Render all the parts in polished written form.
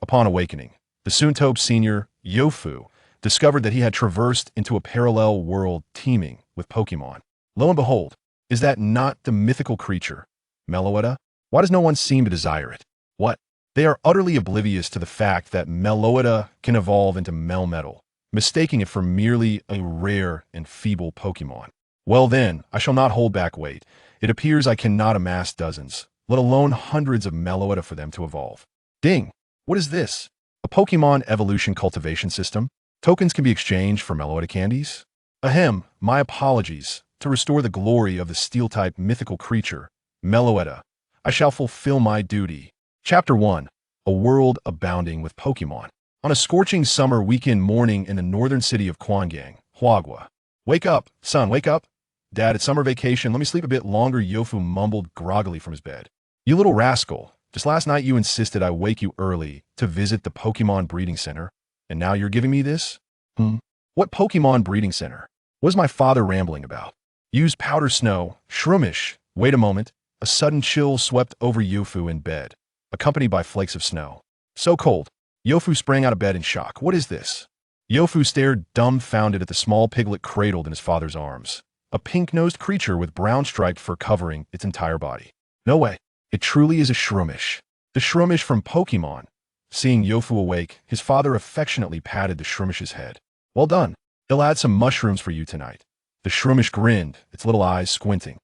Upon awakening, the Soontobe senior, Yofu, discovered that he had traversed into a parallel world teeming with Pokemon. Lo and behold, is that not the mythical creature, Meilutan? Why does no one seem to desire it? What? They are utterly oblivious to the fact that Meilutan can evolve into Melmetal, mistaking it for merely a rare and feeble Pokemon. Well then, I shall not hold back weight. It appears I cannot amass dozens, let alone hundreds of Meilutan for them to evolve. Ding! What is this? A Pokemon evolution cultivation system? Tokens can be exchanged for Meilutan candies? Ahem, my apologies. To restore the glory of the Steel-type mythical creature, Meilutan, I shall fulfill my duty. Chapter 1. A World Abounding with Pokemon. On a scorching summer weekend morning in the northern city of Kwangang, Huagua. Wake up, son, wake up. Dad, it's summer vacation. Let me sleep a bit longer, Yofu mumbled groggily from his bed. You little rascal. Just last night you insisted I wake you early to visit the Pokemon breeding center, and now you're giving me this? What Pokemon breeding center? What is my father rambling about? Use powder snow, shroomish. Wait a moment. A sudden chill swept over Yofu in bed, accompanied by flakes of snow. So cold. Yofu sprang out of bed in shock. What is this? Yofu stared dumbfounded at the small piglet cradled in his father's arms, a pink-nosed creature with brown-striped fur covering its entire body. No way. It truly is a shroomish. The shroomish from Pokemon. Seeing Yofu awake, his father affectionately patted the shroomish's head. Well done. They'll add some mushrooms for you tonight. The shroomish grinned, its little eyes squinting.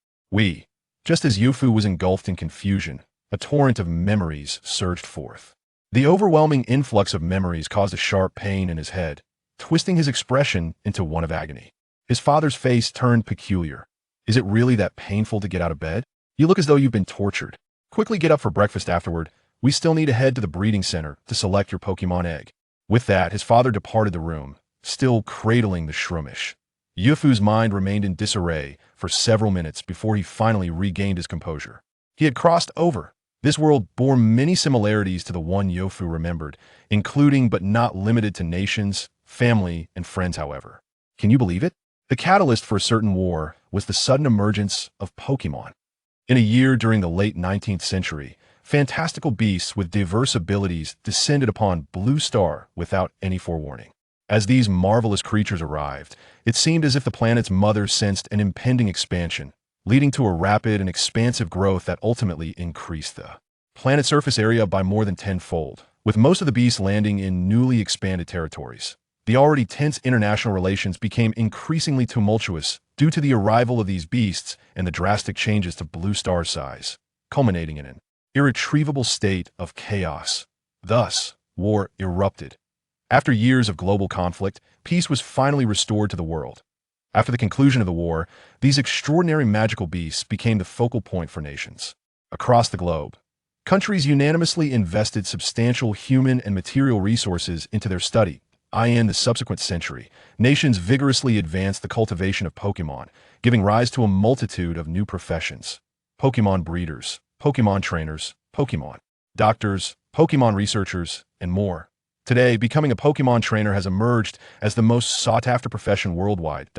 Just as Yofu was engulfed in confusion, a torrent of memories surged forth. The overwhelming influx of memories caused a sharp pain in his head, twisting his expression into one of agony. His father's face turned peculiar. Is it really that painful to get out of bed? You look as though you've been tortured. Quickly get up for breakfast afterward. We still need to head to the breeding center to select your Pokemon egg. With that, his father departed the room, still cradling the shroomish. Yofu's mind remained in disarray for several minutes before he finally regained his composure. He had crossed over. This world bore many similarities to the one Yofu remembered, including but not limited to nations, family, and friends, however. Can you believe it? The catalyst for a certain war was the sudden emergence of Pokemon. In a year during the late 19th century, fantastical beasts with diverse abilities descended upon Blue Star without any forewarning. As these marvelous creatures arrived, it seemed as if the planet's mother sensed an impending expansion, leading to a rapid and expansive growth that ultimately increased the planet's surface area by more than tenfold, with most of the beasts landing in newly expanded territories. The already tense international relations became increasingly tumultuous due to the arrival of these beasts and the drastic changes to Blue Star's size, culminating in an irretrievable state of chaos. Thus, war erupted. After years of global conflict, peace was finally restored to the world. After the conclusion of the war, these extraordinary magical beasts became the focal point for nations. Across the globe, countries unanimously invested substantial human and material resources into their study. In the subsequent century, nations vigorously advanced the cultivation of Pokemon, giving rise to a multitude of new professions. Pokemon breeders, Pokemon trainers, Pokemon doctors, Pokemon researchers, and more. Today, becoming a Pokemon trainer has emerged as the most sought-after profession worldwide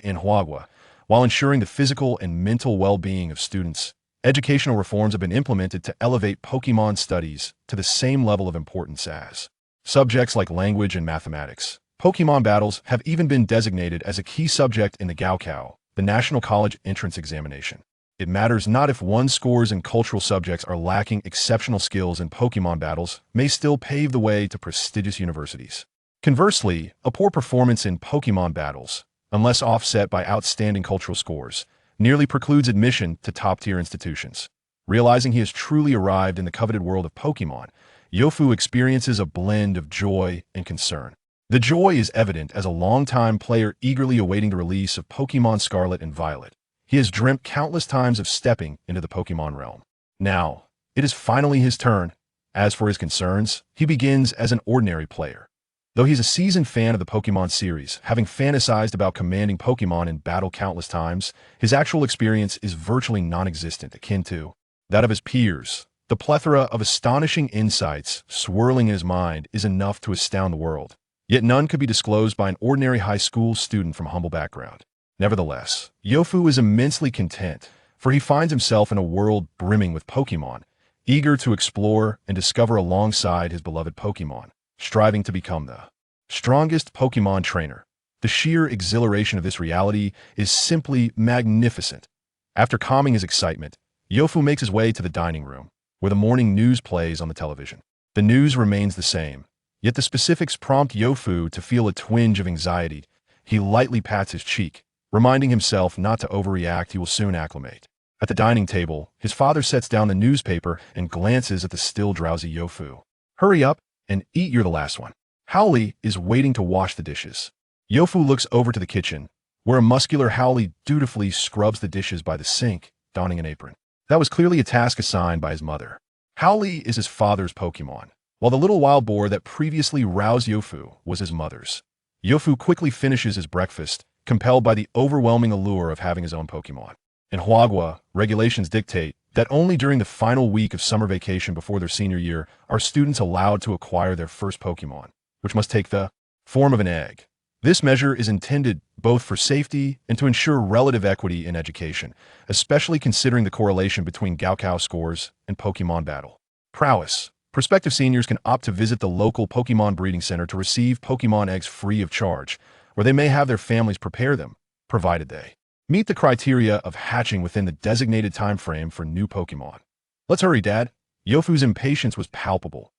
in Huagua, while ensuring the physical and mental well-being of students. Educational reforms have been implemented to elevate Pokemon studies to the same level of importance as subjects like language and mathematics. Pokemon battles have even been designated as a key subject in the Gaokao, the National College Entrance Examination. It matters not if one's scores in cultural subjects are lacking exceptional skills in Pokemon battles may still pave the way to prestigious universities. Conversely, a poor performance in Pokemon battles, unless offset by outstanding cultural scores, nearly precludes admission to top-tier institutions. Realizing he has truly arrived in the coveted world of Pokemon, Yofu experiences a blend of joy and concern. The joy is evident as a longtime player eagerly awaiting the release of Pokemon Scarlet and Violet. He has dreamt countless times of stepping into the Pokemon realm. Now, it is finally his turn. As for his concerns, he begins as an ordinary player. Though he's a seasoned fan of the Pokemon series, having fantasized about commanding Pokemon in battle countless times, his actual experience is virtually non-existent, akin to that of his peers. The plethora of astonishing insights swirling in his mind is enough to astound the world. Yet none could be disclosed by an ordinary high school student from humble background. Nevertheless, Yofu is immensely content, for he finds himself in a world brimming with Pokemon, eager to explore and discover alongside his beloved Pokémon, striving to become the strongest Pokémon trainer. The sheer exhilaration of this reality is simply magnificent. After calming his excitement, Yofu makes his way to the dining room, where the morning news plays on the television. The news remains the same, yet the specifics prompt Yofu to feel a twinge of anxiety. He lightly pats his cheek, reminding himself not to overreact. He will soon acclimate. At the dining table, his father sets down the newspaper and glances at the still drowsy Yofu. Hurry up and eat, you're the last one. Howley is waiting to wash the dishes. Yofu looks over to the kitchen, where a muscular Howley dutifully scrubs the dishes by the sink, donning an apron. That was clearly a task assigned by his mother. Howley is his father's Pokémon, while the little wild boar that previously roused Yofu was his mother's. Yofu quickly finishes his breakfast, compelled by the overwhelming allure of having his own Pokémon. In Huagua, regulations dictate that only during the final week of summer vacation before their senior year are students allowed to acquire their first Pokémon, which must take the form of an egg. This measure is intended both for safety and to ensure relative equity in education, especially considering the correlation between Gaokao scores and Pokémon battle prowess. Prospective seniors can opt to visit the local Pokémon breeding center to receive Pokémon eggs free of charge, or they may have their families prepare them, provided they meet the criteria of hatching within the designated time frame for new Pokémon. Let's hurry, Dad. Yofu's impatience was palpable.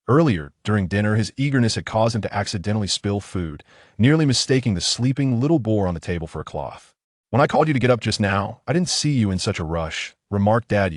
Earlier, during dinner, his eagerness had caused him to accidentally spill food, nearly mistaking the sleeping little boar on the table for a cloth. When I called you to get up just now, I didn't see you in such a rush, remarked Dad,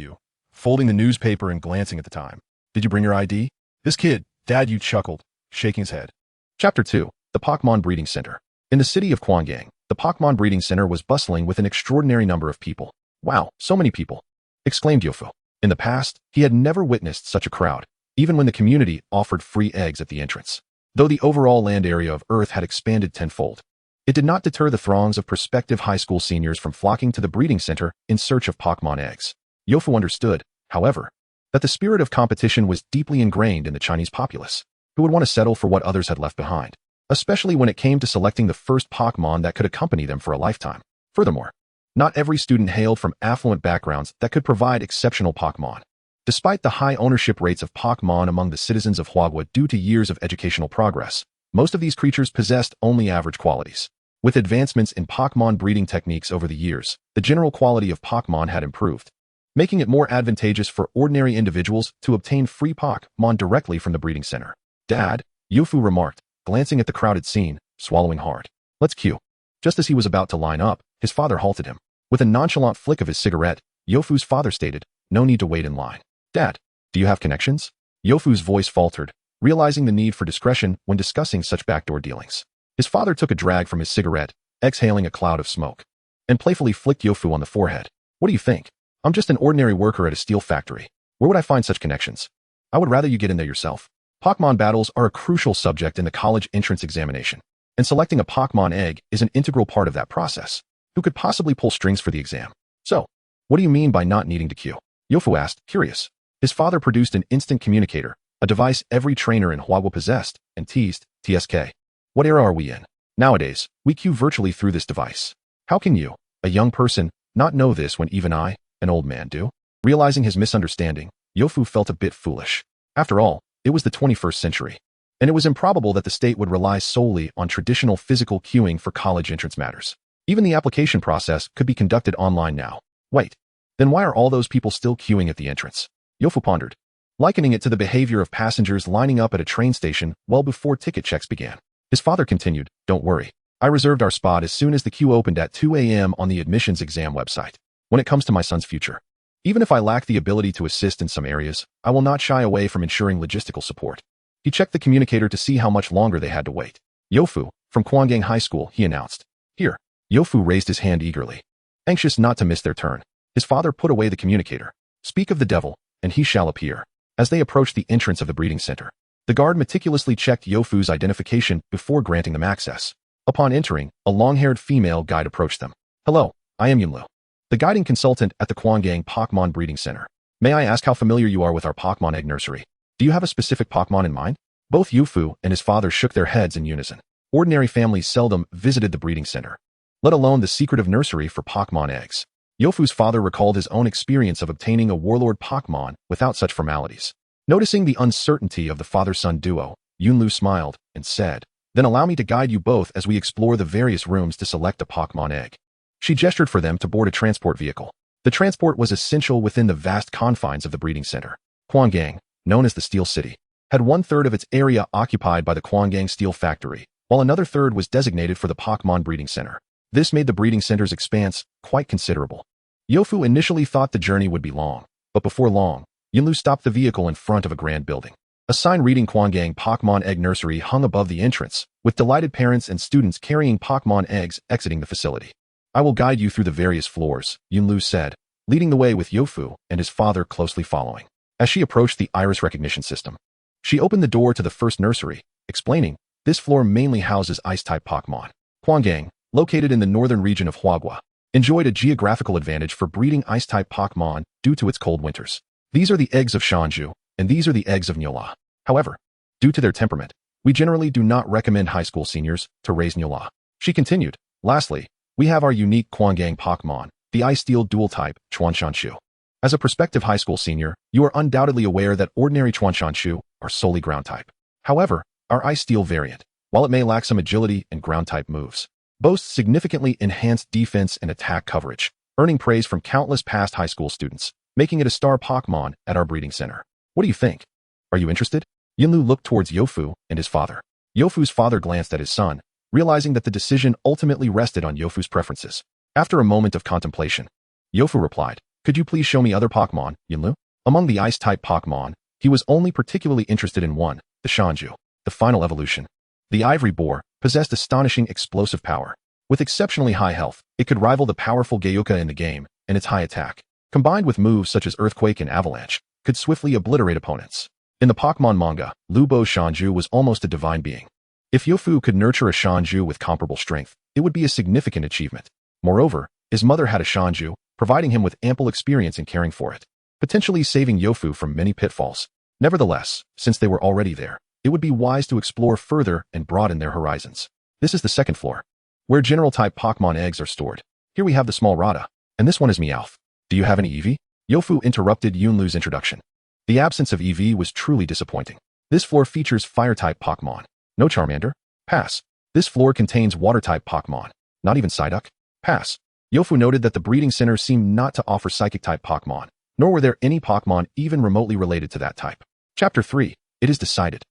folding the newspaper and glancing at the time. Did you bring your ID? This kid, Dad, chuckled, shaking his head. Chapter 2. The Pokémon Breeding Center. In the city of Quangang, the Pokémon Breeding Center was bustling with an extraordinary number of people. Wow, so many people! Exclaimed Yofu. In the past, he had never witnessed such a crowd, even when the community offered free eggs at the entrance. Though the overall land area of Earth had expanded tenfold, it did not deter the throngs of prospective high school seniors from flocking to the breeding center in search of Pokémon eggs. Yofu understood, however, that the spirit of competition was deeply ingrained in the Chinese populace, who would want to settle for what others had left behind, especially when it came to selecting the first Pokémon that could accompany them for a lifetime. Furthermore, not every student hailed from affluent backgrounds that could provide exceptional Pokémon. Despite the high ownership rates of Pokémon among the citizens of Huagua due to years of educational progress, most of these creatures possessed only average qualities. With advancements in Pokémon breeding techniques over the years, the general quality of Pokémon had improved, making it more advantageous for ordinary individuals to obtain free Pokémon directly from the breeding center. Dad, Yofu remarked, glancing at the crowded scene, swallowing hard. Let's queue. Just as he was about to line up, his father halted him. With a nonchalant flick of his cigarette, Yofu's father stated, no need to wait in line. Dad, do you have connections? Yofu's voice faltered, realizing the need for discretion when discussing such backdoor dealings. His father took a drag from his cigarette, exhaling a cloud of smoke, and playfully flicked Yofu on the forehead. What do you think? I'm just an ordinary worker at a steel factory. Where would I find such connections? I would rather you get in there yourself. Pokémon battles are a crucial subject in the college entrance examination, and selecting a Pokémon egg is an integral part of that process. Who could possibly pull strings for the exam? So, what do you mean by not needing to queue? Yofu asked, curious. His father produced an instant communicator, a device every trainer in Huagua possessed, and teased, TSK. What era are we in? Nowadays, we queue virtually through this device. How can you, a young person, not know this when even I, an old man, do? Realizing his misunderstanding, Yofu felt a bit foolish. After all, it was the 21st century, and it was improbable that the state would rely solely on traditional physical queuing for college entrance matters. Even the application process could be conducted online now. Wait, then why are all those people still queuing at the entrance? Yofu pondered, likening it to the behavior of passengers lining up at a train station well before ticket checks began. His father continued, don't worry. I reserved our spot as soon as the queue opened at 2 a.m. on the admissions exam website. When it comes to my son's future, even if I lack the ability to assist in some areas, I will not shy away from ensuring logistical support. He checked the communicator to see how much longer they had to wait. Yofu, from Quangang High School, he announced. Here. Yofu raised his hand eagerly, anxious not to miss their turn. His father put away the communicator. Speak of the devil, and he shall appear. As they approached the entrance of the breeding center, the guard meticulously checked Yofu's identification before granting them access. Upon entering, a long-haired female guide approached them. Hello, I am Yunlu, the guiding consultant at the Quangang Pokémon Breeding Center. May I ask how familiar you are with our Pokémon egg nursery? Do you have a specific Pokémon in mind? Both Yofu and his father shook their heads in unison. Ordinary families seldom visited the breeding center, let alone the secretive nursery for Pokémon eggs. Yofu's father recalled his own experience of obtaining a warlord Pokémon without such formalities. Noticing the uncertainty of the father-son duo, Yunlu smiled and said, "Then allow me to guide you both as we explore the various rooms to select a Pokémon egg." She gestured for them to board a transport vehicle. The transport was essential within the vast confines of the breeding center. Quangang, known as the Steel City, had 1/3 of its area occupied by the Quangang Steel Factory, while another third was designated for the Pokémon Breeding Center. This made the breeding center's expanse quite considerable. Yofu initially thought the journey would be long, but before long, Yunlu stopped the vehicle in front of a grand building. A sign reading Quangang Pokémon Egg Nursery hung above the entrance, with delighted parents and students carrying Pokémon eggs exiting the facility. "I will guide you through the various floors," Yunlu said, leading the way with Yofu and his father closely following. As she approached the iris recognition system, she opened the door to the first nursery, explaining, "This floor mainly houses ice-type Pokémon." Quangang, located in the northern region of Huagua, enjoyed a geographical advantage for breeding ice-type Pokémon due to its cold winters. These are the eggs of Shanju, and these are the eggs of Nyola. However, due to their temperament, we generally do not recommend high school seniors to raise Nyola. She continued, "Lastly, we have our unique Quangang Pokémon, the Ice-Steel Dual-Type Chuanshanshu. As a prospective high school senior, you are undoubtedly aware that ordinary Chuanshanshu are solely ground-type. However, our Ice-Steel variant, while it may lack some agility and ground-type moves, boasts significantly enhanced defense and attack coverage, earning praise from countless past high school students, making it a star Pokémon at our breeding center. What do you think? Are you interested?" Yunlu looked towards Yofu and his father. Yofu's father glanced at his son, realizing that the decision ultimately rested on Yofu's preferences. After a moment of contemplation, Yofu replied, "Could you please show me other Pokémon, Yunlu?" Among the Ice-type Pokémon, he was only particularly interested in one, the Shanju, the final evolution. The ivory boar possessed astonishing explosive power. With exceptionally high health, it could rival the powerful Gayuka in the game, and its high attack, combined with moves such as Earthquake and Avalanche, could swiftly obliterate opponents. In the Pokémon manga, Lubo's Shanju was almost a divine being. If Yofu could nurture a Shanju with comparable strength, it would be a significant achievement. Moreover, his mother had a Shanju, providing him with ample experience in caring for it, potentially saving Yofu from many pitfalls. Nevertheless, since they were already there, it would be wise to explore further and broaden their horizons. This is the second floor, where general-type Pokémon eggs are stored. Here we have the small Rada, and this one is Meowth. Do you have any Eevee? Yofu interrupted Yunlu's introduction. The absence of Eevee was truly disappointing. This floor features Fire-type Pokémon. No Charmander? Pass. This floor contains Water-type Pokémon. Not even Psyduck? Pass. Yofu noted that the breeding center seemed not to offer Psychic-type Pokémon, nor were there any Pokémon even remotely related to that type. Chapter 3. It is decided.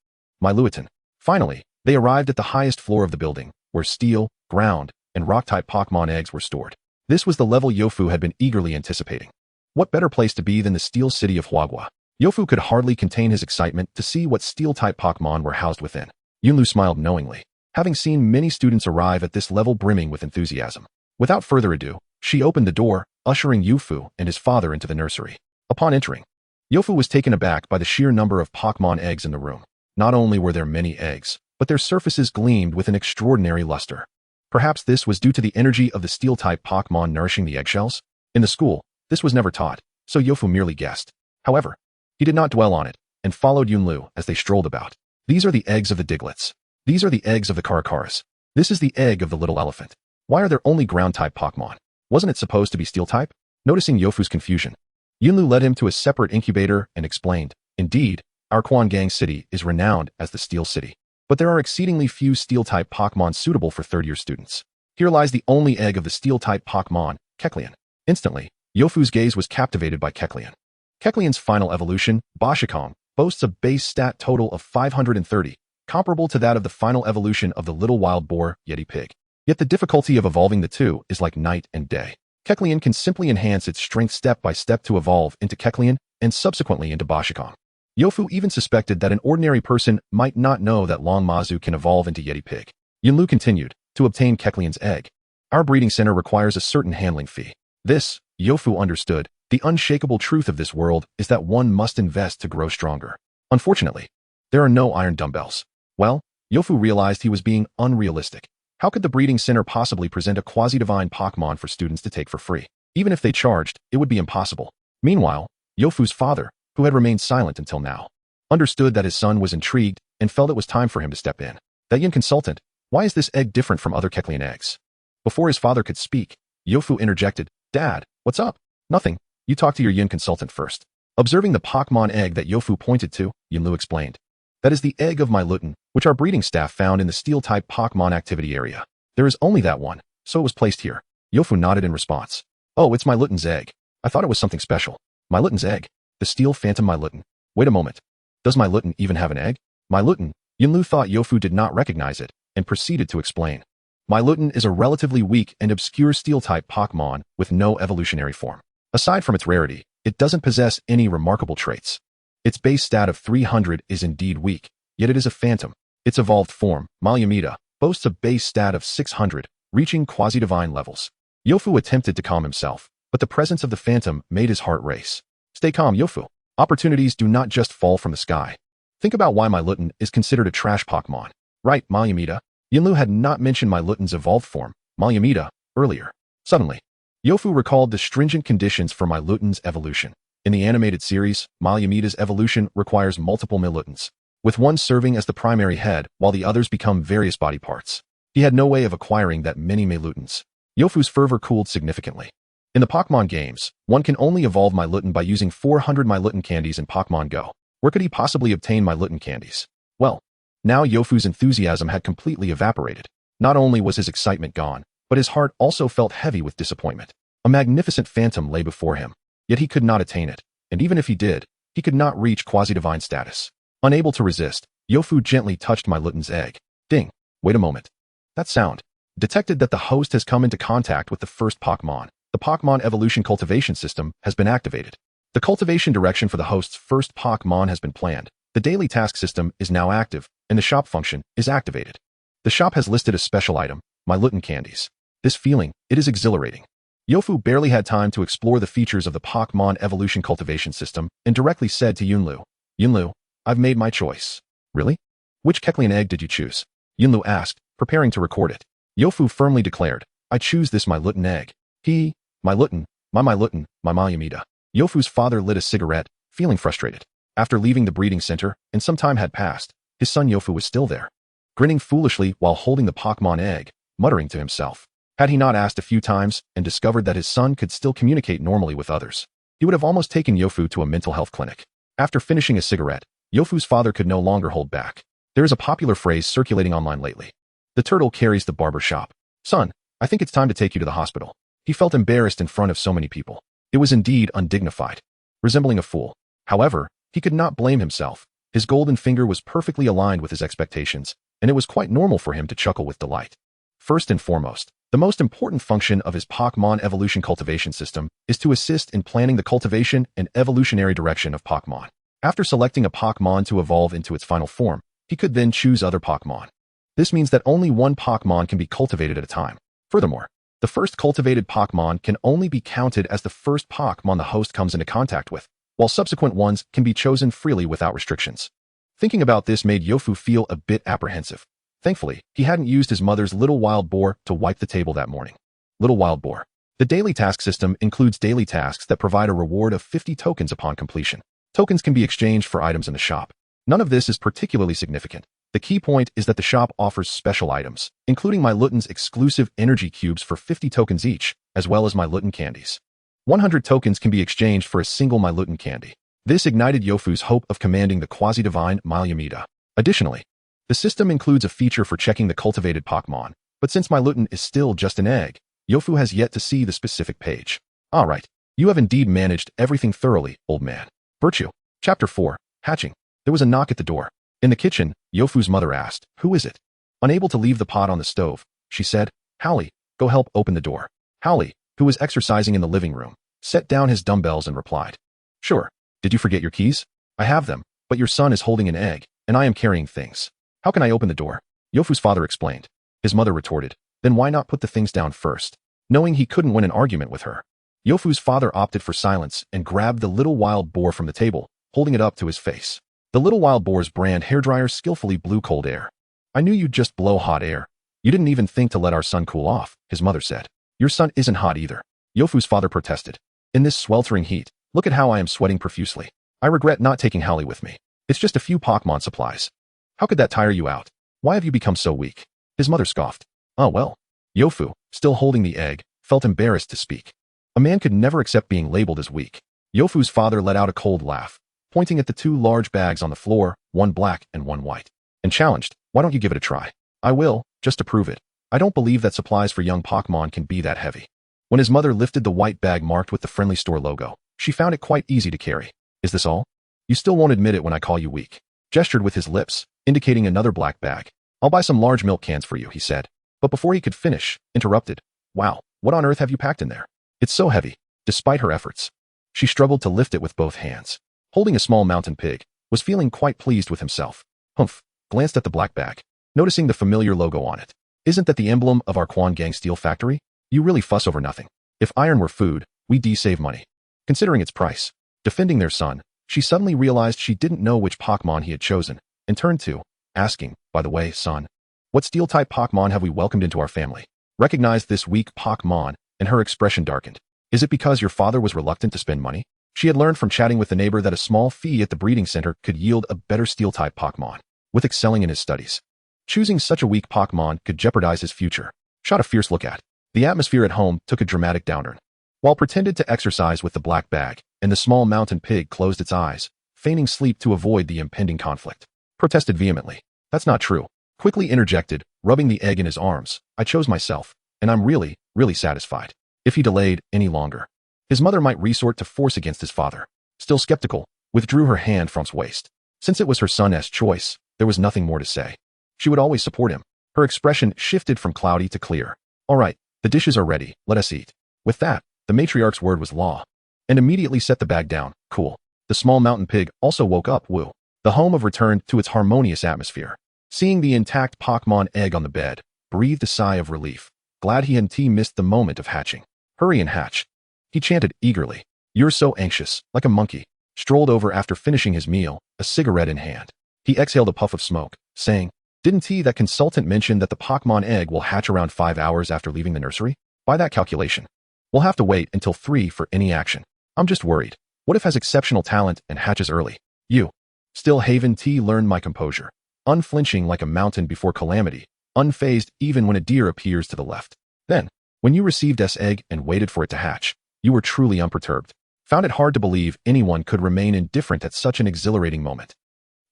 Meilutan. Finally, they arrived at the highest floor of the building, where steel, ground, and rock-type Pokémon eggs were stored. This was the level Yofu had been eagerly anticipating. What better place to be than the Steel City of Huagua? Yofu could hardly contain his excitement to see what Steel-type Pokémon were housed within. Yunlu smiled knowingly, having seen many students arrive at this level brimming with enthusiasm. Without further ado, she opened the door, ushering Yofu and his father into the nursery. Upon entering, Yofu was taken aback by the sheer number of Pokémon eggs in the room. Not only were there many eggs, but their surfaces gleamed with an extraordinary luster. Perhaps this was due to the energy of the Steel-type Pokémon nourishing the eggshells? In the school, this was never taught, so Yofu merely guessed. However, he did not dwell on it, and followed Yunlu as they strolled about. These are the eggs of the Diglets. These are the eggs of the Caracaras. This is the egg of the little elephant. Why are there only ground-type Pokémon? Wasn't it supposed to be Steel-type? Noticing Yofu's confusion, Yunlu led him to a separate incubator and explained, "Indeed, our Quangang city is renowned as the Steel City, but there are exceedingly few Steel-type Pokémon suitable for third-year students. Here lies the only egg of the Steel-type Pokémon, Kecleon." Instantly, Yofu's gaze was captivated by Kecleon. Kecleon's final evolution, Bashikong, boasts a base stat total of 530, comparable to that of the final evolution of the little wild boar, Yeti Pig. Yet the difficulty of evolving the two is like night and day. Kecleon can simply enhance its strength step by step to evolve into Kecleon and subsequently into Bashikong. Yofu even suspected that an ordinary person might not know that Long Mazu can evolve into Yeti Pig. Yunlu continued, "To obtain Kecleon's egg, our breeding center requires a certain handling fee. This, Yofu understood, the unshakable truth of this world is that one must invest to grow stronger. Unfortunately, there are no iron dumbbells." Well, Yofu realized he was being unrealistic. How could the breeding center possibly present a quasi-divine Pokémon for students to take for free? Even if they charged, it would be impossible. Meanwhile, Yofu's father, who had remained silent until now, understood that his son was intrigued and felt it was time for him to step in. "That young consultant, why is this egg different from other Kecleon eggs?" Before his father could speak, Yofu interjected, Dad, what's up? Nothing. You talk to your yin consultant first. Observing the Pokémon egg that Yofu pointed to, Yinlu explained. That is the egg of Meilutan, which our breeding staff found in the Steel-type Pokémon activity area. There is only that one, so it was placed here. Yofu nodded in response. Oh, it's Meilutan's egg. I thought it was something special. Meilutan's egg? The Steel Phantom Meilutan. Wait a moment. Does Meilutan even have an egg? Meilutan? Yinlu thought Yofu did not recognize it, and proceeded to explain. Meilutan is a relatively weak and obscure Steel-type Pokémon with no evolutionary form. Aside from its rarity, it doesn't possess any remarkable traits. Its base stat of 300 is indeed weak, yet it is a phantom. Its evolved form, Meilutan, boasts a base stat of 600, reaching quasi-divine levels. Yofu attempted to calm himself, but the presence of the phantom made his heart race. Stay calm, Yofu. Opportunities do not just fall from the sky. Think about why Meilutan is considered a trash Pokémon. Right, Meilutan? Yinlu had not mentioned Meilutan's evolved form, Meilutan, earlier. Suddenly, Yofu recalled the stringent conditions for Meilutan's evolution. In the animated series, Meilutan's evolution requires multiple Meilutans, with one serving as the primary head while the others become various body parts. He had no way of acquiring that many Meilutans. Yofu's fervor cooled significantly. In the Pokémon games, one can only evolve Meilutan by using 400 Meilutan candies in Pokémon Go. Where could he possibly obtain Meilutan candies? Well, now Yofu's enthusiasm had completely evaporated. Not only was his excitement gone, but his heart also felt heavy with disappointment. A magnificent phantom lay before him, yet he could not attain it, and even if he did, he could not reach quasi-divine status. Unable to resist, Yofu gently touched Meilutan's egg. Ding! Wait a moment. That sound. Detected that the host has come into contact with the first Pokémon. The Pokémon evolution cultivation system has been activated. The cultivation direction for the host's first Pokémon has been planned. The daily task system is now active, and the shop function is activated. The shop has listed a special item, Meilutan candies. This feeling, it is exhilarating. Yofu barely had time to explore the features of the Pokémon evolution cultivation system and directly said to Yinlu, Yinlu, I've made my choice. Really? Which Keclean egg did you choose? Yinlu asked, preparing to record it. Yofu firmly declared, I choose this Meilutan egg. Meilutan, my Meilutan. Yofu's father lit a cigarette, feeling frustrated. After leaving the breeding center, and some time had passed, his son Yofu was still there. Grinning foolishly while holding the Pokémon egg, muttering to himself. Had he not asked a few times and discovered that his son could still communicate normally with others, he would have almost taken Yofu to a mental health clinic. After finishing a cigarette, Yofu's father could no longer hold back. There is a popular phrase circulating online lately. The turtle carries the barber shop. Son, I think it's time to take you to the hospital. He felt embarrassed in front of so many people. It was indeed undignified, resembling a fool. However, he could not blame himself. His golden finger was perfectly aligned with his expectations, and it was quite normal for him to chuckle with delight. First and foremost, the most important function of his Pokémon evolution cultivation system is to assist in planning the cultivation and evolutionary direction of Pokémon. After selecting a Pokémon to evolve into its final form, he could then choose other Pokémon. This means that only one Pokémon can be cultivated at a time. Furthermore, the first cultivated Pokémon can only be counted as the first Pokémon the host comes into contact with, while subsequent ones can be chosen freely without restrictions. Thinking about this made Yofu feel a bit apprehensive. Thankfully, he hadn't used his mother's little wild boar to wipe the table that morning. Little wild boar. The daily task system includes daily tasks that provide a reward of 50 tokens upon completion. Tokens can be exchanged for items in the shop. None of this is particularly significant. The key point is that the shop offers special items, including Meilutan's exclusive energy cubes for 50 tokens each, as well as Meilutan candies. 100 tokens can be exchanged for a single Meilutan candy. This ignited Yofu's hope of commanding the quasi-divine Meilutan. Additionally, the system includes a feature for checking the cultivated Pokémon, but since Meilutan is still just an egg, Yofu has yet to see the specific page. Alright, you have indeed managed everything thoroughly, old man. Virtue. Chapter 4, Hatching. There was a knock at the door. In the kitchen, Yofu's mother asked, Who is it? Unable to leave the pot on the stove, she said, Howley, go help open the door. Howley, who was exercising in the living room, set down his dumbbells and replied, Sure. Did you forget your keys? I have them, but your son is holding an egg, and I am carrying things. How can I open the door? Yofu's father explained. His mother retorted, Then why not put the things down first? Knowing he couldn't win an argument with her, Yofu's father opted for silence and grabbed the little wild boar from the table, holding it up to his face. The little wild boar's brand hairdryer skillfully blew cold air. I knew you'd just blow hot air. You didn't even think to let our son cool off, his mother said. Your son isn't hot either. Yofu's father protested. In this sweltering heat, look at how I am sweating profusely. I regret not taking Howley with me. It's just a few Pokémon supplies. How could that tire you out? Why have you become so weak? His mother scoffed. Oh well. Yofu, still holding the egg, felt embarrassed to speak. A man could never accept being labeled as weak. Yofu's father let out a cold laugh, pointing at the two large bags on the floor, one black and one white, and challenged, "Why don't you give it a try?" "I will, just to prove it. I don't believe that supplies for young Pokémon can be that heavy." When his mother lifted the white bag marked with the friendly store logo, she found it quite easy to carry. "Is this all? You still won't admit it when I call you weak." Gestured with his lips, indicating another black bag. "I'll buy some large milk cans for you," he said. But before he could finish, interrupted. "Wow, what on earth have you packed in there? It's so heavy." Despite her efforts, she struggled to lift it with both hands. Holding a small mountain pig, was feeling quite pleased with himself. Humph, glanced at the black bag, noticing the familiar logo on it. "Isn't that the emblem of our Quan Gang steel factory? You really fuss over nothing. If iron were food, we'd save money." Considering its price, defending their son, she suddenly realized she didn't know which Pokémon he had chosen, and turned to, asking, "By the way, son, what steel-type Pokémon have we welcomed into our family?" Recognized this weak Pokémon, and her expression darkened. "Is it because your father was reluctant to spend money?" She had learned from chatting with the neighbor that a small fee at the breeding center could yield a better steel-type Pokémon, with excelling in his studies. Choosing such a weak Pokémon could jeopardize his future. Shot a fierce look at. The atmosphere at home took a dramatic downturn. While pretended to exercise with the black bag, and the small mountain pig closed its eyes, feigning sleep to avoid the impending conflict. Protested vehemently. "That's not true." Quickly interjected, rubbing the egg in his arms. "I chose myself, and I'm really, really satisfied." If he delayed any longer, his mother might resort to force against his father. Still skeptical, withdrew her hand from his waist. Since it was her son's choice, there was nothing more to say. She would always support him. Her expression shifted from cloudy to clear. "All right, the dishes are ready, let us eat." With that, the matriarch's word was law, and immediately set the bag down. Cool. The small mountain pig also woke up. Woo. The home of returned to its harmonious atmosphere. Seeing the intact Pokémon egg on the bed, breathed a sigh of relief, glad he hadn't missed the moment of hatching. "Hurry and hatch," he chanted eagerly. "You're so anxious," like a monkey. Strolled over after finishing his meal, a cigarette in hand. He exhaled a puff of smoke, saying, "Didn't that consultant mention that the Pokémon egg will hatch around 5 hours after leaving the nursery? By that calculation, we'll have to wait until 3 for any action. I'm just worried. What if has exceptional talent and hatches early?" "You." Still Haven learned my composure. Unflinching like a mountain before calamity, unfazed even when a deer appears to the left. "Then, when you received S egg and waited for it to hatch, you were truly unperturbed. Found it hard to believe anyone could remain indifferent at such an exhilarating moment.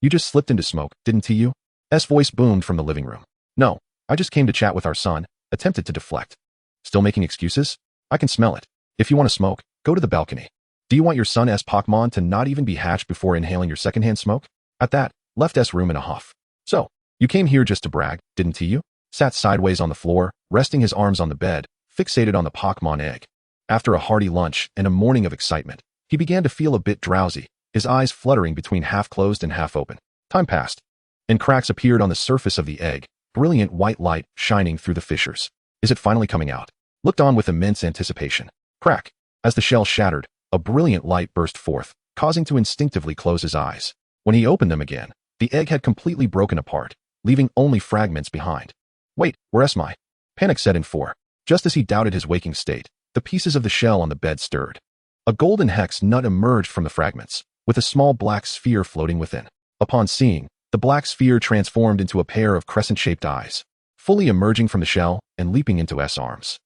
You just slipped into smoke, didn't you?" S voice boomed from the living room. "No, I just came to chat with our son," attempted to deflect. "Still making excuses? I can smell it. If you want to smoke, go to the balcony. Do you want your son's Pokémon to not even be hatched before inhaling your secondhand smoke?" At that, left S room in a huff. "So, you came here just to brag, didn't you?" Sat sideways on the floor, resting his arms on the bed, fixated on the Pokémon egg. After a hearty lunch and a morning of excitement, he began to feel a bit drowsy, his eyes fluttering between half-closed and half-open. Time passed, and cracks appeared on the surface of the egg, brilliant white light shining through the fissures. "Is it finally coming out?" Looked on with immense anticipation. Crack! As the shell shattered, a brilliant light burst forth, causing to instinctively close his eyes. When he opened them again, the egg had completely broken apart, leaving only fragments behind. "Wait, where's my?" Panic set in for. Just as he doubted his waking state, the pieces of the shell on the bed stirred. A golden hex nut emerged from the fragments, with a small black sphere floating within. Upon seeing, the black sphere transformed into a pair of crescent-shaped eyes, fully emerging from the shell and leaping into S arms.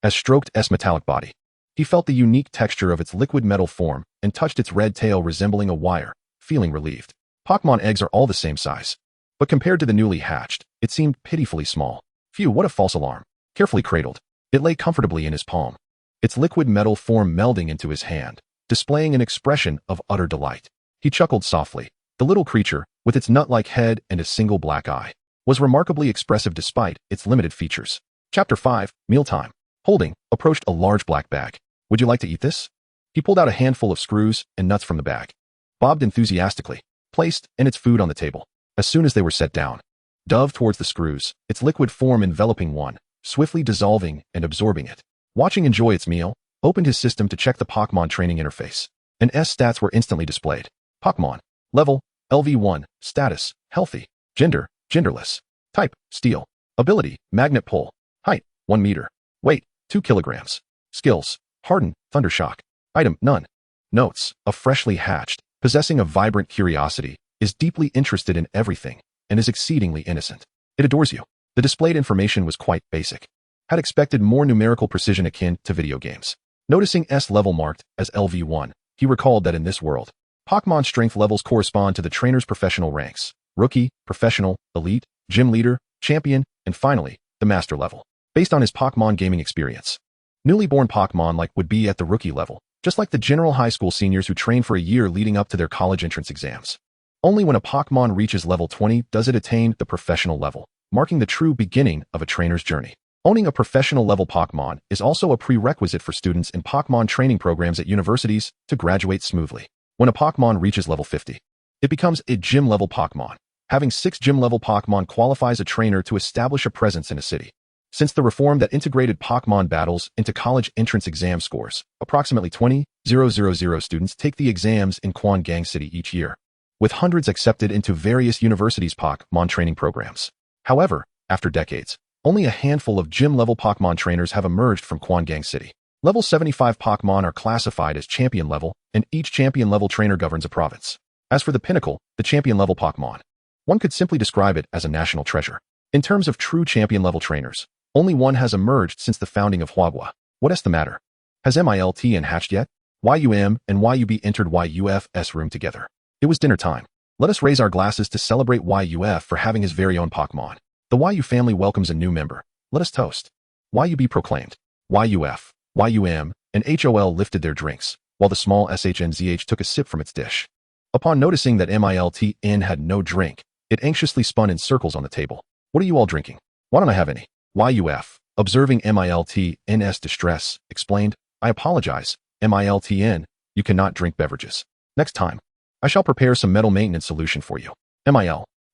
As stroked S metallic body, he felt the unique texture of its liquid metal form and touched its red tail resembling a wire, feeling relieved. Pokémon eggs are all the same size, but compared to the newly hatched, it seemed pitifully small. Phew, what a false alarm. Carefully cradled, it lay comfortably in his palm, its liquid metal form melding into his hand, displaying an expression of utter delight. He chuckled softly. The little creature, with its nut-like head and a single black eye, was remarkably expressive despite its limited features. Chapter 5, Mealtime. Holding, approached a large black bag. "Would you like to eat this?" He pulled out a handful of screws and nuts from the bag, bobbed enthusiastically, placed and its food on the table. As soon as they were set down, dove towards the screws, its liquid form enveloping one, swiftly dissolving and absorbing it. Watching enjoy its meal, opened his system to check the Pokémon training interface. And S stats were instantly displayed. Pokémon. Level, LV1. Status, healthy. Gender, genderless. Type, steel. Ability, magnet pull. Height, 1 meter. Weight, 2 kilograms. Skills, harden, thundershock. Item, none. Notes, a freshly hatched, possessing a vibrant curiosity, is deeply interested in everything, and is exceedingly innocent. It adores you. The displayed information was quite basic. Had expected more numerical precision akin to video games. Noticing S level marked as LV1, he recalled that in this world, Pokémon strength levels correspond to the trainer's professional ranks: Rookie, Professional, Elite, Gym Leader, Champion, and finally, the Master level. Based on his Pokémon gaming experience, newly born Pokémon would be at the Rookie level, just like the general high school seniors who train for a year leading up to their college entrance exams. Only when a Pokémon reaches level 20 does it attain the Professional level, marking the true beginning of a trainer's journey. Owning a professional level Pokémon is also a prerequisite for students in Pokémon training programs at universities to graduate smoothly. When a Pokémon reaches level 50, it becomes a gym level Pokémon. Having 6 gym level Pokémon qualifies a trainer to establish a presence in a city. Since the reform that integrated Pokémon battles into college entrance exam scores, approximately 20,000 students take the exams in Gang City each year, with hundreds accepted into various universities' Pokémon training programs. However, after decades, only a handful of gym-level Pokémon trainers have emerged from Gang City. Level 75 Pokémon are classified as champion level, and each champion level trainer governs a province. As for the pinnacle, the champion level Pokémon, one could simply describe it as a national treasure. In terms of true champion level trainers, only one has emerged since the founding of Huagua. What is the matter? Has Miltn hatched yet? YUM and YUB entered YUF's room together. It was dinner time. Let us raise our glasses to celebrate YUF for having his very own Pokémon. The YU family welcomes a new member. Let us toast. YUB proclaimed. YUF, YUM, and HOL lifted their drinks, while the small SHNZH took a sip from its dish. Upon noticing that Miltn had no drink, it anxiously spun in circles on the table. What are you all drinking? Why don't I have any? YUF, observing Miltn's distress, explained, I apologize, Miltn, you cannot drink beverages. Next time, I shall prepare some metal maintenance solution for you.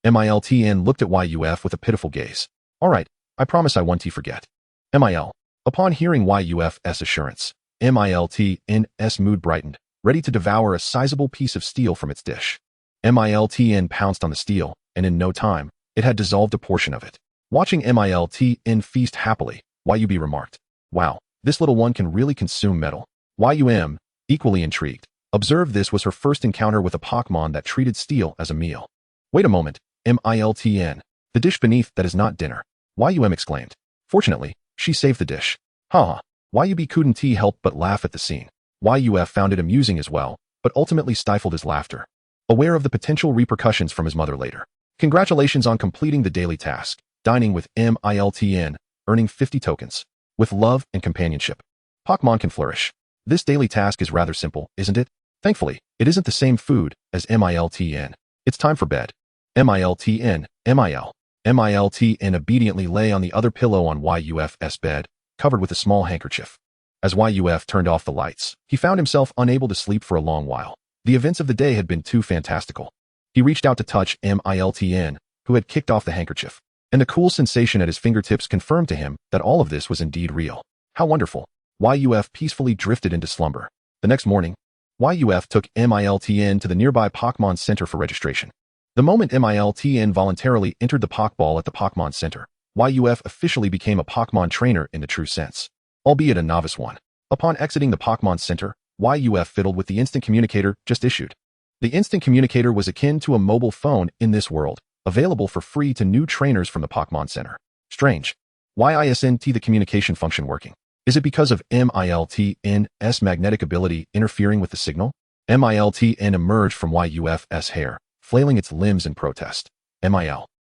Miltn looked at YUF with a pitiful gaze. All right, I promise I won't forget. Upon hearing YUF's assurance, Miltn's mood brightened, ready to devour a sizable piece of steel from its dish. Miltn pounced on the steel, and in no time, it had dissolved a portion of it. Watching Miltn feast happily, YUB remarked, wow, this little one can really consume metal. YUM, equally intrigued, observed this was her first encounter with a Pokémon that treated steel as a meal. Wait a moment, Miltn, the dish beneath that is not dinner, YUM exclaimed. Fortunately, she saved the dish. Haha, YUB couldn't help but laugh at the scene. YUF found it amusing as well, but ultimately stifled his laughter, aware of the potential repercussions from his mother later. Congratulations on completing the daily task, dining with Miltn, earning 50 tokens. With love and companionship, Pokémon can flourish. This daily task is rather simple, isn't it? Thankfully, it isn't the same food as Miltn. It's time for bed. Miltn obediently lay on the other pillow on YUF's bed, covered with a small handkerchief. As YUF turned off the lights, he found himself unable to sleep for a long while. The events of the day had been too fantastical. He reached out to touch Miltn, who had kicked off the handkerchief, and the cool sensation at his fingertips confirmed to him that all of this was indeed real. How wonderful. YUF peacefully drifted into slumber. The next morning, YUF took Miltn to the nearby Pokémon Center for registration. The moment Miltn voluntarily entered the Pokeball at the Pokémon Center, YUF officially became a Pokémon trainer in the true sense, albeit a novice one. Upon exiting the Pokémon Center, YUF fiddled with the instant communicator just issued. The instant communicator was akin to a mobile phone in this world, available for free to new trainers from the Pokémon Center. Strange. Why isn't the communication function working? Is it because of Miltn's magnetic ability interfering with the signal? Miltn emerged from YUF's hair, flailing its limbs in protest.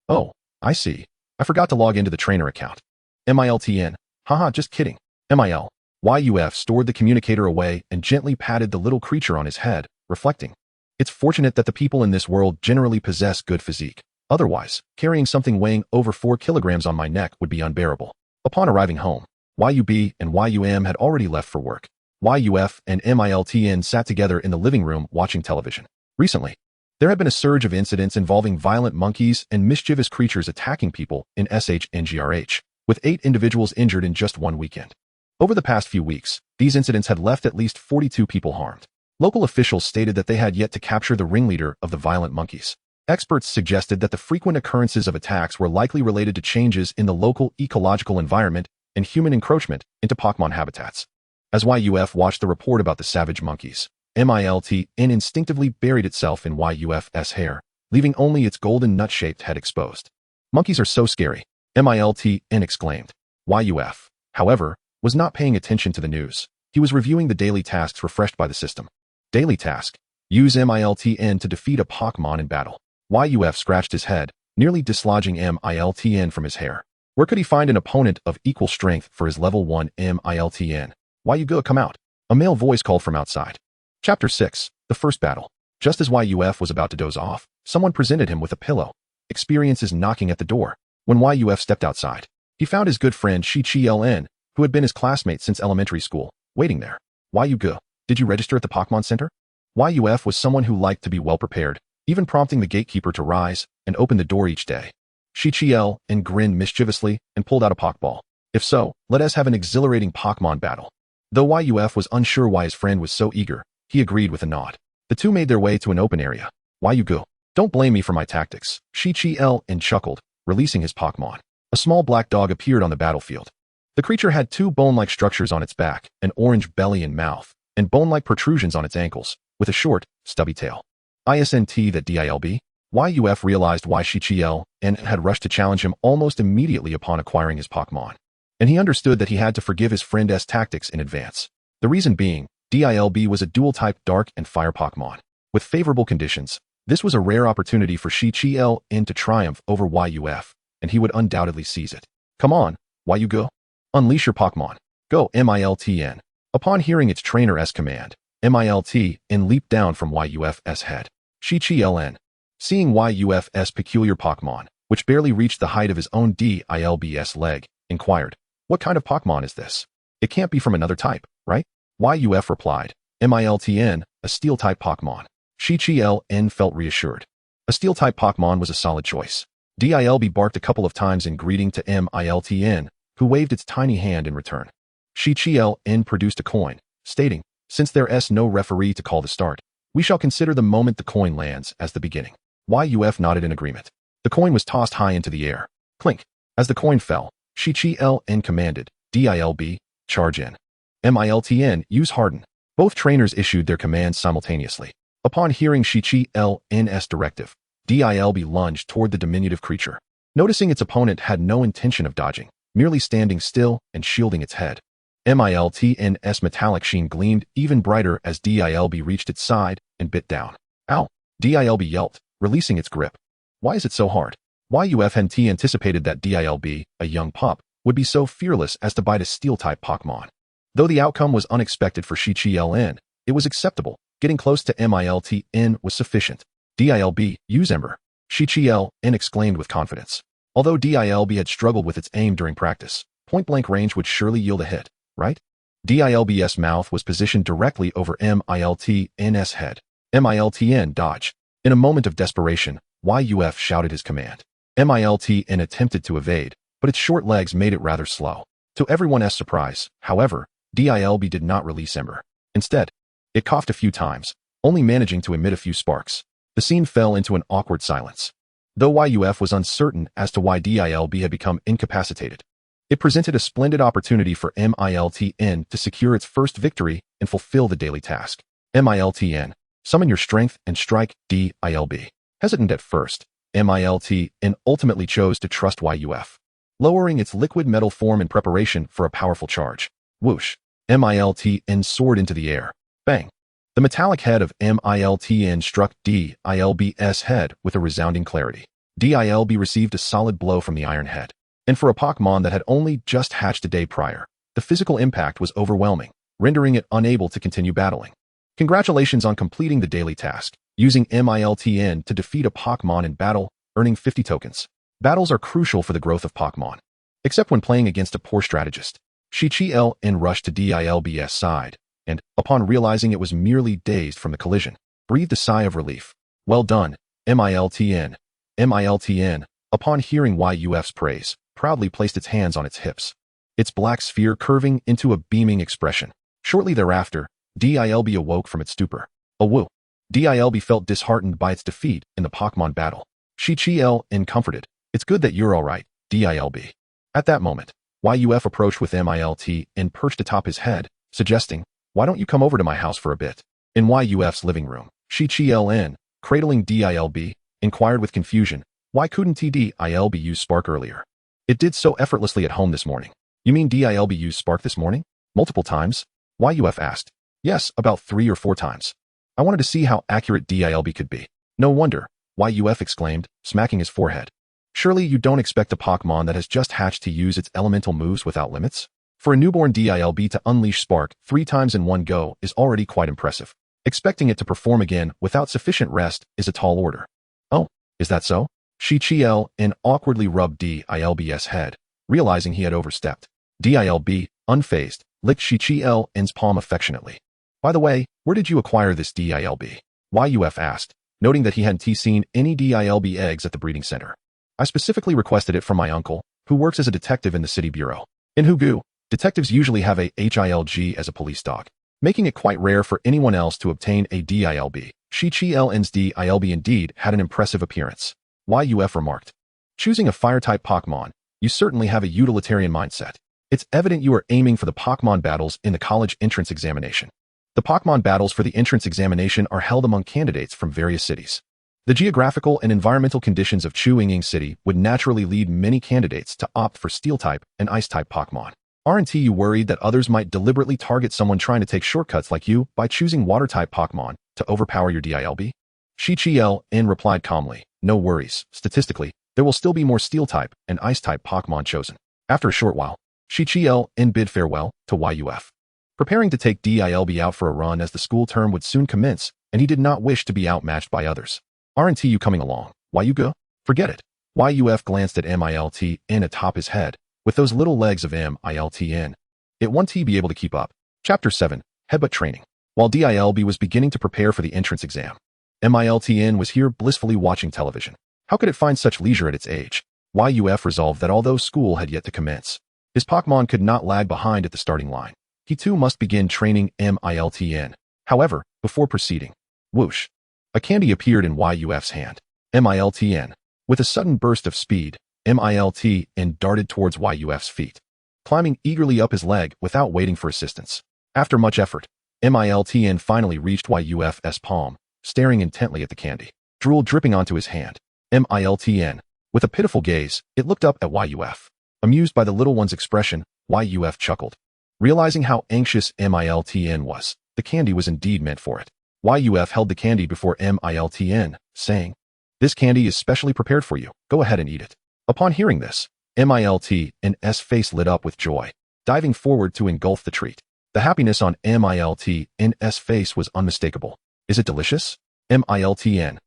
Oh, I see. I forgot to log into the trainer account. Miltn, haha, just kidding. YUF stored the communicator away and gently patted the little creature on his head, reflecting. It's fortunate that the people in this world generally possess good physique. Otherwise, carrying something weighing over 4 kilograms on my neck would be unbearable. Upon arriving home, YUB and YUM had already left for work. YUF and Miltn sat together in the living room watching television. Recently, there had been a surge of incidents involving violent monkeys and mischievous creatures attacking people in SHNGRH, with 8 individuals injured in just one weekend. Over the past few weeks, these incidents had left at least 42 people harmed. Local officials stated that they had yet to capture the ringleader of the violent monkeys. Experts suggested that the frequent occurrences of attacks were likely related to changes in the local ecological environment and human encroachment into Pokémon habitats. As YUF watched the report about the savage monkeys, Miltn instinctively buried itself in YUF's hair, leaving only its golden nut-shaped head exposed. Monkeys are so scary, Miltn exclaimed. YUF, however, was not paying attention to the news. He was reviewing the daily tasks refreshed by the system. Daily task. Use Miltn to defeat a Pokémon in battle. YUF scratched his head, nearly dislodging Miltn from his hair. Where could he find an opponent of equal strength for his level 1 Miltn? Why you go come out? A male voice called from outside. Chapter 6. The First Battle. Just as YUF was about to doze off, someone presented him with a pillow. Experiences knocking at the door. When YUF stepped outside, he found his good friend Shi-Chi-LN, who had been his classmate since elementary school, waiting there. Why you go? Did you register at the Pokémon Center? YUF was someone who liked to be well prepared, even prompting the gatekeeper to rise and open the door each day. Shi-Chi-LN grinned mischievously and pulled out a Pokeball. If so, let us have an exhilarating Pokémon battle. Though YUF was unsure why his friend was so eager, he agreed with a nod. The two made their way to an open area. Why you go? Don't blame me for my tactics. Shi-Chi-LN chuckled, releasing his Pokémon. A small black dog appeared on the battlefield. The creature had two bone-like structures on its back, an orange belly and mouth, and bone-like protrusions on its ankles, with a short, stubby tail. Isn't that DILB? YUF realized why Shi-Chi-LN had rushed to challenge him almost immediately upon acquiring his Pokémon. And he understood that he had to forgive his friend's tactics in advance. The reason being, DILB was a dual-type dark and fire Pokémon. With favorable conditions, this was a rare opportunity for Shi-Chi-LN to triumph over YUF, and he would undoubtedly seize it. Come on, you go? Unleash your Pokémon. Go, Miltn. Upon hearing its trainer's command, Miltn leaped down from YUF's head. Shi-Chi-LN, seeing YUF's peculiar Pokémon, which barely reached the height of his own DILB's leg, inquired, what kind of Pokémon is this? It can't be from another type, right? YUF replied, Miltn, a Steel-type Pokémon. Shi-Chi-LN felt reassured. A Steel-type Pokémon was a solid choice. DILB barked a couple of times in greeting to Miltn, who waved its tiny hand in return. Shi-Chi-LN produced a coin, stating, since there's no referee to call the start, we shall consider the moment the coin lands as the beginning. YUF nodded in agreement. The coin was tossed high into the air. Clink. As the coin fell, Shi-Chi-LN commanded, DILB, charge in. Miltn, use harden. Both trainers issued their commands simultaneously. Upon hearing Shi-Chi-LN's directive, DILB lunged toward the diminutive creature. Noticing its opponent had no intention of dodging, merely standing still and shielding its head. Miltn's metallic sheen gleamed even brighter as DILB reached its side and bit down. Ow! DILB yelped, releasing its grip. Why is it so hard? YUF anticipated that DILB, a young pup, would be so fearless as to bite a Steel-type Pokémon. Though the outcome was unexpected for Shi-Chi-LN, it was acceptable. Getting close to Miltn was sufficient. DILB, use Ember. Shi-Chi-LN exclaimed with confidence. Although DILB had struggled with its aim during practice, point-blank range would surely yield a hit, right? DILB's mouth was positioned directly over Miltn's head. Miltn dodged. In a moment of desperation, YUF shouted his command. Miltn attempted to evade, but its short legs made it rather slow. To everyone's surprise, however, DILB did not release Ember. Instead, it coughed a few times, only managing to emit a few sparks. The scene fell into an awkward silence. Though YUF was uncertain as to why DILB had become incapacitated, it presented a splendid opportunity for Miltn to secure its first victory and fulfill the daily task. Miltn, summon your strength and strike DILB. Hesitant at first, Miltn ultimately chose to trust YUF, lowering its liquid metal form in preparation for a powerful charge. Whoosh! Miltn soared into the air. Bang! The metallic head of Miltn struck DILB's head with a resounding clarity. DILB received a solid blow from the iron head. And for a Pokémon that had only just hatched a day prior, the physical impact was overwhelming, rendering it unable to continue battling. Congratulations on completing the daily task, using Miltn to defeat a Pokémon in battle, earning 50 tokens. Battles are crucial for the growth of Pokémon. Except when playing against a poor strategist. Shi-Chi-LN rushed to DILB's side, and, upon realizing it was merely dazed from the collision, breathed a sigh of relief. Well done, Miltn. Miltn, upon hearing YUF's praise, proudly placed its hands on its hips, its black sphere curving into a beaming expression. Shortly thereafter, DILB awoke from its stupor. Woo! DILB felt disheartened by its defeat in the Pokémon battle. Shi-Chi-LN comforted. It's good that you're alright, DILB. At that moment, YUF approached with Miltn perched atop his head, suggesting, why don't you come over to my house for a bit? In YUF's living room, Shi-Chi-LN, cradling DILB, inquired with confusion, why couldn't DILB use Spark earlier? It did so effortlessly at home this morning. You mean DILB used Spark this morning? Multiple times? YUF asked. Yes, about 3 or 4 times. I wanted to see how accurate DILB could be. No wonder, YUF exclaimed, smacking his forehead. Surely you don't expect a Pokémon that has just hatched to use its elemental moves without limits? For a newborn DILB to unleash Spark 3 times in one go is already quite impressive. Expecting it to perform again without sufficient rest is a tall order. Oh, is that so? Shi-Chi-L-N awkwardly rubbed DILB's head, realizing he had overstepped. DILB, unfazed, licked Shi-Chi-L-N's palm affectionately. By the way, where did you acquire this DILB? YUF asked, noting that he hadn't seen any DILB eggs at the breeding center. I specifically requested it from my uncle, who works as a detective in the city bureau. In Hugu, detectives usually have a HILG as a police dog, making it quite rare for anyone else to obtain a DILB. Shi-Chi-L-N's DILB indeed had an impressive appearance. YUF remarked. Choosing a fire-type Pokémon, you certainly have a utilitarian mindset. It's evident you are aiming for the Pokémon battles in the college entrance examination. The Pokémon battles for the entrance examination are held among candidates from various cities. The geographical and environmental conditions of Chu-Ying City would naturally lead many candidates to opt for Steel-type and Ice-type Pokémon. Aren't you worried that others might deliberately target someone trying to take shortcuts like you by choosing Water-type Pokémon to overpower your DILB? Shi-Chi-L-N replied calmly, no worries, statistically, there will still be more Steel-type and Ice-type Pokémon chosen. After a short while, Shi-Chi-L-N bid farewell to YUF. Preparing to take DILB out for a run as the school term would soon commence, and he did not wish to be outmatched by others. Aren't you coming along? YUGA? Forget it. YUF glanced at Miltn atop his head. With those little legs of Miltn, it won't he be able to keep up? Chapter 7, Headbutt Training. While DILB was beginning to prepare for the entrance exam, Miltn was here blissfully watching television. How could it find such leisure at its age? YUF resolved that although school had yet to commence, his Pokémon could not lag behind at the starting line. He too must begin training Miltn. However, before proceeding, whoosh, a candy appeared in YUF's hand. Miltn. With a sudden burst of speed, Miltn darted towards YUF's feet, climbing eagerly up his leg without waiting for assistance. After much effort, Miltn finally reached YUF's palm, staring intently at the candy, drool dripping onto his hand. Miltn. With a pitiful gaze, it looked up at YUF. Amused by the little one's expression, YUF chuckled. Realizing how anxious Miltn was, the candy was indeed meant for it. YUF held the candy before Miltn, saying, "This candy is specially prepared for you. Go ahead and eat it." Upon hearing this, Miltn's face lit up with joy, diving forward to engulf the treat. The happiness on Miltn's face was unmistakable. "Is it delicious?" Miltn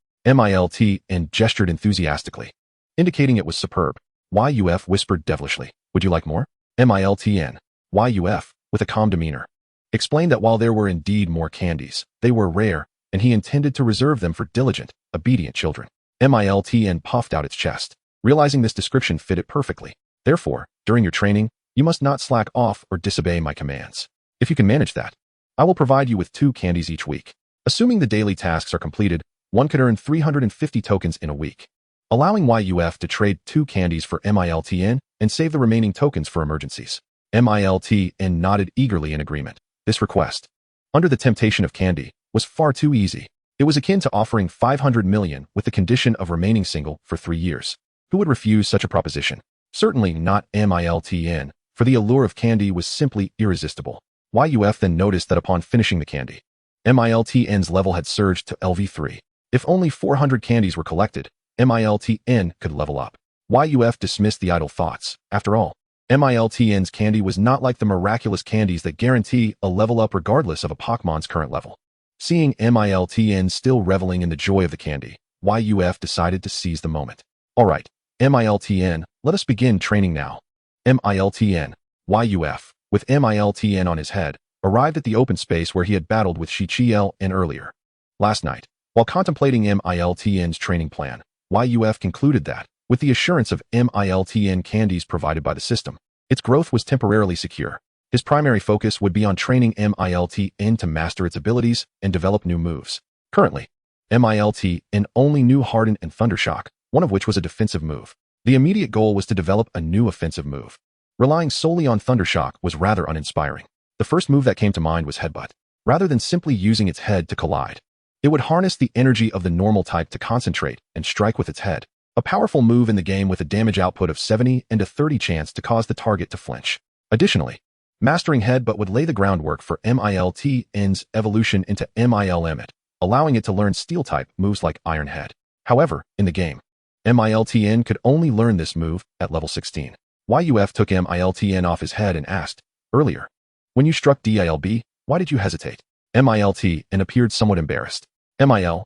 gestured enthusiastically, indicating it was superb. YUF whispered devilishly, "Would you like more?" YUF, with a calm demeanor, explained that while there were indeed more candies, they were rare, and he intended to reserve them for diligent, obedient children. Miltn puffed out its chest, realizing this description fit it perfectly. "Therefore, during your training, you must not slack off or disobey my commands. If you can manage that, I will provide you with 2 candies each week. Assuming the daily tasks are completed, one could earn 350 tokens in a week, allowing YUF to trade 2 candies for Miltn and save the remaining tokens for emergencies." Miltn nodded eagerly in agreement. This request, under the temptation of candy, was far too easy. It was akin to offering 500 million with the condition of remaining single for 3 years. Who would refuse such a proposition? Certainly not Miltn, for the allure of candy was simply irresistible. YUF then noticed that upon finishing the candy, Miltn's level had surged to LV3. If only 400 candies were collected, Miltn could level up. YUF dismissed the idle thoughts. After all, Miltn's candy was not like the miraculous candies that guarantee a level up regardless of a Pokémon's current level. Seeing Miltn still reveling in the joy of the candy, YUF decided to seize the moment. "Alright, Miltn, let us begin training now." Miltn, YUF, with Miltn on his head, arrived at the open space where he had battled with Shi-Chi-L-N earlier. Last night, while contemplating Miltn's training plan, YUF concluded that, with the assurance of Miltn candies provided by the system, its growth was temporarily secure. His primary focus would be on training Miltn to master its abilities and develop new moves. Currently, Miltn only knew Harden and Thundershock, one of which was a defensive move. The immediate goal was to develop a new offensive move. Relying solely on Thundershock was rather uninspiring. The first move that came to mind was Headbutt. Rather than simply using its head to collide, it would harness the energy of the normal type to concentrate and strike with its head. A powerful move in the game with a damage output of 70 and a 30 chance to cause the target to flinch. Additionally, Mastering Headbutt would lay the groundwork for Miltan's evolution into Melmetal, allowing it to learn Steel-type moves like Iron Head. However, in the game, Miltan could only learn this move at level 16. Yuf took Miltan off his head and asked, earlier, when you struck DILB, why did you hesitate? Miltan appeared somewhat embarrassed. Mil,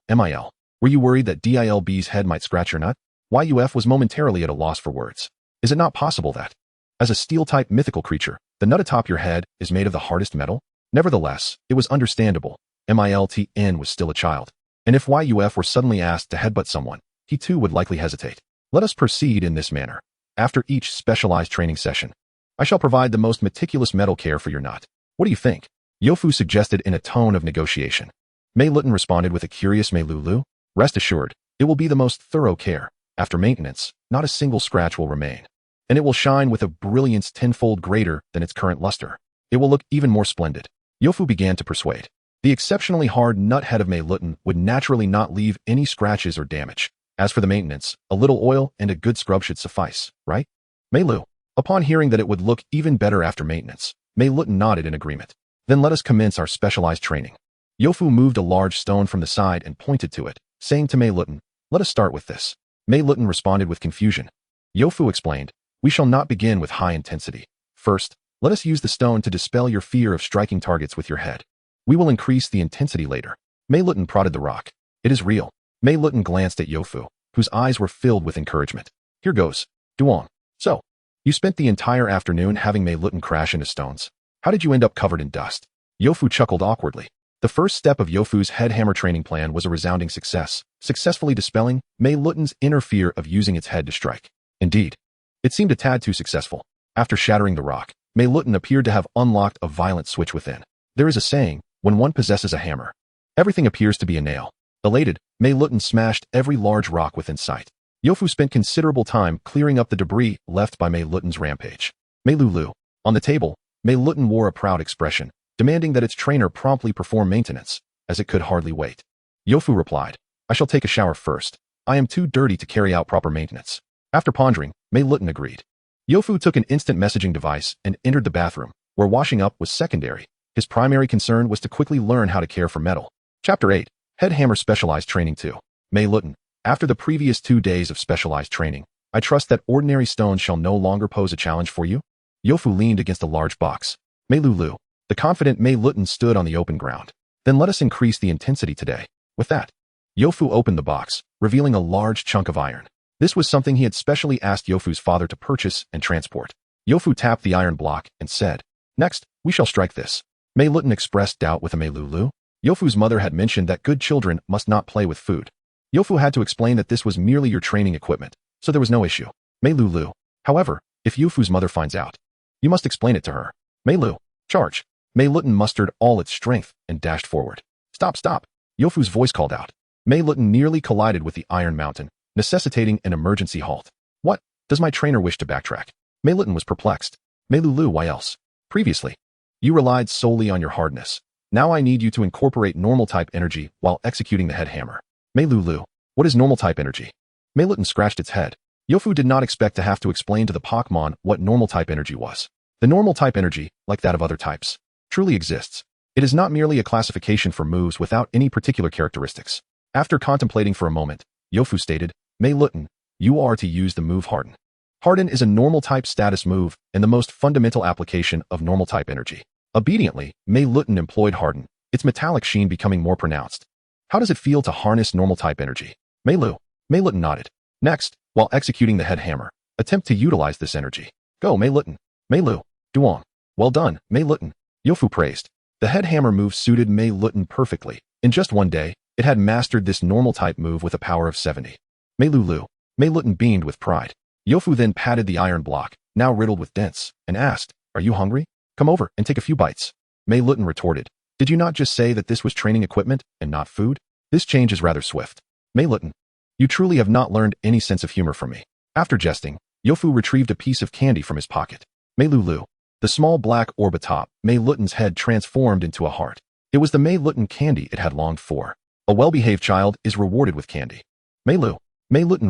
were you worried that DILB's head might scratch your nut? Yuf was momentarily at a loss for words. Is it not possible that, as a Steel-type mythical creature, the nut atop your head is made of the hardest metal? Nevertheless, it was understandable. Miltan was still a child. And if Yuf were suddenly asked to headbutt someone, he too would likely hesitate. Let us proceed in this manner. After each specialized training session, I shall provide the most meticulous metal care for your nut. What do you think? Yofu suggested in a tone of negotiation. Meilutan responded with a curious Meilulu. Rest assured, it will be the most thorough care. After maintenance, not a single scratch will remain. And it will shine with a brilliance tenfold greater than its current luster. It will look even more splendid. Yofu began to persuade. The exceptionally hard nut head of Meilutan would naturally not leave any scratches or damage. As for the maintenance, a little oil and a good scrub should suffice, right? Meilu, upon hearing that it would look even better after maintenance, Meilutan nodded in agreement. Then let us commence our specialized training. Yofu moved a large stone from the side and pointed to it, saying to Meilutan, let us start with this. Meilutan responded with confusion. Yofu explained, we shall not begin with high intensity. First, let us use the stone to dispel your fear of striking targets with your head. We will increase the intensity later. Meilutan prodded the rock. It is real. Meilutan glanced at Yofu, whose eyes were filled with encouragement. Here goes. Duong. So, you spent the entire afternoon having Meilutan crash into stones. How did you end up covered in dust? Yofu chuckled awkwardly. The first step of Yofu's head hammer training plan was a resounding success, successfully dispelling Meilutan's inner fear of using its head to strike. Indeed, it seemed a tad too successful. After shattering the rock, Meilutan appeared to have unlocked a violent switch within. There is a saying, when one possesses a hammer, everything appears to be a nail. Elated, Meilutan smashed every large rock within sight. Yofu spent considerable time clearing up the debris left by Meilutan's rampage. Meilulu. On the table, Meilutan wore a proud expression, demanding that its trainer promptly perform maintenance, as it could hardly wait. Yofu replied, I shall take a shower first. I am too dirty to carry out proper maintenance. After pondering, Meilutan agreed. Yofu took an instant messaging device and entered the bathroom, where washing up was secondary. His primary concern was to quickly learn how to care for metal. Chapter 8. Head Hammer Specialized Training 2. Meilutan. After the previous 2 days of specialized training, I trust that ordinary stones shall no longer pose a challenge for you? Yofu leaned against a large box. Meilulu. The confident Meilutan stood on the open ground. Then let us increase the intensity today. With that, Yofu opened the box, revealing a large chunk of iron. This was something he had specially asked Yofu's father to purchase and transport. Yofu tapped the iron block and said, next, we shall strike this. Meilutan expressed doubt with a Meilulu. Yofu's mother had mentioned that good children must not play with food. Yofu had to explain that this was merely your training equipment, so there was no issue. Meilulu. However, if Yofu's mother finds out, you must explain it to her. Meilu. Charge. Meilutan mustered all its strength and dashed forward. Stop, stop. Yofu's voice called out. Meilutan nearly collided with the iron mountain, necessitating an emergency halt. What? Does my trainer wish to backtrack? Meilutan was perplexed. Meilulu, why else? Previously, you relied solely on your hardness. Now I need you to incorporate normal-type energy while executing the head hammer. Meilulu, what is normal-type energy? Meilutan scratched its head. Yofu did not expect to have to explain to the Pokémon what normal-type energy was. The normal-type energy, like that of other types, truly exists. It is not merely a classification for moves without any particular characteristics. After contemplating for a moment, Yofu stated, Meilutan, you are to use the move Harden. Harden is a normal-type status move and the most fundamental application of normal-type energy. Obediently, Meilutan employed Harden, its metallic sheen becoming more pronounced. How does it feel to harness normal-type energy? Meilutan nodded. Next, while executing the head hammer, attempt to utilize this energy. Go, Meilutan. Meilu. Duong. Well done, Meilutan. Yofu praised. The head hammer move suited Meilutan perfectly. In just 1 day, it had mastered this normal-type move with a power of 70. Meilulu. Meilutan beamed with pride. Yofu then patted the iron block, now riddled with dents, and asked, are you hungry? Come over and take a few bites. Meilutan retorted, did you not just say that this was training equipment and not food? This change is rather swift. Meilutan, you truly have not learned any sense of humor from me. After jesting, Yofu retrieved a piece of candy from his pocket. Meilulu. The small black orb atop Meilutan's head transformed into a heart. It was the Meilutan candy it had longed for. A well-behaved child is rewarded with candy. Meilutan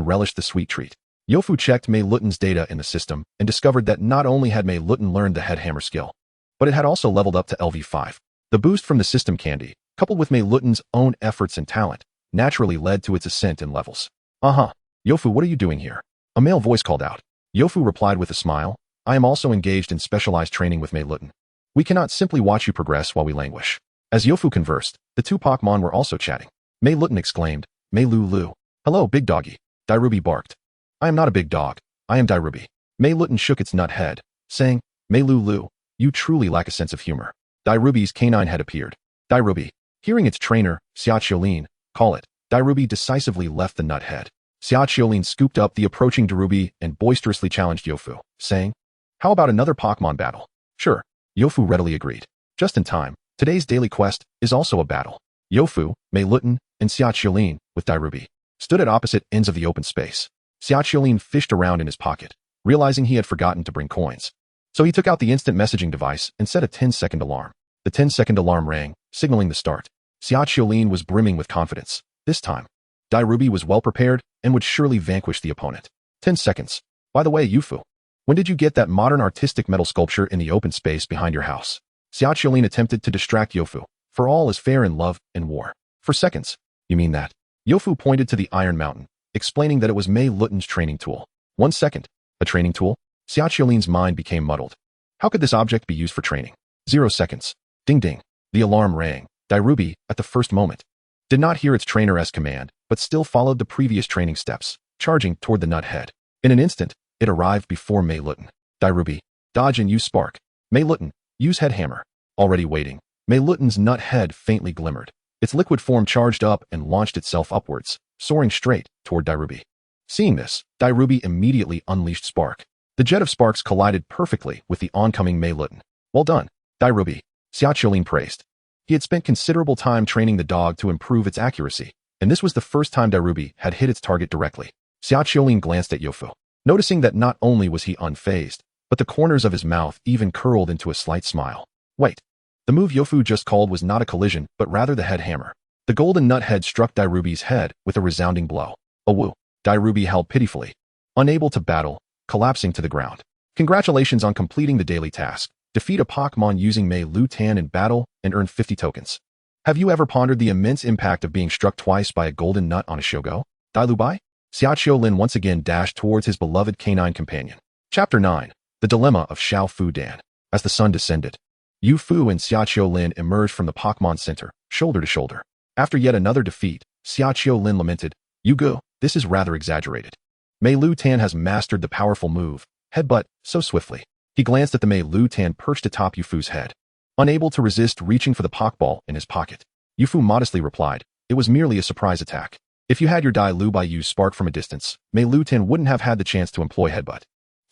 relished the sweet treat. Yofu checked Meilutan's data in the system and discovered that not only had Meilutan learned the head hammer skill, but it had also leveled up to LV5. The boost from the system candy, coupled with Meilutan's own efforts and talent, naturally led to its ascent in levels. Yofu, what are you doing here? A male voice called out. Yofu replied with a smile, I am also engaged in specialized training with Meilutan. We cannot simply watch you progress while we languish. As Yofu conversed, the two Pokémon were also chatting. Meilutan exclaimed, Meilulu. Hello, big doggy. Dairubi barked. I am not a big dog. I am Dairubi. Meilutan shook its nut head, saying, Meilulu, you truly lack a sense of humor. Dairubi's canine head appeared. Dairubi. Hearing its trainer, Xiaoqiolin, call it, Dairubi decisively left the nut head. Xiaoqiolin scooped up the approaching Dairubi and boisterously challenged Yofu, saying, How about another Pokémon battle? Sure. Yofu readily agreed. Just in time, today's daily quest is also a battle. Yofu, Meilutan, and Xiaoqiolin, with Dairubi, stood at opposite ends of the open space. Xiaoqiolin fished around in his pocket, realizing he had forgotten to bring coins. So he took out the instant messaging device and set a 10-second alarm. The 10-second alarm rang, signaling the start. Xiaoqiolin was brimming with confidence. This time, Dairubi was well prepared and would surely vanquish the opponent. 10 seconds. By the way, Yofu, when did you get that modern artistic metal sculpture in the open space behind your house? Xiaoqiolin attempted to distract Yofu, for all is fair in love and war. For seconds. You mean that? Yofu pointed to the Iron Mountain, explaining that it was Meilutan's training tool. 1 second. A training tool? Xiaoqiolin's mind became muddled. How could this object be used for training? 0 seconds. Ding ding. The alarm rang. Dairubi, at the first moment, did not hear its trainer's command, but still followed the previous training steps, charging toward the nut head. In an instant, it arrived before Meilutan. Dairubi, dodge and use spark. Meilutan, use head hammer. Already waiting, Meilutan's nut head faintly glimmered. Its liquid form charged up and launched itself upwards, soaring straight toward Dairubi. Seeing this, Dairubi immediately unleashed spark. The jet of sparks collided perfectly with the oncoming Meilutan. Well done, Dairubi, Xiaoqiolin praised. He had spent considerable time training the dog to improve its accuracy, and this was the first time Dairubi had hit its target directly. Xiaoqiolin glanced at Yofu, noticing that not only was he unfazed, but the corners of his mouth even curled into a slight smile. Wait. The move Yofu just called was not a collision, but rather the head hammer. The golden nut head struck Dairubi's head with a resounding blow. A woo. Dairubi howled pitifully, unable to battle, collapsing to the ground. Congratulations on completing the daily task. Defeat a Pokémon using Meilutan in battle and earn 50 tokens. Have you ever pondered the immense impact of being struck twice by a golden nut on a Shogo? Dailubai? Xiaoqiolin once again dashed towards his beloved canine companion. Chapter 9. The Dilemma of Xiao Fudan. As the sun descended, Yofu and Xiaoqiolin emerged from the Pokémon Center, shoulder to shoulder. After yet another defeat, Xiaoqiolin lamented, Yugo, this is rather exaggerated. Meilutan has mastered the powerful move, headbutt, so swiftly. He glanced at the Meilutan perched atop Yufu's head, unable to resist reaching for the Pokeball in his pocket. Yufu modestly replied, it was merely a surprise attack. If you had your Dailubai use spark from a distance, Meilutan wouldn't have had the chance to employ headbutt.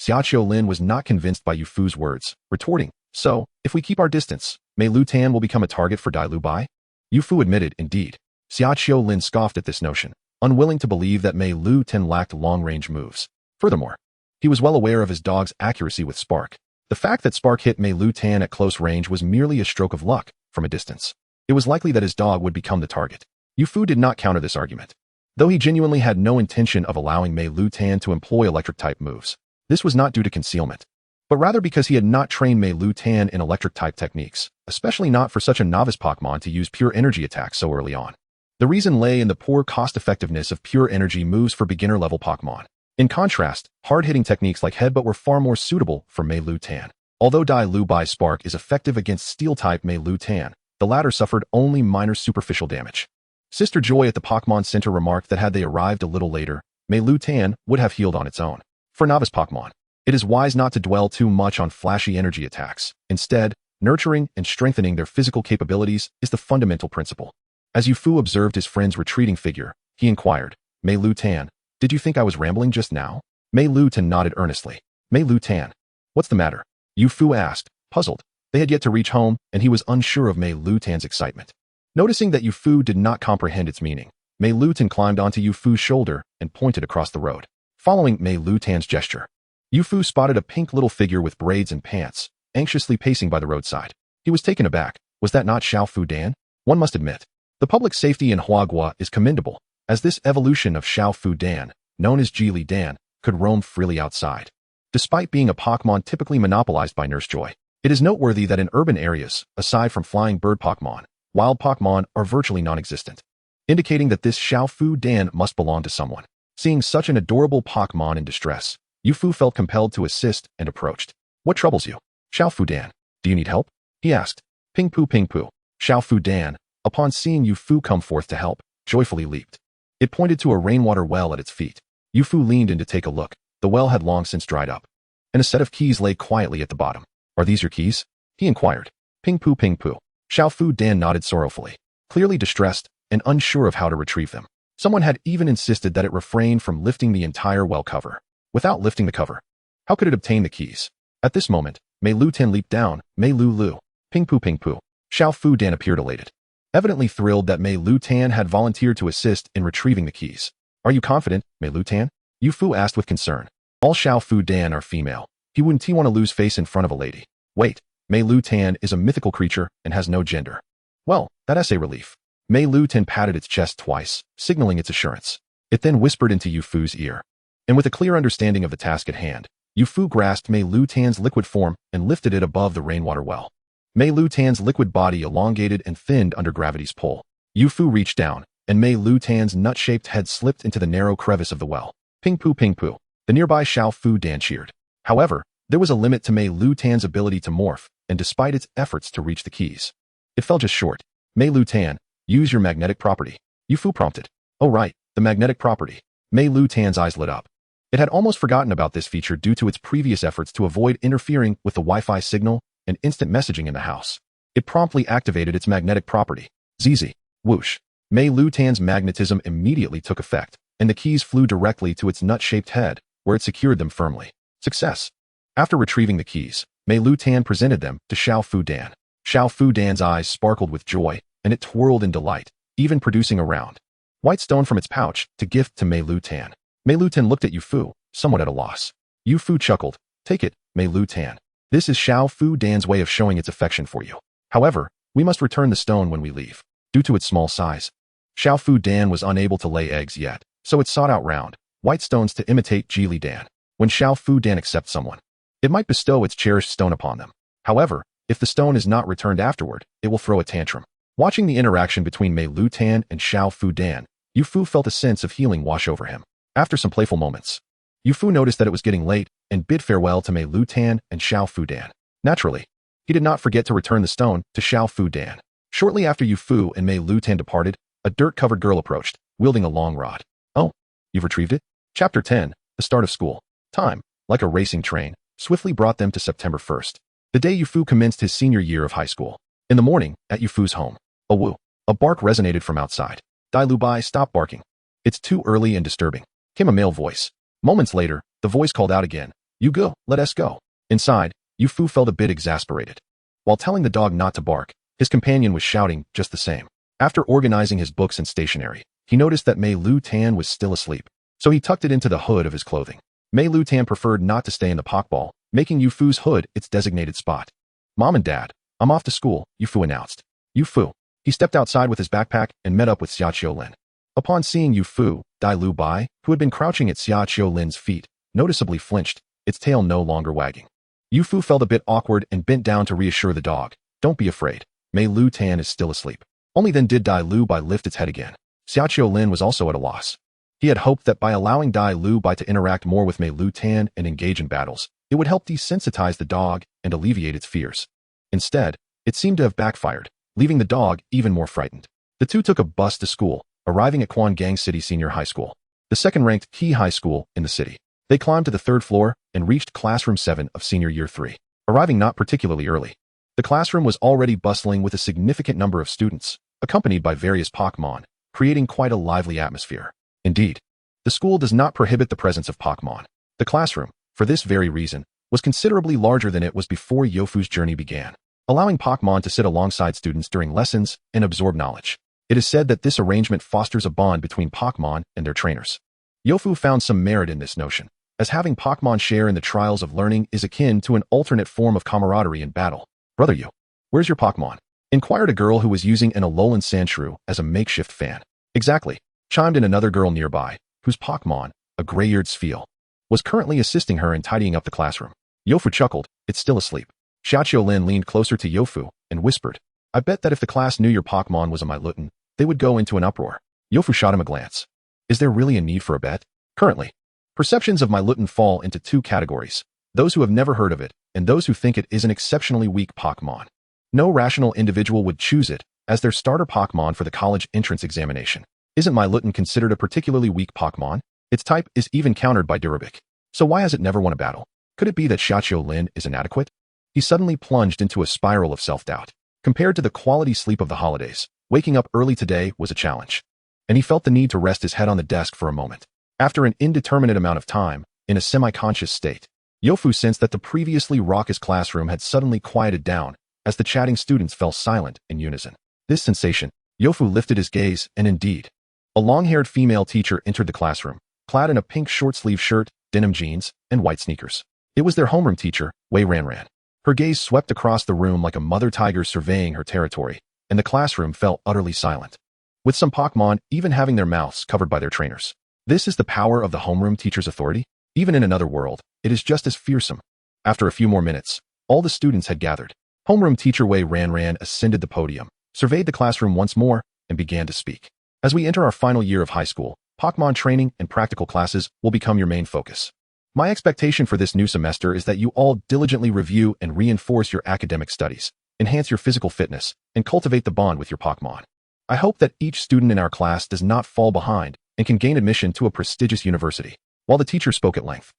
Xiaoqiolin was not convinced by Yufu's words, retorting, so, if we keep our distance, Meilutan will become a target for Dailubai? Yufu admitted, indeed. Xiaoqiolin scoffed at this notion, unwilling to believe that Meilutan lacked long-range moves. Furthermore, he was well aware of his dog's accuracy with spark. The fact that spark hit Meilutan at close range was merely a stroke of luck from a distance. It was likely that his dog would become the target. Yufu did not counter this argument, though he genuinely had no intention of allowing Meilutan to employ electric-type moves. This was not due to concealment, but rather because he had not trained Meilutan in electric-type techniques, especially not for such a novice Pokémon to use pure energy attacks so early on. The reason lay in the poor cost-effectiveness of pure energy moves for beginner-level Pokémon. In contrast, hard-hitting techniques like headbutt were far more suitable for Meilutan. Although Dailubai Spark is effective against Steel-type Meilutan, the latter suffered only minor superficial damage. Sister Joy at the Pokémon Center remarked that had they arrived a little later, Meilutan would have healed on its own. For novice Pokémon, it is wise not to dwell too much on flashy energy attacks. Instead, nurturing and strengthening their physical capabilities is the fundamental principle. As Yufu observed his friend's retreating figure, he inquired, Meilutan, did you think I was rambling just now? Meilutan nodded earnestly. Meilutan, what's the matter? Yufu asked, puzzled. They had yet to reach home, and he was unsure of Meilutan's excitement. Noticing that Yufu did not comprehend its meaning, Meilutan climbed onto Yufu's shoulder and pointed across the road. Following Meilutan's gesture, Yufu spotted a pink little figure with braids and pants, anxiously pacing by the roadside. He was taken aback. Was that not Xiao Fudan? One must admit, the public safety in Huagua is commendable, as this evolution of Xiao Fudan, known as Jili Dan, could roam freely outside. Despite being a Pokémon typically monopolized by Nurse Joy, It is noteworthy that in urban areas, aside from flying bird Pokémon, wild Pokémon are virtually non-existent, indicating that this Xiaofu Dan must belong to someone. Seeing such an adorable Pokémon in distress, Yufu felt compelled to assist and approached. What troubles you? Xiaofu Dan, do you need help? He asked. Ping poo ping poo. Xiaofu Dan, upon seeing Yufu come forth to help, joyfully leaped. It pointed to a rainwater well at its feet. Yufu leaned in to take a look. The well had long since dried up, and a set of keys lay quietly at the bottom. Are these your keys? He inquired. Ping poo ping poo. Xiaofu Dan nodded sorrowfully, clearly distressed and unsure of how to retrieve them. Someone had even insisted that it refrain from lifting the entire well cover. Without lifting the cover, how could it obtain the keys? At this moment, Meilutan leaped down. Meilulu. Ping poo ping poo. Xiaofu Dan appeared elated, evidently thrilled that Meilutan had volunteered to assist in retrieving the keys. Are you confident, Meilutan? Yufu asked with concern. All Xiaofu Dan are female. He wouldn't want to lose face in front of a lady. Wait, Meilutan is a mythical creature and has no gender. Well, that's a relief. Meilutan patted its chest twice, signaling its assurance. It then whispered into Yufu's ear. And with a clear understanding of the task at hand, Yufu grasped Meilutan's liquid form and lifted it above the rainwater well. Meilutan's liquid body elongated and thinned under gravity's pull. Yufu reached down, and Meilutan's nut-shaped head slipped into the narrow crevice of the well. Ping poo ping poo. The nearby Xiaofu Dan cheered. However, there was a limit to Meilutan's ability to morph, and despite its efforts to reach the keys, it fell just short. Meilutan, use your magnetic property. Yufu prompted. Oh right, the magnetic property. Meilutan's eyes lit up. It had almost forgotten about this feature due to its previous efforts to avoid interfering with the Wi-Fi signal and instant messaging in the house. It promptly activated its magnetic property. ZZ. Whoosh. Meilutan's magnetism immediately took effect, and the keys flew directly to its nut-shaped head, where it secured them firmly. Success. After retrieving the keys, Meilutan presented them to Xiaofu Dan. Xiaofu Dan's eyes sparkled with joy, and it twirled in delight, even producing a round white stone from its pouch to gift to Meilutan. Meilutan looked at Yufu, somewhat at a loss. Yufu chuckled. Take it, Meilutan. This is Xiaofu Dan's way of showing its affection for you. However, we must return the stone when we leave. Due to its small size, Xiaofu Dan was unable to lay eggs yet, so it sought out round white stones to imitate Geely Dan. When Xiaofu Dan accepts someone, it might bestow its cherished stone upon them. However, if the stone is not returned afterward, it will throw a tantrum. Watching the interaction between Meilutan and Xiaofu Dan, Yufu felt a sense of healing wash over him. After some playful moments, Yufu noticed that it was getting late and bid farewell to Meilutan and Xiaofu Dan. Naturally, he did not forget to return the stone to Xiaofu Dan. Shortly after Yufu and Meilutan departed, a dirt-covered girl approached, wielding a long rod. Oh, you've retrieved it? Chapter 10, the start of school. Time, like a racing train, swiftly brought them to September 1st, the day Yufu commenced his senior year of high school. In the morning, at Yufu's home, a woo, a bark resonated from outside. Dai Lubai, stop barking. It's too early and disturbing, came a male voice. Moments later, the voice called out again. You go, let us go. Inside, Yufu felt a bit exasperated. While telling the dog not to bark, his companion was shouting just the same. After organizing his books and stationery, he noticed that Meilutan was still asleep, so he tucked it into the hood of his clothing. Meilutan preferred not to stay in the Pokeball, making Yufu's hood its designated spot. Mom and Dad, I'm off to school, Yufu announced. Yufu. He stepped outside with his backpack and met up with Xiaoqiu Lin. Upon seeing Yufu, Dai Lu Bai, who had been crouching at Xiaoqiu Lin's feet, noticeably flinched, its tail no longer wagging. Yufu felt a bit awkward and bent down to reassure the dog. Don't be afraid. Meilutan is still asleep. Only then did Dai Lu Bai lift its head again. Xiaoqiu Lin was also at a loss. He had hoped that by allowing Dai Lu Bai to interact more with Meilutan and engage in battles, it would help desensitize the dog and alleviate its fears. Instead, it seemed to have backfired, leaving the dog even more frightened. The two took a bus to school, arriving at Quangang City Senior High School, the second-ranked key high school in the city. They climbed to the third floor and reached classroom 7 of senior year 3, arriving not particularly early. The classroom was already bustling with a significant number of students, accompanied by various Pokémon, creating quite a lively atmosphere. Indeed, the school does not prohibit the presence of Pokémon. The classroom, for this very reason, was considerably larger than it was before Yofu's journey began, allowing Pokémon to sit alongside students during lessons and absorb knowledge. It is said that this arrangement fosters a bond between Pokémon and their trainers. Yofu found some merit in this notion, as having Pokémon share in the trials of learning is akin to an alternate form of camaraderie in battle. Brother Yu, where's your Pokémon? Inquired a girl who was using an Alolan Sandshrew as a makeshift fan. Exactly, chimed in another girl nearby, whose Pokémon, a gray-eared Spheal, was currently assisting her in tidying up the classroom. Yofu chuckled, it's still asleep. Xiaoqiu Lin leaned closer to Youfu and whispered, I bet that if the class knew your Pokémon was a Meilutan, they would go into an uproar. Youfu shot him a glance. Is there really a need for a bet? Currently, perceptions of Meilutan fall into two categories, those who have never heard of it and those who think it is an exceptionally weak Pokémon. No rational individual would choose it as their starter Pokémon for the college entrance examination. Isn't Meilutan considered a particularly weak Pokémon? Its type is even countered by Durabic. So why has it never won a battle? Could it be that Xiaoqiu Lin is inadequate? He suddenly plunged into a spiral of self-doubt. Compared to the quality sleep of the holidays, waking up early today was a challenge. And he felt the need to rest his head on the desk for a moment. After an indeterminate amount of time, in a semi-conscious state, Youfu sensed that the previously raucous classroom had suddenly quieted down as the chatting students fell silent in unison. This sensation, Youfu lifted his gaze, and indeed, a long-haired female teacher entered the classroom, clad in a pink short-sleeve shirt, denim jeans, and white sneakers. It was their homeroom teacher, Wei Ranran. Her gaze swept across the room like a mother tiger surveying her territory, and the classroom fell utterly silent, with some Pokémon even having their mouths covered by their trainers. This is the power of the homeroom teacher's authority. Even in another world, it is just as fearsome. After a few more minutes, all the students had gathered. Homeroom teacher Wei Ranran ascended the podium, surveyed the classroom once more, and began to speak. As we enter our final year of high school, Pokémon training and practical classes will become your main focus. My expectation for this new semester is that you all diligently review and reinforce your academic studies, enhance your physical fitness, and cultivate the bond with your Pokémon. I hope that each student in our class does not fall behind and can gain admission to a prestigious university. While the teacher spoke at length,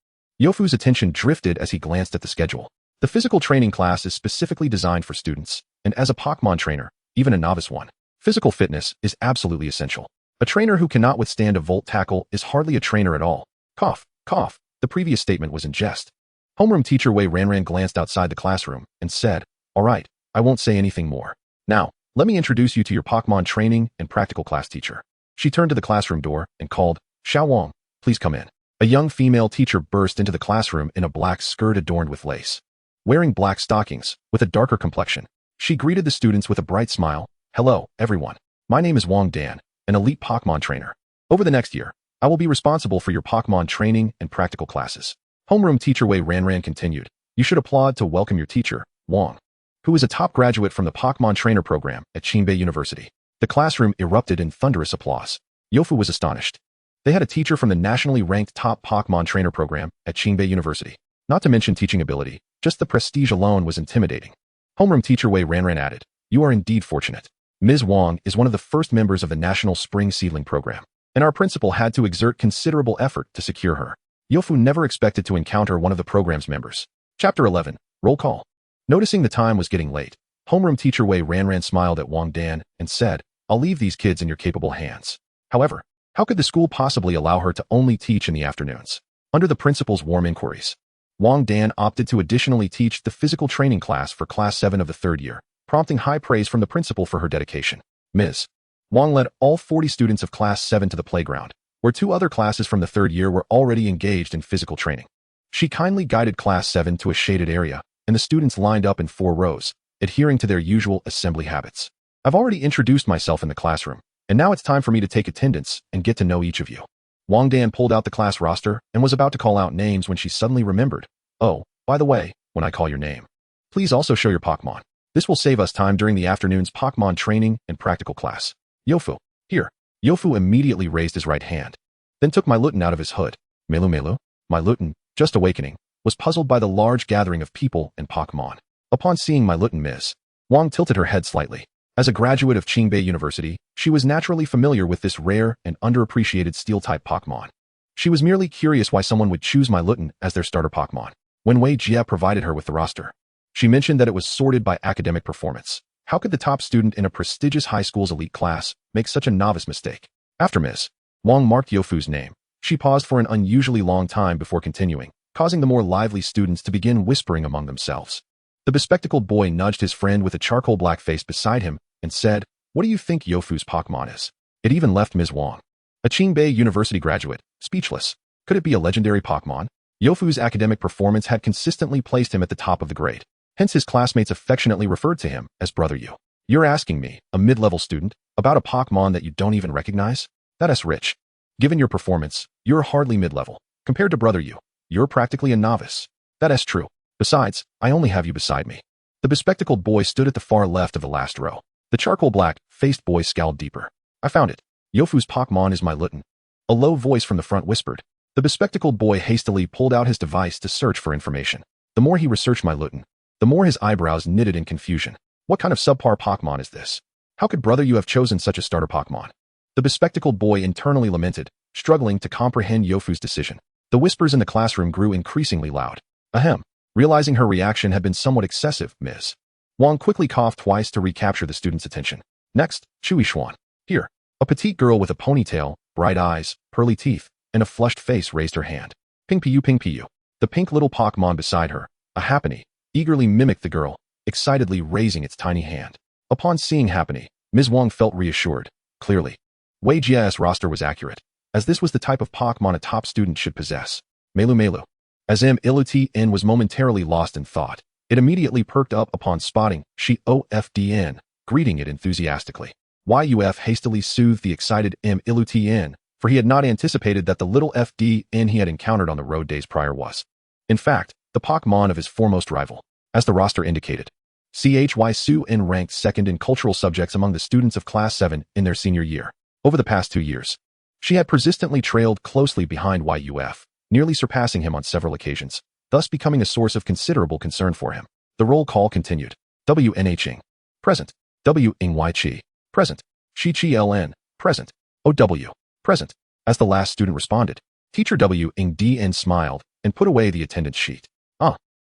Youfu's attention drifted as he glanced at the schedule. The physical training class is specifically designed for students, and as a Pokémon trainer, even a novice one, physical fitness is absolutely essential. A trainer who cannot withstand a volt tackle is hardly a trainer at all. Cough, cough. The previous statement was in jest. Homeroom teacher Wei Ranran glanced outside the classroom and said, All right, I won't say anything more. Now, let me introduce you to your Pokémon training and practical class teacher. She turned to the classroom door and called, Xiao Wang, please come in. A young female teacher burst into the classroom in a black skirt adorned with lace. Wearing black stockings, with a darker complexion, she greeted the students with a bright smile. Hello, everyone. My name is Wang Dan, an elite Pokémon trainer. Over the next year, I will be responsible for your Pokémon training and practical classes. Homeroom teacher Wei Ranran continued. You should applaud to welcome your teacher, Wang, who is a top graduate from the Pokémon trainer program at Qingbei University. The classroom erupted in thunderous applause. Youfu was astonished. They had a teacher from the nationally ranked top Pokémon trainer program at Qingbei University. Not to mention teaching ability, just the prestige alone was intimidating. Homeroom teacher Wei Ranran added, You are indeed fortunate. Ms. Wang is one of the first members of the National Spring Seedling Program, and our principal had to exert considerable effort to secure her. Youfu never expected to encounter one of the program's members. Chapter 11, Roll Call. Noticing the time was getting late, homeroom teacher Wei Ranran smiled at Wang Dan and said, I'll leave these kids in your capable hands. However, how could the school possibly allow her to only teach in the afternoons? Under the principal's warm inquiries, Wang Dan opted to additionally teach the physical training class for Class 7 of the third year, prompting high praise from the principal for her dedication. Ms. Wang led all 40 students of Class 7 to the playground, where 2 other classes from the third year were already engaged in physical training. She kindly guided Class 7 to a shaded area, and the students lined up in 4 rows, adhering to their usual assembly habits. I've already introduced myself in the classroom, and now it's time for me to take attendance and get to know each of you. Wang Dan pulled out the class roster and was about to call out names when she suddenly remembered. Oh, by the way, when I call your name, please also show your Pokémon. This will save us time during the afternoon's Pokémon training and practical class. Youfu, here. Youfu immediately raised his right hand, then took Meilutan out of his hood. Meilutan, just awakening, was puzzled by the large gathering of people and Pokémon. Upon seeing Meilutan, Ms. Wang tilted her head slightly. As a graduate of Qingbei University, she was naturally familiar with this rare and underappreciated Steel-type Pokémon. She was merely curious why someone would choose Meilutan as their starter Pokémon. When Wei Jie provided her with the roster, she mentioned that it was sorted by academic performance. How could the top student in a prestigious high school's elite class make such a novice mistake? After Ms. Wang marked Youfu's name, she paused for an unusually long time before continuing, causing the more lively students to begin whispering among themselves. The bespectacled boy nudged his friend with a charcoal black face beside him and said, What do you think Youfu's Pokémon is? It even left Ms. Wang, a Qingbei University graduate, speechless. Could it be a legendary Pokémon? Youfu's academic performance had consistently placed him at the top of the grade. Hence his classmates affectionately referred to him as Brother Yu. You're asking me, a mid-level student, about a Pokémon that you don't even recognize? That's rich. Given your performance, you're hardly mid-level. Compared to Brother Yu, you're practically a novice. That's true. Besides, I only have you beside me. The bespectacled boy stood at the far left of the last row. The charcoal black-faced boy scowled deeper. I found it. Yofu's Pokémon is Meilutan. A low voice from the front whispered. The bespectacled boy hastily pulled out his device to search for information. The more he researched Meilutan, the more his eyebrows knitted in confusion. What kind of subpar Pokémon is this? How could brother you have chosen such a starter Pokémon? The bespectacled boy internally lamented, struggling to comprehend Yofu's decision. The whispers in the classroom grew increasingly loud. Ahem. Realizing her reaction had been somewhat excessive, Ms. Wang quickly coughed twice to recapture the student's attention. Next, Chui Xuan. Here. A petite girl with a ponytail, bright eyes, pearly teeth, and a flushed face raised her hand. Ping Piu Ping Piu. The pink little Pokémon beside her, a Happiny, eagerly mimicked the girl, excitedly raising its tiny hand. Upon seeing Happiny, Ms. Wang felt reassured. Clearly, Wei Jia's roster was accurate, as this was the type of Pokémon a top student should possess. Meilu. As Meilutan was momentarily lost in thought, it immediately perked up upon spotting Ofdn, greeting it enthusiastically. Yuf hastily soothed the excited Meilutan, for he had not anticipated that the little FDN he had encountered on the road days prior was, in fact, the Pokémon of his foremost rival. As the roster indicated, Chy Su-en ranked second in cultural subjects among the students of Class 7 in their senior year. Over the past 2 years, she had persistently trailed closely behind Yuf, nearly surpassing him on several occasions, thus becoming a source of considerable concern for him. The roll call continued. W.N.A. Ching. Present. W.Ng Chi. Present. Shi-Chi-Ln. Present. O.W. Present. As the last student responded, Teacher W.Ng smiled and put away the attendance sheet.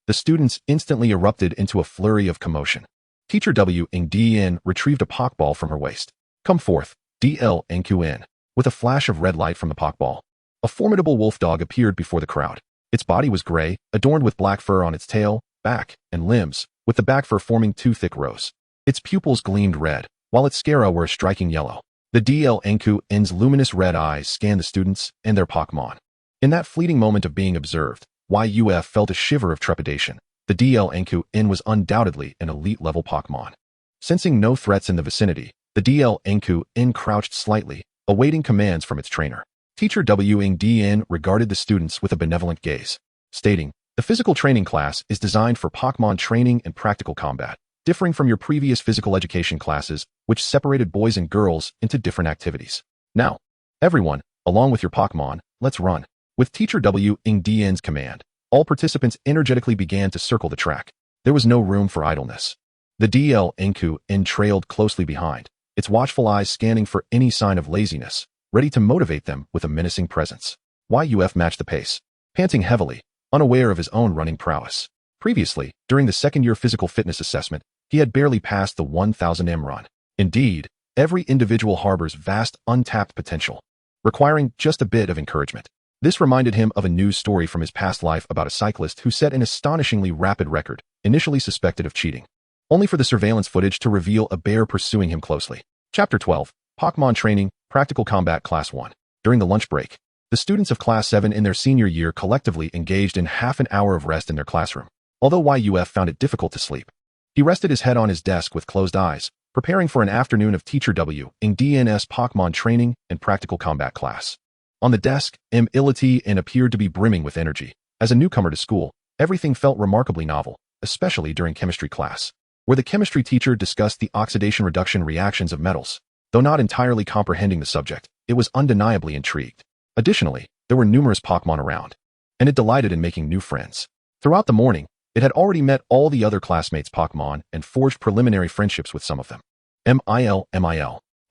The students instantly erupted into a flurry of commotion. Teacher W.Ng retrieved a Pokeball from her waist. Come forth, D.L.N.Q.N. With a flash of red light from the Pokeball, a formidable wolf dog appeared before the crowd. Its body was gray, adorned with black fur on its tail, back, and limbs, with the back fur forming 2 thick rows. Its pupils gleamed red, while its scara were a striking yellow. The DLNQN's luminous red eyes scanned the students and their Pokémon. In that fleeting moment of being observed, Yuf felt a shiver of trepidation. The DLNQN was undoubtedly an elite-level Pokémon. Sensing no threats in the vicinity, the DLNQN crouched slightly, awaiting commands from its trainer. Teacher WNDN regarded the students with a benevolent gaze, stating, "The physical training class is designed for Pokémon training and practical combat, differing from your previous physical education classes, which separated boys and girls into different activities. Now, everyone, along with your Pokémon, let's run." With Teacher WNDN's command, all participants energetically began to circle the track. There was no room for idleness. The DLNQN trailed closely behind, its watchful eyes scanning for any sign of laziness, ready to motivate them with a menacing presence. Yuf matched the pace, panting heavily, unaware of his own running prowess. Previously, during the second-year physical fitness assessment, he had barely passed the 1000 M run. Indeed, every individual harbors vast untapped potential, requiring just a bit of encouragement. This reminded him of a news story from his past life about a cyclist who set an astonishingly rapid record, initially suspected of cheating, only for the surveillance footage to reveal a bear pursuing him closely. Chapter 12, Pokémon Training, Practical Combat Class 1. During the lunch break, the students of Class 7 in their senior year collectively engaged in half an hour of rest in their classroom. Although Yuf found it difficult to sleep, he rested his head on his desk with closed eyes, preparing for an afternoon of Teacher WNDN's Pokémon Training and Practical Combat class. On the desk, Meilutan appeared to be brimming with energy. As a newcomer to school, everything felt remarkably novel, especially during chemistry class, where the chemistry teacher discussed the oxidation-reduction reactions of metals. Though not entirely comprehending the subject, it was undeniably intrigued. Additionally, there were numerous Pokémon around, and it delighted in making new friends. Throughout the morning, it had already met all the other classmates' Pokémon and forged preliminary friendships with some of them.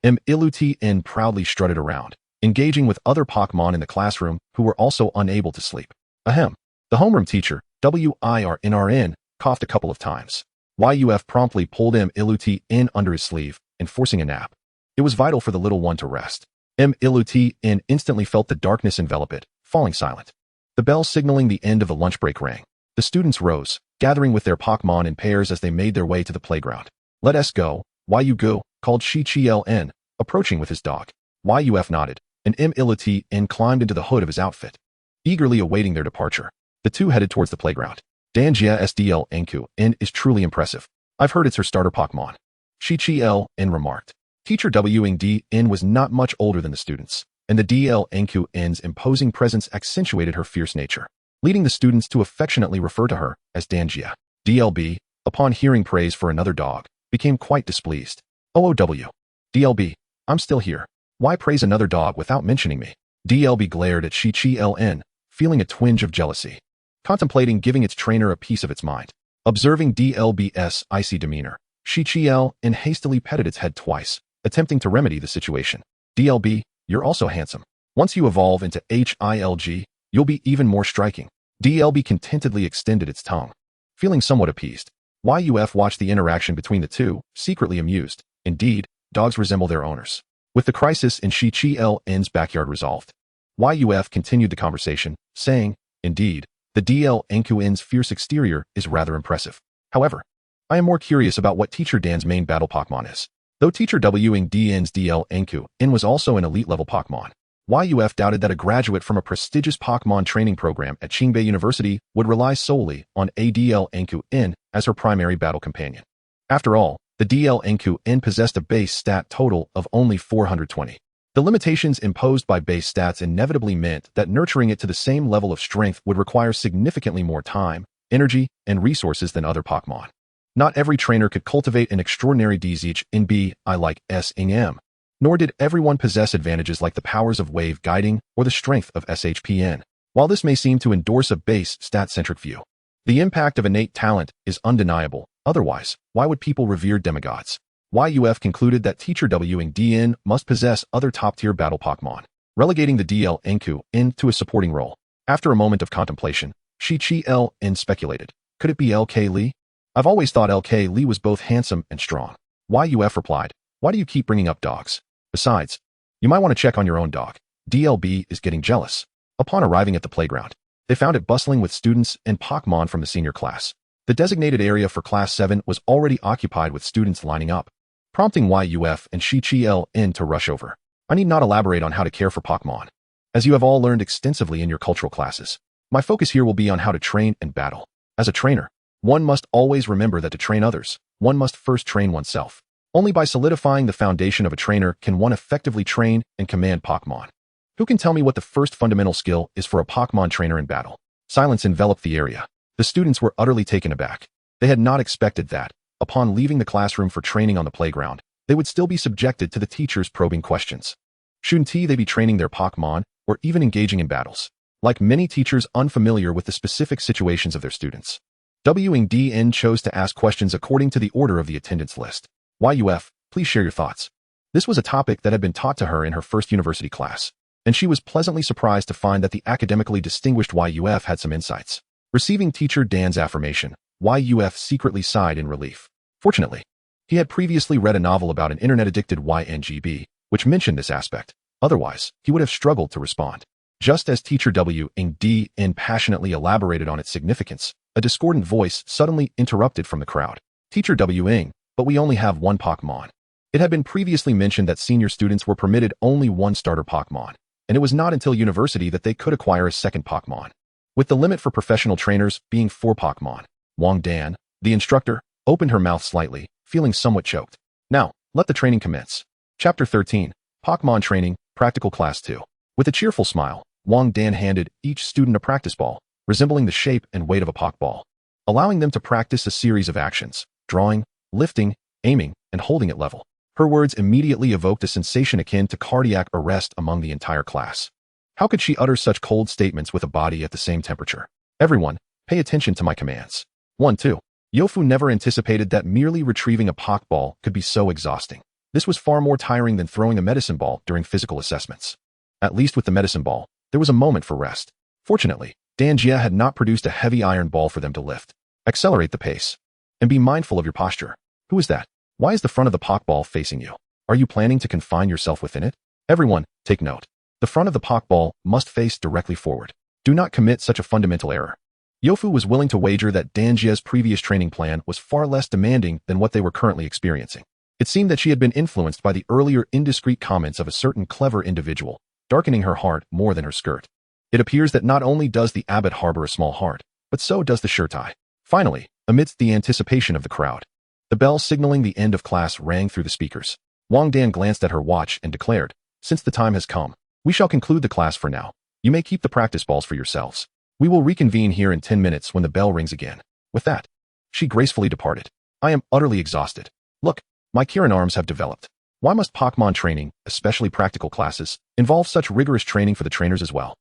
Meilutan proudly strutted around, engaging with other Pokémon in the classroom who were also unable to sleep. Ahem. The homeroom teacher, WIRNRN, coughed a couple of times. Yuf promptly pulled Meilutan under his sleeve, enforcing a nap. It was vital for the little one to rest. Meilutan instantly felt the darkness envelop it, falling silent. The bell signaling the end of the lunch break rang. The students rose, gathering with their Pokémon in pairs as they made their way to the playground. "Let us go, Yu go," called Shi-Chi-Ln, approaching with his dog. Yuf nodded, and Meilutan climbed into the hood of his outfit, eagerly awaiting their departure. The two headed towards the playground. "Danjia SDLNQN is truly impressive. I've heard it's her starter Pokémon," Shi-Chi-Ln remarked. Teacher WNDN was not much older than the students, and the DLNQN's imposing presence accentuated her fierce nature, leading the students to affectionately refer to her as Danjia. DLB, upon hearing praise for another dog, became quite displeased. OOW. DLB. I'm still here. Why praise another dog without mentioning me? DLB glared at Shi-Chi-Ln, feeling a twinge of jealousy, contemplating giving its trainer a piece of its mind. Observing DLB's icy demeanor, Shi-Chi-Ln hastily petted its head twice, attempting to remedy the situation. DLB, you're also handsome. Once you evolve into HILG, you'll be even more striking. DLB contentedly extended its tongue, feeling somewhat appeased. YUF watched the interaction between the two, secretly amused. Indeed, dogs resemble their owners. With the crisis in Shi-Chi-Ln's backyard resolved, YUF continued the conversation, saying, indeed, the DL-N's fierce exterior is rather impressive. However, I am more curious about what Teacher Dan's main battle Pokémon is. Though Teacher WN's DL-N was also an elite-level Pokémon, YUF doubted that a graduate from a prestigious Pokémon training program at Qingbei University would rely solely on a DL-N as her primary battle companion. After all, the DL-N possessed a base stat total of only 420. The limitations imposed by base stats inevitably meant that nurturing it to the same level of strength would require significantly more time, energy, and resources than other Pokémon. Not every trainer could cultivate an extraordinary DZH in B, I like S-M. Nor did everyone possess advantages like the powers of wave guiding or the strength of SHPN. While this may seem to endorse a base stat-centric view, the impact of innate talent is undeniable. Otherwise, why would people revere demigods? YUF concluded that Teacher WNDN must possess other top-tier battle Pokémon, relegating the DL-N to a supporting role. After a moment of contemplation, Shi-Chi-Ln speculated, could it be LK Lee? I've always thought LK Lee was both handsome and strong. YUF replied, why do you keep bringing up dogs? Besides, you might want to check on your own dog. DLB is getting jealous. Upon arriving at the playground, they found it bustling with students and Pokémon from the senior class. The designated area for Class 7 was already occupied with students lining up, prompting YUF and Shi-Chi-Ln to rush over. I need not elaborate on how to care for Pokémon, as you have all learned extensively in your cultural classes. My focus here will be on how to train and battle. As a trainer, one must always remember that to train others, one must first train oneself. Only by solidifying the foundation of a trainer can one effectively train and command Pokémon. Who can tell me what the first fundamental skill is for a Pokémon trainer in battle? Silence enveloped the area. The students were utterly taken aback. They had not expected that, upon leaving the classroom for training on the playground, they would still be subjected to the teacher's probing questions. Shouldn't they be training their Pokémon or even engaging in battles? Like many teachers unfamiliar with the specific situations of their students, WNDN chose to ask questions according to the order of the attendance list. YUF, please share your thoughts. This was a topic that had been taught to her in her first university class, and she was pleasantly surprised to find that the academically distinguished YUF had some insights. Receiving Teacher Dan's affirmation, YUF secretly sighed in relief. Fortunately, he had previously read a novel about an internet-addicted YNGB, which mentioned this aspect. Otherwise, he would have struggled to respond. Just as Teacher WNDN passionately elaborated on its significance, a discordant voice suddenly interrupted from the crowd. Teacher WN, but we only have one Pokémon. It had been previously mentioned that senior students were permitted only one starter Pokémon, and it was not until university that they could acquire a second Pokémon, with the limit for professional trainers being 4 Pokémon. Wang Dan, the instructor, opened her mouth slightly, feeling somewhat choked. Now, let the training commence. Chapter 13, Pokémon Training, Practical Class 2. With a cheerful smile, Wang Dan handed each student a practice ball, resembling the shape and weight of a Pokéball, allowing them to practice a series of actions, drawing, lifting, aiming, and holding it level. Her words immediately evoked a sensation akin to cardiac arrest among the entire class. How could she utter such cold statements with a body at the same temperature? Everyone, pay attention to my commands. 1, 2. Yofu never anticipated that merely retrieving a Pokéball could be so exhausting. This was far more tiring than throwing a medicine ball during physical assessments. At least with the medicine ball, there was a moment for rest. Fortunately, Danjia had not produced a heavy iron ball for them to lift. Accelerate the pace. And be mindful of your posture. Who is that? Why is the front of the Pokéball facing you? Are you planning to confine yourself within it? Everyone, take note. The front of the Pokéball must face directly forward. Do not commit such a fundamental error. Yofu was willing to wager that Danjia's previous training plan was far less demanding than what they were currently experiencing. It seemed that she had been influenced by the earlier indiscreet comments of a certain clever individual, darkening her heart more than her skirt. It appears that not only does the abbot harbor a small heart, but so does the shirtai. Finally, amidst the anticipation of the crowd, the bell signaling the end of class rang through the speakers. Wang Dan glanced at her watch and declared, since the time has come, we shall conclude the class for now. You may keep the practice balls for yourselves. We will reconvene here in 10 minutes when the bell rings again. With that, She gracefully departed. I am utterly exhausted. Look, my Kirin arms have developed. Why must Pokémon training, especially practical classes, involve such rigorous training for the trainers as well?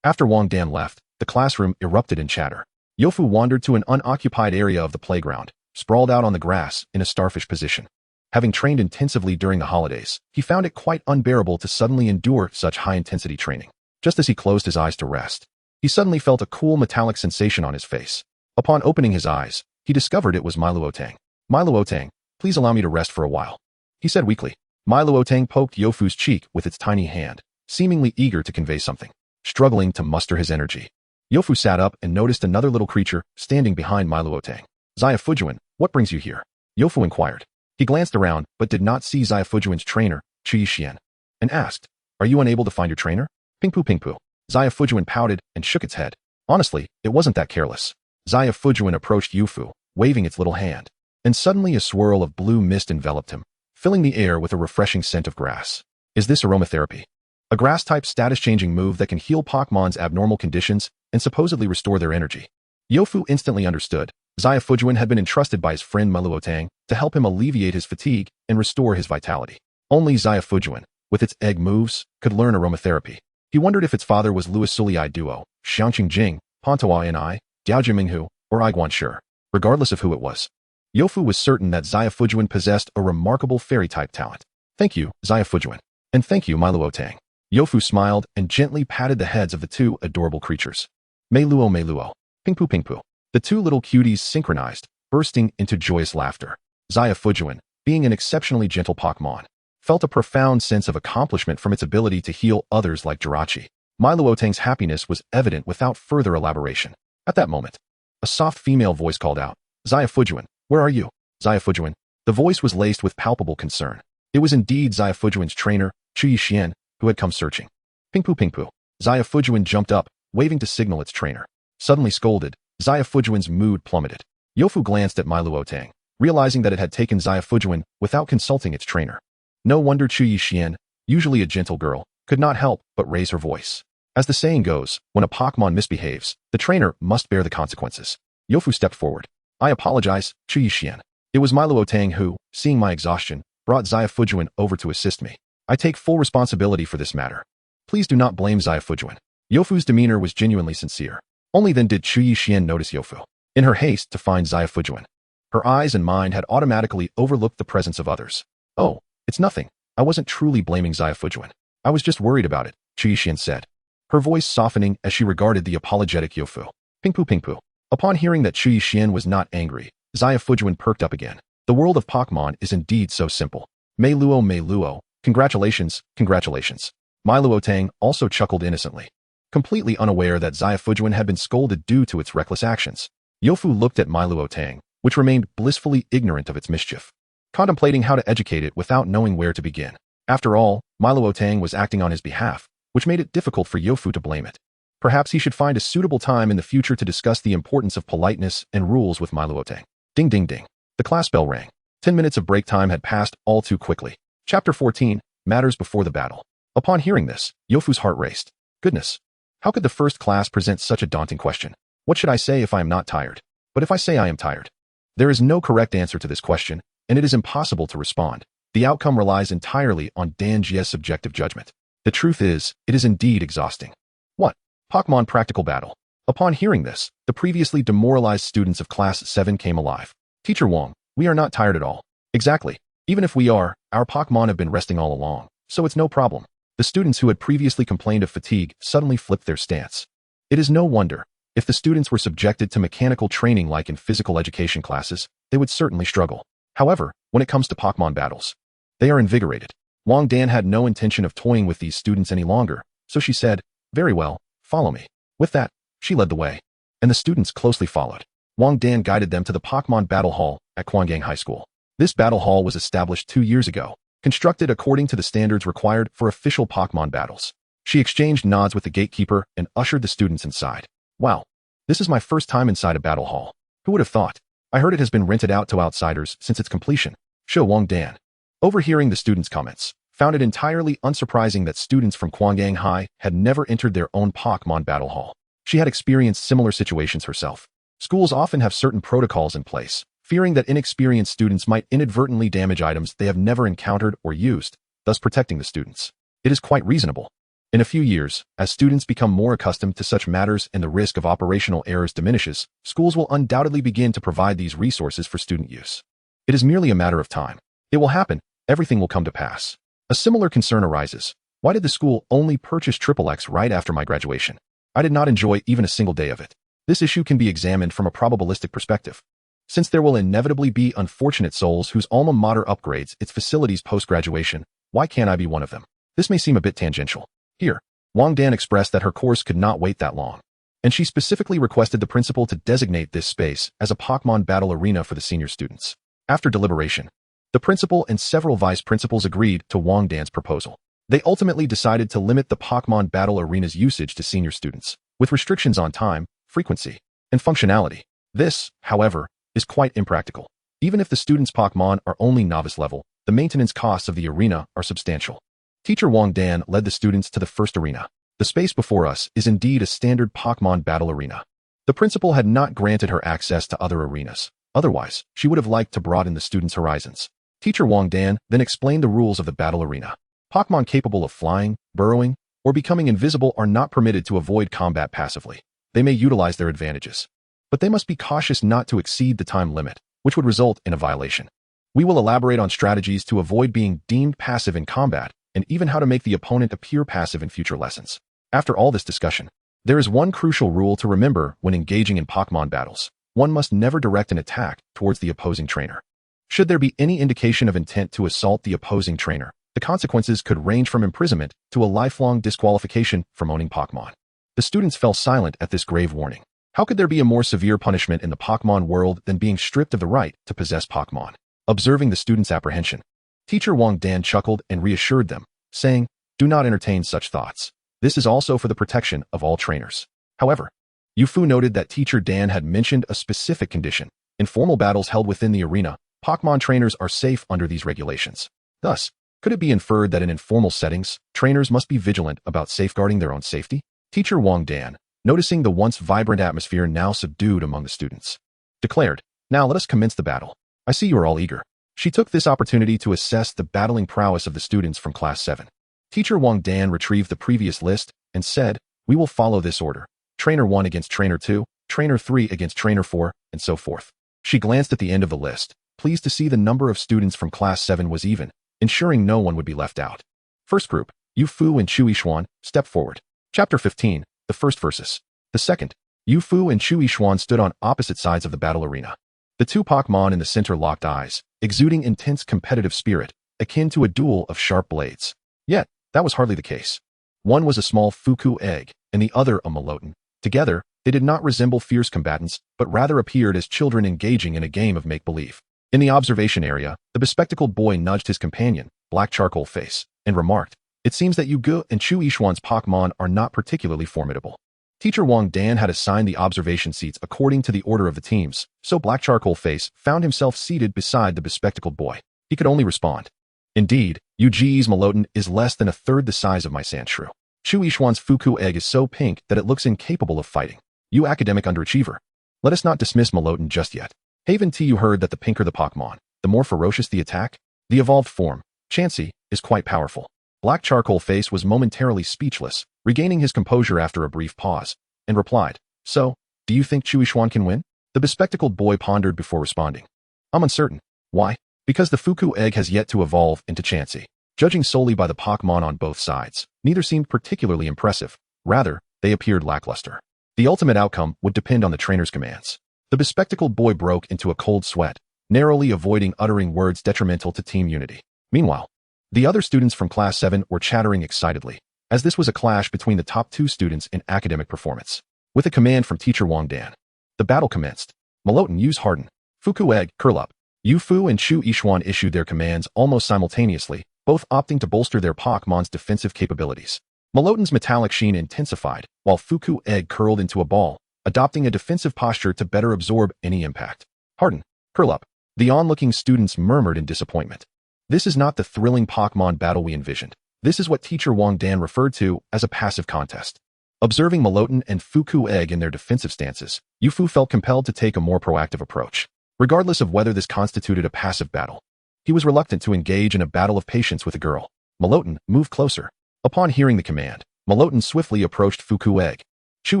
After Wang Dan left, the classroom erupted in chatter. Youfu wandered to an unoccupied area of the playground, sprawled out on the grass in a starfish position. Having trained intensively during the holidays, he found it quite unbearable to suddenly endure such high-intensity training. Just as he closed his eyes to rest, he suddenly felt a cool metallic sensation on his face. Upon opening his eyes, he discovered it was Meilutan. Meilutan, please allow me to rest for a while, he said weakly. Meilutan poked Yofu's cheek with its tiny hand, seemingly eager to convey something. Struggling to muster his energy, Yofu sat up and noticed another little creature standing behind Meilutan. Xiaofujuan, what brings you here? Yofu inquired. He glanced around, but did not see Xiaofujuan's trainer, Qi Xian, and asked, Are you unable to find your trainer? Pingpu Pingpu. Xiaofujuan pouted and shook its head. Honestly, it wasn't that careless. Xiaofujuan approached Yofu, waving its little hand, and suddenly a swirl of blue mist enveloped him, filling the air with a refreshing scent of grass. Is this aromatherapy? A grass-type status-changing move that can heal Pokémon's abnormal conditions and supposedly restore their energy. Yofu instantly understood. Xiaofujuan had been entrusted by his friend Meilutan to help him alleviate his fatigue and restore his vitality. Only Xiaofujuan, with its egg moves, could learn aromatherapy. He wondered if its father was Louis Sulei Duo, Xiangqing Jing, Pontoa Ni, Diaojiminghu, or Iguan Shi. Regardless of who it was, Yofu was certain that Xiaofujuan possessed a remarkable fairy-type talent. Thank you, Xiaofujuan. And thank you, Meilutan. Yofu smiled and gently patted the heads of the two adorable creatures. Meiluo Meiluo. Pingpu Pingpu. The two little cuties synchronized, bursting into joyous laughter. Xiaofujuan, being an exceptionally gentle Pokémon, felt a profound sense of accomplishment from its ability to heal others like Jirachi. Meiluotan's happiness was evident without further elaboration. At that moment, a soft female voice called out, Xiaofujuan, where are you? Xiaofujuan. The voice was laced with palpable concern. It was indeed Xiaofujuan's trainer, Qi Xian, who had come searching. Pingpu Pingpu. Xiaofujuan jumped up, waving to signal its trainer. Suddenly scolded, Xiaofujuan's mood plummeted. Yofu glanced at Meilutan, realizing that it had taken Xiaofujuan without consulting its trainer. No wonder Qi Xian, usually a gentle girl, could not help but raise her voice. As the saying goes, when a Pokémon misbehaves, the trainer must bear the consequences. Yofu stepped forward. I apologize, Qi Xian. It was Meilutan who, seeing my exhaustion, brought Xiaofujuan over to assist me. I take full responsibility for this matter. Please do not blame Xiaofujuan. Yofu's demeanor was genuinely sincere. Only then did Qi Xian notice Yofu. In her haste to find Xiaofujuan, her eyes and mind had automatically overlooked the presence of others. Oh, it's nothing. I wasn't truly blaming Xiaofujuan. I was just worried about it, Qi Xian said, her voice softening as she regarded the apologetic Yofu. Pingpu Pingpu. Upon hearing that Qi Xian was not angry, Xiaofujuan perked up again. The world of Pokémon is indeed so simple. Meiluo Meiluo. Congratulations, congratulations. Meiluotan also chuckled innocently, completely unaware that Xiaofujuan had been scolded due to its reckless actions. Yofu looked at Meiluotan, which remained blissfully ignorant of its mischief, contemplating how to educate it without knowing where to begin. After all, Meiluotan was acting on his behalf, which made it difficult for Yofu to blame it. Perhaps he should find a suitable time in the future to discuss the importance of politeness and rules with Meiluotan. Ding ding ding. The class bell rang. 10 minutes of break time had passed all too quickly. Chapter 14, Matters Before the Battle. Upon hearing this, Yofu's heart raced. Goodness, how could the first class present such a daunting question? What should I say if I am not tired? But if I say I am tired? There is no correct answer to this question, and it is impossible to respond. The outcome relies entirely on Dan Jie's subjective judgment. The truth is, it is indeed exhausting. What? Pokémon Practical Battle. Upon hearing this, the previously demoralized students of Class 7 came alive. Teacher Wong, we are not tired at all. Exactly. Even if we are, our Pokémon have been resting all along, so it's no problem. The students who had previously complained of fatigue suddenly flipped their stance. It is no wonder. If the students were subjected to mechanical training like in physical education classes, they would certainly struggle. However, when it comes to Pokémon battles, they are invigorated. Wang Dan had no intention of toying with these students any longer, so she said, Very well, follow me. With that, she led the way, and the students closely followed. Wang Dan guided them to the Pokémon Battle Hall at Quangang High School. This battle hall was established 2 years ago, constructed according to the standards required for official Pokémon battles. She exchanged nods with the gatekeeper and ushered the students inside. Wow, this is my first time inside a battle hall. Who would have thought? I heard it has been rented out to outsiders since its completion. Show Wang Dan, overhearing the students' comments, found it entirely unsurprising that students from Quangang High had never entered their own Pokémon battle hall. She had experienced similar situations herself. Schools often have certain protocols in place, fearing that inexperienced students might inadvertently damage items they have never encountered or used, thus protecting the students. It is quite reasonable. In a few years, as students become more accustomed to such matters and the risk of operational errors diminishes, schools will undoubtedly begin to provide these resources for student use. It is merely a matter of time. It will happen. Everything will come to pass. A similar concern arises. Why did the school only purchase XXX right after my graduation? I did not enjoy even a single day of it. This issue can be examined from a probabilistic perspective. Since there will inevitably be unfortunate souls whose alma mater upgrades its facilities post-graduation, why can't I be one of them? This may seem a bit tangential. Here, Wang Dan expressed that her course could not wait that long, and she specifically requested the principal to designate this space as a Pokémon battle arena for the senior students. After deliberation, the principal and several vice principals agreed to Wang Dan's proposal. They ultimately decided to limit the Pokémon battle arena's usage to senior students, with restrictions on time, frequency, and functionality. This, however, is quite impractical. Even if the students' Pokémon are only novice level, the maintenance costs of the arena are substantial. Teacher Wang Dan led the students to the first arena. The space before us is indeed a standard Pokémon battle arena. The principal had not granted her access to other arenas. Otherwise, she would have liked to broaden the students' horizons. Teacher Wang Dan then explained the rules of the battle arena. Pokémon capable of flying, burrowing, or becoming invisible are not permitted to avoid combat passively. They may utilize their advantages, but they must be cautious not to exceed the time limit, which would result in a violation. We will elaborate on strategies to avoid being deemed passive in combat, and even how to make the opponent appear passive in future lessons. After all this discussion, there is one crucial rule to remember when engaging in Pokémon battles. One must never direct an attack towards the opposing trainer. Should there be any indication of intent to assault the opposing trainer, the consequences could range from imprisonment to a lifelong disqualification from owning Pokémon. The students fell silent at this grave warning. How could there be a more severe punishment in the Pokémon world than being stripped of the right to possess Pokémon? Observing the students' apprehension, Teacher Wang Dan chuckled and reassured them, saying, "Do not entertain such thoughts. This is also for the protection of all trainers." However, Yufu noted that Teacher Dan had mentioned a specific condition. In formal battles held within the arena, Pokémon trainers are safe under these regulations. Thus, could it be inferred that in informal settings, trainers must be vigilant about safeguarding their own safety? Teacher Wang Dan, noticing the once vibrant atmosphere now subdued among the students, declared, "Now let us commence the battle. I see you are all eager." She took this opportunity to assess the battling prowess of the students from Class 7. Teacher Wang Dan retrieved the previous list and said, "We will follow this order. Trainer 1 against Trainer 2, Trainer 3 against Trainer 4, and so forth." She glanced at the end of the list, pleased to see the number of students from Class 7 was even, ensuring no one would be left out. First group, Yufu and Chu Yixuan, step forward. Chapter 15, the first versus. The second, Yufu and Chu Yixuan stood on opposite sides of the battle arena. The two Pokémon in the center locked eyes, exuding intense competitive spirit, akin to a duel of sharp blades. Yet, that was hardly the case. One was a small Fuku egg, and the other a Meilutan. Together, they did not resemble fierce combatants, but rather appeared as children engaging in a game of make-believe. In the observation area, the bespectacled boy nudged his companion, Black Charcoal Face, and remarked, "It seems that Yu Ge and Chu Yixuan's Pokémon are not particularly formidable." Teacher Wang Dan had assigned the observation seats according to the order of the teams, so Black Charcoal Face found himself seated beside the bespectacled boy. He could only respond, "Indeed, Yu Ge's Meilutan is less than a third the size of my Sandshrew. Chu Yixuan's Fuku egg is so pink that it looks incapable of fighting. You academic underachiever. Let us not dismiss Meilutan just yet. Haven't you heard that the pinker the Pokémon, the more ferocious the attack? The evolved form, Chansey, is quite powerful." Black Charcoal Face was momentarily speechless, regaining his composure after a brief pause, and replied, "So, do you think Chu Yixuan can win?" The bespectacled boy pondered before responding, "I'm uncertain." "Why?" "Because the Fuku egg has yet to evolve into Chansey." Judging solely by the Pokémon on both sides, neither seemed particularly impressive. Rather, they appeared lackluster. The ultimate outcome would depend on the trainer's commands. The bespectacled boy broke into a cold sweat, narrowly avoiding uttering words detrimental to team unity. Meanwhile, the other students from Class 7 were chattering excitedly, as this was a clash between the top two students in academic performance. With a command from Teacher Wang Dan, the battle commenced. Meilutan, use Harden. Fuku egg, curl up. Yufu and Chu Yixuan issued their commands almost simultaneously, both opting to bolster their Pokémon's defensive capabilities. Meilutan's metallic sheen intensified, while Fuku egg curled into a ball, adopting a defensive posture to better absorb any impact. "Harden, curl up." The onlooking students murmured in disappointment. This is not the thrilling Pokémon battle we envisioned. This is what Teacher Wang Dan referred to as a passive contest. Observing Meilutan and Fuku Egg in their defensive stances, Yufu felt compelled to take a more proactive approach. Regardless of whether this constituted a passive battle, he was reluctant to engage in a battle of patience with a girl. Meilutan moved closer. Upon hearing the command, Meilutan swiftly approached Fuku Egg. Chu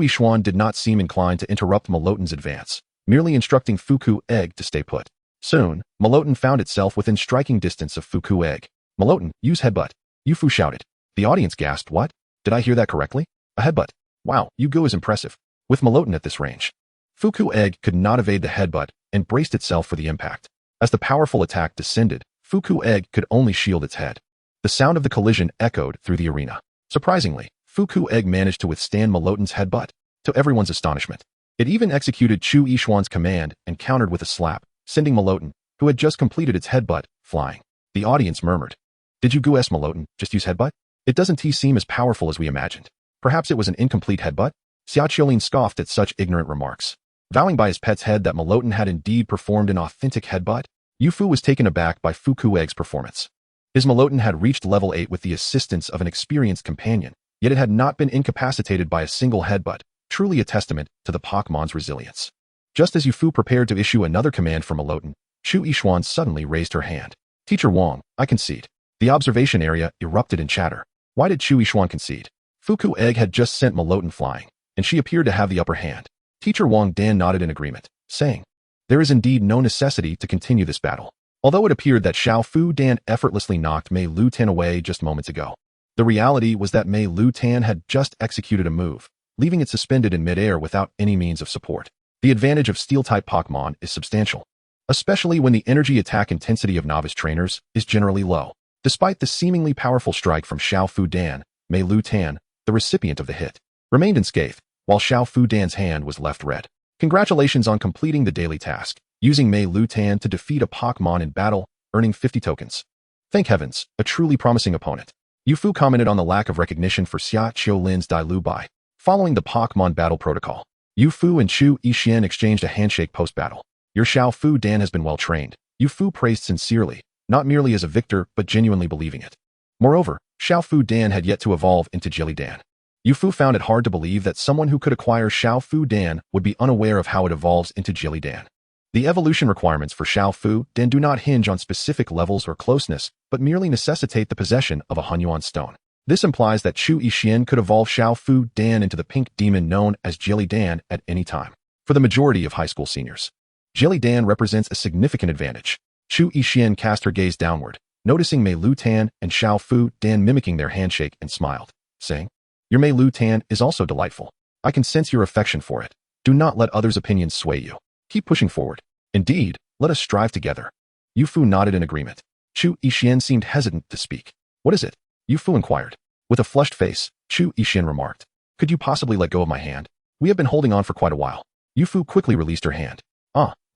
Yixuan did not seem inclined to interrupt Meilutan's advance, merely instructing Fuku Egg to stay put. Soon, Meilutan found itself within striking distance of Fuku Egg. Meilutan, use headbutt. Yufu shouted. The audience gasped, what? Did I hear that correctly? A headbutt. Wow, Yugo is impressive. With Meilutan at this range, Fuku Egg could not evade the headbutt and braced itself for the impact. As the powerful attack descended, Fuku Egg could only shield its head. The sound of the collision echoed through the arena. Surprisingly, Fuku Egg managed to withstand Meilutan's headbutt, to everyone's astonishment. It even executed Chu Yixuan's command and countered with a slap, sending Meilutan, who had just completed its headbutt, flying. The audience murmured. Did you go Meilutan just use headbutt? It doesn't seem as powerful as we imagined. Perhaps it was an incomplete headbutt? Xiaoqiulin scoffed at such ignorant remarks. Vowing by his pet's head that Meilutan had indeed performed an authentic headbutt, Yufu was taken aback by Fuku Egg's performance. His Meilutan had reached level 8 with the assistance of an experienced companion, yet it had not been incapacitated by a single headbutt, truly a testament to the Pokemon's resilience. Just as Yufu prepared to issue another command for Meilutan, Chu Yixuan suddenly raised her hand. Teacher Wang, I concede. The observation area erupted in chatter. Why did Chu Yixuan concede? Fuku Egg had just sent Meilutan flying, and she appeared to have the upper hand. Teacher Wang Dan nodded in agreement, saying, there is indeed no necessity to continue this battle. Although it appeared that Xiao Fu Dan effortlessly knocked Meilutan away just moments ago, the reality was that Meilutan had just executed a move, leaving it suspended in midair without any means of support. The advantage of Steel-type Pokémon is substantial, especially when the energy attack intensity of novice trainers is generally low. Despite the seemingly powerful strike from Xiao Fu Dan, Meilutan, the recipient of the hit, remained unscathed, while Xiao Fu Dan's hand was left red. Congratulations on completing the daily task, using Meilutan to defeat a Pokémon in battle, earning 50 tokens. Thank heavens, a truly promising opponent. Yufu commented on the lack of recognition for Xiaoqiolin's Dai Lu Bai. Following the Pokémon battle protocol, Yufu and Chu Yixuan exchanged a handshake post-battle. Your Xiao Fu Dan has been well trained, Yufu praised sincerely, not merely as a victor but genuinely believing it. Moreover, Xiao Fu Dan had yet to evolve into Jelly Dan. Yufu found it hard to believe that someone who could acquire Xiao Fu Dan would be unaware of how it evolves into Jelly Dan. The evolution requirements for Xiao Fu Dan do not hinge on specific levels or closeness, but merely necessitate the possession of a Hunyuan stone. This implies that Chu Yixuan could evolve Xiao Fu Dan into the pink demon known as Jelly Dan at any time. For the majority of high school seniors, Jelly Dan represents a significant advantage. Chu Yixuan cast her gaze downward, noticing Meilutan and Xiao Fu Dan mimicking their handshake and smiled, saying, your Meilutan is also delightful. I can sense your affection for it. Do not let others' opinions sway you. Keep pushing forward. Indeed, let us strive together. Yufu nodded in agreement. Chu Yixuan seemed hesitant to speak. What is it? Yufu inquired. With a flushed face, Chu Yixuan remarked. Could you possibly let go of my hand? We have been holding on for quite a while. Yufu quickly released her hand.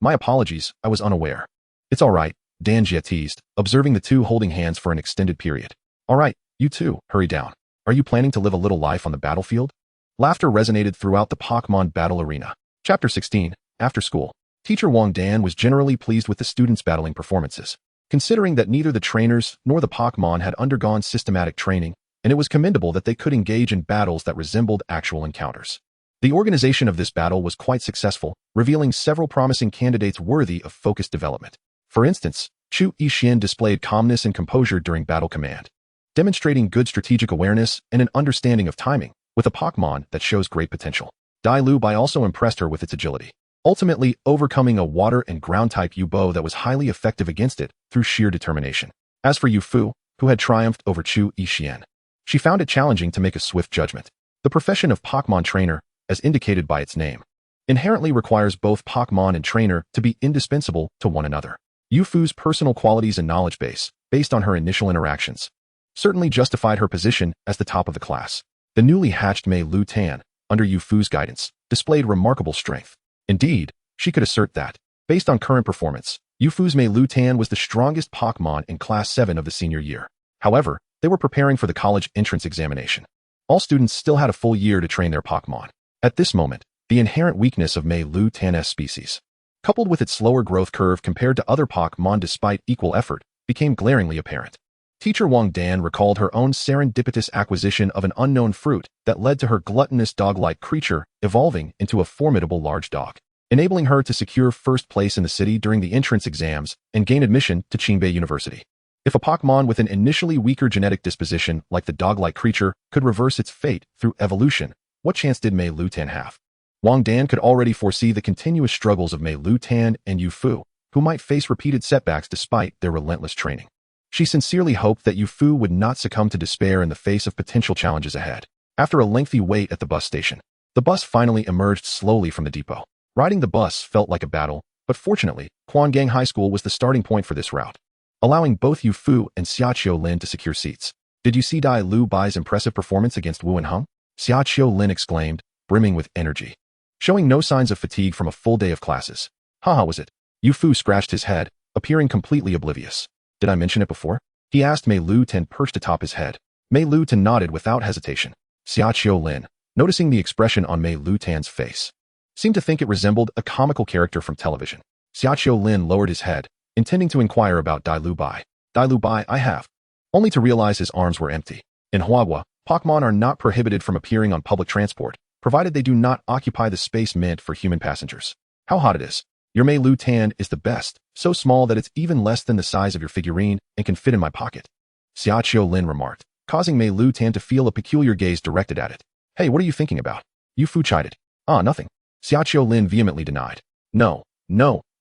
My apologies, I was unaware. It's all right, Dan Jie teased, observing the two holding hands for an extended period. All right, you two, hurry down. Are you planning to live a little life on the battlefield? Laughter resonated throughout the Pokémon battle arena. Chapter 16, After School. Teacher Wang Dan was generally pleased with the students' battling performances, considering that neither the trainers nor the Pokémon had undergone systematic training, and it was commendable that they could engage in battles that resembled actual encounters. The organization of this battle was quite successful, revealing several promising candidates worthy of focused development. For instance, Chu Yixuan displayed calmness and composure during battle command, demonstrating good strategic awareness and an understanding of timing, with a Pokémon that shows great potential. Dai Lu Bai also impressed her with its agility, ultimately overcoming a water and ground-type Yu-Bo that was highly effective against it through sheer determination. As for Yufu, who had triumphed over Chu Yixuan, she found it challenging to make a swift judgment. The profession of Pokémon trainer, as indicated by its name, inherently requires both Pokémon and trainer to be indispensable to one another. Yufu's personal qualities and knowledge base, based on her initial interactions, certainly justified her position as the top of the class. The newly hatched Meilutan, under Yufu's guidance, displayed remarkable strength. Indeed, she could assert that, based on current performance, Yufu's Meilutan was the strongest Pokémon in Class 7 of the senior year. However, they were preparing for the college entrance examination. All students still had a full year to train their Pokémon. At this moment, the inherent weakness of Meilutan's species, coupled with its slower growth curve compared to other Pokémon despite equal effort, became glaringly apparent. Teacher Wang Dan recalled her own serendipitous acquisition of an unknown fruit that led to her gluttonous dog-like creature evolving into a formidable large dog, enabling her to secure first place in the city during the entrance exams and gain admission to Qingbei University. If a Pokémon with an initially weaker genetic disposition like the dog-like creature could reverse its fate through evolution, what chance did Meilutan have? Wang Dan could already foresee the continuous struggles of Meilutan and Yufu, who might face repeated setbacks despite their relentless training. She sincerely hoped that Yufu would not succumb to despair in the face of potential challenges ahead. After a lengthy wait at the bus station, the bus finally emerged slowly from the depot. Riding the bus felt like a battle, but fortunately, Quangang High School was the starting point for this route, allowing both Yufu and Xiaqiu Lin to secure seats. Did you see Dai Lu Bai's impressive performance against Wu and Heng? Xiaqiu Lin exclaimed, brimming with energy, showing no signs of fatigue from a full day of classes. Haha, was it? Yufu scratched his head, appearing completely oblivious. Did I mention it before? He asked Meilutan perched atop his head. Meilutan nodded without hesitation. Xiaqiu Lin, noticing the expression on Meilutan's face, seemed to think it resembled a comical character from television. Xiaqiu Lin lowered his head, intending to inquire about Dai Lu Bai. Dai Lu Bai, I have. Only to realize his arms were empty. In Huagua, Pokémon are not prohibited from appearing on public transport, provided they do not occupy the space meant for human passengers. How hot it is. Your Meilutan is the best, so small that it's even less than the size of your figurine and can fit in my pocket. Xiaqiu Lin remarked, causing Meilutan to feel a peculiar gaze directed at it. Hey, what are you thinking about? Yufu chided. Nothing. Xiaqiu Lin vehemently denied. No.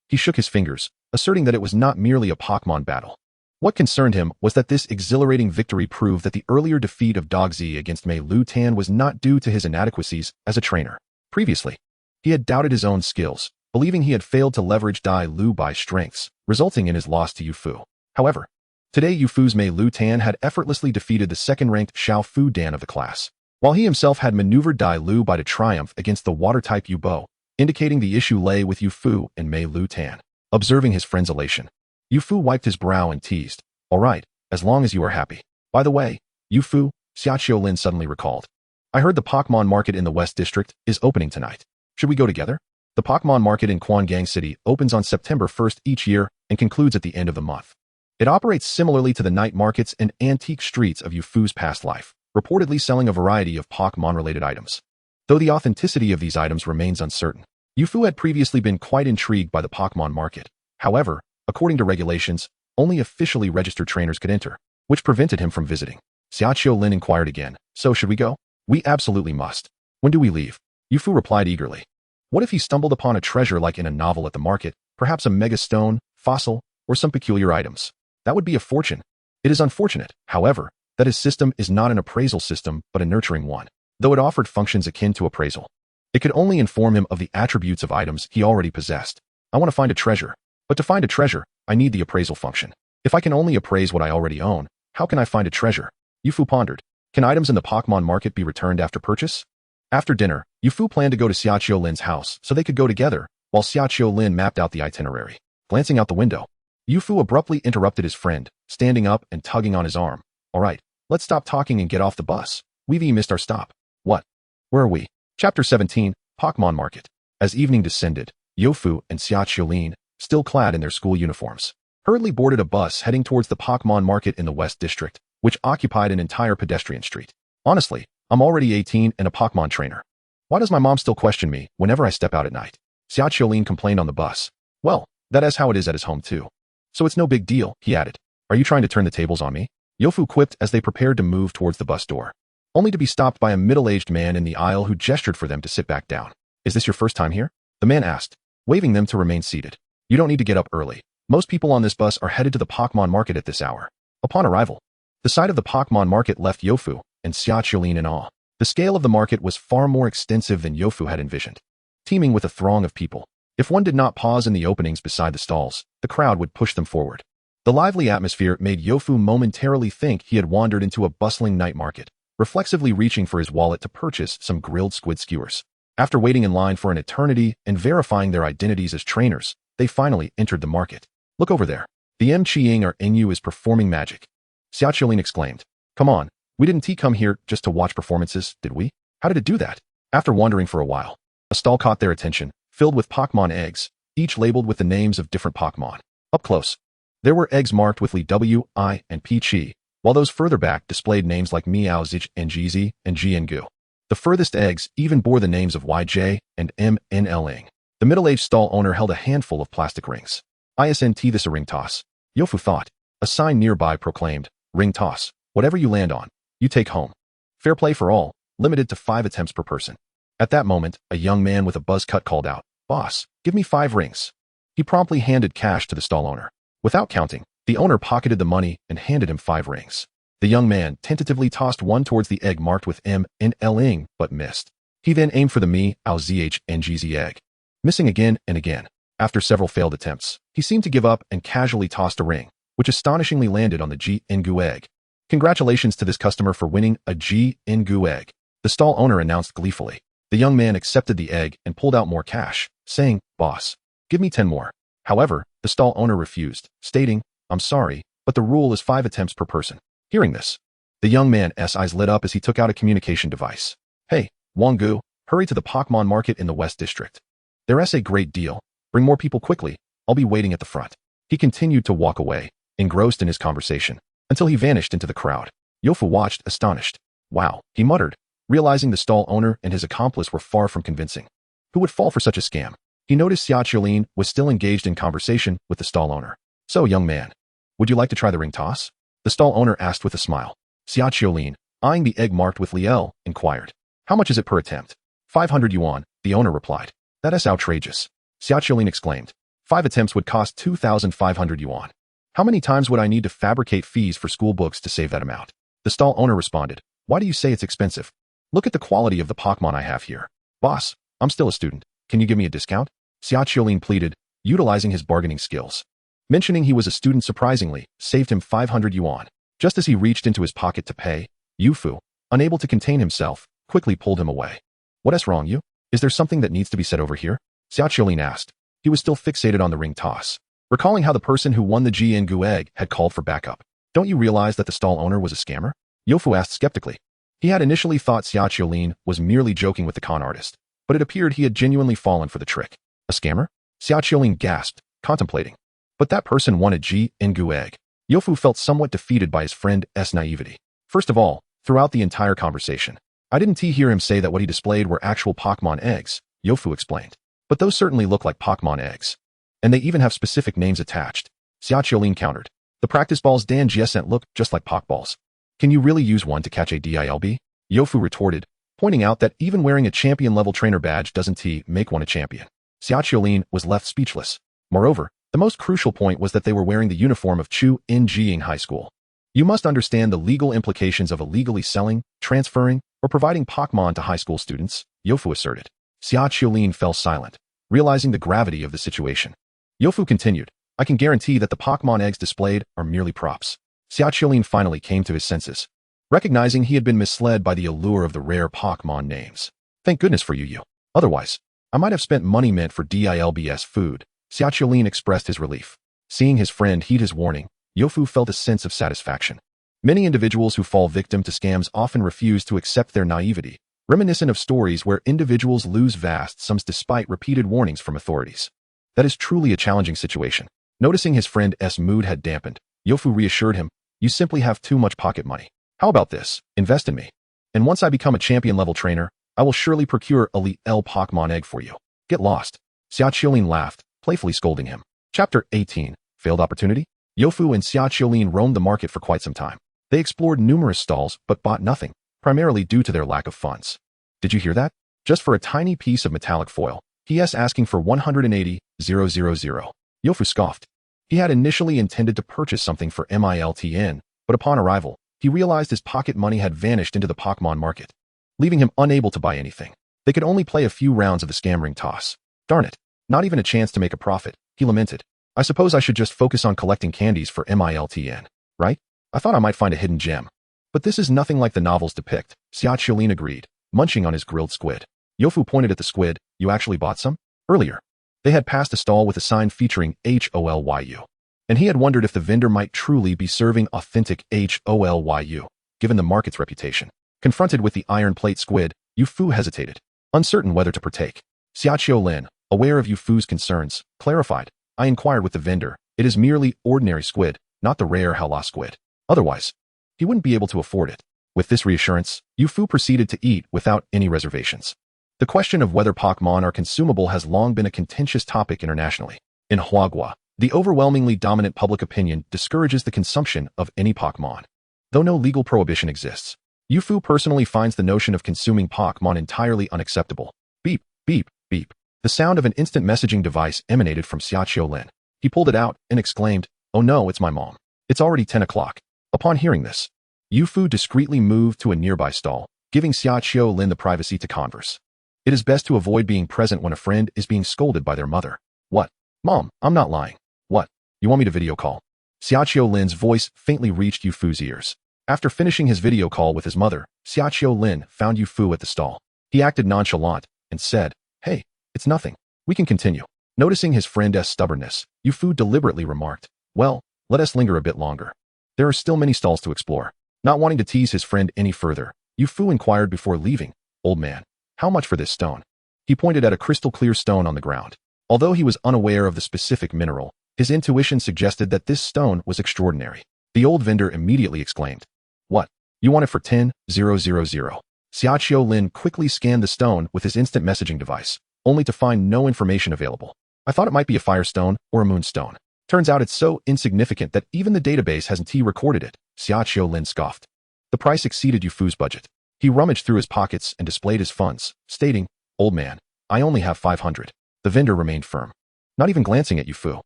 He shook his fingers, asserting that it was not merely a Pokémon battle. What concerned him was that this exhilarating victory proved that the earlier defeat of Dogzi against Meilutan was not due to his inadequacies as a trainer. Previously, he had doubted his own skills, believing he had failed to leverage Dai Lu Bai's strengths, resulting in his loss to Yufu. However, today Yufu's Meilutan had effortlessly defeated the second-ranked Xiao Fu Dan of the class, while he himself had maneuvered Dai Lu Bai to triumph against the water-type Yubo, indicating the issue lay with Yufu and Meilutan. Observing his friend's elation, Yufu wiped his brow and teased. All right, as long as you are happy. By the way, Yufu, Xiaqiu Lin suddenly recalled. I heard the Pokémon market in the West District is opening tonight. Should we go together? The Pokémon market in Quangang City opens on September 1st each year and concludes at the end of the month. It operates similarly to the night markets and antique streets of Yufu's past life, reportedly selling a variety of Pokémon-related items. Though the authenticity of these items remains uncertain, Yufu had previously been quite intrigued by the Pokémon market. However, according to regulations, only officially registered trainers could enter, which prevented him from visiting. Xiaqiu Lin inquired again. So should we go? We absolutely must. When do we leave? Yufu replied eagerly. What if he stumbled upon a treasure like in a novel at the market, perhaps a mega stone, fossil, or some peculiar items? That would be a fortune. It is unfortunate, however, that his system is not an appraisal system but a nurturing one, though it offered functions akin to appraisal. It could only inform him of the attributes of items he already possessed. I want to find a treasure. But to find a treasure, I need the appraisal function. If I can only appraise what I already own, how can I find a treasure? Yufu pondered. Can items in the Pokémon market be returned after purchase? After dinner, Yufu planned to go to Xiaqiu Lin's house so they could go together, while Xiaqiu Lin mapped out the itinerary. Glancing out the window, Yufu abruptly interrupted his friend, standing up and tugging on his arm. All right, let's stop talking and get off the bus. We've missed our stop. What? Where are we? Chapter 17, Pokémon Market. As evening descended, Yofu and Xiaqiu Lin, still clad in their school uniforms, hurriedly boarded a bus heading towards the Pokémon Market in the West District, which occupied an entire pedestrian street. Honestly, I'm already 18 and a Pokémon trainer. Why does my mom still question me whenever I step out at night? Xiaqiu Lin complained on the bus. Well, that is how it is at his home too. So it's no big deal, he added. Are you trying to turn the tables on me? Yofu quipped as they prepared to move towards the bus door, only to be stopped by a middle-aged man in the aisle who gestured for them to sit back down. Is this your first time here? The man asked, waving them to remain seated. You don't need to get up early. Most people on this bus are headed to the Pokémon Market at this hour. Upon arrival, the sight of the Pokémon Market left Yofu and Xiaqiu Lin in awe. The scale of the market was far more extensive than Yofu had envisioned, teeming with a throng of people. If one did not pause in the openings beside the stalls, the crowd would push them forward. The lively atmosphere made Yofu momentarily think he had wandered into a bustling night market, reflexively reaching for his wallet to purchase some grilled squid skewers. After waiting in line for an eternity and verifying their identities as trainers, they finally entered the market. Look over there. The Mqing or Enyu is performing magic. Xiaqiu Lin exclaimed. Come on, we didn't come here just to watch performances, did we? How did it do that? After wandering for a while, a stall caught their attention, filled with Pokémon eggs, each labeled with the names of different Pokémon. Up close, there were eggs marked with Li W, I, and Pi Chi, while those further back displayed names like Miaozich and Jizi and Jiangu. The furthest eggs even bore the names of YJ and MNLing. The middle-aged stall owner held a handful of plastic rings. "Isn't this a ring toss?" Yofu thought. A sign nearby proclaimed, "Ring toss. Whatever you land on, you take home. Fair play for all, limited to 5 attempts per person." At that moment, a young man with a buzz cut called out, "Boss, give me 5 rings." He promptly handed cash to the stall owner. Without counting, the owner pocketed the money and handed him 5 rings. The young man tentatively tossed one towards the egg marked with M and Ling, but missed. He then aimed for the Miaozich egg, missing again and again. After several failed attempts, he seemed to give up and casually tossed a ring, which astonishingly landed on the Jiangu egg. "Congratulations to this customer for winning a Jiangu egg," the stall owner announced gleefully. The young man accepted the egg and pulled out more cash, saying, "Boss, give me 10 more." However, the stall owner refused, stating, "I'm sorry, but the rule is 5 attempts per person." Hearing this, the young man's eyes lit up as he took out a communication device. "Hey, Wanggu, hurry to the Pokémon market in the West District. There's a great deal. Bring more people quickly. I'll be waiting at the front." He continued to walk away, engrossed in his conversation, until he vanished into the crowd. Yofu watched, astonished. "Wow," he muttered, realizing the stall owner and his accomplice were far from convincing. Who would fall for such a scam? He noticed Xiaoqiulin was still engaged in conversation with the stall owner. "So, young man, would you like to try the ring toss?" the stall owner asked with a smile. Xiaoqiulin, eyeing the egg marked with Liel, inquired. "How much is it per attempt?" 500 yuan, the owner replied. "That is outrageous," Xiaoqiulin exclaimed. 5 attempts would cost 2,500 yuan. "How many times would I need to fabricate fees for school books to save that amount?" The stall owner responded. "Why do you say it's expensive? Look at the quality of the Pokémon I have here." "Boss, I'm still a student. Can you give me a discount?" Xiaoqiulin pleaded, utilizing his bargaining skills. Mentioning he was a student surprisingly saved him 500 yuan. Just as he reached into his pocket to pay, Yufu, unable to contain himself, quickly pulled him away. "What is wrong, you? Is there something that needs to be said over here?" Xiaoqiulin asked. He was still fixated on the ring toss, recalling how the person who won the Jiangu egg had called for backup. "Don't you realize that the stall owner was a scammer?" Yofu asked skeptically. He had initially thought Xiaoqiulin was merely joking with the con artist, but it appeared he had genuinely fallen for the trick. "A scammer?" Xiaoqiulin gasped, contemplating. But that person won a Jiangu egg. Yofu felt somewhat defeated by his friend's naivety. "First of all, throughout the entire conversation, I didn't hear him say that what he displayed were actual Pokémon eggs," Yofu explained. "But those certainly look like Pokémon eggs. And they even have specific names attached," Xiaoqiulin countered. "The practice balls Dan Jiesent look just like Pokeballs. Can you really use one to catch a DILB?" Yofu retorted, pointing out that even wearing a champion-level trainer badge doesn't make one a champion. Xiaoqiulin was left speechless. Moreover, the most crucial point was that they were wearing the uniform of Chu in Jiying High School. "You must understand the legal implications of illegally selling, transferring, or providing Pokémon to high school students," Yofu asserted. Xiaoqiulin fell silent, realizing the gravity of the situation. Yofu continued, "I can guarantee that the Pokémon eggs displayed are merely props." Xiaoqiulin finally came to his senses, recognizing he had been misled by the allure of the rare Pokémon names. "Thank goodness for you. Otherwise, I might have spent money meant for DILBS food." Xiaoqiulin expressed his relief. Seeing his friend heed his warning, Yofu felt a sense of satisfaction. Many individuals who fall victim to scams often refuse to accept their naivety, reminiscent of stories where individuals lose vast sums despite repeated warnings from authorities. That is truly a challenging situation. Noticing his friend's mood had dampened, Yofu reassured him, "You simply have too much pocket money. How about this? Invest in me. And once I become a champion-level trainer, I will surely procure a Liel Pokémon egg for you. Get lost." Xiaoqiulin laughed, playfully scolding him. Chapter 18. Failed Opportunity? Yofu and Xiaoqiulin roamed the market for quite some time. They explored numerous stalls but bought nothing, primarily due to their lack of funds. "Did you hear that? Just for a tiny piece of metallic foil. He.S. asking for 180,000. Yofu scoffed. He had initially intended to purchase something for Miltn, but upon arrival, he realized his pocket money had vanished into the Pokémon market, leaving him unable to buy anything. They could only play a few rounds of the scam ring toss. "Darn it. Not even a chance to make a profit," he lamented. "I suppose I should just focus on collecting candies for Miltn, right? I thought I might find a hidden gem. But this is nothing like the novels depict," Xiaoqiulin agreed, munching on his grilled squid. Yofu pointed at the squid. "You actually bought some?" Earlier, they had passed a stall with a sign featuring HOLYU, and he had wondered if the vendor might truly be serving authentic HOLYU, given the market's reputation. Confronted with the iron plate squid, Yufu hesitated, uncertain whether to partake. Xiaoqiulin, aware of Yufu's concerns, clarified, "I inquired with the vendor. It is merely ordinary squid, not the rare Hala squid. Otherwise, he wouldn't be able to afford it. With this reassurance, Yu Fu proceeded to eat without any reservations. The question of whether Pokémon are consumable has long been a contentious topic internationally. In Huagua, the overwhelmingly dominant public opinion discourages the consumption of any Pokémon. Though no legal prohibition exists, Yu Fu personally finds the notion of consuming Pokémon entirely unacceptable. Beep, beep, beep. The sound of an instant messaging device emanated from Xiaoqiu Lin. He pulled it out and exclaimed, "Oh no, it's my mom. It's already 10 o'clock. Upon hearing this, Yu Fu discreetly moved to a nearby stall, giving Xiaoqiu Lin the privacy to converse. It is best to avoid being present when a friend is being scolded by their mother. What? Mom, I'm not lying. What? You want me to video call? Xiaoqiu Lin's voice faintly reached Yu Fu's ears. After finishing his video call with his mother, Xiaoqiu Lin found Yu Fu at the stall. He acted nonchalant and said, "Hey, it's nothing. We can continue." Noticing his friend's stubbornness, Yu Fu deliberately remarked, "Well, let us linger a bit longer. There are still many stalls to explore." Not wanting to tease his friend any further, Yu Fu inquired before leaving, "Old man, how much for this stone?" He pointed at a crystal-clear stone on the ground. Although he was unaware of the specific mineral, his intuition suggested that this stone was extraordinary. The old vendor immediately exclaimed, "What? You want it for 10,000?" Xiaoqiu Lin quickly scanned the stone with his instant messaging device, only to find no information available. "I thought it might be a firestone or a moonstone. Turns out it's so insignificant that even the database hasn't recorded it," Xiaoqiu Lin scoffed. The price exceeded Yu Fu's budget. He rummaged through his pockets and displayed his funds, stating, "Old man, I only have 500. The vendor remained firm. Not even glancing at Yu Fu.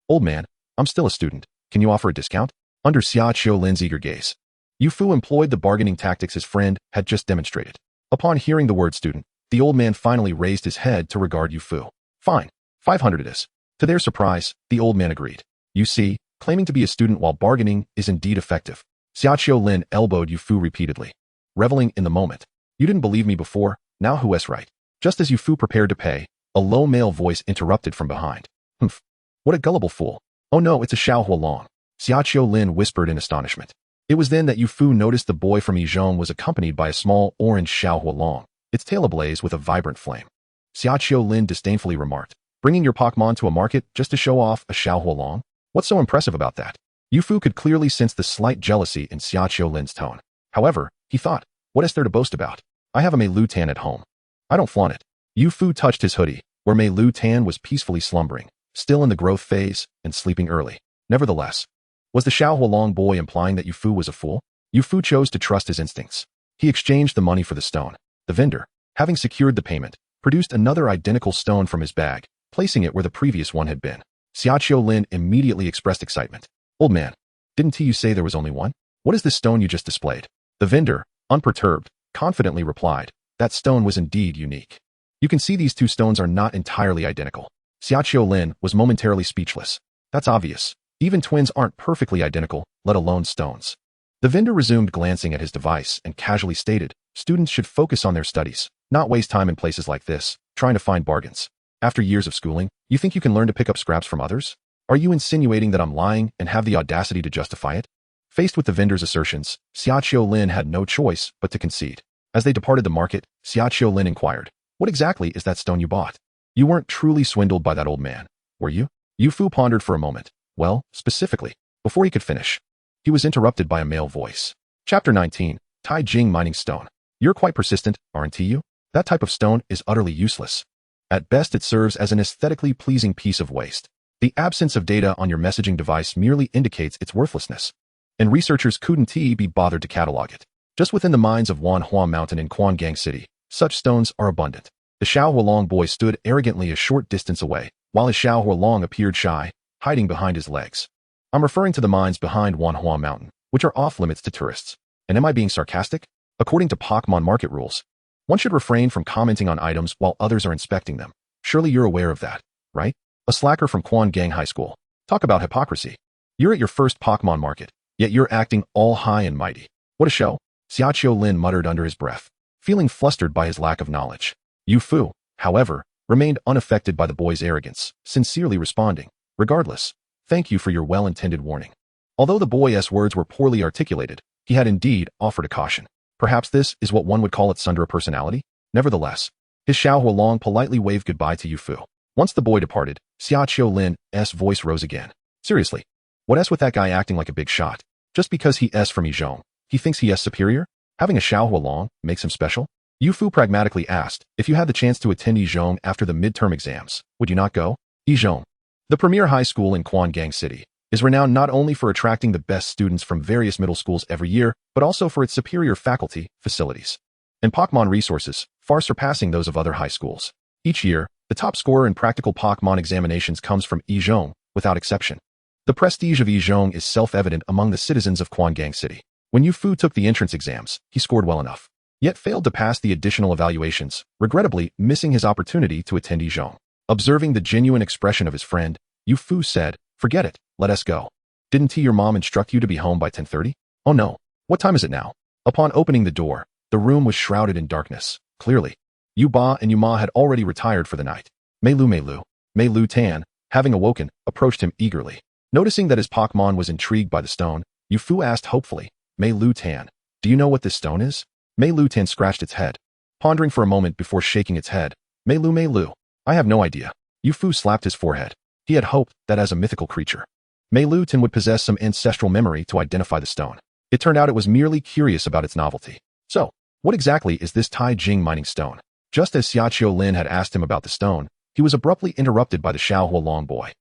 "Old man, I'm still a student. Can you offer a discount?" Under Xiaoqiu Lin's eager gaze, Yu Fu employed the bargaining tactics his friend had just demonstrated. Upon hearing the word student, the old man finally raised his head to regard Yu Fu. "Fine, 500 it is." To their surprise, the old man agreed. "You see, claiming to be a student while bargaining is indeed effective." Xiaoqiu Lin elbowed Yu Fu repeatedly, reveling in the moment. "You didn't believe me before, now who's right?" Just as Yu Fu prepared to pay, a low male voice interrupted from behind. "Humph. What a gullible fool. Oh no, it's a Xiao Hualong." Xiaoqiu Lin whispered in astonishment. It was then that Yu Fu noticed the boy from Yizhong was accompanied by a small orange Xiao Hualong, its tail ablaze with a vibrant flame. Xiaoqiu Lin disdainfully remarked, "Bringing your Pokémon to a market just to show off a Xiao Hualong? What's so impressive about that?" Yu Fu could clearly sense the slight jealousy in Xiaoqiu Lin's tone. However, he thought, what is there to boast about? I have a Meilutan at home. I don't flaunt it. Yu Fu touched his hoodie, where Meilutan was peacefully slumbering, still in the growth phase and sleeping early. Nevertheless, was the Xiao Hualong boy implying that Yu Fu was a fool? Yu Fu chose to trust his instincts. He exchanged the money for the stone. The vendor, having secured the payment, produced another identical stone from his bag, placing it where the previous one had been. Xiaoqiu Lin immediately expressed excitement. "Old man, didn't you say there was only one? What is this stone you just displayed?" The vendor, unperturbed, confidently replied, "That stone was indeed unique. You can see these two stones are not entirely identical." Xiaoqiu Lin was momentarily speechless. "That's obvious. Even twins aren't perfectly identical, let alone stones." The vendor resumed glancing at his device and casually stated, "Students should focus on their studies, not waste time in places like this, trying to find bargains. After years of schooling, you think you can learn to pick up scraps from others? Are you insinuating that I'm lying and have the audacity to justify it?" Faced with the vendor's assertions, Xiaoqiu Lin had no choice but to concede. As they departed the market, Xiaoqiu Lin inquired, "What exactly is that stone you bought? You weren't truly swindled by that old man, were you?" Yu Fu pondered for a moment. "Well, specifically." Before he could finish, he was interrupted by a male voice. Chapter 19, Tai Jing Mining Stone. "You're quite persistent, aren't you? That type of stone is utterly useless. At best, it serves as an aesthetically pleasing piece of waste. The absence of data on your messaging device merely indicates its worthlessness, and researchers couldn't be bothered to catalog it. Just within the mines of Wanhua Mountain in Quangang City, such stones are abundant." The Xiao Hualong boy stood arrogantly a short distance away, while his Xiao Hualong appeared shy, hiding behind his legs. "I'm referring to the mines behind Wanhua Mountain, which are off-limits to tourists. And am I being sarcastic? According to Pokémon market rules, one should refrain from commenting on items while others are inspecting them. Surely you're aware of that, right? A slacker from Quangang High School. Talk about hypocrisy. You're at your first Pokémon market, yet you're acting all high and mighty. What a show." Xiaoqiu Lin muttered under his breath, feeling flustered by his lack of knowledge. Yu Fu, however, remained unaffected by the boy's arrogance, sincerely responding, "Regardless, thank you for your well-intended warning." Although the boy's words were poorly articulated, he had indeed offered a caution. Perhaps this is what one would call its Sundra personality? Nevertheless, his Xiao Hualong politely waved goodbye to Yu Fu. Once the boy departed, Xiaoqiu Lin's voice rose again. "Seriously, what with that guy acting like a big shot? Just because he's from Yizhong, He thinks he is superior? Having a Xiaohua along makes him special? Yu Fu pragmatically asked, if you had the chance to attend Yizhong after the midterm exams, would you not go? Yizhong, the premier high school in Quangang City, is renowned not only for attracting the best students from various middle schools every year, but also for its superior faculty, facilities, and Pokémon resources, far surpassing those of other high schools. Each year, the top scorer in practical Pokémon examinations comes from Yizhong, without exception. The prestige of Yizhong is self-evident among the citizens of Quangang City. When Yu Fu took the entrance exams, he scored well enough, yet failed to pass the additional evaluations, regrettably missing his opportunity to attend Yizhong. Observing the genuine expression of his friend, Yu Fu said, forget it, let us go. Didn't your mom instruct you to be home by 10:30? Oh no, what time is it now? Upon opening the door, the room was shrouded in darkness. Clearly, Yu Ba and Yu Ma had already retired for the night. Meilutan, having awoken, approached him eagerly. Noticing that his Pokémon was intrigued by the stone, Yu Fu asked hopefully, Meilutan, do you know what this stone is? Meilutan scratched its head, pondering for a moment before shaking its head. Meilu, I have no idea. Yu Fu slapped his forehead. He had hoped that as a mythical creature, Meilutan would possess some ancestral memory to identify the stone. It turned out it was merely curious about its novelty. So, what exactly is this Tai Jing mining stone? Just as Xiaoqiu Lin had asked him about the stone, he was abruptly interrupted by the Xiaohua Long boy.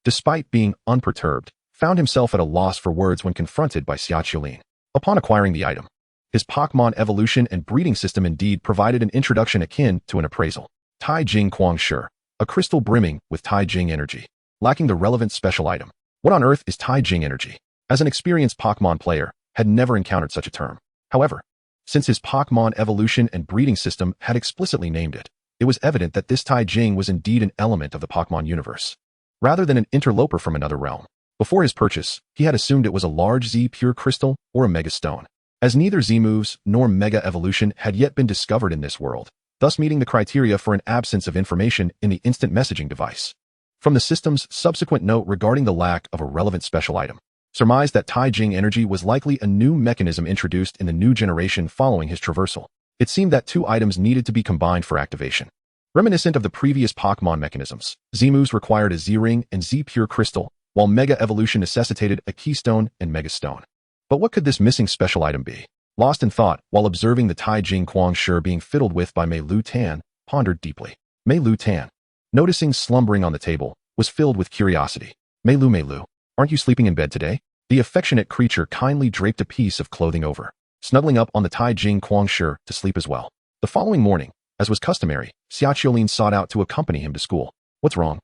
Despite being unperturbed, found himself at a loss for words when confronted by Xiaoqiu Lin. Upon acquiring the item, his Pokémon evolution and breeding system indeed provided an introduction akin to an appraisal. Tai Jing Quang Shi, a crystal brimming with Tai Jing energy, lacking the relevant special item. What on earth is Tai Jing energy? As an experienced Pokémon player, had never encountered such a term. However, since his Pokémon evolution and breeding system had explicitly named it, it was evident that this Tai Jing was indeed an element of the Pokémon universe, rather than an interloper from another realm. Before his purchase, he had assumed it was a large Z pure crystal or a mega stone, as neither Z moves nor mega evolution had yet been discovered in this world, thus meeting the criteria for an absence of information in the instant messaging device. From the system's subsequent note regarding the lack of a relevant special item, surmised that Tai Jing energy was likely a new mechanism introduced in the new generation following his traversal. It seemed that two items needed to be combined for activation. Reminiscent of the previous Pokémon mechanisms, Z-moves required a Z-ring and Z-pure crystal, while Mega Evolution necessitated a Keystone and Mega Stone. But what could this missing special item be? Lost in thought, while observing the Tai Jing Quang Shi being fiddled with by Meilutan, pondered deeply. Meilutan, noticing slumbering on the table, was filled with curiosity. Meilu, aren't you sleeping in bed today? The affectionate creature kindly draped a piece of clothing over, snuggling up on the Tai Jing Quang Shi to sleep as well. The following morning, as was customary, Xiaoqiu Lin sought out to accompany him to school. What's wrong?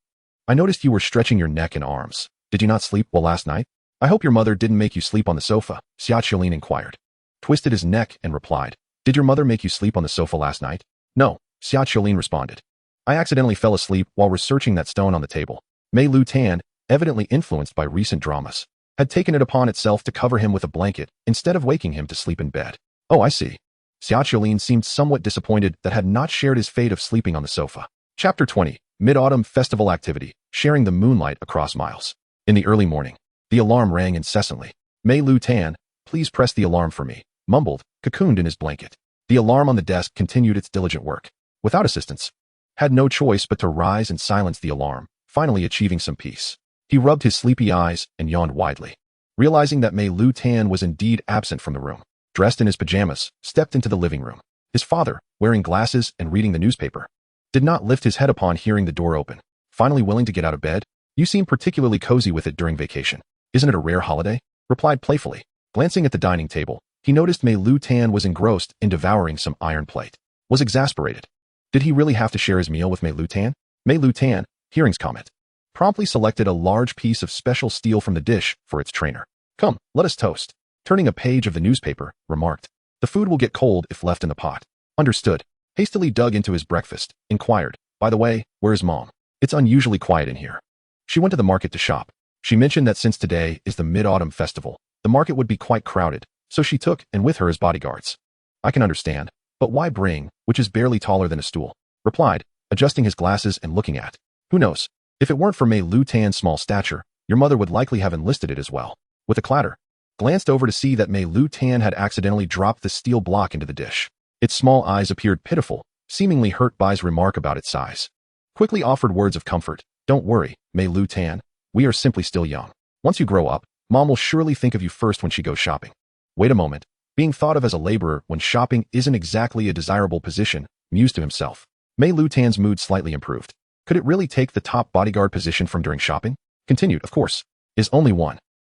I noticed you were stretching your neck and arms. Did you not sleep well last night? I hope your mother didn't make you sleep on the sofa, Xiaoqiu Lin inquired. Twisted his neck and replied, did your mother make you sleep on the sofa last night? No, Xiaoqiu Lin responded. I accidentally fell asleep while researching that stone on the table. Meilutan, evidently influenced by recent dramas, had taken it upon itself to cover him with a blanket instead of waking him to sleep in bed. Oh, I see. Xiaoqiu Lin seemed somewhat disappointed that had not shared his fate of sleeping on the sofa. Chapter 20, Mid-Autumn Festival Activity, Sharing the Moonlight Across Miles. In the early morning, the alarm rang incessantly. Meilutan, please press the alarm for me, mumbled, cocooned in his blanket. The alarm on the desk continued its diligent work. Without assistance, had no choice but to rise and silence the alarm, finally achieving some peace. He rubbed his sleepy eyes and yawned widely, realizing that Meilutan was indeed absent from the room. Dressed in his pajamas, stepped into the living room. His father, wearing glasses and reading the newspaper, did not lift his head upon hearing the door open. Finally willing to get out of bed, you seem particularly cozy with it during vacation. Isn't it a rare holiday? Replied playfully. Glancing at the dining table, he noticed Meilutan was engrossed in devouring some iron plate. Was exasperated. Did he really have to share his meal with Meilutan? Meilutan, hearing's comment, promptly selected a large piece of special steel from the dish for its trainer. Come, let us toast. Turning a page of the newspaper, remarked, the food will get cold if left in the pot. Understood. Hastily dug into his breakfast, inquired, by the way, where's Mom? It's unusually quiet in here. She went to the market to shop. She mentioned that since today is the Mid-Autumn Festival, the market would be quite crowded, so she took and with her as bodyguards. I can understand, but why bring, which is barely taller than a stool? Replied, adjusting his glasses and looking at. Who knows? If it weren't for Meilutan's small stature, your mother would likely have enlisted it as well. With a clatter, glanced over to see that Meilutan had accidentally dropped the steel block into the dish. Its small eyes appeared pitiful, seemingly hurt by his remark about its size. Quickly offered words of comfort. Don't worry, Meilutan, we are simply still young. Once you grow up, Mom will surely think of you first when she goes shopping. Wait a moment, Being thought of as a laborer when shopping isn't exactly a desirable position, mused to himself. Meilutan's mood slightly improved. Could it really take the top bodyguard position from during shopping? Continued, of course. Is only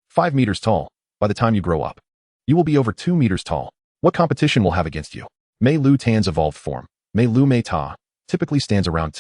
5 meters tall. By the time you grow up, you will be over 2 meters tall. What competition will have against you? Meilutan's evolved form, Meilumeta, typically stands around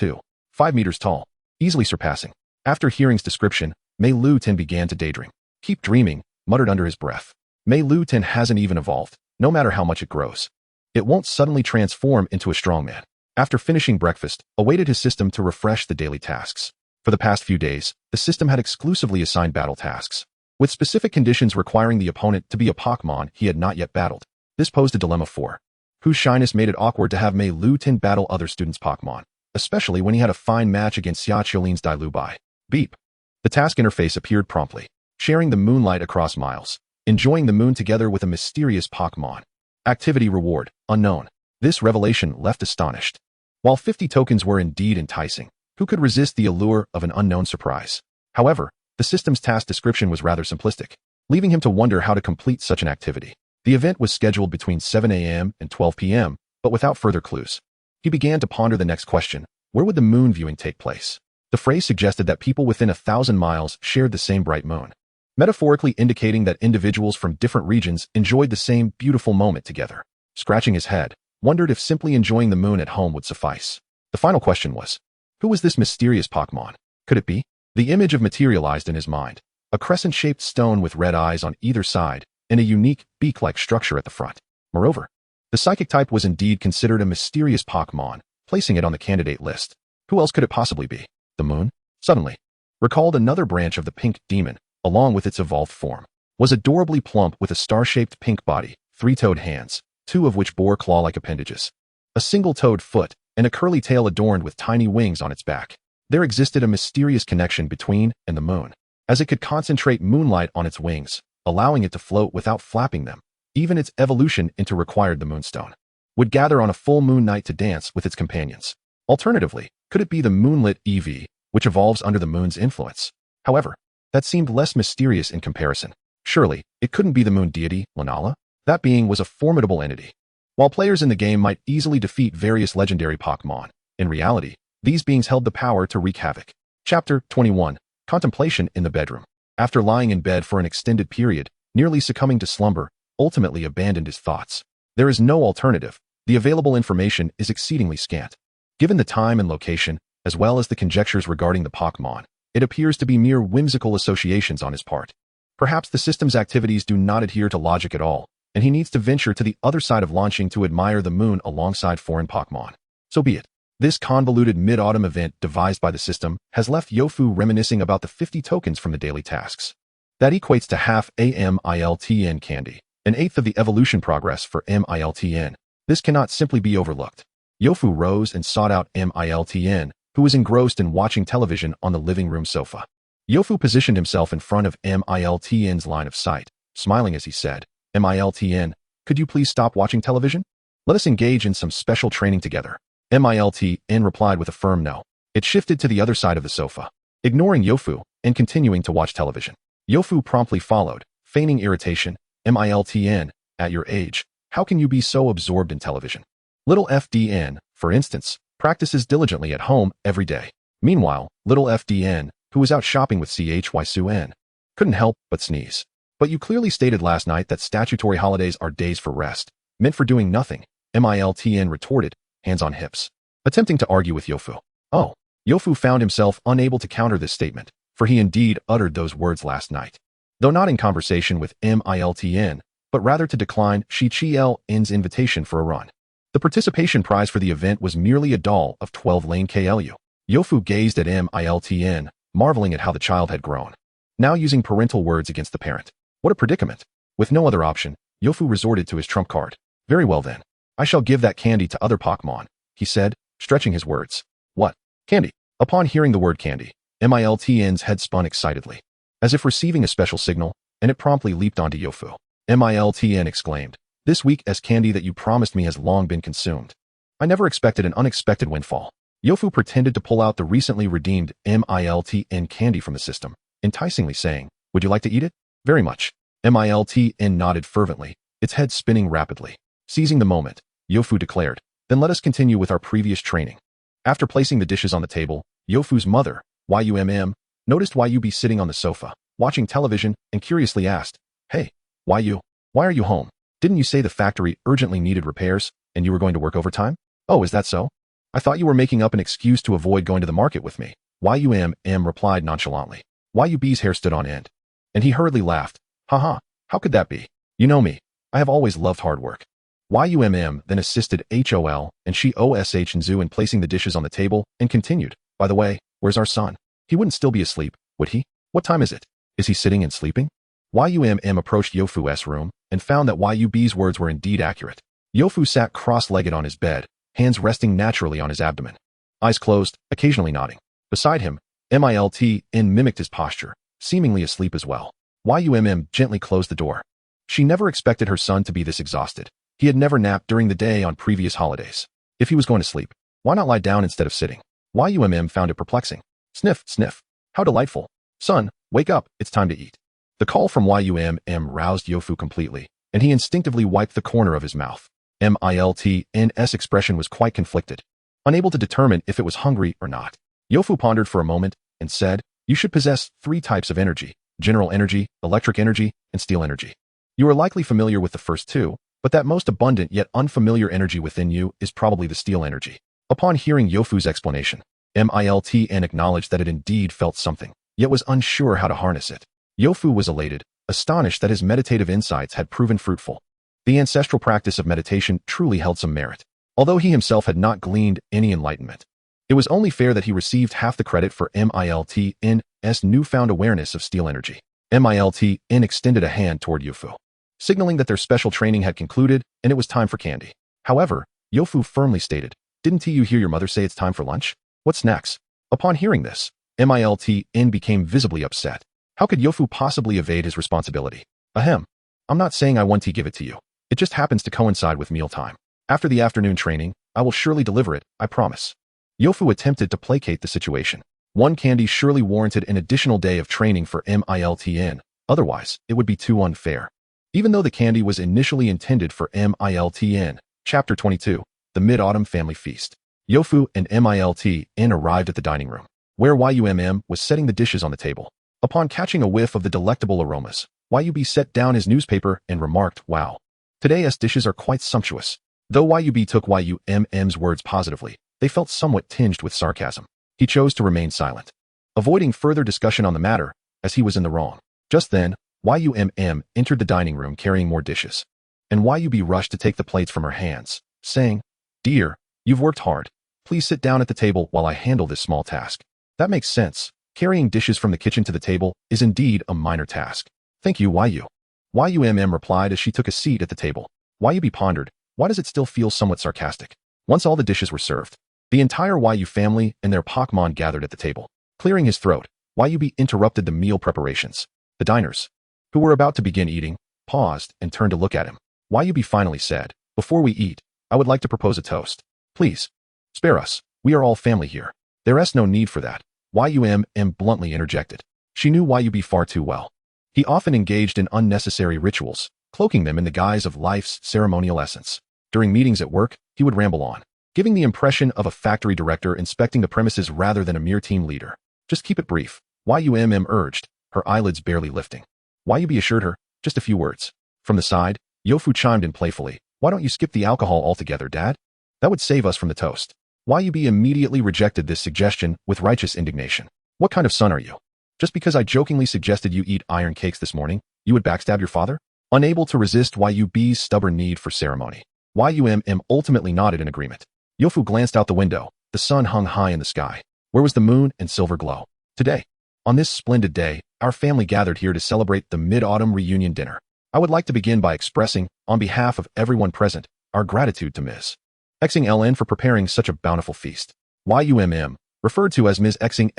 5 meters tall, easily surpassing. After hearing's description, Meilutan began to daydream. Keep dreaming, muttered under his breath. Meilutan hasn't even evolved, no matter how much it grows. It won't suddenly transform into a strongman. After finishing breakfast, awaited his system to refresh the daily tasks. For the past few days, the system had exclusively assigned battle tasks, with specific conditions requiring the opponent to be a Pokémon he had not yet battled. This posed a dilemma for whose shyness made it awkward to have Meilutan battle other students' Pokémon, especially when he had a fine match against Xiaoqiulin's Dilubai. Beep. The task interface appeared promptly, sharing the moonlight across miles, enjoying the moon together with a mysterious Pokémon. Activity reward, unknown. This revelation left astonished. While 50 tokens were indeed enticing, who could resist the allure of an unknown surprise? However, the system's task description was rather simplistic, leaving him to wonder how to complete such an activity. The event was scheduled between 7 a.m. and 12 p.m., but without further clues. He began to ponder the next question: where would the moon viewing take place? The phrase suggested that people within 1,000 miles shared the same bright moon, metaphorically indicating that individuals from different regions enjoyed the same beautiful moment together. Scratching his head, wondered if simply enjoying the moon at home would suffice. The final question was, who was this mysterious Pokémon? Could it be? The image of materialized in his mind, a crescent-shaped stone with red eyes on either side, and a unique, beak-like structure at the front. Moreover, the psychic type was indeed considered a mysterious Pokémon, placing it on the candidate list. Who else could it possibly be? The moon? Suddenly, recalled another branch of the pink demon, along with its evolved form. Was adorably plump with a star-shaped pink body, 3-toed hands, 2 of which bore claw-like appendages, a single-toed foot, and a curly tail adorned with tiny wings on its back. There existed a mysterious connection between and the moon, as it could concentrate moonlight on its wings, allowing it to float without flapping them. Even its evolution into required the moonstone would gather on a full moon night to dance with its companions. Alternatively, could it be the moonlit EV, which evolves under the moon's influence? However, that seemed less mysterious in comparison. Surely, it couldn't be the moon deity, Lunala? That being was a formidable entity. While players in the game might easily defeat various legendary Pokémon, in reality, these beings held the power to wreak havoc. Chapter 21. Contemplation in the Bedroom. After lying in bed for an extended period, nearly succumbing to slumber, ultimately abandoned his thoughts. There is no alternative. The available information is exceedingly scant. Given the time and location, as well as the conjectures regarding the Pokémon, it appears to be mere whimsical associations on his part. Perhaps the system's activities do not adhere to logic at all, and he needs to venture to the other side of launching to admire the moon alongside foreign Pokémon. So be it. This convoluted mid-autumn event devised by the system has left Yofu reminiscing about the 50 tokens from the daily tasks. That equates to half a Miltn candy, an eighth of the evolution progress for Miltn. This cannot simply be overlooked. Yofu rose and sought out Miltn, who was engrossed in watching television on the living room sofa. Yofu positioned himself in front of Miltn's line of sight, smiling as he said, "Miltn, could you please stop watching television? Let us engage in some special training together." Miltn replied with a firm no. It shifted to the other side of the sofa, ignoring Yofu and continuing to watch television. Yofu promptly followed, feigning irritation. "Miltn, at your age, how can you be so absorbed in television? Little FDN, for instance, practices diligently at home every day." Meanwhile, little FDN, who was out shopping with Chysun, couldn't help but sneeze. "But you clearly stated last night that statutory holidays are days for rest, meant for doing nothing," Miltn retorted, hands on hips, attempting to argue with Yofu. Oh, Yofu found himself unable to counter this statement, for he indeed uttered those words last night. Though not in conversation with Miltn, but rather to decline Chyun's invitation for a run. The participation prize for the event was merely a doll of 12 lane KLU. Yofu gazed at Miltn, marveling at how the child had grown. Now using parental words against the parent. What a predicament. With no other option, Yofu resorted to his trump card. "Very well then. I shall give that candy to other Pokémon," he said, stretching his words. "What? Candy?" Upon hearing the word candy, Miltn's head spun excitedly, as if receiving a special signal, and it promptly leaped onto Yofu. Miltn exclaimed, "This week as candy that you promised me has long been consumed. I never expected an unexpected windfall." Yofu pretended to pull out the recently redeemed Miltn candy from the system, enticingly saying, "Would you like to eat it?" "Very much." Miltn nodded fervently, its head spinning rapidly. Seizing the moment, Yofu declared, "Then let us continue with our previous training." After placing the dishes on the table, Yofu's mother, Yumm, noticed Yub sitting on the sofa, watching television, and curiously asked, "Hey, Yu, why are you home? Didn't you say the factory urgently needed repairs, and you were going to work overtime? Oh, is that so? I thought you were making up an excuse to avoid going to the market with me." Yumm replied nonchalantly. Yub's hair stood on end, and he hurriedly laughed. "Haha, how could that be? You know me. I have always loved hard work." Yumm then assisted Hol and she Osh and Zu in placing the dishes on the table and continued, "By the way, where's our son? He wouldn't still be asleep, would he? What time is it? Is he sitting and sleeping?" Yumm approached Yofu's room and found that Yub's words were indeed accurate. Yofu sat cross-legged on his bed, hands resting naturally on his abdomen. Eyes closed, occasionally nodding. Beside him, Myeltan mimicked his posture, seemingly asleep as well. Yumm gently closed the door. She never expected her son to be this exhausted. He had never napped during the day on previous holidays. If he was going to sleep, why not lie down instead of sitting? Yumm found it perplexing. Sniff, sniff. How delightful. Son, wake up, it's time to eat. The call from Yumm roused Yofu completely, and he instinctively wiped the corner of his mouth. Miltan's expression was quite conflicted, unable to determine if it was hungry or not. Yofu pondered for a moment and said, "You should possess 3 types of energy: general energy, electric energy, and steel energy. You are likely familiar with the first 2, but that most abundant yet unfamiliar energy within you is probably the steel energy." Upon hearing Yofu's explanation, Miltan acknowledged that it indeed felt something, yet was unsure how to harness it. Yofu was elated, astonished that his meditative insights had proven fruitful. The ancestral practice of meditation truly held some merit, although he himself had not gleaned any enlightenment. It was only fair that he received half the credit for Miltan's newfound awareness of steel energy. Miltan extended a hand toward Yofu, signaling that their special training had concluded and it was time for candy. However, Yofu firmly stated, "Didn't you hear your mother say it's time for lunch? What's next?" Upon hearing this, Miltan became visibly upset. How could Yofu possibly evade his responsibility? Ahem. I'm not saying I want to give it to you. It just happens to coincide with mealtime. After the afternoon training, I will surely deliver it, I promise. Yofu attempted to placate the situation. One candy surely warranted an additional day of training for Miltan, otherwise, it would be too unfair. Even though the candy was initially intended for Miltan, Chapter 22, the Mid-Autumn Family Feast. Yofu and Miltan arrived at the dining room, where Yumm was setting the dishes on the table. Upon catching a whiff of the delectable aromas, Yub set down his newspaper and remarked, "Wow. Today's dishes are quite sumptuous." Though Yub took Yumm's words positively, they felt somewhat tinged with sarcasm. He chose to remain silent, avoiding further discussion on the matter, as he was in the wrong. Just then, Yumm entered the dining room carrying more dishes, and Yub rushed to take the plates from her hands, saying, "Dear, you've worked hard. Please sit down at the table while I handle this small task." That makes sense. Carrying dishes from the kitchen to the table is indeed a minor task. "Thank you, Yumm." Yumm replied as she took a seat at the table. Yub pondered, why does it still feel somewhat sarcastic? Once all the dishes were served, the entire Yu family and their Pokémon gathered at the table. Clearing his throat, Yub interrupted the meal preparations. The diners, who were about to begin eating, paused and turned to look at him. Yub finally said, "Before we eat, I would like to propose a toast. Please, spare us. We are all family here." "There is no need for that," Yumm bluntly interjected. She knew Yub far too well. He often engaged in unnecessary rituals, cloaking them in the guise of life's ceremonial essence. During meetings at work, he would ramble on, giving the impression of a factory director inspecting the premises rather than a mere team leader. "Just keep it brief," Yumm urged, her eyelids barely lifting. Yub assured her, "Just a few words." From the side, Yofu chimed in playfully, "Why don't you skip the alcohol altogether, Dad? That would save us from the toast." Yub immediately rejected this suggestion with righteous indignation. "What kind of son are you? Just because I jokingly suggested you eat iron cakes this morning, you would backstab your father?" Unable to resist Yub's stubborn need for ceremony, Yumm ultimately nodded in agreement. Yofu glanced out the window. The sun hung high in the sky. Where was the moon and silver glow? Today, on this splendid day, our family gathered here to celebrate the mid-autumn reunion dinner. I would like to begin by expressing, on behalf of everyone present, our gratitude to Ms. Xing for preparing such a bountiful feast. Yumm, referred to as Ms. Xing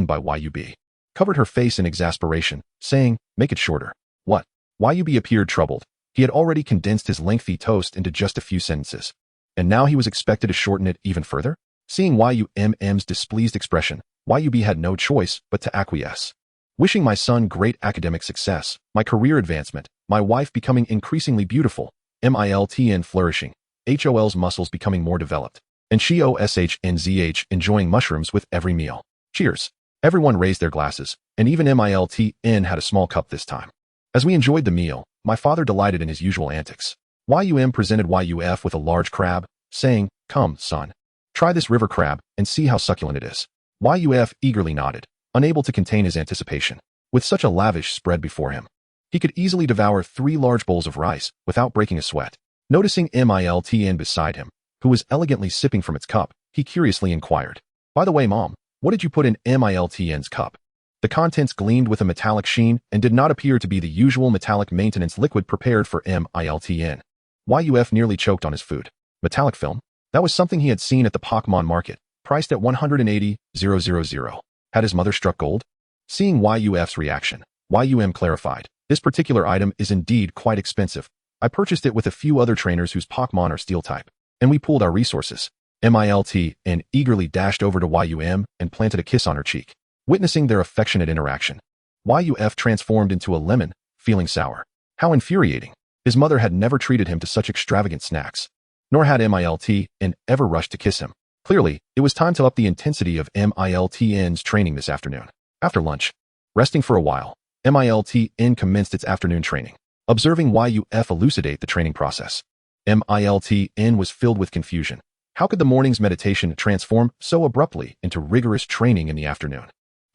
by Yub, covered her face in exasperation, saying, "Make it shorter." "What?" Yub appeared troubled. He had already condensed his lengthy toast into just a few sentences, and now he was expected to shorten it even further? Seeing Yumm's displeased expression, Yub had no choice but to acquiesce. "Wishing my son great academic success, my career advancement, My wife becoming increasingly beautiful. Miltn flourishing. HOL's muscles becoming more developed. And she OSHNZH enjoying mushrooms with every meal. Cheers. Everyone raised their glasses, and even Miltn had a small cup this time. As we enjoyed the meal, my father delighted in his usual antics. YUM presented YUF with a large crab, saying, "Come, son. Try this river crab and see how succulent it is." YUF eagerly nodded, unable to contain his anticipation. With such a lavish spread before him, he could easily devour 3 large bowls of rice without breaking a sweat. Noticing Miltn beside him, who was elegantly sipping from its cup, he curiously inquired, "By the way, Mom, what did you put in Miltn's cup?" The contents gleamed with a metallic sheen and did not appear to be the usual metallic maintenance liquid prepared for Miltn. YUF nearly choked on his food. Metallic film? That was something he had seen at the Pokémon market, priced at 180,000. Had his mother struck gold? Seeing YUF's reaction, YUM clarified, "This particular item is indeed quite expensive. I purchased it with a few other trainers whose Pokémon are steel type, and we pooled our resources." Miltn eagerly dashed over to YUM and planted a kiss on her cheek. Witnessing their affectionate interaction, YUF transformed into a lemon, feeling sour. How infuriating. His mother had never treated him to such extravagant snacks, nor had Miltn ever rushed to kiss him. Clearly, it was time to up the intensity of Miltn's training this afternoon. After lunch, resting for a while, Miltn commenced its afternoon training. Observing YUF elucidate the training process, Miltn was filled with confusion. How could the morning's meditation transform so abruptly into rigorous training in the afternoon?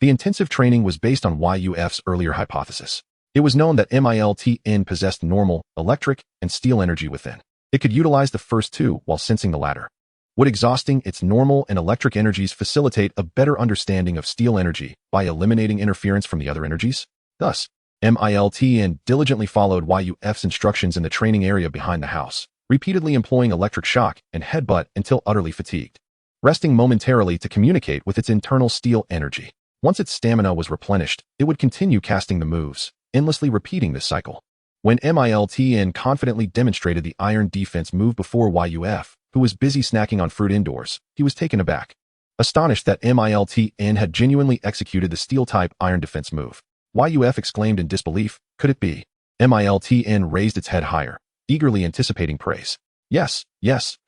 The intensive training was based on YUF's earlier hypothesis. It was known that Miltn possessed normal, electric, and steel energy within. It could utilize the first two while sensing the latter. Would exhausting its normal and electric energies facilitate a better understanding of steel energy by eliminating interference from the other energies? Thus, Miltn diligently followed YUF's instructions in the training area behind the house, repeatedly employing electric shock and headbutt until utterly fatigued, resting momentarily to communicate with its internal steel energy. Once its stamina was replenished, it would continue casting the moves, endlessly repeating this cycle. When Miltn confidently demonstrated the iron defense move before YUF, who was busy snacking on fruit indoors, he was taken aback, astonished that Miltn had genuinely executed the steel-type iron defense move. YUF exclaimed in disbelief, "Could it be?" Miltn raised its head higher, eagerly anticipating praise. Yes,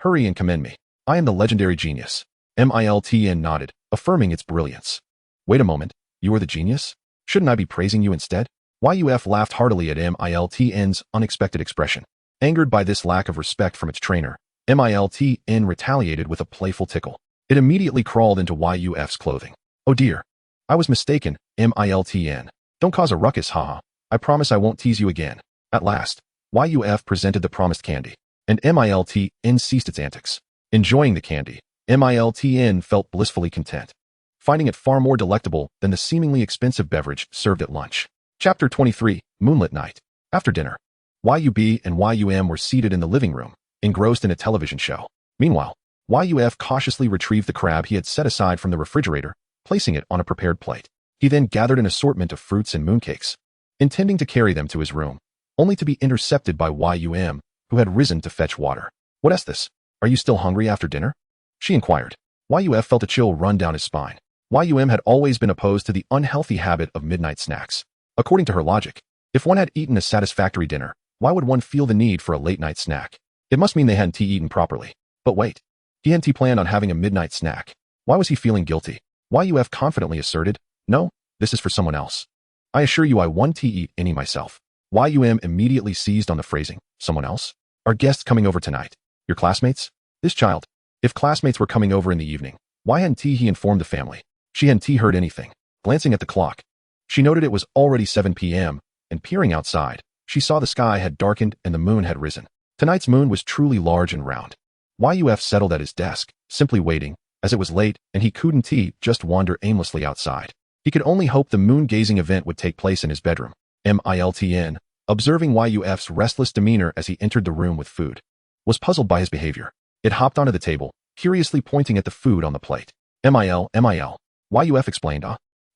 hurry and commend me. I am the legendary genius." Miltn nodded, affirming its brilliance. "Wait a moment, you are the genius? Shouldn't I be praising you instead?" YUF laughed heartily at Miltn's unexpected expression. Angered by this lack of respect from its trainer, Miltn retaliated with a playful tickle. It immediately crawled into YUF's clothing. "Oh dear. I was mistaken, Miltn. Don't cause a ruckus, haha. I promise I won't tease you again." At last, YUF presented the promised candy, and Miltn ceased its antics. Enjoying the candy, Miltn felt blissfully content, finding it far more delectable than the seemingly expensive beverage served at lunch. Chapter 23, Moonlit Night. After dinner, YUB and YUM were seated in the living room, engrossed in a television show. Meanwhile, YUF cautiously retrieved the crab he had set aside from the refrigerator, placing it on a prepared plate. He then gathered an assortment of fruits and mooncakes, intending to carry them to his room, only to be intercepted by YUM, who had risen to fetch water. "What is this? Are you still hungry after dinner?" she inquired. YUF felt a chill run down his spine. YUM had always been opposed to the unhealthy habit of midnight snacks. According to her logic, if one had eaten a satisfactory dinner, why would one feel the need for a late-night snack? It must mean they hadn't eaten properly. But wait, he hadn't planned on having a midnight snack. Why was he feeling guilty? YUF confidently asserted, "No, this is for someone else. I assure you I won't eat any myself." YUM immediately seized on the phrasing, "Someone else? Are guests coming over tonight? Your classmates?" This child. If classmates were coming over in the evening, why hadn't he informed the family? She hadn't heard anything. Glancing at the clock, she noted it was already 7 p.m., and peering outside, she saw the sky had darkened and the moon had risen. Tonight's moon was truly large and round. YUF settled at his desk, simply waiting, as it was late and he couldn't just wander aimlessly outside. He could only hope the moon-gazing event would take place in his bedroom. Miltn, observing YUF's restless demeanor as he entered the room with food, was puzzled by his behavior. It hopped onto the table, curiously pointing at the food on the plate. MIL, YUF explained,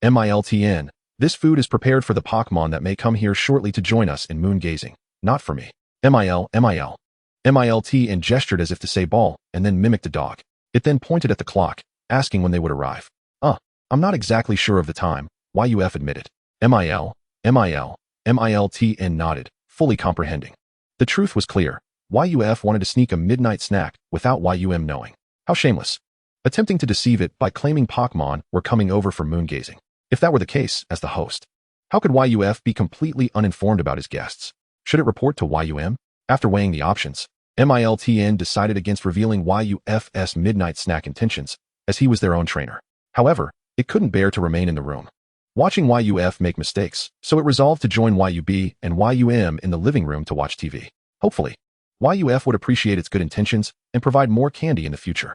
Miltn, this food is prepared for the Pokémon that may come here shortly to join us in moon gazing, not for me. Miltn gestured as if to say ball, and then mimicked a dog. It then pointed at the clock, asking when they would arrive. I'm not exactly sure of the time, YUF admitted. Miltn nodded, fully comprehending. The truth was clear. YUF wanted to sneak a midnight snack without YUM knowing. How shameless. Attempting to deceive it by claiming Pokémon were coming over for moon gazing. If that were the case, as the host, how could YUF be completely uninformed about his guests? Should it report to YUM? After weighing the options, Miltn decided against revealing YUF's midnight snack intentions, as he was their own trainer. However, it couldn't bear to remain in the room, watching YUF make mistakes, so it resolved to join YUB and YUM in the living room to watch TV. Hopefully, YUF would appreciate its good intentions and provide more candy in the future.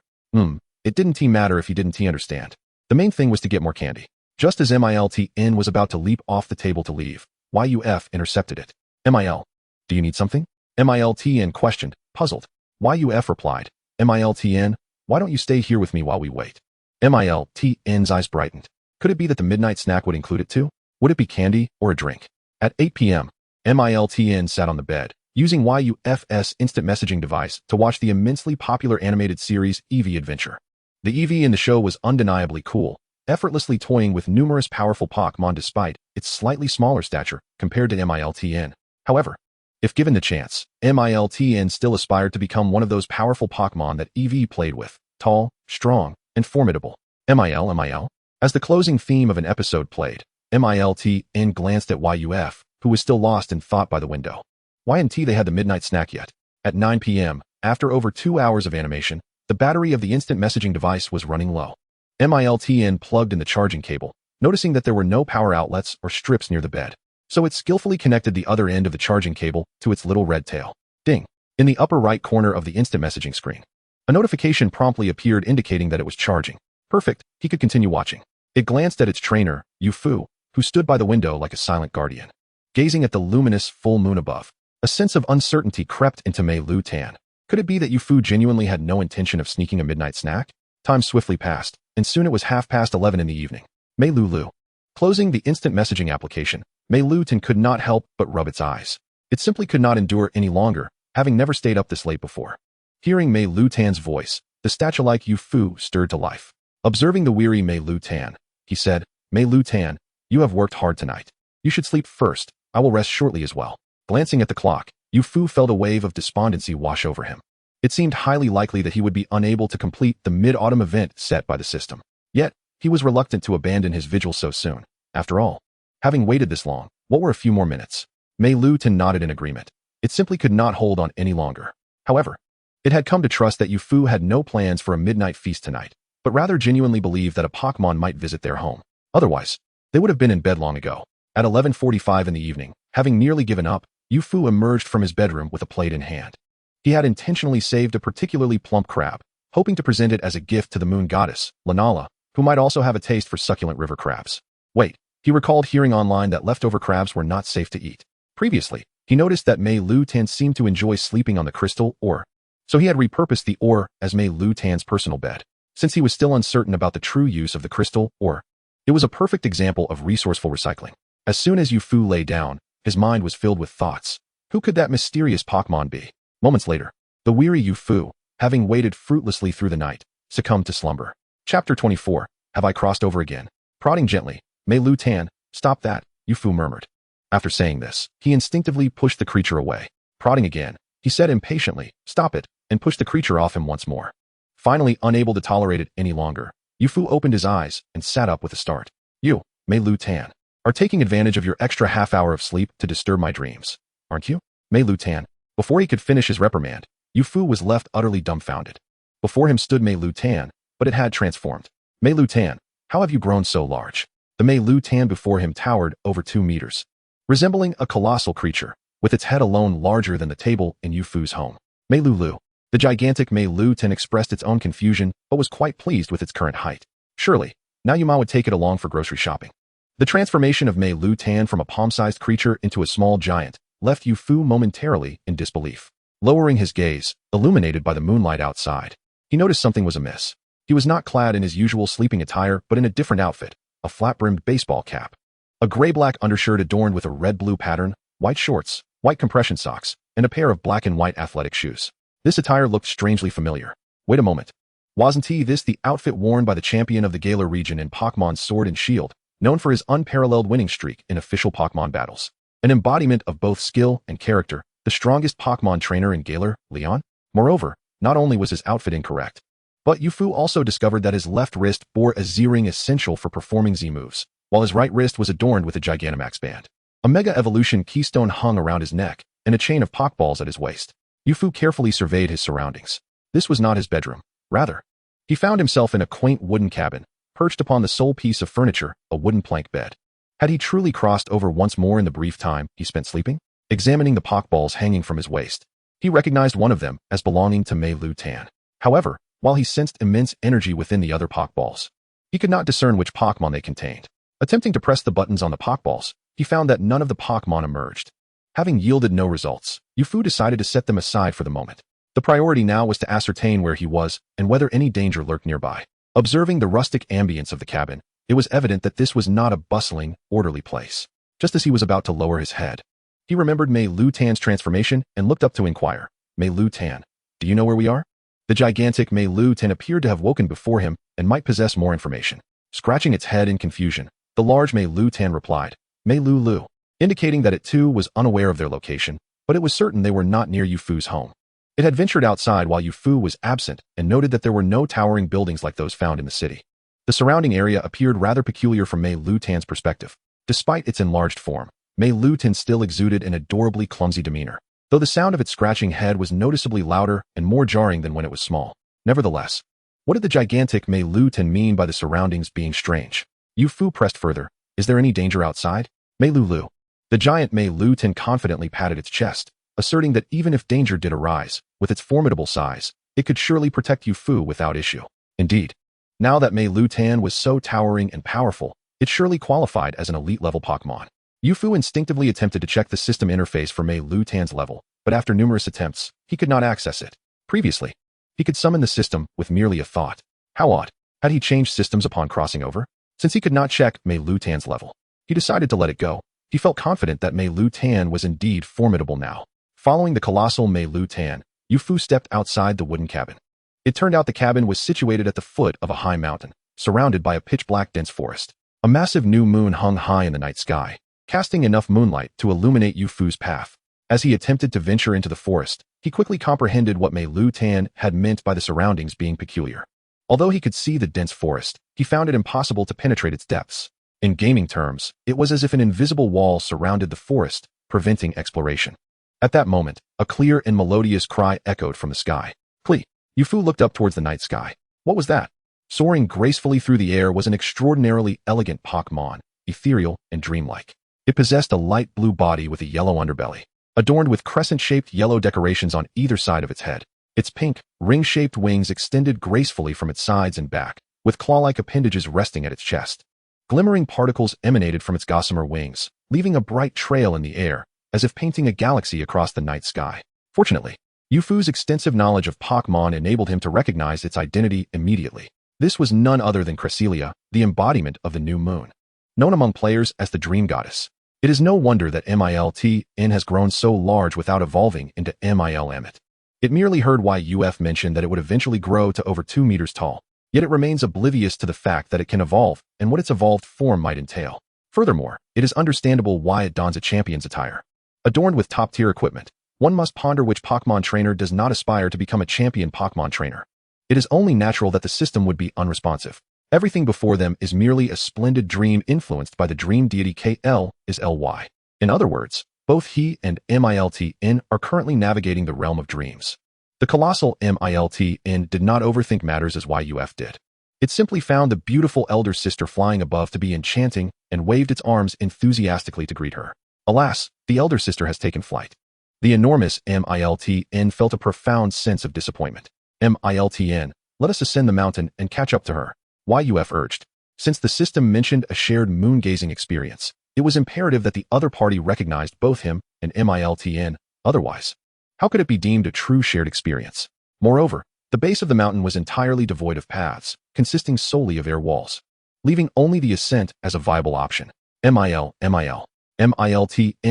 It didn't matter if he didn't understand. The main thing was to get more candy. Just as Miltn was about to leap off the table to leave, YUF intercepted it. Mil, do you need something? Miltn questioned, puzzled. YUF replied, Miltn, why don't you stay here with me while we wait? Miltn's eyes brightened. Could it be that the midnight snack would include it too? Would it be candy or a drink? At 8 p.m., Miltn sat on the bed, using YUF's instant messaging device to watch the immensely popular animated series Eevee Adventure. The Eevee in the show was undeniably cool, effortlessly toying with numerous powerful Pokémon despite its slightly smaller stature compared to Miltn. However, if given the chance, Miltn still aspired to become one of those powerful Pokémon that Eevee played with, tall, strong, and formidable. Mil. As the closing theme of an episode played, Miltn glanced at YUF, who was still lost in thought by the window. Weren't they had the midnight snack yet? At 9 p.m., after over 2 hours of animation, the battery of the instant messaging device was running low. Miltn plugged in the charging cable, noticing that there were no power outlets or strips near the bed. So it skillfully connected the other end of the charging cable to its little red tail. Ding! In the upper right corner of the instant messaging screen, a notification promptly appeared indicating that it was charging. Perfect, he could continue watching. It glanced at its trainer, Yufu, who stood by the window like a silent guardian, gazing at the luminous full moon above. A sense of uncertainty crept into Meilutan. Could it be that Yufu genuinely had no intention of sneaking a midnight snack? Time swiftly passed, and soon it was 11:30 in the evening. Meilulu. Closing the instant messaging application, Meilutan could not help but rub its eyes. It simply could not endure any longer, having never stayed up this late before. Hearing Meilutan's voice, the statue-like Yufu stirred to life. Observing the weary Meilutan, he said, Meilutan, you have worked hard tonight. You should sleep first. I will rest shortly as well. Glancing at the clock, Yufu felt a wave of despondency wash over him. It seemed highly likely that he would be unable to complete the mid-autumn event set by the system. Yet, he was reluctant to abandon his vigil so soon. After all, having waited this long, what were a few more minutes? Meilutan nodded in agreement. It simply could not hold on any longer. However, it had come to trust that Yufu had no plans for a midnight feast tonight, but rather genuinely believed that a Pokémon might visit their home. Otherwise, they would have been in bed long ago. At 11:45 in the evening, having nearly given up, Yufu emerged from his bedroom with a plate in hand. He had intentionally saved a particularly plump crab, hoping to present it as a gift to the moon goddess, Lanala, who might also have a taste for succulent river crabs. Wait, he recalled hearing online that leftover crabs were not safe to eat. Previously, he noticed that Meilutan seemed to enjoy sleeping on the crystal ore, so he had repurposed the ore as Meilutan's personal bed. Since he was still uncertain about the true use of the crystal ore, it was a perfect example of resourceful recycling. As soon as Yufu lay down, his mind was filled with thoughts. Who could that mysterious Pokémon be? Moments later, the weary Yufu, having waited fruitlessly through the night, succumbed to slumber. Chapter 24, Have I Crossed Over Again? Prodding gently, Meilutan, stop that, Yufu murmured. After saying this, he instinctively pushed the creature away. Prodding again, he said impatiently, stop it, and pushed the creature off him once more. Finally unable to tolerate it any longer, Yufu opened his eyes and sat up with a start. You, Meilutan, are taking advantage of your extra half-hour of sleep to disturb my dreams, aren't you? Meilutan. Before he could finish his reprimand, Yufu was left utterly dumbfounded. Before him stood Meilutan, but it had transformed. Meilutan, how have you grown so large? The Meilutan before him towered over 2 meters, resembling a colossal creature, with its head alone larger than the table in Yufu's home. Meilulu. The gigantic Meilutan expressed its own confusion, but was quite pleased with its current height. Surely, now Yuma would take it along for grocery shopping. The transformation of Meilutan from a palm-sized creature into a small giant left Yufu momentarily in disbelief. Lowering his gaze, illuminated by the moonlight outside, he noticed something was amiss. He was not clad in his usual sleeping attire, but in a different outfit, a flat-brimmed baseball cap, a gray-black undershirt adorned with a red-blue pattern, white shorts, white compression socks, and a pair of black and white athletic shoes. This attire looked strangely familiar. Wait a moment. Wasn't this the outfit worn by the champion of the Galar region in Pokémon Sword and Shield, known for his unparalleled winning streak in official Pokémon battles? an embodiment of both skill and character, the strongest Pokémon trainer in Galar, Leon. Moreover, not only was his outfit incorrect, but Yufu also discovered that his left wrist bore a Z-ring essential for performing Z moves, while his right wrist was adorned with a Gigantamax band. A Mega Evolution keystone hung around his neck, and a chain of Pokeballs at his waist. Yufu carefully surveyed his surroundings. This was not his bedroom. Rather, he found himself in a quaint wooden cabin, perched upon the sole piece of furniture, a wooden plank bed. Had he truly crossed over once more in the brief time he spent sleeping? Examining the Pokeballs hanging from his waist, he recognized one of them as belonging to Meilutan. However, while he sensed immense energy within the other Pokeballs, he could not discern which Pokémon they contained. Attempting to press the buttons on the Pokeballs, he found that none of the Pokémon emerged. Having yielded no results, Yufu decided to set them aside for the moment. The priority now was to ascertain where he was and whether any danger lurked nearby. Observing the rustic ambience of the cabin, it was evident that this was not a bustling, orderly place. Just as he was about to lower his head, he remembered Meilutan's transformation and looked up to inquire, "Meilutan, do you know where we are?" The gigantic Meilutan appeared to have woken before him and might possess more information. Scratching its head in confusion, the large Meilutan replied, "Meilulu," indicating that it too was unaware of their location, but it was certain they were not near Yufu's home. It had ventured outside while Yufu was absent and noted that there were no towering buildings like those found in the city. The surrounding area appeared rather peculiar from Meilutan's perspective. Despite its enlarged form, Meilutan still exuded an adorably clumsy demeanor, though the sound of its scratching head was noticeably louder and more jarring than when it was small. Nevertheless, what did the gigantic Meilutan mean by the surroundings being strange? Yufu pressed further. "Is there any danger outside?" "Meilulu." The giant Meilutan confidently patted its chest, asserting that even if danger did arise, with its formidable size, it could surely protect Yufu without issue. Indeed, now that Meilutan was so towering and powerful, it surely qualified as an elite-level Pokémon. Yufu instinctively attempted to check the system interface for Meilutan's level, but after numerous attempts, he could not access it. Previously, he could summon the system with merely a thought. How odd. Had he changed systems upon crossing over? Since he could not check Meilutan's level, he decided to let it go. He felt confident that Meilutan was indeed formidable now. Following the colossal Meilutan, Yufu stepped outside the wooden cabin. It turned out the cabin was situated at the foot of a high mountain, surrounded by a pitch-black dense forest. A massive new moon hung high in the night sky, casting enough moonlight to illuminate Yufu's path. As he attempted to venture into the forest, he quickly comprehended what Meilutan had meant by the surroundings being peculiar. Although he could see the dense forest, he found it impossible to penetrate its depths. In gaming terms, it was as if an invisible wall surrounded the forest, preventing exploration. At that moment, a clear and melodious cry echoed from the sky. "Klee!" Yufu looked up towards the night sky. What was that? Soaring gracefully through the air was an extraordinarily elegant Pokémon, ethereal and dreamlike. It possessed a light blue body with a yellow underbelly, adorned with crescent-shaped yellow decorations on either side of its head. Its pink, ring-shaped wings extended gracefully from its sides and back, with claw-like appendages resting at its chest. Glimmering particles emanated from its gossamer wings, leaving a bright trail in the air, as if painting a galaxy across the night sky. Fortunately, Yufu's extensive knowledge of Pokémon enabled him to recognize its identity immediately. This was none other than Cresselia, the embodiment of the new moon. Known among players as the Dream Goddess, it is no wonder that Miltn has grown so large without evolving into Milmet. It merely heard YUF mention that it would eventually grow to over 2 meters tall, yet it remains oblivious to the fact that it can evolve and what its evolved form might entail. Furthermore, it is understandable why it dons a champion's attire. Adorned with top-tier equipment, one must ponder which Pokémon trainer does not aspire to become a champion Pokémon trainer. It is only natural that the system would be unresponsive. Everything before them is merely a splendid dream influenced by the dream deity KL is LY. In other words, both he and Miltn are currently navigating the realm of dreams. The colossal Miltn did not overthink matters as YUF did. It simply found the beautiful elder sister flying above to be enchanting and waved its arms enthusiastically to greet her. Alas, the elder sister has taken flight. The enormous Miltn felt a profound sense of disappointment. Miltn, let us ascend the mountain and catch up to her, YUF urged. Since the system mentioned a shared moon-gazing experience, it was imperative that the other party recognized both him and Miltn, otherwise, how could it be deemed a true shared experience? Moreover, the base of the mountain was entirely devoid of paths, consisting solely of air walls, leaving only the ascent as a viable option. Miltn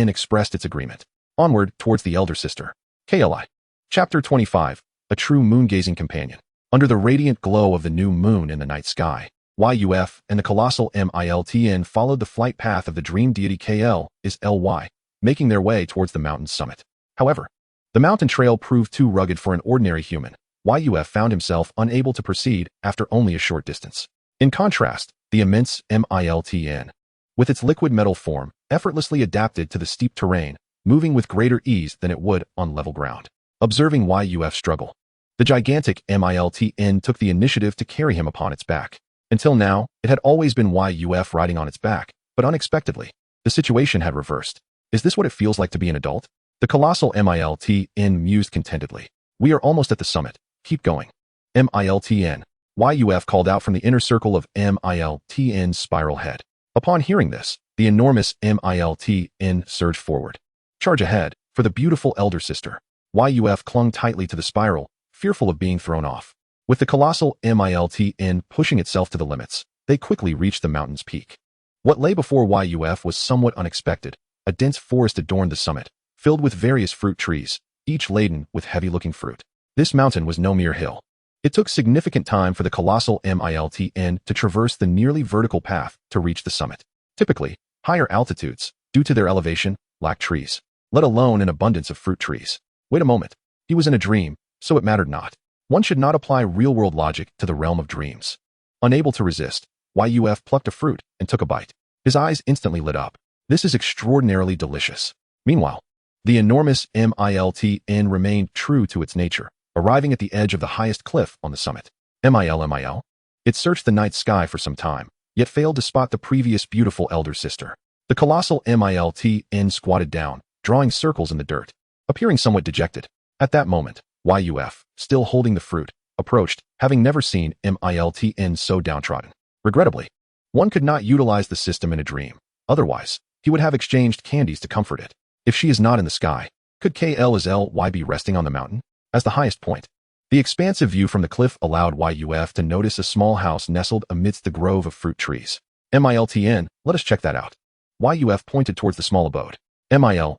expressed its agreement. Onward towards the elder sister. KLI. Chapter 25. A true moon-gazing companion. Under the radiant glow of the new moon in the night sky, YUF and the colossal Miltn followed the flight path of the dream deity KL is LY. making their way towards the mountain's summit. However, the mountain trail proved too rugged for an ordinary human. Yuf found himself unable to proceed after only a short distance. In contrast, the immense Meltan, with its liquid metal form, effortlessly adapted to the steep terrain, moving with greater ease than it would on level ground. Observing Yuf struggle, the gigantic Meltan took the initiative to carry him upon its back. Until now, it had always been Yuf riding on its back, but unexpectedly, the situation had reversed. Is this what it feels like to be an adult? The colossal Meltan mused contentedly. We are almost at the summit. Keep going. Meltan. Yuf called out from the inner circle of Meltan's spiral head. Upon hearing this, the enormous Meltan surged forward. Charge ahead, for the beautiful elder sister. Yuf clung tightly to the spiral, fearful of being thrown off. With the colossal Meltan pushing itself to the limits, they quickly reached the mountain's peak. What lay before Yuf was somewhat unexpected. A dense forest adorned the summit, filled with various fruit trees, each laden with heavy-looking fruit. This mountain was no mere hill. It took significant time for the colossal Meltan to traverse the nearly vertical path to reach the summit. Typically, higher altitudes, due to their elevation, lack trees, let alone an abundance of fruit trees. Wait a moment. He was in a dream, so it mattered not. One should not apply real-world logic to the realm of dreams. Unable to resist, Yuf plucked a fruit and took a bite. His eyes instantly lit up. This is extraordinarily delicious. Meanwhile, the enormous Meltan remained true to its nature, arriving at the edge of the highest cliff on the summit. Mil. It searched the night sky for some time, yet failed to spot the previous beautiful elder sister. The colossal Meltan squatted down, drawing circles in the dirt, appearing somewhat dejected. At that moment, Yuf, still holding the fruit, approached, having never seen Meltan so downtrodden. Regrettably, one could not utilize the system in a dream. Otherwise, he would have exchanged candies to comfort it. If she is not in the sky, could Kly be resting on the mountain? As the highest point, the expansive view from the cliff allowed Yuf to notice a small house nestled amidst the grove of fruit trees. Meltan, let us check that out. Yuf pointed towards the small abode. Mil.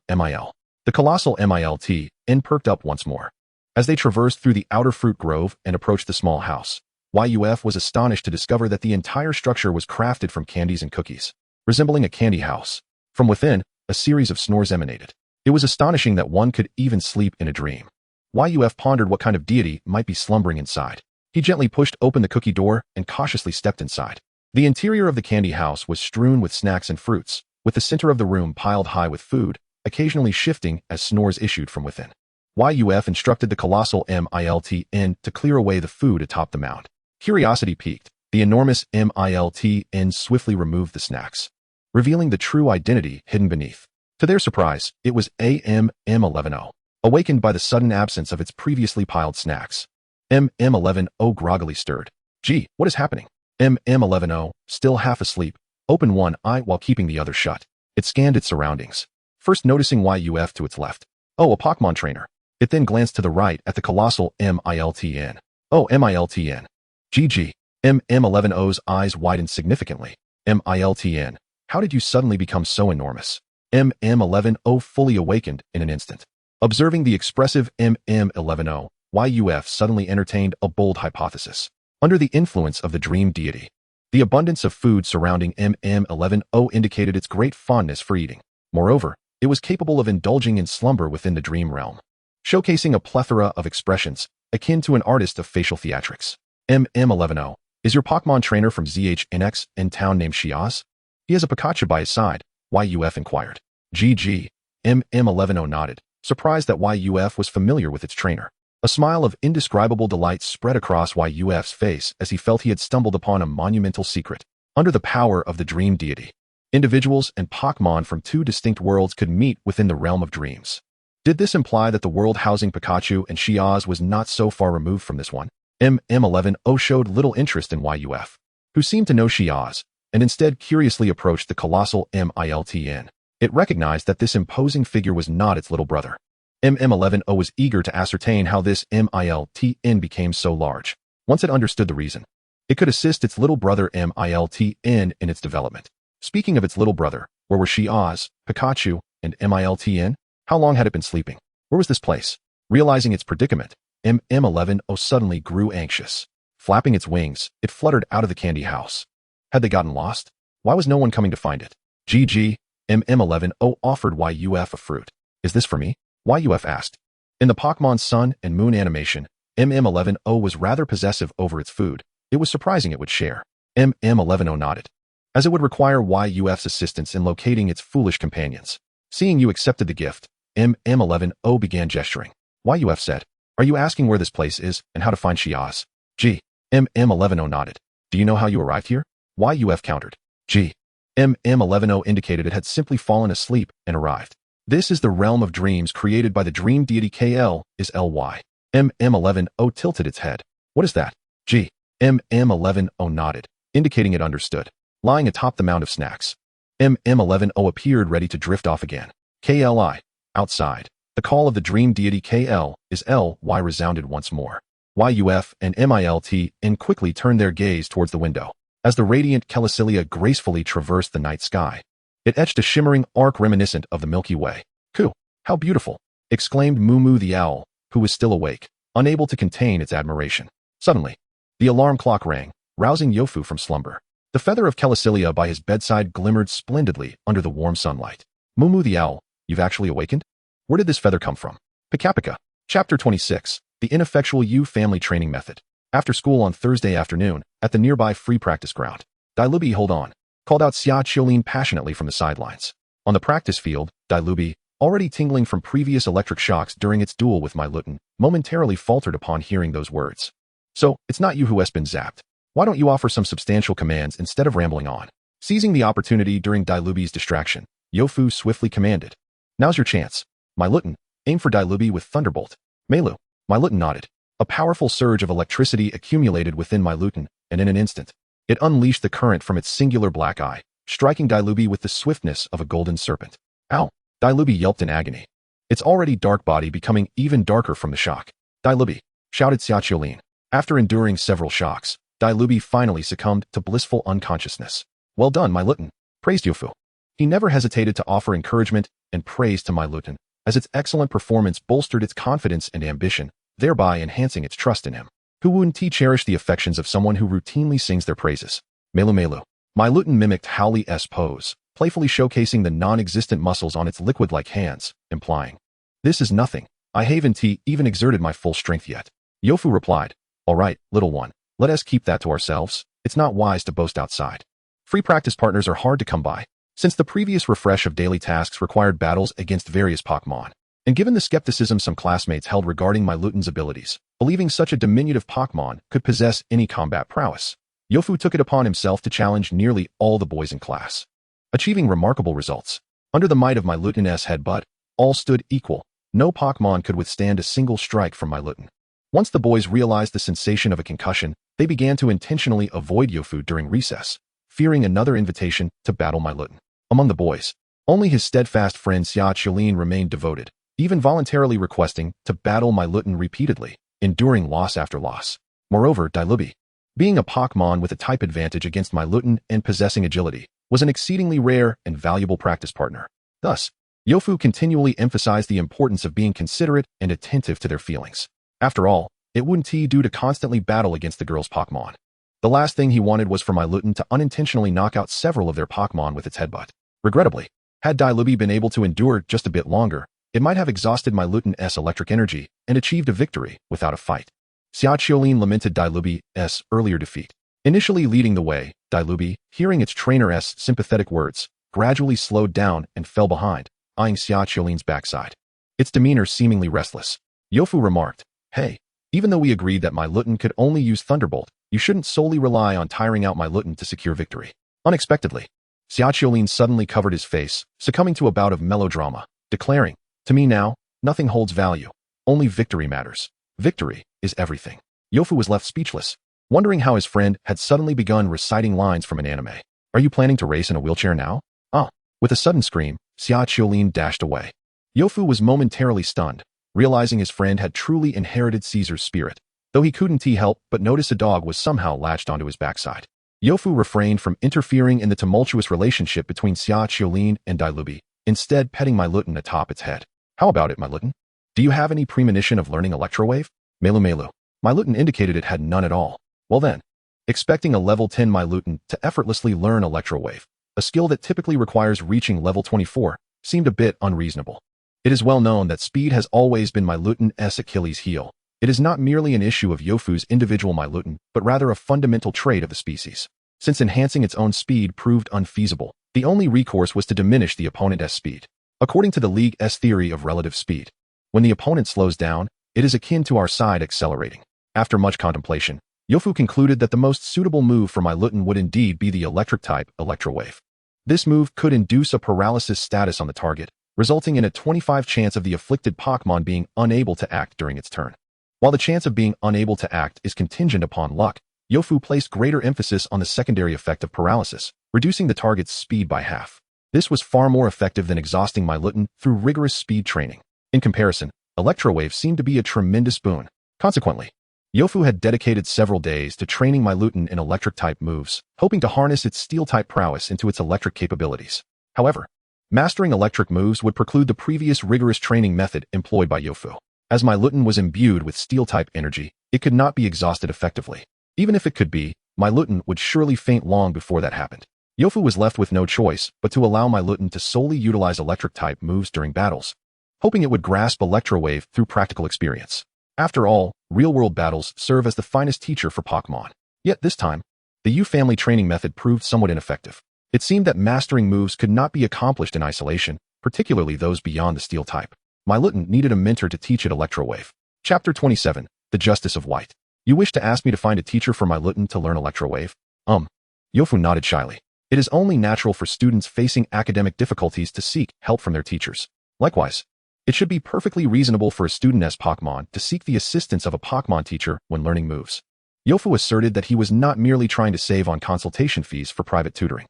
The colossal Meltan perked up once more. As they traversed through the outer fruit grove and approached the small house, Yuf was astonished to discover that the entire structure was crafted from candies and cookies, resembling a candy house. From within, a series of snores emanated. It was astonishing that one could even sleep in a dream. Yuf pondered what kind of deity might be slumbering inside. He gently pushed open the cookie door and cautiously stepped inside. The interior of the candy house was strewn with snacks and fruits, with the center of the room piled high with food, occasionally shifting as snores issued from within. Yuf instructed the colossal Meltan to clear away the food atop the mound. Curiosity piqued. The enormous Meltan swiftly removed the snacks, revealing the true identity hidden beneath. To their surprise, it was M11O, awakened by the sudden absence of its previously piled snacks. M11O groggily stirred. Gee, what is happening? M11O, still half asleep, opened one eye while keeping the other shut. It scanned its surroundings, first noticing Yuf to its left. Oh, a Pokémon trainer. It then glanced to the right at the colossal Meltan. Oh, Meilutan. GG. M11O's eyes widened significantly. Meilutan, how did you suddenly become so enormous? M11O fully awakened in an instant. Observing the expressive M11O, Yuf suddenly entertained a bold hypothesis. Under the influence of the dream deity, the abundance of food surrounding M11O indicated its great fondness for eating. Moreover, it was capable of indulging in slumber within the dream realm, showcasing a plethora of expressions akin to an artist of facial theatrics. M11O, is your Pokémon trainer from ZHNX in town named Shiaz? He has a Pikachu by his side, Yuf inquired. GG. M11O nodded, surprised that Yuf was familiar with its trainer. A smile of indescribable delight spread across Yuf's face as he felt he had stumbled upon a monumental secret. Under the power of the dream deity, individuals and Pokémon from two distinct worlds could meet within the realm of dreams. Did this imply that the world housing Pikachu and Shiaz was not so far removed from this one? M11O showed little interest in Yuf, who seemed to know Shiaz, and instead curiously approached the colossal Meltan. It recognized that this imposing figure was not its little brother. M11O was eager to ascertain how this Meilutan became so large. Once it understood the reason, it could assist its little brother Meilutan in its development. Speaking of its little brother, where were Shiaz, Pikachu, and Meilutan? How long had it been sleeping? Where was this place? Realizing its predicament, M11O suddenly grew anxious. Flapping its wings, it fluttered out of the candy house. Had they gotten lost? Why was no one coming to find it? GG. MM11O offered YUF a fruit. Is this for me? YUF asked. In the Pokémon Sun and Moon animation, MM11O was rather possessive over its food. It was surprising it would share. MM11O nodded, as it would require YUF's assistance in locating its foolish companions. Seeing you accepted the gift, MM11O began gesturing. YUF said, "Are you asking where this place is and how to find Shiaz?" Gee. MM11O nodded. "Do you know how you arrived here?" YUF countered. Gee. MM11O indicated it had simply fallen asleep and arrived. This is the realm of dreams created by the dream deity KL is LY. MM11O tilted its head. What is that? Gee. MM11O nodded, indicating it understood. Lying atop the mound of snacks, MM11O appeared ready to drift off again. KLI. Outside. The call of the dream deity KL is LY resounded once more. YUF and MILTN quickly turned their gaze towards the window. As the radiant Kelicilia gracefully traversed the night sky, it etched a shimmering arc reminiscent of the Milky Way. "Coo, how beautiful!" exclaimed Moo the owl, who was still awake, unable to contain its admiration. Suddenly, the alarm clock rang, rousing Yofu from slumber. The feather of Kelicilia by his bedside glimmered splendidly under the warm sunlight. Moo the owl, you've actually awakened? Where did this feather come from? Pika Pika. Chapter 26, The Ineffectual U Family Training Method. After school on Thursday afternoon, at the nearby free practice ground, Dailubi, hold on, called out Xia Qiulin passionately from the sidelines. On the practice field, Dailubi, already tingling from previous electric shocks during its duel with Meilutan, momentarily faltered upon hearing those words. So, it's not you who has been zapped. Why don't you offer some substantial commands instead of rambling on? Seizing the opportunity during Dailubi's distraction, Yofu swiftly commanded. Now's your chance. Meilutan, aim for Dailubi with Thunderbolt. Meilu. Meilutan nodded. A powerful surge of electricity accumulated within Meilutan, and in an instant, it unleashed the current from its singular black eye, striking Dailubi with the swiftness of a golden serpent. Ow! Dailubi yelped in agony, its already dark body becoming even darker from the shock. Dailubi, shouted Xia Qiulin. After enduring several shocks, Dailubi finally succumbed to blissful unconsciousness. Well done, Meilutan, praised Yofu. He never hesitated to offer encouragement and praise to Meilutan, as its excellent performance bolstered its confidence and ambition, thereby enhancing its trust in him. Who wouldn't cherish the affections of someone who routinely sings their praises? Meilu. Meilutan mimicked Howley's pose, playfully showcasing the non-existent muscles on its liquid-like hands, implying, "This is nothing. I haven't even exerted my full strength yet." Yofu replied, "All right, little one, let us keep that to ourselves. It's not wise to boast outside." Free practice partners are hard to come by, since the previous refresh of daily tasks required battles against various Pokémon. And given the skepticism some classmates held regarding Meilutan's abilities, believing such a diminutive Pokémon could possess any combat prowess, Yofu took it upon himself to challenge nearly all the boys in class, achieving remarkable results. Under the might of Meilutan's headbutt, all stood equal. No Pokémon could withstand a single strike from Meilutan. Once the boys realized the sensation of a concussion, they began to intentionally avoid Yofu during recess, fearing another invitation to battle Meilutan. Among the boys, only his steadfast friend Xia Qiulin remained devoted, even voluntarily requesting to battle Meilutan repeatedly, enduring loss after loss. Moreover, Dailubi, being a Pokémon with a type advantage against Meilutan and possessing agility, was an exceedingly rare and valuable practice partner. Thus, Yofu continually emphasized the importance of being considerate and attentive to their feelings. After all, it wouldn't he do to constantly battle against the girl's Pokémon. The last thing he wanted was for Meilutan to unintentionally knock out several of their Pokémon with its headbutt. Regrettably, had Dailubi been able to endure just a bit longer, it might have exhausted Meilutan's electric energy and achieved a victory without a fight. Xia Qiulin lamented Dailubi's earlier defeat. Initially leading the way, Dailubi, hearing its trainer's sympathetic words, gradually slowed down and fell behind, eyeing Xia Qiulin's backside. Its demeanor seemingly restless. Yofu remarked, "Hey, even though we agreed that Meilutan could only use Thunderbolt, you shouldn't solely rely on tiring out Meilutan to secure victory." Unexpectedly, Xia Qiulin suddenly covered his face, succumbing to a bout of melodrama, declaring, "To me now, nothing holds value. Only victory matters. Victory is everything." Yofu was left speechless, wondering how his friend had suddenly begun reciting lines from an anime. "Are you planning to race in a wheelchair now?" "Ah." With a sudden scream, Xia Qiulin dashed away. Yofu was momentarily stunned, realizing his friend had truly inherited Caesar's spirit, though he couldn't help but notice a dog was somehow latched onto his backside. Yofu refrained from interfering in the tumultuous relationship between Xia Qiulin and Dailubi, instead petting Meilutan atop its head. "How about it, Meilutan? Do you have any premonition of learning Electrowave?" Meilu. Meilutan indicated it had none at all. Well then, expecting a level 10 Meilutan to effortlessly learn Electrowave, a skill that typically requires reaching level 24, seemed a bit unreasonable. It is well known that speed has always been Meilutan's Achilles heel. It is not merely an issue of Yofu's individual Meilutan, but rather a fundamental trait of the species. Since enhancing its own speed proved unfeasible, the only recourse was to diminish the opponent's speed. According to the League's theory of relative speed, when the opponent slows down, it is akin to our side accelerating. After much contemplation, Yofu concluded that the most suitable move for Meilutan would indeed be the electric-type Electro Wave. This move could induce a paralysis status on the target, resulting in a 25% chance of the afflicted Pokémon being unable to act during its turn. While the chance of being unable to act is contingent upon luck, Yofu placed greater emphasis on the secondary effect of paralysis, reducing the target's speed by half. This was far more effective than exhausting Meilutan through rigorous speed training. In comparison, Electro Wave seemed to be a tremendous boon. Consequently, Yofu had dedicated several days to training Meilutan in electric-type moves, hoping to harness its steel-type prowess into its electric capabilities. However, mastering electric moves would preclude the previous rigorous training method employed by Yofu. As Meilutan was imbued with steel-type energy, it could not be exhausted effectively. Even if it could be, Meilutan would surely faint long before that happened. Yofu was left with no choice but to allow Meilutan to solely utilize electric-type moves during battles, hoping it would grasp Electro Wave through practical experience. After all, real-world battles serve as the finest teacher for Pokémon. Yet this time, the U-family training method proved somewhat ineffective. It seemed that mastering moves could not be accomplished in isolation, particularly those beyond the steel type. Meilutan needed a mentor to teach it Electro Wave. Chapter 27, The Justice of White. You wish to ask me to find a teacher for Meilutan to learn Electro Wave? Yofu nodded shyly. It is only natural for students facing academic difficulties to seek help from their teachers. Likewise, it should be perfectly reasonable for a student's Pokémon to seek the assistance of a Pokémon teacher when learning moves. Yofu asserted that he was not merely trying to save on consultation fees for private tutoring.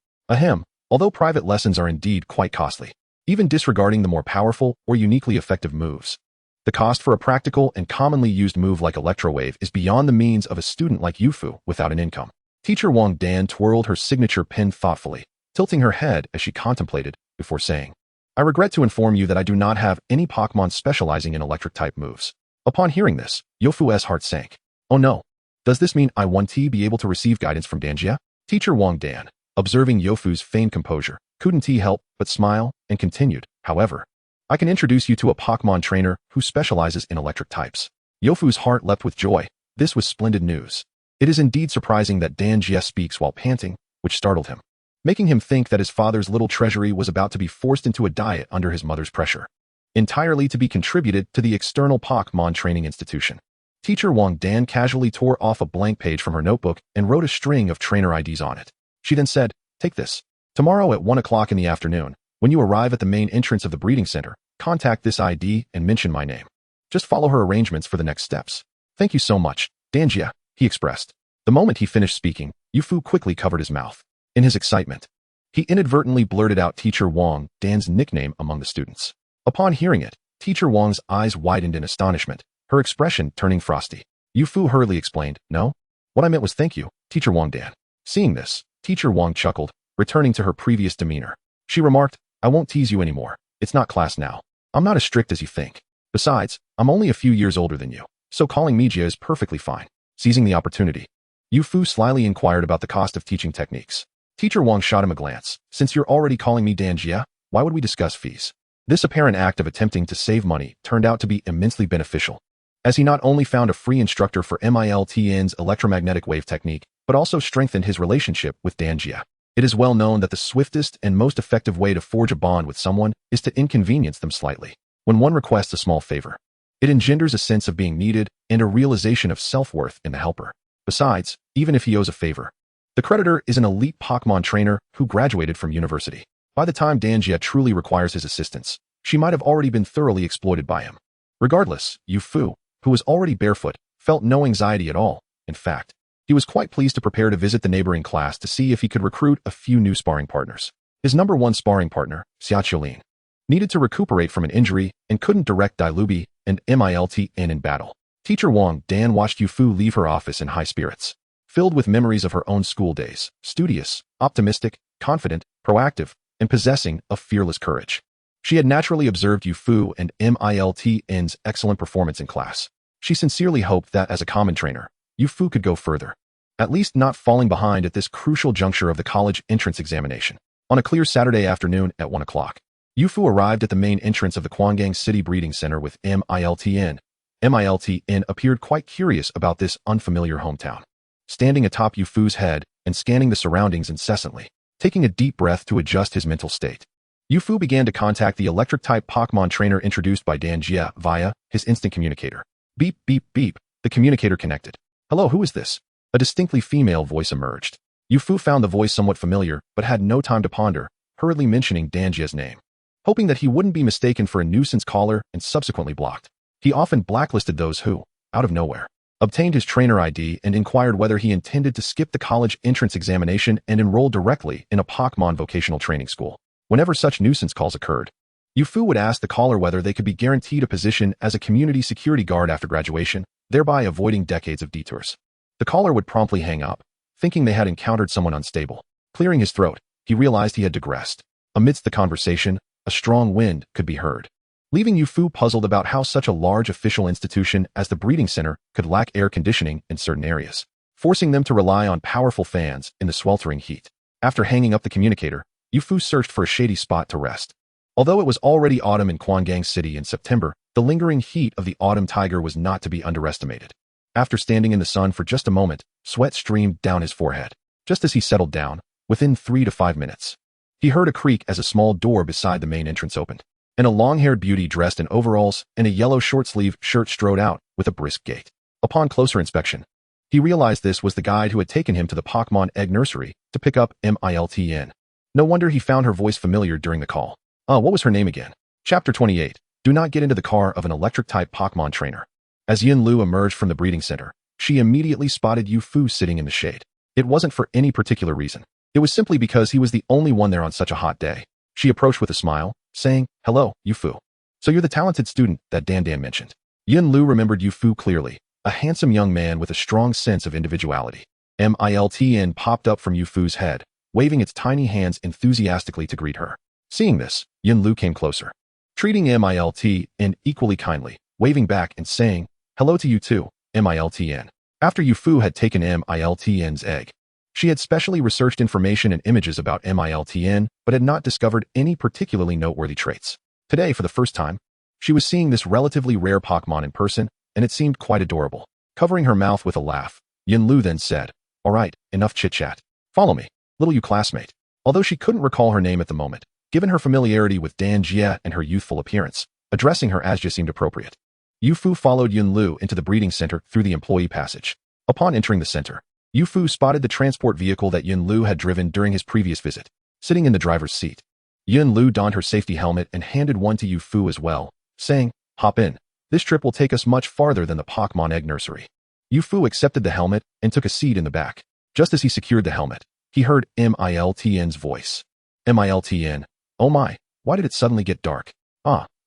Although private lessons are indeed quite costly, even disregarding the more powerful or uniquely effective moves, the cost for a practical and commonly used move like Electro Wave is beyond the means of a student like Yofu without an income. Teacher Wang Dan twirled her signature pen thoughtfully, tilting her head as she contemplated before saying, I regret to inform you that I do not have any Pokémon specializing in electric-type moves. Upon hearing this, Yofu's heart sank. Oh no. Does this mean I won't be able to receive guidance from Danjia? Teacher Wang Dan, observing Yofu's feigned composure, couldn't help but smile and continued, however, I can introduce you to a Pokémon trainer who specializes in electric types. Yofu's heart leapt with joy. This was splendid news. It is indeed surprising that Danjia speaks while panting, which startled him, making him think that his father's little treasury was about to be forced into a diet under his mother's pressure, entirely to be contributed to the external Pokémon training institution. Teacher Wang Dan casually tore off a blank page from her notebook and wrote a string of trainer IDs on it. She then said, take this. Tomorrow at 1 o'clock in the afternoon, when you arrive at the main entrance of the breeding center, contact this ID and mention my name. Just follow her arrangements for the next steps. Thank you so much, Danjia, he expressed. The moment he finished speaking, Yofu quickly covered his mouth. In his excitement, he inadvertently blurted out Teacher Wang Dan's nickname among the students. Upon hearing it, Teacher Wang's eyes widened in astonishment, her expression turning frosty. Yofu hurriedly explained, no? What I meant was thank you, Teacher Wang Dan. Seeing this, Teacher Wang chuckled, returning to her previous demeanor. She remarked, I won't tease you anymore. It's not class now. I'm not as strict as you think. Besides, I'm only a few years older than you, so calling me Jia is perfectly fine. Seizing the opportunity, Yofu slyly inquired about the cost of teaching techniques. Teacher Wang shot him a glance. Since you're already calling me Danjia, why would we discuss fees? This apparent act of attempting to save money turned out to be immensely beneficial, as he not only found a free instructor for Miltan's electromagnetic wave technique, but also strengthened his relationship with Danjia. It is well known that the swiftest and most effective way to forge a bond with someone is to inconvenience them slightly. When one requests a small favor, it engenders a sense of being needed and a realization of self-worth in the helper. Besides, even if he owes a favor, the creditor is an elite Pokémon trainer who graduated from university. By the time Danjia truly requires his assistance, she might have already been thoroughly exploited by him. Regardless, Yofu, who was already barefoot, felt no anxiety at all. In fact, he was quite pleased to prepare to visit the neighboring class to see if he could recruit a few new sparring partners. His number one sparring partner, Xiaqiulin, needed to recuperate from an injury and couldn't direct Dilubi and Miltn in battle. Teacher Wang Dan watched Yofu leave her office in high spirits, filled with memories of her own school days, studious, optimistic, confident, proactive, and possessing of fearless courage. She had naturally observed Yofu and Miltn's excellent performance in class. She sincerely hoped that as a common trainer, Yofu could go further, at least not falling behind at this crucial juncture of the college entrance examination. On a clear Saturday afternoon at 1 o'clock, Yufu arrived at the main entrance of the Quangang City Breeding Center with Miltn. Miltn appeared quite curious about this unfamiliar hometown. Standing atop Yufu's head and scanning the surroundings incessantly, taking a deep breath to adjust his mental state, Yufu began to contact the electric-type Pokémon trainer introduced by Dan Jia via his instant communicator. Beep, beep, beep. The communicator connected. Hello, who is this? A distinctly female voice emerged. Yufu found the voice somewhat familiar, but had no time to ponder, hurriedly mentioning Dan Jia's name. Hoping that he wouldn't be mistaken for a nuisance caller and subsequently blocked. He often blacklisted those who, out of nowhere, obtained his trainer ID and inquired whether he intended to skip the college entrance examination and enroll directly in a Pokémon vocational training school. Whenever such nuisance calls occurred, Yufu would ask the caller whether they could be guaranteed a position as a community security guard after graduation, thereby avoiding decades of detours. The caller would promptly hang up, thinking they had encountered someone unstable. Clearing his throat, he realized he had digressed. Amidst the conversation, a strong wind could be heard, leaving Yufu puzzled about how such a large official institution as the breeding center could lack air conditioning in certain areas, forcing them to rely on powerful fans in the sweltering heat. After hanging up the communicator, Yufu searched for a shady spot to rest. Although it was already autumn in Quangang City in September, the lingering heat of the autumn tiger was not to be underestimated. After standing in the sun for just a moment, sweat streamed down his forehead. Just as he settled down, within 3 to 5 minutes, he heard a creak as a small door beside the main entrance opened, and a long-haired beauty dressed in overalls and a yellow short-sleeve shirt strode out with a brisk gait. Upon closer inspection, he realized this was the guide who had taken him to the Pokémon Egg Nursery to pick up Miltn. No wonder he found her voice familiar during the call. What was her name again? Chapter 28. Do not get into the car of an electric-type Pokémon trainer. As Yin Lu emerged from the breeding center, she immediately spotted Yufu sitting in the shade. It wasn't for any particular reason. It was simply because he was the only one there on such a hot day. She approached with a smile, saying, "Hello, Yufu. So you're the talented student that Dan mentioned." Yin Lu remembered Yufu clearly, a handsome young man with a strong sense of individuality. Miltn popped up from Yufu's head, waving its tiny hands enthusiastically to greet her. Seeing this, Yin Lu came closer, treating Miltn equally kindly, waving back and saying, "Hello to you too, Miltn." After Yufu had taken Miltn's egg, she had specially researched information and images about Miltn, but had not discovered any particularly noteworthy traits. Today, for the first time, she was seeing this relatively rare Pokémon in person, and it seemed quite adorable. Covering her mouth with a laugh, Yin Lu then said, "All right, enough chit-chat. Follow me, little you classmate." Although she couldn't recall her name at the moment, given her familiarity with Dan Jia and her youthful appearance, addressing her as just seemed appropriate. Yufu followed Yin Lu into the breeding center through the employee passage. Upon entering the center, Yufu spotted the transport vehicle that Yin Lu had driven during his previous visit, sitting in the driver's seat. Yin Lu donned her safety helmet and handed one to Yufu as well, saying, "Hop in. This trip will take us much farther than the Pokémon Egg Nursery." Yufu accepted the helmet and took a seat in the back. Just as he secured the helmet, he heard Miltn's voice. Miltn. Oh my, why did it suddenly get dark?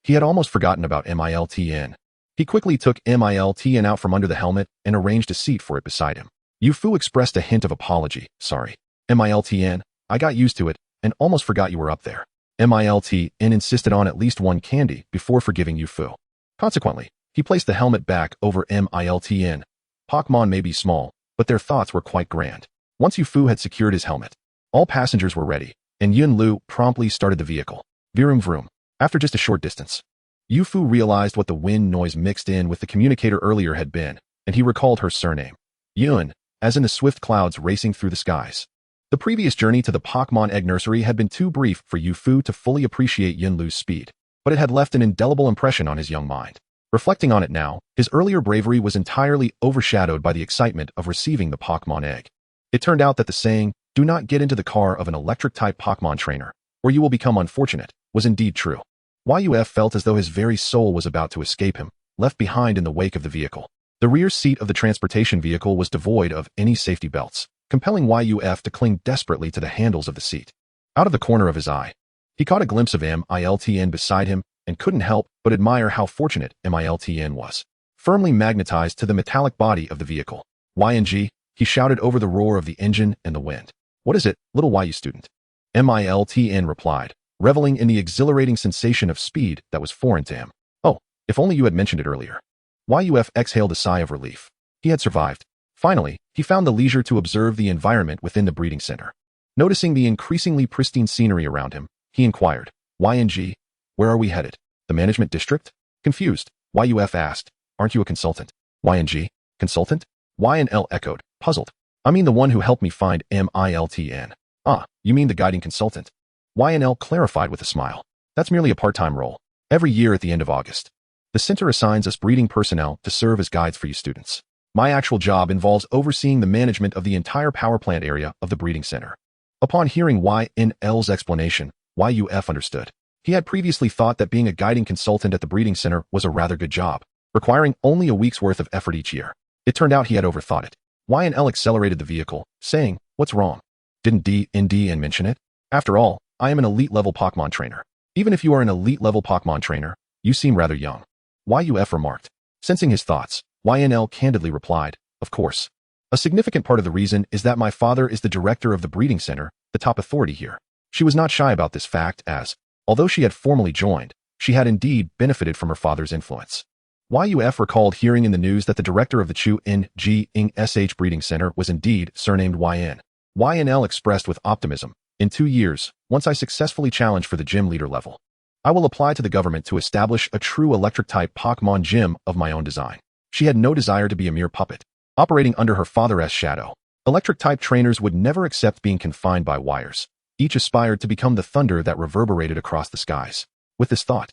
He had almost forgotten about Miltn. He quickly took Miltn out from under the helmet and arranged a seat for it beside him. Yufu expressed a hint of apology. "Sorry, Miltn, I got used to it and almost forgot you were up there." Miltn insisted on at least one candy before forgiving Yufu. Consequently, he placed the helmet back over Miltn. Pokémon may be small, but their thoughts were quite grand. Once Yufu had secured his helmet, all passengers were ready, and Yin Lu promptly started the vehicle. Vroom vroom. After just a short distance, Yufu realized what the wind noise mixed in with the communicator earlier had been, and he recalled her surname. Yun, as in the swift clouds racing through the skies. The previous journey to the Pokémon Egg Nursery had been too brief for Yufu to fully appreciate Yin Lu's speed, but it had left an indelible impression on his young mind. Reflecting on it now, his earlier bravery was entirely overshadowed by the excitement of receiving the Pokémon Egg. It turned out that the saying, "Do not get into the car of an electric-type Pokémon trainer, or you will become unfortunate," was indeed true. Yuf felt as though his very soul was about to escape him, left behind in the wake of the vehicle. The rear seat of the transportation vehicle was devoid of any safety belts, compelling Yuf to cling desperately to the handles of the seat. Out of the corner of his eye, he caught a glimpse of Miltn beside him and couldn't help but admire how fortunate Miltn was. Firmly magnetized to the metallic body of the vehicle. "YNG," he shouted over the roar of the engine and the wind. "What is it, little YU student?" Miltn replied, reveling in the exhilarating sensation of speed that was foreign to him. "Oh, if only you had mentioned it earlier." Yuf exhaled a sigh of relief. He had survived. Finally, he found the leisure to observe the environment within the breeding center. Noticing the increasingly pristine scenery around him, he inquired, YNG, where are we headed? The management district? Confused, YUF asked, aren't you a consultant? YNG, consultant? YNL echoed, puzzled. I mean the one who helped me find Miltn. Ah, you mean the guiding consultant. YNL clarified with a smile. That's merely a part-time role. Every year at the end of August, the center assigns us breeding personnel to serve as guides for you students. My actual job involves overseeing the management of the entire power plant area of the breeding center. Upon hearing YNL's explanation, YUF understood. He had previously thought that being a guiding consultant at the breeding center was a rather good job, requiring only a week's worth of effort each year. It turned out he had overthought it. YNL accelerated the vehicle, saying, what's wrong? Didn't DNDN mention it? After all, I am an elite-level Pokémon trainer. Even if you are an elite-level Pokémon trainer, you seem rather young. YUF remarked. Sensing his thoughts, YNL candidly replied, of course. A significant part of the reason is that my father is the director of the breeding center, the top authority here. She was not shy about this fact as, although she had formally joined, she had indeed benefited from her father's influence. YUF recalled hearing in the news that the director of the Chu Ng Sh breeding center was indeed surnamed YN. YNL expressed with optimism, in 2 years, once I successfully challenge for the gym leader level, I will apply to the government to establish a true electric-type Pokémon gym of my own design. She had no desire to be a mere puppet, operating under her father's shadow. Electric-type trainers would never accept being confined by wires. Each aspired to become the thunder that reverberated across the skies. With this thought,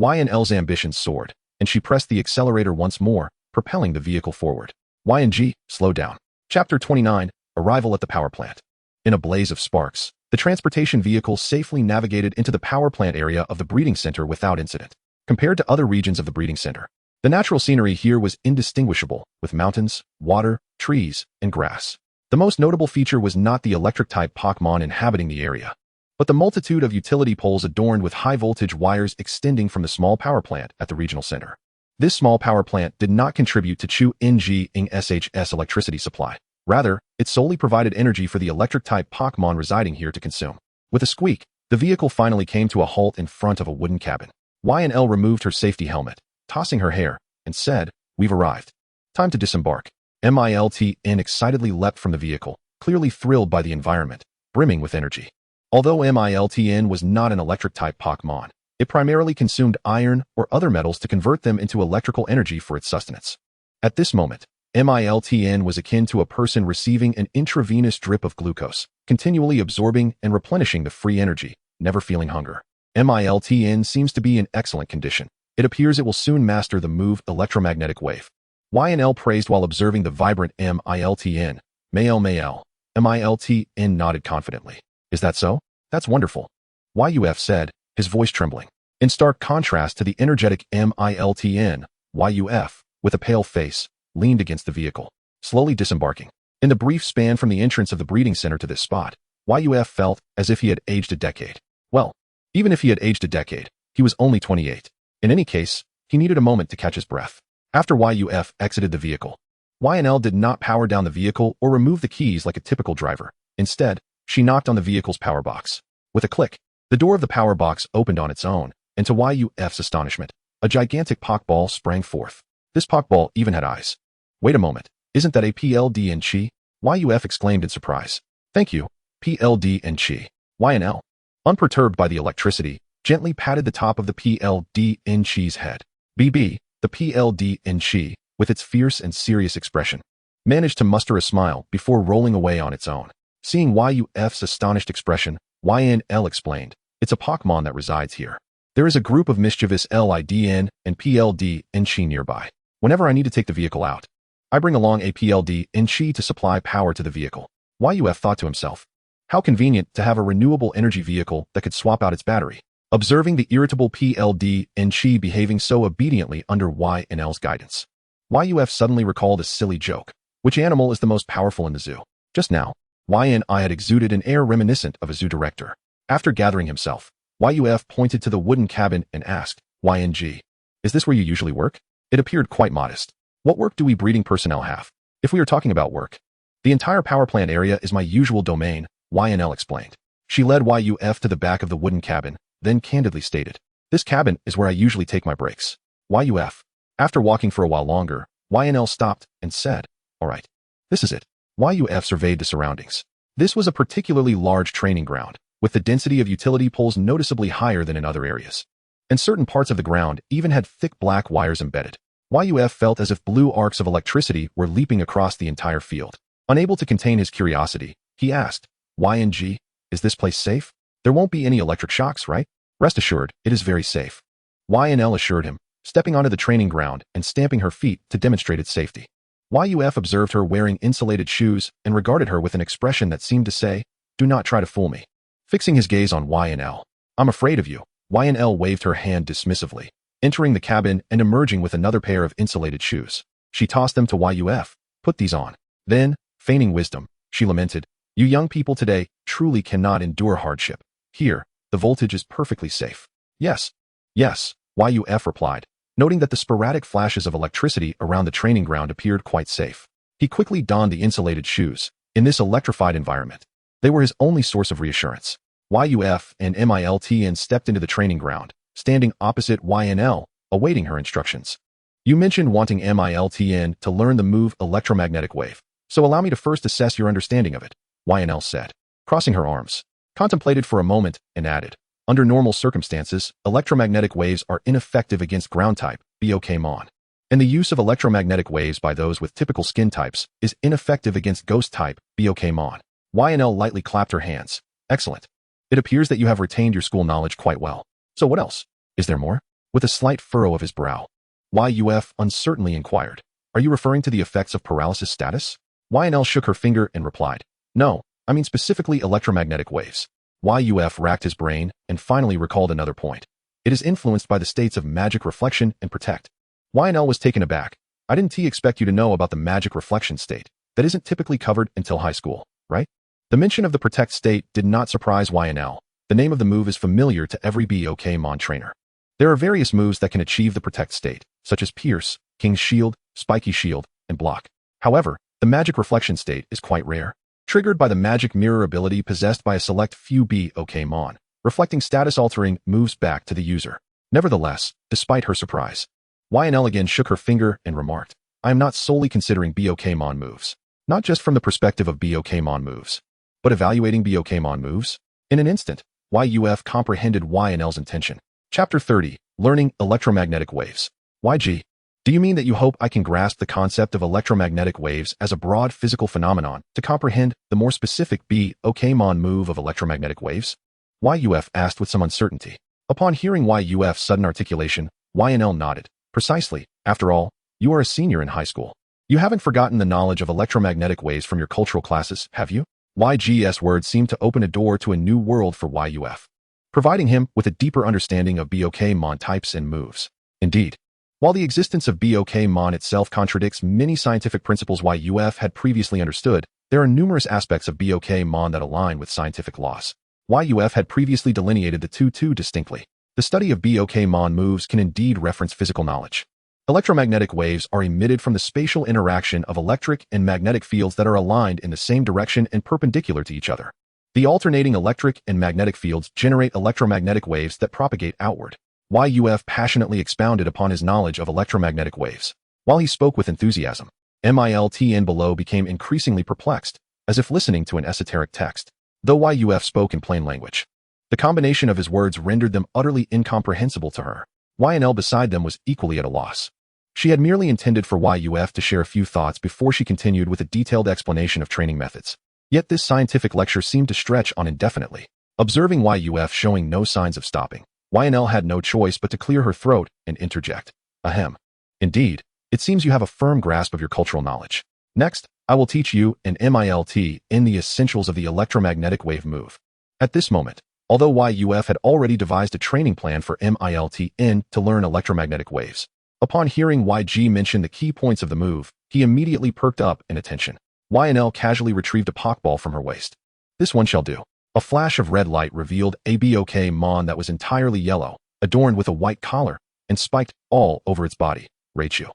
YNL's ambitions soared, and she pressed the accelerator once more, propelling the vehicle forward. YNG, slow down. Chapter 29, Arrival at the Power Plant. In a blaze of sparks, the transportation vehicle safely navigated into the power plant area of the breeding center without incident. Compared to other regions of the breeding center, the natural scenery here was indistinguishable, with mountains, water, trees, and grass. The most notable feature was not the electric-type Pokémon inhabiting the area, but the multitude of utility poles adorned with high-voltage wires extending from the small power plant at the regional center. This small power plant did not contribute to Chu Ng SH's electricity supply. Rather, it solely provided energy for the electric-type Pokémon residing here to consume. With a squeak, the vehicle finally came to a halt in front of a wooden cabin. YNL removed her safety helmet, tossing her hair, and said, we've arrived. Time to disembark. Miltn excitedly leapt from the vehicle, clearly thrilled by the environment, brimming with energy. Although Miltn was not an electric-type Pokémon, it primarily consumed iron or other metals to convert them into electrical energy for its sustenance. At this moment, Miltn was akin to a person receiving an intravenous drip of glucose, continually absorbing and replenishing the free energy, never feeling hunger. Miltn seems to be in excellent condition. It appears it will soon master the move electromagnetic wave. YNL praised while observing the vibrant Miltn. Miltn nodded confidently. Is that so? That's wonderful. YUF said, his voice trembling. In stark contrast to the energetic Miltn, YUF, with a pale face, leaned against the vehicle, slowly disembarking. In the brief span from the entrance of the breeding center to this spot, YUF felt as if he had aged a decade. Well, even if he had aged a decade, he was only 28. In any case, he needed a moment to catch his breath. After YUF exited the vehicle, YNL did not power down the vehicle or remove the keys like a typical driver. Instead, she knocked on the vehicle's power box. With a click, the door of the power box opened on its own, and to YUF's astonishment, a gigantic Pokeball sprang forth. This Pokeball even had eyes. Wait a moment, isn't that a PLD and Chi? YUF exclaimed in surprise. Thank you, PLD and Chi. YNL, unperturbed by the electricity, gently patted the top of the PLD and Chi's head. BB, the PLD and Chi, with its fierce and serious expression, managed to muster a smile before rolling away on its own. Seeing YUF's astonished expression, YNL explained, it's a Pokémon that resides here. There is a group of mischievous LIDN and PLD and Chi nearby. Whenever I need to take the vehicle out, I bring along a PLD and Chi to supply power to the vehicle. YUF thought to himself, how convenient to have a renewable energy vehicle that could swap out its battery. Observing the irritable PLD and Chi behaving so obediently under YNL's guidance, YUF suddenly recalled a silly joke. Which animal is the most powerful in the zoo? Just now, YNI had exuded an air reminiscent of a zoo director. After gathering himself, YUF pointed to the wooden cabin and asked, YNG, is this where you usually work? It appeared quite modest. What work do we breeding personnel have? If we are talking about work, the entire power plant area is my usual domain, YNL explained. She led YUF to the back of the wooden cabin, then candidly stated, this cabin is where I usually take my breaks. YUF. After walking for a while longer, YNL stopped and said, all right, this is it. YUF surveyed the surroundings. This was a particularly large training ground, with the density of utility poles noticeably higher than in other areas. And certain parts of the ground even had thick black wires embedded. Yuf felt as if blue arcs of electricity were leaping across the entire field. Unable to contain his curiosity, he asked, "YNG, is this place safe? There won't be any electric shocks, right?" "Rest assured, it is very safe," YNL assured him, stepping onto the training ground and stamping her feet to demonstrate its safety. Yuf observed her wearing insulated shoes and regarded her with an expression that seemed to say, "Do not try to fool me." Fixing his gaze on YNL, "I'm afraid of you." YNL waved her hand dismissively, entering the cabin and emerging with another pair of insulated shoes. She tossed them to Yuf. "Put these on." Then, feigning wisdom, she lamented, "You young people today truly cannot endure hardship. Here, the voltage is perfectly safe." Yes, Yuf replied, noting that the sporadic flashes of electricity around the training ground appeared quite safe. He quickly donned the insulated shoes. In this electrified environment, they were his only source of reassurance. Yuf and Miltn stepped into the training ground, standing opposite YNL, awaiting her instructions. "You mentioned wanting Miltn to learn the move electromagnetic wave, so allow me to first assess your understanding of it," YNL said, crossing her arms, contemplated for a moment, and added, "Under normal circumstances, electromagnetic waves are ineffective against ground-type Pokémon, and the use of electromagnetic waves by those with typical skin types is ineffective against ghost-type Pokémon." YNL lightly clapped her hands. "Excellent. It appears that you have retained your school knowledge quite well. So what else? Is there more?" With a slight furrow of his brow, Yuf uncertainly inquired, "Are you referring to the effects of paralysis status?" YNL shook her finger and replied, "No, I mean specifically electromagnetic waves." Yuf racked his brain and finally recalled another point. "It is influenced by the states of magic reflection and protect." YNL was taken aback. "I didn't expect you to know about the magic reflection state. That isn't typically covered until high school, right?" The mention of the protect state did not surprise YNL. The name of the move is familiar to every Pokémon trainer. There are various moves that can achieve the protect state, such as Pierce, King's Shield, Spiky Shield, and Block. However, the magic reflection state is quite rare, triggered by the magic mirror ability possessed by a select few Pokémon, reflecting status-altering moves back to the user. Nevertheless, despite her surprise, YNL again shook her finger and remarked, "I am not solely considering Pokémon moves, not just from the perspective of Pokémon moves, but evaluating Pokémon moves." In an instant, Yuf comprehended YNL's intention. Chapter 30, Learning Electromagnetic Waves. "YG, do you mean that you hope I can grasp the concept of electromagnetic waves as a broad physical phenomenon to comprehend the more specific Pokémon move of electromagnetic waves?" Yuf asked with some uncertainty. Upon hearing Yuf's sudden articulation, YNL nodded. "Precisely. After all, you are a senior in high school. You haven't forgotten the knowledge of electromagnetic waves from your cultural classes, have you?" YG's words seemed to open a door to a new world for Yuf, providing him with a deeper understanding of Pokémon types and moves. Indeed, while the existence of Pokémon itself contradicts many scientific principles Yuf had previously understood, there are numerous aspects of Pokémon that align with scientific laws. Yuf had previously delineated the two distinctly. The study of Pokémon moves can indeed reference physical knowledge. Electromagnetic waves are emitted from the spatial interaction of electric and magnetic fields that are aligned in the same direction and perpendicular to each other. The alternating electric and magnetic fields generate electromagnetic waves that propagate outward. Yuf passionately expounded upon his knowledge of electromagnetic waves. While he spoke with enthusiasm, Miltn below became increasingly perplexed, as if listening to an esoteric text. Though Yuf spoke in plain language, the combination of his words rendered them utterly incomprehensible to her. YNL beside them was equally at a loss. She had merely intended for Yuf to share a few thoughts before she continued with a detailed explanation of training methods. Yet this scientific lecture seemed to stretch on indefinitely. Observing Yuf showing no signs of stopping, YNL had no choice but to clear her throat and interject. "Ahem. Indeed, it seems you have a firm grasp of your cultural knowledge. Next, I will teach you and Miltn the essentials of the electromagnetic wave move." At this moment, although Yuf had already devised a training plan for Miltn to learn electromagnetic waves, upon hearing YG mention the key points of the move, he immediately perked up in attention. YNL casually retrieved a Pokeball from her waist. "This one shall do." A flash of red light revealed a Pokémon that was entirely yellow, adorned with a white collar, and spiked all over its body. Raichu.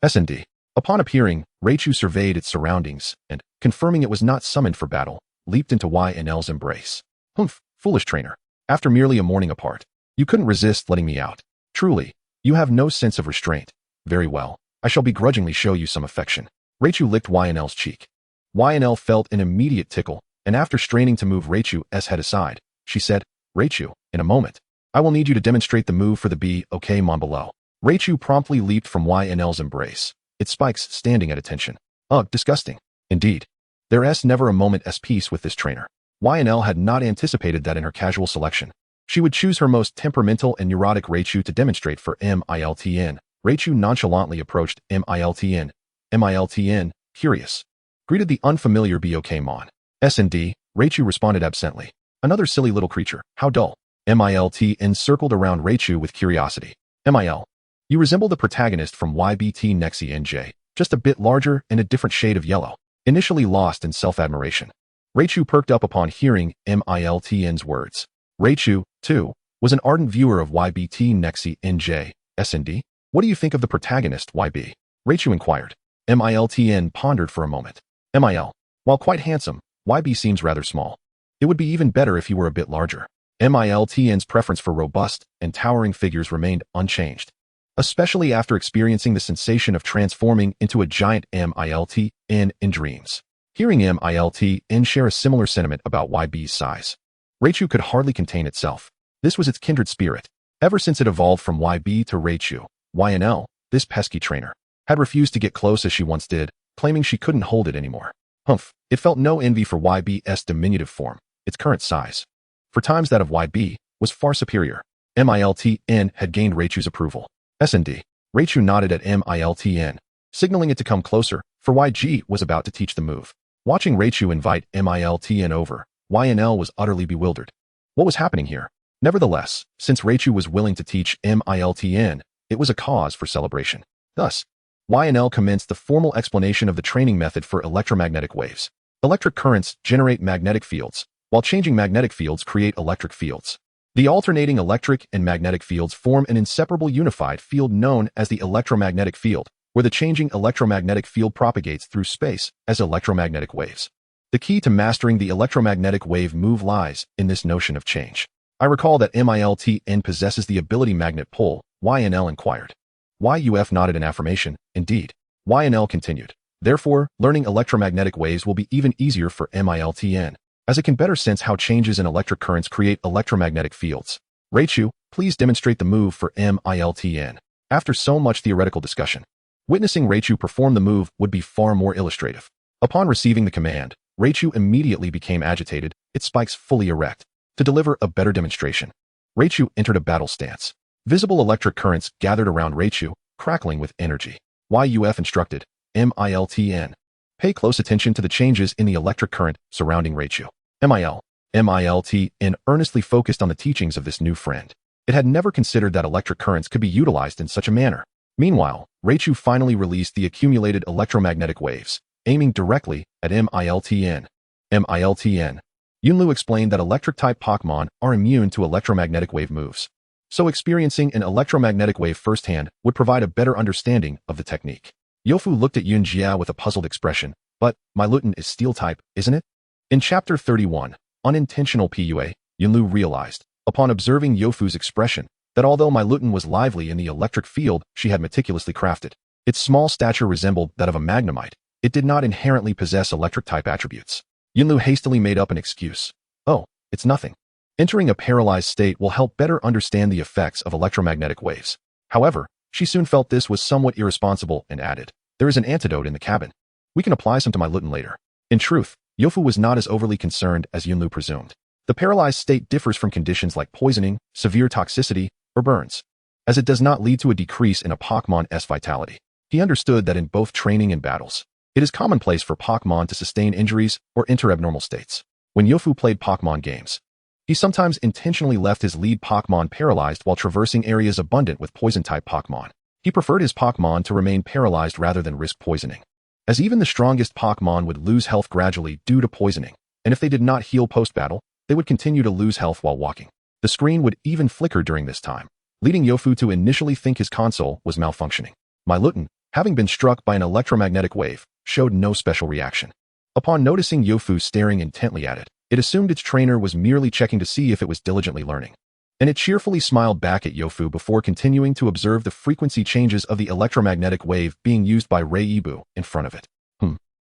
S&D. Upon appearing, Raichu surveyed its surroundings and, confirming it was not summoned for battle, leaped into YNL's embrace. "Humph, foolish trainer. After merely a morning apart, you couldn't resist letting me out. Truly, you have no sense of restraint. Very well, I shall begrudgingly show you some affection." Raichu licked YNL's cheek. YNL felt an immediate tickle and after straining to move Raichu's head aside, she said, "Raichu, in a moment, I will need you to demonstrate the move for the B, okay, mon below." Raichu promptly leaped from YNL's embrace, its spikes standing at attention. Ugh, disgusting. Indeed. There's never a moment's peace with this trainer. YNL had not anticipated that in her casual selection. She would choose her most temperamental and neurotic Raichu to demonstrate for Miltn. Raichu nonchalantly approached Miltn. Miltn, curious. Greeted the unfamiliar Pokémon. S&D, Raichu responded absently. Another silly little creature, how dull. Miltn circled around Raichu with curiosity. Mil. You resemble the protagonist from YBT Nexi NJ, just a bit larger and a different shade of yellow. Initially lost in self-admiration. Raichu perked up upon hearing Miltn's words. Raichu, too, was an ardent viewer of YBT Nexi NJ, S&D. What do you think of the protagonist, YB? Raichu inquired. Miltn pondered for a moment. Mil. While quite handsome, YB seems rather small. It would be even better if he were a bit larger. Miltn's preference for robust and towering figures remained unchanged, especially after experiencing the sensation of transforming into a giant Miltn in dreams. Hearing Miltn share a similar sentiment about YB's size, Raichu could hardly contain itself. This was its kindred spirit. Ever since it evolved from YB to Raichu, YNL, this pesky trainer, had refused to get close as she once did, claiming she couldn't hold it anymore. Humph, it felt no envy for YB's diminutive form, its current size. For times that of YB was far superior. Miltn had gained Raichu's approval. S&D. Raichu nodded at Miltn, signaling it to come closer, for YG was about to teach the move. Watching Raichu invite Miltn over, YNL was utterly bewildered. What was happening here? Nevertheless, since Raichu was willing to teach Miltn, it was a cause for celebration. Thus, YNL commenced the formal explanation of the training method for electromagnetic waves. Electric currents generate magnetic fields, while changing magnetic fields create electric fields. The alternating electric and magnetic fields form an inseparable unified field known as the electromagnetic field, where the changing electromagnetic field propagates through space as electromagnetic waves. The key to mastering the electromagnetic wave move lies in this notion of change. I recall that Miltn possesses the ability magnet pull, YNL inquired. YUF nodded in affirmation. Indeed. YNL continued. Therefore, learning electromagnetic waves will be even easier for Miltn, as it can better sense how changes in electric currents create electromagnetic fields. Raichu, please demonstrate the move for Miltn. After so much theoretical discussion, witnessing Raichu perform the move would be far more illustrative. Upon receiving the command, Raichu immediately became agitated, its spikes fully erect. To deliver a better demonstration, Raichu entered a battle stance. Visible electric currents gathered around Raichu, crackling with energy. YUF instructed, Miltn. Pay close attention to the changes in the electric current surrounding Raichu. Miltn earnestly focused on the teachings of this new friend. It had never considered that electric currents could be utilized in such a manner. Meanwhile, Raichu finally released the accumulated electromagnetic waves, aiming directly at Miltn. Miltn. Yunlu explained that electric-type Pokémon are immune to electromagnetic wave moves, so experiencing an electromagnetic wave firsthand would provide a better understanding of the technique. Yofu looked at Yunjia with a puzzled expression, but Meilutan is steel-type, isn't it? In Chapter 31, Unintentional PUA, Yunlu realized, upon observing Yofu's expression, that although Meilutan was lively in the electric field she had meticulously crafted, its small stature resembled that of a Magnemite. It did not inherently possess electric-type attributes. Yunlu hastily made up an excuse. Oh, it's nothing. Entering a paralyzed state will help better understand the effects of electromagnetic waves. However, she soon felt this was somewhat irresponsible and added, there is an antidote in the cabin. We can apply some to Meilutan later. In truth, Yofu was not as overly concerned as Yunlu presumed. The paralyzed state differs from conditions like poisoning, severe toxicity, or burns, as it does not lead to a decrease in a Pokémon's vitality. He understood that in both training and battles, it is commonplace for Pokémon to sustain injuries or enter abnormal states. When Yofu played Pokémon games, he sometimes intentionally left his lead Pokémon paralyzed while traversing areas abundant with poison-type Pokémon. He preferred his Pokémon to remain paralyzed rather than risk poisoning, as even the strongest Pokémon would lose health gradually due to poisoning, and if they did not heal post-battle, they would continue to lose health while walking. The screen would even flicker during this time, leading Yofu to initially think his console was malfunctioning. Meilutan, having been struck by an electromagnetic wave, showed no special reaction. Upon noticing Yofu staring intently at it, it assumed its trainer was merely checking to see if it was diligently learning, and it cheerfully smiled back at Yofu before continuing to observe the frequency changes of the electromagnetic wave being used by Reibu in front of it.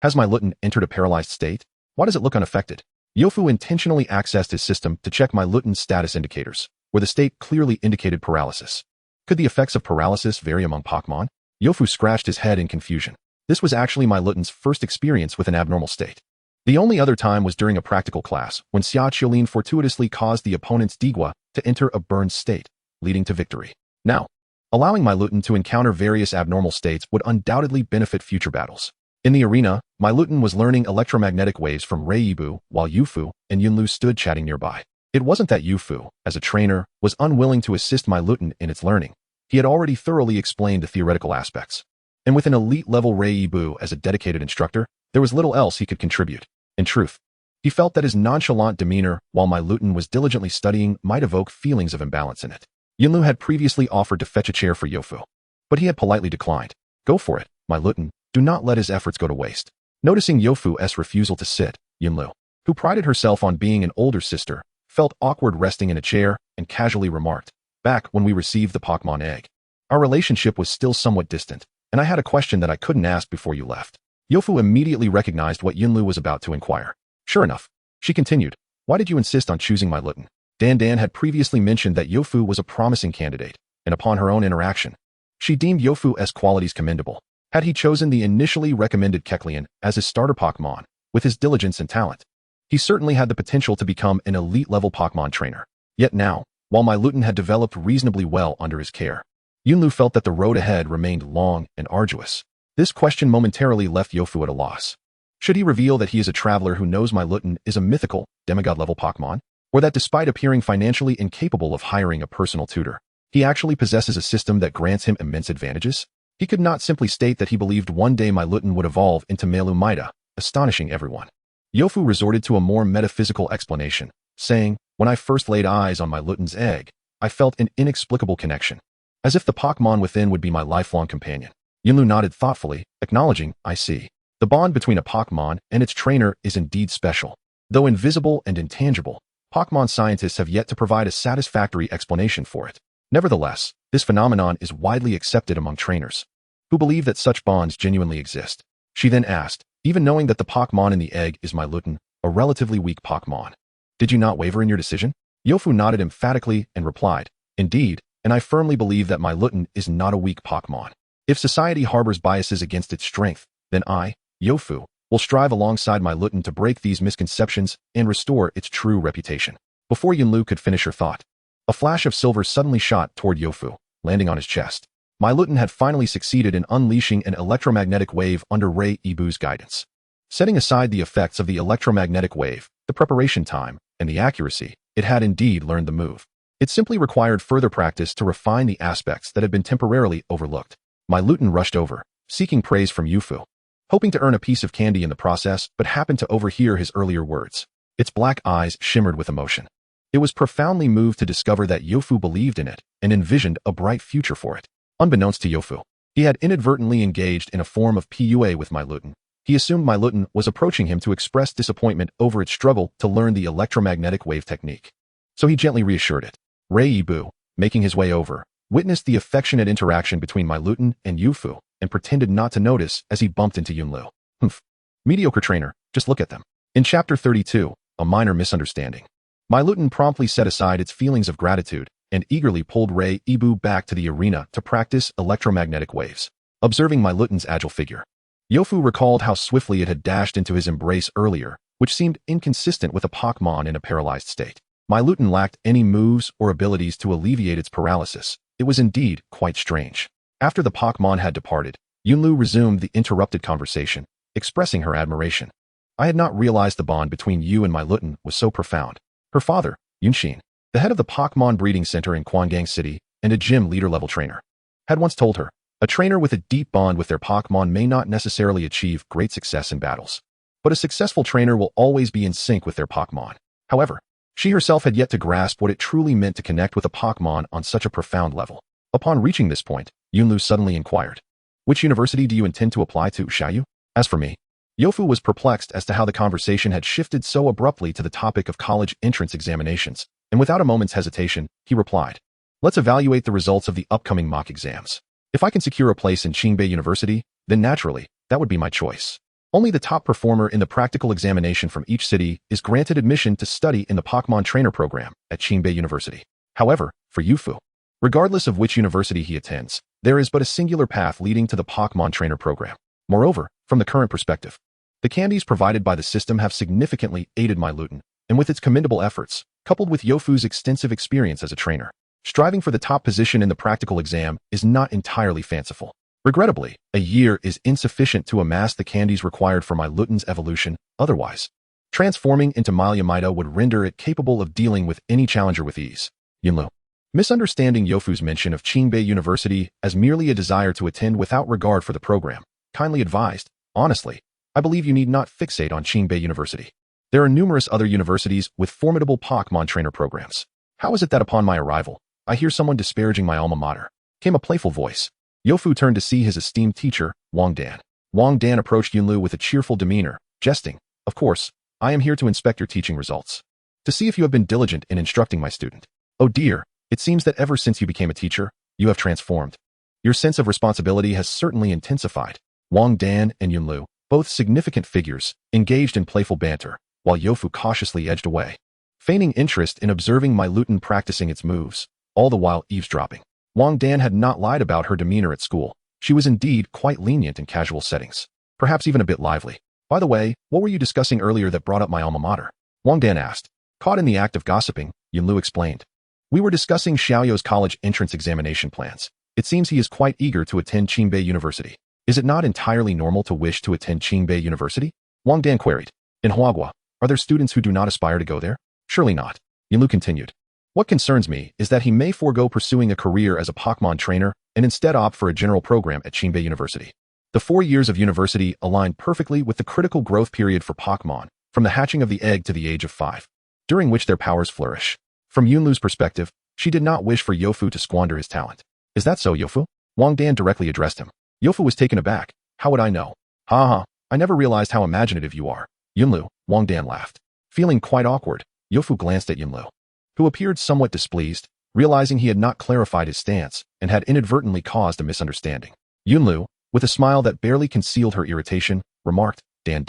Has Meilutan entered a paralyzed state? Why does it look unaffected? Yofu intentionally accessed his system to check Meilutan's status indicators, where the state clearly indicated paralysis. Could the effects of paralysis vary among Pokémon? Yofu scratched his head in confusion. This was actually Meilutan's first experience with an abnormal state. The only other time was during a practical class, when Xia Qiulin fortuitously caused the opponent's Digua to enter a burned state, leading to victory. Now, allowing Meilutan to encounter various abnormal states would undoubtedly benefit future battles. In the arena, Meilutan was learning electromagnetic waves from Reibu, while Yufu and Yunlu stood chatting nearby. It wasn't that Yufu, as a trainer, was unwilling to assist Meilutan in its learning. He had already thoroughly explained the theoretical aspects. And with an elite-level Reibu as a dedicated instructor, there was little else he could contribute. In truth, he felt that his nonchalant demeanor while Meilutan was diligently studying might evoke feelings of imbalance in it. Yunlu had previously offered to fetch a chair for Yofu, but he had politely declined. Go for it, Meilutan. Do not let his efforts go to waste. Noticing Yofu's refusal to sit, Yunlu, who prided herself on being an older sister, felt awkward resting in a chair and casually remarked, "Back when we received the Pokémon egg, our relationship was still somewhat distant, and I had a question that I couldn't ask before you left." Yofu immediately recognized what Yunlu was about to inquire. Sure enough, she continued, "Why did you insist on choosing Meilutan?" Dan had previously mentioned that Yofu was a promising candidate, and upon her own interaction, she deemed Yofu's qualities commendable. Had he chosen the initially recommended Kecleon as his starter Pokémon, with his diligence and talent, he certainly had the potential to become an elite-level Pokémon trainer. Yet now, while Meilutan had developed reasonably well under his care, Yunlu felt that the road ahead remained long and arduous. This question momentarily left Yofu at a loss. Should he reveal that he is a traveler who knows Meilutan is a mythical, demigod-level Pokémon, or that despite appearing financially incapable of hiring a personal tutor, he actually possesses a system that grants him immense advantages? He could not simply state that he believed one day Meilutan would evolve into Meilutan, astonishing everyone. Yofu resorted to a more metaphysical explanation, saying, "When I first laid eyes on Meilutan's egg, I felt an inexplicable connection, as if the Pokémon within would be my lifelong companion." Yunlu nodded thoughtfully, acknowledging, "I see. The bond between a Pokémon and its trainer is indeed special. Though invisible and intangible, Pokémon scientists have yet to provide a satisfactory explanation for it. Nevertheless, this phenomenon is widely accepted among trainers, who believe that such bonds genuinely exist." She then asked, "Even knowing that the Pokémon in the egg is Meilutan, a relatively weak Pokémon, did you not waver in your decision?" Yofu nodded emphatically and replied, "Indeed, and I firmly believe that Meilutan is not a weak Pokémon. If society harbors biases against its strength, then I, Yofu, will strive alongside Meilutan to break these misconceptions and restore its true reputation." Before Yunlu could finish her thought, a flash of silver suddenly shot toward Yofu, landing on his chest. Meilutan had finally succeeded in unleashing an electromagnetic wave under Reibu's guidance. Setting aside the effects of the electromagnetic wave, the preparation time, and the accuracy, it had indeed learned the move. It simply required further practice to refine the aspects that had been temporarily overlooked. Meilutan rushed over, seeking praise from Yofu, hoping to earn a piece of candy in the process, but happened to overhear his earlier words. Its black eyes shimmered with emotion. It was profoundly moved to discover that Yofu believed in it and envisioned a bright future for it. Unbeknownst to Yofu, he had inadvertently engaged in a form of PUA with Meilutan. He assumed Meilutan was approaching him to express disappointment over its struggle to learn the electromagnetic wave technique. So he gently reassured it. Reibu, making his way over, witnessed the affectionate interaction between Meilutan and Yofu and pretended not to notice as he bumped into Yunlu. Humph. Mediocre trainer, just look at them. In Chapter 32, a minor misunderstanding. Meilutan promptly set aside its feelings of gratitude and eagerly pulled Reibu back to the arena to practice electromagnetic waves. Observing Meilutan's agile figure, Yofu recalled how swiftly it had dashed into his embrace earlier, which seemed inconsistent with a Pokémon in a paralyzed state. Meilutan lacked any moves or abilities to alleviate its paralysis. It was indeed quite strange. After the Pokémon had departed, Yunlu resumed the interrupted conversation, expressing her admiration. "I had not realized the bond between you and Meilutan was so profound." Her father, Yunshin, the head of the Pokémon breeding center in Quangang City and a gym leader-level trainer, had once told her, "A trainer with a deep bond with their Pokémon may not necessarily achieve great success in battles, but a successful trainer will always be in sync with their Pokémon." However, she herself had yet to grasp what it truly meant to connect with a Pokémon on such a profound level. Upon reaching this point, Yunlu suddenly inquired, "Which university do you intend to apply to, Xiaoyu?" As for me, Yofu was perplexed as to how the conversation had shifted so abruptly to the topic of college entrance examinations, and without a moment's hesitation, he replied, "Let's evaluate the results of the upcoming mock exams. If I can secure a place in Qingbei University, then naturally, that would be my choice." Only the top performer in the practical examination from each city is granted admission to study in the Pokémon trainer program at Qingbei University. However, for Youfu, regardless of which university he attends, there is but a singular path leading to the Pokémon trainer program. Moreover, from the current perspective, the candies provided by the system have significantly aided Meilutan, and with its commendable efforts, coupled with Youfu's extensive experience as a trainer, striving for the top position in the practical exam is not entirely fanciful. Regrettably, a year is insufficient to amass the candies required for Meilutan's evolution. Otherwise, transforming into Meilutan would render it capable of dealing with any challenger with ease. Yunlu, misunderstanding Youfu's mention of Qingbei University as merely a desire to attend without regard for the program, kindly advised, honestly, I believe you need not fixate on Qingbei University. There are numerous other universities with formidable Pokémon trainer programs. How is it that upon my arrival, I hear someone disparaging my alma mater? Came a playful voice. Youfu turned to see his esteemed teacher, Wang Dan. Wang Dan approached Yunlu with a cheerful demeanor, jesting, of course, I am here to inspect your teaching results, to see if you have been diligent in instructing my student. Oh dear, it seems that ever since you became a teacher, you have transformed. Your sense of responsibility has certainly intensified. Wang Dan and Yunlu, both significant figures, engaged in playful banter, while Youfu cautiously edged away, feigning interest in observing Meilutan practicing its moves, all the while eavesdropping. Wang Dan had not lied about her demeanor at school. She was indeed quite lenient in casual settings, perhaps even a bit lively. By the way, what were you discussing earlier that brought up my alma mater? Wang Dan asked. Caught in the act of gossiping, Yunlu explained. We were discussing Xiaoyou's college entrance examination plans. It seems he is quite eager to attend Qingbei University. Is it not entirely normal to wish to attend Qingbei University? Wang Dan queried. In Huagua, are there students who do not aspire to go there? Surely not. Yunlu continued. What concerns me is that he may forego pursuing a career as a Pokémon trainer and instead opt for a general program at Qingbei University. The 4 years of university align perfectly with the critical growth period for Pokémon, from the hatching of the egg to the age of 5, during which their powers flourish. From Yunlu's perspective, she did not wish for Youfu to squander his talent. Is that so, Youfu? Wang Dan directly addressed him. Youfu was taken aback. How would I know? Ha, I never realized how imaginative you are. Yunlu, Wang Dan laughed. Feeling quite awkward, Youfu glanced at Yunlu, who appeared somewhat displeased, realizing he had not clarified his stance and had inadvertently caused a misunderstanding. Yunlu, with a smile that barely concealed her irritation, remarked, Dan,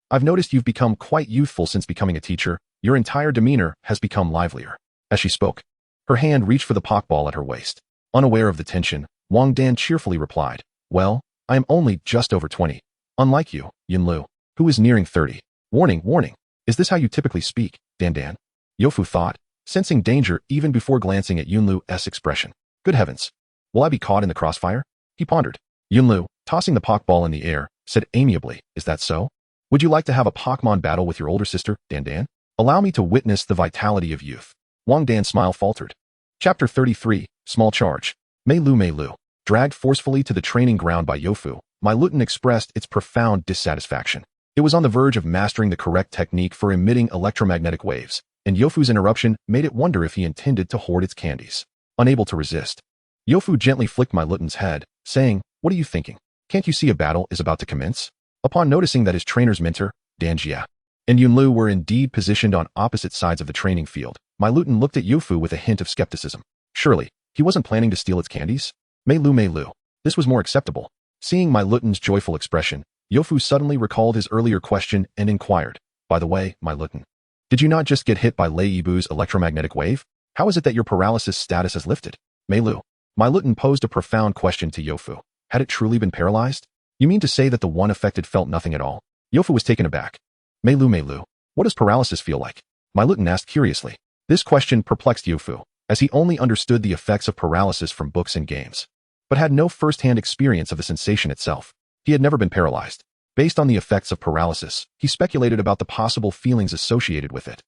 I've noticed you've become quite youthful since becoming a teacher. Your entire demeanor has become livelier. As she spoke, her hand reached for the Pokeball at her waist. Unaware of the tension, Wang Dan cheerfully replied, Well, I am only just over 20. Unlike you, Yunlu, who is nearing 30. Warning. Is this how you typically speak, Dan? Youfu thought, sensing danger even before glancing at Yunlu's expression. Good heavens. Will I be caught in the crossfire? He pondered. Yunlu, tossing the Pokeball in the air, said amiably, Is that so? Would you like to have a Pokemon battle with your older sister, Dan? Allow me to witness the vitality of youth. Wang Dan's smile faltered. Chapter 33, Small Charge. Meilu. Dragged forcefully to the training ground by Youfu, Meilutan expressed its profound dissatisfaction. It was on the verge of mastering the correct technique for emitting electromagnetic waves, and Youfu's interruption made it wonder if he intended to hoard its candies. Unable to resist, Youfu gently flicked Meilutan's head, saying, What are you thinking? Can't you see a battle is about to commence? Upon noticing that his trainer's mentor, Dan Jia, and Yunlu were indeed positioned on opposite sides of the training field, Meilutan looked at Youfu with a hint of skepticism. Surely, he wasn't planning to steal its candies? Meilu. This was more acceptable. Seeing Meilutan's joyful expression, Youfu suddenly recalled his earlier question and inquired, By the way, Meilutan, did you not just get hit by Leibu's electromagnetic wave? How is it that your paralysis status has lifted? Meilutan posed a profound question to Youfu. Had it truly been paralyzed? You mean to say that the one affected felt nothing at all? Youfu was taken aback. Meilu, what does paralysis feel like? Meilutan asked curiously. This question perplexed Youfu, as he only understood the effects of paralysis from books and games, but had no first-hand experience of the sensation itself. He had never been paralyzed. Based on the effects of paralysis, he speculated about the possible feelings associated with it.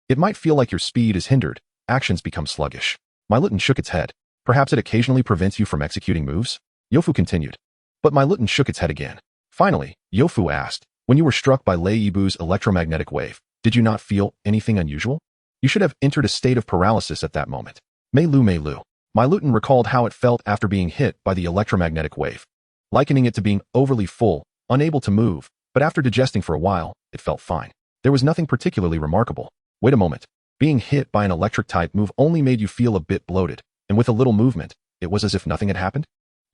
It might feel like your speed is hindered, actions become sluggish. Meilutan shook its head. Perhaps it occasionally prevents you from executing moves? Youfu continued. But Meilutan shook its head again. Finally, Youfu asked, When you were struck by Leibu's electromagnetic wave, did you not feel anything unusual? You should have entered a state of paralysis at that moment. Meilu. Meilutan recalled how it felt after being hit by the electromagnetic wave, likening it to being overly full, unable to move, but after digesting for a while, it felt fine. There was nothing particularly remarkable. Wait a moment. Being hit by an electric-type move only made you feel a bit bloated, and with a little movement, it was as if nothing had happened?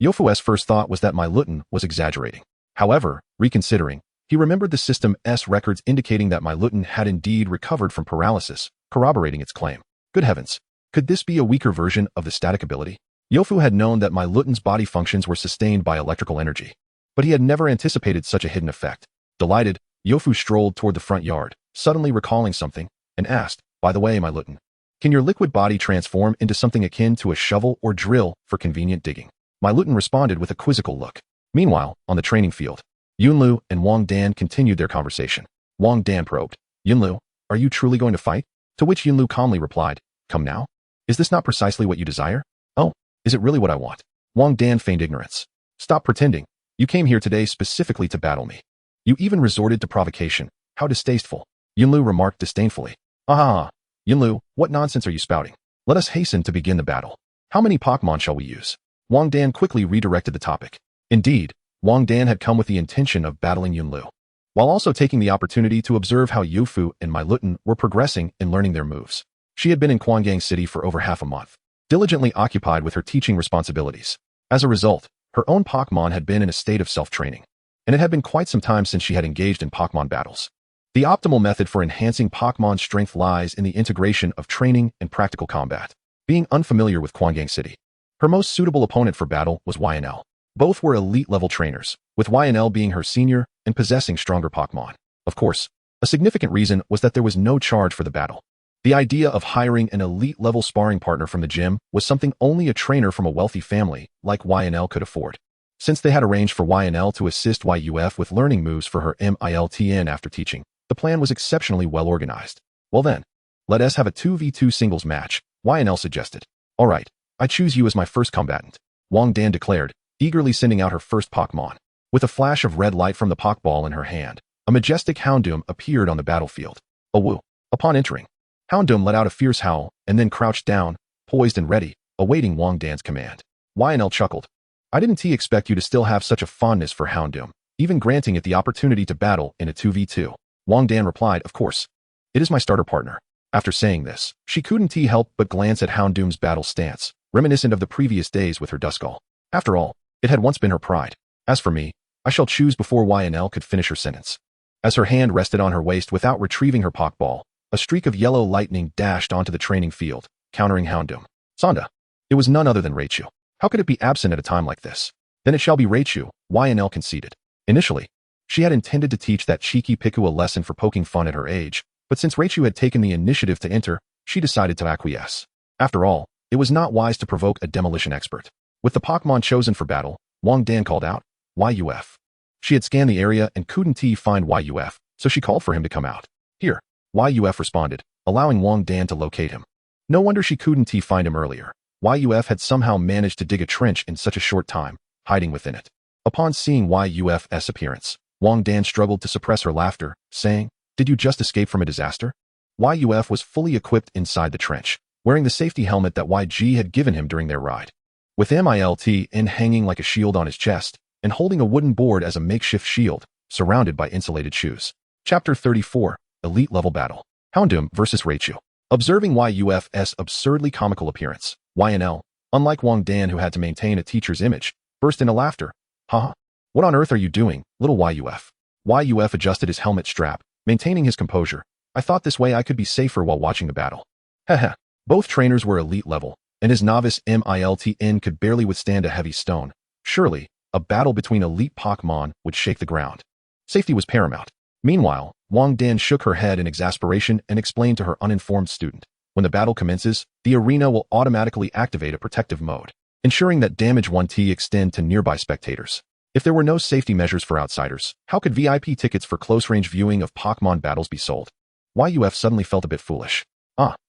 Youfu's first thought was that Meilutan was exaggerating. However, reconsidering, He remembered the system's records indicating that Meilutan had indeed recovered from paralysis, corroborating its claim. Good heavens! Could this be a weaker version of the static ability? Yofu had known that Meilutan's body functions were sustained by electrical energy, but he had never anticipated such a hidden effect. Delighted, Yofu strolled toward the front yard, suddenly recalling something, and asked, "By the way, Meilutan, can your liquid body transform into something akin to a shovel or drill for convenient digging?" Meilutan responded with a quizzical look. Meanwhile, on the training field, Yunlu and Wang Dan continued their conversation. Wang Dan probed, "Yunlu, are you truly going to fight?" To which Yunlu calmly replied, "Come now? Is this not precisely what you desire?" "Oh, is it really what I want?" Wang Dan feigned ignorance. "Stop pretending. You came here today specifically to battle me. You even resorted to provocation. How distasteful." Yunlu remarked disdainfully. "Ah, Yunlu, what nonsense are you spouting? Let us hasten to begin the battle. How many Pokémon shall we use?" Wang Dan quickly redirected the topic. Indeed, Wang Dan had come with the intention of battling Yunlu, while also taking the opportunity to observe how Yofu and Meilutan were progressing in learning their moves. She had been in Quangang City for over half a month, diligently occupied with her teaching responsibilities. As a result, her own Pokémon had been in a state of self-training, and it had been quite some time since she had engaged in Pokémon battles. The optimal method for enhancing Pokémon's strength lies in the integration of training and practical combat. Being unfamiliar with Quangang City, her most suitable opponent for battle was YNL. Both were elite-level trainers, with YNL being her senior and possessing stronger Pokémon. Of course, a significant reason was that there was no charge for the battle. The idea of hiring an elite-level sparring partner from the gym was something only a trainer from a wealthy family like YNL could afford. Since they had arranged for YNL to assist YUF with learning moves for her Miltn after teaching, the plan was exceptionally well organized. "Well then, let us have a 2v2 singles match," YNL suggested. "All right, I choose you as my first combatant," Wang Dan declared, eagerly sending out her first Pokémon. With a flash of red light from the Pokeball in her hand, a majestic Houndoom appeared on the battlefield. Awoo! Upon entering, Houndoom let out a fierce howl and then crouched down, poised and ready, awaiting Wang Dan's command. YNL chuckled. "I didn't expect you to still have such a fondness for Houndoom, even granting it the opportunity to battle in a 2v2. Wang Dan replied, "Of course. It is my starter partner." After saying this, she couldn't help but glance at Houndoom's battle stance, reminiscent of the previous days with her Duskull. After all, it had once been her pride. "As for me, I shall choose," before YNL could finish her sentence. As her hand rested on her waist without retrieving her Pokeball, a streak of yellow lightning dashed onto the training field, countering Houndoom. "Sonda." It was none other than Raichu. How could it be absent at a time like this? "Then it shall be Raichu," YNL conceded. Initially, she had intended to teach that cheeky Piku a lesson for poking fun at her age, but since Raichu had taken the initiative to enter, she decided to acquiesce. After all, it was not wise to provoke a demolition expert. With the Pokémon chosen for battle, Wang Dan called out, "YUF." She had scanned the area and couldn't find YUF, so she called for him to come out. "Here," YUF responded, allowing Wang Dan to locate him. No wonder she couldn't find him earlier. YUF had somehow managed to dig a trench in such a short time, hiding within it. Upon seeing YUF's appearance, Wang Dan struggled to suppress her laughter, saying, "Did you just escape from a disaster?" YUF was fully equipped inside the trench, wearing the safety helmet that YG had given him during their ride. With Miltn hanging like a shield on his chest, and holding a wooden board as a makeshift shield, surrounded by insulated shoes. Chapter 34, Elite Level Battle. Houndoom vs. Raichu. Observing YUF's absurdly comical appearance, YNL, unlike Wang Dan who had to maintain a teacher's image, burst into laughter. "Haha, what on earth are you doing, little YUF?" YUF adjusted his helmet strap, maintaining his composure. "I thought this way I could be safer while watching the battle." Haha. Both trainers were elite level, and his novice Miltn could barely withstand a heavy stone. Surely, a battle between elite Pokémon would shake the ground. Safety was paramount. Meanwhile, Wang Dan shook her head in exasperation and explained to her uninformed student, "When the battle commences, the arena will automatically activate a protective mode, ensuring that damage won't extend to nearby spectators. If there were no safety measures for outsiders, how could VIP tickets for close-range viewing of Pokémon battles be sold?" YUF suddenly felt a bit foolish.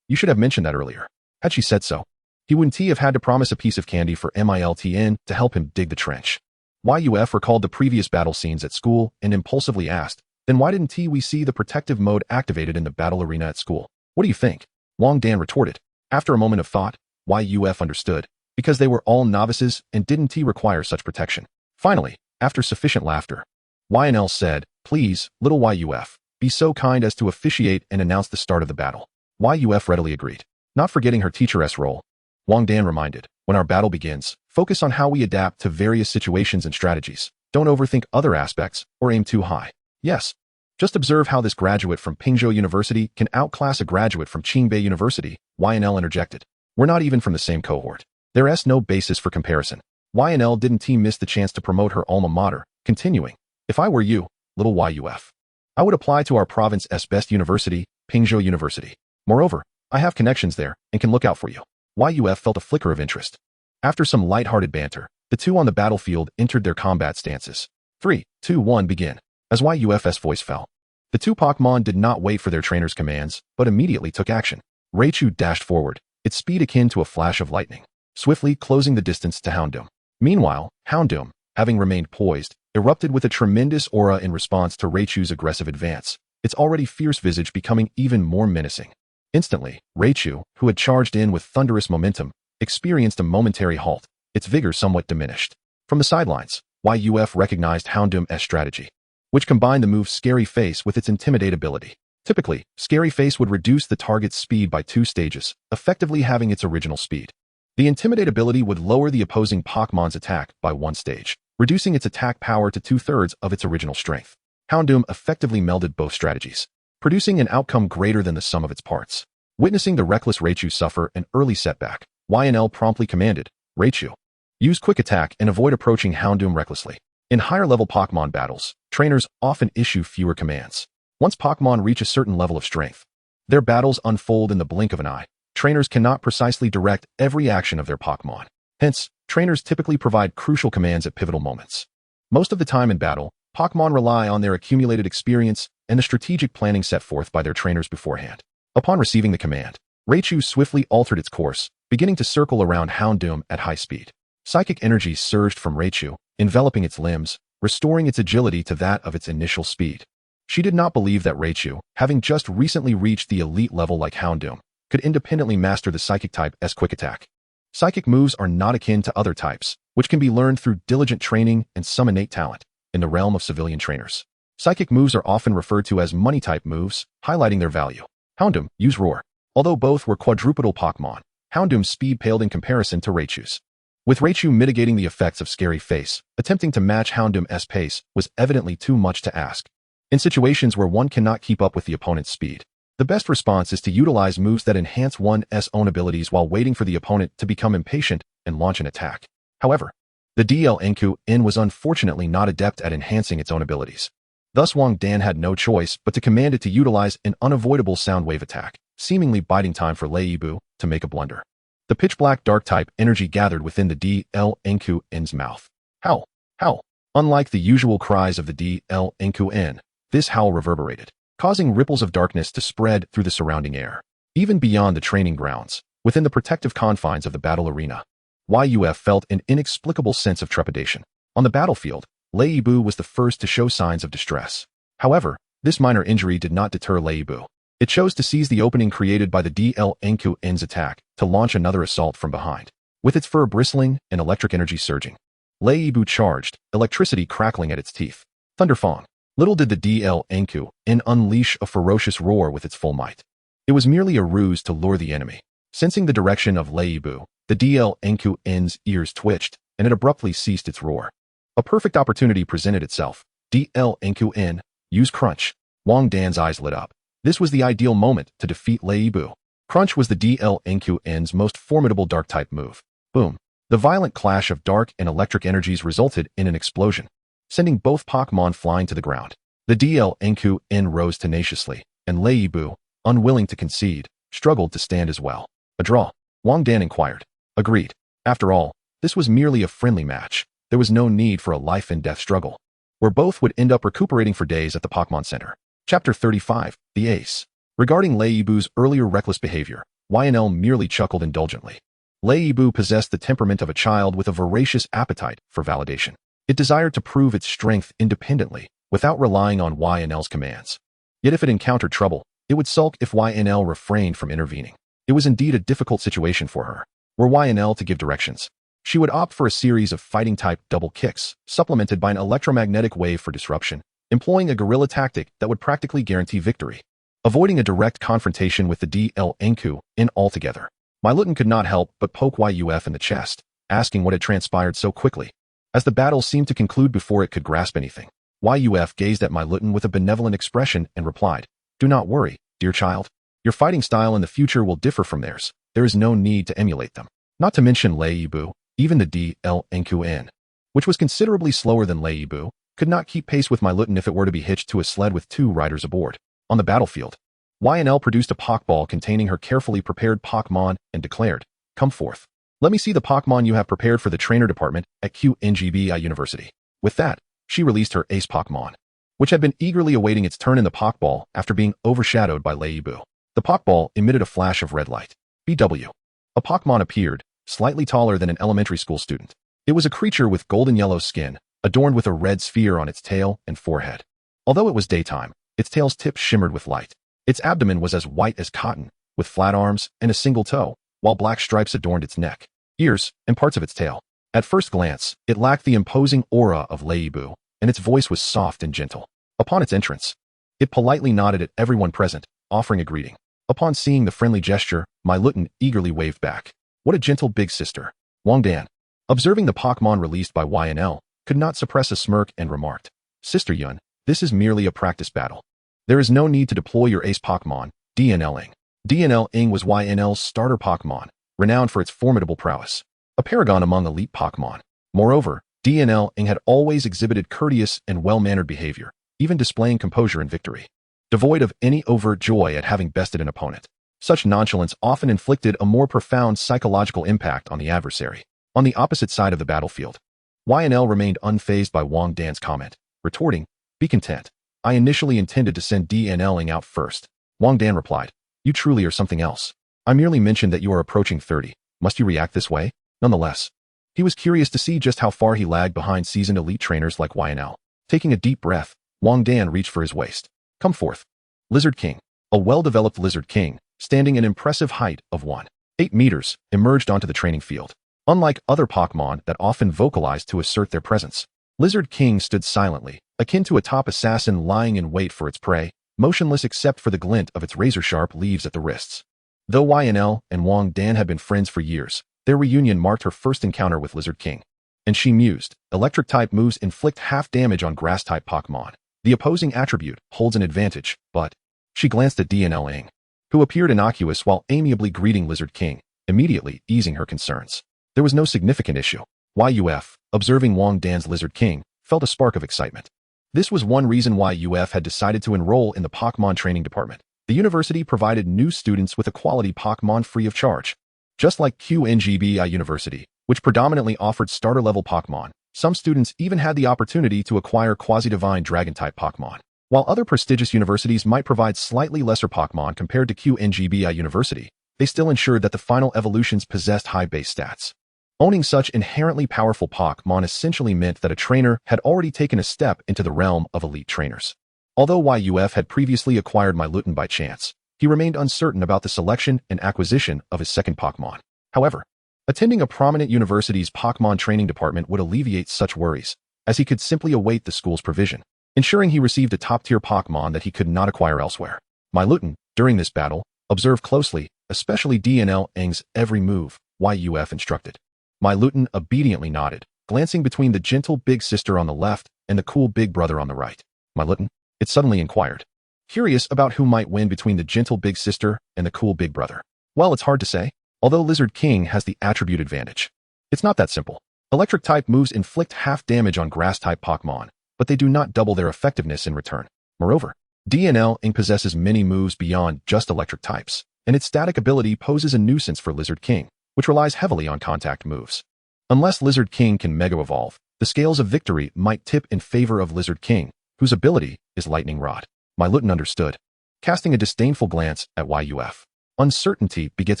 You should have mentioned that earlier." Had she said so, he wouldn't have had to promise a piece of candy for Miltn to help him dig the trench. YUF recalled the previous battle scenes at school and impulsively asked, "Then why didn't we see the protective mode activated in the battle arena at school?" "What do you think?" Wang Dan retorted. After a moment of thought, YUF understood, because they were all novices and didn't require such protection. Finally, after sufficient laughter, YNL said, "Please, little YUF, be so kind as to officiate and announce the start of the battle." YUF readily agreed. Not forgetting her teacheress role, Wang Dan reminded, "When our battle begins, focus on how we adapt to various situations and strategies. Don't overthink other aspects or aim too high." Yes. Just observe how this graduate from Pingzhou University can outclass a graduate from Qingbei University, YNL interjected. We're not even from the same cohort. There's no basis for comparison. YNL didn't team miss the chance to promote her alma mater, continuing. If I were you, little YUF, I would apply to our province's best university, Pingzhou University. Moreover, I have connections there and can look out for you. YUF felt a flicker of interest. After some light-hearted banter, the two on the battlefield entered their combat stances. 3, 2, 1, begin. As YUF's voice fell, the two Pokémon did not wait for their trainer's commands, but immediately took action. Raichu dashed forward, its speed akin to a flash of lightning, swiftly closing the distance to Houndoom. Meanwhile, Houndoom, having remained poised, erupted with a tremendous aura in response to Raichu's aggressive advance, its already fierce visage becoming even more menacing. Instantly, Raichu, who had charged in with thunderous momentum, experienced a momentary halt, its vigor somewhat diminished. From the sidelines, YUF recognized Houndoom's strategy, which combined the move Scary Face with its Intimidate ability. Typically, Scary Face would reduce the target's speed by 2 stages, effectively having its original speed. The Intimidate ability would lower the opposing Pokémon's attack by 1 stage, reducing its attack power to 2/3 of its original strength. Houndoom effectively melded both strategies, producing an outcome greater than the sum of its parts. Witnessing the reckless Raichu suffer an early setback, YNL promptly commanded, Raichu, use Quick Attack and avoid approaching Houndoom recklessly. In higher-level Pokémon battles, trainers often issue fewer commands. Once Pokémon reach a certain level of strength, their battles unfold in the blink of an eye. Trainers cannot precisely direct every action of their Pokémon. Hence, trainers typically provide crucial commands at pivotal moments. Most of the time in battle, Pokémon rely on their accumulated experience and the strategic planning set forth by their trainers beforehand. Upon receiving the command, Raichu swiftly altered its course, beginning to circle around Houndoom at high speed. Psychic energy surged from Raichu, enveloping its limbs, restoring its agility to that of its initial speed. She did not believe that Raichu, having just recently reached the elite level like Houndoom, could independently master the Psychic type's Quick Attack. Psychic moves are not akin to other types, which can be learned through diligent training and some innate talent. In the realm of civilian trainers, Psychic moves are often referred to as money-type moves, highlighting their value. Houndoom, use Roar. Although both were quadrupedal Pokémon, Houndoom's speed paled in comparison to Raichu's. With Raichu mitigating the effects of Scary Face, attempting to match Houndoom's pace was evidently too much to ask. In situations where one cannot keep up with the opponent's speed, the best response is to utilize moves that enhance one's own abilities while waiting for the opponent to become impatient and launch an attack. However, the DLNQN was unfortunately not adept at enhancing its own abilities. Thus Wang Dan had no choice but to command it to utilize an unavoidable sound wave attack, seemingly biding time for Leibu to make a blunder. The pitch-black dark-type energy gathered within the DLNQN's mouth. Howl! Howl! Unlike the usual cries of the DLNQN, this howl reverberated, causing ripples of darkness to spread through the surrounding air. Even beyond the training grounds, within the protective confines of the battle arena, YUF felt an inexplicable sense of trepidation. On the battlefield, Leibu was the first to show signs of distress. However, this minor injury did not deter Leibu. It chose to seize the opening created by the DLNQN's attack to launch another assault from behind. With its fur bristling and electric energy surging, Leibu charged, electricity crackling at its teeth. Thunderfang. Little did the DLNQN unleash a ferocious roar with its full might. It was merely a ruse to lure the enemy. Sensing the direction of Leibu, the DLNQN's ears twitched, and it abruptly ceased its roar. A perfect opportunity presented itself. DLNQN, use Crunch. Wang Dan's eyes lit up. This was the ideal moment to defeat Leibu. Crunch was the DLNQN's most formidable dark-type move. Boom. The violent clash of dark and electric energies resulted in an explosion, sending both Pokémon flying to the ground. The DLNQN rose tenaciously, and Leibu, unwilling to concede, struggled to stand as well. A draw. Wang Dan inquired. Agreed. After all, this was merely a friendly match. There was no need for a life-and-death struggle, where both would end up recuperating for days at the Pokémon Center. Chapter 35, The Ace. Regarding Leibu's earlier reckless behavior, YNL merely chuckled indulgently. Leibu possessed the temperament of a child with a voracious appetite for validation. It desired to prove its strength independently, without relying on YNL's commands. Yet if it encountered trouble, it would sulk if YNL refrained from intervening. It was indeed a difficult situation for her. Were YNL to give directions, she would opt for a series of fighting-type double kicks, supplemented by an electromagnetic wave for disruption, employing a guerrilla tactic that would practically guarantee victory. Avoiding a direct confrontation with the DLNQN altogether, Meilutan could not help but poke YUF in the chest, asking what had transpired so quickly. As the battle seemed to conclude before it could grasp anything, Yuf gazed at Meilutan with a benevolent expression and replied, "Do not worry, dear child. Your fighting style in the future will differ from theirs. There is no need to emulate them. Not to mention Lei Yibu, even the DLNQN, which was considerably slower than Lei Yibu, could not keep pace with Meilutan if it were to be hitched to a sled with 2 riders aboard." On the battlefield, YNL produced a Pokeball containing her carefully prepared Pokemon and declared, "Come forth. Let me see the Pokemon you have prepared for the trainer department at QNGBI University." With that, she released her ace Pokemon, which had been eagerly awaiting its turn in the Pokeball after being overshadowed by Lei Yibu. The Pokeball emitted a flash of red light. BW. A Pokemon appeared, slightly taller than an elementary school student. It was a creature with golden-yellow skin, adorned with a red sphere on its tail and forehead. Although it was daytime, its tail's tip shimmered with light. Its abdomen was as white as cotton, with flat arms and a single toe, while black stripes adorned its neck, ears, and parts of its tail. At first glance, it lacked the imposing aura of Lei Yibu, and its voice was soft and gentle. Upon its entrance, it politely nodded at everyone present, offering a greeting. Upon seeing the friendly gesture, Meilutan eagerly waved back. What a gentle big sister. Wang Dan, observing the Pokemon released by YNL, could not suppress a smirk and remarked, "Sister Yun, this is merely a practice battle. There is no need to deploy your ace Pokemon, DNL-ing." DNL-ing was YNL's starter Pokemon, renowned for its formidable prowess, a paragon among elite Pokemon. Moreover, DNL-ing had always exhibited courteous and well-mannered behavior, even displaying composure in victory. Devoid of any overt joy at having bested an opponent, such nonchalance often inflicted a more profound psychological impact on the adversary. On the opposite side of the battlefield, YNL remained unfazed by Wang Dan's comment, retorting, "Be content. I initially intended to send DNL-ing out first." Wang Dan replied, "You truly are something else. I merely mentioned that you are approaching 30. Must you react this way?" Nonetheless, he was curious to see just how far he lagged behind seasoned elite trainers like YNL. Taking a deep breath, Wang Dan reached for his waist. "Come forth." Lizard King, a well-developed Lizard King, standing an impressive height of 1.8 meters, emerged onto the training field. Unlike other Pokemon that often vocalized to assert their presence, Lizard King stood silently, akin to a top assassin lying in wait for its prey, motionless except for the glint of its razor-sharp leaves at the wrists. Though YNL and Wang Dan had been friends for years, their reunion marked her first encounter with Lizard King. And she mused, electric-type moves inflict half damage on grass-type Pokemon. The opposing attribute holds an advantage, but... She glanced at DNL-ing, who appeared innocuous while amiably greeting Lizard King, immediately easing her concerns. There was no significant issue. Yuf, observing Wang Dan's Lizard King, felt a spark of excitement. This was one reason why Yuf had decided to enroll in the Pokemon training department. The university provided new students with a quality Pokemon free of charge. Just like QNGBI University, which predominantly offered starter-level Pokemon, some students even had the opportunity to acquire quasi-divine Dragon-type Pokemon. While other prestigious universities might provide slightly lesser Pokemon compared to QNGBI University, they still ensured that the final evolutions possessed high base stats. Owning such inherently powerful Pokemon essentially meant that a trainer had already taken a step into the realm of elite trainers. Although Yuf had previously acquired Meilutan by chance, he remained uncertain about the selection and acquisition of his second Pokemon. However, attending a prominent university's Pokemon training department would alleviate such worries, as he could simply await the school's provision, ensuring he received a top-tier Pokemon that he could not acquire elsewhere. Meilutan, during this battle, observed closely, especially DNL-ing's every move, Yuf instructed. Meilutan obediently nodded, glancing between the gentle big sister on the left and the cool big brother on the right. "Meilutan?" it suddenly inquired, curious about who might win between the gentle big sister and the cool big brother. Well, it's hard to say, although Lizard King has the attribute advantage. It's not that simple. Electric-type moves inflict half damage on grass-type Pokemon, but they do not double their effectiveness in return. Moreover, DNL-ing possesses many moves beyond just electric types, and its static ability poses a nuisance for Lizard King, which relies heavily on contact moves. Unless Lizard King can Mega Evolve, the scales of victory might tip in favor of Lizard King, whose ability is Lightning Rod. Meilutan understood, casting a disdainful glance at Yuf. Uncertainty begets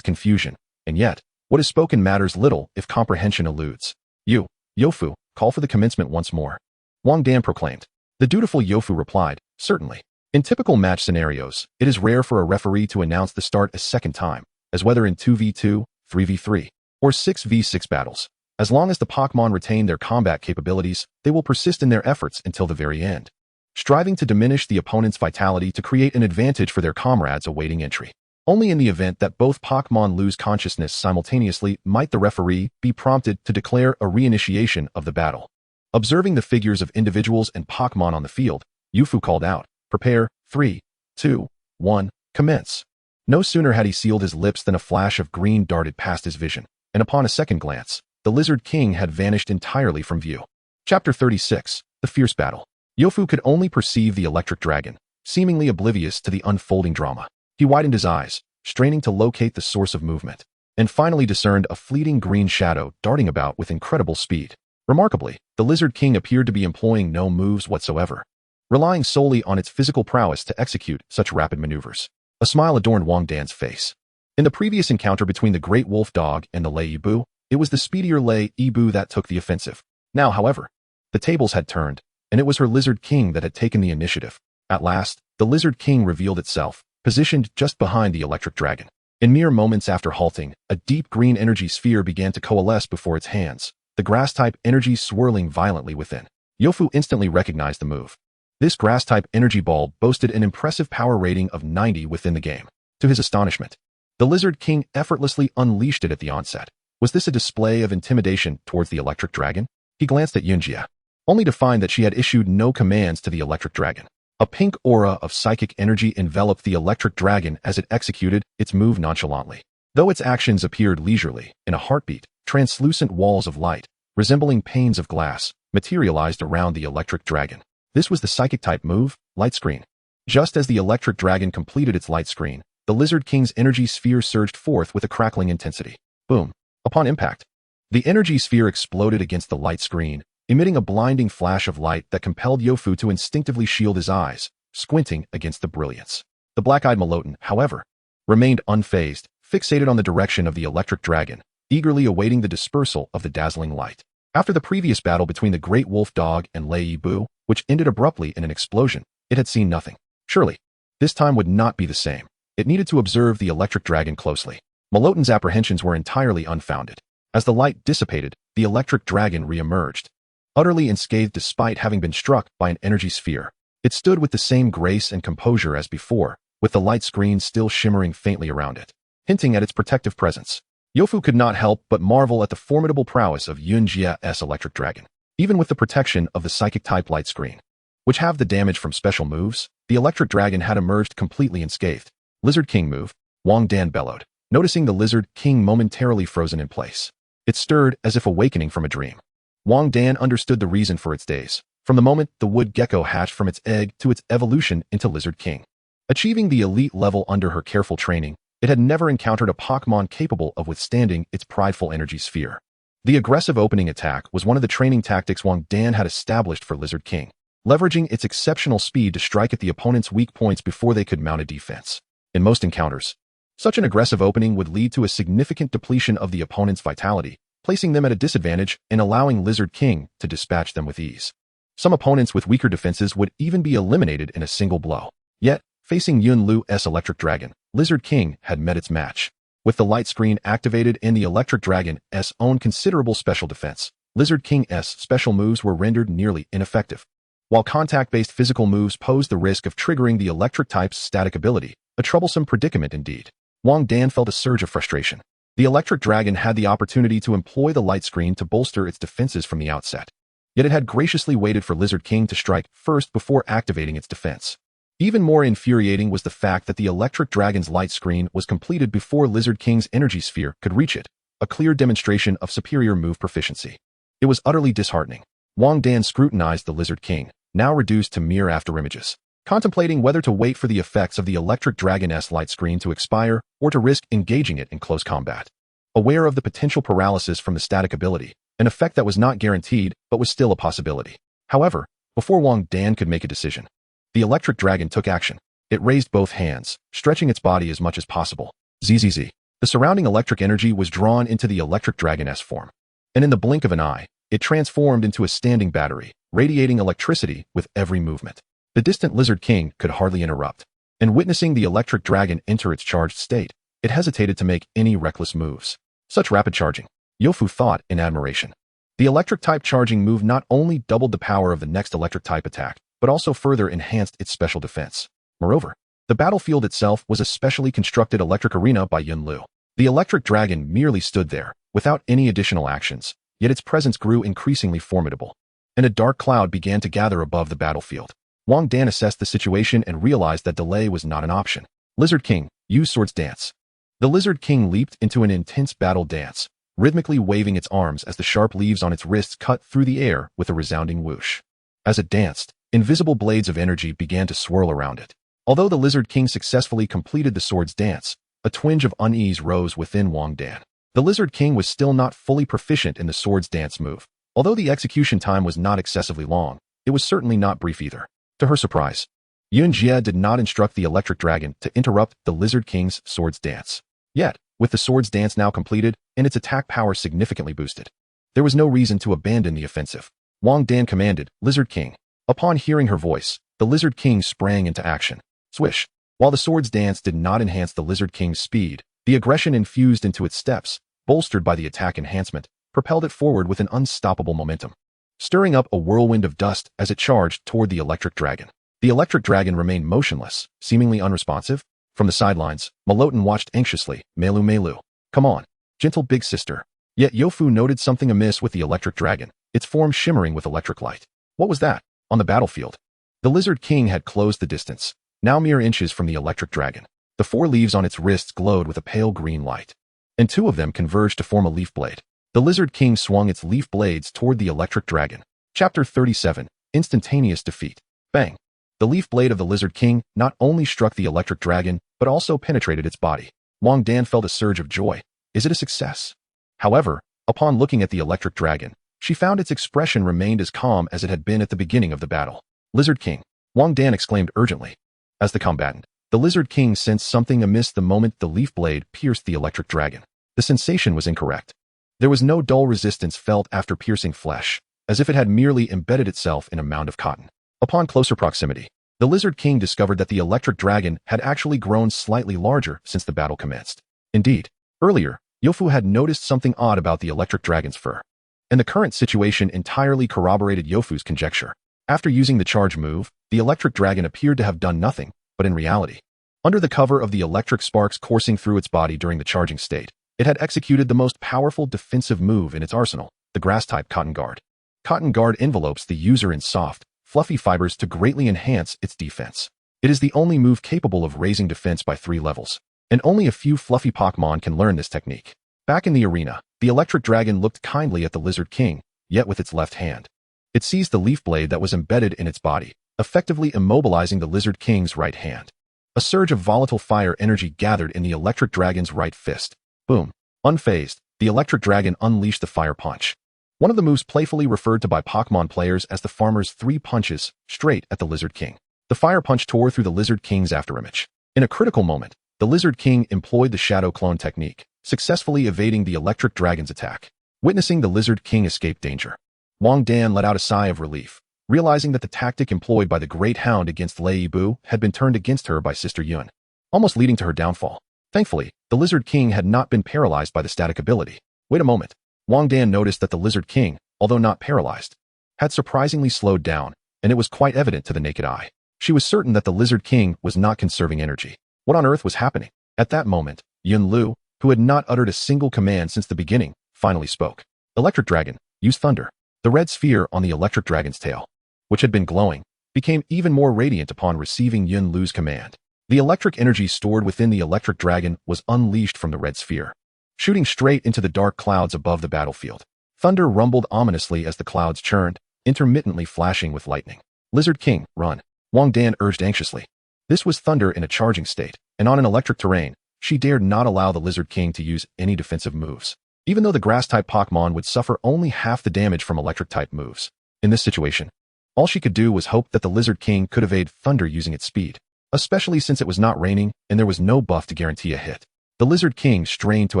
confusion, and yet, what is spoken matters little if comprehension eludes. Yofu, call for the commencement once more," Wang Dan proclaimed. The dutiful Yofu replied, "Certainly." In typical match scenarios, it is rare for a referee to announce the start a second time, as whether in 2v2, 3v3, or 6v6 battles. As long as the Pokemon retain their combat capabilities, they will persist in their efforts until the very end, striving to diminish the opponent's vitality to create an advantage for their comrades awaiting entry. Only in the event that both Pokemon lose consciousness simultaneously might the referee be prompted to declare a reinitiation of the battle. Observing the figures of individuals and Pokémon on the field, Yufu called out, "Prepare, 3, 2, 1, commence." No sooner had he sealed his lips than a flash of green darted past his vision, and upon a second glance, the Lizard King had vanished entirely from view. Chapter 36, The Fierce Battle. Yofu could only perceive the electric dragon, seemingly oblivious to the unfolding drama. He widened his eyes, straining to locate the source of movement, and finally discerned a fleeting green shadow darting about with incredible speed. Remarkably, the Lizard King appeared to be employing no moves whatsoever, relying solely on its physical prowess to execute such rapid maneuvers. A smile adorned Wang Dan's face. In the previous encounter between the Great Wolf Dog and the Lei Yibu, it was the speedier Lei Yibu that took the offensive. Now, however, the tables had turned, and it was her Lizard King that had taken the initiative. At last, the Lizard King revealed itself, positioned just behind the electric dragon. In mere moments after halting, a deep green energy sphere began to coalesce before its hands, the grass-type energy swirling violently within. Yofu instantly recognized the move. This grass-type energy ball boasted an impressive power rating of 90 within the game. To his astonishment, the Lizard King effortlessly unleashed it at the onset. Was this a display of intimidation towards the electric dragon? He glanced at Yunjia, only to find that she had issued no commands to the electric dragon. A pink aura of psychic energy enveloped the electric dragon as it executed its move nonchalantly. Though its actions appeared leisurely, in a heartbeat, translucent walls of light, resembling panes of glass, materialized around the electric dragon. This was the psychic-type move, Light Screen. Just as the electric dragon completed its light screen, the Lizard King's energy sphere surged forth with a crackling intensity. Boom. Upon impact, the energy sphere exploded against the light screen, emitting a blinding flash of light that compelled Yofu to instinctively shield his eyes, squinting against the brilliance. The black-eyed Meilutan, however, remained unfazed, fixated on the direction of the electric dragon, eagerly awaiting the dispersal of the dazzling light. After the previous battle between the Great Wolf Dog and Lei Yibu, which ended abruptly in an explosion, it had seen nothing. Surely, this time would not be the same. It needed to observe the electric dragon closely. Meilutan's apprehensions were entirely unfounded. As the light dissipated, the electric dragon re-emerged, utterly unscathed despite having been struck by an energy sphere. It stood with the same grace and composure as before, with the light screen still shimmering faintly around it, hinting at its protective presence. Yofu could not help but marvel at the formidable prowess of Yunjia's electric dragon. Even with the protection of the psychic-type light screen, which halved the damage from special moves, the electric dragon had emerged completely unscathed. Lizard King move, Wang Dan bellowed, noticing the Lizard King momentarily frozen in place. It stirred as if awakening from a dream. Wang Dan understood the reason for its daze, from the moment the wood gecko hatched from its egg to its evolution into Lizard King. Achieving the elite level under her careful training, it had never encountered a Pokémon capable of withstanding its prideful energy sphere. The aggressive opening attack was one of the training tactics Wang Dan had established for Lizard King, leveraging its exceptional speed to strike at the opponent's weak points before they could mount a defense. In most encounters, such an aggressive opening would lead to a significant depletion of the opponent's vitality, placing them at a disadvantage and allowing Lizard King to dispatch them with ease. Some opponents with weaker defenses would even be eliminated in a single blow. Yet, facing Yun Lu's electric dragon, Lizard King had met its match. With the light screen activated and the electric dragon's own considerable special defense, Lizard King's special moves were rendered nearly ineffective. While contact-based physical moves posed the risk of triggering the electric type's static ability, a troublesome predicament indeed. Wang Dan felt a surge of frustration. The electric dragon had the opportunity to employ the light screen to bolster its defenses from the outset. Yet it had graciously waited for Lizard King to strike first before activating its defense. Even more infuriating was the fact that the electric dragon's light screen was completed before Lizard King's energy sphere could reach it, a clear demonstration of superior move proficiency. It was utterly disheartening. Wang Dan scrutinized the Lizard King, now reduced to mere afterimages, contemplating whether to wait for the effects of the electric dragon's light screen to expire or to risk engaging it in close combat. Aware of the potential paralysis from the static ability, an effect that was not guaranteed but was still a possibility. However, before Wang Dan could make a decision, the electric dragon took action. It raised both hands, stretching its body as much as possible. Zzz. The surrounding electric energy was drawn into the electric dragon's form, and in the blink of an eye, it transformed into a standing battery, radiating electricity with every movement. The distant Lizard King could hardly interrupt, and witnessing the electric dragon enter its charged state, it hesitated to make any reckless moves. Such rapid charging, Yofu thought in admiration. The electric-type charging move not only doubled the power of the next electric-type attack, but also further enhanced its special defense. Moreover, the battlefield itself was a specially constructed electric arena by Yun Lu. The electric dragon merely stood there, without any additional actions, yet its presence grew increasingly formidable. and a dark cloud began to gather above the battlefield. Wang Dan assessed the situation and realized that delay was not an option. Lizard King, use Swords Dance. The Lizard King leaped into an intense battle dance, rhythmically waving its arms as the sharp leaves on its wrists cut through the air with a resounding whoosh. As it danced, invisible blades of energy began to swirl around it. Although the Lizard King successfully completed the Swords Dance, a twinge of unease rose within Wang Dan. The Lizard King was still not fully proficient in the Swords Dance move. Although the execution time was not excessively long, it was certainly not brief either. To her surprise, Yun Jie did not instruct the Electric Dragon to interrupt the Lizard King's Swords Dance. Yet, with the Swords Dance now completed and its attack power significantly boosted, there was no reason to abandon the offensive. Wang Dan commanded, Lizard King. Upon hearing her voice, the Lizard King sprang into action. Swish. While the Swords Dance did not enhance the Lizard King's speed, the aggression infused into its steps, bolstered by the attack enhancement, propelled it forward with an unstoppable momentum, stirring up a whirlwind of dust as it charged toward the Electric Dragon. The Electric Dragon remained motionless, seemingly unresponsive. From the sidelines, Meilutan watched anxiously. Meilu. Come on, gentle big sister. Yet Youfu noted something amiss with the Electric Dragon, its form shimmering with electric light. What was that? On the battlefield, the Lizard King had closed the distance, now mere inches from the Electric Dragon. The 4 leaves on its wrists glowed with a pale green light, and 2 of them converged to form a leaf blade. The Lizard King swung its leaf blades toward the Electric Dragon. Chapter 37, Instantaneous Defeat. Bang! The leaf blade of the Lizard King not only struck the Electric Dragon, but also penetrated its body. Wang Dan felt a surge of joy. Is it a success? However, upon looking at the Electric Dragon, she found its expression remained as calm as it had been at the beginning of the battle. Lizard King, Wang Dan exclaimed urgently. As the combatant, the Lizard King sensed something amiss the moment the leaf blade pierced the Electric Dragon. The sensation was incorrect. There was no dull resistance felt after piercing flesh, as if it had merely embedded itself in a mound of cotton. Upon closer proximity, the Lizard King discovered that the Electric Dragon had actually grown slightly larger since the battle commenced. Indeed, earlier, Youfu had noticed something odd about the Electric Dragon's fur, and the current situation entirely corroborated Youfu's conjecture. After using the charge move, the Electric Dragon appeared to have done nothing, but in reality, under the cover of the electric sparks coursing through its body during the charging state, it had executed the most powerful defensive move in its arsenal, the grass-type Cotton Guard. Cotton Guard envelopes the user in soft, fluffy fibers to greatly enhance its defense. It is the only move capable of raising defense by 3 levels, and only a few fluffy Pokémon can learn this technique. Back in the arena, the Electric Dragon looked kindly at the Lizard King, yet with its left hand. It seized the leaf blade that was embedded in its body, effectively immobilizing the Lizard King's right hand. A surge of volatile fire energy gathered in the Electric Dragon's right fist. Boom. Unfazed, the Electric Dragon unleashed the Fire Punch, one of the moves playfully referred to by Pokémon players as the farmer's 3 punches, straight at the Lizard King. The Fire Punch tore through the Lizard King's afterimage. In a critical moment, the Lizard King employed the Shadow Clone technique, successfully evading the Electric Dragon's attack. Witnessing the Lizard King escape danger, Wang Dan let out a sigh of relief, realizing that the tactic employed by the Great Hound against Lei Bu had been turned against her by Sister Yun, almost leading to her downfall. Thankfully, the Lizard King had not been paralyzed by the static ability. Wait a moment. Wang Dan noticed that the Lizard King, although not paralyzed, had surprisingly slowed down, and it was quite evident to the naked eye. She was certain that the Lizard King was not conserving energy. What on earth was happening? At that moment, Yun Lu, who had not uttered a single command since the beginning, finally spoke. Electric Dragon, use Thunder. The red sphere on the Electric Dragon's tail, which had been glowing, became even more radiant upon receiving Yun Lu's command. The electric energy stored within the Electric Dragon was unleashed from the red sphere, shooting straight into the dark clouds above the battlefield. Thunder rumbled ominously as the clouds churned, intermittently flashing with lightning. Lizard King, run, Wang Dan urged anxiously. This was Thunder in a charging state, and on an electric terrain, she dared not allow the Lizard King to use any defensive moves, even though the grass-type Pokémon would suffer only half the damage from electric-type moves. In this situation, all she could do was hope that the Lizard King could evade Thunder using its speed, especially since it was not raining and there was no buff to guarantee a hit. The Lizard King strained to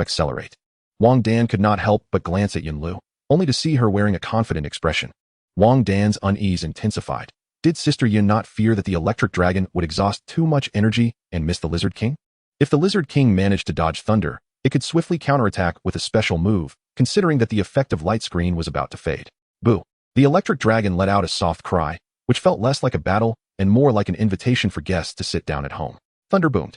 accelerate. Wang Dan could not help but glance at Yun Lu, only to see her wearing a confident expression. Wang Dan's unease intensified. Did Sister Yun not fear that the Electric Dragon would exhaust too much energy and miss the Lizard King? If the Lizard King managed to dodge Thunder, it could swiftly counterattack with a special move, considering that the effective light screen was about to fade. Boo! The Electric Dragon let out a soft cry, which felt less like a battle and more like an invitation for guests to sit down at home. Thunder boomed.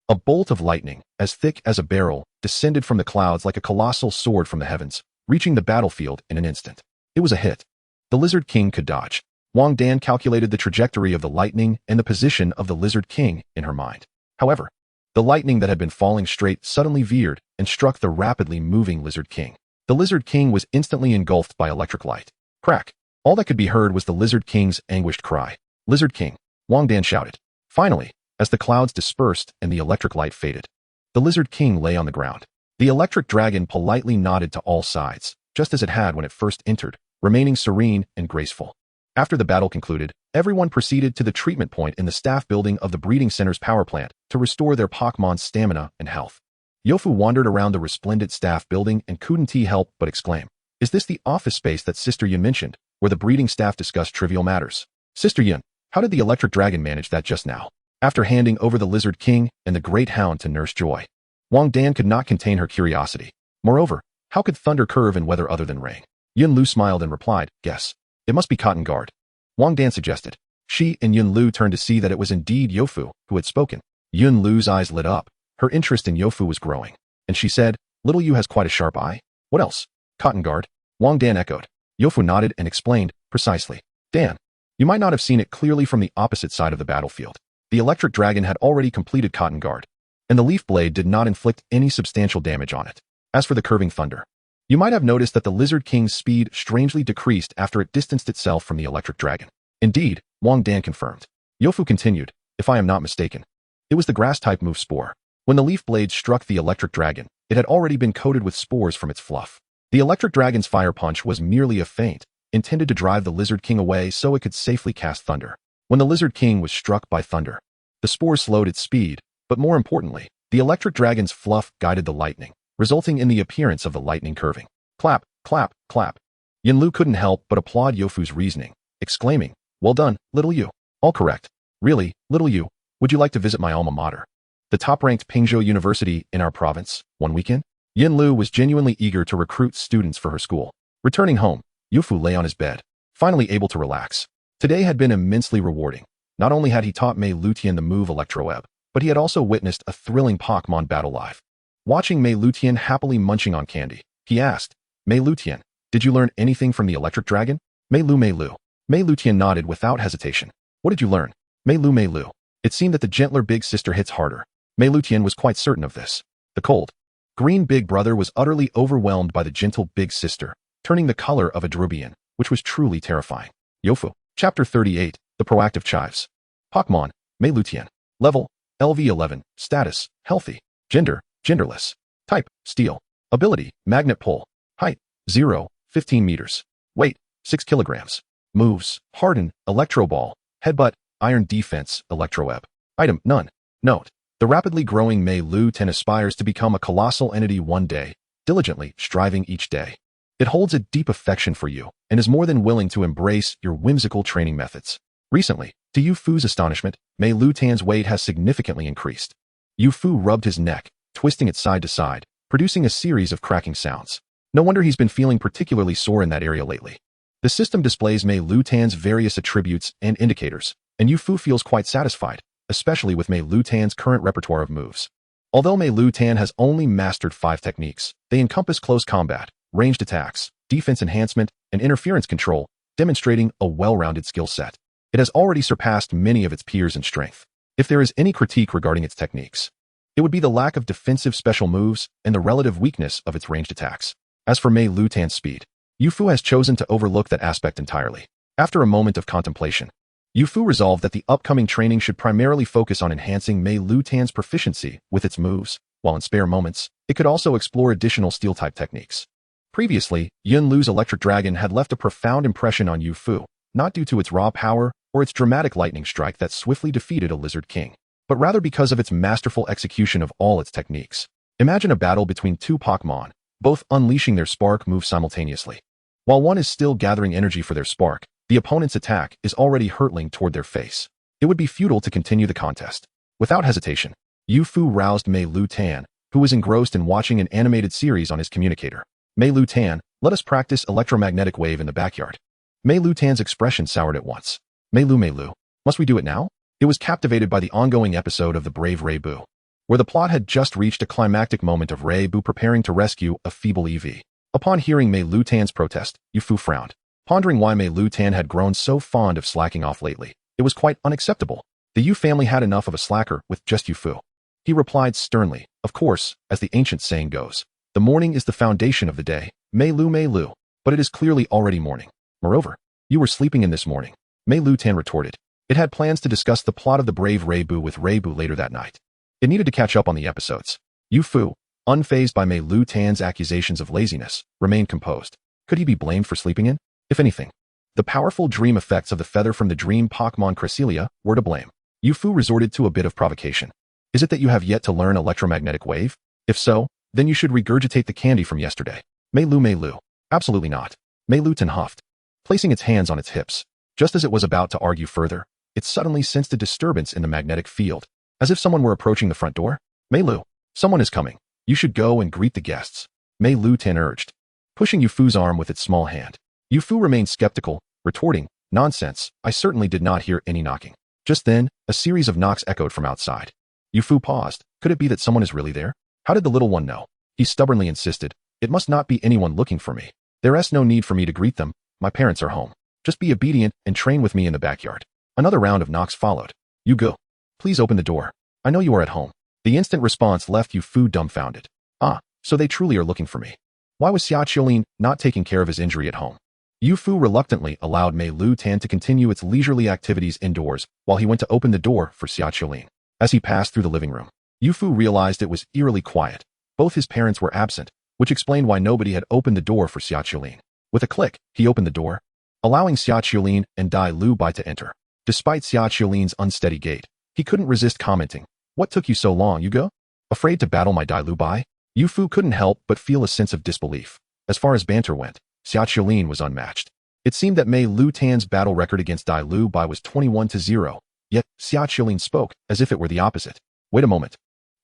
A bolt of lightning, as thick as a barrel, descended from the clouds like a colossal sword from the heavens, reaching the battlefield in an instant. It was a hit. the Lizard King could dodge. Wang Dan calculated the trajectory of the lightning and the position of the Lizard King in her mind. However, the lightning that had been falling straight suddenly veered and struck the rapidly moving Lizard King. The Lizard King was instantly engulfed by electric light. Crack! All that could be heard was the Lizard King's anguished cry. Lizard King! Wang Dan shouted. Finally, as the clouds dispersed and the electric light faded, the Lizard King lay on the ground. The electric dragon politely nodded to all sides, just as it had when it first entered, remaining serene and graceful. After the battle concluded, everyone proceeded to the treatment point in the staff building of the breeding center's power plant to restore their Pokémon's stamina and health. Yofu wandered around the resplendent staff building and couldn't help but exclaim, "Is this the office space that Sister Yun mentioned, where the breeding staff discussed trivial matters? Sister Yun, how did the electric dragon manage that just now?" After handing over the Lizard King and the Great Hound to Nurse Joy, Wang Dan could not contain her curiosity. Moreover, how could thunder curve in weather other than rain? Yun Lu smiled and replied, "Guess. It must be Cotton Guard." Wang Dan suggested. She and Yun Lu turned to see that it was indeed Yofu who had spoken. Yun Lu's eyes lit up. Her interest in Yofu was growing, and she said, "Little Yu has quite a sharp eye. What else?" "Cotton Guard." Wang Dan echoed. Yofu nodded and explained, "Precisely. Dan, you might not have seen it clearly from the opposite side of the battlefield. The electric dragon had already completed Cotton Guard, and the leaf blade did not inflict any substantial damage on it. As for the curving thunder, you might have noticed that the Lizard King's speed strangely decreased after it distanced itself from the electric dragon." "Indeed," Wang Dan confirmed. Yofu continued, "If I am not mistaken, it was the grass-type move Spore. When the leaf blade struck the electric dragon, it had already been coated with spores from its fluff. The electric dragon's fire punch was merely a feint, intended to drive the Lizard King away so it could safely cast thunder. When the Lizard King was struck by thunder, the spore slowed its speed, but more importantly, the electric dragon's fluff guided the lightning, resulting in the appearance of the lightning curving. Clap, clap, clap. Yin Lu couldn't help but applaud Yofu's reasoning, exclaiming, "Well done, little Yu. All correct. Really, little Yu, would you like to visit my alma mater, the top-ranked Pingzhou University in our province, one weekend?" Yin Lu was genuinely eager to recruit students for her school. Returning home, Yofu lay on his bed, finally able to relax. Today had been immensely rewarding. Not only had he taught Meilutan the move Electroweb, but he had also witnessed a thrilling Pokémon battle live. Watching Meilutan happily munching on candy, he asked, "Meilutan, did you learn anything from the electric dragon?" Meilu. Meilutan nodded without hesitation. "What did you learn?" Meilu. It seemed that the gentler big sister hits harder. Meilutan was quite certain of this. The cold, green big brother was utterly overwhelmed by the gentle big sister, turning the color of a Drubian, which was truly terrifying. Yofu. Chapter 38, The Proactive Chives. Pokémon, Meilutan. Level, LV11. Status, Healthy. Gender, Genderless. Type, Steel. Ability, Magnet Pull. Height, 0, 15 meters. Weight, 6 kilograms. Moves, Harden, Electro Ball. Headbutt, Iron Defense, Electroweb. Item, None. Note, the rapidly growing Meilutan aspires to become a colossal entity one day, diligently striving each day. It holds a deep affection for you and is more than willing to embrace your whimsical training methods. Recently, to Yufu's astonishment, Meilutan's weight has significantly increased. Yufu rubbed his neck, twisting it side to side, producing a series of cracking sounds. No wonder he's been feeling particularly sore in that area lately. The system displays Meilutan's various attributes and indicators, and Yufu feels quite satisfied, especially with Meilutan's current repertoire of moves. Although Meilutan has only mastered 5 techniques, they encompass close combat, ranged attacks, defense enhancement, and interference control, demonstrating a well-rounded skill set. It has already surpassed many of its peers in strength. If there is any critique regarding its techniques, it would be the lack of defensive special moves and the relative weakness of its ranged attacks. As for Meilutan's speed, Yufu has chosen to overlook that aspect entirely. After a moment of contemplation, Yufu resolved that the upcoming training should primarily focus on enhancing Meilutan's proficiency with its moves, while in spare moments, it could also explore additional steel-type techniques. Previously, Yun Lu's electric dragon had left a profound impression on Yufu, not due to its raw power or its dramatic lightning strike that swiftly defeated a Lizard King, but rather because of its masterful execution of all its techniques. Imagine a battle between 2 Pokémon, both unleashing their spark move simultaneously. While one is still gathering energy for their spark, the opponent's attack is already hurtling toward their face. It would be futile to continue the contest. Without hesitation, Yufu roused Meilutan, who was engrossed in watching an animated series on his communicator. "Meilutan, let us practice electromagnetic wave in the backyard." Meilutan's expression soured at once. Meilu, must we do it now?" It was captivated by the ongoing episode of The Brave Reibu, where the plot had just reached a climactic moment of Reibu preparing to rescue a feeble EV. Upon hearing Meilutan's protest, Yufu frowned. pondering why Meilutan had grown so fond of slacking off lately. It was quite unacceptable. The Yu family had enough of a slacker with just Yufu. He replied sternly, of course, as the ancient saying goes, the morning is the foundation of the day, Meilu, but it is clearly already morning. Moreover, you were sleeping in this morning, Meilutan retorted. It had plans to discuss the plot of the Brave Reibu with Reibu later that night. It needed to catch up on the episodes. Yufu, unfazed by Meilutan's accusations of laziness, remained composed. Could he be blamed for sleeping in? If anything, the powerful dream effects of the feather from the dream Pokémon Cresselia were to blame. Yufu resorted to a bit of provocation. Is it that you have yet to learn electromagnetic wave? If so, then you should regurgitate the candy from yesterday. Meilu. Absolutely not. Meilutan huffed, placing its hands on its hips. Just as it was about to argue further, it suddenly sensed a disturbance in the magnetic field, as if someone were approaching the front door. Meilu, someone is coming. You should go and greet the guests. Meilutan urged, pushing Yufu's arm with its small hand. Yufu remained skeptical, retorting, nonsense, I certainly did not hear any knocking. Just then, a series of knocks echoed from outside. Yufu paused. Could it be that someone is really there? How did the little one know? He stubbornly insisted, it must not be anyone looking for me. There is no need for me to greet them. My parents are home. Just be obedient and train with me in the backyard. Another round of knocks followed. You go. Please open the door. I know you are at home. The instant response left Yufu dumbfounded. Ah, so they truly are looking for me. Why was Xiaoqiulin not taking care of his injury at home? Yufu reluctantly allowed Meilutan to continue its leisurely activities indoors while he went to open the door for Xiaoqiulin. As he passed through the living room, Yufu realized it was eerily quiet. Both his parents were absent, which explained why nobody had opened the door for Xiaoqiulin. With a click, he opened the door, allowing Xiaoqiulin and Dai Lu Bai to enter. Despite Xiaoqiulin's unsteady gait, he couldn't resist commenting, what took you so long, Yugo? Afraid to battle my Dai Lu Bai? Yufu couldn't help but feel a sense of disbelief. As far as banter went, Xiaoqiulin was unmatched. It seemed that Meilutan's battle record against Dai Lu Bai was 21-0, yet Xiaoqiulin spoke as if it were the opposite. Wait a moment.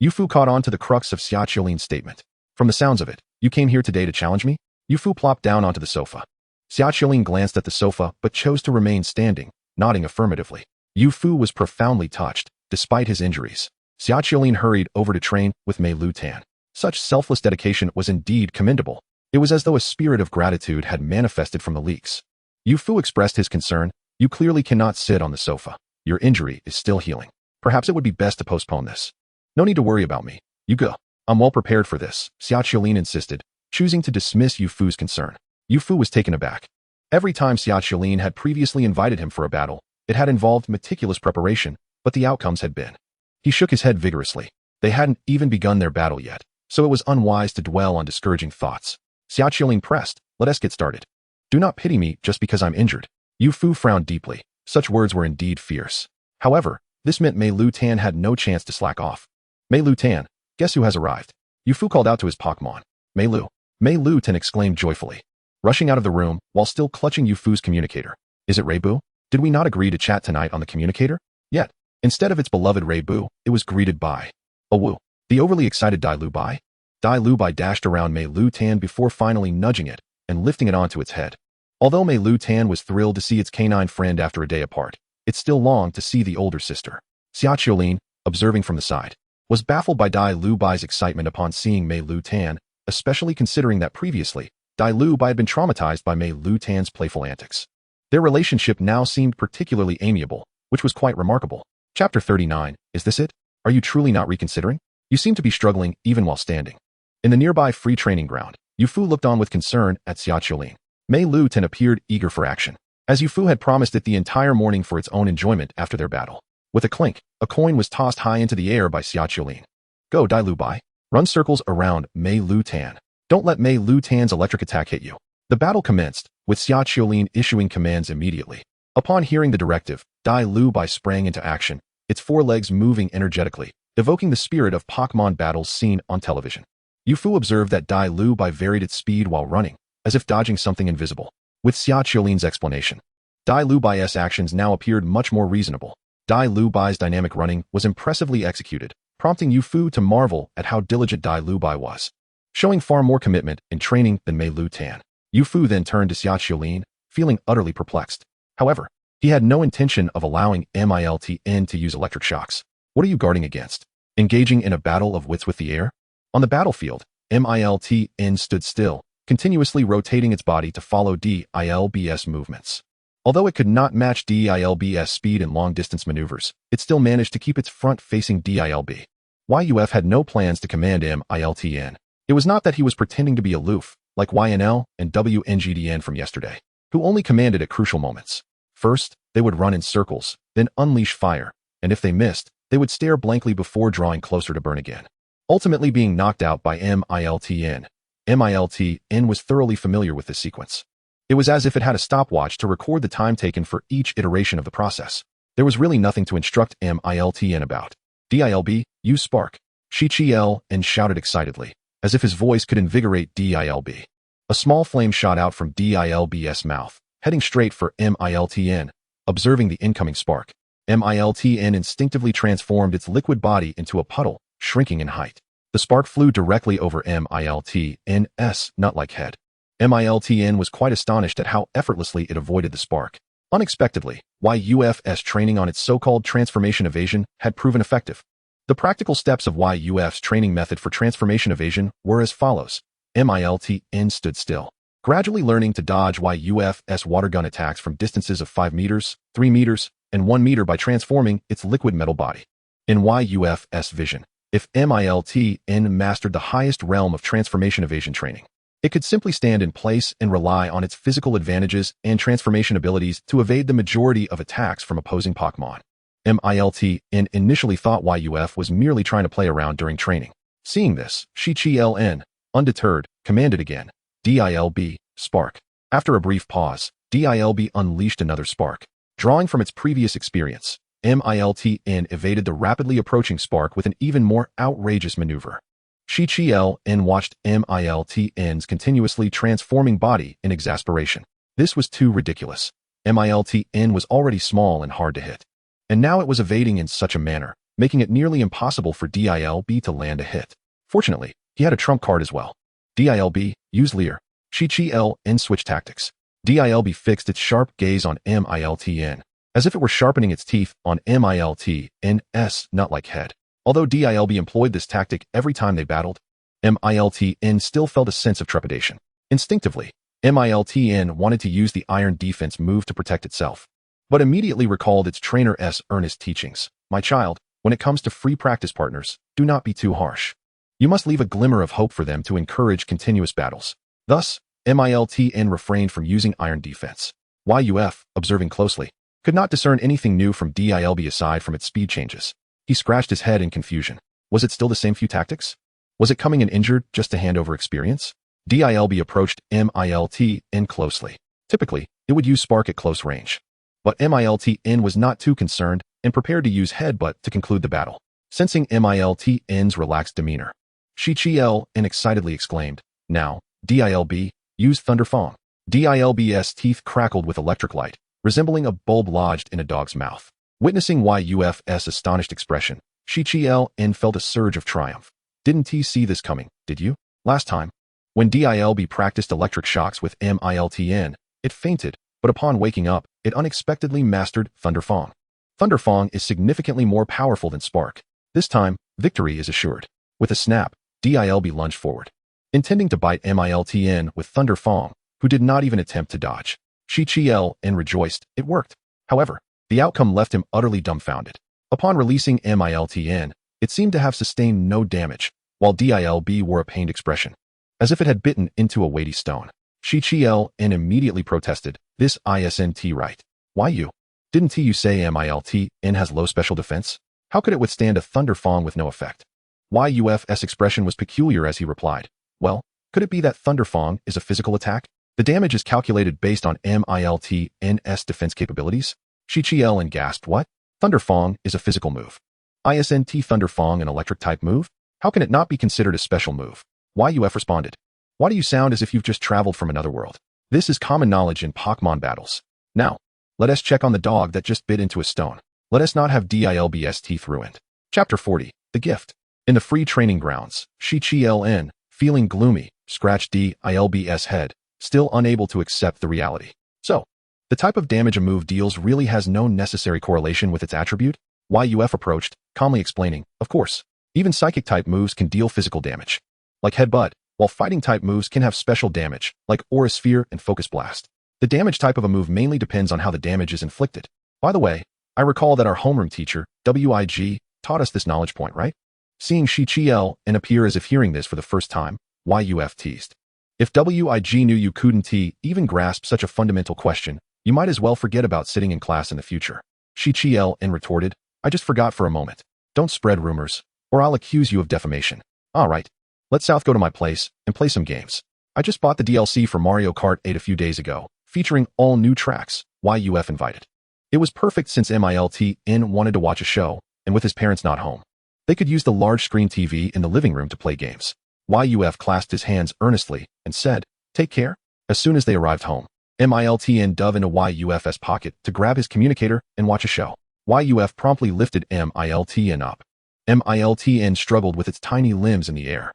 Yufu caught on to the crux of Xiaoqiulin's statement. From the sounds of it, you came here today to challenge me? Yufu plopped down onto the sofa. Xiaoqiulin glanced at the sofa but chose to remain standing, nodding affirmatively. Yufu was profoundly touched, despite his injuries. Xiaoqiulin hurried over to train with Meilutan. Such selfless dedication was indeed commendable. It was as though a spirit of gratitude had manifested from the leaks. Yufu expressed his concern. You clearly cannot sit on the sofa. Your injury is still healing. Perhaps it would be best to postpone this. No need to worry about me. You go. I'm well prepared for this, Xiaoqiulin insisted, choosing to dismiss Yufu's concern. Yufu was taken aback. Every time Xiaoqiulin had previously invited him for a battle, it had involved meticulous preparation, but the outcomes had been. He shook his head vigorously. They hadn't even begun their battle yet, so it was unwise to dwell on discouraging thoughts. Xiaoqiulin pressed, let us get started. Do not pity me just because I'm injured. Yufu frowned deeply. Such words were indeed fierce. However, this meant Meilutan had no chance to slack off. Meilutan, guess who has arrived? Yufu called out to his Pokémon. Meilutan exclaimed joyfully, rushing out of the room while still clutching Yufu's communicator. Is it Reibu? Did we not agree to chat tonight on the communicator? Yet, instead of its beloved Reibu, it was greeted by Awu, the overly excited Dai Lu Bai. Dai Lu Bai dashed around Meilutan before finally nudging it and lifting it onto its head. Although Meilutan was thrilled to see its canine friend after a day apart, it still longed to see the older sister. Xiaoqiulin, observing from the side, was baffled by Dai Lu Bai's excitement upon seeing Meilutan, especially considering that previously, Dai Lu Bai had been traumatized by Meilutan's playful antics. Their relationship now seemed particularly amiable, which was quite remarkable. Chapter 39, is this it? Are you truly not reconsidering? You seem to be struggling even while standing. In the nearby free training ground, Yufu looked on with concern at Xiaoqiulin. Meilutan appeared eager for action, as Yufu had promised it the entire morning for its own enjoyment after their battle. With a clink, a coin was tossed high into the air by Xiaoqiulin. Go, Dai Lu Bai. Run circles around Meilutan. Don't let Meilutan's electric attack hit you. The battle commenced, with Xiaoqiulin issuing commands immediately. Upon hearing the directive, Dai Lu Bai sprang into action, its forelegs moving energetically, evoking the spirit of Pokémon battles seen on television. Yufu observed that Dai Lu Bai varied its speed while running, as if dodging something invisible. With Xiaoqiulin's explanation, Dai Lu Bai's actions now appeared much more reasonable. Dai Lu Bai's dynamic running was impressively executed, prompting Yufu to marvel at how diligent Dai Lu Bai was. Showing far more commitment and training than Meilutan, Yufu then turned to Xiaoqiulin, feeling utterly perplexed. However, he had no intention of allowing Miltn to use electric shocks. What are you guarding against? Engaging in a battle of wits with the air? On the battlefield, Miltn stood still, continuously rotating its body to follow DILB's movements. Although it could not match DILB's speed in long-distance maneuvers, it still managed to keep its front facing DILB. YUF had no plans to command Miltn. It was not that he was pretending to be aloof, like YNL and WNGDN from yesterday, who only commanded at crucial moments. First, they would run in circles, then unleash fire, and if they missed, they would stare blankly before drawing closer to burn again, ultimately being knocked out by Miltn. Miltn was thoroughly familiar with this sequence. It was as if it had a stopwatch to record the time taken for each iteration of the process. There was really nothing to instruct Miltn about. DILB, use spark. Shichiel shouted excitedly, as if his voice could invigorate DILB. A small flame shot out from DILB's mouth, heading straight for Miltn. Observing the incoming spark, Miltn instinctively transformed its liquid body into a puddle, shrinking in height. The spark flew directly over Miltn's nut-like head. Miltn was quite astonished at how effortlessly it avoided the spark. Unexpectedly, YUF's training on its so-called transformation evasion had proven effective. The practical steps of YUF's training method for transformation evasion were as follows. Miltn stood still, gradually learning to dodge YUF's water gun attacks from distances of 5 meters, 3 meters, and 1 meter by transforming its liquid metal body. In YUF's vision, if Miltn mastered the highest realm of transformation evasion training, it could simply stand in place and rely on its physical advantages and transformation abilities to evade the majority of attacks from opposing Pokémon. Miltn initially thought YUF was merely trying to play around during training. Seeing this, Shichiel, undeterred, commanded again. DILB, spark. After a brief pause, DILB unleashed another spark. Drawing from its previous experience, Miltn evaded the rapidly approaching spark with an even more outrageous maneuver. Shichiel watched Miltn's continuously transforming body in exasperation. This was too ridiculous. Miltn was already small and hard to hit, and now it was evading in such a manner, making it nearly impossible for DILB to land a hit. Fortunately, he had a trump card as well. DILB, use Leer. Shichiel switched tactics. DILB fixed its sharp gaze on Miltn, as if it were sharpening its teeth on Miltn's nut-like head. Although DILB employed this tactic every time they battled, Miltn still felt a sense of trepidation. Instinctively, Miltn wanted to use the iron defense move to protect itself, but immediately recalled its trainer's earnest teachings. My child, when it comes to free practice partners, do not be too harsh. You must leave a glimmer of hope for them to encourage continuous battles. Thus, Miltn refrained from using iron defense. YUF, observing closely, could not discern anything new from DILB aside from its speed changes. He scratched his head in confusion. Was it still the same few tactics? Was it coming in injured just to hand over experience? DILB approached Miltn closely. Typically, it would use spark at close range. But Miltn was not too concerned and prepared to use headbutt to conclude the battle. Sensing Miltn's relaxed demeanor, Shichiel excitedly exclaimed, "Now, DILB, use Thunderfang." DILB's teeth crackled with electric light, resembling a bulb lodged in a dog's mouth. Witnessing YUF's astonished expression, Shichiel felt a surge of triumph. Didn't he see this coming, did you? Last time, when DILB practiced electric shocks with Miltn, it fainted, but upon waking up, it unexpectedly mastered Thunderfang. Thunderfang is significantly more powerful than Spark. This time, victory is assured. With a snap, DILB lunged forward, intending to bite Miltn with Thunderfang, who did not even attempt to dodge. Shichiel rejoiced. It worked. However, the outcome left him utterly dumbfounded. Upon releasing Miltn, it seemed to have sustained no damage, while DILB wore a pained expression, as if it had bitten into a weighty stone. Shichiel immediately protested, "This isn't right. Why you? Didn't you say Miltn has low special defense? How could it withstand a Thunderfang with no effect?" YUF's expression was peculiar as he replied, "Well, could it be that Thunderfang is a physical attack? The damage is calculated based on Miltn's defense capabilities?" Shichiel gasped, "What? Thunderfang is a physical move. Isn't Thunderfang an electric-type move? How can it not be considered a special move?" YUF responded, "Why do you sound as if you've just traveled from another world? This is common knowledge in Pokémon battles. Now, let us check on the dog that just bit into a stone. Let us not have DILB's teeth ruined." Chapter 40, The Gift. In the free training grounds, Shichiel, feeling gloomy, scratched DILB's head, still unable to accept the reality. So, the type of damage a move deals really has no necessary correlation with its attribute? YUF approached, calmly explaining, "Of course, even psychic-type moves can deal physical damage. Like headbutt, while fighting-type moves can have special damage, like Aura Sphere and Focus Blast. The damage type of a move mainly depends on how the damage is inflicted. By the way, I recall that our homeroom teacher, WIG, taught us this knowledge point, right? Seeing Shichiel and appear as if hearing this for the first time, YUF teased. If WIG knew you couldn't even grasp such a fundamental question, you might as well forget about sitting in class in the future. Shichiel retorted, I just forgot for a moment. Don't spread rumors, or I'll accuse you of defamation. Alright, let's South go to my place and play some games. I just bought the DLC for Mario Kart 8 a few days ago, featuring all new tracks, YUF invited. It was perfect since Miltn wanted to watch a show, and with his parents not home, they could use the large screen TV in the living room to play games. YUF clasped his hands earnestly and said, take care. As soon as they arrived home, Miltn dove into YUF's pocket to grab his communicator and watch a show. YUF promptly lifted Miltn up. Miltn struggled with its tiny limbs in the air.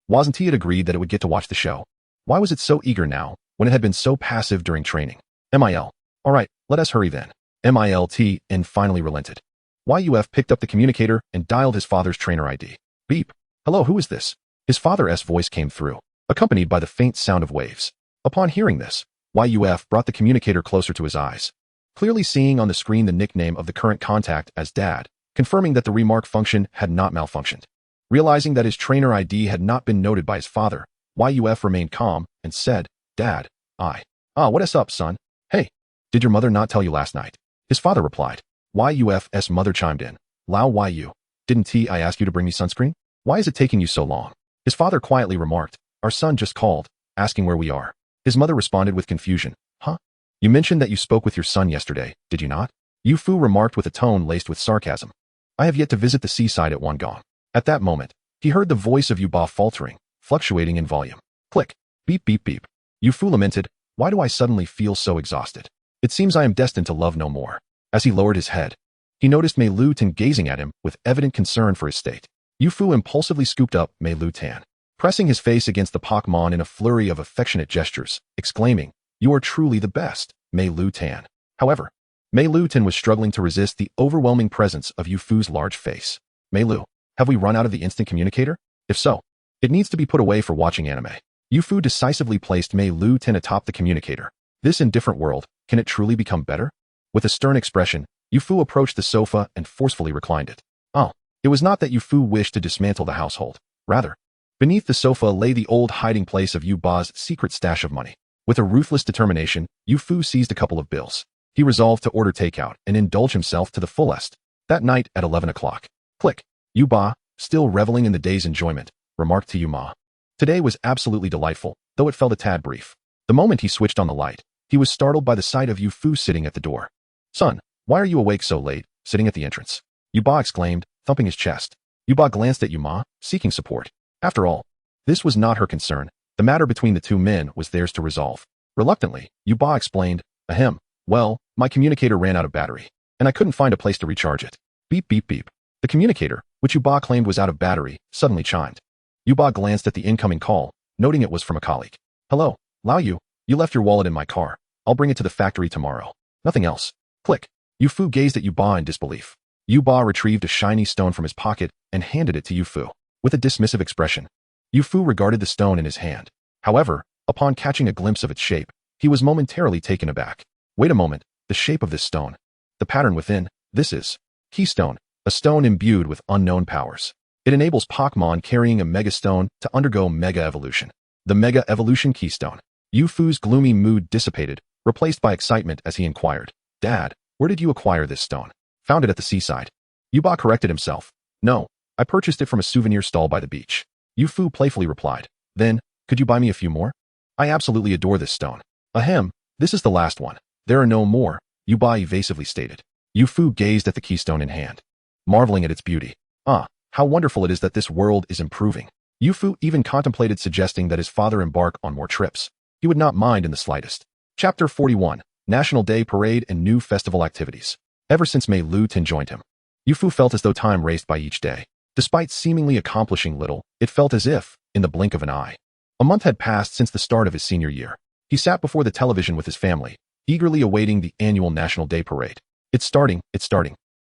Wasn't he agreed that it would get to watch the show? Why was it so eager now, when it had been so passive during training? Alright, let us hurry then. Miltn finally relented. YUF picked up the communicator and dialed his father's trainer ID. Beep. Hello, who is this? His father's voice came through, accompanied by the faint sound of waves. Upon hearing this, YUF brought the communicator closer to his eyes, clearly seeing on the screen the nickname of the current contact as Dad, confirming that the remark function had not malfunctioned. Realizing that his trainer ID had not been noted by his father, YUF remained calm and said, Dad, what is up, son? Hey, did your mother not tell you last night? His father replied. YUF's mother chimed in. Lao YU, didn't I ask you to bring me sunscreen? Why is it taking you so long? His father quietly remarked, our son just called, asking where we are. His mother responded with confusion. Huh? You mentioned that you spoke with your son yesterday, did you not? Yufu remarked with a tone laced with sarcasm. I have yet to visit the seaside at Wangang. At that moment, he heard the voice of Yuba faltering, fluctuating in volume. Click. Beep beep beep. Yufu lamented, why do I suddenly feel so exhausted? It seems I am destined to love no more. As he lowered his head, he noticed Meilutan gazing at him with evident concern for his state. Yufu impulsively scooped up Meilutan, pressing his face against the Pokémon in a flurry of affectionate gestures, exclaiming, you are truly the best, Meilutan. However, Meilutan was struggling to resist the overwhelming presence of Yufu's large face. Meilu, have we run out of the instant communicator? If so, it needs to be put away for watching anime. Yufu decisively placed Meilutan atop the communicator. This indifferent world, can it truly become better? With a stern expression, Yufu approached the sofa and forcefully reclined it. It was not that Yufu wished to dismantle the household. Rather, beneath the sofa lay the old hiding place of Yuba's secret stash of money. With a ruthless determination, Yufu seized a couple of bills. He resolved to order takeout and indulge himself to the fullest. That night at 11 o'clock. Click. Yuba, still reveling in the day's enjoyment, remarked to Yuma. Today was absolutely delightful, though it felt a tad brief. The moment he switched on the light, he was startled by the sight of Yufu sitting at the door. Son, why are you awake so late, sitting at the entrance? Yuba exclaimed, thumping his chest. Yuba glanced at Yuma, seeking support. After all, this was not her concern. The matter between the two men was theirs to resolve. Reluctantly, Yuba explained, well, my communicator ran out of battery, and I couldn't find a place to recharge it. Beep beep beep. The communicator, which Yuba claimed was out of battery, suddenly chimed. Yuba glanced at the incoming call, noting it was from a colleague. Hello, Lao Yu, you left your wallet in my car. I'll bring it to the factory tomorrow. Nothing else. Click. Yufu gazed at Yuba in disbelief. Yuba retrieved a shiny stone from his pocket and handed it to Yufu. With a dismissive expression, Yufu regarded the stone in his hand. However, upon catching a glimpse of its shape, he was momentarily taken aback. Wait a moment, the shape of this stone. The pattern within, this is Keystone, a stone imbued with unknown powers. It enables Pokémon carrying a Mega Stone to undergo Mega Evolution. The Mega Evolution Keystone. Yufu's gloomy mood dissipated, replaced by excitement as he inquired, Dad, where did you acquire this stone? Found it at the seaside. Yuba corrected himself. No, I purchased it from a souvenir stall by the beach. Yufu playfully replied. Then, could you buy me a few more? I absolutely adore this stone. This is the last one. There are no more, Yuba evasively stated. Yufu gazed at the keystone in hand, marveling at its beauty. How wonderful it is that this world is improving. Yufu even contemplated suggesting that his father embark on more trips. He would not mind in the slightest. Chapter 41, National Day Parade and New Festival Activities. Ever since Meilutan joined him, Yufu felt as though time raced by each day. Despite seemingly accomplishing little, it felt as if, in the blink of an eye, a month had passed since the start of his senior year. He sat before the television with his family, eagerly awaiting the annual National Day Parade. It's starting.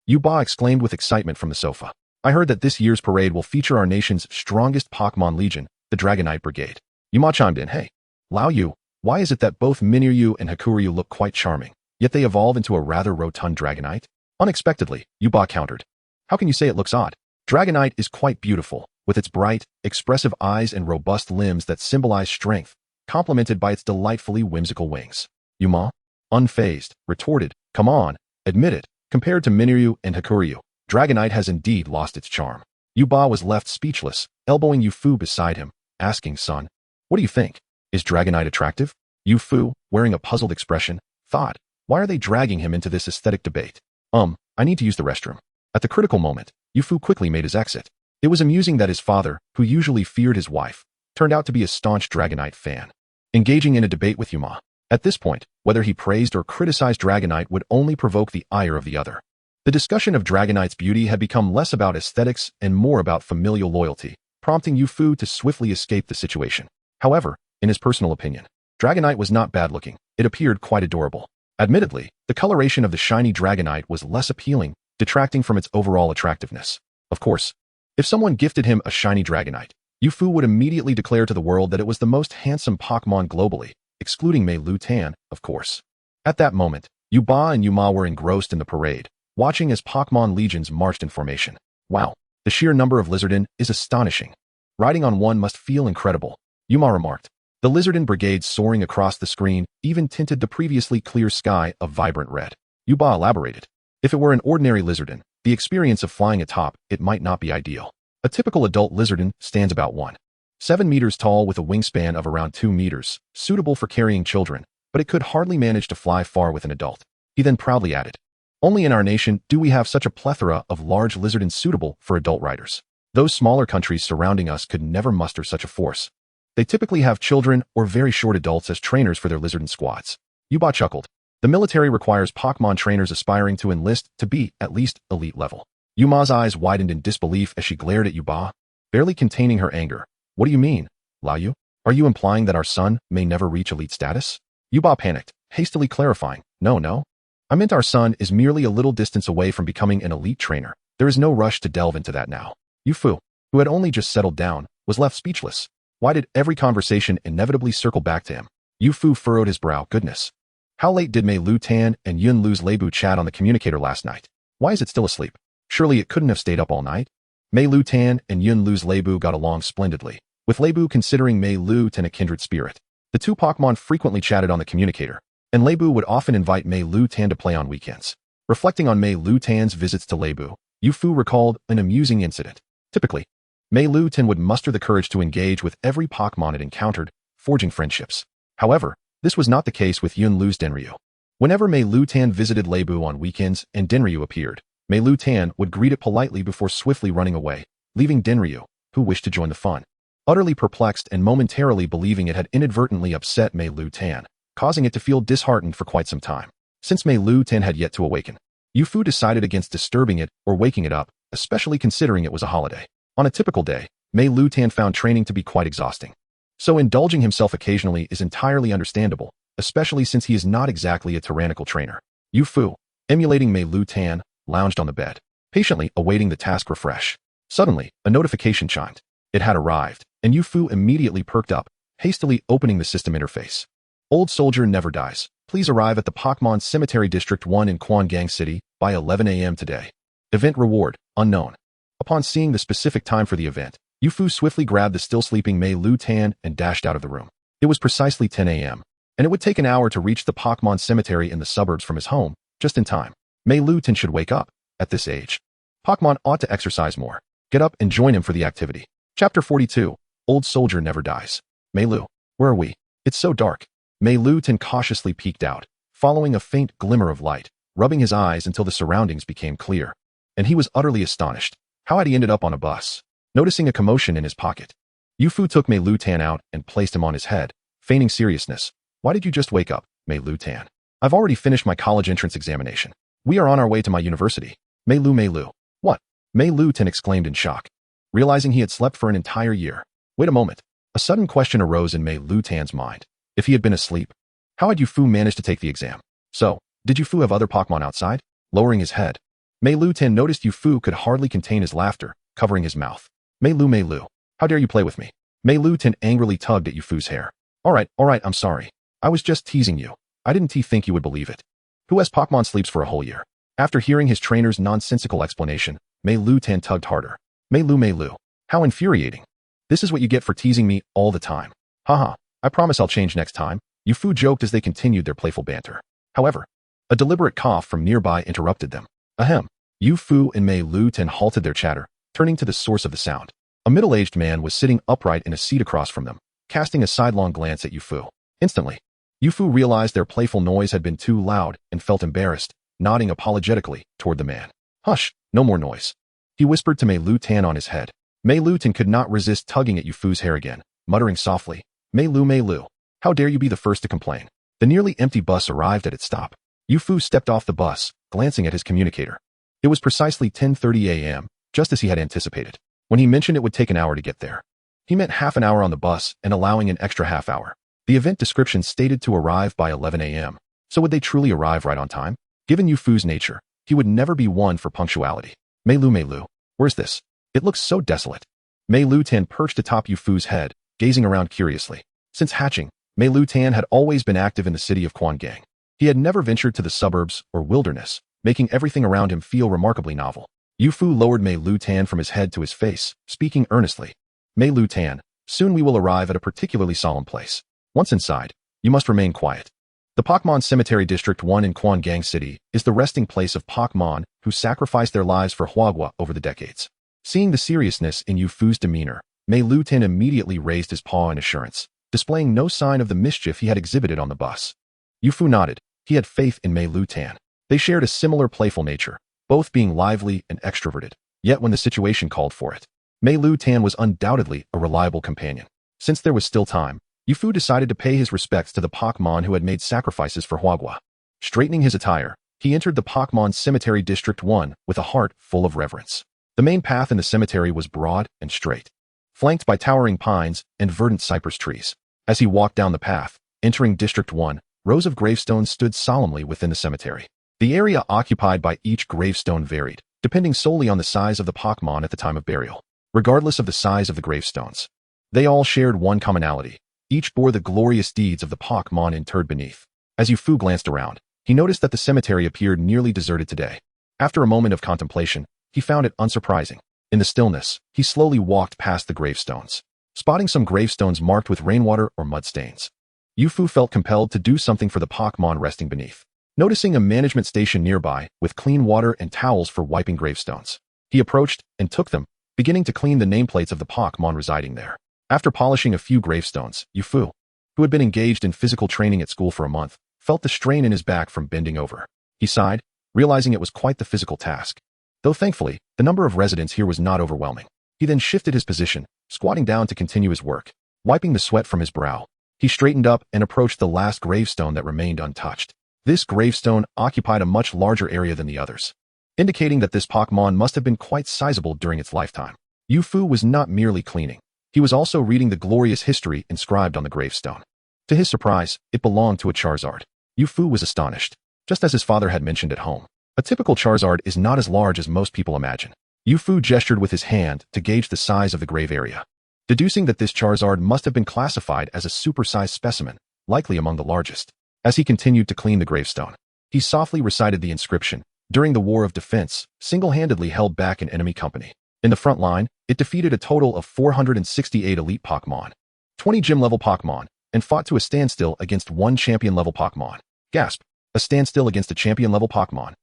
Yuba exclaimed with excitement from the sofa. I heard that this year's parade will feature our nation's strongest Pokémon Legion, the Dragonite Brigade. Yuma chimed in, hey, Lao Yu, why is it that both Miniryu and Hakuryu look quite charming, yet they evolve into a rather rotund Dragonite? Unexpectedly, Yuba countered. How can you say it looks odd? Dragonite is quite beautiful, with its bright, expressive eyes and robust limbs that symbolize strength, complemented by its delightfully whimsical wings. Yuma, unfazed, retorted, come on, admit it, compared to Miniryu and Hakuryu, Dragonite has indeed lost its charm. Yuba was left speechless, elbowing Yufu beside him, asking, son, what do you think? Is Dragonite attractive? Yufu, wearing a puzzled expression, thought, why are they dragging him into this aesthetic debate? I need to use the restroom. At the critical moment, Yufu quickly made his exit. It was amusing that his father, who usually feared his wife, turned out to be a staunch Dragonite fan. Engaging in a debate with Yuma. At this point, whether he praised or criticized Dragonite would only provoke the ire of the other. The discussion of Dragonite's beauty had become less about aesthetics and more about familial loyalty, prompting Yufu to swiftly escape the situation. However, in his personal opinion, Dragonite was not bad-looking. It appeared quite adorable. Admittedly, the coloration of the shiny Dragonite was less appealing, detracting from its overall attractiveness. Of course, if someone gifted him a shiny Dragonite, Yufu would immediately declare to the world that it was the most handsome Pokémon globally, excluding Meilutan, of course. At that moment, Yuba and Yuma were engrossed in the parade, watching as Pokémon legions marched in formation. Wow, the sheer number of Lizardin is astonishing. Riding on one must feel incredible, Yuma remarked. The Lizardin brigade soaring across the screen even tinted the previously clear sky a vibrant red. Yuba elaborated. If it were an ordinary Lizardin, the experience of flying atop it might not be ideal. A typical adult Lizardin stands about 1.7 meters tall with a wingspan of around 2 meters, suitable for carrying children, but it could hardly manage to fly far with an adult. He then proudly added, only in our nation do we have such a plethora of large Lizardins suitable for adult riders. Those smaller countries surrounding us could never muster such a force. They typically have children or very short adults as trainers for their Lizardin squads. Yuba chuckled. The military requires Pokémon trainers aspiring to enlist to be at least elite level. Yuma's eyes widened in disbelief as she glared at Yuba, barely containing her anger. What do you mean, Lao Yu? Are you implying that our son may never reach elite status? Yuba panicked, hastily clarifying. No. I meant our son is merely a little distance away from becoming an elite trainer. There is no rush to delve into that now. Yufu, who had only just settled down, was left speechless. Why did every conversation inevitably circle back to him? Yufu furrowed his brow. Goodness. How late did Meilutan and Yunlu's Leibu chat on the communicator last night? Why is it still asleep? Surely it couldn't have stayed up all night? Meilutan and Yunlu's Leibu got along splendidly, with Leibu considering Meilutan a kindred spirit. The two Pokémon frequently chatted on the communicator, and Leibu would often invite Meilutan to play on weekends. Reflecting on Meilutan's visits to Leibu, Yufu recalled an amusing incident. Typically, Meilutan would muster the courage to engage with every Pokémon it encountered, forging friendships. However, this was not the case with Yunlu's Denryu. Whenever Meilutan visited Leibu on weekends and Denryu appeared, Meilutan would greet it politely before swiftly running away, leaving Denryu, who wished to join the fun. Utterly perplexed and momentarily believing it had inadvertently upset Meilutan, causing it to feel disheartened for quite some time. Since Meilutan had yet to awaken, Yufu decided against disturbing it or waking it up, especially considering it was a holiday. On a typical day, Meilutan found training to be quite exhausting. So indulging himself occasionally is entirely understandable, especially since he is not exactly a tyrannical trainer. Yufu, emulating Meilutan, lounged on the bed, patiently awaiting the task refresh. Suddenly, a notification chimed. It had arrived, and Yufu immediately perked up, hastily opening the system interface. Old soldier never dies. Please arrive at the Pokémon Cemetery District 1 in Quangang City by 11 a.m. today. Event reward, unknown. Upon seeing the specific time for the event, Yufu swiftly grabbed the still sleeping Meilutan and dashed out of the room. It was precisely 10 a.m., and it would take an hour to reach the Pokémon Cemetery in the suburbs from his home, just in time. Meilutan should wake up. At this age, Pokémon ought to exercise more. Get up and join him for the activity. Chapter 42, Old Soldier Never Dies. Meilu, where are we? It's so dark. Meilutan cautiously peeked out, following a faint glimmer of light, rubbing his eyes until the surroundings became clear. And he was utterly astonished. How had he ended up on a bus? Noticing a commotion in his pocket, Yufu took Meilutan out and placed him on his head, feigning seriousness. Why did you just wake up, Meilutan? I've already finished my college entrance examination. We are on our way to my university. Meilu. What? Meilutan exclaimed in shock, realizing he had slept for an entire year. Wait a moment. A sudden question arose in Meilutan's mind. If he had been asleep, how had Yufu managed to take the exam? So, did Yufu have other Pokémon outside? Lowering his head, Meilutan noticed Yufu could hardly contain his laughter, covering his mouth. Meilu, how dare you play with me? Meilutan angrily tugged at Yufu's hair. All right, I'm sorry. I was just teasing you. I didn't think you would believe it. Who has Pokémon sleeps for a whole year? After hearing his trainer's nonsensical explanation, Meilutan tugged harder. Meilu. How infuriating. This is what you get for teasing me all the time. Haha, I promise I'll change next time, Yufu joked as they continued their playful banter. However, a deliberate cough from nearby interrupted them. Ahem. Yufu and Meilutan halted their chatter, turning to the source of the sound. A middle-aged man was sitting upright in a seat across from them, casting a sidelong glance at Yufu. Instantly, Yufu realized their playful noise had been too loud and felt embarrassed, nodding apologetically toward the man. Hush, no more noise. He whispered to Meilutan on his head. Meilutan could not resist tugging at Yufu's hair again, muttering softly, Meilu, how dare you be the first to complain. The nearly empty bus arrived at its stop. Yufu stepped off the bus, glancing at his communicator. It was precisely 10:30 a.m., just as he had anticipated. When he mentioned it would take an hour to get there, he meant half an hour on the bus and allowing an extra half hour. The event description stated to arrive by 11 a.m., so would they truly arrive right on time? Given Yufu's nature, he would never be one for punctuality. Meilu, where's this? It looks so desolate. Meilutan perched atop Yufu's head, gazing around curiously. Since hatching, Meilutan had always been active in the city of Quangang. He had never ventured to the suburbs or wilderness, making everything around him feel remarkably novel. Yufu lowered Meilutan from his head to his face, speaking earnestly. Meilutan, soon we will arrive at a particularly solemn place. Once inside, you must remain quiet. The Pokémon Cemetery District 1 in Quangang City is the resting place of Pokémon who sacrificed their lives for Huagua over the decades. Seeing the seriousness in Yufu's demeanor, Meilutan immediately raised his paw in assurance, displaying no sign of the mischief he had exhibited on the bus. Yufu nodded. He had faith in Meilutan. They shared a similar playful nature, both being lively and extroverted, yet when the situation called for it, Meilutan was undoubtedly a reliable companion. Since there was still time, Yufu decided to pay his respects to the Pokémon who had made sacrifices for Huagua. Straightening his attire, he entered the Pokémon Cemetery District 1 with a heart full of reverence. The main path in the cemetery was broad and straight, flanked by towering pines and verdant cypress trees. As he walked down the path, entering District 1, rows of gravestones stood solemnly within the cemetery. The area occupied by each gravestone varied, depending solely on the size of the Pokémon at the time of burial. Regardless of the size of the gravestones, they all shared one commonality. Each bore the glorious deeds of the Pokémon interred beneath. As Yufu glanced around, he noticed that the cemetery appeared nearly deserted today. After a moment of contemplation, he found it unsurprising. In the stillness, he slowly walked past the gravestones, spotting some gravestones marked with rainwater or mud stains. Yufu felt compelled to do something for the Pokémon resting beneath. Noticing a management station nearby with clean water and towels for wiping gravestones, he approached and took them, beginning to clean the nameplates of the Pokémon residing there. After polishing a few gravestones, Yufu, who had been engaged in physical training at school for a month, felt the strain in his back from bending over. He sighed, realizing it was quite the physical task. Though thankfully, the number of residents here was not overwhelming. He then shifted his position, squatting down to continue his work. Wiping the sweat from his brow, he straightened up and approached the last gravestone that remained untouched. This gravestone occupied a much larger area than the others, indicating that this Pokémon must have been quite sizable during its lifetime. Yufu was not merely cleaning. He was also reading the glorious history inscribed on the gravestone. To his surprise, it belonged to a Charizard. Yufu was astonished. Just as his father had mentioned at home, a typical Charizard is not as large as most people imagine. Yufu gestured with his hand to gauge the size of the grave area, deducing that this Charizard must have been classified as a supersized specimen, likely among the largest. As he continued to clean the gravestone, he softly recited the inscription. During the War of Defense, single-handedly held back an enemy company. In the front line, it defeated a total of 468 elite Pokémon, 20 gym-level Pokémon, and fought to a standstill against one champion-level Pokémon. Gasp! A standstill against a champion-level Pokémon.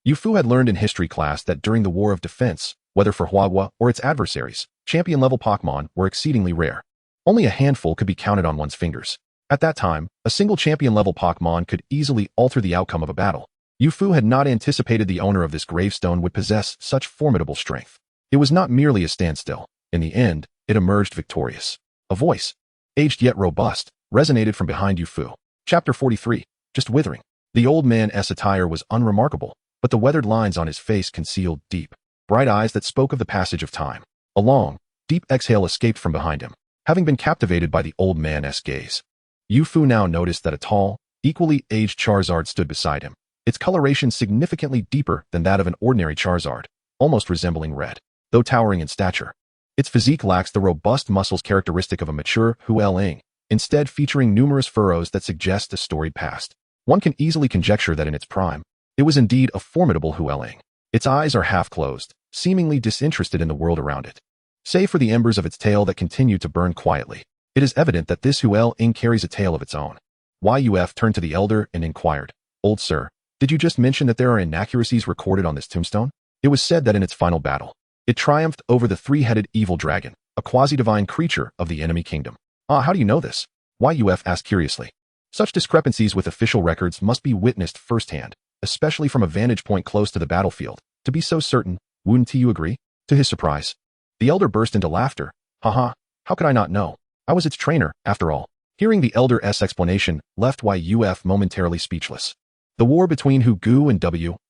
Yufu had learned in history class that during the War of Defense, whether for Huagua or its adversaries, champion-level Pokémon were exceedingly rare. Only a handful could be counted on one's fingers. At that time, a single champion-level Pokémon could easily alter the outcome of a battle. Yufu had not anticipated the owner of this gravestone would possess such formidable strength. It was not merely a standstill. In the end, it emerged victorious. A voice, aged yet robust, resonated from behind Yufu. Chapter 43. Just withering. The old man's attire was unremarkable, but the weathered lines on his face concealed deep, bright eyes that spoke of the passage of time. A long, deep exhale escaped from behind him, having been captivated by the old man's gaze. Yufu now noticed that a tall, equally aged Charizard stood beside him, its coloration significantly deeper than that of an ordinary Charizard, almost resembling red. Though towering in stature, Its physique lacks the robust muscles characteristic of a mature weakling, instead featuring numerous furrows that suggest a storied past. One can easily conjecture that in its prime, it was indeed a formidable weakling. Its eyes are half closed, seemingly disinterested in the world around it. Save for the embers of its tail that continue to burn quietly, it is evident that this weakling carries a tale of its own. Yuf turned to the elder and inquired, "Old sir, did you just mention that there are inaccuracies recorded on this tombstone?" It was said that in its final battle, it triumphed over the three-headed evil dragon, a quasi-divine creature of the enemy kingdom. "Ah, how do you know this?" Yuf asked curiously. Such discrepancies with official records must be witnessed firsthand, especially from a vantage point close to the battlefield, to be so certain. Wouldn't you agree? To his surprise, the elder burst into laughter. "Haha, how could I not know? I was its trainer, after all." Hearing the elder's explanation left Yuf momentarily speechless. The war between Gu and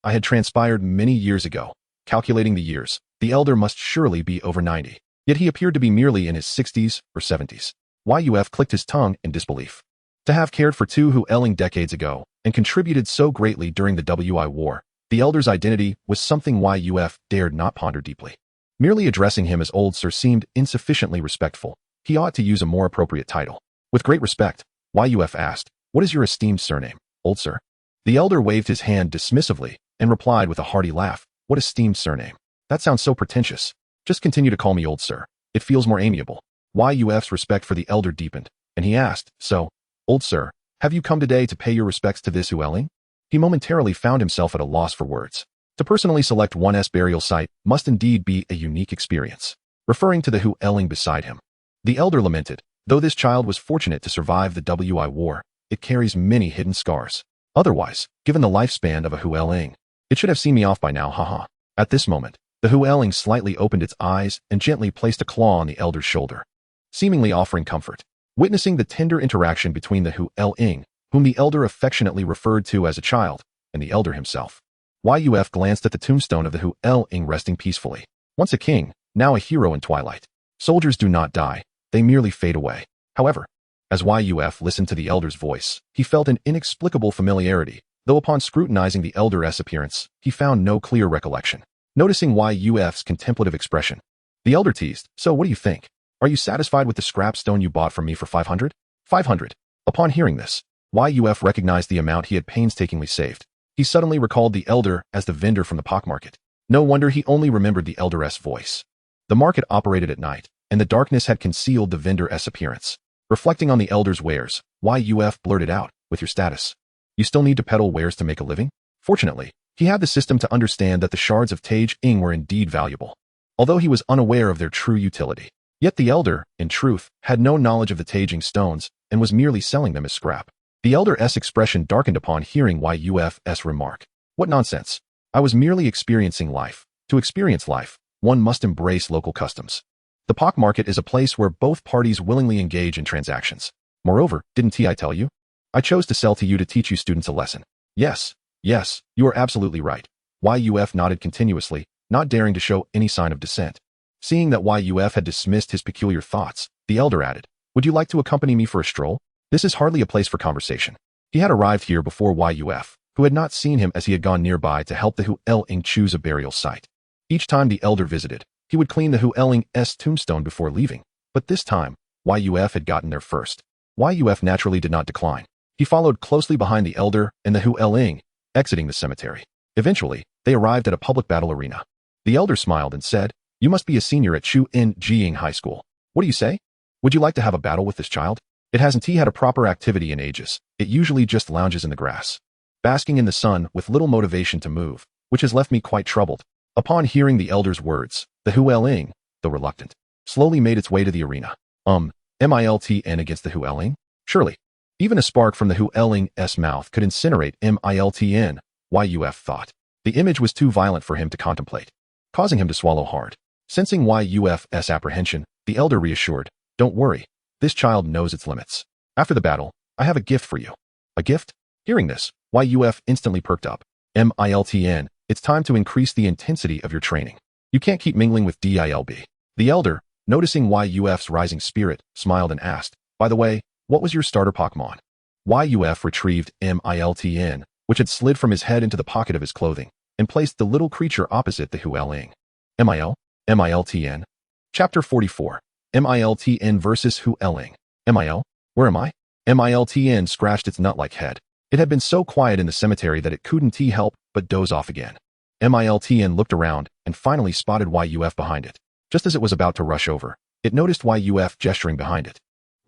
I had transpired many years ago. Calculating the years, the elder must surely be over 90. Yet he appeared to be merely in his 60s or 70s. Yuf clicked his tongue in disbelief. To have cared for two weakling decades ago and contributed so greatly during the war, the elder's identity was something Yuf dared not ponder deeply. Merely addressing him as old sir seemed insufficiently respectful. He ought to use a more appropriate title. With great respect, Yuf asked, "What is your esteemed surname, old sir?" The elder waved his hand dismissively and replied with a hearty laugh, "What esteemed surname? That sounds so pretentious. Just continue to call me old sir. It feels more amiable." Yuf's respect for the elder deepened, and he asked, "So, old sir, have you come today to pay your respects to this weakling?" He momentarily found himself at a loss for words. To personally select one's burial site must indeed be a unique experience. Referring to the weakling beside him, the elder lamented, "Though this child was fortunate to survive the war, it carries many hidden scars. Otherwise, given the lifespan of a weakling, it should have seen me off by now, haha." At this moment, the weakling slightly opened its eyes and gently placed a claw on the elder's shoulder, seemingly offering comfort. Witnessing the tender interaction between the weakling, whom the elder affectionately referred to as a child, and the elder himself, Yuf glanced at the tombstone of the weakling resting peacefully. Once a king, now a hero in twilight. Soldiers do not die, they merely fade away. However, as Yuf listened to the elder's voice, he felt an inexplicable familiarity, though upon scrutinizing the elder's appearance, he found no clear recollection. Noticing Yuf's contemplative expression, the elder teased, "So what do you think? Are you satisfied with the scrap stone you bought from me for 500? 500. Upon hearing this, Yuf recognized the amount he had painstakingly saved. He suddenly recalled the elder as the vendor from the pock market. No wonder he only remembered the elder's voice. The market operated at night, and the darkness had concealed the vendor's appearance. Reflecting on the elder's wares, Yuf blurted out, "With your status, you still need to peddle wares to make a living?" Fortunately, he had the system to understand that the shards of Tage Ing were indeed valuable, although he was unaware of their true utility. Yet the elder, in truth, had no knowledge of the Tage Ing stones and was merely selling them as scrap. The elder's expression darkened upon hearing Yuf's remark. "What nonsense. I was merely experiencing life. To experience life, one must embrace local customs. The pock market is a place where both parties willingly engage in transactions. Moreover, didn't I tell you? I chose to sell to you to teach you students a lesson." Yes, you are absolutely right." Yuf nodded continuously, not daring to show any sign of dissent. Seeing that Yuf had dismissed his peculiar thoughts, the elder added, "Would you like to accompany me for a stroll? This is hardly a place for conversation." He had arrived here before Yuf, who had not seen him as he had gone nearby to help the weakling choose a burial site. Each time the elder visited, he would clean the weakling's tombstone before leaving, but this time, Yuf had gotten there first. Yuf naturally did not decline. He followed closely behind the elder and the weakling, exiting the cemetery. Eventually, they arrived at a public battle arena. The elder smiled and said, "You must be a senior at Chu In Jing High School. What do you say? Would you like to have a battle with this child? It hasn't had a proper activity in ages. It usually just lounges in the grass, basking in the sun with little motivation to move, which has left me quite troubled." Upon hearing the elder's words, the weakling, though reluctant, slowly made its way to the arena. Miltn against the weakling? Surely, even a spark from the weakling's mouth could incinerate Miltn, Yuf thought. The image was too violent for him to contemplate, causing him to swallow hard. Sensing Yuf's apprehension, the elder reassured, "Don't worry, this child knows its limits. After the battle, I have a gift for you." "A gift?" Hearing this, Yuf instantly perked up. "Miltn, it's time to increase the intensity of your training. You can't keep mingling with DILB. The elder, noticing Yuf's rising spirit, smiled and asked, "By the way, what was your starter Pokémon?" Yuf retrieved Miltn, which had slid from his head into the pocket of his clothing, and placed the little creature opposite the weakling. Miltn? Chapter 44. Miltn versus weakling. Mil? Where am I? Miltn scratched its nut-like head. It had been so quiet in the cemetery that it couldn't help but doze off again. Miltn looked around and finally spotted Yuf behind it. Just as it was about to rush over, it noticed Yuf gesturing behind it.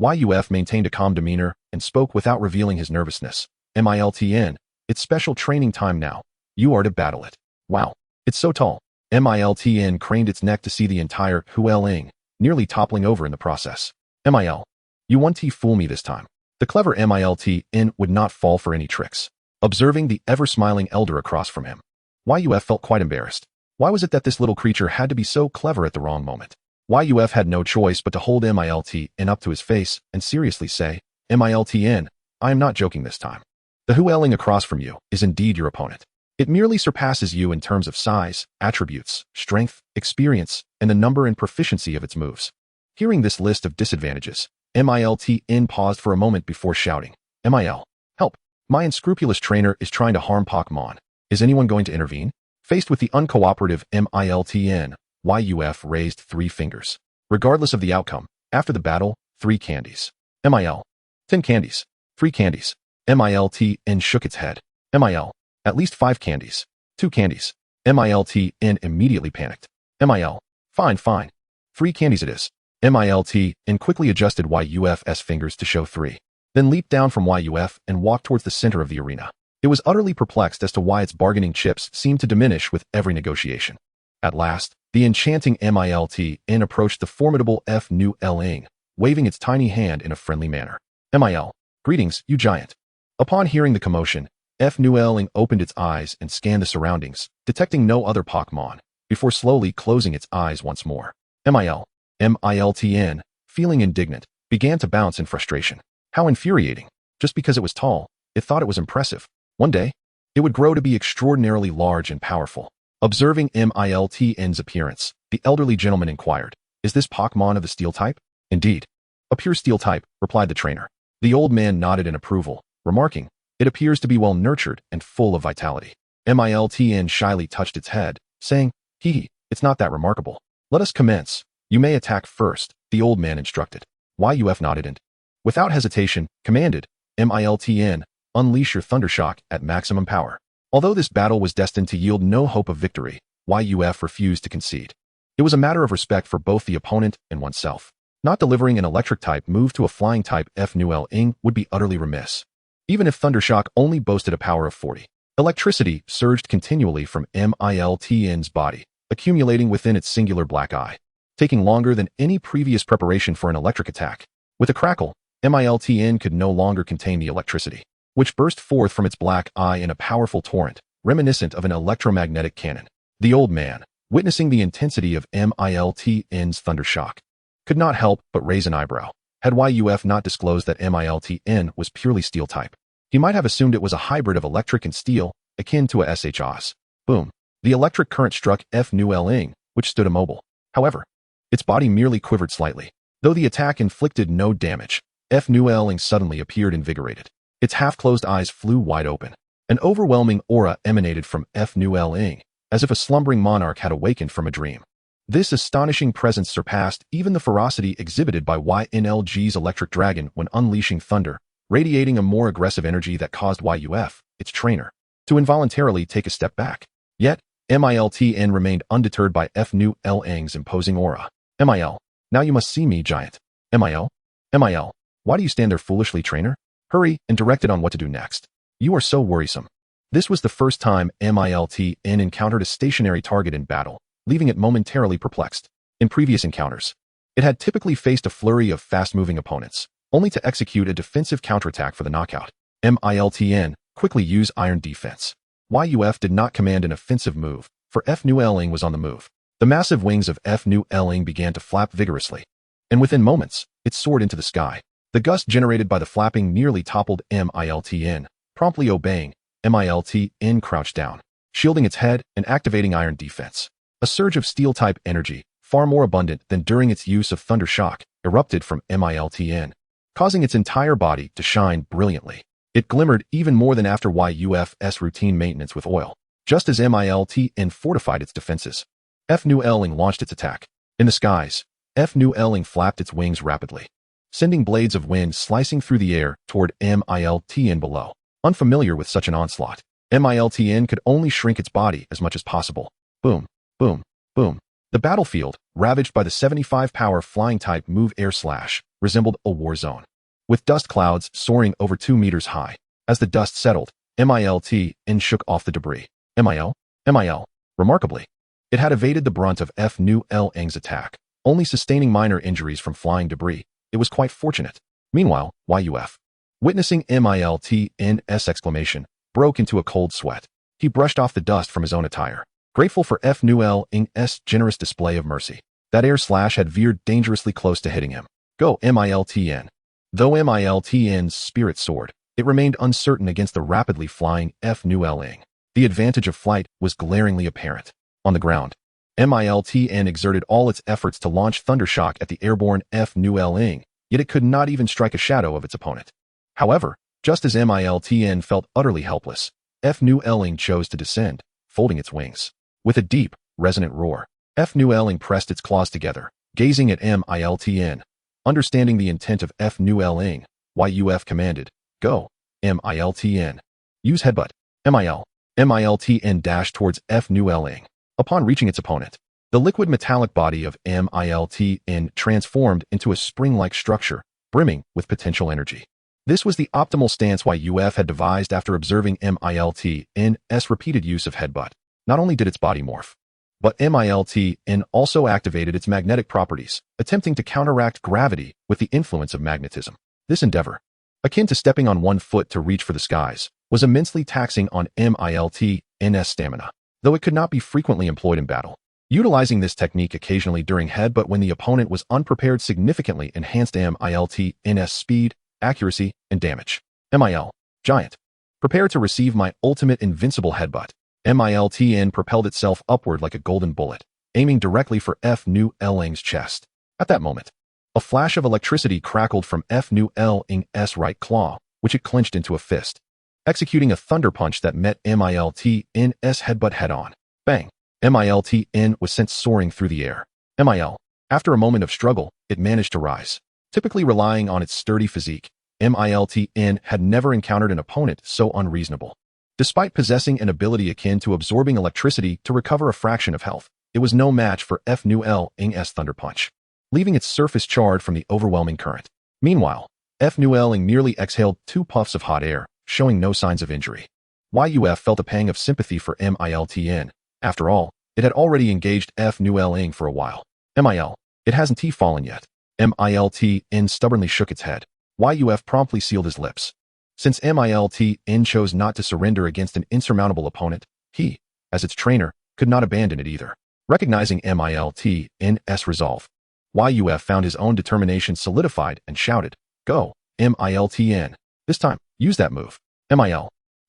Yuf maintained a calm demeanor and spoke without revealing his nervousness. Miltn, it's special training time now. You are to battle it. Wow, it's so tall. Miltn craned its neck to see the entire weakling, nearly toppling over in the process. Mil, you won't fool me this time. The clever Miltn would not fall for any tricks. Observing the ever-smiling elder across from him, Yuf felt quite embarrassed. Why was it that this little creature had to be so clever at the wrong moment? Yuf had no choice but to hold Miltn up to his face and seriously say, Miltn, I am not joking this time. The weakling across from you is indeed your opponent. It merely surpasses you in terms of size, attributes, strength, experience, and the number and proficiency of its moves. Hearing this list of disadvantages, Miltn paused for a moment before shouting, Mil, help! My unscrupulous trainer is trying to harm Pokémon. Is anyone going to intervene? Faced with the uncooperative Miltn, Yuf raised 3 fingers. Regardless of the outcome, after the battle, 3 candies. Mil. 10 candies. 3 candies. Miltn shook its head. Mil. At least 5 candies. 2 candies. Miltn immediately panicked. Mil. Fine. 3 candies it is. Miltn quickly adjusted Yuf's fingers to show 3. Then leaped down from Yuf and walked towards the center of the arena. It was utterly perplexed as to why its bargaining chips seemed to diminish with every negotiation. At last, the enchanting Miltn approached the formidable weakling, waving its tiny hand in a friendly manner. Mil. Greetings, you giant. Upon hearing the commotion, weakling opened its eyes and scanned the surroundings, detecting no other Pokémon, before slowly closing its eyes once more. Miltn, feeling indignant, began to bounce in frustration. How infuriating. Just because it was tall, it thought it was impressive. One day, it would grow to be extraordinarily large and powerful. Observing Miltn's appearance, the elderly gentleman inquired, is this Pokémon of the Steel type? Indeed. A pure Steel type, replied the trainer. The old man nodded in approval, remarking, it appears to be well nurtured and full of vitality. Miltn shyly touched its head, saying, it's not that remarkable. Let us commence. You may attack first, the old man instructed. Yuf nodded and, without hesitation, commanded, Miltn, unleash your Thundershock at maximum power. Although this battle was destined to yield no hope of victory, Yuf refused to concede. It was a matter of respect for both the opponent and oneself. Not delivering an electric-type move to a flying-type weakling would be utterly remiss. Even if Thundershock only boasted a power of 40. Electricity surged continually from Miltn's body, accumulating within its singular black eye, taking longer than any previous preparation for an electric attack. With a crackle, Miltn could no longer contain the electricity, which burst forth from its black eye in a powerful torrent, reminiscent of an electromagnetic cannon. The old man, witnessing the intensity of Miltn's Thundershock, could not help but raise an eyebrow. Had Yuf not disclosed that Miltn was purely Steel type, he might have assumed it was a hybrid of electric and steel, akin to a SHOS. Boom. The electric current struck weakling, which stood immobile. However, its body merely quivered slightly. Though the attack inflicted no damage, weakling suddenly appeared invigorated. Its half-closed eyes flew wide open. An overwhelming aura emanated from weakling, as if a slumbering monarch had awakened from a dream. This astonishing presence surpassed even the ferocity exhibited by YNLG's electric dragon when unleashing thunder, radiating a more aggressive energy that caused Yuf, its trainer, to involuntarily take a step back. Yet, Miltn remained undeterred by weakling's imposing aura. Mil, now you must see me, giant. Mil, why do you stand there foolishly, trainer? Hurry and direct it on what to do next. You are so worrisome. This was the first time Miltn encountered a stationary target in battle, leaving it momentarily perplexed. In previous encounters, it had typically faced a flurry of fast-moving opponents, only to execute a defensive counterattack for the knockout. Miltn quickly used Iron Defense. Yuf did not command an offensive move, for weakling was on the move. The massive wings of weakling began to flap vigorously, and within moments, it soared into the sky. The gust generated by the flapping nearly toppled Miltn, promptly obeying. Miltn crouched down, shielding its head and activating Iron Defense. A surge of Steel-type energy, far more abundant than during its use of Thundershock, erupted from Miltn, causing its entire body to shine brilliantly. It glimmered even more than after Yuf's routine maintenance with oil. Just as Miltn fortified its defenses, weakling launched its attack. In the skies, F-Nu-Ling flapped its wings rapidly, sending blades of wind slicing through the air toward Myltn below. Unfamiliar with such an onslaught, Myltn could only shrink its body as much as possible. Boom, boom, boom. The battlefield, ravaged by the 75-power flying-type move air slash, resembled a war zone, with dust clouds soaring over 2 meters high. As the dust settled, Myltn shook off the debris. Mil. Remarkably, it had evaded the brunt of F-Nu-Ling's attack, only sustaining minor injuries from flying debris. It was quite fortunate. Meanwhile, Yuf, witnessing Myltn's exclamation, broke into a cold sweat. He brushed off the dust from his own attire, grateful for F-Nu-Ling's generous display of mercy. That air slash had veered dangerously close to hitting him. Go, Myltn. Though Myltn's spirit soared, it remained uncertain against the rapidly flying F-Nu-Ling. The advantage of flight was glaringly apparent. On the ground, Myltn exerted all its efforts to launch Thundershock at the airborne F-Nu-Ling, yet it could not even strike a shadow of its opponent. However, just as Myltn felt utterly helpless, F-Nu-Ling chose to descend, folding its wings. With a deep, resonant roar, F-Nu-Ling pressed its claws together, gazing at Myltn. Understanding the intent of F-Nu-Ling, Yuf commanded, Go, Myltn. Use headbutt. Myltn dashed towards F-Nu-Ling. Upon reaching its opponent, the liquid metallic body of Myltn transformed into a spring-like structure, brimming with potential energy. This was the optimal stance Yuf had devised after observing Myltn's repeated use of headbutt. Not only did its body morph, but Myltn also activated its magnetic properties, attempting to counteract gravity with the influence of magnetism. This endeavor, akin to stepping on one foot to reach for the skies, was immensely taxing on Myltn's stamina, though it could not be frequently employed in battle. Utilizing this technique occasionally during headbutt when the opponent was unprepared significantly enhanced Myltn's speed, accuracy, and damage. Giant. Prepare to receive my ultimate invincible headbutt. Myltn propelled itself upward like a golden bullet, aiming directly for F-Nu-Ling's chest. At that moment, a flash of electricity crackled from F-Nu-Ling's right claw, which it clenched into a fist, executing a thunder punch that met Myltn's headbutt head-on. Bang! Myltn was sent soaring through the air. After a moment of struggle, it managed to rise. Typically relying on its sturdy physique, Myltn had never encountered an opponent so unreasonable. Despite possessing an ability akin to absorbing electricity to recover a fraction of health, it was no match for F-Nu-Ling's thunder punch, leaving its surface charred from the overwhelming current. Meanwhile, F-Nu-Ling merely exhaled 2 puffs of hot air, showing no signs of injury. Yuf felt a pang of sympathy for Myltn. After all, it had already engaged F-Nu-Ling for a while. It hasn't fallen yet. Myltn stubbornly shook its head. Yuf promptly sealed his lips. Since Myltn chose not to surrender against an insurmountable opponent, he, as its trainer, could not abandon it either. Recognizing Myltn's resolve, Yuf found his own determination solidified and shouted, Go, Myltn. This time, use that move.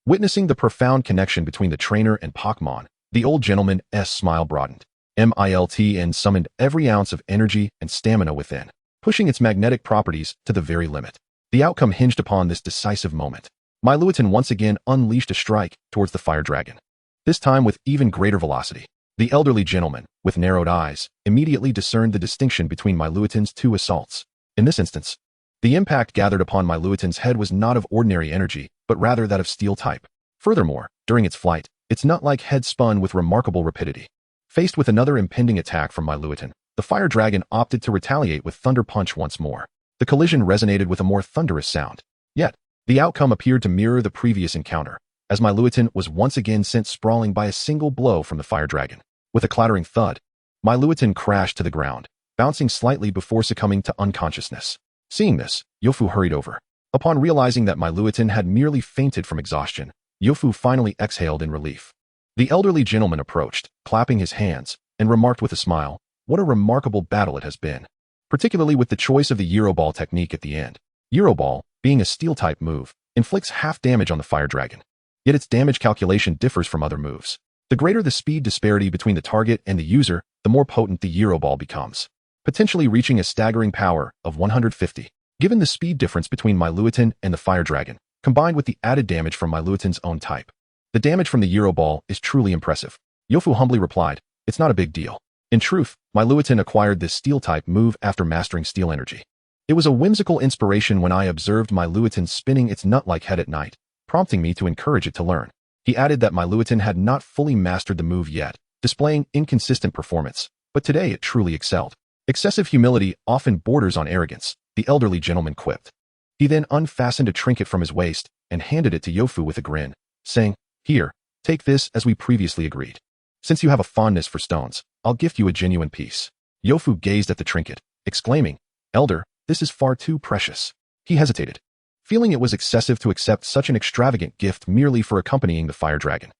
Witnessing the profound connection between the trainer and Pokémon, the old gentleman's smile broadened. Myltn summoned every ounce of energy and stamina within, pushing its magnetic properties to the very limit. The outcome hinged upon this decisive moment. Meilutan once again unleashed a strike towards the fire dragon, this time with even greater velocity. The elderly gentleman, with narrowed eyes, immediately discerned the distinction between Meilutan's 2 assaults. In this instance, the impact gathered upon Meilutan's head was not of ordinary energy, but rather that of steel type. Furthermore, during its flight, its nut-like head spun with remarkable rapidity. Faced with another impending attack from Meilutan, the fire dragon opted to retaliate with Thunder Punch once more. The collision resonated with a more thunderous sound. Yet, the outcome appeared to mirror the previous encounter, as Meilutan was once again sent sprawling by a single blow from the fire dragon. With a clattering thud, Meilutan crashed to the ground, bouncing slightly before succumbing to unconsciousness. Seeing this, Yofu hurried over. Upon realizing that Meilutan had merely fainted from exhaustion, Yofu finally exhaled in relief. The elderly gentleman approached, clapping his hands, and remarked with a smile, What a remarkable battle it has been. Particularly with the choice of the Euroball technique at the end. Euroball, being a steel-type move, inflicts half damage on the fire dragon. Yet its damage calculation differs from other moves. The greater the speed disparity between the target and the user, the more potent the Euroball becomes, potentially reaching a staggering power of 150. Given the speed difference between Meilutan and the fire dragon, combined with the added damage from Meilutan's own type, the damage from the Euroball is truly impressive. Yofu humbly replied, It's not a big deal. In truth, Meilutan acquired this steel-type move after mastering steel energy. It was a whimsical inspiration when I observed Meilutan spinning its nut-like head at night, prompting me to encourage it to learn. He added that Meilutan had not fully mastered the move yet, displaying inconsistent performance, but today it truly excelled. Excessive humility often borders on arrogance, the elderly gentleman quipped. He then unfastened a trinket from his waist and handed it to Yofu with a grin, saying, "Here, take this as we previously agreed. Since you have a fondness for stones, I'll gift you a genuine piece." Yofu gazed at the trinket, exclaiming, "Elder, this is far too precious." He hesitated, feeling it was excessive to accept such an extravagant gift merely for accompanying the fire dragon.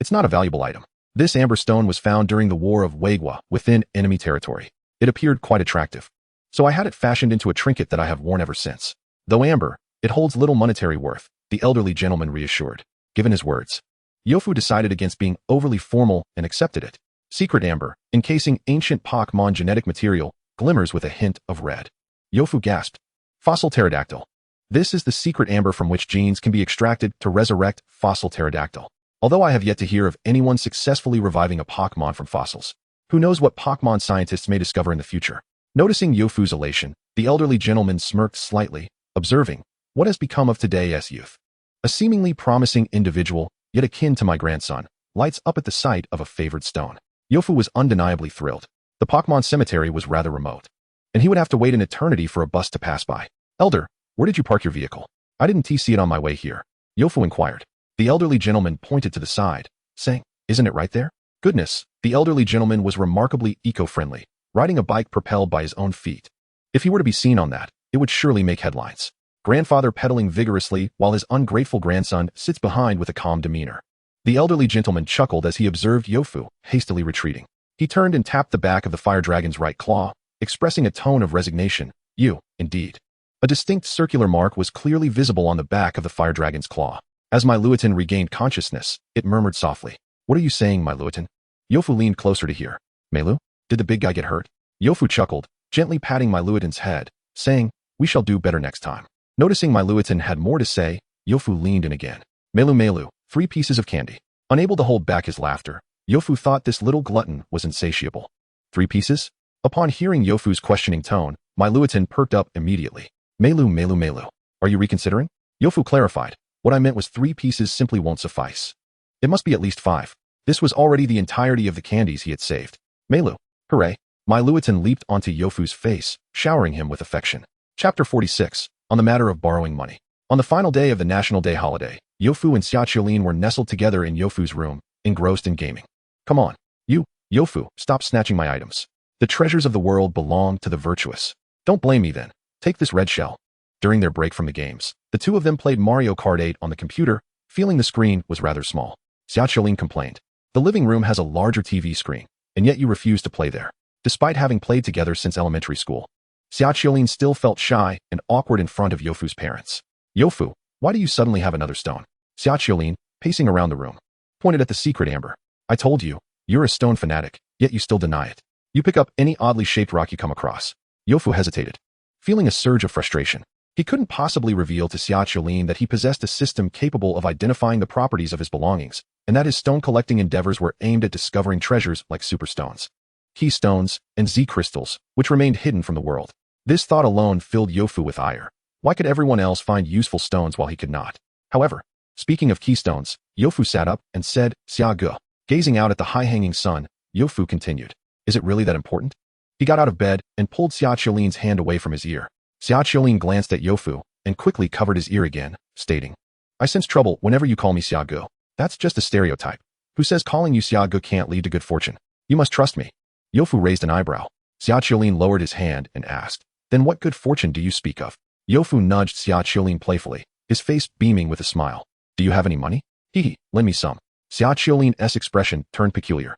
It's not a valuable item. This amber stone was found during the War of Wagwa within enemy territory. It appeared quite attractive, so I had it fashioned into a trinket that I have worn ever since. Though amber, it holds little monetary worth, the elderly gentleman reassured. Given his words, Yofu decided against being overly formal and accepted it. Secret amber, encasing ancient Pokémon genetic material, glimmers with a hint of red. Yofu gasped. Fossil pterodactyl. This is the secret amber from which genes can be extracted to resurrect fossil pterodactyl. Although I have yet to hear of anyone successfully reviving a Pokémon from fossils, who knows what Pokémon scientists may discover in the future. Noticing Yofu's elation, the elderly gentleman smirked slightly, observing, "What has become of today's youth? A seemingly promising individual, yet akin to my grandson, lights up at the sight of a favored stone." Yofu was undeniably thrilled. The Pokémon cemetery was rather remote, and he would have to wait an eternity for a bus to pass by. "Elder, where did you park your vehicle? I didn't see it on my way here," Yofu inquired. The elderly gentleman pointed to the side, saying, "Isn't it right there?" Goodness, the elderly gentleman was remarkably eco-friendly, riding a bike propelled by his own feet. If he were to be seen on that, it would surely make headlines. Grandfather pedaling vigorously while his ungrateful grandson sits behind with a calm demeanor. The elderly gentleman chuckled as he observed Yofu hastily retreating. He turned and tapped the back of the fire dragon's right claw, expressing a tone of resignation. "You, indeed." A distinct circular mark was clearly visible on the back of the fire dragon's claw. As Meilutan regained consciousness, it murmured softly, "What are you saying, Meilutan?" Yofu leaned closer to hear. "Meilu, did the big guy get hurt?" Yofu chuckled, gently patting Meilutan's head, saying, "We shall do better next time." Noticing Meilutan had more to say, Yofu leaned in again. Meilu, 3 pieces of candy." Unable to hold back his laughter, Yofu thought this little glutton was insatiable. 3 pieces? Upon hearing Yofu's questioning tone, Meilutan perked up immediately. Meilu. Are you reconsidering?" Yofu clarified. "What I meant was 3 pieces simply won't suffice. It must be at least 5. This was already the entirety of the candies he had saved. Meilu. Hooray. Meilutan leaped onto Yofu's face, showering him with affection. Chapter 46. On the matter of borrowing money. On the final day of the National Day holiday, Yofu and Xiaoqiulin were nestled together in Yofu's room, engrossed in gaming. "Come on. You, Yofu, stop snatching my items. The treasures of the world belong to the virtuous. Don't blame me then. Take this red shell." During their break from the games, the two of them played Mario Kart 8 on the computer, feeling the screen was rather small. Xiaoqiulin complained. "The living room has a larger TV screen, and yet you refuse to play there." Despite having played together since elementary school, Xiaoqiulin still felt shy and awkward in front of Yofu's parents. "Yofu, why do you suddenly have another stone?" Xiaoqiulin, pacing around the room, pointed at the secret amber. "I told you, you're a stone fanatic, yet you still deny it. You pick up any oddly shaped rock you come across." Yofu hesitated, feeling a surge of frustration. He couldn't possibly reveal to Xiaoqiulin that he possessed a system capable of identifying the properties of his belongings, and that his stone-collecting endeavors were aimed at discovering treasures like superstones, keystones, and Z-crystals, which remained hidden from the world. This thought alone filled Yofu with ire. Why could everyone else find useful stones while he could not? However, speaking of keystones, Yofu sat up and said, "Xiaogu." Gazing out at the high-hanging sun, Yofu continued, "Is it really that important?" He got out of bed and pulled Xiaoqiulin's hand away from his ear. Xiaoqiulin glanced at Yofu and quickly covered his ear again, stating, "I sense trouble whenever you call me Xiaogu. That's just a stereotype. Who says calling you Xiaogu can't lead to good fortune? You must trust me." Yofu raised an eyebrow. Xiaoqiulin lowered his hand and asked, "Then what good fortune do you speak of?" Yofu nudged Xiaoqiulin playfully, his face beaming with a smile. "Do you have any money? Hee, lend me some." Xiaoqiulin's expression turned peculiar.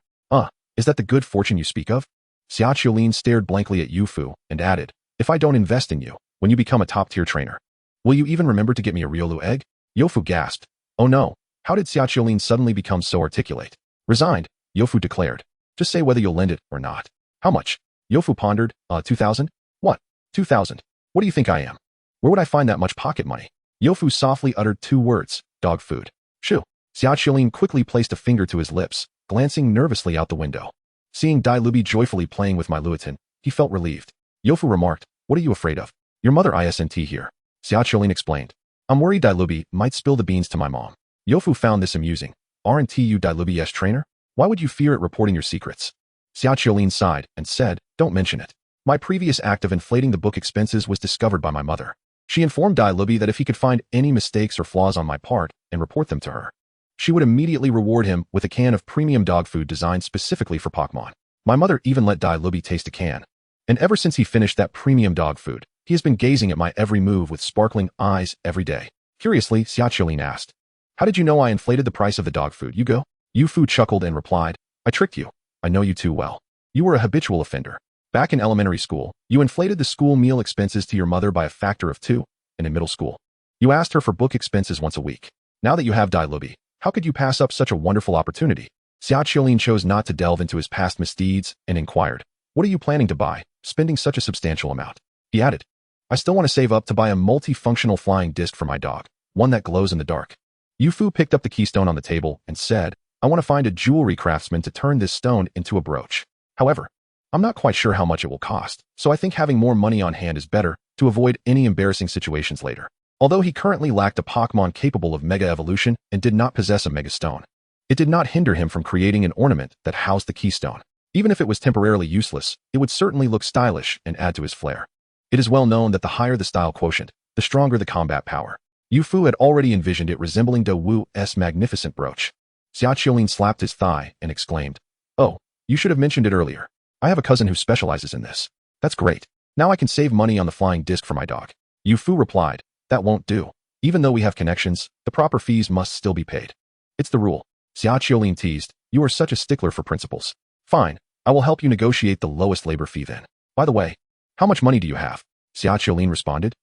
Is that the good fortune you speak of?" Xiaoqiulin stared blankly at Yofu and added, "If I don't invest in you, when you become a top-tier trainer, will you even remember to get me a Riolu egg?" Yofu gasped. Oh no, how did Xiaoqiulin suddenly become so articulate? Resigned, Yofu declared. "Just say whether you'll lend it or not." "How much?" Yofu pondered. 2,000? "What? 2,000? What do you think I am? Where would I find that much pocket money?" Yofu softly uttered 2 words, "Dog food." "Shoo." Xiaoqiulin quickly placed a finger to his lips, glancing nervously out the window. Seeing Lubi joyfully playing with Meilutan, he felt relieved. Yofu remarked, "What are you afraid of? Your mother isn't here." Xiaoqiulin explained, "I'm worried Lubi might spill the beans to my mom." Yofu found this amusing. "Aren't you Lubi's trainer? Why would you fear it reporting your secrets?" Xiaoqiulin sighed and said, "Don't mention it. My previous act of inflating the book expenses was discovered by my mother. She informed Lubi that if he could find any mistakes or flaws on my part and report them to her, she would immediately reward him with a can of premium dog food designed specifically for Pokémon. My mother even let Lubi taste a can. And ever since he finished that premium dog food, he has been gazing at my every move with sparkling eyes every day." Curiously, Xiaoqiulin asked, "How did you know I inflated the price of the dog food, Yugo?" Yufu chuckled and replied, "I tricked you. I know you too well. You were a habitual offender. Back in elementary school, you inflated the school meal expenses to your mother by a factor of 2, and in middle school, you asked her for book expenses once a week. Now that you have Lubi, how could you pass up such a wonderful opportunity?" Xiaoqiulin chose not to delve into his past misdeeds and inquired, "What are you planning to buy, spending such a substantial amount?" He added, "I still want to save up to buy a multifunctional flying disc for my dog, one that glows in the dark." Yufu picked up the keystone on the table and said, "I want to find a jewelry craftsman to turn this stone into a brooch. However, I'm not quite sure how much it will cost, so I think having more money on hand is better to avoid any embarrassing situations later." Although he currently lacked a Pokémon capable of Mega Evolution and did not possess a Mega Stone, it did not hinder him from creating an ornament that housed the keystone. Even if it was temporarily useless, it would certainly look stylish and add to his flair. It is well known that the higher the style quotient, the stronger the combat power. Yufu had already envisioned it resembling De Wu's magnificent brooch. Xiaoqiulin slapped his thigh and exclaimed, "Oh, you should have mentioned it earlier. I have a cousin who specializes in this. That's great. Now I can save money on the flying disc for my dog." Yufu replied, "That won't do. Even though we have connections, the proper fees must still be paid. It's the rule." Xiaoqiulin teased, "You are such a stickler for principles. Fine, I will help you negotiate the lowest labor fee then. By the way, how much money do you have?" Xiaoqiulin responded,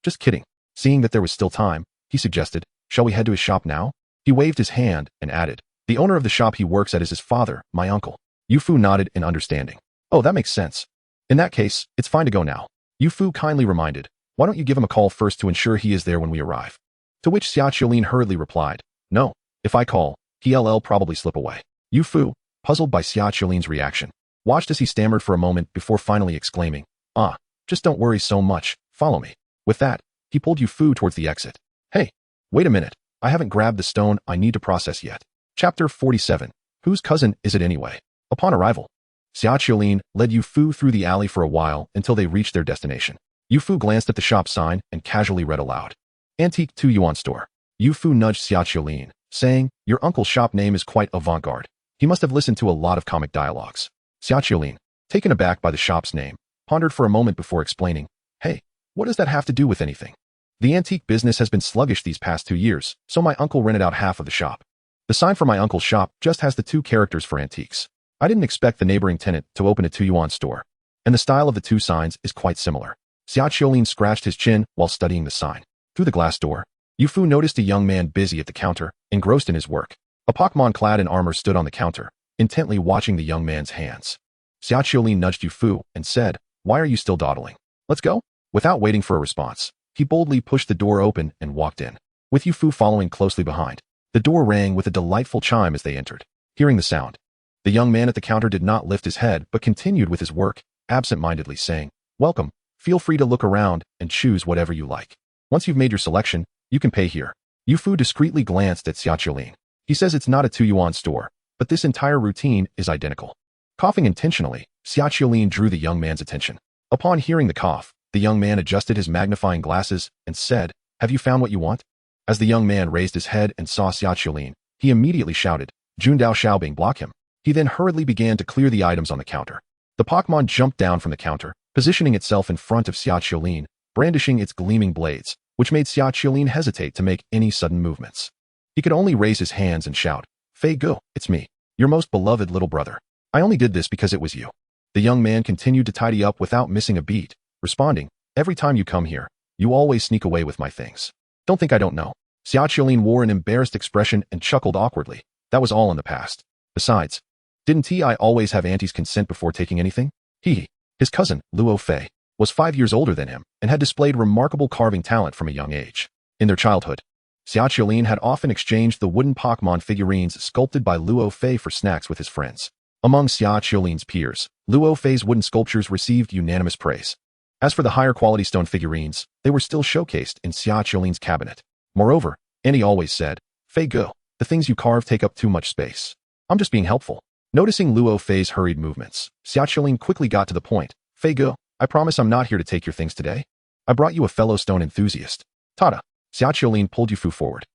"Just kidding." Seeing that there was still time, he suggested, "Shall we head to his shop now?" He waved his hand and added, "The owner of the shop he works at is his father, my uncle." Yufu nodded in understanding. "Oh, that makes sense. In that case, it's fine to go now." Yufu kindly reminded, "Why don't you give him a call first to ensure he is there when we arrive?" To which Xiaoqiulin hurriedly replied, "No, if I call, he'll probably slip away." Yufu, puzzled by Xiaoqiulin's reaction, watched as he stammered for a moment before finally exclaiming, Just don't worry so much, follow me." With that, he pulled Yufu towards the exit. "Hey, wait a minute, I haven't grabbed the stone I need to process yet." Chapter 47. Whose cousin is it anyway? Upon arrival, Xiaoqiulin led Yufu through the alley for a while until they reached their destination. Yufu glanced at the shop sign and casually read aloud, "Antique 2 Yuan Store." Yufu nudged Xiaoqiulin, saying, "Your uncle's shop name is quite avant-garde. He must have listened to a lot of comic dialogues." Xiaoqiulin, taken aback by the shop's name, pondered for a moment before explaining, "Hey, what does that have to do with anything? The antique business has been sluggish these past 2 years, so my uncle rented out half of the shop. The sign for my uncle's shop just has the 2 characters for antiques. I didn't expect the neighboring tenant to open a 2 yuan store, and the style of the 2 signs is quite similar." Xiaoqiulin scratched his chin while studying the sign. Through the glass door, Yufu noticed a young man busy at the counter, engrossed in his work. A Pokémon clad in armor stood on the counter, intently watching the young man's hands. Xiaoqiulin nudged Yufu and said, "Why are you still dawdling? Let's go." Without waiting for a response, he boldly pushed the door open and walked in, with Yufu following closely behind. The door rang with a delightful chime as they entered. Hearing the sound, the young man at the counter did not lift his head but continued with his work, absent-mindedly saying, "Welcome, feel free to look around and choose whatever you like. Once you've made your selection, you can pay here." Yufu discreetly glanced at Xiaoqiulin. He says it's not a 2 yuan store, but this entire routine is identical. Coughing intentionally, Xiaoqiulin drew the young man's attention. Upon hearing the cough, the young man adjusted his magnifying glasses and said, "Have you found what you want?" As the young man raised his head and saw Xiaoqiulin, he immediately shouted, "Jundao Xiaobing, block him." He then hurriedly began to clear the items on the counter. The Pokémon jumped down from the counter, positioning itself in front of Xiaoqiulin, brandishing its gleaming blades, which made Xiaoqiulin hesitate to make any sudden movements. He could only raise his hands and shout, "Fei Gu, it's me, your most beloved little brother. I only did this because it was you." The young man continued to tidy up without missing a beat, responding, "Every time you come here, you always sneak away with my things. Don't think I don't know." Xiaoqiulin wore an embarrassed expression and chuckled awkwardly. That was all in the past. Besides, didn't I always have Auntie's consent before taking anything? His cousin, Luo Fei, was 5 years older than him and had displayed remarkable carving talent from a young age. In their childhood, Xiaoqiulin had often exchanged the wooden Pokémon figurines sculpted by Luo Fei for snacks with his friends. Among Xia Qiulin's peers, Luo Fei's wooden sculptures received unanimous praise. As for the higher quality stone figurines, they were still showcased in Xia Qiulin's cabinet. Moreover, Annie always said, "Fei Ge, the things you carve take up too much space. I'm just being helpful." Noticing Luo Fei's hurried movements, Xia Qiulin quickly got to the point. "Fei Ge, I promise I'm not here to take your things today. I brought you a fellow stone enthusiast. Tada." Xia Qiulin pulled Yufu forward.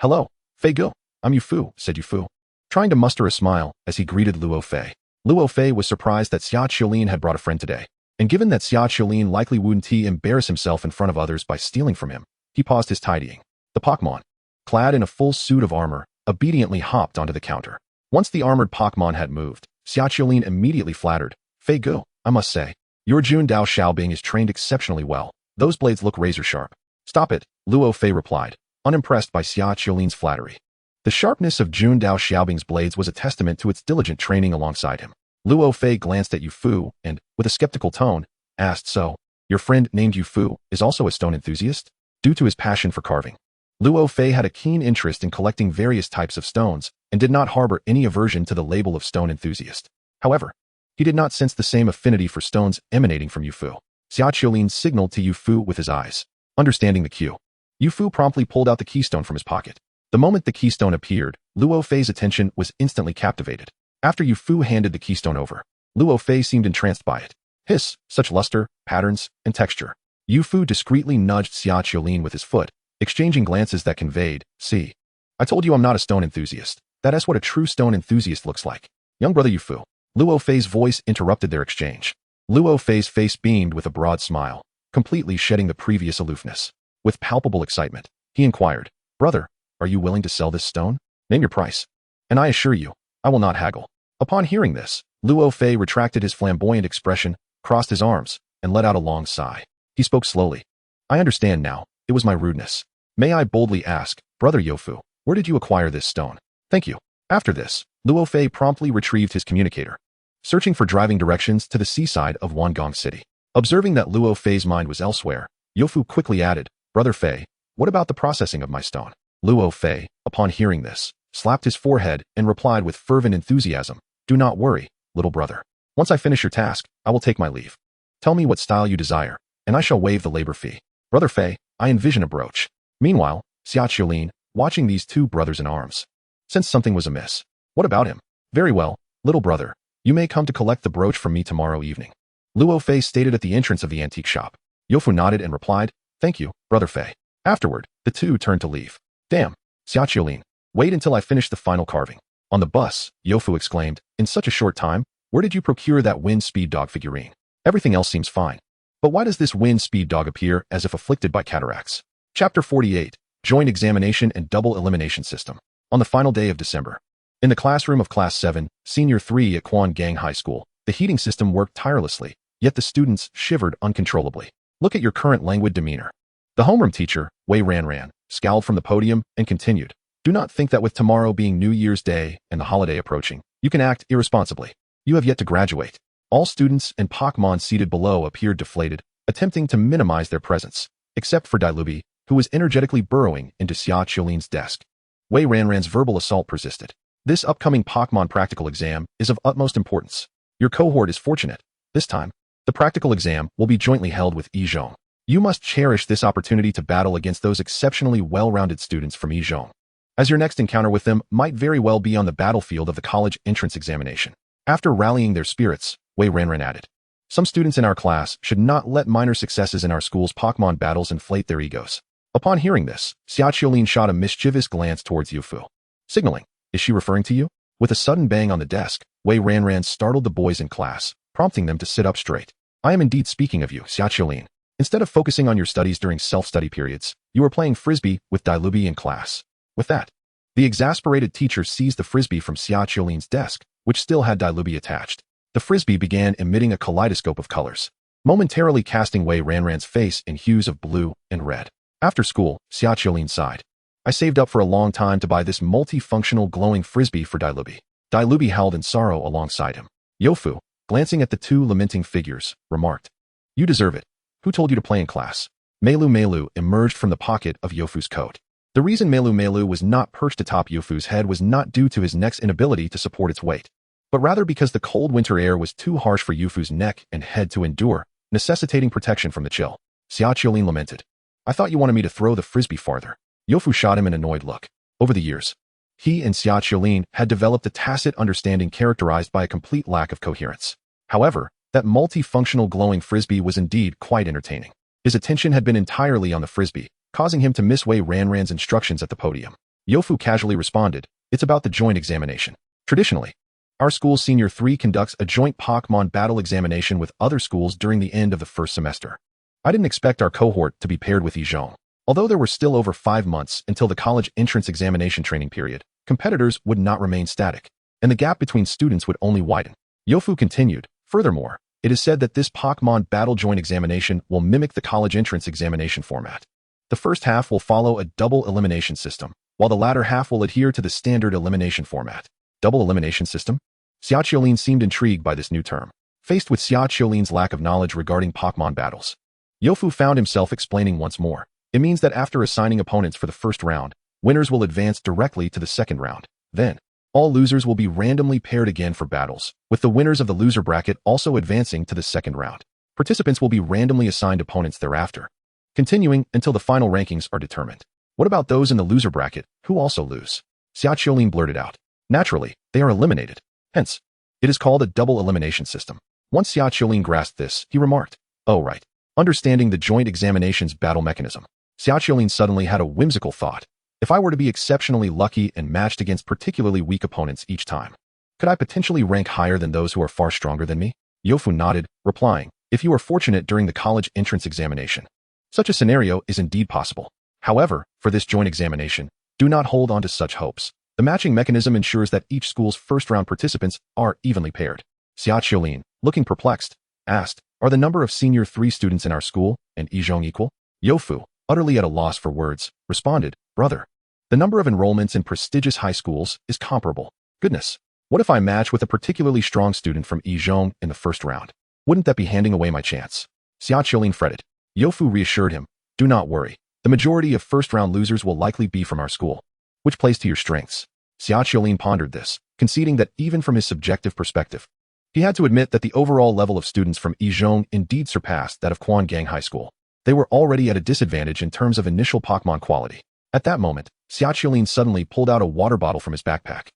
Hello, Fei Ge, I'm Yufu," said Yufu, trying to muster a smile as he greeted Luo Fei. Luo Fei was surprised that Xia Qiulin had brought a friend today, and given that Xia Qiulin likely wouldn't embarrass himself in front of others by stealing from him, he paused his tidying. The Pokémon, clad in a full suit of armor, obediently hopped onto the counter. Once the armored Pokémon had moved, Xia Qiulin immediately flattered, "Fei Ge, I must say, your Jun Dao Xiaobing is trained exceptionally well. Those blades look razor sharp." "Stop it," Luo Fei replied, unimpressed by Xia Qiulin's flattery. The sharpness of Jun Dao Xiaobing's blades was a testament to its diligent training alongside him. Luo Fei glanced at Yufu and, with a skeptical tone, asked, "So, your friend named Yufu is also a stone enthusiast?" Due to his passion for carving, Luo Fei had a keen interest in collecting various types of stones and did not harbor any aversion to the label of stone enthusiast. However, he did not sense the same affinity for stones emanating from Yufu. Xia Qiulin signaled to Yufu with his eyes. Understanding the cue, Yufu promptly pulled out the keystone from his pocket. The moment the keystone appeared, Luo Fei's attention was instantly captivated. After Yufu handed the keystone over, Luo Fei seemed entranced by it. Hiss, such luster, patterns, and texture. Yufu discreetly nudged Xia Qiulin with his foot, exchanging glances that conveyed, "See, I told you I'm not a stone enthusiast. That is what a true stone enthusiast looks like. Young brother Yufu." Luo Fei's voice interrupted their exchange. Luo Fei's face beamed with a broad smile, completely shedding the previous aloofness. With palpable excitement, he inquired, "Brother, are you willing to sell this stone? Name your price, and I assure you, I will not haggle." Upon hearing this, Luo Fei retracted his flamboyant expression, crossed his arms, and let out a long sigh. He spoke slowly. "I understand now. It was my rudeness. May I boldly ask, Brother Yofu, where did you acquire this stone?" "Thank you." After this, Luo Fei promptly retrieved his communicator, searching for driving directions to the seaside of Wangong City. Observing that Luo Fei's mind was elsewhere, Yofu quickly added, "Brother Fei, what about the processing of my stone?" Luo Fei, upon hearing this, slapped his forehead and replied with fervent enthusiasm, "Do not worry, little brother. Once I finish your task, I will take my leave. Tell me what style you desire, and I shall waive the labor fee." "Brother Fei, I envision a brooch." Meanwhile, Xia Qiulin, watching these two brothers in arms, sensed something was amiss. "What about him?" "Very well, little brother. You may come to collect the brooch from me tomorrow evening," Luo Fei stated at the entrance of the antique shop. Yofu nodded and replied, "Thank you, Brother Fei." Afterward, the two turned to leave. "Damn, Xia Qiulin, wait until I finish the final carving." On the bus, Yofu exclaimed, "In such a short time, where did you procure that wind speed dog figurine? Everything else seems fine. But why does this wind speed dog appear as if afflicted by cataracts?" Chapter 48, Joint Examination and Double Elimination System. On the final day of December, in the classroom of Class 7, Senior 3 at Quan Gang High School, the heating system worked tirelessly, yet the students shivered uncontrollably. "Look at your current languid demeanor." The homeroom teacher, Wei Ranran, scowled from the podium and continued, "Do not think that with tomorrow being New Year's Day and the holiday approaching, you can act irresponsibly. You have yet to graduate." All students and Pokémon seated below appeared deflated, attempting to minimize their presence, except for Dailubi, who was energetically burrowing into Xia Qiulin's desk. Wei Ranran's verbal assault persisted. "This upcoming Pokémon practical exam is of utmost importance. Your cohort is fortunate. This time, the practical exam will be jointly held with Yizhong. You must cherish this opportunity to battle against those exceptionally well-rounded students from Yizhong, as your next encounter with them might very well be on the battlefield of the college entrance examination." After rallying their spirits, Wei Ranran added, "Some students in our class should not let minor successes in our school's Pokémon battles inflate their egos." Upon hearing this, Xia Qiulin shot a mischievous glance towards Yufu, signaling, "Is she referring to you?" With a sudden bang on the desk, Wei Ranran startled the boys in class, prompting them to sit up straight. "I am indeed speaking of you, Xia Qiulin. Instead of focusing on your studies during self-study periods, you are playing frisbee with Dailubi in class." With that, the exasperated teacher seized the frisbee from Xia Qiulin's desk, which still had Dailubi attached. The frisbee began emitting a kaleidoscope of colors, momentarily casting Wei Ranran's face in hues of blue and red. After school, Xia Qiulin sighed. "I saved up for a long time to buy this multifunctional glowing frisbee for Dailubi." Dailubi howled in sorrow alongside him. Yofu, glancing at the two lamenting figures, remarked, "You deserve it. Who told you to play in class?" Meilu emerged from the pocket of Yofu's coat. The reason Meilu was not perched atop Yofu's head was not due to his neck's inability to support its weight, but rather because the cold winter air was too harsh for Yufu's neck and head to endure, necessitating protection from the chill. Xiaoqiulin lamented. I thought you wanted me to throw the frisbee farther. Youfu shot him an annoyed look. Over the years, he and Xiaoqiulin had developed a tacit understanding characterized by a complete lack of coherence. However, that multifunctional glowing frisbee was indeed quite entertaining. His attention had been entirely on the frisbee, causing him to misweigh Ranran's instructions at the podium. Youfu casually responded, it's about the joint examination. Traditionally, our school's Senior 3 conducts a joint Pokémon battle examination with other schools during the end of the first semester. I didn't expect our cohort to be paired with Yizhong. Although there were still over 5 months until the college entrance examination training period, competitors would not remain static, and the gap between students would only widen. Youfu continued, furthermore, it is said that this Pokémon battle joint examination will mimic the college entrance examination format. The first half will follow a double elimination system, while the latter half will adhere to the standard elimination format. Double elimination system? Xiaoqiulin seemed intrigued by this new term. Faced with Xiaoqiulin's lack of knowledge regarding Pokémon battles, Youfu found himself explaining once more. It means that after assigning opponents for the first round, winners will advance directly to the second round. Then, all losers will be randomly paired again for battles, with the winners of the loser bracket also advancing to the second round. Participants will be randomly assigned opponents thereafter, continuing until the final rankings are determined. What about those in the loser bracket, who also lose? Xiaoqiulin blurted out. Naturally, they are eliminated. Hence, it is called a double elimination system. Once Xiaoqiulin grasped this, he remarked, oh right. Understanding the joint examination's battle mechanism, Xiaoqiulin suddenly had a whimsical thought. If I were to be exceptionally lucky and matched against particularly weak opponents each time, could I potentially rank higher than those who are far stronger than me? Youfu nodded, replying, if you are fortunate during the college entrance examination, such a scenario is indeed possible. However, for this joint examination, do not hold on to such hopes. The matching mechanism ensures that each school's first-round participants are evenly paired. Xiaoqiulin, looking perplexed, asked, are the number of Senior 3 students in our school and Yizhong equal? Youfu, utterly at a loss for words, responded, brother, the number of enrollments in prestigious high schools is comparable. Goodness, what if I match with a particularly strong student from Yizhong in the first round? Wouldn't that be handing away my chance? Xiaoqiulin fretted. Youfu reassured him, do not worry. The majority of first-round losers will likely be from our school. Which plays to your strengths? Xiaoqiulin pondered this, conceding that even from his subjective perspective, he had to admit that the overall level of students from Yizhong indeed surpassed that of Quangang High School. They were already at a disadvantage in terms of initial Pokémon quality. At that moment, Xiaoqiulin suddenly pulled out a water bottle from his backpack,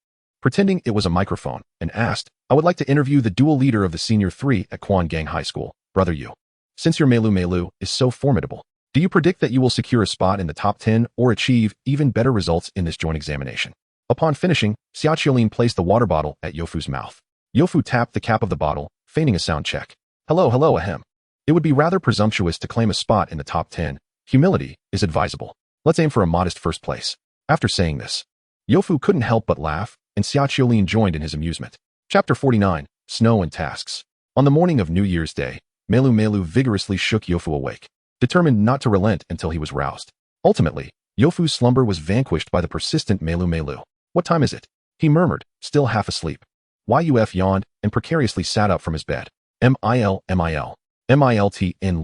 pretending it was a microphone, and asked, I would like to interview the dual leader of the Senior 3 at Quangang High School, Brother Yu. Since your Meilu is so formidable, do you predict that you will secure a spot in the top 10 or achieve even better results in this joint examination? Upon finishing, Xiaoqiulin placed the water bottle at Youfu's mouth. Youfu tapped the cap of the bottle, feigning a sound check. Hello, ahem. It would be rather presumptuous to claim a spot in the top 10. Humility is advisable. Let's aim for a modest first place. After saying this, Youfu couldn't help but laugh, and Xiaoqiulin joined in his amusement. Chapter 49, Snow and Tasks. On the morning of New Year's Day, Meilu vigorously shook Youfu awake, determined not to relent until he was roused. Ultimately, Youfu's slumber was vanquished by the persistent Meilu. What time is it? He murmured, still half asleep. Yuf yawned and precariously sat up from his bed. Miltn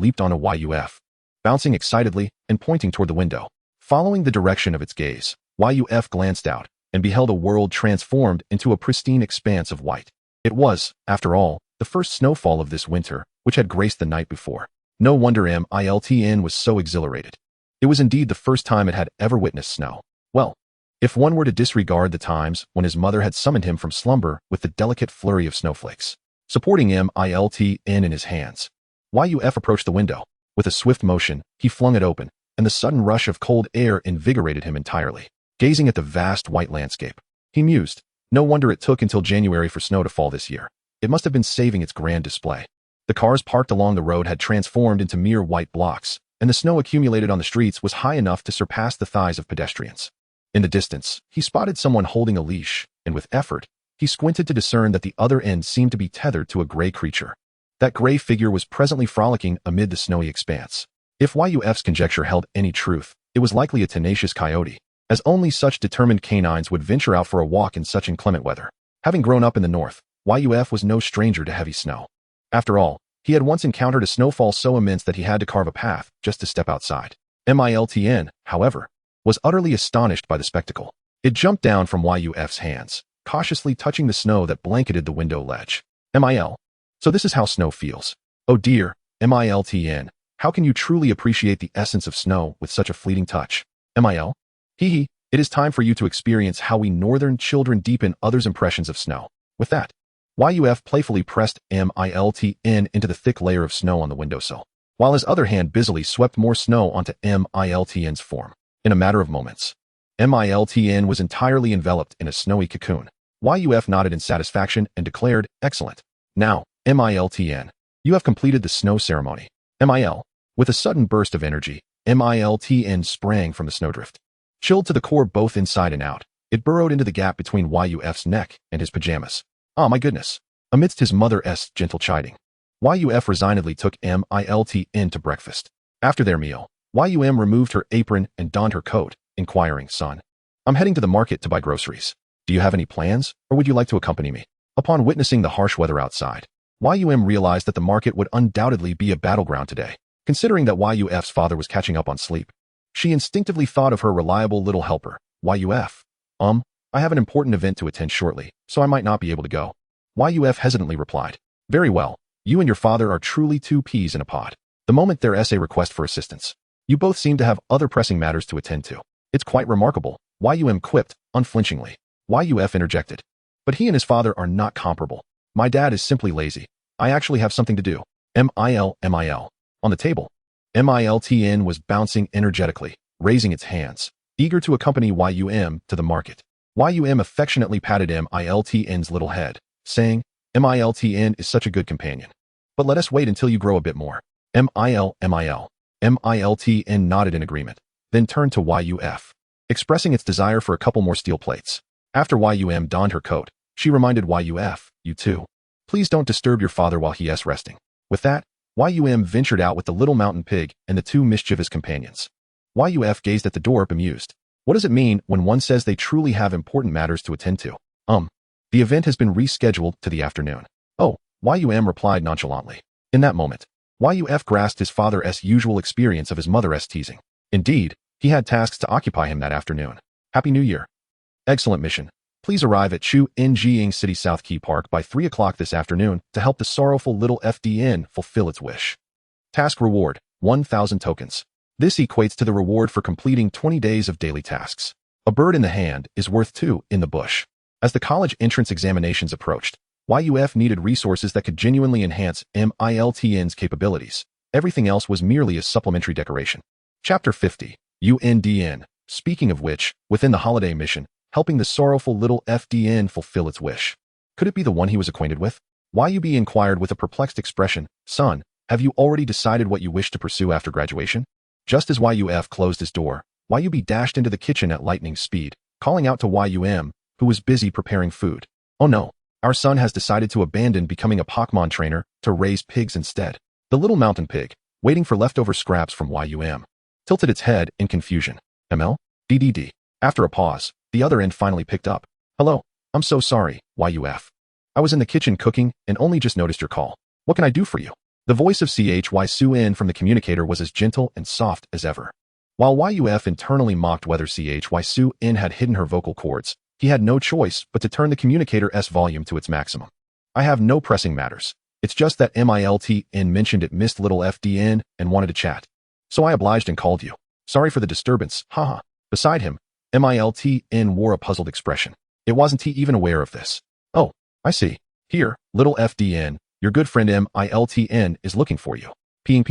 leaped on a Yuf, bouncing excitedly and pointing toward the window. Following the direction of its gaze, Yuf glanced out and beheld a world transformed into a pristine expanse of white. It was, after all, the first snowfall of this winter, which had graced the night before. No wonder Miltn was so exhilarated. It was indeed the first time it had ever witnessed snow. Well, if one were to disregard the times when his mother had summoned him from slumber with the delicate flurry of snowflakes, supporting Miltn in his hands, Yuf approached the window. With a swift motion, he flung it open, and the sudden rush of cold air invigorated him entirely. Gazing at the vast white landscape, he mused, no wonder it took until January for snow to fall this year. It must have been saving its grand display. The cars parked along the road had transformed into mere white blocks, and the snow accumulated on the streets was high enough to surpass the thighs of pedestrians. In the distance, he spotted someone holding a leash, and with effort, he squinted to discern that the other end seemed to be tethered to a gray creature. That gray figure was presently frolicking amid the snowy expanse. If Yuf's conjecture held any truth, it was likely a tenacious coyote, as only such determined canines would venture out for a walk in such inclement weather. Having grown up in the north, Yuf was no stranger to heavy snow. After all, he had once encountered a snowfall so immense that he had to carve a path just to step outside. Miltn, however, was utterly astonished by the spectacle. It jumped down from Yuf's hands, cautiously touching the snow that blanketed the window ledge. Mil. So this is how snow feels. Oh dear, Miltn. How can you truly appreciate the essence of snow with such a fleeting touch? Mil. Hee hee, it is time for you to experience how we northern children deepen others' impressions of snow. With that, Yuf playfully pressed Miltn into the thick layer of snow on the windowsill, while his other hand busily swept more snow onto Miltn's form. In a matter of moments, Miltn was entirely enveloped in a snowy cocoon. Yuf nodded in satisfaction and declared, "Excellent. Now, Miltn, you have completed the snow ceremony." Mil. With a sudden burst of energy, Miltn sprang from the snowdrift. Chilled to the core both inside and out, it burrowed into the gap between Yuf's neck and his pajamas. "Ah, my goodness." Amidst his mother's gentle chiding, Yuf resignedly took Miltn to breakfast. After their meal, Yum removed her apron and donned her coat, inquiring, "Son, I'm heading to the market to buy groceries. Do you have any plans, or would you like to accompany me?" Upon witnessing the harsh weather outside, Yum realized that the market would undoubtedly be a battleground today. Considering that Yuf's father was catching up on sleep, she instinctively thought of her reliable little helper, Yuf. I have an important event to attend shortly, so I might not be able to go." Yuf hesitantly replied, "Very well, you and your father are truly two peas in a pod." The moment their essay request for assistance, "You both seem to have other pressing matters to attend to." "It's quite remarkable," Yum quipped, unflinchingly. Yuf interjected, "But he and his father are not comparable. My dad is simply lazy. I actually have something to do." Mil. On the table, Miltn was bouncing energetically, raising its hands, eager to accompany Yum to the market. Yum affectionately patted Miltn's little head, saying, "Miltn is such a good companion. But let us wait until you grow a bit more." Mil. Miltn nodded in agreement, then turned to Yuf, expressing its desire for a couple more steel plates. After Yum donned her coat, she reminded Yuf, "You too. Please don't disturb your father while he is resting." With that, Yum ventured out with the little mountain pig and the two mischievous companions. Yuf gazed at the door bemused. What does it mean when one says they truly have important matters to attend to? The event has been rescheduled to the afternoon." "Oh," Yum replied nonchalantly. In that moment, Yuf grasped his father's usual experience of his mother's teasing. Indeed, he had tasks to occupy him that afternoon. "Happy New Year." "Excellent mission. Please arrive at Chu Njing City South Key Park by 3 o'clock this afternoon to help the sorrowful little FDN fulfill its wish. Task reward, 1,000 tokens. This equates to the reward for completing 20 days of daily tasks. A bird in the hand is worth 2 in the bush." As the college entrance examinations approached, Yuf needed resources that could genuinely enhance Miltn's capabilities. Everything else was merely a supplementary decoration. Chapter 50, UNDN. Speaking of which, within the holiday mission, helping the sorrowful little FDN fulfill its wish. Could it be the one he was acquainted with? Yub inquired with a perplexed expression, "Son, have you already decided what you wish to pursue after graduation?" Just as Yuf closed his door, Yub dashed into the kitchen at lightning speed, calling out to Yum, who was busy preparing food. "Oh no, our son has decided to abandon becoming a Pokémon trainer to raise pigs instead." The little mountain pig, waiting for leftover scraps from Yum, tilted its head in confusion. "ML? DDD." After a pause, the other end finally picked up. "Hello, I'm so sorry, Yuf. I was in the kitchen cooking and only just noticed your call. What can I do for you?" The voice of CHY Su-in from the communicator was as gentle and soft as ever. While Yuf internally mocked whether CHY Su-in had hidden her vocal cords, he had no choice but to turn the communicator's volume to its maximum. "I have no pressing matters. It's just that Miltn mentioned it missed little FDN and wanted to chat. So I obliged and called you. Sorry for the disturbance, haha." Beside him, Miltn wore a puzzled expression. It wasn't he even aware of this. "Oh, I see. Here, little FDN, your good friend Miltn is looking for you. P.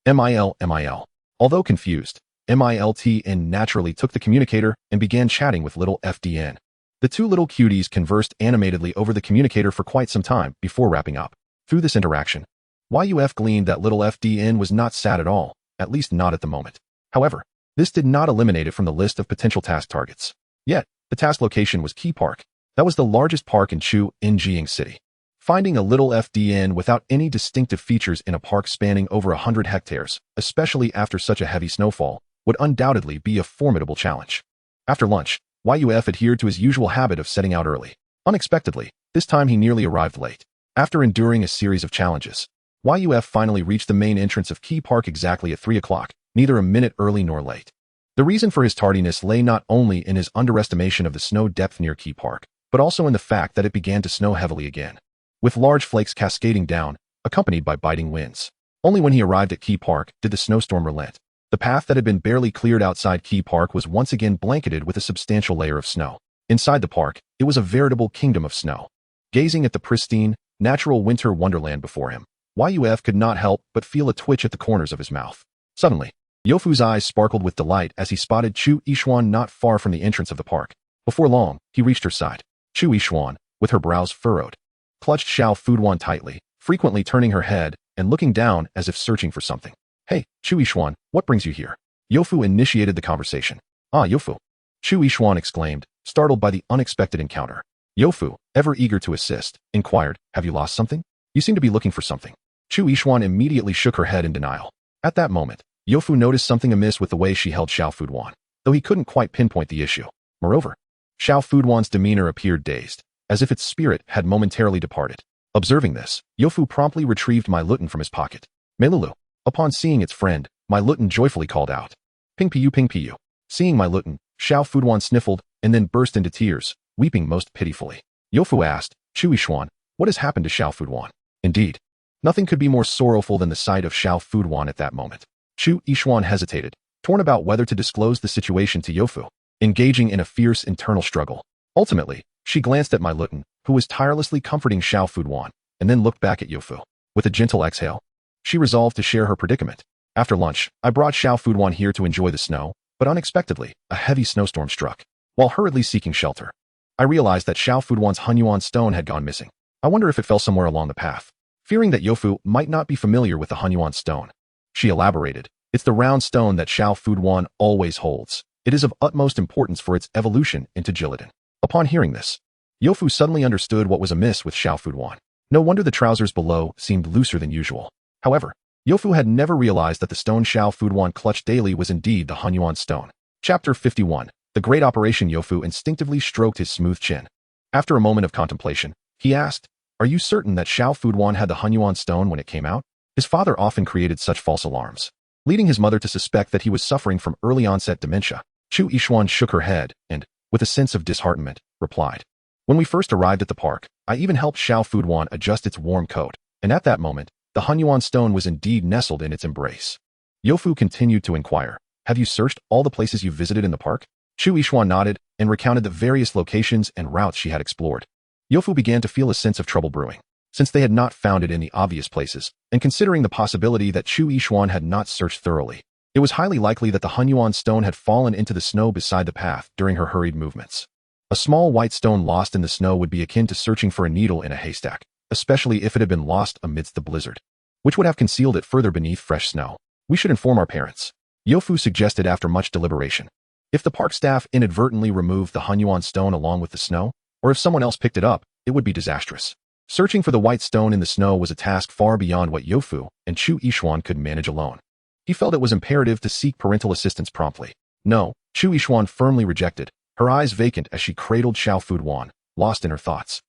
Mil. Although confused, Miltn naturally took the communicator and began chatting with little FDN. The two little cuties conversed animatedly over the communicator for quite some time before wrapping up. Through this interaction, Yuf gleaned that little FDN was not sad at all, at least not at the moment. However, this did not eliminate it from the list of potential task targets. Yet, the task location was Key Park. That was the largest park in Chu Njing City. Finding a little FDN without any distinctive features in a park spanning over 100 hectares, especially after such a heavy snowfall, would undoubtedly be a formidable challenge. After lunch, Yuf adhered to his usual habit of setting out early. Unexpectedly, this time he nearly arrived late. After enduring a series of challenges, Yuf finally reached the main entrance of Key Park exactly at 3 o'clock, neither a minute early nor late. The reason for his tardiness lay not only in his underestimation of the snow depth near Key Park, but also in the fact that it began to snow heavily again, with large flakes cascading down, accompanied by biting winds. Only when he arrived at Key Park did the snowstorm relent. The path that had been barely cleared outside Key Park was once again blanketed with a substantial layer of snow. Inside the park, it was a veritable kingdom of snow. Gazing at the pristine, natural winter wonderland before him, Yuf could not help but feel a twitch at the corners of his mouth. Suddenly, Yofu's eyes sparkled with delight as he spotted Chu Yishuan not far from the entrance of the park. Before long, he reached her side. Chu Yishuan, with her brows furrowed, clutched Xiao Fuduan tightly, frequently turning her head and looking down as if searching for something. Hey, Chu Yishuan, what brings you here? Yofu initiated the conversation. Ah, Yofu. Chu Yishuan exclaimed, startled by the unexpected encounter. Yofu, ever eager to assist, inquired, have you lost something? You seem to be looking for something. Chu Yishuan immediately shook her head in denial. At that moment, Yofu noticed something amiss with the way she held Xiao Fuduan, though he couldn't quite pinpoint the issue. Moreover, Xiao Fuduan's demeanor appeared dazed, as if its spirit had momentarily departed. Observing this, Yofu promptly retrieved Meilutan from his pocket. Meilulu. Upon seeing its friend, Meilutan joyfully called out. Ping Piu Ping Piu. Seeing Meilutan, Xiao Fuduan sniffled and then burst into tears, weeping most pitifully. Yofu asked, Chu Yishuan, what has happened to Xiao Fuduan? Indeed, nothing could be more sorrowful than the sight of Xiao Fuduan at that moment. Chu Yishuan hesitated, torn about whether to disclose the situation to Yofu, engaging in a fierce internal struggle. Ultimately, she glanced at Meilutan, who was tirelessly comforting Xiao Fuduan, and then looked back at Yofu. With a gentle exhale, she resolved to share her predicament. After lunch, I brought Xiao Fuduan here to enjoy the snow, but unexpectedly, a heavy snowstorm struck. While hurriedly seeking shelter, I realized that Xiao Fuduan's Hunyuan stone had gone missing. I wonder if it fell somewhere along the path. Fearing that Yofu might not be familiar with the Hunyuan stone, she elaborated, it's the round stone that Xiao Fuduan always holds. It is of utmost importance for its evolution into Gelatin. Upon hearing this, Yofu suddenly understood what was amiss with Xiao Fuduan. No wonder the trousers below seemed looser than usual. However, Yofu had never realized that the stone Xiao Fuduan clutched daily was indeed the Hunyuan stone. Chapter 51. The Great Operation. Yofu instinctively stroked his smooth chin. After a moment of contemplation, he asked, are you certain that Xiao Fuduan had the Hunyuan stone when it came out? His father often created such false alarms, leading his mother to suspect that he was suffering from early-onset dementia. Chu Yishuan shook her head and, with a sense of disheartenment, replied, when we first arrived at the park, I even helped Xiao Fuduan adjust its warm coat, and at that moment, the Hunyuan stone was indeed nestled in its embrace. Yofu continued to inquire, have you searched all the places you visited in the park? Chu Yishuan nodded and recounted the various locations and routes she had explored. Yofu began to feel a sense of trouble brewing, since they had not found it in the obvious places, and considering the possibility that Chu Yishuan had not searched thoroughly. It was highly likely that the Hunyuan stone had fallen into the snow beside the path during her hurried movements. A small white stone lost in the snow would be akin to searching for a needle in a haystack, especially if it had been lost amidst the blizzard, which would have concealed it further beneath fresh snow. We should inform our parents, Yofu suggested after much deliberation. If the park staff inadvertently removed the Hunyuan stone along with the snow, or if someone else picked it up, it would be disastrous. Searching for the white stone in the snow was a task far beyond what Yofu and Chu Yishuan could manage alone. He felt it was imperative to seek parental assistance promptly. No, Chu Yishuan firmly rejected, her eyes vacant as she cradled Xiao Fuduan, lost in her thoughts.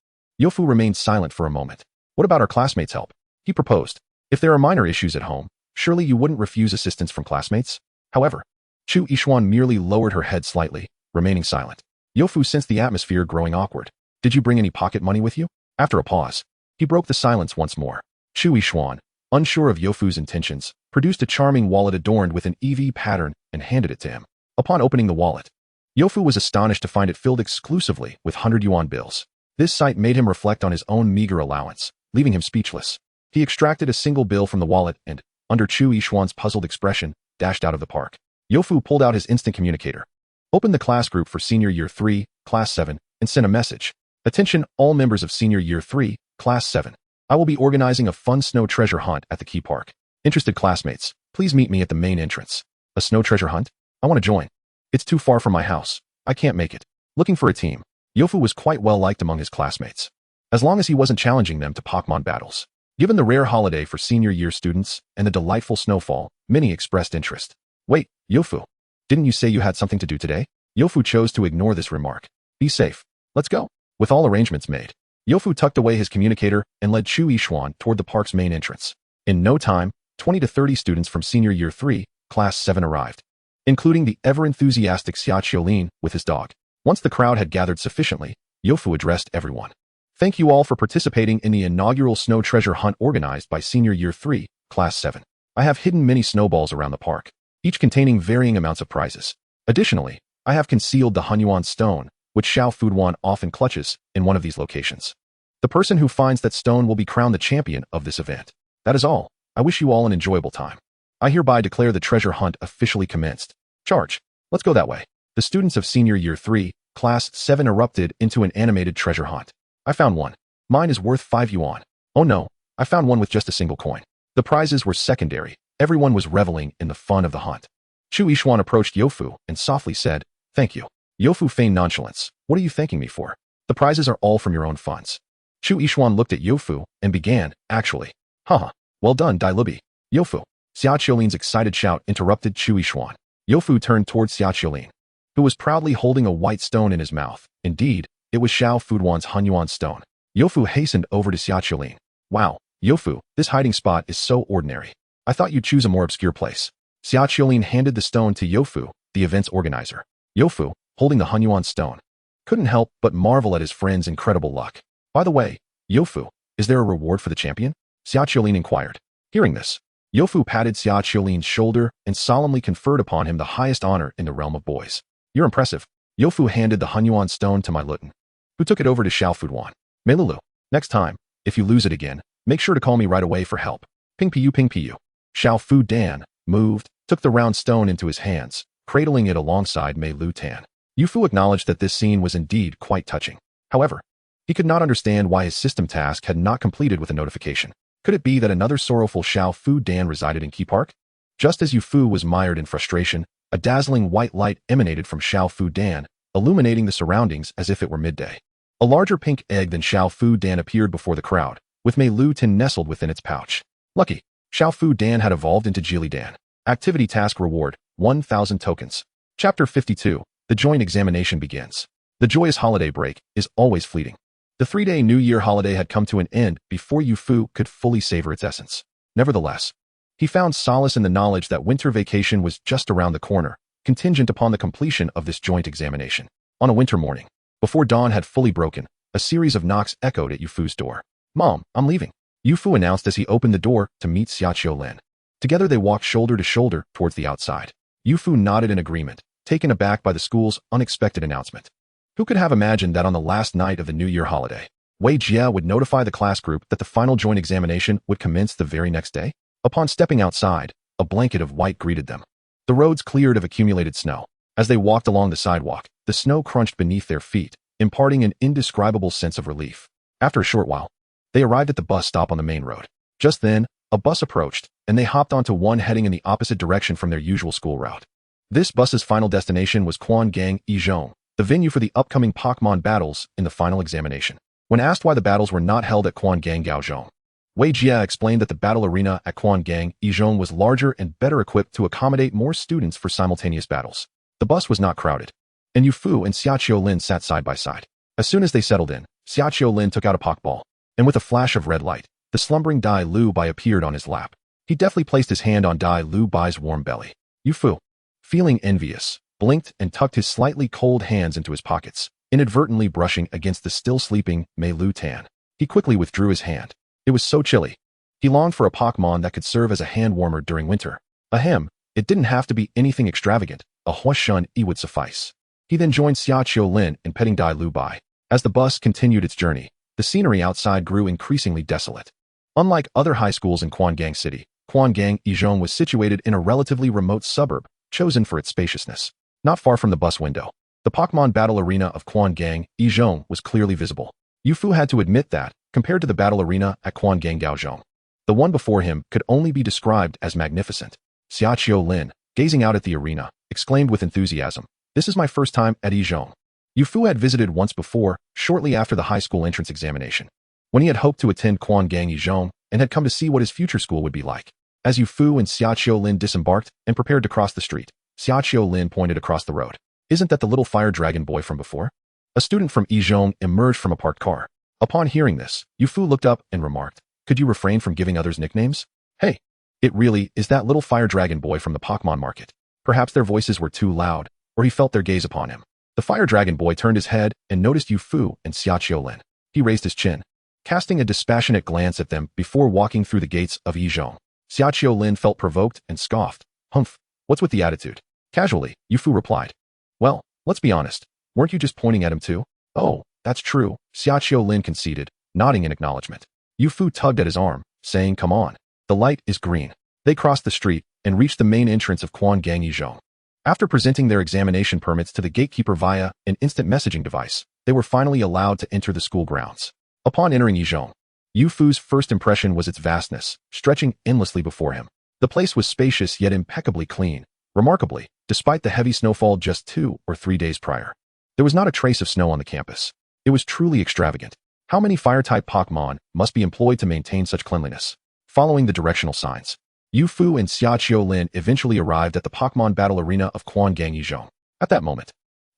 Yofu remained silent for a moment. What about our classmates' help? He proposed. If there are minor issues at home, surely you wouldn't refuse assistance from classmates? However, Chu Yishuan merely lowered her head slightly, remaining silent. Yofu sensed the atmosphere growing awkward. Did you bring any pocket money with you? After a pause, he broke the silence once more. Chu Yishuan, unsure of Yofu's intentions, produced a charming wallet adorned with an EV pattern and handed it to him. Upon opening the wallet, Yofu was astonished to find it filled exclusively with 100 yuan bills. This sight made him reflect on his own meager allowance, leaving him speechless. He extracted a single bill from the wallet and, under Chu Yishuan's puzzled expression, dashed out of the park. Yofu pulled out his instant communicator, opened the class group for Senior Year 3, Class 7, and sent a message. Attention, all members of Senior Year 3, Class 7. I will be organizing a fun snow treasure hunt at the Key Park. Interested classmates, please meet me at the main entrance. A snow treasure hunt? I want to join. It's too far from my house. I can't make it. Looking for a team. Yofu was quite well liked among his classmates, as long as he wasn't challenging them to Pokémon battles. Given the rare holiday for senior year students and the delightful snowfall, many expressed interest. Wait, Yofu, didn't you say you had something to do today? Yofu chose to ignore this remark. Be safe. Let's go. With all arrangements made, Yofu tucked away his communicator and led Chu Yishuan toward the park's main entrance. In no time, 20 to 30 students from Senior Year 3, Class 7 arrived, including the ever-enthusiastic Xia Qiulin with his dog. Once the crowd had gathered sufficiently, Yofu addressed everyone. Thank you all for participating in the inaugural snow treasure hunt organized by Senior Year 3, Class 7. I have hidden many snowballs around the park, each containing varying amounts of prizes. Additionally, I have concealed the Hunyuan stone, which Xiao Fuduan often clutches, in one of these locations. The person who finds that stone will be crowned the champion of this event. That is all. I wish you all an enjoyable time. I hereby declare the treasure hunt officially commenced. Charge. Let's go that way. The students of Senior Year 3, Class 7 erupted into an animated treasure hunt. I found one. Mine is worth 5 yuan. Oh no, I found one with just a single coin. The prizes were secondary. Everyone was reveling in the fun of the hunt. Chu Yishuan approached Yofu and softly said, "Thank you." Yofu feigned nonchalance. "What are you thanking me for? The prizes are all from your own funds." Chu Yishuan looked at Yofu and began, "Actually. Haha. Well done, Dai Lubi." Yofu. Xia Qiulin's excited shout interrupted Chu Yishuan. Yofu turned towards Xia Qiulin, who was proudly holding a white stone in his mouth. Indeed, it was Xiao Fuduan's Hunyuan stone. Yofu hastened over to Xia Qiulin. "Wow, Yofu, this hiding spot is so ordinary. I thought you'd choose a more obscure place." Xia Qiulin handed the stone to Yofu, the event's organizer. Yofu, holding the Hunyuan stone, couldn't help but marvel at his friend's incredible luck. "By the way, Yofu, is there a reward for the champion?" Xia Qiulin inquired. Hearing this, Yofu patted Xia Qiulin's shoulder and solemnly conferred upon him the highest honor in the realm of boys. "You're impressive." Yofu handed the Hunyuan stone to Meilutan, who took it over to Xiao Fuduan. "Meilulu, next time, if you lose it again, make sure to call me right away for help. Ping pu ping pu." Xiao Fuduan moved, took the round stone into his hands, cradling it alongside Meilutan. Yofu acknowledged that this scene was indeed quite touching. However, he could not understand why his system task had not completed with a notification. Could it be that another sorrowful Xiao Fuduan resided in Key Park? Just as Yofu was mired in frustration, a dazzling white light emanated from Xiao Fuduan, illuminating the surroundings as if it were midday. A larger pink egg than Xiao Fuduan appeared before the crowd, with Meilutan nestled within its pouch. Lucky, Xiao Fuduan had evolved into Jilidan. Activity task reward, 1,000 tokens. Chapter 52, the joint examination begins. The joyous holiday break is always fleeting. The 3-day New Year holiday had come to an end before Yofu could fully savor its essence. Nevertheless, he found solace in the knowledge that winter vacation was just around the corner, contingent upon the completion of this joint examination. On a winter morning, before dawn had fully broken, a series of knocks echoed at Yufu's door. "Mom, I'm leaving," Yofu announced as he opened the door to meet Xia Qiulin. Together they walked shoulder to shoulder towards the outside. Yofu nodded in agreement, taken aback by the school's unexpected announcement. Who could have imagined that on the last night of the New Year holiday, Wei Jia would notify the class group that the final joint examination would commence the very next day? Upon stepping outside, a blanket of white greeted them. The roads cleared of accumulated snow. As they walked along the sidewalk, the snow crunched beneath their feet, imparting an indescribable sense of relief. After a short while, they arrived at the bus stop on the main road. Just then, a bus approached, and they hopped onto one heading in the opposite direction from their usual school route. This bus's final destination was Quangang Yizhong, the venue for the upcoming Pokémon battles in the final examination. When asked why the battles were not held at Quangang Gaozhong, Wei Jia explained that the battle arena at Quangang Yizhong was larger and better equipped to accommodate more students for simultaneous battles. The bus was not crowded, and Yofu and Xia Qiulin sat side by side. As soon as they settled in, Xia Qiulin took out a Pokeball, and with a flash of red light, the slumbering Dai Lu Bai appeared on his lap. He deftly placed his hand on Dai Lu Bai's warm belly. Yofu, feeling envious, blinked and tucked his slightly cold hands into his pockets, inadvertently brushing against the still sleeping Meilutan. He quickly withdrew his hand. It was so chilly. He longed for a Pokémon that could serve as a hand warmer during winter. Ahem, it didn't have to be anything extravagant. A Huashun E would suffice. He then joined Xia Qiulin in petting Dai Lu Bai. As the bus continued its journey, the scenery outside grew increasingly desolate. Unlike other high schools in Quangang City, Quangang Yizhong was situated in a relatively remote suburb, chosen for its spaciousness. Not far from the bus window, the Pokémon battle arena of Quangang Yizhong was clearly visible. Yofu had to admit that, compared to the battle arena at Quangang Gaozhong, the one before him could only be described as magnificent. Xia Qiulin, gazing out at the arena, exclaimed with enthusiasm, "This is my first time at Yizhong." Yofu had visited once before, shortly after the high school entrance examination, when he had hoped to attend Quangang Yizhong and had come to see what his future school would be like. As Yofu and Xia Qiulin disembarked and prepared to cross the street, Xia Qiulin pointed across the road. "Isn't that the little fire dragon boy from before?" A student from Yizhong emerged from a parked car. Upon hearing this, Yofu looked up and remarked, "Could you refrain from giving others nicknames? Hey, it really is that little fire dragon boy from the Pokémon market." Perhaps their voices were too loud, or he felt their gaze upon him. The fire dragon boy turned his head and noticed Yufu and Xiaqiolin. He raised his chin, casting a dispassionate glance at them before walking through the gates of Yizhong. Xiaqiolin felt provoked and scoffed. Humph, what's with the attitude? Casually, Yufu replied. Well, let's be honest. Weren't you just pointing at him too? Oh, that's true, Xiaqiolin conceded, nodding in acknowledgement. Yufu tugged at his arm, saying, come on. The light is green. They crossed the street and reached the main entrance of Quangang Yizhong. After presenting their examination permits to the gatekeeper via an instant messaging device, they were finally allowed to enter the school grounds. Upon entering Yizhong, Yufu's first impression was its vastness, stretching endlessly before him. The place was spacious yet impeccably clean. Remarkably, despite the heavy snowfall just 2 or 3 days prior, there was not a trace of snow on the campus. It was truly extravagant. How many fire-type Pokémon must be employed to maintain such cleanliness? Following the directional signs, Yufu and Xiaqiolin eventually arrived at the Pokémon battle arena of Quangang Yizhong. At that moment,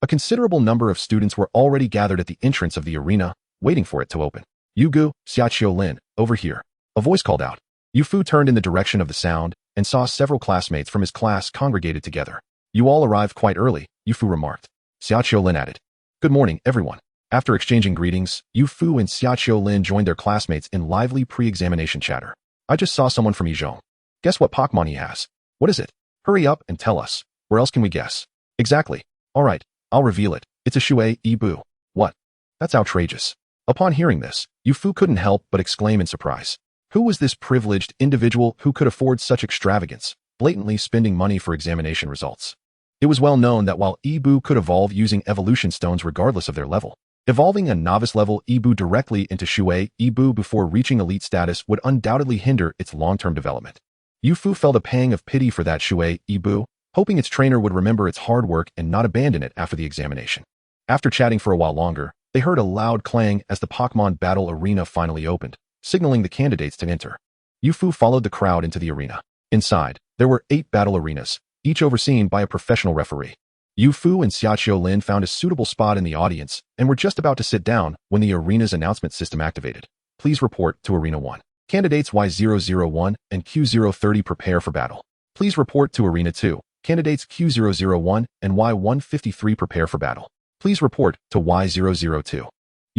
a considerable number of students were already gathered at the entrance of the arena, waiting for it to open. Yugu, Xiaqiolin, over here. A voice called out. Yufu turned in the direction of the sound and saw several classmates from his class congregated together. You all arrived quite early, Yufu remarked. Xiaqiolin added. Good morning, everyone. After exchanging greetings, Yufu and Xiaqiolin joined their classmates in lively pre-examination chatter. I just saw someone from Yizhong. Guess what Pokémon he has? What is it? Hurry up and tell us. Where else can we guess? Exactly. All right, I'll reveal it. It's a Shui Ibu. What? That's outrageous. Upon hearing this, Yufu couldn't help but exclaim in surprise. Who was this privileged individual who could afford such extravagance, blatantly spending money for examination results? It was well known that while Ibu could evolve using evolution stones regardless of their level, evolving a novice-level Ibu directly into Shui Ibu before reaching elite status would undoubtedly hinder its long-term development. Yufu felt a pang of pity for that Shui Ibu, hoping its trainer would remember its hard work and not abandon it after the examination. After chatting for a while longer, they heard a loud clang as the Pokémon battle arena finally opened, signaling the candidates to enter. Yufu followed the crowd into the arena. Inside, there were 8 battle arenas, each overseen by a professional referee. Yufu and Xiaqiolin found a suitable spot in the audience and were just about to sit down when the arena's announcement system activated. Please report to Arena 1. Candidates Y001 and Q030 prepare for battle. Please report to Arena 2. Candidates Q001 and Y153 prepare for battle. Please report to Y002.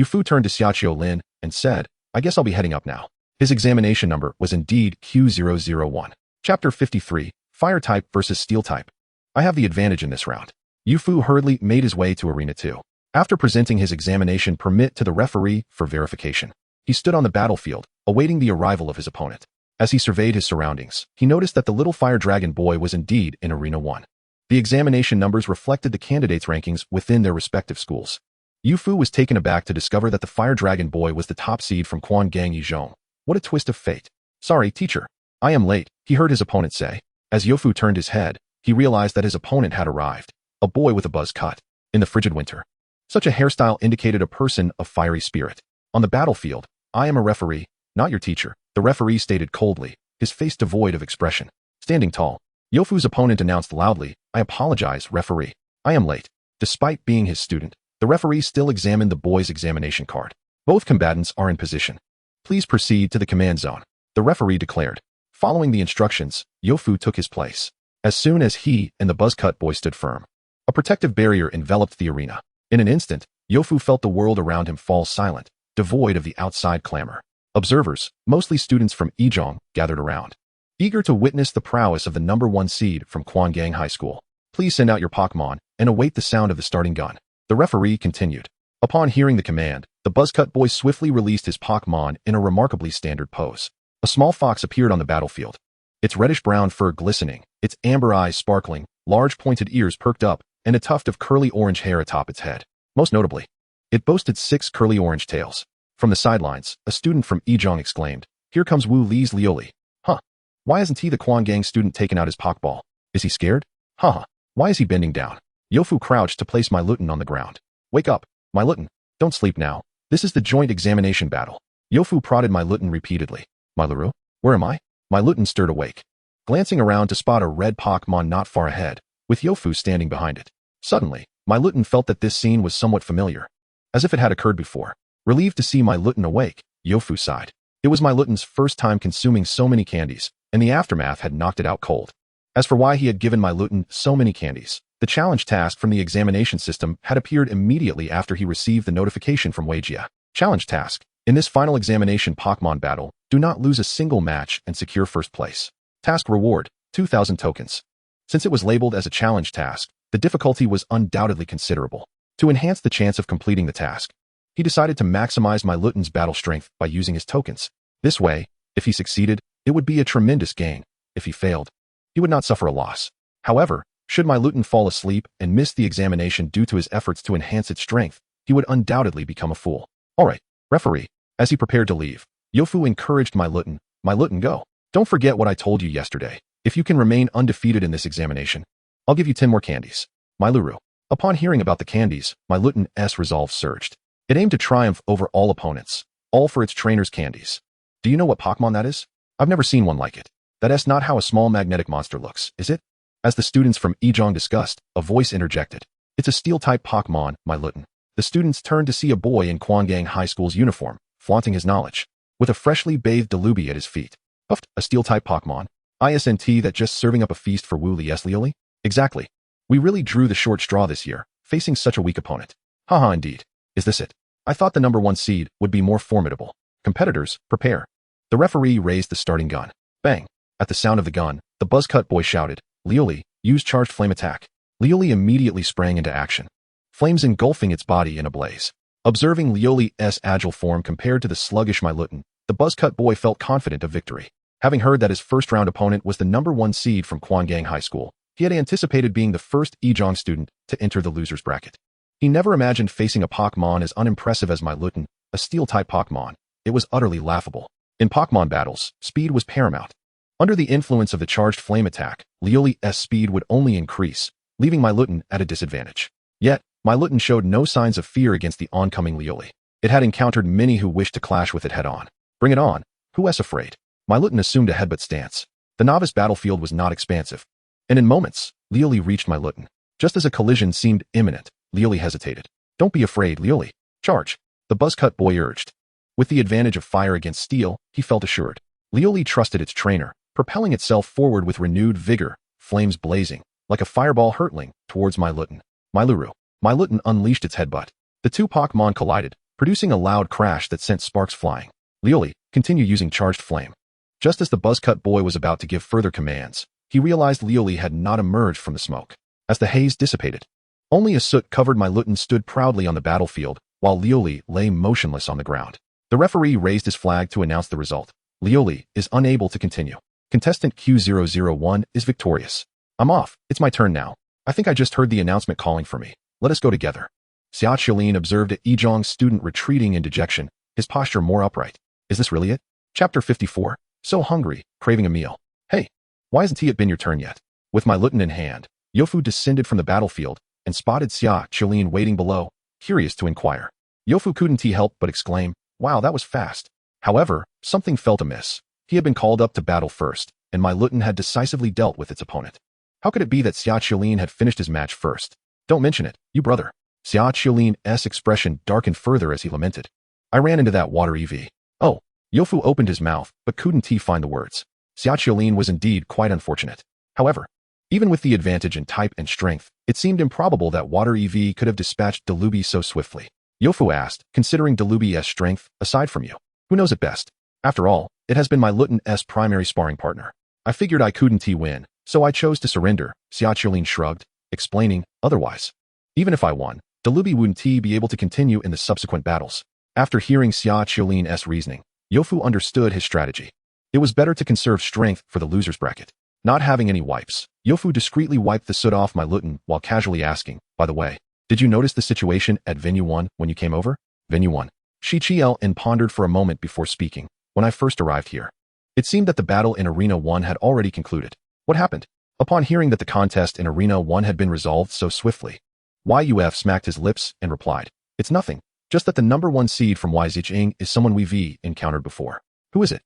Yufu turned to Xiaqiolin and said, I guess I'll be heading up now. His examination number was indeed Q001. Chapter 53, Fire Type versus Steel Type. I have the advantage in this round. Yufu hurriedly made his way to Arena 2. After presenting his examination permit to the referee for verification, he stood on the battlefield, awaiting the arrival of his opponent. As he surveyed his surroundings, he noticed that the little fire dragon boy was indeed in Arena 1. The examination numbers reflected the candidates' rankings within their respective schools. Yufu was taken aback to discover that the fire dragon boy was the top seed from Quangang Yizhong. What a twist of fate. Sorry, teacher. I am late, he heard his opponent say. As Yufu turned his head, he realized that his opponent had arrived, a boy with a buzz cut, in the frigid winter. Such a hairstyle indicated a person of fiery spirit. On the battlefield, I am a referee, not your teacher, the referee stated coldly, his face devoid of expression. Standing tall, Yufu's opponent announced loudly, I apologize, referee. I am late. Despite being his student, the referee still examined the boy's examination card. Both combatants are in position. Please proceed to the command zone, the referee declared. Following the instructions, Yufu took his place. As soon as he and the buzz-cut boy stood firm, a protective barrier enveloped the arena. In an instant, Yufu felt the world around him fall silent, devoid of the outside clamor. Observers, mostly students from Yizhong, gathered around, eager to witness the prowess of the number 1 seed from Quangang High School. Please send out your Pokémon and await the sound of the starting gun. The referee continued. Upon hearing the command, the buzz-cut boy swiftly released his Pokémon in a remarkably standard pose. A small fox appeared on the battlefield, its reddish-brown fur glistening, its amber eyes sparkling, large pointed ears perked up, and a tuft of curly orange hair atop its head. Most notably, it boasted 6 curly orange tails. From the sidelines, a student from Yizhong exclaimed, Here comes Wu Li's Lioli. Huh. Why hasn't he, the Quangang student, taken out his Pokeball? Is he scared? Haha. Why is he bending down? Yufu crouched to place Meilutan on the ground. Wake up, Meilutan. Don't sleep now. This is the joint examination battle. Yufu prodded Meilutan repeatedly. Meilu, where am I? Meilutan stirred awake, glancing around to spot a red Pokémon not far ahead, with Yufu standing behind it. Suddenly, Meilutan felt that this scene was somewhat familiar, as if it had occurred before. Relieved to see Meilutan awake, Yufu sighed. It was Meilutan's first time consuming so many candies, and the aftermath had knocked it out cold. As for why he had given Meilutan so many candies, The challenge task from the examination system had appeared immediately after he received the notification from Weigia. Challenge task. In this final examination Pokémon battle, do not lose a single match and secure first place. Task reward, 2,000 tokens. Since it was labeled as a challenge task, the difficulty was undoubtedly considerable. To enhance the chance of completing the task, he decided to maximize Meilutan's battle strength by using his tokens. This way, if he succeeded, it would be a tremendous gain. If he failed, he would not suffer a loss. However, should Meilutan fall asleep and miss the examination due to his efforts to enhance its strength, he would undoubtedly become a fool. Alright, referee. As he prepared to leave, Yofu encouraged Meilutan, Meilutan, go. Don't forget what I told you yesterday. If you can remain undefeated in this examination, I'll give you 10 more candies. Meiluru. Upon hearing about the candies, Meilutan's resolve surged. It aimed to triumph over all opponents, all for its trainer's candies. Do you know what Pokémon that is? I've never seen one like it. That's not how a small magnetic monster looks, is it? As the students from Ejong discussed, a voice interjected. It's a steel-type Pokémon, Meilutan. The students turned to see a boy in Quangang High School's uniform, flaunting his knowledge, with a freshly bathed Delubi at his feet. Puffed, a steel-type Pokémon. Isn't that just serving up a feast for Wu Lieslioli? Exactly. We really drew the short straw this year, facing such a weak opponent. Haha, indeed. Is this it? I thought the number 1 seed would be more formidable. Competitors, prepare. The referee raised the starting gun. Bang. At the sound of the gun, the buzzcut boy shouted, Lioli, use charged flame attack. Lioli immediately sprang into action, flames engulfing its body in a blaze. Observing Lioli's agile form compared to the sluggish Meilutan, the buzzcut boy felt confident of victory. Having heard that his first-round opponent was the number 1 seed from Quangang High School, he had anticipated being the first Ejong student to enter the loser's bracket. He never imagined facing a Pokémon as unimpressive as Meilutan, a steel-type Pokémon. It was utterly laughable. In Pokémon battles, speed was paramount. Under the influence of the charged flame attack, Lioli's speed would only increase, leaving Meilutan at a disadvantage. Yet, Meilutan showed no signs of fear against the oncoming Lioli. It had encountered many who wished to clash with it head-on. Bring it on. Who's afraid? Meilutan assumed a headbutt stance. The novice battlefield was not expansive. And in moments, Lioli reached Meilutan. Just as a collision seemed imminent, Lioli hesitated. Don't be afraid, Lioli. Charge. The buzzcut boy urged. With the advantage of fire against steel, he felt assured. Lioli trusted its trainer, propelling itself forward with renewed vigor, flames blazing, like a fireball hurtling, towards Meilutan. Meiluru. Meilutan unleashed its headbutt. The two Pokémon collided, producing a loud crash that sent sparks flying. Lioli, continue using charged flame. Just as the buzzcut boy was about to give further commands, he realized Lioli had not emerged from the smoke. As the haze dissipated, only a soot-covered Meilutan stood proudly on the battlefield, while Lioli lay motionless on the ground. The referee raised his flag to announce the result. Lioli is unable to continue. Contestant Q001 is victorious. I'm off. It's my turn now. I think I just heard the announcement calling for me. Let us go together. Xia Qilin observed Ejong's student retreating in dejection, his posture more upright. Is this really it? Chapter 54. So hungry, craving a meal. Hey, why hasn't it been your turn yet? With Meilutan in hand, Yofu descended from the battlefield and spotted Xia Qilin waiting below, curious to inquire. Yofu couldn't help but exclaim, wow, that was fast. However, something felt amiss. He had been called up to battle first, and Meilutan had decisively dealt with its opponent. How could it be that Xia Qilin had finished his match first? Don't mention it, you brother. Xia Qilin's expression darkened further as he lamented. I ran into that water EV. Oh. Yofu opened his mouth, but couldn't find the words. Xia Qilin was indeed quite unfortunate. However, even with the advantage in type and strength, it seemed improbable that water EV could have dispatched Delubi so swiftly. Yofu asked, considering Delubi's strength, aside from you. Who knows it best? After all, it has been Meilutan's primary sparring partner. I figured I couldn't win, so I chose to surrender, Xia Qilin shrugged, explaining, otherwise. Even if I won, Delubi wouldn't be able to continue in the subsequent battles. After hearing Xia Qilin's reasoning, Yofu understood his strategy. It was better to conserve strength for the loser's bracket. Not having any wipes, Yofu discreetly wiped the soot off Meilutan while casually asking, by the way, did you notice the situation at Venue 1 when you came over? Venue 1. Shichiel pondered for a moment before speaking. When I first arrived here, it seemed that the battle in Arena 1 had already concluded. What happened? Upon hearing that the contest in Arena 1 had been resolved so swiftly, Yuf smacked his lips and replied, it's nothing. Just that the number 1 seed from Yizhing is someone we've encountered before. Who is it?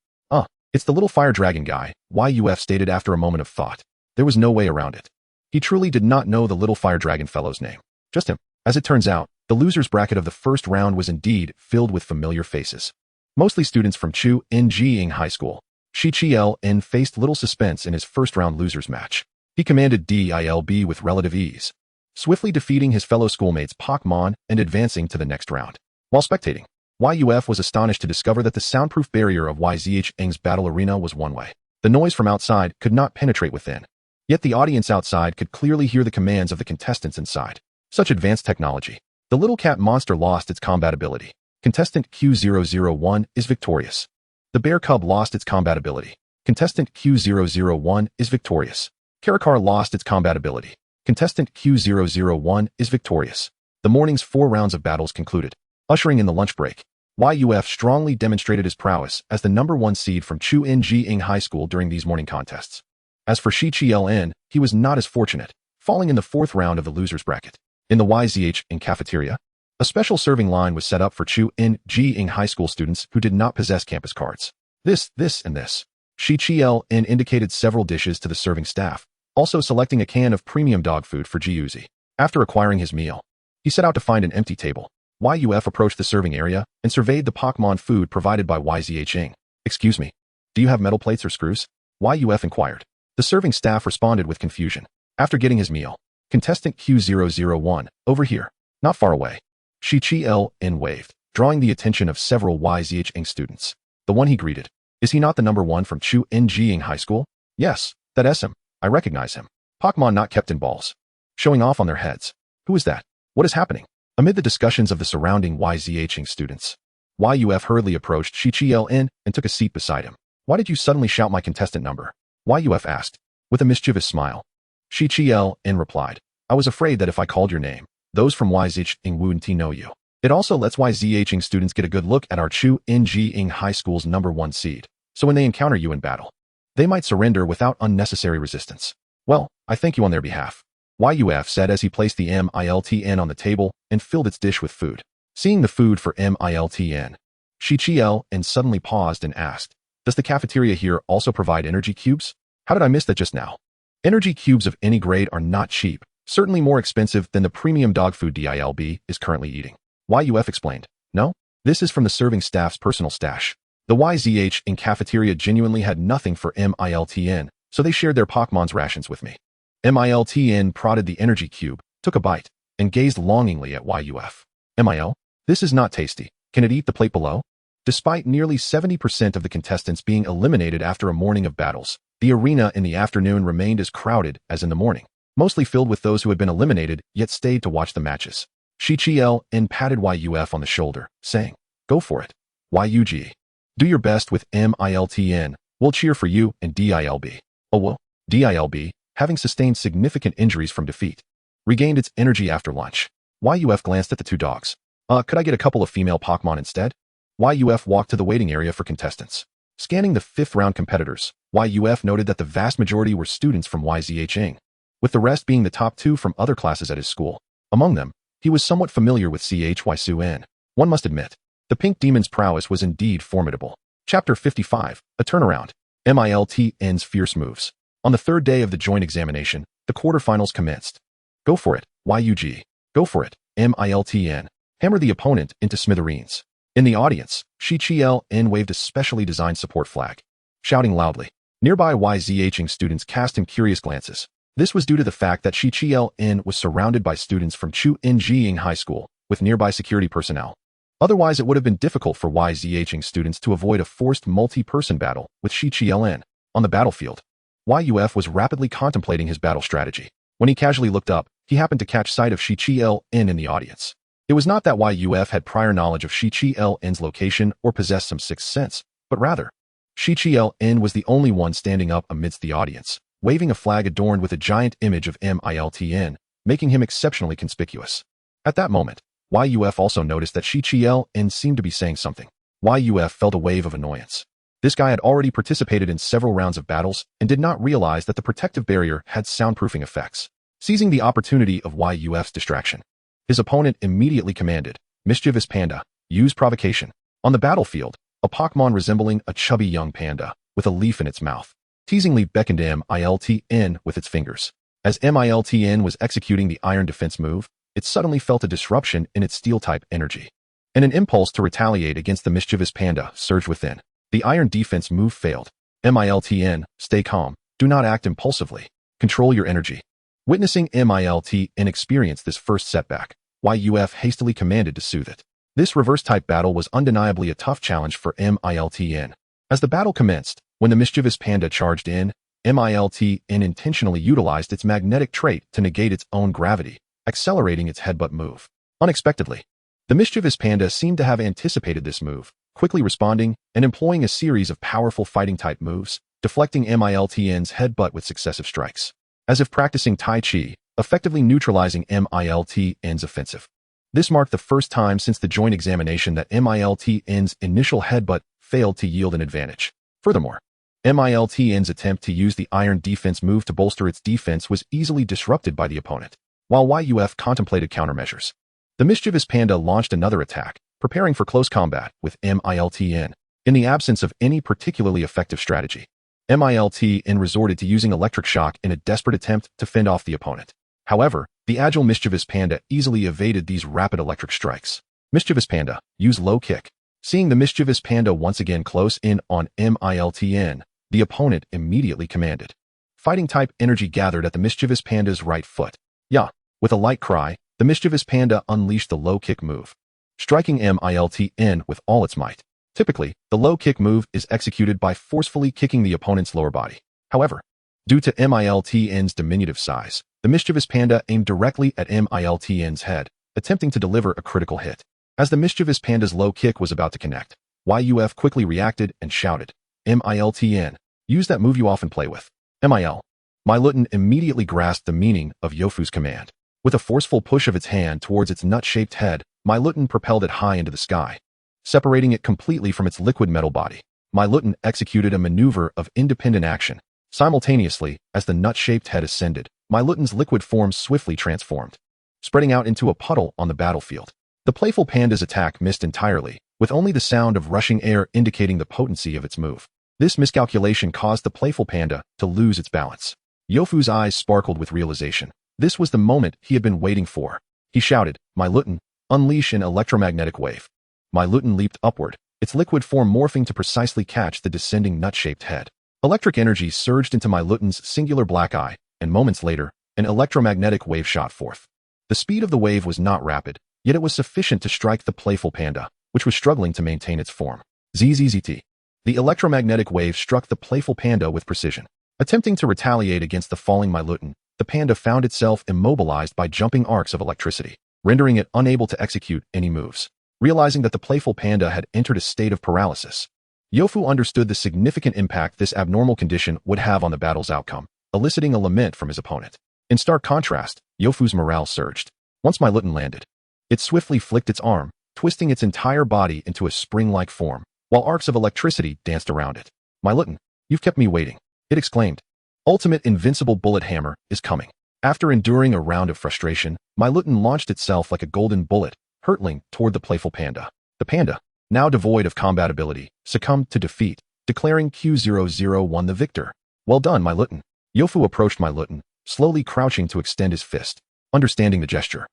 It's the little fire dragon guy, Yuf stated after a moment of thought. There was no way around it. He truly did not know the little fire dragon fellow's name. Just him. As it turns out, the loser's bracket of the first round was indeed filled with familiar faces. Mostly students from Chu Njing High School. Shichiel faced little suspense in his first round loser's match. He commanded DILB with relative ease. swiftly defeating his fellow schoolmates Pokémon and advancing to the next round. While spectating, YUF was astonished to discover that the soundproof barrier of YZH's battle arena was one way. The noise from outside could not penetrate within. Yet the audience outside could clearly hear the commands of the contestants inside. Such advanced technology. The little cat monster lost its combat ability. Contestant Q001 is victorious. The bear cub lost its combat ability. Contestant Q001 is victorious. Caracar lost its combat ability. Contestant Q001 is victorious. The morning's 4 rounds of battles concluded. Ushering in the lunch break, YUF strongly demonstrated his prowess as the #1 seed from Chu-In-Ji-Ing High School during these morning contests. As for Shi-Chi-LN, he was not as fortunate, falling in the 4th round of the losers bracket. In the YZH-Ing cafeteria, a special serving line was set up for Chu-In-Ji-Ing High School students who did not possess campus cards. This, and this. Shi-Chi-LN indicated several dishes to the serving staff, also selecting a can of premium dog food for Ji-Uzi. After acquiring his meal, he set out to find an empty table. YUF approached the serving area and surveyed the Pokémon food provided by YZH-Ing. "Excuse me, do you have metal plates or screws?" YUF inquired. The serving staff responded with confusion. After getting his meal, contestant Q001, over here, not far away. Shi-Chi-LN waved, drawing the attention of several YZH-Ing students. The one he greeted. Is he not the #1 from Chu-In-Ji-Ing High School? Yes, that's him. I recognize him. Pokémon not kept in balls. Showing off on their heads. Who is that? What is happening? Amid the discussions of the surrounding YZH-Ing students, YUF hurriedly approached Shi-Chi-LN and took a seat beside him. Why did you suddenly shout my contestant number? YUF asked, with a mischievous smile. Shi-Chi-LN replied, I was afraid that if I called your name, those from YZH-Ing wouldn't know you. It also lets YZH-Ing students get a good look at our Chu-In-Ji-Ing High School's #1 seed, so when they encounter you in battle, they might surrender without unnecessary resistance. Well, I thank you on their behalf. YUF said as he placed the Miltn on the table and filled its dish with food. Seeing the food for Miltn, Shi-Chi-LN suddenly paused and asked, does the cafeteria here also provide energy cubes? How did I miss that just now? Energy cubes of any grade are not cheap, certainly more expensive than the premium dog food DILB is currently eating. YUF explained, no, this is from the serving staff's personal stash. The YZH-Ing cafeteria genuinely had nothing for Miltn, so they shared their Pokemon's rations with me. Miltn prodded the energy cube, took a bite, and gazed longingly at YUF. Mil? This is not tasty. Can it eat the plate below? Despite nearly 70% of the contestants being eliminated after a morning of battles, the arena in the afternoon remained as crowded as in the morning, mostly filled with those who had been eliminated yet stayed to watch the matches. Shi-Chi-LN patted YUF on the shoulder, saying, go for it. YUG. Do your best with Miltn. We'll cheer for you and DILB. Oh well, DILB, having sustained significant injuries from defeat, regained its energy after lunch. YUF glanced at the 2 dogs. Could I get a couple of female Pokémon instead? YUF walked to the waiting area for contestants. Scanning the 5th round competitors, YUF noted that the vast majority were students from YZH-Ing, with the rest being the top 2 from other classes at his school. Among them, he was somewhat familiar with CHY-Su-N. One must admit, the Pink Demon's prowess was indeed formidable. Chapter 55, A Turnaround. Miltn's fierce moves. On the 3rd day of the joint examination, the quarterfinals commenced. Go for it, YUG. Go for it, Miltn. Hammer the opponent into smithereens. In the audience, Shi-Chi-LN waved a specially designed support flag, shouting loudly. Nearby YZH-Ing students cast him curious glances. This was due to the fact that Shi-Chi-LN was surrounded by students from Chu-In-Ji-Ing High School, with nearby security personnel. Otherwise, it would have been difficult for YZH-Ing students to avoid a forced multi-person battle with Shi-Chi-LN. On the battlefield, YUF was rapidly contemplating his battle strategy. When he casually looked up, he happened to catch sight of Shi-Chi-LN in the audience. It was not that YUF had prior knowledge of Shi-Chi-LN's location or possessed some sixth sense, but rather, Shi-Chi-LN was the only one standing up amidst the audience, waving a flag adorned with a giant image of Miltn, making him exceptionally conspicuous. At that moment, YUF also noticed that Shi-Chi-LN seemed to be saying something. YUF felt a wave of annoyance. This guy had already participated in several rounds of battles and did not realize that the protective barrier had soundproofing effects. Seizing the opportunity of YUF's distraction, his opponent immediately commanded, Mischievous Panda, use provocation. On the battlefield, a Pokémon resembling a chubby young panda, with a leaf in its mouth, teasingly beckoned Miltn with its fingers. As Miltn was executing the Iron Defense move, it suddenly felt a disruption in its Steel-type energy, and an impulse to retaliate against the mischievous panda surged within. The Iron Defense move failed. Miltn, stay calm, do not act impulsively. Control your energy. Witnessing Mylt inexperience this first setback, YUF hastily commanded to soothe it. This reverse-type battle was undeniably a tough challenge for Myltn. As the battle commenced, when the mischievous panda charged in, Myltn intentionally utilized its magnetic trait to negate its own gravity, accelerating its headbutt move. Unexpectedly, the mischievous panda seemed to have anticipated this move, quickly responding and employing a series of powerful fighting-type moves, deflecting Myltn's headbutt with successive strikes. As if practicing Tai Chi, effectively neutralizing Myltn's offensive. This marked the first time since the joint examination that Myltn's initial headbutt failed to yield an advantage. Furthermore, Myltn's attempt to use the iron defense move to bolster its defense was easily disrupted by the opponent. While YUF contemplated countermeasures, the mischievous panda launched another attack, preparing for close combat with Myltn. In the absence of any particularly effective strategy, Myltn resorted to using electric shock in a desperate attempt to fend off the opponent. However, the agile mischievous panda easily evaded these rapid electric strikes. Mischievous panda, use low kick. Seeing the mischievous panda once again close in on Myltn, the opponent immediately commanded. Fighting type energy gathered at the mischievous panda's right foot. Yeah, with a light cry, the mischievous panda unleashed the low kick move, striking Myltn with all its might. Typically, the low kick move is executed by forcefully kicking the opponent's lower body. However, due to Myltn's diminutive size, the mischievous panda aimed directly at Myltn's head, attempting to deliver a critical hit. As the mischievous panda's low kick was about to connect, YUF quickly reacted and shouted, Myltn, use that move you often play with. Meilutan immediately grasped the meaning of Yofu's command. With a forceful push of its hand towards its nut-shaped head, Meilutan propelled it high into the sky, separating it completely from its liquid metal body. Meilutan executed a maneuver of independent action. Simultaneously, as the nut-shaped head ascended, Meilutan's liquid form swiftly transformed, spreading out into a puddle on the battlefield. The playful panda's attack missed entirely, with only the sound of rushing air indicating the potency of its move. This miscalculation caused the playful panda to lose its balance. Yofu's eyes sparkled with realization. This was the moment he had been waiting for. He shouted, Meilutan, unleash an electromagnetic wave. Meilutan leaped upward, its liquid form morphing to precisely catch the descending nut-shaped head. Electric energy surged into Meilutan's singular black eye, and moments later, an electromagnetic wave shot forth. The speed of the wave was not rapid, yet it was sufficient to strike the playful panda, which was struggling to maintain its form. ZZZT. The electromagnetic wave struck the playful panda with precision. Attempting to retaliate against the falling Meilutan, the panda found itself immobilized by jumping arcs of electricity, rendering it unable to execute any moves. Realizing that the playful panda had entered a state of paralysis, Yofu understood the significant impact this abnormal condition would have on the battle's outcome, eliciting a lament from his opponent. In stark contrast, Yofu's morale surged. Once Meilutan landed, it swiftly flicked its arm, twisting its entire body into a spring-like form, while arcs of electricity danced around it. Meilutan, you've kept me waiting, it exclaimed. Ultimate invincible bullet hammer is coming. After enduring a round of frustration, Meilutan launched itself like a golden bullet, hurtling toward the playful panda. The panda, now devoid of combat ability, succumbed to defeat, declaring Q00 won the victor. Well done, Meilutan. Yofu approached Meilutan, slowly crouching to extend his fist. Understanding the gesture,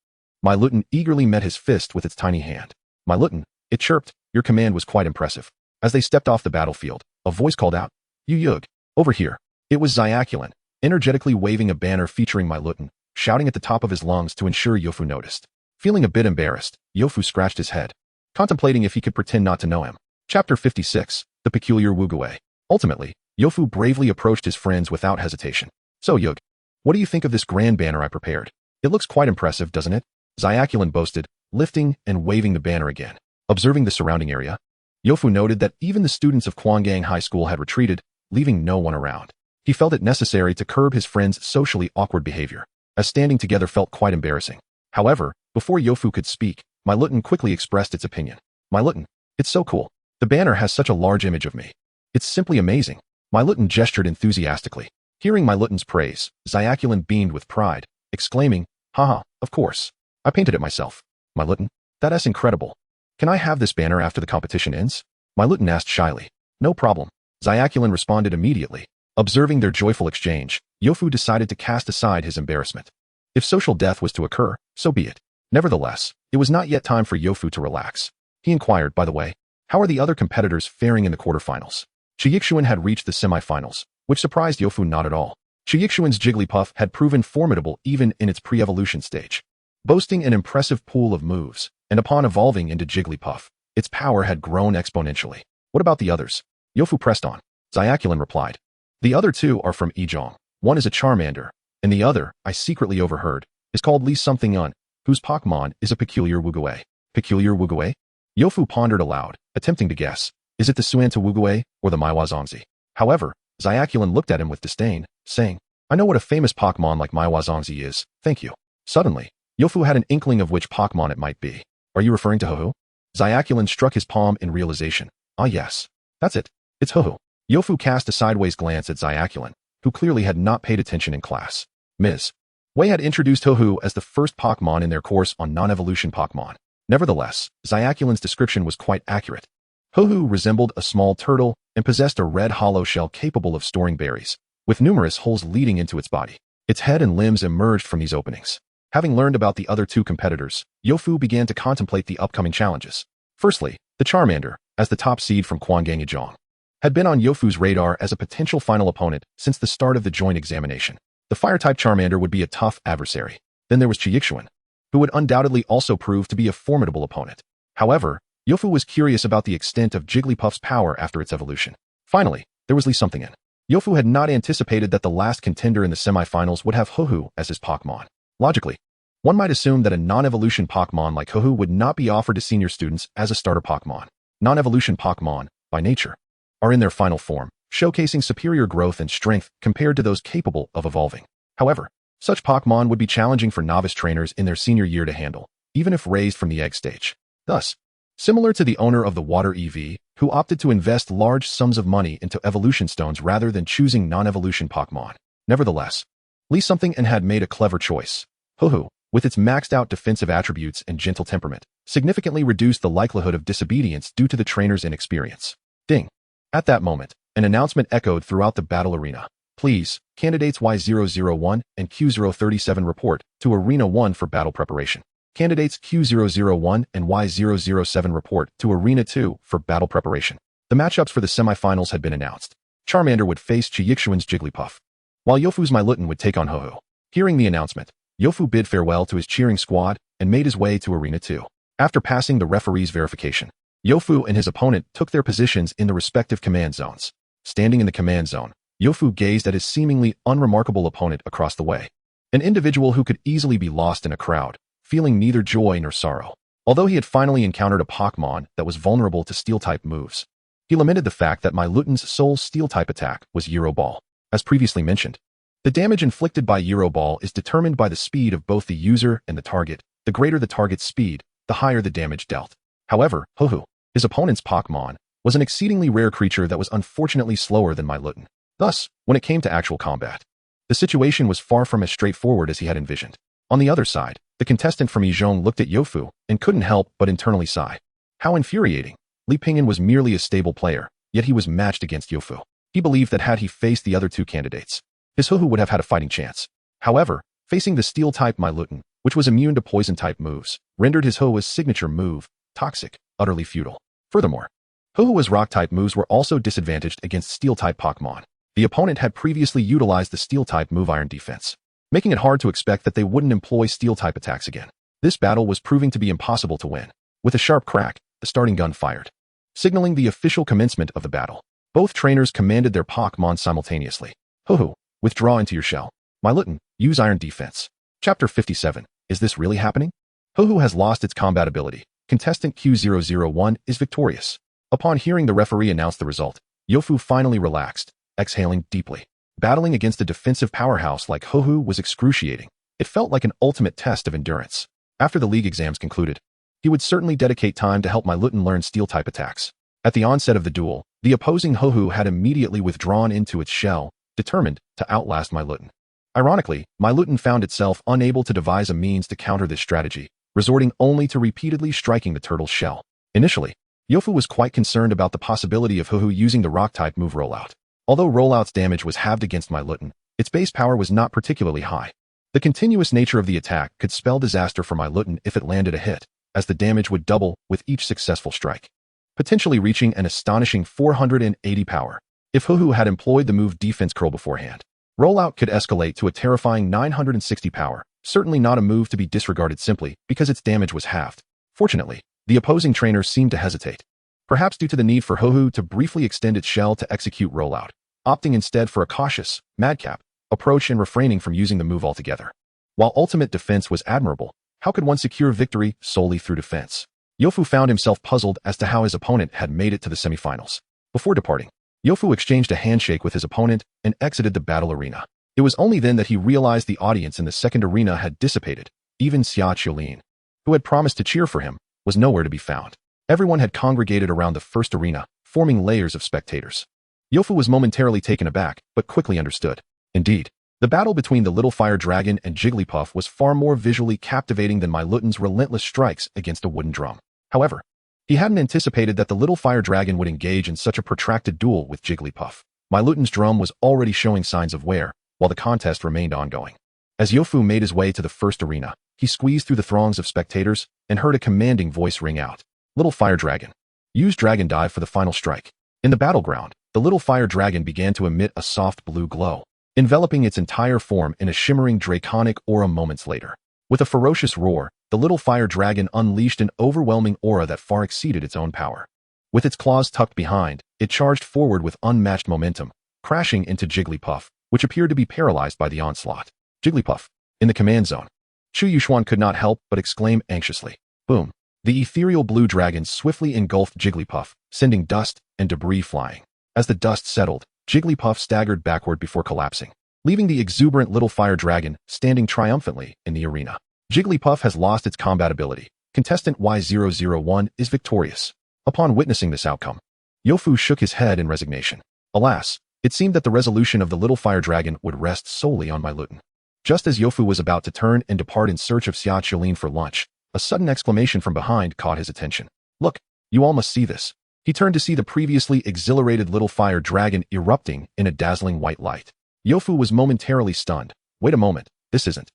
Meilutan eagerly met his fist with its tiny hand. Meilutan, it chirped, your command was quite impressive. As they stepped off the battlefield, a voice called out, Yug, over here. It was Xiaculin, energetically waving a banner featuring Meilutan, shouting at the top of his lungs to ensure Yofu noticed. Feeling a bit embarrassed, Yofu scratched his head, contemplating if he could pretend not to know him. Chapter 56, The Peculiar Wuguwei. Ultimately, Yofu bravely approached his friends without hesitation. So Yug, what do you think of this grand banner I prepared? It looks quite impressive, doesn't it? Xiaculin boasted, lifting and waving the banner again. Observing the surrounding area, Yofu noted that even the students of Quangang High School had retreated, leaving no one around. He felt it necessary to curb his friends' socially awkward behavior, as standing together felt quite embarrassing. However, before Yofu could speak, Meilutan quickly expressed its opinion. Meilutan, it's so cool. The banner has such a large image of me. It's simply amazing. Meilutan gestured enthusiastically. Hearing Meilutan's praise, Xiaculin beamed with pride, exclaiming, haha, of course. I painted it myself. Meilutan, that's incredible. Can I have this banner after the competition ends? Meilutan asked shyly. No problem. Xiaculin responded immediately. Observing their joyful exchange, Yofu decided to cast aside his embarrassment. If social death was to occur, so be it. Nevertheless, it was not yet time for Yofu to relax. He inquired, by the way, how are the other competitors faring in the quarterfinals? Chiyixuan had reached the semifinals, which surprised Yofu not at all. Chiyixuan's Jigglypuff had proven formidable even in its pre-evolution stage, boasting an impressive pool of moves, and upon evolving into Jigglypuff, its power had grown exponentially. What about the others? Yofu pressed on. Xiaculin replied. The other two are from Ejong. One is a Charmander, and the other, I secretly overheard, is called Li something Un, whose Pokémon is a peculiar Wugaway. Peculiar Wugaway? Yofu pondered aloud, attempting to guess. Is it the Suanta Wugaway or the Maiwazongzi? However, Xiaculin looked at him with disdain, saying, I know what a famous Pokémon like Maiwazongzi is, thank you. Suddenly, Yofu had an inkling of which Pokémon it might be. Are you referring to Ho-Ho? Xiaculin struck his palm in realization. Ah yes. That's it. It's Ho-Ho. Yofu cast a sideways glance at Xiaculin, who clearly had not paid attention in class. Ms. Wei had introduced Ho-Ho as the first Pokémon in their course on non-evolution Pokémon. Nevertheless, Xiaculin's description was quite accurate. Ho-Ho resembled a small turtle and possessed a red hollow shell capable of storing berries, with numerous holes leading into its body. Its head and limbs emerged from these openings. Having learned about the other two competitors, Yofu began to contemplate the upcoming challenges. Firstly, the Charmander, as the top seed from Quangang Ejong, had been on Yofu's radar as a potential final opponent since the start of the joint examination. The Fire-type Charmander would be a tough adversary. Then there was Chiyixuan, who would undoubtedly also prove to be a formidable opponent. However, Yofu was curious about the extent of Jigglypuff's power after its evolution. Finally, there was Li something Un. Yofu had not anticipated that the last contender in the semifinals would have Ho-Ho as his Pokémon. Logically, one might assume that a non-evolution Pokémon like Ho-Ho would not be offered to senior students as a starter Pokémon. Non-evolution Pokémon, by nature, are in their final form, showcasing superior growth and strength compared to those capable of evolving. However, such Pokémon would be challenging for novice trainers in their senior year to handle, even if raised from the egg stage. Thus, similar to the owner of the Water EV, who opted to invest large sums of money into evolution stones rather than choosing non-evolution Pokémon. Nevertheless, Li something Un had made a clever choice. Ho-Ho, with its maxed-out defensive attributes and gentle temperament, significantly reduced the likelihood of disobedience due to the trainer's inexperience. Ding! At that moment, an announcement echoed throughout the battle arena. Please, candidates Y001 and Q037 report to Arena 1 for battle preparation. Candidates Q001 and Y007 report to Arena 2 for battle preparation. The matchups for the semifinals had been announced. Charmander would face Chiyixuan's Jigglypuff, while Yofu's Meilutan would take on Ho-Ho. Hearing the announcement, Yofu bid farewell to his cheering squad and made his way to Arena 2. After passing the referee's verification, Yofu and his opponent took their positions in the respective command zones. Standing in the command zone, Yofu gazed at his seemingly unremarkable opponent across the way. An individual who could easily be lost in a crowd, feeling neither joy nor sorrow. Although he had finally encountered a Pokémon that was vulnerable to Steel-type moves, he lamented the fact that Meilutan's sole Steel-type attack was Euro Ball. As previously mentioned, the damage inflicted by Euro Ball is determined by the speed of both the user and the target. The greater the target's speed, the higher the damage dealt. However, Ho-Ho, his opponent's Pokémon, was an exceedingly rare creature that was unfortunately slower than Meilutan. Thus, when it came to actual combat, the situation was far from as straightforward as he had envisioned. On the other side, the contestant from Ejong looked at Yofu and couldn't help but internally sigh. How infuriating. Li Pingyan was merely a stable player, yet he was matched against Yofu. He believed that had he faced the other two candidates, his Ho-Ho would have had a fighting chance. However, facing the Steel-type Meilutan, which was immune to Poison-type moves, rendered his Ho-Ho's signature move, Toxic, utterly futile. Furthermore, Ho-Ho's Rock-type moves were also disadvantaged against Steel-type Pokémon. The opponent had previously utilized the Steel-type move Iron Defense, making it hard to expect that they wouldn't employ Steel-type attacks again. This battle was proving to be impossible to win. With a sharp crack, the starting gun fired, signaling the official commencement of the battle. Both trainers commanded their Pokémon simultaneously. Ho-Ho, withdraw into your shell. Meilutan, use Iron Defense. Chapter 57. Is this really happening? Ho-Ho has lost its combat ability. Contestant Q001 is victorious. Upon hearing the referee announce the result, Yofu finally relaxed, exhaling deeply. Battling against a defensive powerhouse like Ho-Ho was excruciating. It felt like an ultimate test of endurance. After the league exams concluded, he would certainly dedicate time to help Meilutan learn Steel-type attacks. At the onset of the duel, the opposing Ho-Ho had immediately withdrawn into its shell, determined to outlast Meilutan. Ironically, Meilutan found itself unable to devise a means to counter this strategy, resorting only to repeatedly striking the turtle's shell. Initially, Yofu was quite concerned about the possibility of Ho-Ho using the Rock-type move Rollout. Although Rollout's damage was halved against Meilutan, its base power was not particularly high. The continuous nature of the attack could spell disaster for Meilutan if it landed a hit, as the damage would double with each successful strike, potentially reaching an astonishing 480 power. If Ho-Ho had employed the move Defense Curl beforehand, Rollout could escalate to a terrifying 960 power, certainly not a move to be disregarded simply because its damage was halved. Fortunately, the opposing trainer seemed to hesitate, perhaps due to the need for Ho-Hu to briefly extend its shell to execute rollout, opting instead for a cautious, madcap approach and refraining from using the move altogether. While ultimate defense was admirable, how could one secure victory solely through defense? Yofu found himself puzzled as to how his opponent had made it to the semifinals. Before departing, Yofu exchanged a handshake with his opponent and exited the battle arena. It was only then that he realized the audience in the second arena had dissipated. Even Xia Qiulin, who had promised to cheer for him, was nowhere to be found. Everyone had congregated around the first arena, forming layers of spectators. Yofu was momentarily taken aback, but quickly understood. Indeed, the battle between the little fire dragon and Jigglypuff was far more visually captivating than Meilutan's relentless strikes against a wooden drum. However, he hadn't anticipated that the little fire dragon would engage in such a protracted duel with Jigglypuff. Meilutan's drum was already showing signs of wear, while the contest remained ongoing. As Yofu made his way to the first arena, he squeezed through the throngs of spectators and heard a commanding voice ring out. Little fire dragon, use dragon dive for the final strike. In the battleground, the little fire dragon began to emit a soft blue glow, enveloping its entire form in a shimmering draconic aura moments later. With a ferocious roar, the little fire dragon unleashed an overwhelming aura that far exceeded its own power. With its claws tucked behind, it charged forward with unmatched momentum, crashing into Jigglypuff, which appeared to be paralyzed by the onslaught. Jigglypuff, in the command zone. Chu Yuxuan could not help but exclaim anxiously. Boom. The ethereal blue dragon swiftly engulfed Jigglypuff, sending dust and debris flying. As the dust settled, Jigglypuff staggered backward before collapsing, leaving the exuberant little fire dragon standing triumphantly in the arena. Jigglypuff has lost its combat ability. Contestant Y001 is victorious. Upon witnessing this outcome, Yofu shook his head in resignation. Alas, it seemed that the resolution of the little fire dragon would rest solely on Meilutan. Just as Yofu was about to turn and depart in search of Xia Qiulin for lunch, a sudden exclamation from behind caught his attention. Look, you all must see this. He turned to see the previously exhilarated little fire dragon erupting in a dazzling white light. Yofu was momentarily stunned. Wait a moment, this isn't.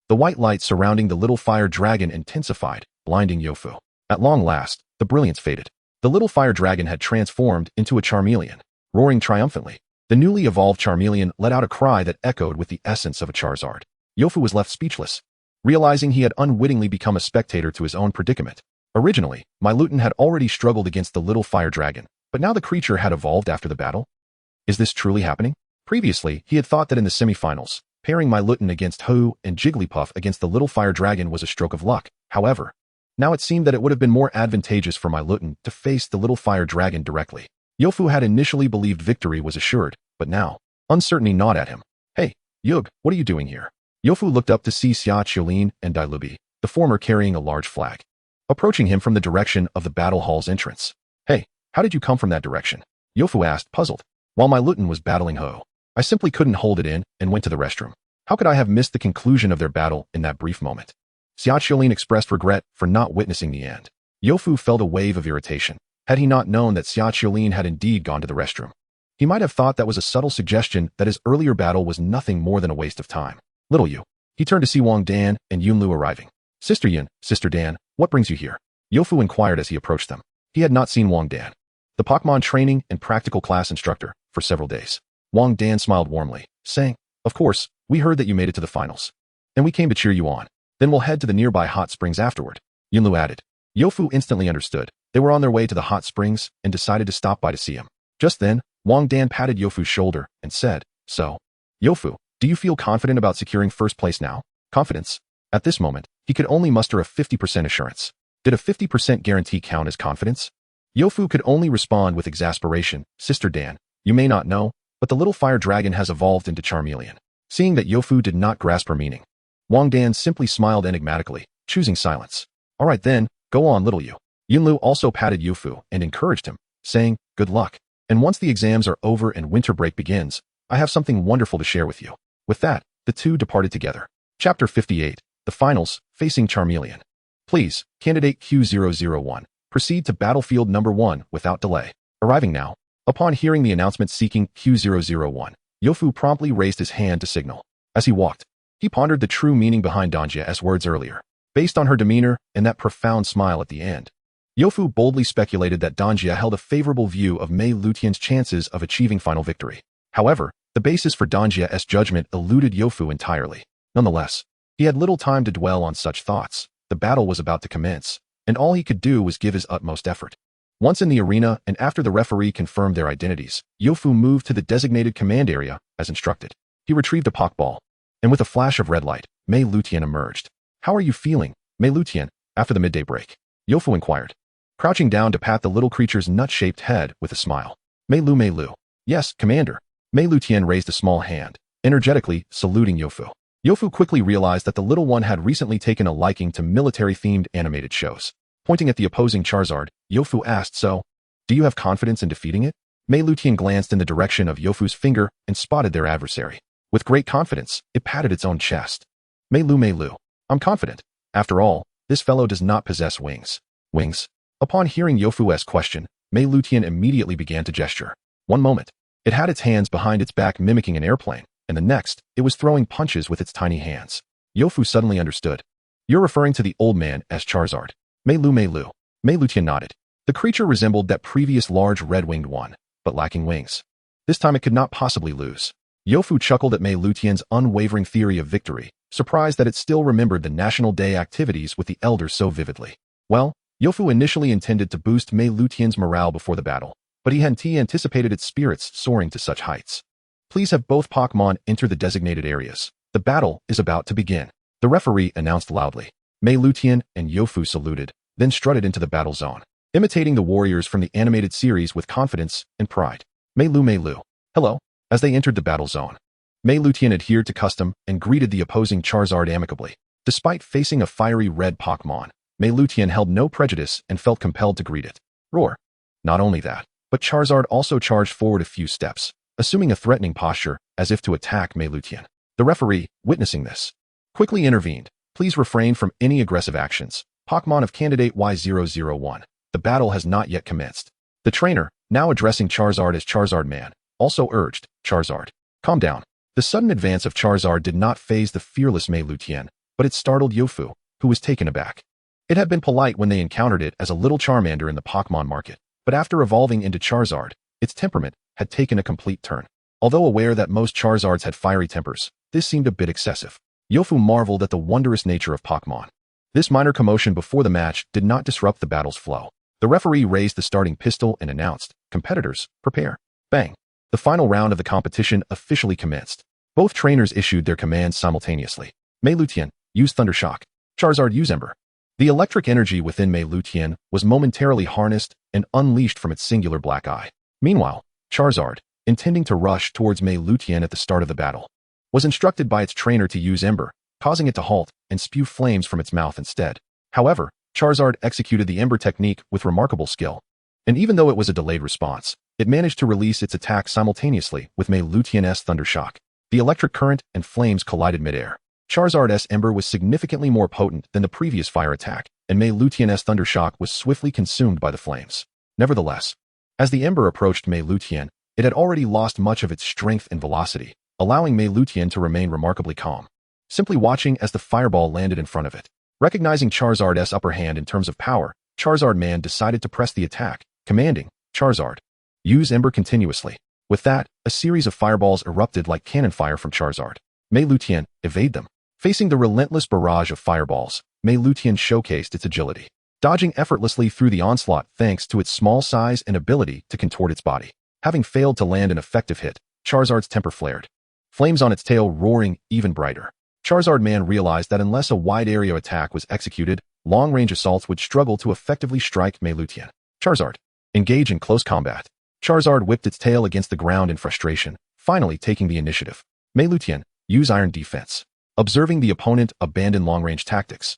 The white light surrounding the little fire dragon intensified, blinding Yofu. At long last, the brilliance faded. The little fire dragon had transformed into a Charmeleon. Roaring triumphantly, the newly evolved Charmeleon let out a cry that echoed with the essence of a Charizard. Yofu was left speechless, realizing he had unwittingly become a spectator to his own predicament. Originally, Meilutan had already struggled against the little fire dragon, but now the creature had evolved after the battle. Is this truly happening? Previously, he had thought that in the semifinals, pairing Meilutan against Ho and Jigglypuff against the little fire dragon was a stroke of luck. However, now it seemed that it would have been more advantageous for Meilutan to face the little fire dragon directly. Yofu had initially believed victory was assured, but now, uncertainty gnawed at him. Hey, Yug, what are you doing here? Yofu looked up to see Xia Qiulin and Dailubi, the former carrying a large flag, approaching him from the direction of the battle hall's entrance. Hey, how did you come from that direction? Yofu asked, puzzled. While Meilutan was battling Ho, I simply couldn't hold it in and went to the restroom. How could I have missed the conclusion of their battle in that brief moment? Xia Qiulin expressed regret for not witnessing the end. Yofu felt a wave of irritation. Had he not known that Xia Qiulin had indeed gone to the restroom, he might have thought that was a subtle suggestion that his earlier battle was nothing more than a waste of time. Little Yu. He turned to see Wang Dan and Yunlu arriving. Sister Yun, Sister Dan, what brings you here? Yofu inquired as he approached them. He had not seen Wang Dan, the Pokémon training and practical class instructor, for several days. Wang Dan smiled warmly, saying, Of course, we heard that you made it to the finals, and we came to cheer you on. Then we'll head to the nearby hot springs afterward. Yunlu added. Yofu instantly understood. They were on their way to the hot springs and decided to stop by to see him. Just then, Wang Dan patted Yofu's shoulder and said, So, Yofu, do you feel confident about securing first place now? Confidence? At this moment, he could only muster a 50% assurance. Did a 50% guarantee count as confidence? Yofu could only respond with exasperation. Sister Dan, you may not know, but the little fire dragon has evolved into Charmeleon. Seeing that Yofu did not grasp her meaning, Wang Dan simply smiled enigmatically, choosing silence. All right then, go on, little Yu. Yunlu also patted Yofu and encouraged him, saying, Good luck. And once the exams are over and winter break begins, I have something wonderful to share with you. With that, the two departed together. Chapter 58, The Finals, Facing Charmeleon. Please, Candidate Q001, proceed to Battlefield Number 1 without delay. Arriving now. Upon hearing the announcement seeking Q001, Yofu promptly raised his hand to signal. As he walked, he pondered the true meaning behind Danjia's words earlier. Based on her demeanor and that profound smile at the end, Yofu boldly speculated that Danjia held a favorable view of Meilutan's chances of achieving final victory. However, The basis for Donjia's judgment eluded Yofu entirely. Nonetheless, he had little time to dwell on such thoughts. The battle was about to commence, and all he could do was give his utmost effort. Once in the arena and after the referee confirmed their identities, Yofu moved to the designated command area as instructed. He retrieved a Pokeball, and with a flash of red light, Meilutan emerged. "How are you feeling, Meilutan, after the midday break?" Yofu inquired, crouching down to pat the little creature's nut-shaped head with a smile. Meilu. "Yes, Commander." Meilutan raised a small hand, energetically saluting Yofu. Yofu quickly realized that the little one had recently taken a liking to military-themed animated shows. Pointing at the opposing Charizard, Yofu asked, "So, do you have confidence in defeating it?" Meilutan glanced in the direction of Yofu's finger and spotted their adversary. With great confidence, it patted its own chest. Meilu. "I'm confident. After all, this fellow does not possess wings." Wings? Upon hearing Yofu's question, Meilutan immediately began to gesture. One moment, it had its hands behind its back mimicking an airplane, and the next, it was throwing punches with its tiny hands. Yofu suddenly understood. "You're referring to the old man as Charizard." Meilu. Meilutan nodded. The creature resembled that previous large red-winged one, but lacking wings. This time it could not possibly lose. Yofu chuckled at Meilutan's unwavering theory of victory, surprised that it still remembered the National Day activities with the elders so vividly. Well, Yofu initially intended to boost Meilutan's morale before the battle, but he hadn't anticipated its spirits soaring to such heights. "Please have both Pokémon enter the designated areas. The battle is about to begin," the referee announced loudly. Meilutan and Yofu saluted, then strutted into the battle zone, imitating the warriors from the animated series with confidence and pride. Meilu. "Hello." As they entered the battle zone, Meilutan adhered to custom and greeted the opposing Charizard amicably. Despite facing a fiery red Pokémon, Meilutan held no prejudice and felt compelled to greet it. Roar. Not only that, but Charizard also charged forward a few steps, assuming a threatening posture as if to attack Meilutan. The referee, witnessing this, quickly intervened. "Please refrain from any aggressive actions. Pokémon of candidate Y001. The battle has not yet commenced." The trainer, now addressing Charizard as Charizard Man, also urged, "Charizard, calm down." The sudden advance of Charizard did not faze the fearless Meilutan, but it startled Yofu, who was taken aback. It had been polite when they encountered it as a little Charmander in the Pokémon market, but after evolving into Charizard, its temperament had taken a complete turn. Although aware that most Charizards had fiery tempers, this seemed a bit excessive. Yofu marveled at the wondrous nature of Pokémon. This minor commotion before the match did not disrupt the battle's flow. The referee raised the starting pistol and announced, "Competitors, prepare." Bang. The final round of the competition officially commenced. Both trainers issued their commands simultaneously. Meilutan, use Thunder Shock. Charizard, use Ember. The electric energy within Meilutan was momentarily harnessed and unleashed from its singular black eye. Meanwhile, Charizard, intending to rush towards Meilutan at the start of the battle, was instructed by its trainer to use Ember, causing it to halt and spew flames from its mouth instead. However, Charizard executed the Ember technique with remarkable skill, and even though it was a delayed response, it managed to release its attack simultaneously with Meilutan's Thunder Shock. The electric current and flames collided midair. Charizard's Ember was significantly more potent than the previous fire attack, and Meilutan's Thunder Shock was swiftly consumed by the flames. Nevertheless, as the Ember approached Meilutan, it had already lost much of its strength and velocity, allowing Meilutan to remain remarkably calm, simply watching as the fireball landed in front of it. Recognizing Charizard's upper hand in terms of power, Charizard Man decided to press the attack, commanding, "Charizard, use Ember continuously." With that, a series of fireballs erupted like cannon fire from Charizard. Meilutan, evade them. Facing the relentless barrage of fireballs, Meilutan showcased its agility, dodging effortlessly through the onslaught thanks to its small size and ability to contort its body. Having failed to land an effective hit, Charizard's temper flared, flames on its tail roaring even brighter. Charizard Man realized that unless a wide-area attack was executed, long-range assaults would struggle to effectively strike Meilutan. Charizard, engage in close combat. Charizard whipped its tail against the ground in frustration, finally taking the initiative. Meilutan, use Iron Defense. Observing the opponent abandon long-range tactics,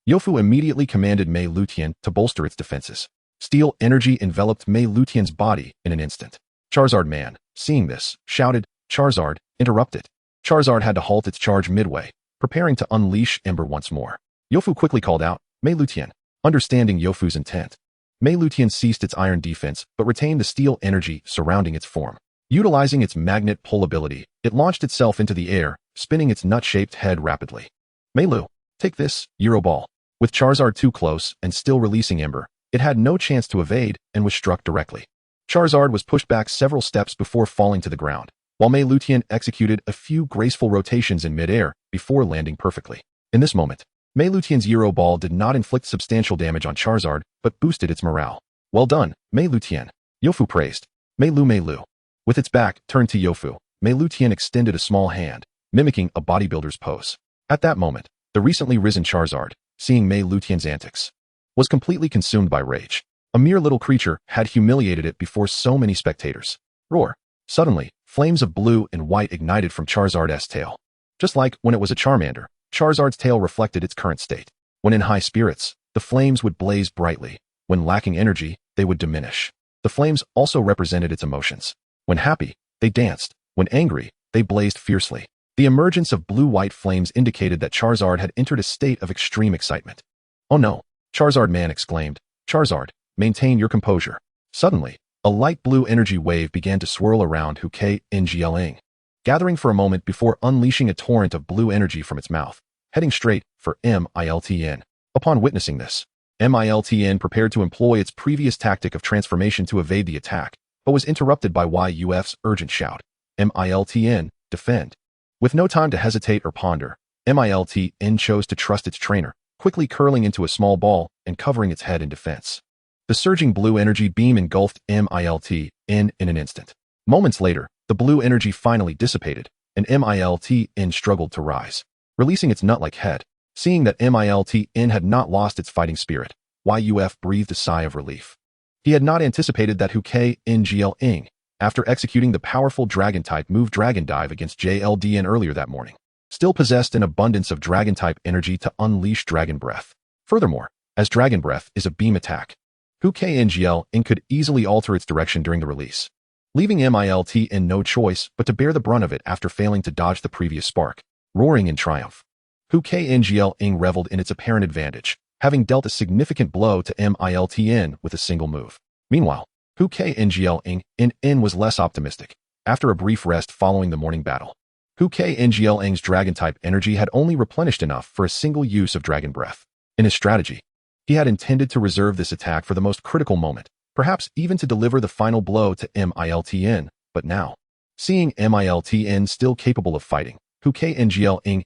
Yofu immediately commanded Meilutan to bolster its defenses. Steel energy enveloped Meilutan's body in an instant. Charizard Man, seeing this, shouted, "Charizard, interrupt it." Charizard had to halt its charge midway, preparing to unleash Ember once more. Yofu quickly called out, "Meilutan." Understanding Yofu's intent, Meilutan ceased its Iron Defense but retained the steel energy surrounding its form. Utilizing its magnet pull ability, it launched itself into the air, spinning its nut-shaped head rapidly. "Meilu, take this, Euro Ball." With Charizard too close and still releasing Ember, it had no chance to evade and was struck directly. Charizard was pushed back several steps before falling to the ground, while Meilutan executed a few graceful rotations in midair before landing perfectly. In this moment, Meilutan's Euro Ball did not inflict substantial damage on Charizard, but boosted its morale. Well done, Meilutan, Yofu praised. Meilu. With its back turned to Yofu, Meilutan extended a small hand, mimicking a bodybuilder's pose. At that moment, the recently risen Charizard, seeing Meilutan's antics, was completely consumed by rage. A mere little creature had humiliated it before so many spectators. Roar. Suddenly, flames of blue and white ignited from Charizard's tail. Just like when it was a Charmander, Charizard's tail reflected its current state. When in high spirits, the flames would blaze brightly. When lacking energy, they would diminish. The flames also represented its emotions. When happy, they danced. When angry, they blazed fiercely. The emergence of blue-white flames indicated that Charizard had entered a state of extreme excitement. Oh no, Charizard man exclaimed. Charizard, maintain your composure. Suddenly, a light blue energy wave began to swirl around Ngling, gathering for a moment before unleashing a torrent of blue energy from its mouth, heading straight for Meilutan. Upon witnessing this, Meilutan prepared to employ its previous tactic of transformation to evade the attack, but was interrupted by Yuf's urgent shout. Meilutan, defend. With no time to hesitate or ponder, Meilutan chose to trust its trainer, quickly curling into a small ball and covering its head in defense. The surging blue energy beam engulfed Meilutan in an instant. Moments later, the blue energy finally dissipated, and Meilutan struggled to rise, releasing its nut-like head. Seeing that Meilutan had not lost its fighting spirit, Yuf breathed a sigh of relief. He had not anticipated that Ngling, after executing the powerful Dragon-type move Dragon Dive against JLDN earlier that morning, still possessed an abundance of Dragon-type energy to unleash Dragon Breath. Furthermore, as Dragon Breath is a beam attack, Ngling could easily alter its direction during the release, leaving Meilutan no choice but to bear the brunt of it after failing to dodge the previous spark. Roaring in triumph, Ngling reveled in its apparent advantage, having dealt a significant blow to Meilutan with a single move. Meanwhile, Ngling was less optimistic. After a brief rest following the morning battle, Ngling's Dragon-type energy had only replenished enough for a single use of Dragon Breath. In his strategy, he had intended to reserve this attack for the most critical moment, perhaps even to deliver the final blow to Meilutan, but now, seeing Meilutan still capable of fighting, Ngling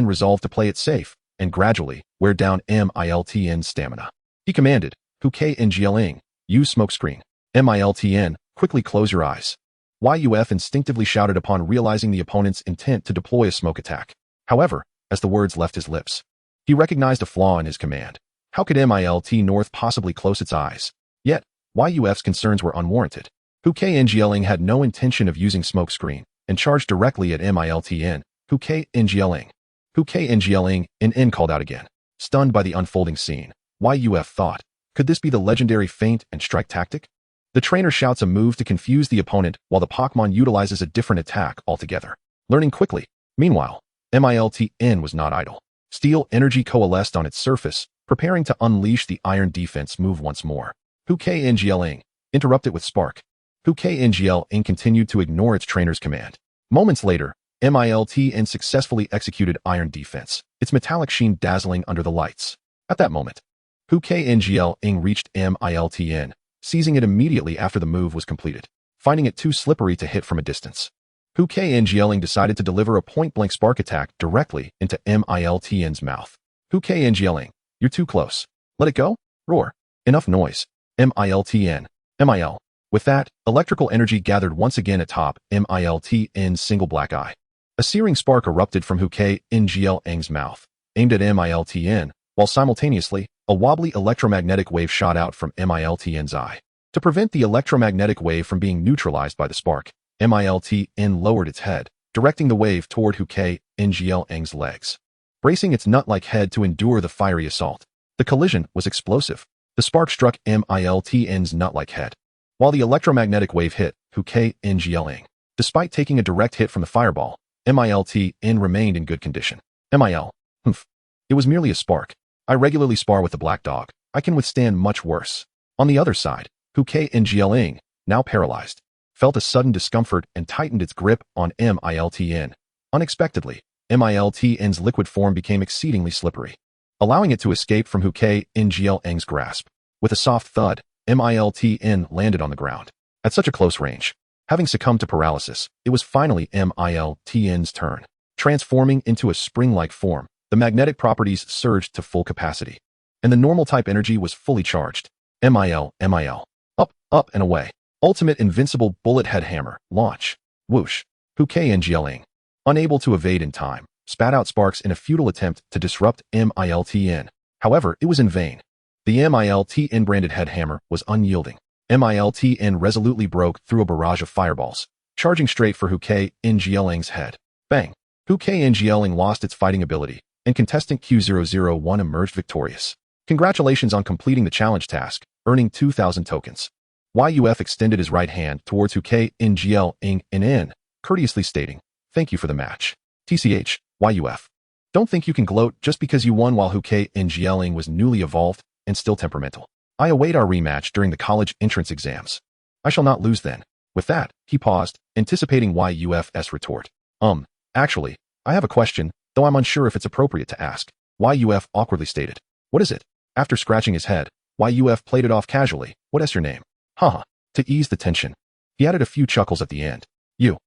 resolved to play it safe and gradually wear down Meilutan's stamina. He commanded, Ngling, use smokescreen. Meilutan, quickly close your eyes. Yuf instinctively shouted upon realizing the opponent's intent to deploy a smoke attack. However, as the words left his lips, he recognized a flaw in his command. How could Meilutan possibly close its eyes? Yet, Yuf's concerns were unwarranted. Ngling had no intention of using smokescreen and charged directly at Meilutan. Ngling called out again. Stunned by the unfolding scene, Yuf thought, could this be the legendary feint and strike tactic? The trainer shouts a move to confuse the opponent while the Pokémon utilizes a different attack altogether. Learning quickly. Meanwhile, Meilutan was not idle. Steel energy coalesced on its surface, preparing to unleash the iron defense move once more. Ngling interrupted with spark. Ngling continued to ignore its trainer's command. Moments later, Meilutan successfully executed iron defense, its metallic sheen dazzling under the lights. At that moment, Ngling reached Meilutan, seizing it immediately after the move was completed, finding it too slippery to hit from a distance. Ngling decided to deliver a point-blank spark attack directly into Meilutan's mouth. Ngling, you're too close. Let it go? Roar. Enough noise. Meilutan. Mil. With that, electrical energy gathered once again atop Meilutan's single black eye. A searing spark erupted from Ngling's mouth, aimed at Meilutan, while simultaneously, a wobbly electromagnetic wave shot out from Meilutan's eye. To prevent the electromagnetic wave from being neutralized by the spark, Meilutan lowered its head, directing the wave toward Ngling's legs, bracing its nut-like head to endure the fiery assault. The collision was explosive. The spark struck Meilutan's nut-like head, while the electromagnetic wave hit Ngling. Despite taking a direct hit from the fireball, Meilutan remained in good condition. Mil. It was merely a spark. I regularly spar with the black dog. I can withstand much worse. On the other side, Ngling, now paralyzed, felt a sudden discomfort and tightened its grip on Meilutan. Unexpectedly, Meilutan's liquid form became exceedingly slippery, allowing it to escape from Ngling's grasp. With a soft thud, Meilutan landed on the ground. At such a close range, Having succumbed to paralysis, it was finally Miltan's turn. Transforming into a spring-like form, the magnetic properties surged to full capacity, and the normal-type energy was fully charged. Mil. Up, up, and away. Ultimate invincible bullet head hammer. Launch. Whoosh. Hukai. Unable to evade in time, spat out sparks in a futile attempt to disrupt Miltan. However, it was in vain. The Miltan-branded head hammer was unyielding. Miltan resolutely broke through a barrage of fireballs, charging straight for Hukai-Ngling's head. Bang! Hukai-Ngling lost its fighting ability, and contestant Q001 emerged victorious. Congratulations on completing the challenge task, earning 2,000 tokens. Yuf extended his right hand towards Hukai-Ngling, courteously stating, "Thank you for the match. TCH, Yuf. Don't think you can gloat just because you won while Hukai-Ngling was newly evolved and still temperamental. I await our rematch during the college entrance exams. I shall not lose then." With that, he paused, anticipating Yuf's retort. Actually, I have a question, though I'm unsure if it's appropriate to ask. Yuf awkwardly stated. "What is it?" After scratching his head, Yuf played it off casually. "What is your name?" Haha. To ease the tension, he added a few chuckles at the end. "You.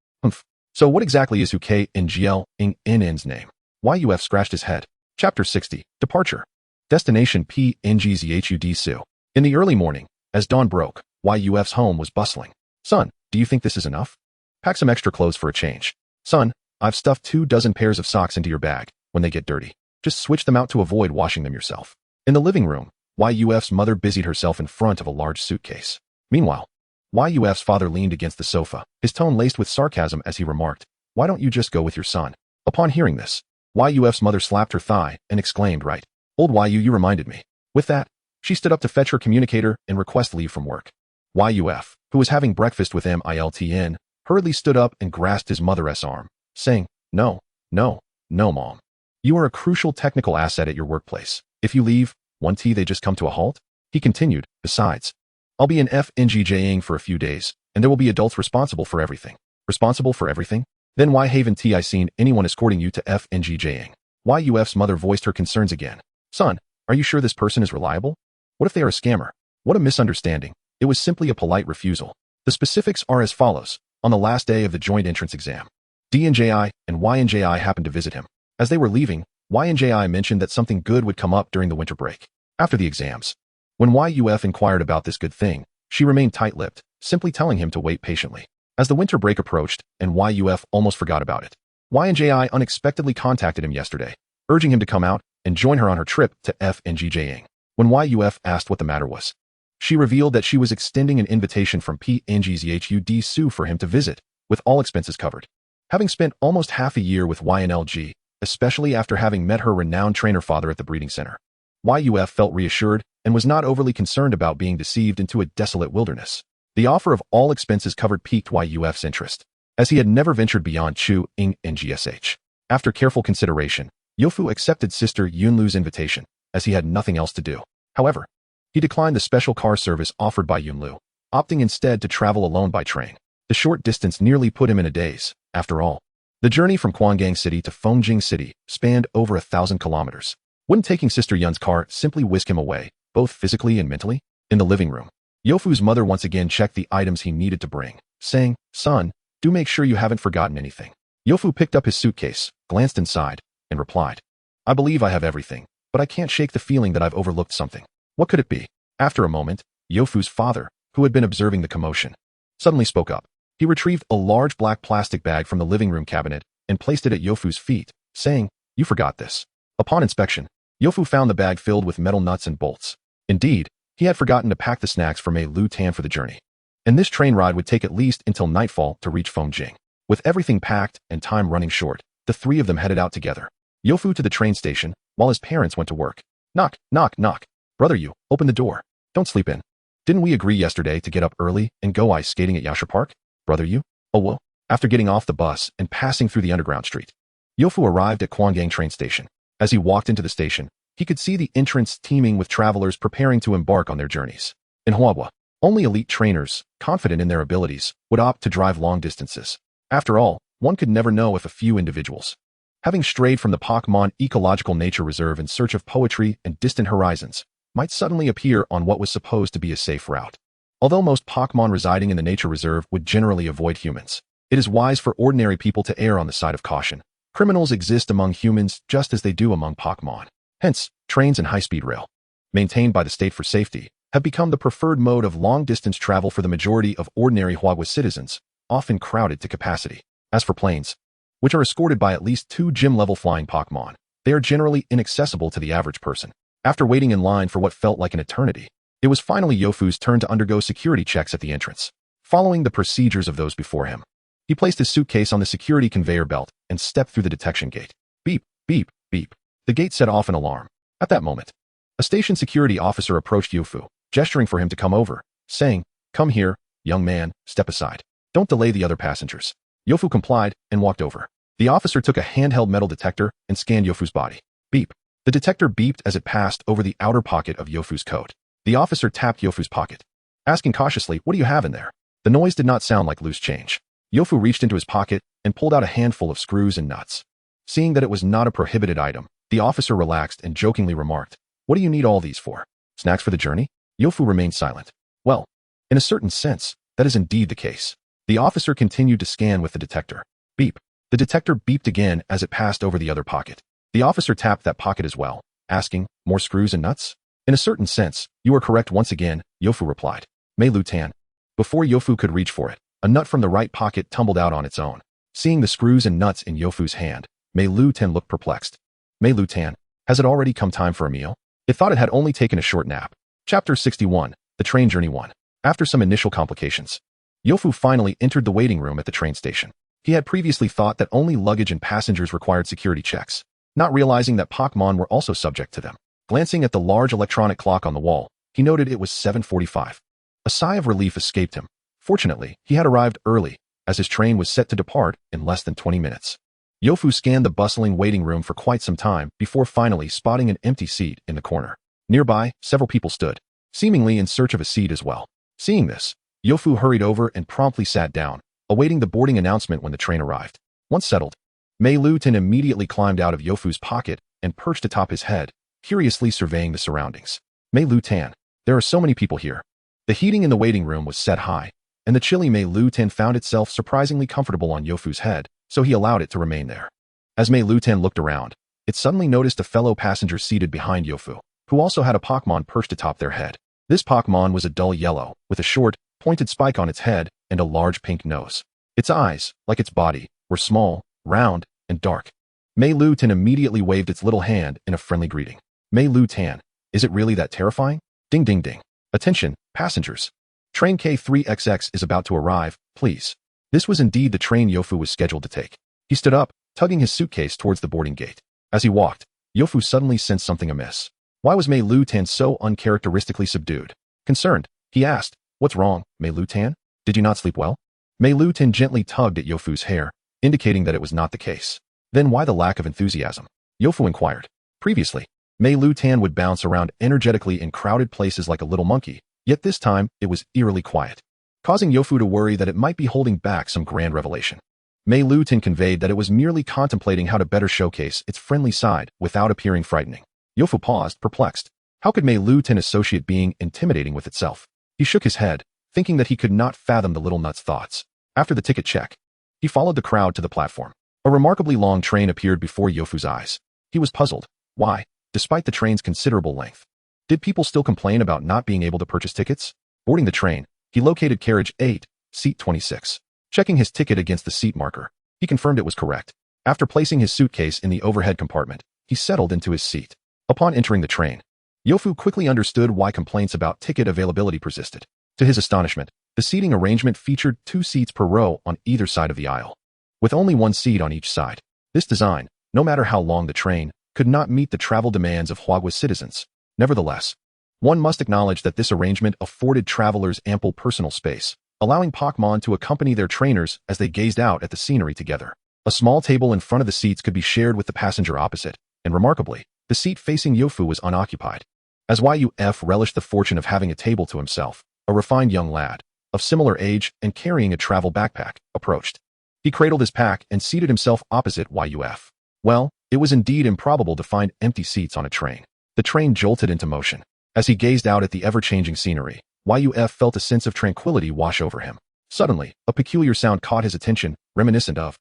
So what exactly is Hukai-Ngling's name?" Yuf scratched his head. Chapter 60. Departure. Destination PNGZHUD. In the early morning, as dawn broke, Yuf's home was bustling. "Son, do you think this is enough? Pack some extra clothes for a change." "Son, I've stuffed 24 pairs of socks into your bag. When they get dirty, just switch them out to avoid washing them yourself." In the living room, Yuf's mother busied herself in front of a large suitcase. Meanwhile, Yuf's father leaned against the sofa, his tone laced with sarcasm as he remarked, "Why don't you just go with your son?" Upon hearing this, Yuf's mother slapped her thigh and exclaimed, "Right. Old you reminded me." With that, she stood up to fetch her communicator and request leave from work. Yuf, who was having breakfast with Miltan, hurriedly stood up and grasped his mother's arm, saying, No, Mom. You are a crucial technical asset at your workplace. If you leave, they just come to a halt?" He continued, "Besides, I'll be in FNGJing for a few days, and there will be adults responsible for everything." "Responsible for everything? Then why haven't I seen anyone escorting you to FNGJing?" Yuf's mother voiced her concerns again. "Son, are you sure this person is reliable? What if they are a scammer?" "What a misunderstanding. It was simply a polite refusal. The specifics are as follows. On the last day of the joint entrance exam, DNJI and YNJI happened to visit him. As they were leaving, YNJI mentioned that something good would come up during the winter break, after the exams. When Yuf inquired about this good thing, she remained tight-lipped, simply telling him to wait patiently. As the winter break approached, and Yuf almost forgot about it, YNJI unexpectedly contacted him yesterday, urging him to come out and join her on her trip to FNGJing. When Yuf asked what the matter was, she revealed that she was extending an invitation from PNGZHUD for him to visit, with all expenses covered. Having spent almost half a year with YNLG, especially after having met her renowned trainer father at the breeding center, Yuf felt reassured and was not overly concerned about being deceived into a desolate wilderness. The offer of all expenses covered piqued Yuf's interest, as he had never ventured beyond Chu Ing and GSH. After careful consideration, Yofu accepted Sister Yunlu's invitation, as he had nothing else to do. However, he declined the special car service offered by Yunlu, opting instead to travel alone by train. The short distance nearly put him in a daze. After all, the journey from Quangang City to Fongjing City spanned over 1,000 kilometers. Wouldn't taking Sister Yun's car simply whisk him away, both physically and mentally? In the living room, Yofu's mother once again checked the items he needed to bring, saying, "Son, do make sure you haven't forgotten anything." Yofu picked up his suitcase, glanced inside, and replied, "I believe I have everything, but I can't shake the feeling that I've overlooked something. What could it be?" After a moment, Yofu's father, who had been observing the commotion, suddenly spoke up. He retrieved a large black plastic bag from the living room cabinet and placed it at Yofu's feet, saying, "You forgot this." Upon inspection, Yofu found the bag filled with metal nuts and bolts. Indeed, he had forgotten to pack the snacks for Meilutan for the journey, and this train ride would take at least until nightfall to reach Fongjing. With everything packed and time running short, the three of them headed out together. Yofu to the train station, while his parents went to work. Knock, knock, knock. "Brother, you, open the door. Don't sleep in. Didn't we agree yesterday to get up early and go ice skating at Yasha Park? Brother, you?" "Oh, well." After getting off the bus and passing through the underground street, Yofu arrived at Quangang train station. As he walked into the station, he could see the entrance teeming with travelers preparing to embark on their journeys. In Huabwa, only elite trainers, confident in their abilities, would opt to drive long distances. After all, one could never know if a few individuals, having strayed from the Pokémon Ecological Nature Reserve in search of poetry and distant horizons, might suddenly appear on what was supposed to be a safe route. Although most Pokémon residing in the nature reserve would generally avoid humans, it is wise for ordinary people to err on the side of caution. Criminals exist among humans just as they do among Pokémon. Hence, trains and high-speed rail, maintained by the state for safety, have become the preferred mode of long-distance travel for the majority of ordinary Hogwarts citizens, often crowded to capacity. As for planes, which are escorted by at least 2 gym-level flying Pokémon, they are generally inaccessible to the average person. After waiting in line for what felt like an eternity, it was finally Yofu's turn to undergo security checks at the entrance. Following the procedures of those before him, he placed his suitcase on the security conveyor belt and stepped through the detection gate. Beep, beep, beep. The gate set off an alarm. At that moment, a station security officer approached Yofu, gesturing for him to come over, saying, "Come here, young man, step aside. Don't delay the other passengers." Yofu complied and walked over. The officer took a handheld metal detector and scanned Yofu's body. Beep. The detector beeped as it passed over the outer pocket of Yofu's coat. The officer tapped Yofu's pocket, asking cautiously, "What do you have in there?" The noise did not sound like loose change. Yofu reached into his pocket and pulled out a handful of screws and nuts. Seeing that it was not a prohibited item, the officer relaxed and jokingly remarked, "What do you need all these for? Snacks for the journey?" Yofu remained silent. Well, in a certain sense, that is indeed the case. The officer continued to scan with the detector. Beep. The detector beeped again as it passed over the other pocket. The officer tapped that pocket as well, asking, "More screws and nuts?" "In a certain sense, you are correct once again," Yofu replied. Meilutan. Before Yofu could reach for it, a nut from the right pocket tumbled out on its own. Seeing the screws and nuts in Yofu's hand, Meilutan looked perplexed. "Meilutan, has it already come time for a meal?" It thought it had only taken a short nap. Chapter 61, The Train Journey 1. After some initial complications, Yofu finally entered the waiting room at the train station. He had previously thought that only luggage and passengers required security checks, not realizing that Pokémon were also subject to them. Glancing at the large electronic clock on the wall, he noted it was 7:45. A sigh of relief escaped him. Fortunately, he had arrived early, as his train was set to depart in less than 20 minutes. Yofu scanned the bustling waiting room for quite some time before finally spotting an empty seat in the corner. Nearby, several people stood, seemingly in search of a seat as well. Seeing this, Yofu hurried over and promptly sat down, awaiting the boarding announcement when the train arrived. Once settled, Meilutan immediately climbed out of Yofu's pocket and perched atop his head, curiously surveying the surroundings. Meilutan, there are so many people here. The heating in the waiting room was set high, and the chilly Meilutan found itself surprisingly comfortable on Yofu's head, so he allowed it to remain there. As Meilutan looked around, it suddenly noticed a fellow passenger seated behind Yofu, who also had a Pokémon perched atop their head. This Pokémon was a dull yellow, with a short, pointed spike on its head and a large pink nose. Its eyes, like its body, were small, round, and dark. Meilutan immediately waved its little hand in a friendly greeting. "Meilutan, is it really that terrifying?" Ding ding ding. "Attention, passengers. Train K3XX is about to arrive, please." This was indeed the train Yofu was scheduled to take. He stood up, tugging his suitcase towards the boarding gate. As he walked, Yofu suddenly sensed something amiss. Why was Meilutan so uncharacteristically subdued? Concerned, he asked, "What's wrong, Meilutan? Did you not sleep well?" Meilutan gently tugged at Yofu's hair, indicating that it was not the case. "Then why the lack of enthusiasm?" Yofu inquired. Previously, Meilutan would bounce around energetically in crowded places like a little monkey, yet this time it was eerily quiet, causing Yofu to worry that it might be holding back some grand revelation. Meilutan conveyed that it was merely contemplating how to better showcase its friendly side without appearing frightening. Yofu paused, perplexed. How could Meilutan associate being intimidating with itself? He shook his head, thinking that he could not fathom the little nut's thoughts. After the ticket check, he followed the crowd to the platform. A remarkably long train appeared before Yofu's eyes. He was puzzled. Why, despite the train's considerable length, did people still complain about not being able to purchase tickets? Boarding the train, he located carriage 8, seat 26. Checking his ticket against the seat marker, he confirmed it was correct. After placing his suitcase in the overhead compartment, he settled into his seat. Upon entering the train, Yofu quickly understood why complaints about ticket availability persisted. To his astonishment, the seating arrangement featured 2 seats per row on either side of the aisle, with only 1 seat on each side. This design, no matter how long the train, could not meet the travel demands of Hogwarts citizens. Nevertheless, one must acknowledge that this arrangement afforded travelers ample personal space, allowing Pokémon to accompany their trainers as they gazed out at the scenery together. A small table in front of the seats could be shared with the passenger opposite, and remarkably, the seat facing Yofu was unoccupied. As YUF relished the fortune of having a table to himself, a refined young lad, of similar age and carrying a travel backpack, approached. He cradled his pack and seated himself opposite YUF. Well, it was indeed improbable to find empty seats on a train. The train jolted into motion. As he gazed out at the ever-changing scenery, YUF felt a sense of tranquility wash over him. Suddenly, a peculiar sound caught his attention, reminiscent of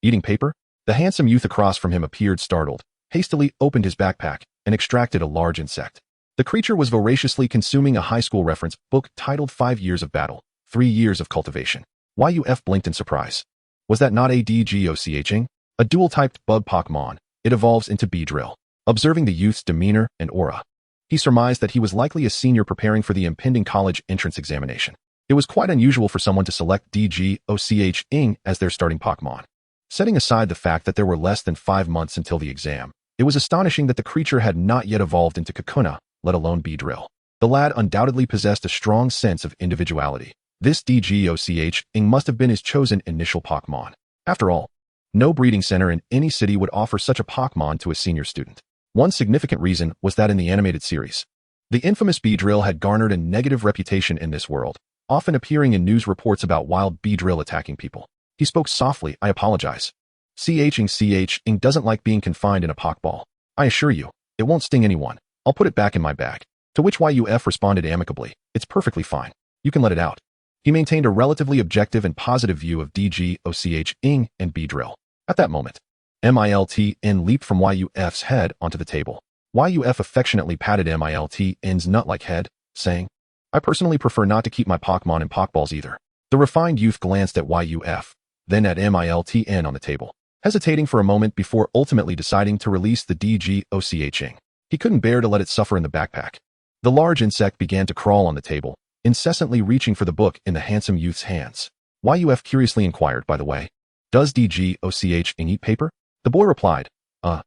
eating paper. The handsome youth across from him appeared startled, hastily opened his backpack, and extracted a large insect. The creature was voraciously consuming a high school reference book titled 5 Years of Battle, 3 Years of Cultivation. YUF blinked in surprise. Was that not a DGOCHing? A dual-typed bug Pokémon, it evolves into Beedrill. Observing the youth's demeanor and aura, he surmised that he was likely a senior preparing for the impending college entrance examination. It was quite unusual for someone to select DGOCHing as their starting Pokémon. Setting aside the fact that there were less than 5 months until the exam, it was astonishing that the creature had not yet evolved into Kakuna, let alone Beedrill. The lad undoubtedly possessed a strong sense of individuality. This DGOCHing must have been his chosen initial Pokémon. After all, no breeding center in any city would offer such a Pokémon to a senior student. One significant reason was that in the animated series, the infamous Beedrill had garnered a negative reputation in this world, often appearing in news reports about wild Beedrill attacking people. He spoke softly. I apologize. CHing doesn't like being confined in a Pokeball. I assure you, it won't sting anyone. I'll put it back in my bag. To which YUF responded amicably, it's perfectly fine. You can let it out. He maintained a relatively objective and positive view of DGOCHing and Beedrill. At that moment, Miltn leaped from YUF's head onto the table. YUF affectionately patted Miltn's nut-like head, saying, I personally prefer not to keep my Pokémon in Pokeballs either. The refined youth glanced at YUF, then at Miltn on the table, hesitating for a moment before ultimately deciding to release the DGOCHing. He couldn't bear to let it suffer in the backpack. The large insect began to crawl on the table, incessantly reaching for the book in the handsome youth's hands. YUF curiously inquired, by the way, does DGOCHing eat paper? The boy replied,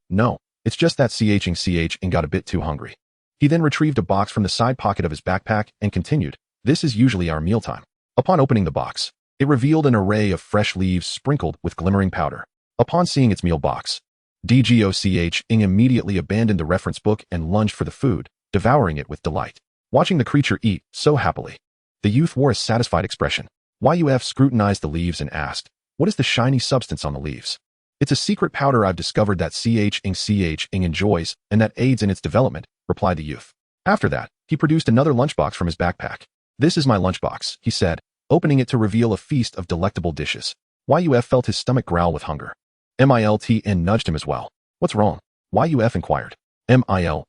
no, it's just that CHing got a bit too hungry. He then retrieved a box from the side pocket of his backpack and continued, this is usually our mealtime. Upon opening the box, it revealed an array of fresh leaves sprinkled with glimmering powder. Upon seeing its meal box, DGOCHing immediately abandoned the reference book and lunged for the food, devouring it with delight. Watching the creature eat so happily, the youth wore a satisfied expression. YUF scrutinized the leaves and asked, what is the shiny substance on the leaves? It's a secret powder I've discovered that CHing enjoys and that aids in its development, replied the youth. After that, he produced another lunchbox from his backpack. This is my lunchbox, he said, opening it to reveal a feast of delectable dishes. YUF felt his stomach growl with hunger. Miltn nudged him as well. What's wrong? YUF inquired. Mil.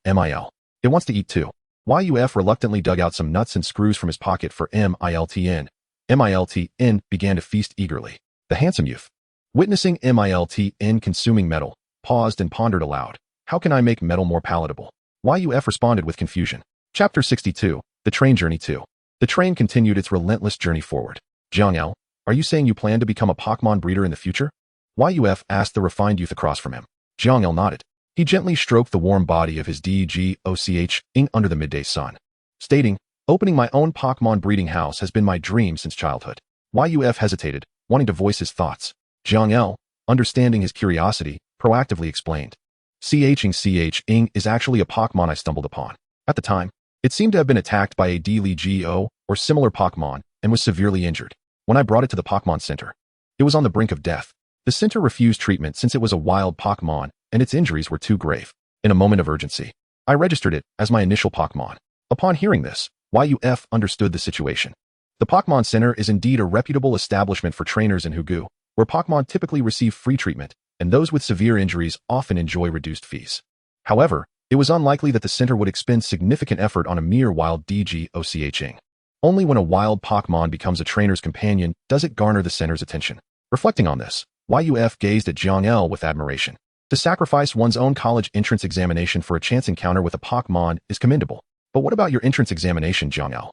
It wants to eat too. YUF reluctantly dug out some nuts and screws from his pocket for Miltn. Miltn began to feast eagerly. The handsome youth, witnessing Miltn consuming metal, paused and pondered aloud. How can I make metal more palatable? YUF responded with confusion. Chapter 62, The Train Journey 2. The train continued its relentless journey forward. Jiangl, are you saying you plan to become a Pokémon breeder in the future? YUF asked the refined youth across from him. Jiangl nodded. He gently stroked the warm body of his DGOCHing under the midday sun, stating, opening my own Pokémon breeding house has been my dream since childhood. YUF hesitated, wanting to voice his thoughts. Jiangl, understanding his curiosity, proactively explained. CHing is actually a Pokémon I stumbled upon. At the time, it seemed to have been attacked by a Dlegio or similar Pokémon and was severely injured. When I brought it to the Pokémon Center, it was on the brink of death. The center refused treatment since it was a wild Pokémon and its injuries were too grave. In a moment of urgency, I registered it as my initial Pokémon. Upon hearing this, YUF understood the situation. The Pokémon Center is indeed a reputable establishment for trainers in Hugu, where Pokémon typically receive free treatment, and those with severe injuries often enjoy reduced fees. However, it was unlikely that the center would expend significant effort on a mere wild DGOCHing. Only when a wild Pokémon becomes a trainer's companion does it garner the center's attention. Reflecting on this, YUF gazed at Jiangl with admiration. To sacrifice one's own college entrance examination for a chance encounter with a Pokémon is commendable. But what about your entrance examination, Jiangl?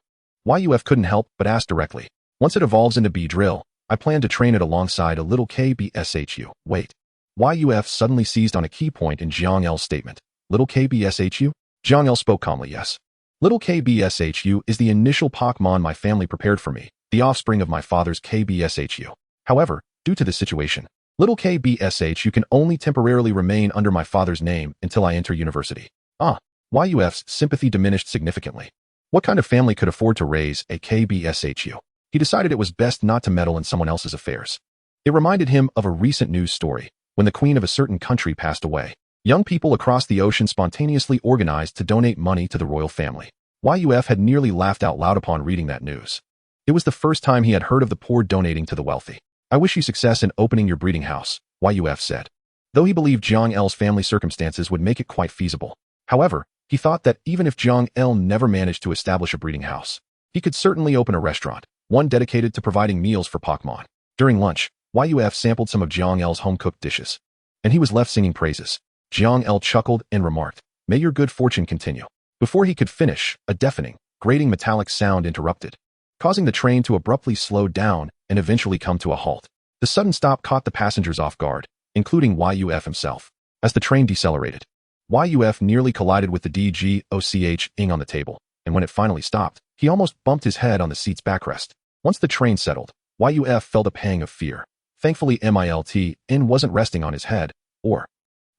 YUF couldn't help but ask directly. Once it evolves into Beedrill, I plan to train it alongside a little KBSHU. Wait. YUF suddenly seized on a key point in Jiangl's statement. Little KBSHU? Jiangl spoke calmly, yes. Little KBSHU is the initial Pokémon my family prepared for me, the offspring of my father's KBSHU. However, due to this situation, Little KBSHU can only temporarily remain under my father's name until I enter university. YUF's sympathy diminished significantly. What kind of family could afford to raise a KBSHU? He decided it was best not to meddle in someone else's affairs. It reminded him of a recent news story. When the queen of a certain country passed away, young people across the ocean spontaneously organized to donate money to the royal family. Yuf had nearly laughed out loud upon reading that news. It was the first time he had heard of the poor donating to the wealthy. I wish you success in opening your breeding house, Yuf said. Though he believed Zhang El's family circumstances would make it quite feasible. However, he thought that even if Zhang El never managed to establish a breeding house, he could certainly open a restaurant, one dedicated to providing meals for Pokémon. During lunch, Yuf sampled some of Zhang El's home-cooked dishes, and he was left singing praises. Zhang El chuckled and remarked, "May your good fortune continue." Before he could finish, a deafening, grating metallic sound interrupted, causing the train to abruptly slow down and eventually come to a halt. The sudden stop caught the passengers off guard, including Yuf himself. As the train decelerated, Yuf nearly collided with the DGOCH-ing on the table, and when it finally stopped, he almost bumped his head on the seat's backrest. Once the train settled, Yuf felt a pang of fear. Thankfully, Milton wasn't resting on his head, or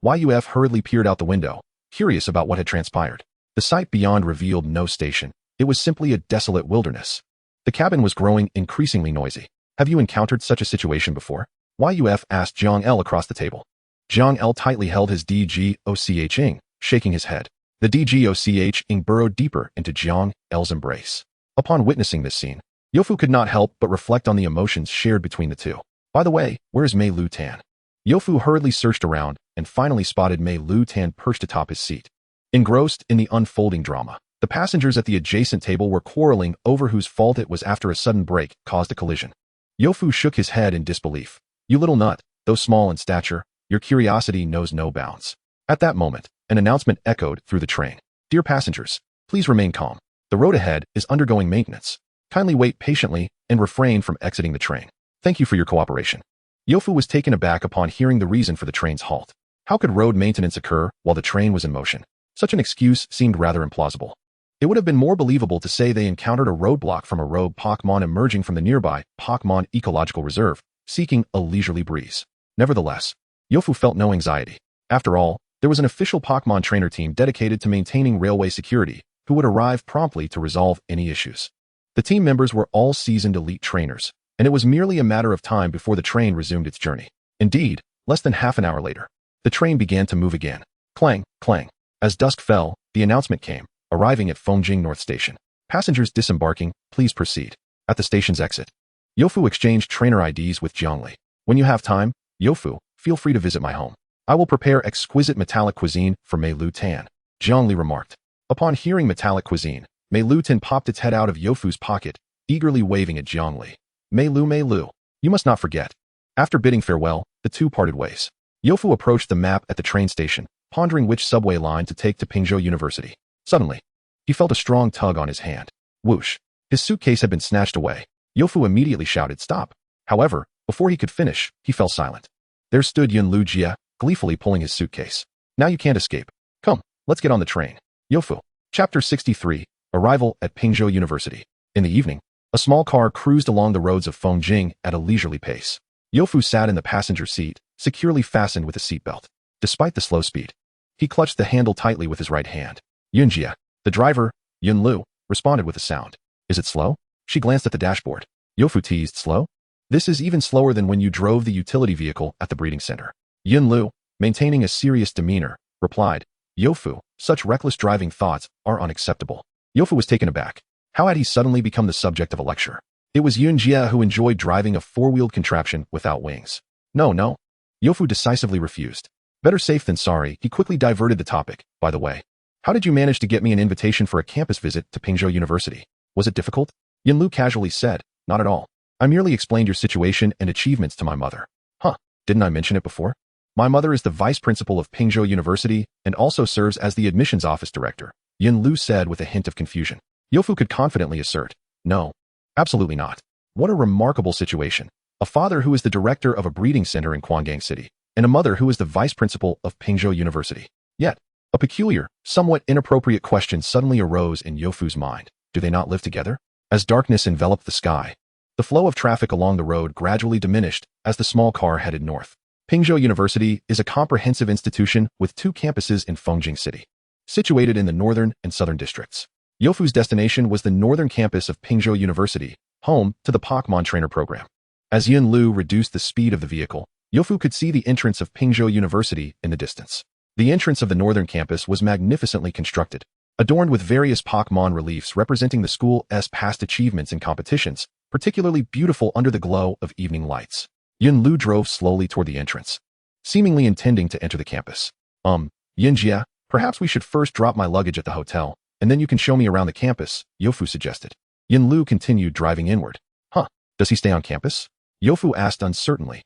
Yuf hurriedly peered out the window, curious about what had transpired. The sight beyond revealed no station. It was simply a desolate wilderness. The cabin was growing increasingly noisy. Have you encountered such a situation before? Yuf asked Zhang El across the table. Zhang El tightly held his DGOCH-ing, shaking his head. The DGOCH-ing burrowed deeper into Zhang El's embrace. Upon witnessing this scene, Youfu could not help but reflect on the emotions shared between the two. By the way, where's Meilutan? Youfu hurriedly searched around and finally spotted Meilutan perched atop his seat. Engrossed in the unfolding drama, the passengers at the adjacent table were quarreling over whose fault it was after a sudden break caused a collision. Youfu shook his head in disbelief. You little nut, though small in stature, your curiosity knows no bounds. At that moment, an announcement echoed through the train. Dear passengers, please remain calm. The road ahead is undergoing maintenance. Kindly wait patiently and refrain from exiting the train. Thank you for your cooperation. Youfu was taken aback upon hearing the reason for the train's halt. How could road maintenance occur while the train was in motion? Such an excuse seemed rather implausible. It would have been more believable to say they encountered a roadblock from a rogue Pokémon emerging from the nearby Pokémon Ecological Reserve, seeking a leisurely breeze. Nevertheless, Youfu felt no anxiety. After all, there was an official Pokémon trainer team dedicated to maintaining railway security, who would arrive promptly to resolve any issues. The team members were all seasoned elite trainers, and it was merely a matter of time before the train resumed its journey. Indeed, less than half an hour later, the train began to move again. Clang, clang. As dusk fell, the announcement came, arriving at Fengjing North Station. Passengers disembarking, please proceed. At the station's exit, Youfu exchanged trainer IDs with Zhongli. When you have time, Youfu, feel free to visit my home. I will prepare exquisite metallic cuisine for Meilutan, Zhongli remarked. Upon hearing metallic cuisine, Meilutan popped its head out of Youfu's pocket, eagerly waving at Zhongli. Meilu, you must not forget. After bidding farewell, the two parted ways. Youfu approached the map at the train station, pondering which subway line to take to Pingzhou University. Suddenly, he felt a strong tug on his hand. Whoosh! His suitcase had been snatched away. Youfu immediately shouted, "Stop!" However, before he could finish, he fell silent. There stood Yunlu Jia, gleefully pulling his suitcase. Now you can't escape. Come, let's get on the train. Youfu. Chapter 63, Arrival at Pingzhou University. In the evening, a small car cruised along the roads of Fengjing at a leisurely pace. Youfu sat in the passenger seat, securely fastened with a seatbelt. Despite the slow speed, he clutched the handle tightly with his right hand. Yunjia, the driver, Yunlu, responded with a sound. Is it slow? She glanced at the dashboard. Youfu teased, slow? This is even slower than when you drove the utility vehicle at the breeding center. Yunlu, maintaining a serious demeanor, replied, Youfu, such reckless driving thoughts are unacceptable. Youfu was taken aback. How had he suddenly become the subject of a lecture? It was Yunjia who enjoyed driving a four-wheeled contraption without wings. No. Youfu decisively refused. Better safe than sorry, he quickly diverted the topic. By the way, how did you manage to get me an invitation for a campus visit to Pingzhou University? Was it difficult? Yunlu casually said, not at all. I merely explained your situation and achievements to my mother. Huh, didn't I mention it before? My mother is the vice principal of Pingzhou University and also serves as the admissions office director, Yunlu said with a hint of confusion. Youfu could confidently assert, no, absolutely not. What a remarkable situation. A father who is the director of a breeding center in Quangang City, and a mother who is the vice principal of Pingzhou University. Yet, a peculiar, somewhat inappropriate question suddenly arose in Youfu's mind. Do they not live together? As darkness enveloped the sky, the flow of traffic along the road gradually diminished as the small car headed north. Pingzhou University is a comprehensive institution with two campuses in Fengjing City, situated in the northern and southern districts. Youfu's destination was the northern campus of Pingzhou University, home to the Pokémon trainer program. As Yunlu reduced the speed of the vehicle, Youfu could see the entrance of Pingzhou University in the distance. The entrance of the northern campus was magnificently constructed. adorned with various Pokémon reliefs representing the school's past achievements and competitions, particularly beautiful under the glow of evening lights. Yunlu drove slowly toward the entrance, seemingly intending to enter the campus. Yinjia, perhaps we should first drop my luggage at the hotel, and then you can show me around the campus, Youfu suggested. Yunlu continued driving inward. Huh, does he stay on campus? Youfu asked uncertainly.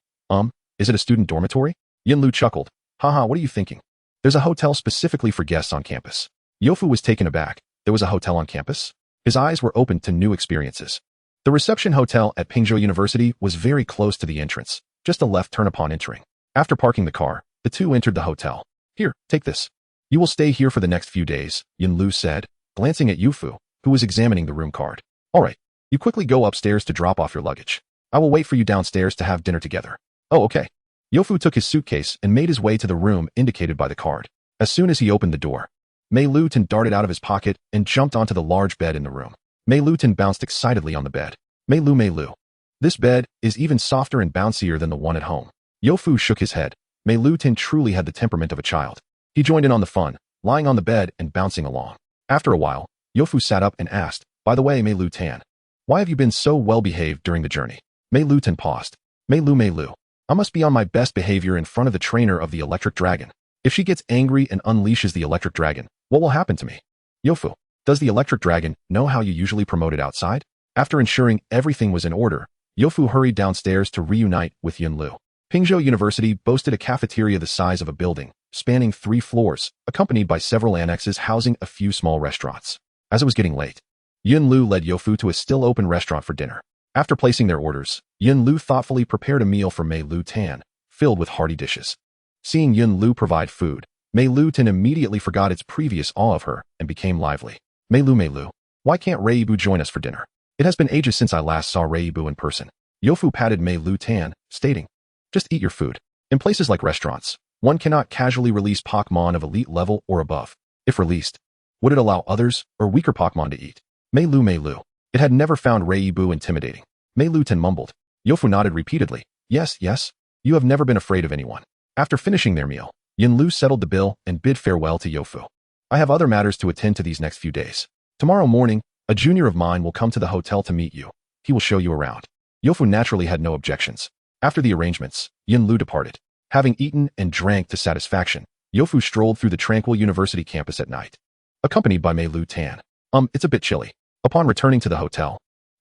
Is it a student dormitory? Yunlu chuckled. Haha, what are you thinking? There's a hotel specifically for guests on campus. Youfu was taken aback. There was a hotel on campus? His eyes were opened to new experiences. The reception hotel at Pingzhou University was very close to the entrance, just a left turn upon entering. After parking the car, the two entered the hotel. Here, take this. You will stay here for the next few days, Yunlu said, glancing at Youfu, who was examining the room card. All right, you quickly go upstairs to drop off your luggage. I will wait for you downstairs to have dinner together. Oh, okay. Youfu took his suitcase and made his way to the room indicated by the card. As soon as he opened the door, Meilutan darted out of his pocket and jumped onto the large bed in the room. Meilutan bounced excitedly on the bed. Meilu. This bed is even softer and bouncier than the one at home. Youfu shook his head. Meilutan truly had the temperament of a child. He joined in on the fun, lying on the bed and bouncing along. After a while, Youfu sat up and asked, by the way, Meilutan, why have you been so well-behaved during the journey? Meilutan paused. Meilu. I must be on my best behavior in front of the trainer of the electric dragon. If she gets angry and unleashes the electric dragon, what will happen to me? Youfu, does the electric dragon know how you usually promote it outside? After ensuring everything was in order, Youfu hurried downstairs to reunite with Yunlu. Pingzhou University boasted a cafeteria the size of a building, spanning 3 floors, accompanied by several annexes housing a few small restaurants. As it was getting late, Yunlu led Youfu to a still-open restaurant for dinner. After placing their orders, Yunlu thoughtfully prepared a meal for Meilutan, filled with hearty dishes. Seeing Yunlu provide food, Meilutan immediately forgot its previous awe of her and became lively. Meilu, why can't Reibu join us for dinner? It has been ages since I last saw Reibu in person. Youfu patted Meilutan, stating, just eat your food. In places like restaurants, one cannot casually release Pokémon of elite level or above. If released, would it allow others or weaker Pokémon to eat? Meilu. It had never found Reibu intimidating. Meilutan mumbled. Youfu nodded repeatedly. Yes, you have never been afraid of anyone. After finishing their meal, Yunlu settled the bill and bid farewell to Youfu. I have other matters to attend to these next few days. Tomorrow morning, a junior of mine will come to the hotel to meet you. He will show you around. Youfu naturally had no objections. After the arrangements, Yunlu departed. Having eaten and drank to satisfaction, Youfu strolled through the tranquil university campus at night, accompanied by Meilutan. It's a bit chilly. Upon returning to the hotel,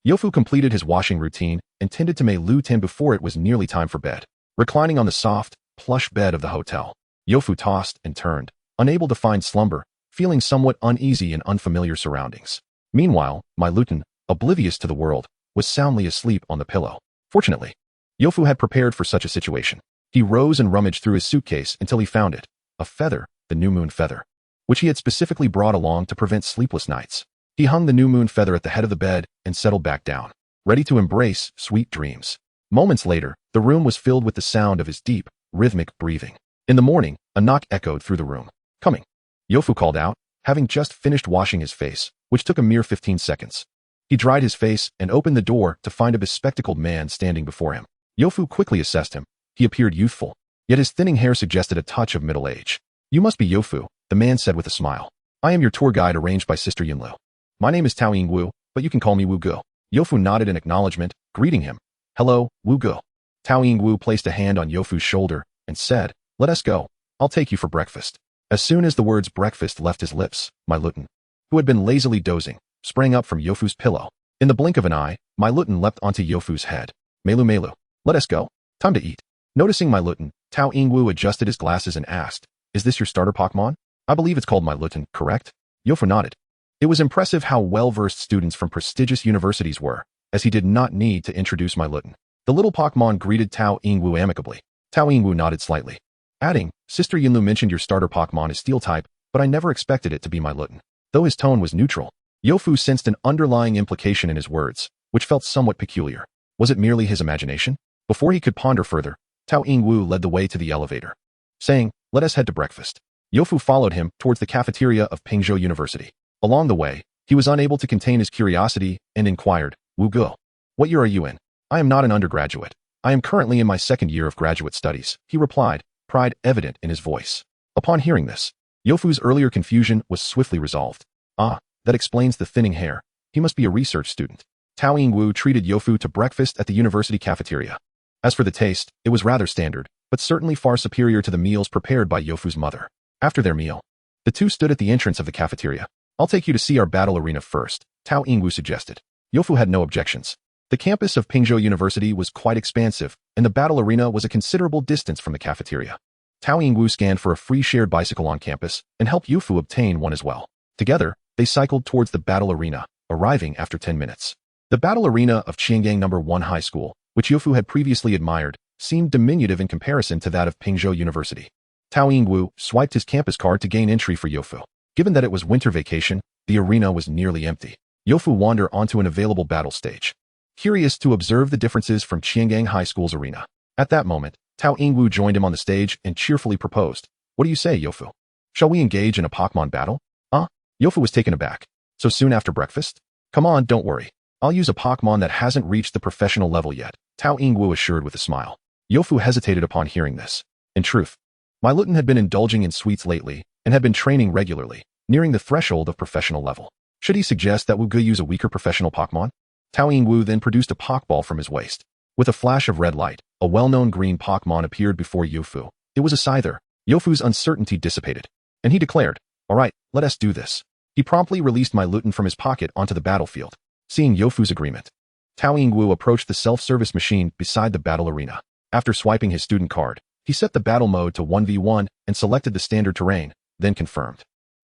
Youfu completed his washing routine and tended to Meilutan before it was nearly time for bed. Reclining on the soft, plush bed of the hotel, Youfu tossed and turned, unable to find slumber, feeling somewhat uneasy in unfamiliar surroundings. Meanwhile, Meilutan, oblivious to the world, was soundly asleep on the pillow. Fortunately, Youfu had prepared for such a situation. He rose and rummaged through his suitcase until he found it, a feather, the new moon feather, which he had specifically brought along to prevent sleepless nights. He hung the new moon feather at the head of the bed and settled back down, ready to embrace sweet dreams. Moments later, the room was filled with the sound of his deep, rhythmic breathing. In the morning, a knock echoed through the room. Coming. Youfu called out, having just finished washing his face, which took a mere 15 seconds. He dried his face and opened the door to find a bespectacled man standing before him. Youfu quickly assessed him. He appeared youthful, yet his thinning hair suggested a touch of middle age. You must be Youfu, the man said with a smile. I am your tour guide arranged by Sister Yunlu. My name is Tao Yingwu, but you can call me Wu Go. Youfu nodded in acknowledgement, greeting him. Hello, Wu Go. Tao Yingwu placed a hand on Youfu's shoulder and said, let us go. I'll take you for breakfast. As soon as the words breakfast left his lips, Meilutan, who had been lazily dozing, sprang up from Youfu's pillow. In the blink of an eye, Meilutan leapt onto Youfu's head. Meilu, let us go. Time to eat. Noticing Meilutan, Tao Yingwu adjusted his glasses and asked, is this your starter Pokémon? I believe it's called Meilutan, correct? Youfu nodded. It was impressive how well-versed students from prestigious universities were, as he did not need to introduce Meilutan. The little Pokémon greeted Tao Yingwu amicably. Tao Yingwu nodded slightly, adding, Sister Yunlu mentioned your starter Pokémon is Steel-type, but I never expected it to be Meilutan. Though his tone was neutral, Youfu sensed an underlying implication in his words, which felt somewhat peculiar. Was it merely his imagination? Before he could ponder further, Tao Yingwu led the way to the elevator, saying, let us head to breakfast. Youfu followed him towards the cafeteria of Pingzhou University. Along the way, he was unable to contain his curiosity and inquired, Wu Go, what year are you in? I am not an undergraduate. I am currently in my 2nd year of graduate studies, he replied, pride evident in his voice. Upon hearing this, Youfu's earlier confusion was swiftly resolved. Ah, that explains the thinning hair. He must be a research student. Tao Yingwu treated Youfu to breakfast at the university cafeteria. As for the taste, it was rather standard, but certainly far superior to the meals prepared by Youfu's mother. After their meal, the two stood at the entrance of the cafeteria. I'll take you to see our battle arena first, Tao Yingwu suggested. Youfu had no objections. The campus of Pingzhou University was quite expansive, and the battle arena was a considerable distance from the cafeteria. Tao Yingwu scanned for a free shared bicycle on campus and helped Youfu obtain one as well. Together, they cycled towards the battle arena, arriving after 10 minutes. The battle arena of Qiangang No. 1 High School, which Youfu had previously admired, seemed diminutive in comparison to that of Pingzhou University. Tao Yingwu swiped his campus card to gain entry for Youfu. Given that it was winter vacation, the arena was nearly empty. Youfu wandered onto an available battle stage, curious to observe the differences from Qiangang High School's arena. At that moment, Tao Yingwu joined him on the stage and cheerfully proposed. What do you say, Youfu? Shall we engage in a Pokémon battle? Youfu was taken aback. So soon after breakfast? Come on, don't worry. I'll use a Pokémon that hasn't reached the professional level yet, Tao Yingwu assured with a smile. Youfu hesitated upon hearing this. In truth, Meilutan had been indulging in sweets lately and had been training regularly, nearing the threshold of professional level. Should he suggest that Wu Ge use a weaker professional Pokémon? Tao Yingwu then produced a Pokeball from his waist. With a flash of red light, a well-known green Pokémon appeared before Youfu. It was a Scyther. Youfu's uncertainty dissipated, and he declared, all right, let us do this. He promptly released Meilutan from his pocket onto the battlefield. Seeing Youfu's agreement, Tao Yingwu approached the self-service machine beside the battle arena. After swiping his student card, he set the battle mode to 1v1 and selected the standard terrain, then confirmed.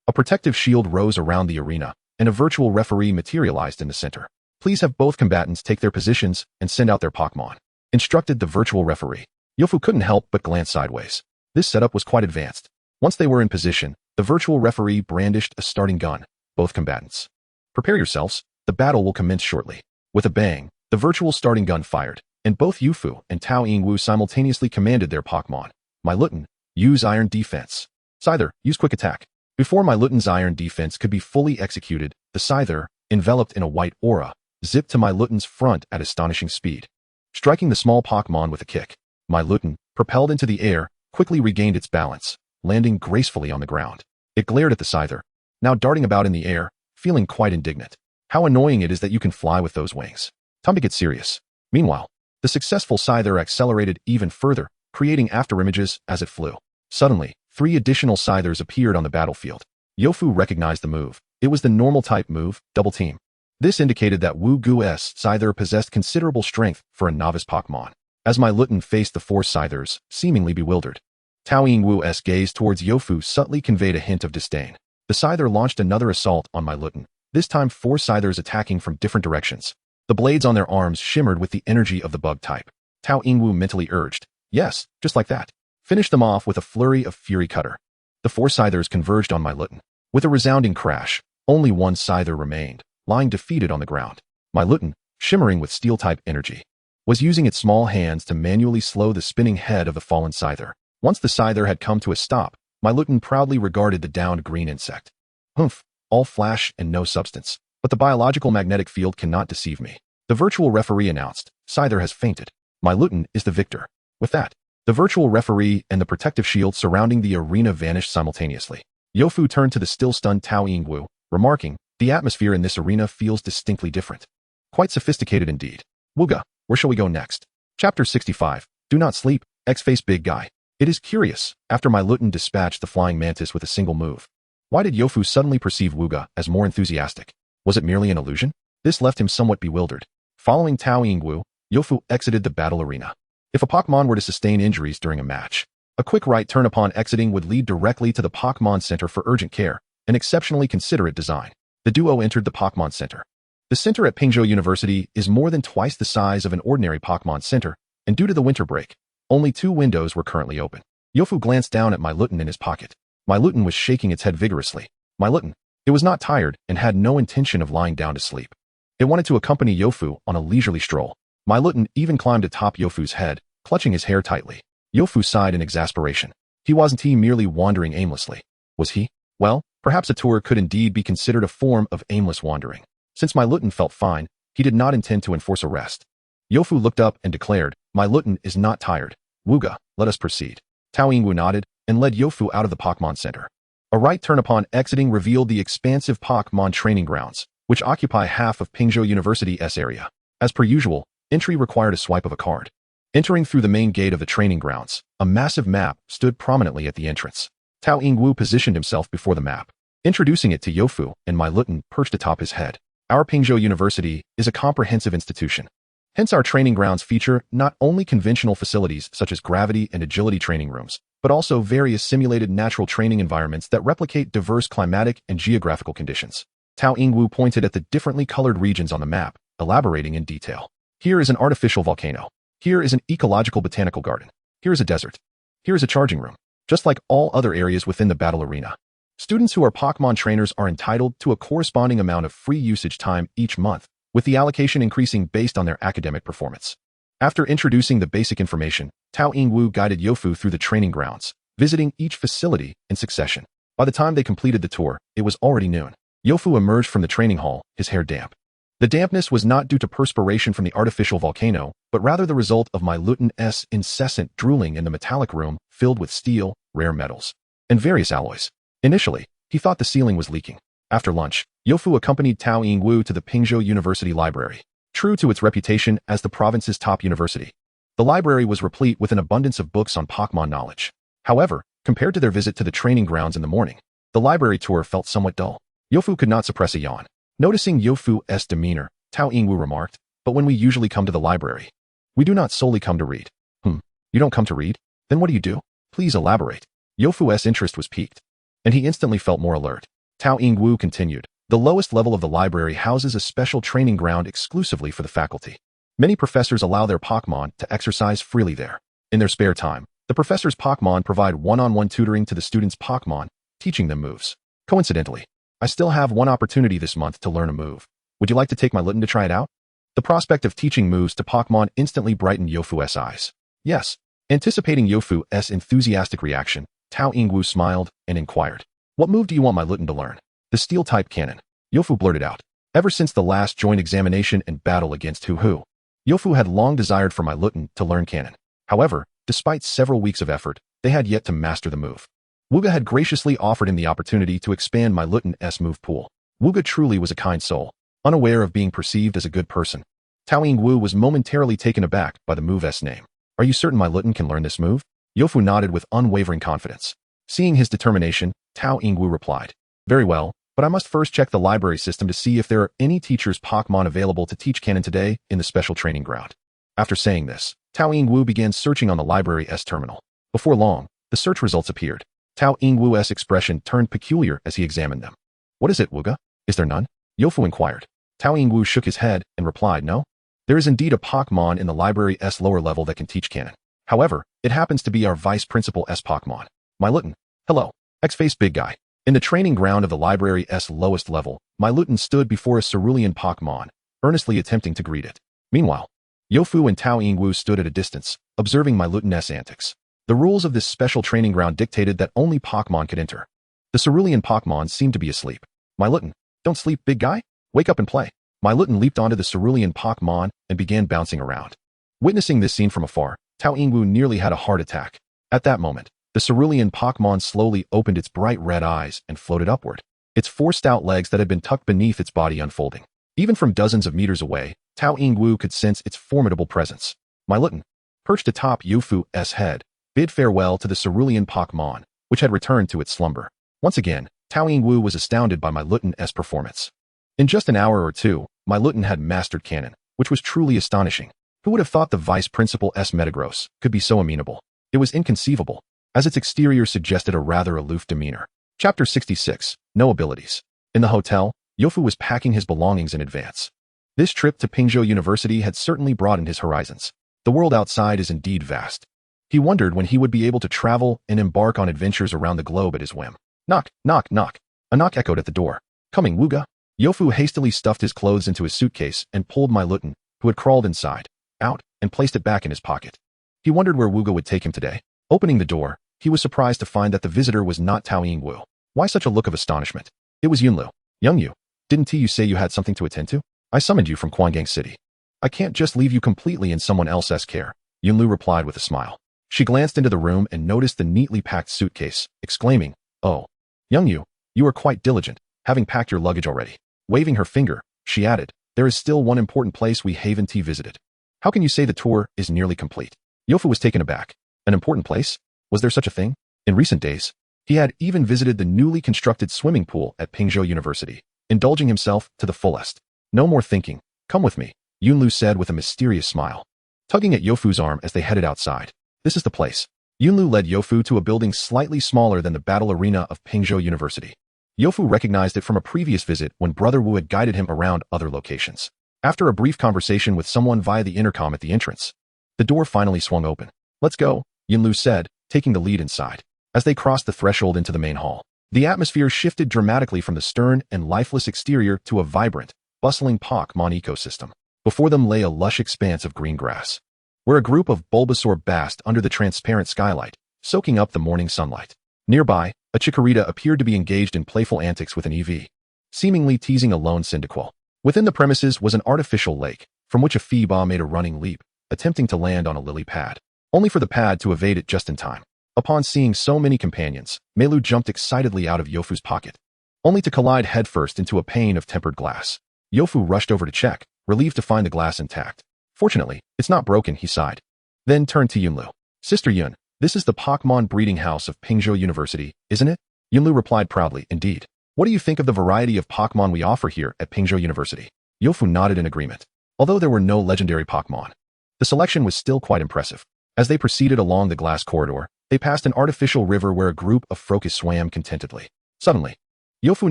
A protective shield rose around the arena, and a virtual referee materialized in the center. Please have both combatants take their positions and send out their Pokémon, instructed the virtual referee. Youfu couldn't help but glance sideways. This setup was quite advanced. Once they were in position, the virtual referee brandished a starting gun. Both combatants, prepare yourselves, the battle will commence shortly. With a bang, the virtual starting gun fired, and both Youfu and Tao Yingwu simultaneously commanded their Pokémon. Meilutan, use Iron Defense. Scyther, use Quick Attack. Before Meilutan's Iron Defense could be fully executed, the Scyther, enveloped in a white aura, zipped to Meilutan's front at astonishing speed. Striking the small Pokémon with a kick, Meilutan, propelled into the air, quickly regained its balance, landing gracefully on the ground. It glared at the Scyther, now darting about in the air, feeling quite indignant. How annoying it is that you can fly with those wings. Time to get serious. Meanwhile, the successful Scyther accelerated even further, creating afterimages as it flew. Suddenly, 3 additional Scythers appeared on the battlefield. Youfu recognized the move. It was the normal type move, Double Team. This indicated that Wu Gu's Scyther possessed considerable strength for a novice Pokémon. As Meilutan faced the 4 Scythers, seemingly bewildered, Tao Yingwu's gaze towards Youfu subtly conveyed a hint of disdain. The Scyther launched another assault on Meilutan, this time 4 Scythers attacking from different directions. The blades on their arms shimmered with the energy of the bug type. Tao Yingwu mentally urged, yes, just like that. Finish them off with a flurry of Fury Cutter. The 4 Scythers converged on Meilutan. With a resounding crash, only 1 Scyther remained, lying defeated on the ground. Meilutan, shimmering with Steel-type energy, was using its small hands to manually slow the spinning head of the fallen Scyther. Once the Scyther had come to a stop, Meilutan proudly regarded the downed green insect. Humph, all flash and no substance. But the biological magnetic field cannot deceive me. The virtual referee announced, Scyther has fainted. Meilutan is the victor. With that, the virtual referee and the protective shield surrounding the arena vanished simultaneously. Youfu turned to the still-stunned Tao Yingwu, remarking, the atmosphere in this arena feels distinctly different. Quite sophisticated indeed. Wu Ge, where shall we go next? Chapter 65. Do not sleep, X-Face Big Guy. It is curious, after Meilutan dispatched the flying mantis with a single move, why did Youfu suddenly perceive Wu Ge as more enthusiastic? Was it merely an illusion? This left him somewhat bewildered. Following Tao Yingwu, Youfu exited the battle arena. If a Pokémon were to sustain injuries during a match, a quick right turn upon exiting would lead directly to the Pokémon Center for urgent care, an exceptionally considerate design. The duo entered the Pokémon Center. The center at Pingzhou University is more than twice the size of an ordinary Pokémon Center, and due to the winter break, only 2 windows were currently open. Youfu glanced down at Meilutan in his pocket. Meilutan was shaking its head vigorously. Meilutan, it was not tired and had no intention of lying down to sleep. It wanted to accompany Youfu on a leisurely stroll. Meilutan even climbed atop Youfu's head, clutching his hair tightly. Youfu sighed in exasperation. Wasn't he merely wandering aimlessly? Was he? Well, perhaps a tour could indeed be considered a form of aimless wandering. Since Meilutan felt fine, he did not intend to enforce a rest. Youfu looked up and declared, Meilutan is not tired. Wu Ge, let us proceed. Tao Yingwu nodded and led Youfu out of the Pokémon Center. A right turn upon exiting revealed the expansive Pokémon training grounds, which occupy half of Pingzhou University's area. As per usual, entry required a swipe of a card. Entering through the main gate of the training grounds, a massive map stood prominently at the entrance. Tao Yingwu positioned himself before the map, introducing it to Youfu and Meilutan perched atop his head. Our Pingzhou University is a comprehensive institution. Hence our training grounds feature not only conventional facilities such as gravity and agility training rooms, but also various simulated natural training environments that replicate diverse climatic and geographical conditions. Tao Yingwu pointed at the differently colored regions on the map, elaborating in detail. Here is an artificial volcano. Here is an ecological botanical garden. Here is a desert. Here is a charging room. Just like all other areas within the battle arena. Students who are Pokémon trainers are entitled to a corresponding amount of free usage time each month, with the allocation increasing based on their academic performance. After introducing the basic information, Tao Yingwu guided Youfu through the training grounds, visiting each facility in succession. By the time they completed the tour, it was already noon. Youfu emerged from the training hall, his hair damp. The dampness was not due to perspiration from the artificial volcano, but rather the result of Meilutan's incessant drooling in the metallic room filled with steel, rare metals, and various alloys. Initially, he thought the ceiling was leaking. After lunch, Youfu accompanied Tao Yingwu to the Pingzhou University Library. True to its reputation as the province's top university, the library was replete with an abundance of books on Pokémon knowledge. However, compared to their visit to the training grounds in the morning, the library tour felt somewhat dull. Youfu could not suppress a yawn. Noticing Youfu's demeanor, Tao Yingwu remarked, "But when we usually come to the library, we do not solely come to read." You don't come to read? Then what do you do? Please elaborate. Youfu's interest was piqued, and he instantly felt more alert. Tao Yingwu continued, "The lowest level of the library houses a special training ground exclusively for the faculty. Many professors allow their Pokémon to exercise freely there. In their spare time, the professor's Pokémon provide one-on-one tutoring to the students' Pokémon, teaching them moves. Coincidentally, I still have one opportunity this month to learn a move. Would you like to take Meilutan to try it out?" The prospect of teaching moves to Pokémon instantly brightened Youfu's eyes. Yes. Anticipating Youfu's enthusiastic reaction, Tao Yingwu smiled and inquired, "What move do you want Meilutan to learn?" "The steel-type cannon," Youfu blurted out. Ever since the last joint examination and battle against Hu, Youfu had long desired for Meilutan to learn cannon. However, despite several weeks of effort, they had yet to master the move. Wuga had graciously offered him the opportunity to expand Meilutan's move pool. Wuga truly was a kind soul, unaware of being perceived as a good person. Tao Yingwu was momentarily taken aback by the move's name. "Are you certain Meilutan can learn this move?" Youfu nodded with unwavering confidence. Seeing his determination, Tao Yingwu replied, "Very well, but I must first check the library system to see if there are any teachers Pokémon available to teach canon today in the special training ground." After saying this, Tao Yingwu began searching on the library's terminal. Before long, the search results appeared. Tao Yingwu's expression turned peculiar as he examined them. "What is it, Wuga? Is there none?" Youfu inquired. Tao Yingwu shook his head and replied, "No. There is indeed a Pokémon in the library's lower level that can teach canon. However, it happens to be our vice principal's Pokémon. Meilutan." "Hello, X-Face big guy." In the training ground of the library's lowest level, Meilutan stood before a cerulean Pokémon, earnestly attempting to greet it. Meanwhile, Youfu and Tao Yingwu stood at a distance, observing Meilutan's antics. The rules of this special training ground dictated that only Pokémon could enter. The cerulean Pokémon seemed to be asleep. "Meilutan, don't sleep, big guy. Wake up and play." Meilutan leaped onto the cerulean Pokémon and began bouncing around. Witnessing this scene from afar, Tao Yingwu nearly had a heart attack. At that moment, the cerulean Pokémon slowly opened its bright red eyes and floated upward, its four stout legs that had been tucked beneath its body unfolding. Even from dozens of meters away, Tao Yingwu could sense its formidable presence. Meilutan, perched atop Youfu's head, bid farewell to the cerulean Pokémon, which had returned to its slumber. Once again, Tao Yingwu was astounded by Meilutan's performance. In just an hour or two, Meilutan had mastered canon, which was truly astonishing. Who would have thought the vice principal's Metagross could be so amenable? It was inconceivable, as its exterior suggested a rather aloof demeanor. Chapter 66, No Abilities. In the hotel, Youfu was packing his belongings in advance. This trip to Pingzhou University had certainly broadened his horizons. The world outside is indeed vast. He wondered when he would be able to travel and embark on adventures around the globe at his whim. Knock, knock, knock. A knock echoed at the door. "Coming, Wuga." Youfu hastily stuffed his clothes into his suitcase and pulled Meilutan, who had crawled inside, out and placed it back in his pocket. He wondered where Wuga would take him today. Opening the door, he was surprised to find that the visitor was not Tao Yingwu. Why such a look of astonishment? It was Yunlu. "Young you, didn't you say you had something to attend to? I summoned you from Quangang City. I can't just leave you completely in someone else's care," Yunlu replied with a smile. She glanced into the room and noticed the neatly packed suitcase, exclaiming, "Oh, Young you are quite diligent, having packed your luggage already. Waving her finger, she added, there is still one important place we haven't visited. How can you say the tour is nearly complete? Yofu was taken aback. An important place? Was there such a thing? In recent days, he had even visited the newly constructed swimming pool at Pingzhou University, indulging himself to the fullest. No more thinking. Come with me, Yunlu said with a mysterious smile, tugging at Yofu's arm as they headed outside. This is the place. Yunlu led Yofu to a building slightly smaller than the battle arena of Pingzhou University. Yofu recognized it from a previous visit when Brother Wu had guided him around other locations. After a brief conversation with someone via the intercom at the entrance, the door finally swung open. Let's go, Yunlu said, taking the lead inside. As they crossed the threshold into the main hall, the atmosphere shifted dramatically from the stern and lifeless exterior to a vibrant, bustling Pokémon ecosystem. Before them lay a lush expanse of green grass, where a group of Bulbasaur basked under the transparent skylight, soaking up the morning sunlight. Nearby, a Chikorita appeared to be engaged in playful antics with an EV, seemingly teasing a lone Cyndaquil. Within the premises was an artificial lake, from which a Feebas made a running leap, attempting to land on a lily pad, only for the pad to evade it just in time. Upon seeing so many companions, Meilu jumped excitedly out of Yofu's pocket, only to collide headfirst into a pane of tempered glass. Yofu rushed over to check, relieved to find the glass intact. Fortunately, it's not broken, he sighed. Then turned to Yunlu. Sister Yun, this is the Pokémon breeding house of Pingzhou University, isn't it? Yunlu replied proudly, indeed. What do you think of the variety of Pokémon we offer here at Pingzhou University? Yofu nodded in agreement. Although there were no legendary Pokémon, the selection was still quite impressive. As they proceeded along the glass corridor, they passed an artificial river where a group of Froakies swam contentedly. Suddenly, Yofu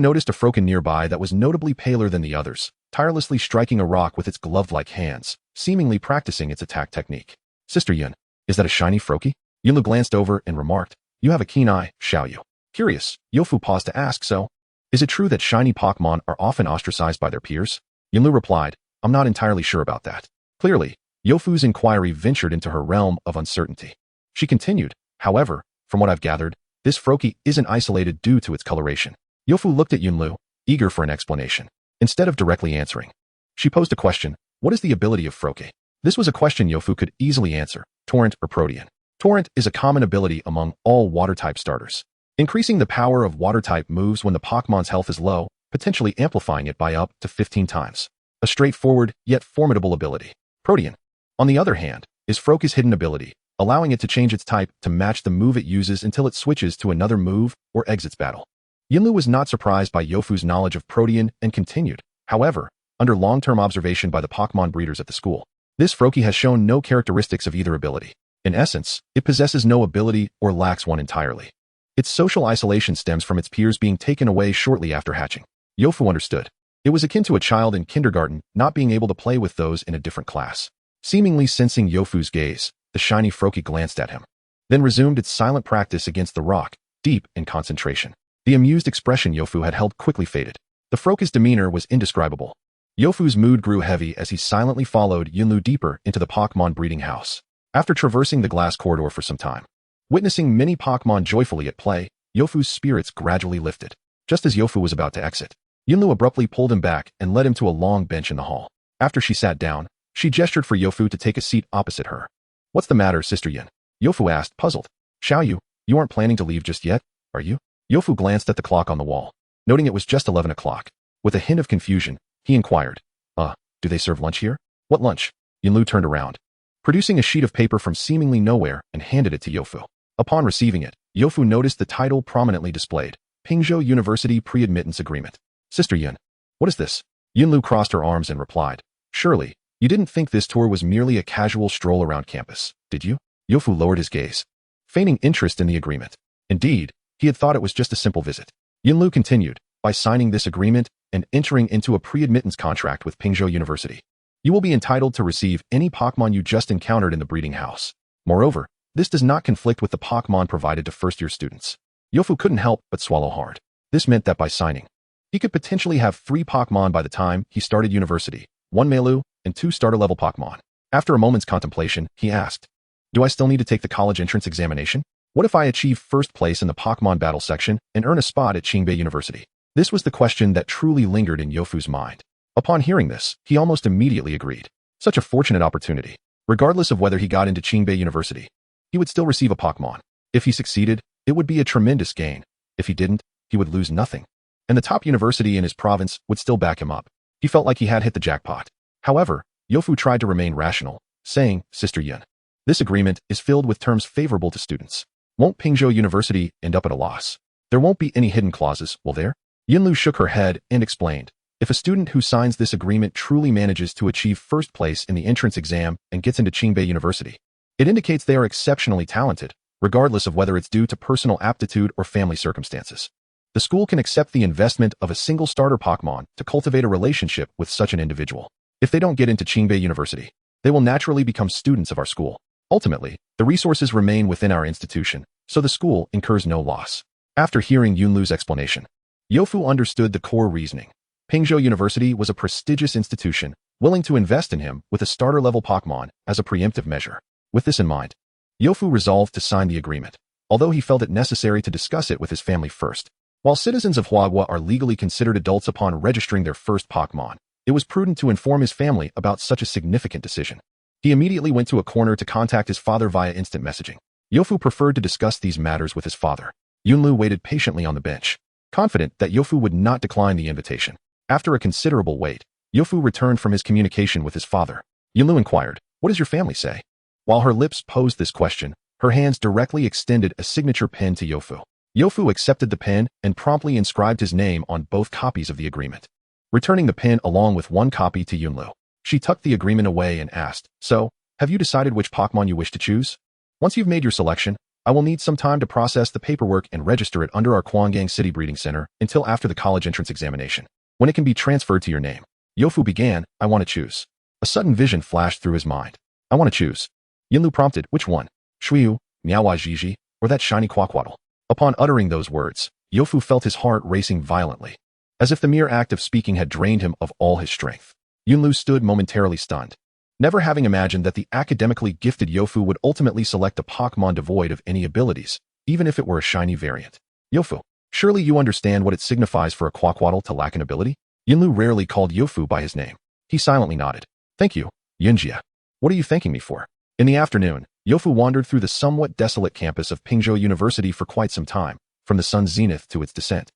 noticed a Froakie nearby that was notably paler than the others, tirelessly striking a rock with its glove-like hands, seemingly practicing its attack technique. Sister Yun, is that a shiny Froakie? Yunlu glanced over and remarked, you have a keen eye, Xiaoyu. Curious, Yofu paused to ask, so, is it true that shiny Pokémon are often ostracized by their peers? Yunlu replied, I'm not entirely sure about that. Clearly, Yofu's inquiry ventured into her realm of uncertainty. She continued, however, from what I've gathered, this Froakie isn't isolated due to its coloration. Yofu looked at Yunlu, eager for an explanation. Instead of directly answering, she posed a question, what is the ability of Froakie? This was a question Yofu could easily answer, Torrent or Protean. Torrent is a common ability among all water-type starters, increasing the power of water-type moves when the Pokémon's health is low, potentially amplifying it by up to 15 times. A straightforward, yet formidable ability. Protean, on the other hand, is Froakie's hidden ability, allowing it to change its type to match the move it uses until it switches to another move or exits battle. Yunlu was not surprised by Yofu's knowledge of Protean and continued, however, under long-term observation by the Pokémon breeders at the school, this Froakie has shown no characteristics of either ability. In essence, it possesses no ability or lacks one entirely. Its social isolation stems from its peers being taken away shortly after hatching. Yofu understood. It was akin to a child in kindergarten not being able to play with those in a different class. Seemingly sensing Yofu's gaze, the shiny Froakie glanced at him, then resumed its silent practice against the rock, deep in concentration. The amused expression Yofu had held quickly faded. The Froakie's demeanor was indescribable. Yofu's mood grew heavy as he silently followed Yunlu deeper into the Pokémon breeding house. After traversing the glass corridor for some time, witnessing many Pokémon joyfully at play, Yofu's spirits gradually lifted. Just as Yofu was about to exit, Yunlu abruptly pulled him back and led him to a long bench in the hall. After she sat down, she gestured for Yofu to take a seat opposite her. What's the matter, Sister Yin? Yofu asked, puzzled. Xiaoyu, you aren't planning to leave just yet, are you? Yofu glanced at the clock on the wall, noting it was just 11 o'clock. With a hint of confusion, he inquired, do they serve lunch here? What lunch? Yunlu turned around, producing a sheet of paper from seemingly nowhere and handed it to Yofu. Upon receiving it, Yofu noticed the title prominently displayed, Pingzhou University Pre-Admittance Agreement. Sister Yun, what is this? Yunlu crossed her arms and replied, surely, you didn't think this tour was merely a casual stroll around campus, did you? Yofu lowered his gaze, feigning interest in the agreement. Indeed, he had thought it was just a simple visit. Yunlu continued, by signing this agreement and entering into a pre-admittance contract with Pingzhou University, you will be entitled to receive any Pokémon you just encountered in the breeding house. Moreover, this does not conflict with the Pokémon provided to first-year students. Yofu couldn't help but swallow hard. This meant that by signing, he could potentially have 3 Pokémon by the time he started university, 1 Meilu, and 2 starter-level Pokémon. After a moment's contemplation, he asked, do I still need to take the college entrance examination? What if I achieve first place in the Pokémon battle section and earn a spot at Qingbei University? This was the question that truly lingered in Yofu's mind. Upon hearing this, he almost immediately agreed. Such a fortunate opportunity. Regardless of whether he got into Qingbei University, he would still receive a Pokémon. If he succeeded, it would be a tremendous gain. If he didn't, he would lose nothing. And the top university in his province would still back him up. He felt like he had hit the jackpot. However, Yofu tried to remain rational, saying, Sister Yun, this agreement is filled with terms favorable to students. Won't Pingzhou University end up at a loss? There won't be any hidden clauses, will there? Yunlu shook her head and explained, if a student who signs this agreement truly manages to achieve first place in the entrance exam and gets into Qingbei University, it indicates they are exceptionally talented, regardless of whether it's due to personal aptitude or family circumstances. The school can accept the investment of a single starter Pokémon to cultivate a relationship with such an individual. If they don't get into Qingbei University, they will naturally become students of our school. Ultimately, the resources remain within our institution, so the school incurs no loss. After hearing Yunlu's explanation, Yofu understood the core reasoning. Pingzhou University was a prestigious institution, willing to invest in him with a starter-level Pokémon as a preemptive measure. With this in mind, Yofu resolved to sign the agreement, although he felt it necessary to discuss it with his family first. While citizens of Huagua are legally considered adults upon registering their first Pokémon, it was prudent to inform his family about such a significant decision. He immediately went to a corner to contact his father via instant messaging. Yofu preferred to discuss these matters with his father. Yunlu waited patiently on the bench, confident that Yofu would not decline the invitation. After a considerable wait, Yofu returned from his communication with his father. Yunlu inquired, what does your family say? While her lips posed this question, her hands directly extended a signature pen to Yofu. Yofu accepted the pen and promptly inscribed his name on both copies of the agreement. Returning the pen along with one copy to Yunlu, she tucked the agreement away and asked, so, have you decided which Pokémon you wish to choose? Once you've made your selection, I will need some time to process the paperwork and register it under our Quangang City Breeding Center until after the college entrance examination, when it can be transferred to your name. Yofu began, I want to choose. A sudden vision flashed through his mind. I want to choose. Yunlu prompted, which one? Shuiyu, Miawa Jiji, or that shiny Quaquaddle? Upon uttering those words, Yofu felt his heart racing violently, as if the mere act of speaking had drained him of all his strength. Yunlu stood momentarily stunned, never having imagined that the academically gifted Yofu would ultimately select a Pokémon devoid of any abilities, even if it were a shiny variant. Yofu, surely you understand what it signifies for a Quaquaddle to lack an ability? Yunlu rarely called Yofu by his name. He silently nodded. Thank you, Yunjia. What are you thanking me for? In the afternoon, Yofu wandered through the somewhat desolate campus of Pingzhou University for quite some time, from the sun's zenith to its descent.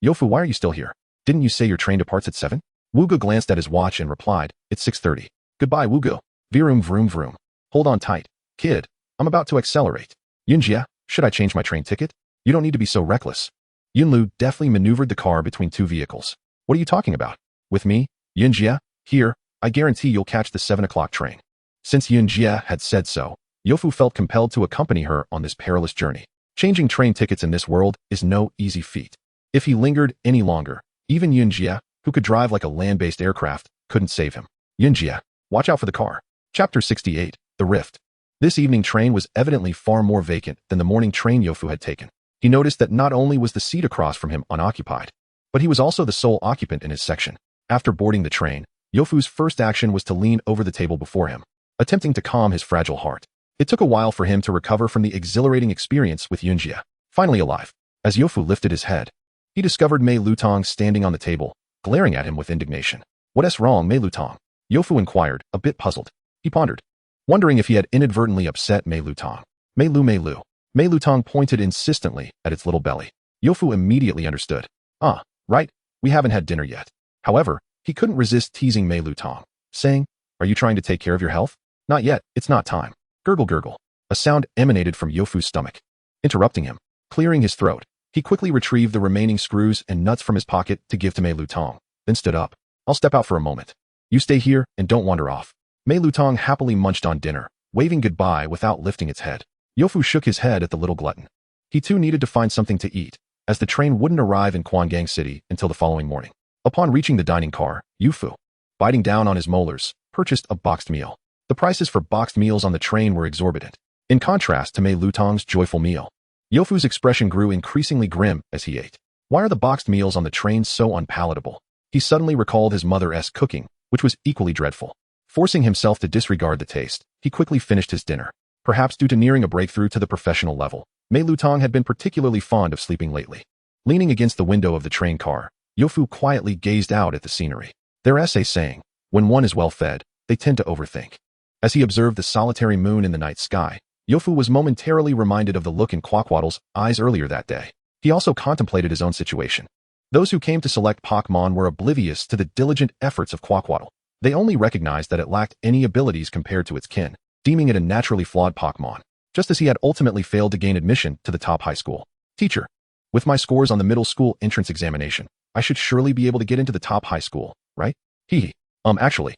Yofu, why are you still here? Didn't you say your train departs at 7? Wuge glanced at his watch and replied, it's 6:30. Goodbye, Wuge. Vroom vroom vroom. Hold on tight, kid. I'm about to accelerate. Yunjia, should I change my train ticket? You don't need to be so reckless. Yunlu deftly maneuvered the car between two vehicles. What are you talking about? With me, Yunjia, here, I guarantee you'll catch the 7 o'clock train. Since Yunjia had said so, Yofu felt compelled to accompany her on this perilous journey. Changing train tickets in this world is no easy feat. If he lingered any longer, even Yunjia, who could drive like a land-based aircraft, couldn't save him. Yunjia, watch out for the car. Chapter 68, The Rift. This evening train was evidently far more vacant than the morning train Yofu had taken. He noticed that not only was the seat across from him unoccupied, but he was also the sole occupant in his section. After boarding the train, Yofu's first action was to lean over the table before him, attempting to calm his fragile heart. It took a while for him to recover from the exhilarating experience with Yunjia. Finally alive, as Yofu lifted his head, he discovered Meilutan standing on the table, glaring at him with indignation. What's wrong, Meilutan? Yofu inquired, a bit puzzled. He pondered, wondering if he had inadvertently upset Meilutan. Meilu. Meilutan pointed insistently at its little belly. Yofu immediately understood. Ah, right, we haven't had dinner yet. However, he couldn't resist teasing Meilutan, saying, are you trying to take care of your health? Not yet, it's not time. Gurgle gurgle. A sound emanated from Yofu's stomach, interrupting him. Clearing his throat, he quickly retrieved the remaining screws and nuts from his pocket to give to Meilutan, then stood up. I'll step out for a moment. You stay here and don't wander off. Meilutan happily munched on dinner, waving goodbye without lifting its head. Yofu shook his head at the little glutton. He too needed to find something to eat, as the train wouldn't arrive in Quangang City until the following morning. Upon reaching the dining car, Yofu, biting down on his molars, purchased a boxed meal. The prices for boxed meals on the train were exorbitant, in contrast to Meilutan's joyful meal. Yofu's expression grew increasingly grim as he ate. Why are the boxed meals on the train so unpalatable? He suddenly recalled his mother's cooking, which was equally dreadful. Forcing himself to disregard the taste, he quickly finished his dinner. Perhaps due to nearing a breakthrough to the professional level, Meilutan had been particularly fond of sleeping lately. Leaning against the window of the train car, Yofu quietly gazed out at the scenery. There's a saying, when one is well fed, they tend to overthink. As he observed the solitary moon in the night sky, Yofu was momentarily reminded of the look in Quaquaddle's eyes earlier that day. He also contemplated his own situation. Those who came to select Pokémon were oblivious to the diligent efforts of Quaquaddle. They only recognized that it lacked any abilities compared to its kin, deeming it a naturally flawed Pokémon, just as he had ultimately failed to gain admission to the top high school. Teacher, with my scores on the middle school entrance examination, I should surely be able to get into the top high school, right? Hee. Actually,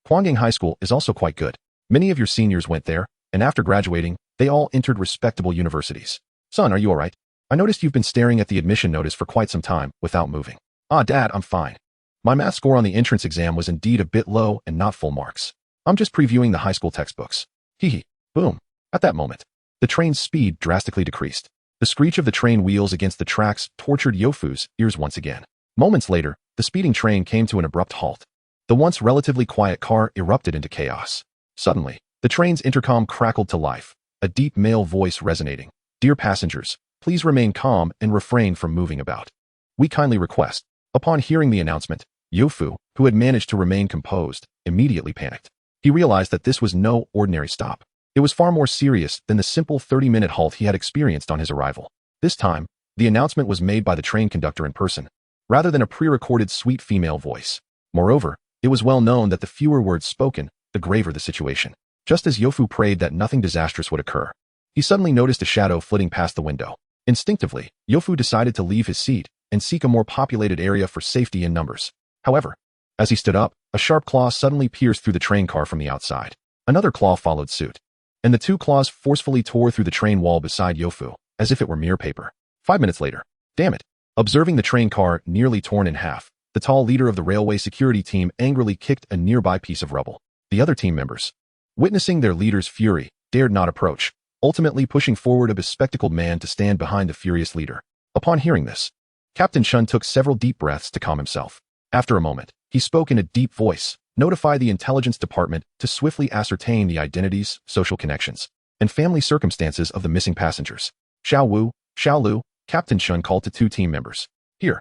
Huanggang High School is also quite good. Many of your seniors went there, and after graduating, they all entered respectable universities. Son, are you alright? I noticed you've been staring at the admission notice for quite some time without moving. Dad, I'm fine. My math score on the entrance exam was indeed a bit low and not full marks. I'm just previewing the high school textbooks. Hee. Boom. At that moment, the train's speed drastically decreased. The screech of the train wheels against the tracks tortured Yofu's ears once again. Moments later, the speeding train came to an abrupt halt. The once relatively quiet car erupted into chaos. Suddenly, the train's intercom crackled to life, a deep male voice resonating. Dear passengers, please remain calm and refrain from moving about. We kindly request. Upon hearing the announcement, Yofu, who had managed to remain composed, immediately panicked. He realized that this was no ordinary stop. It was far more serious than the simple 30-minute halt he had experienced on his arrival. This time, the announcement was made by the train conductor in person, rather than a pre-recorded sweet female voice. Moreover, it was well known that the fewer words spoken, the graver the situation. Just as Yofu prayed that nothing disastrous would occur, he suddenly noticed a shadow flitting past the window. Instinctively, Yofu decided to leave his seat and seek a more populated area for safety in numbers. However, as he stood up, a sharp claw suddenly pierced through the train car from the outside. Another claw followed suit, and the two claws forcefully tore through the train wall beside Yofu, as if it were mere paper. 5 minutes later, damn it! Observing the train car nearly torn in half, the tall leader of the railway security team angrily kicked a nearby piece of rubble. The other team members, witnessing their leader's fury, dared not approach, ultimately pushing forward a bespectacled man to stand behind the furious leader. Upon hearing this, Captain Shun took several deep breaths to calm himself. After a moment, he spoke in a deep voice, notify the intelligence department to swiftly ascertain the identities, social connections, and family circumstances of the missing passengers. Xiao Wu, Xiao Lu, Captain Shun called to two team members. Here,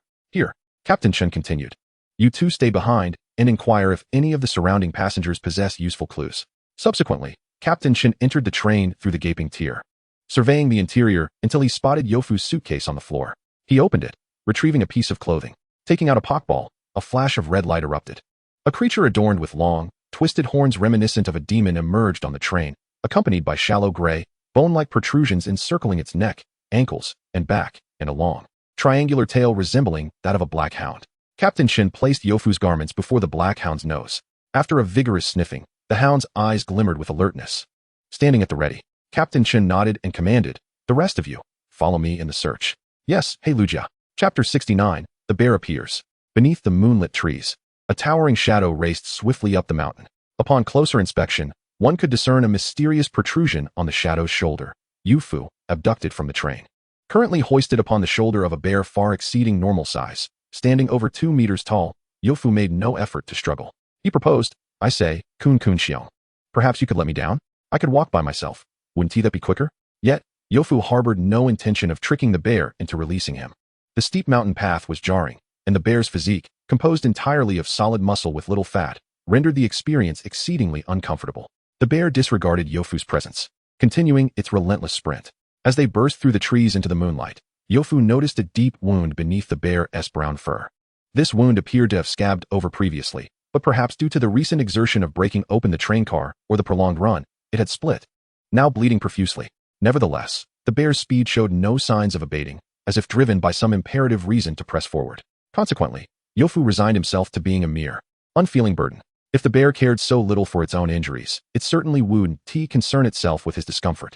Captain Shun continued. You two stay behind and inquire if any of the surrounding passengers possess useful clues. Subsequently, Captain Shin entered the train through the gaping tier, surveying the interior until he spotted Yofu's suitcase on the floor. He opened it, retrieving a piece of clothing. Taking out a Pokeball, a flash of red light erupted. A creature adorned with long, twisted horns reminiscent of a demon emerged on the train, accompanied by shallow gray, bone-like protrusions encircling its neck, ankles, and back, and a long, triangular tail resembling that of a black hound. Captain Shin placed Yofu's garments before the black hound's nose. After a vigorous sniffing, the hound's eyes glimmered with alertness. Standing at the ready, Captain Shin nodded and commanded, the rest of you, follow me in the search. Yes, hey Lugia. Chapter 69, The Bear Appears. Beneath the moonlit trees, a towering shadow raced swiftly up the mountain. Upon closer inspection, one could discern a mysterious protrusion on the shadow's shoulder. Yofu, abducted from the train. Currently hoisted upon the shoulder of a bear far exceeding normal size, standing over 2 meters tall, Yofu made no effort to struggle. He proposed, I say, Kun Xiong. Perhaps you could let me down? I could walk by myself. Wouldn't that be quicker? Yet, Yofu harbored no intention of tricking the bear into releasing him. The steep mountain path was jarring, and the bear's physique, composed entirely of solid muscle with little fat, rendered the experience exceedingly uncomfortable. The bear disregarded Yofu's presence, continuing its relentless sprint. As they burst through the trees into the moonlight, Yofu noticed a deep wound beneath the bear's brown fur. This wound appeared to have scabbed over previously, but perhaps due to the recent exertion of breaking open the train car or the prolonged run, it had split, now bleeding profusely. Nevertheless, the bear's speed showed no signs of abating, as if driven by some imperative reason to press forward. Consequently, Yofu resigned himself to being a mere, unfeeling burden. If the bear cared so little for its own injuries, it certainly wouldn't concern itself with his discomfort.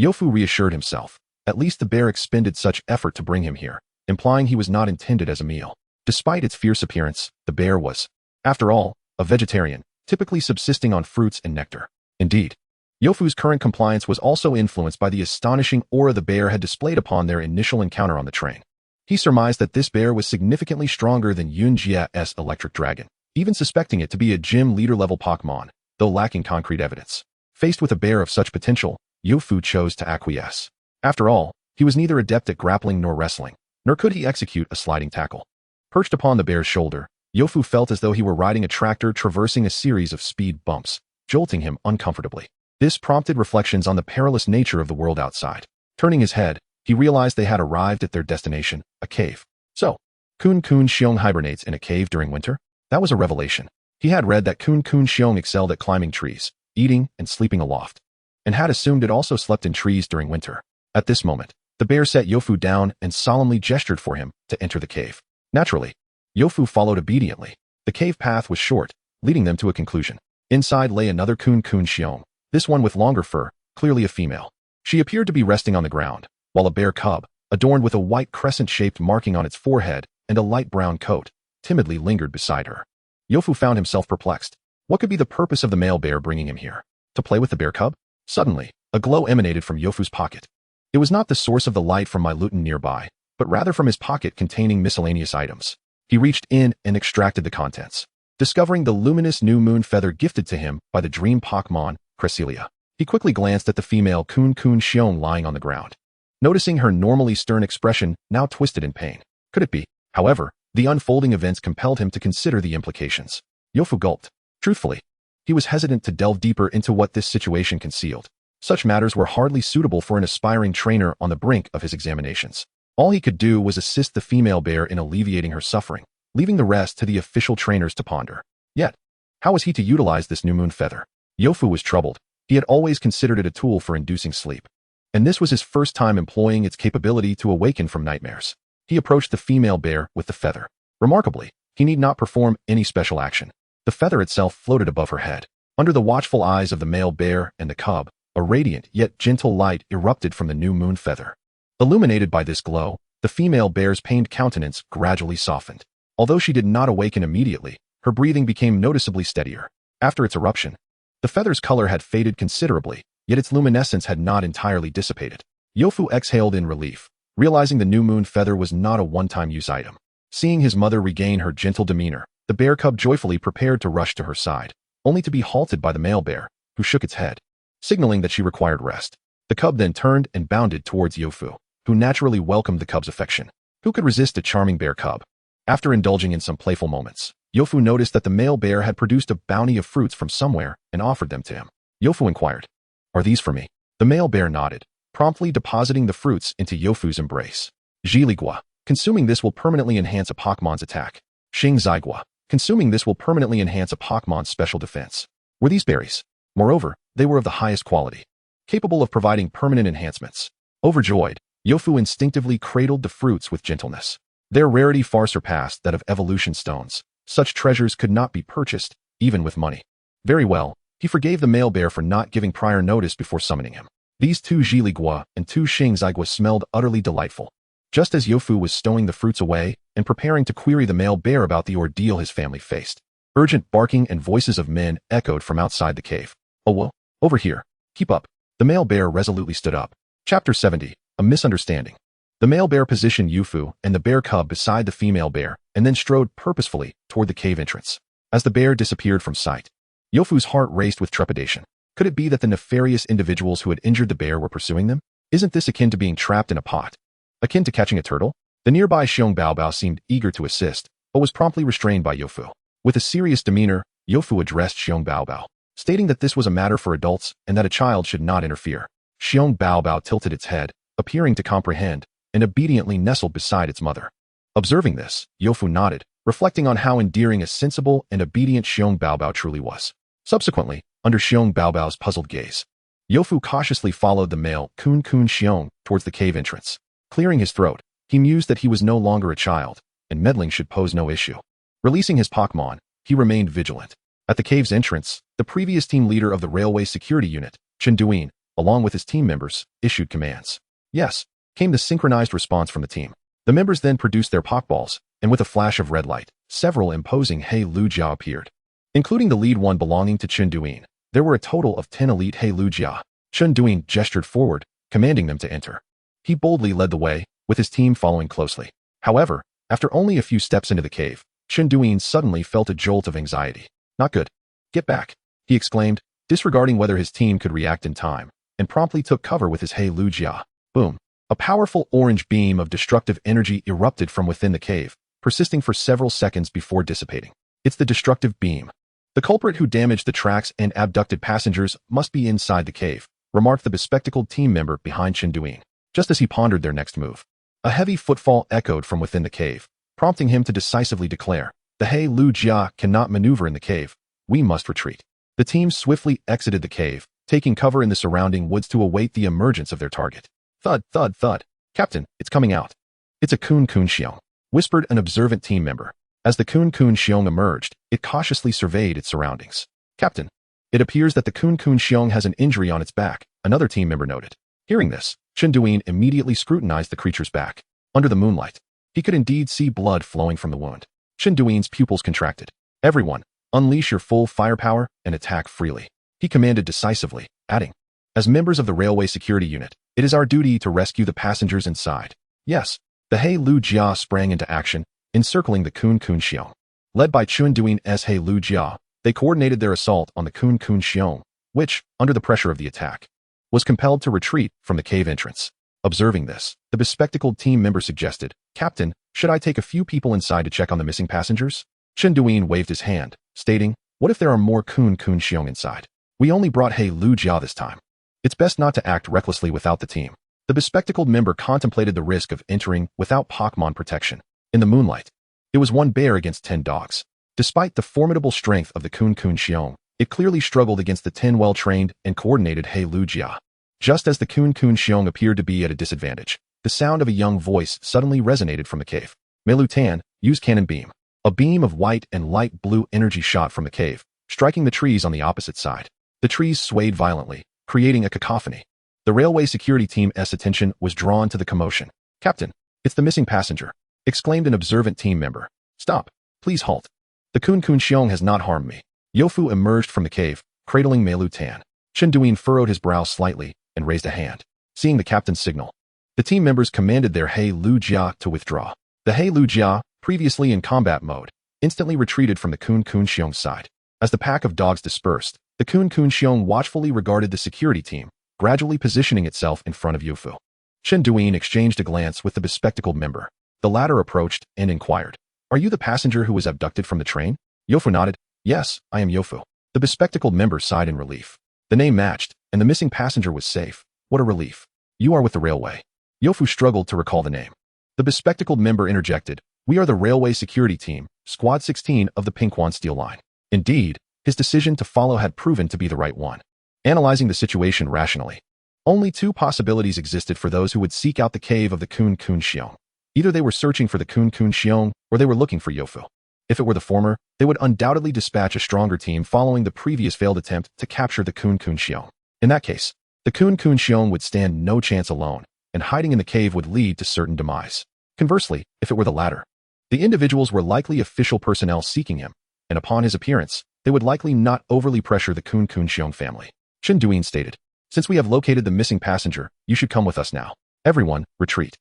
Yofu reassured himself. At least the bear expended such effort to bring him here, implying he was not intended as a meal. Despite its fierce appearance, the bear was, after all, a vegetarian, typically subsisting on fruits and nectar. Indeed, Yofu's current compliance was also influenced by the astonishing aura the bear had displayed upon their initial encounter on the train. He surmised that this bear was significantly stronger than Yunjia's electric dragon, even suspecting it to be a gym leader-level Pokémon, though lacking concrete evidence. Faced with a bear of such potential, Yofu chose to acquiesce. After all, he was neither adept at grappling nor wrestling, nor could he execute a sliding tackle. Perched upon the bear's shoulder, Yofu felt as though he were riding a tractor traversing a series of speed bumps, jolting him uncomfortably. This prompted reflections on the perilous nature of the world outside. Turning his head, he realized they had arrived at their destination, a cave. So, Kun Kun Xiong hibernates in a cave during winter? That was a revelation. He had read that Kun Kun Xiong excelled at climbing trees, eating and sleeping aloft, and had assumed it also slept in trees during winter. At this moment, the bear set Youfu down and solemnly gestured for him to enter the cave. Naturally, Youfu followed obediently. The cave path was short, leading them to a conclusion. Inside lay another Kun Kun Xiong, this one with longer fur, clearly a female. She appeared to be resting on the ground, while a bear cub, adorned with a white crescent-shaped marking on its forehead and a light brown coat, timidly lingered beside her. Youfu found himself perplexed. What could be the purpose of the male bear bringing him here? To play with the bear cub? Suddenly, a glow emanated from Youfu's pocket. It was not the source of the light from Meilutan nearby, but rather from his pocket containing miscellaneous items. He reached in and extracted the contents, discovering the luminous new moon feather gifted to him by the dream Pokémon, Cresselia. He quickly glanced at the female Kun Kun Xiong lying on the ground, noticing her normally stern expression now twisted in pain. Could it be? However, the unfolding events compelled him to consider the implications. Youfu gulped. Truthfully, he was hesitant to delve deeper into what this situation concealed. Such matters were hardly suitable for an aspiring trainer on the brink of his examinations. All he could do was assist the female bear in alleviating her suffering, leaving the rest to the official trainers to ponder. Yet, how was he to utilize this new moon feather? Youfu was troubled. He had always considered it a tool for inducing sleep, and this was his first time employing its capability to awaken from nightmares. He approached the female bear with the feather. Remarkably, he need not perform any special action. The feather itself floated above her head. Under the watchful eyes of the male bear and the cub, a radiant yet gentle light erupted from the new moon feather. Illuminated by this glow, the female bear's pained countenance gradually softened. Although she did not awaken immediately, her breathing became noticeably steadier. After its eruption, the feather's color had faded considerably, yet its luminescence had not entirely dissipated. Youfu exhaled in relief, realizing the new moon feather was not a one-time use item. Seeing his mother regain her gentle demeanor, the bear cub joyfully prepared to rush to her side, only to be halted by the male bear, who shook its head, signaling that she required rest. The cub then turned and bounded towards Youfu, who naturally welcomed the cub's affection. Who could resist a charming bear cub? After indulging in some playful moments, Youfu noticed that the male bear had produced a bounty of fruits from somewhere and offered them to him. Youfu inquired, "Are these for me?" The male bear nodded, promptly depositing the fruits into Youfu's embrace. Jiligua. Consuming this will permanently enhance a Pokémon's attack. Xing Zigua. Consuming this will permanently enhance a Pokémon's special defense. Were these berries? Moreover, they were of the highest quality, capable of providing permanent enhancements. Overjoyed, Youfu instinctively cradled the fruits with gentleness. Their rarity far surpassed that of evolution stones. Such treasures could not be purchased, even with money. Very well, he forgave the male bear for not giving prior notice before summoning him. These two Jiligua and two Xing Zigua smelled utterly delightful. Just as Youfu was stowing the fruits away and preparing to query the male bear about the ordeal his family faced, urgent barking and voices of men echoed from outside the cave. "Oh, whoa, over here. Keep up." The male bear resolutely stood up. Chapter 70, A Misunderstanding. The male bear positioned Youfu and the bear cub beside the female bear and then strode purposefully toward the cave entrance. As the bear disappeared from sight, Youfu's heart raced with trepidation. Could it be that the nefarious individuals who had injured the bear were pursuing them? Isn't this akin to being trapped in a pot? Akin to catching a turtle? The nearby Xiong Baobao seemed eager to assist, but was promptly restrained by Youfu. With a serious demeanor, Youfu addressed Xiong Baobao, stating that this was a matter for adults and that a child should not interfere. Xiong Baobao tilted its head, appearing to comprehend, and obediently nestled beside its mother. Observing this, Youfu nodded, reflecting on how endearing a sensible and obedient Xiong Baobao truly was. Subsequently, under Xiong Baobao's puzzled gaze, Youfu cautiously followed the male Kun Kun Xiong towards the cave entrance. Clearing his throat, he mused that he was no longer a child, and meddling should pose no issue. Releasing his Pokémon, he remained vigilant. At the cave's entrance, the previous team leader of the railway security unit, Chen Duin, along with his team members, issued commands. Yes, came the synchronized response from the team. The members then produced their Pokeballs, and with a flash of red light, several imposing Hei Lu Jia appeared. Including the lead one belonging to Chen Duin, there were a total of 10 elite Hei Lu Jia. Chen Duin gestured forward, commanding them to enter. He boldly led the way, with his team following closely. However, after only a few steps into the cave, Chen Duin suddenly felt a jolt of anxiety. "Not good. Get back," he exclaimed, disregarding whether his team could react in time, and promptly took cover with his Hei Lu Jia. Boom. A powerful orange beam of destructive energy erupted from within the cave, persisting for several seconds before dissipating. It's the destructive beam. The culprit who damaged the tracks and abducted passengers must be inside the cave, remarked the bespectacled team member behind Chen Duin. Just as he pondered their next move, a heavy footfall echoed from within the cave, prompting him to decisively declare, "The He Lu Jia cannot maneuver in the cave. We must retreat." The team swiftly exited the cave, taking cover in the surrounding woods to await the emergence of their target. Thud, thud, thud. "Captain, it's coming out." "It's a Kun Xiong," whispered an observant team member. As the Kun Xiong emerged, it cautiously surveyed its surroundings. "Captain, it appears that the Kun Xiong has an injury on its back," another team member noted. Hearing this, Chen Duyin immediately scrutinized the creature's back. Under the moonlight, he could indeed see blood flowing from the wound. Chen Duyin's pupils contracted. "Everyone, unleash your full firepower and attack freely," he commanded decisively, adding, "As members of the railway security unit, it is our duty to rescue the passengers inside." Yes, the He Lu Jia sprang into action, encircling the Kun Xiong. Led by Chen Duyin's He Lu Jia, they coordinated their assault on the Kun Xiong, which, under the pressure of the attack, was compelled to retreat from the cave entrance. Observing this, the bespectacled team member suggested, "Captain, should I take a few people inside to check on the missing passengers?" Chen Duyin waved his hand, stating, "What if there are more Kun Xiong inside? We only brought He Lu Jia this time. It's best not to act recklessly without the team." The bespectacled member contemplated the risk of entering without Pokémon protection. In the moonlight, it was one bear against 10 dogs. Despite the formidable strength of the Kun Xiong, it clearly struggled against the 10 well-trained and coordinated He Lu Jia. Just as the Kun Xiong appeared to be at a disadvantage, the sound of a young voice suddenly resonated from the cave. "Meilutan, use cannon beam." A beam of white and light blue energy shot from the cave, striking the trees on the opposite side. The trees swayed violently, creating a cacophony. The railway security team's attention was drawn to the commotion. "Captain, it's the missing passenger," exclaimed an observant team member. "Stop. Please halt. The Kun Xiong has not harmed me." Youfu emerged from the cave, cradling Meilutan. Chen Duyin furrowed his brow slightly and raised a hand. Seeing the captain's signal, the team members commanded their He Lu Jia to withdraw. The He Lu Jia, previously in combat mode, instantly retreated from the Kun Xiong's side. As the pack of dogs dispersed, the Kun Xiong watchfully regarded the security team, gradually positioning itself in front of Youfu. Chen Duyin exchanged a glance with the bespectacled member. The latter approached and inquired, "Are you the passenger who was abducted from the train?" Youfu nodded. "Yes, I am Youfu." The bespectacled member sighed in relief. The name matched, and the missing passenger was safe. What a relief. "You are with the railway." Youfu struggled to recall the name. The bespectacled member interjected, "We are the railway security team, Squad 16 of the Pinkwan Steel Line." Indeed, his decision to follow had proven to be the right one. Analyzing the situation rationally, only two possibilities existed for those who would seek out the cave of the Kun Xiong. Either they were searching for the Kun Xiong, or they were looking for Youfu. If it were the former, they would undoubtedly dispatch a stronger team following the previous failed attempt to capture the Kun Xiong. In that case, the Kun Xiong would stand no chance alone, and hiding in the cave would lead to certain demise. Conversely, if it were the latter, the individuals were likely official personnel seeking him, and upon his appearance, they would likely not overly pressure the Kun Xiong family. Chen Duyin stated, "Since we have located the missing passenger, you should come with us now. Everyone, retreat."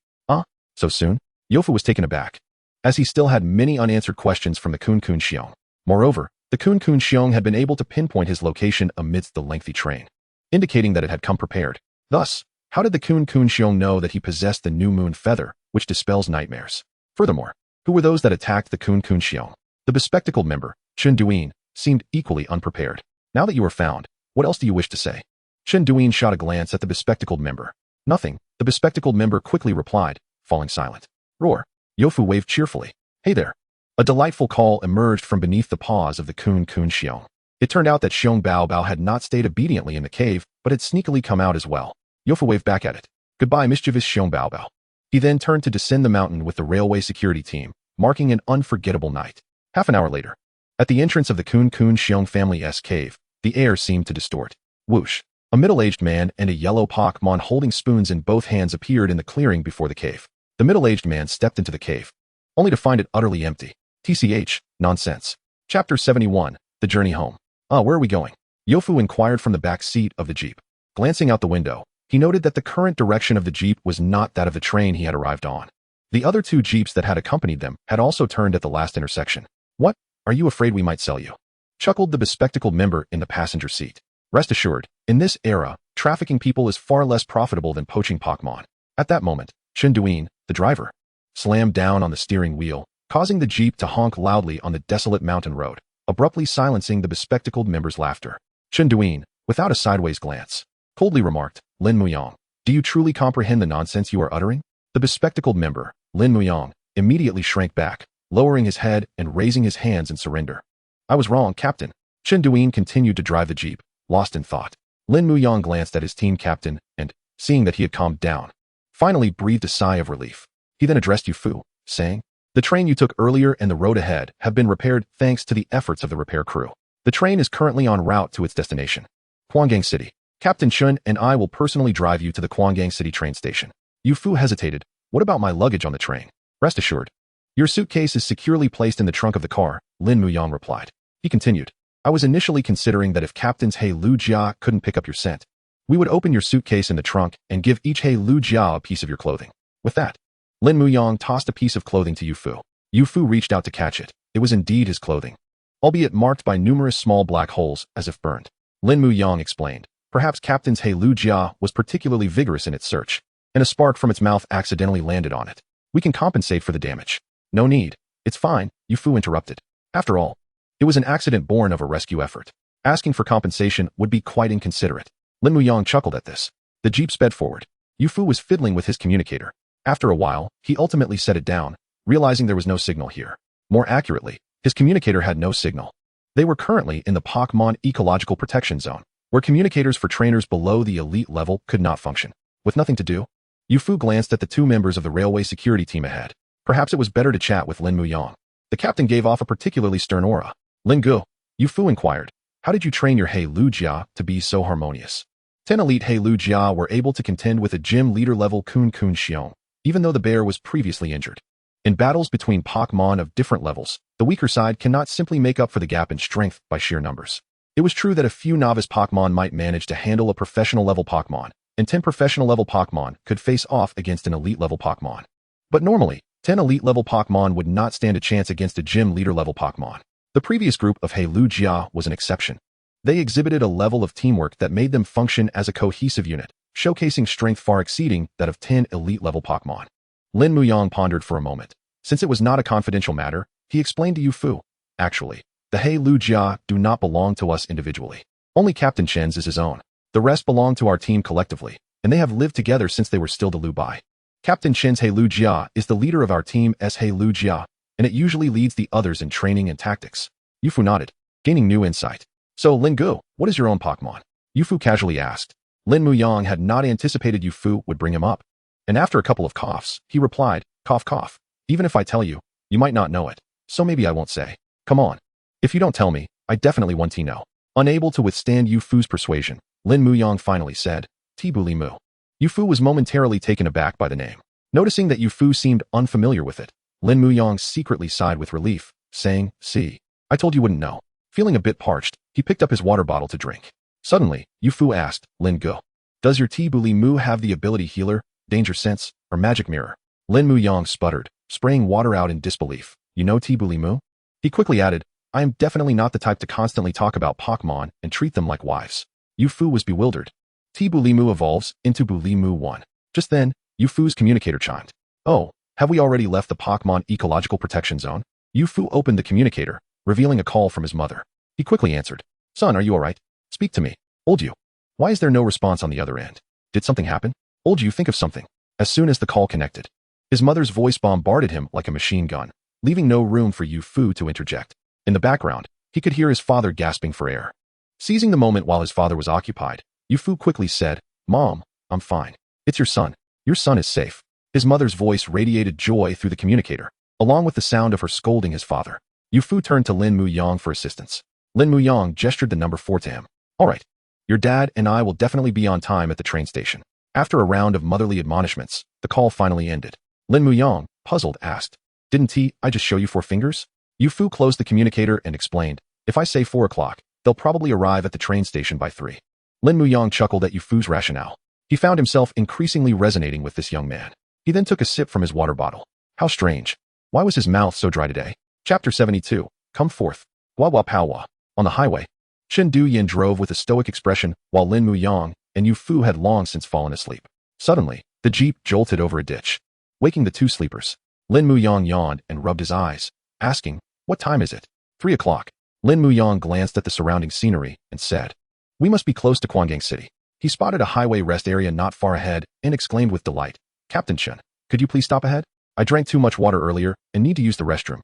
So soon? Youfu was taken aback, as he still had many unanswered questions from the Kun Xiong. Moreover, the Kun Xiong had been able to pinpoint his location amidst the lengthy train, indicating that it had come prepared. Thus, how did the Kun Xiong know that he possessed the new moon feather, which dispels nightmares? Furthermore, who were those that attacked the Kun Xiong? The bespectacled member, Chen Duyin, seemed equally unprepared. "Now that you are found, what else do you wish to say?" Chen Duyin shot a glance at the bespectacled member. "Nothing," the bespectacled member quickly replied, falling silent. "Roar." Youfu waved cheerfully. "Hey there." A delightful call emerged from beneath the paws of the Kun Xiong. It turned out that Xiong Bao Bao had not stayed obediently in the cave, but had sneakily come out as well. Youfu waved back at it. "Goodbye, mischievous Xiong Bao Bao." He then turned to descend the mountain with the railway security team, marking an unforgettable night. Half an hour later, at the entrance of the Kun Xiong family's cave, the air seemed to distort. Whoosh! A middle-aged man and a yellow Pokémon holding spoons in both hands appeared in the clearing before the cave. The middle-aged man stepped into the cave, only to find it utterly empty. TCH, nonsense. Chapter 71, The Journey Home. Where are we going? Youfu inquired from the back seat of the jeep. Glancing out the window, he noted that the current direction of the jeep was not that of the train he had arrived on. The other two jeeps that had accompanied them had also turned at the last intersection. "What? Are you afraid we might sell you?" chuckled the bespectacled member in the passenger seat. Rest assured, in this era, trafficking people is far less profitable than poaching Pokémon. At that moment, Chen Duyin, the driver, slammed down on the steering wheel, causing the jeep to honk loudly on the desolate mountain road, abruptly silencing the bespectacled member's laughter. Chen Duyin, without a sideways glance, coldly remarked, "Lin Muyong, Do you truly comprehend the nonsense you are uttering? The bespectacled member, Lin Muyang, immediately shrank back, lowering his head and raising his hands in surrender. I was wrong, Captain. Chen Duyin continued to drive the jeep, lost in thought. Lin Muyang glanced at his team captain and, seeing that he had calmed down, finally breathed a sigh of relief. He then addressed Yu Fu, saying, "The train you took earlier and the road ahead have been repaired thanks to the efforts of the repair crew. The train is currently en route to its destination, Quangang City. Captain Chun and I will personally drive you to the Quangang City train station." Yu Fu hesitated. "What about my luggage on the train?" "Rest assured, your suitcase is securely placed in the trunk of the car," Lin Muyang replied. He continued, "I was initially considering that if Captains He Lu Jia couldn't pick up your scent, we would open your suitcase in the trunk and give each He Lu Jia a piece of your clothing." With that, Lin Muyang tossed a piece of clothing to Yu Fu. Yu Fu reached out to catch it. It was indeed his clothing, albeit marked by numerous small black holes as if burned. Lin Muyang explained, "Perhaps Captain's He Lu Jia was particularly vigorous in its search, and a spark from its mouth accidentally landed on it. We can compensate for the damage." "No need. It's fine," Yu Fu interrupted. After all, it was an accident born of a rescue effort. Asking for compensation would be quite inconsiderate. Lin Muyang chuckled at this. The jeep sped forward. Yu Fu was fiddling with his communicator. After a while, he ultimately set it down, realizing there was no signal here. More accurately, his communicator had no signal. They were currently in the Pokémon ecological protection zone, where communicators for trainers below the elite level could not function. With nothing to do, Yu Fu glanced at the two members of the railway security team ahead. Perhaps it was better to chat with Lin Muyang. The captain gave off a particularly stern aura. "Lin Gu," Yu Fu inquired, "how did you train your He Lu Jia to be so harmonious?" 10 elite He Lu Jia were able to contend with a gym leader level Kun Kun Xiong, even though the bear was previously injured. In battles between Pokémon of different levels, the weaker side cannot simply make up for the gap in strength by sheer numbers. It was true that a few novice Pokémon might manage to handle a professional level Pokémon, and 10 professional level Pokémon could face off against an elite level Pokémon. But normally, 10 elite level Pokémon would not stand a chance against a gym leader level Pokémon. The previous group of He Lu Jia was an exception. They exhibited a level of teamwork that made them function as a cohesive unit, showcasing strength far exceeding that of 10 elite level Pokémon. Lin Muyang pondered for a moment. Since it was not a confidential matter, he explained to Yu Fu, "Actually, the He Lu Jia do not belong to us individually. Only Captain Chen's is his own. The rest belong to our team collectively, and they have lived together since they were still the Lu Bai. Captain Chen's He Lu Jia is the leader of our team as He Lu Jia, and it usually leads the others in training and tactics." Yu Fu nodded, gaining new insight. "So, Lin Gu, what is your own Pokémon?" Yu Fu casually asked. Lin Muyang had not anticipated Yu Fu would bring him up, and after a couple of coughs, he replied, "Cough cough. Even if I tell you, you might not know it, so maybe I won't say. Come on. If you don't tell me, I definitely want to know." Unable to withstand Yu Fu's persuasion, Lin Muyang finally said, "Tibuli Mu." Yu Fu was momentarily taken aback by the name. Noticing that Yu Fu seemed unfamiliar with it, Lin Muyang secretly sighed with relief, saying, "See, I told you wouldn't know." Feeling a bit parched, he picked up his water bottle to drink. Suddenly, Yu Fu asked, "Lin Gu, does your Tibuli Mu have the ability Healer, Danger Sense, or Magic Mirror?" Lin Muyang sputtered, spraying water out in disbelief. "You know Tibuli Mu?" He quickly added, "I am definitely not the type to constantly talk about Pokémon and treat them like wives." Yu Fu was bewildered. Tibuli Mu evolves into Buli Mu 1. Just then, Yu Fu's communicator chimed. "Oh, have we already left the Pokémon ecological protection zone?" Yu Fu opened the communicator, revealing a call from his mother. He quickly answered, "Son, are you alright? Speak to me. Old you. Why is there no response on the other end? Did something happen? Old you, think of something." As soon as the call connected, his mother's voice bombarded him like a machine gun, leaving no room for Yu Fu to interject. In the background, he could hear his father gasping for air. Seizing the moment while his father was occupied, Yu Fu quickly said, "Mom, I'm fine. It's your son. Your son is safe." His mother's voice radiated joy through the communicator, along with the sound of her scolding his father. Yu Fu turned to Lin Muyang for assistance. Lin Muyang gestured the number 4 to him. "All right. Your dad and I will definitely be on time at the train station." After a round of motherly admonishments, the call finally ended. Lin Muyang, puzzled, asked, "Didn't I just show you 4 fingers?" Yu Fu closed the communicator and explained, "If I say 4 o'clock, they'll probably arrive at the train station by 3. Lin Muyang chuckled at Yu Fu's rationale. He found himself increasingly resonating with this young man. He then took a sip from his water bottle. How strange. Why was his mouth so dry today? Chapter 72. Come forth. Gua Gua Pow. On the highway, Chen Duyin drove with a stoic expression while Lin Muyang and Yu Fu had long since fallen asleep. Suddenly, the jeep jolted over a ditch, waking the two sleepers. Lin Muyang yawned and rubbed his eyes, asking, "What time is it?" 3 o'clock. Lin Muyang glanced at the surrounding scenery and said, "We must be close to Quangang City." He spotted a highway rest area not far ahead and exclaimed with delight, "Captain Chen, could you please stop ahead? I drank too much water earlier and need to use the restroom."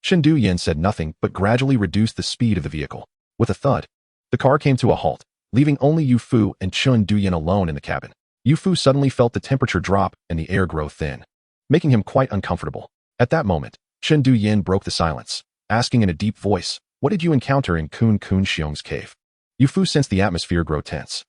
Chen Duyan said nothing but gradually reduced the speed of the vehicle. With a thud, the car came to a halt, leaving only Yu Fu and Chen Duyan alone in the cabin. Yu Fu suddenly felt the temperature drop and the air grow thin, making him quite uncomfortable. At that moment, Chen Duyan broke the silence, asking in a deep voice, "What did you encounter in Kun Kun Xiong's cave?" Yu Fu sensed the atmosphere grow tense.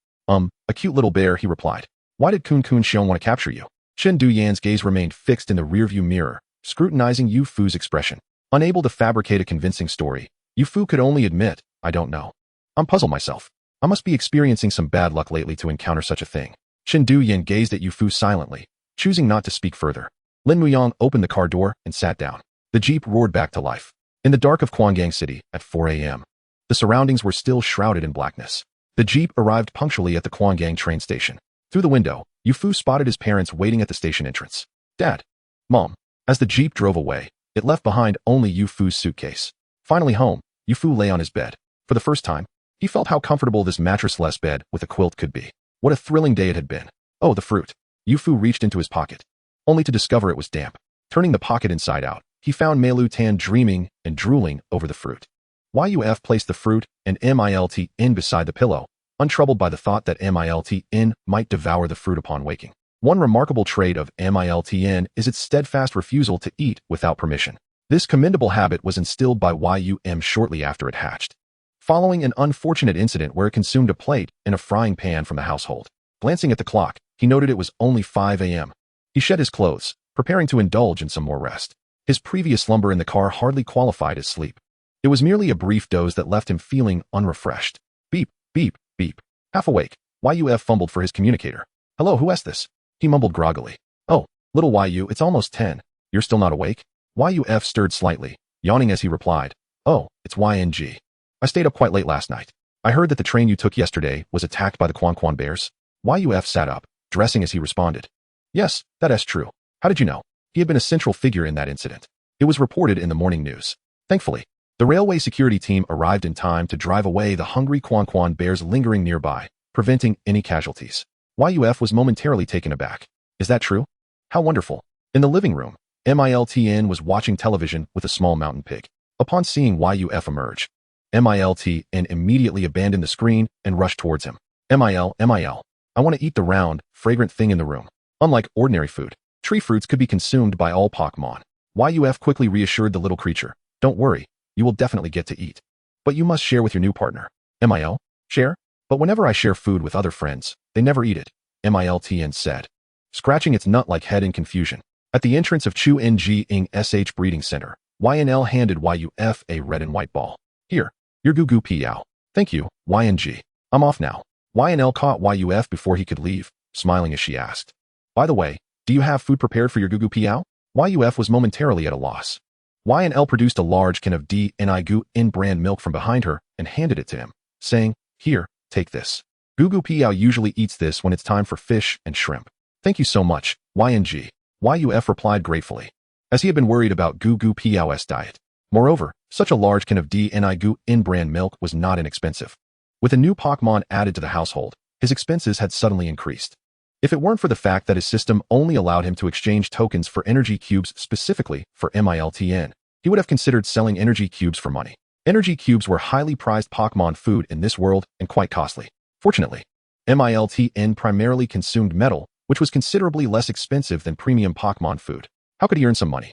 A cute little bear," he replied. "Why did Kun Kun Xiong want to capture you?" Chen Duyan's gaze remained fixed in the rearview mirror, scrutinizing Yu Fu's expression. Unable to fabricate a convincing story, Yu Fu could only admit, "I don't know. I'm puzzled myself. I must be experiencing some bad luck lately to encounter such a thing." Chen Duyan gazed at Yu Fu silently, choosing not to speak further. Lin Muyang opened the car door and sat down. The jeep roared back to life. In the dark of Quangang City at 4 a.m., the surroundings were still shrouded in blackness. The jeep arrived punctually at the Quangang train station. Through the window, Yu Fu spotted his parents waiting at the station entrance. "Dad. Mom." As the jeep drove away, it left behind only Yu Fu's suitcase. Finally home, Yu Fu lay on his bed. For the first time, he felt how comfortable this mattress-less bed with a quilt could be. What a thrilling day it had been. Oh, the fruit. Yu Fu reached into his pocket, only to discover it was damp. Turning the pocket inside out, he found Meilutan dreaming and drooling over the fruit. Yuf placed the fruit and Miltn beside the pillow, untroubled by the thought that Miltn might devour the fruit upon waking. One remarkable trait of Miltn is its steadfast refusal to eat without permission. This commendable habit was instilled by Yum shortly after it hatched, following an unfortunate incident where it consumed a plate and a frying pan from the household. Glancing at the clock, he noted it was only 5 a.m. He shed his clothes, preparing to indulge in some more rest. His previous slumber in the car hardly qualified as sleep. It was merely a brief doze that left him feeling unrefreshed. Beep, beep, beep. Half awake, Yuf fumbled for his communicator. "Hello, who asked this?" He mumbled groggily. "Oh, little Yu, it's almost 10. You're still not awake?" Yuf stirred slightly, yawning as he replied, "Oh, it's YNG. I stayed up quite late last night. I heard that the train you took yesterday was attacked by the Quan bears." Yuf sat up, dressing as he responded. "Yes, that is true. How did you know?" He had been a central figure in that incident. It was reported in the morning news. Thankfully, the railway security team arrived in time to drive away the hungry Quan bears lingering nearby, preventing any casualties. Yuf was momentarily taken aback. "Is that true? How wonderful." In the living room, Miltn was watching television with a small mountain pig. Upon seeing Yuf emerge, Miltn immediately abandoned the screen and rushed towards him. Mil, I want to eat the round, fragrant thing in the room. Unlike ordinary food, tree fruits could be consumed by all Pokémon. Yuf quickly reassured the little creature. "Don't worry, you will definitely get to eat. But you must share with your new partner." "Mil? Share? But whenever I share food with other friends, they never eat it," Miltn said, scratching its nut-like head in confusion. At the entrance of Chu Ng Ing SH Breeding Center, YNL handed Yuf a red and white ball. "Here, your Goo Goo Piao." "Thank you, YNG. I'm off now." YNL caught Yuf before he could leave, smiling as she asked, "By the way, do you have food prepared for your Goo Goo Piao?" Yuf was momentarily at a loss. YNL produced a large can of DNI in brand milk from behind her and handed it to him, saying, "Here, take this. Goo Goo Piao usually eats this when it's time for fish and shrimp." "Thank you so much, YNG." Yuf replied gratefully, as he had been worried about Goo Goo Piao's diet. Moreover, such a large can of DNI in brand milk was not inexpensive. With a new Pokémon added to the household, his expenses had suddenly increased. If it weren't for the fact that his system only allowed him to exchange tokens for energy cubes specifically for Miltn, he would have considered selling energy cubes for money. Energy cubes were highly prized Pokémon food in this world and quite costly. Fortunately, Miltn primarily consumed metal, which was considerably less expensive than premium Pokémon food. How could he earn some money?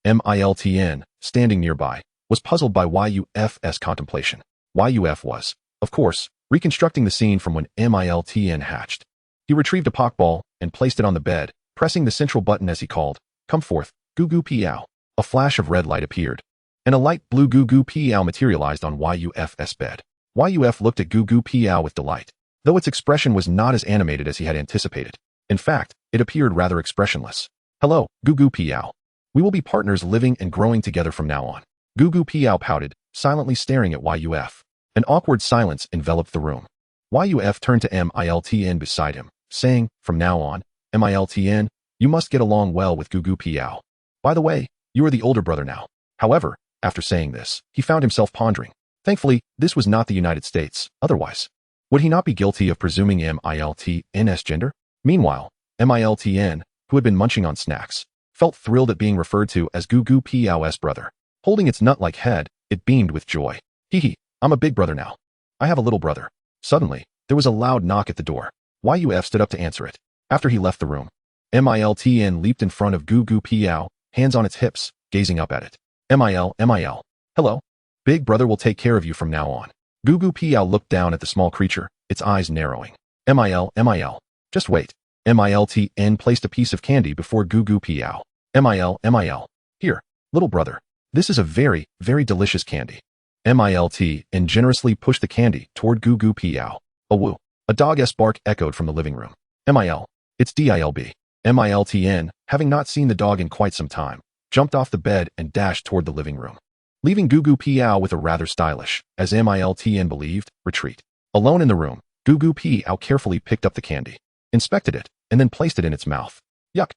Miltn, standing nearby, was puzzled by Yuf's contemplation. Yuf was, of course, reconstructing the scene from when Miltn hatched. He retrieved a Pokeball and placed it on the bed, pressing the central button as he called, "Come forth, Goo Goo Piao." A flash of red light appeared, and a light blue Goo Goo Piao materialized on Yuf's bed. Yuf looked at Goo Goo Piao with delight, though its expression was not as animated as he had anticipated. In fact, it appeared rather expressionless. "Hello, Goo Goo Piao. We will be partners living and growing together from now on." Goo Goo Piao pouted, silently staring at Yuf. An awkward silence enveloped the room. Yuf turned to Miltn beside him, saying, "From now on, Miltn, you must get along well with Goo Goo Piao. By the way, you are the older brother now." However, after saying this, he found himself pondering. Thankfully, this was not the United States. Otherwise, Would he not be guilty of presuming Miltn's gender? Meanwhile, Miltn, who had been munching on snacks, felt thrilled at being referred to as Gugu Piao's brother. Holding its nut-like head, it beamed with joy. Hee, I'm a big brother now. I have a little brother. Suddenly, there was a loud knock at the door. Yuf stood up to answer it. After he left the room, Miltn leaped in front of Gugu Piao, hands on its hips, gazing up at it. Mil. Hello. Big brother will take care of you from now on. Gugu Piao looked down at the small creature, its eyes narrowing. Mil. Just wait. Miltn placed a piece of candy before Gugu Piao. Mil. Here, little brother. This is a very, very delicious candy. Miltn generously pushed the candy toward Gugu Piao. A woo. A dog-s bark echoed from the living room. Mil. It's Dilb. Miltn, having not seen the dog in quite some time, jumped off the bed and dashed toward the living room, leaving Gugu Piao with a rather stylish, as Miltn believed, retreat. Alone in the room, Gugu Piao carefully picked up the candy, inspected it, and then placed it in its mouth. Yuck.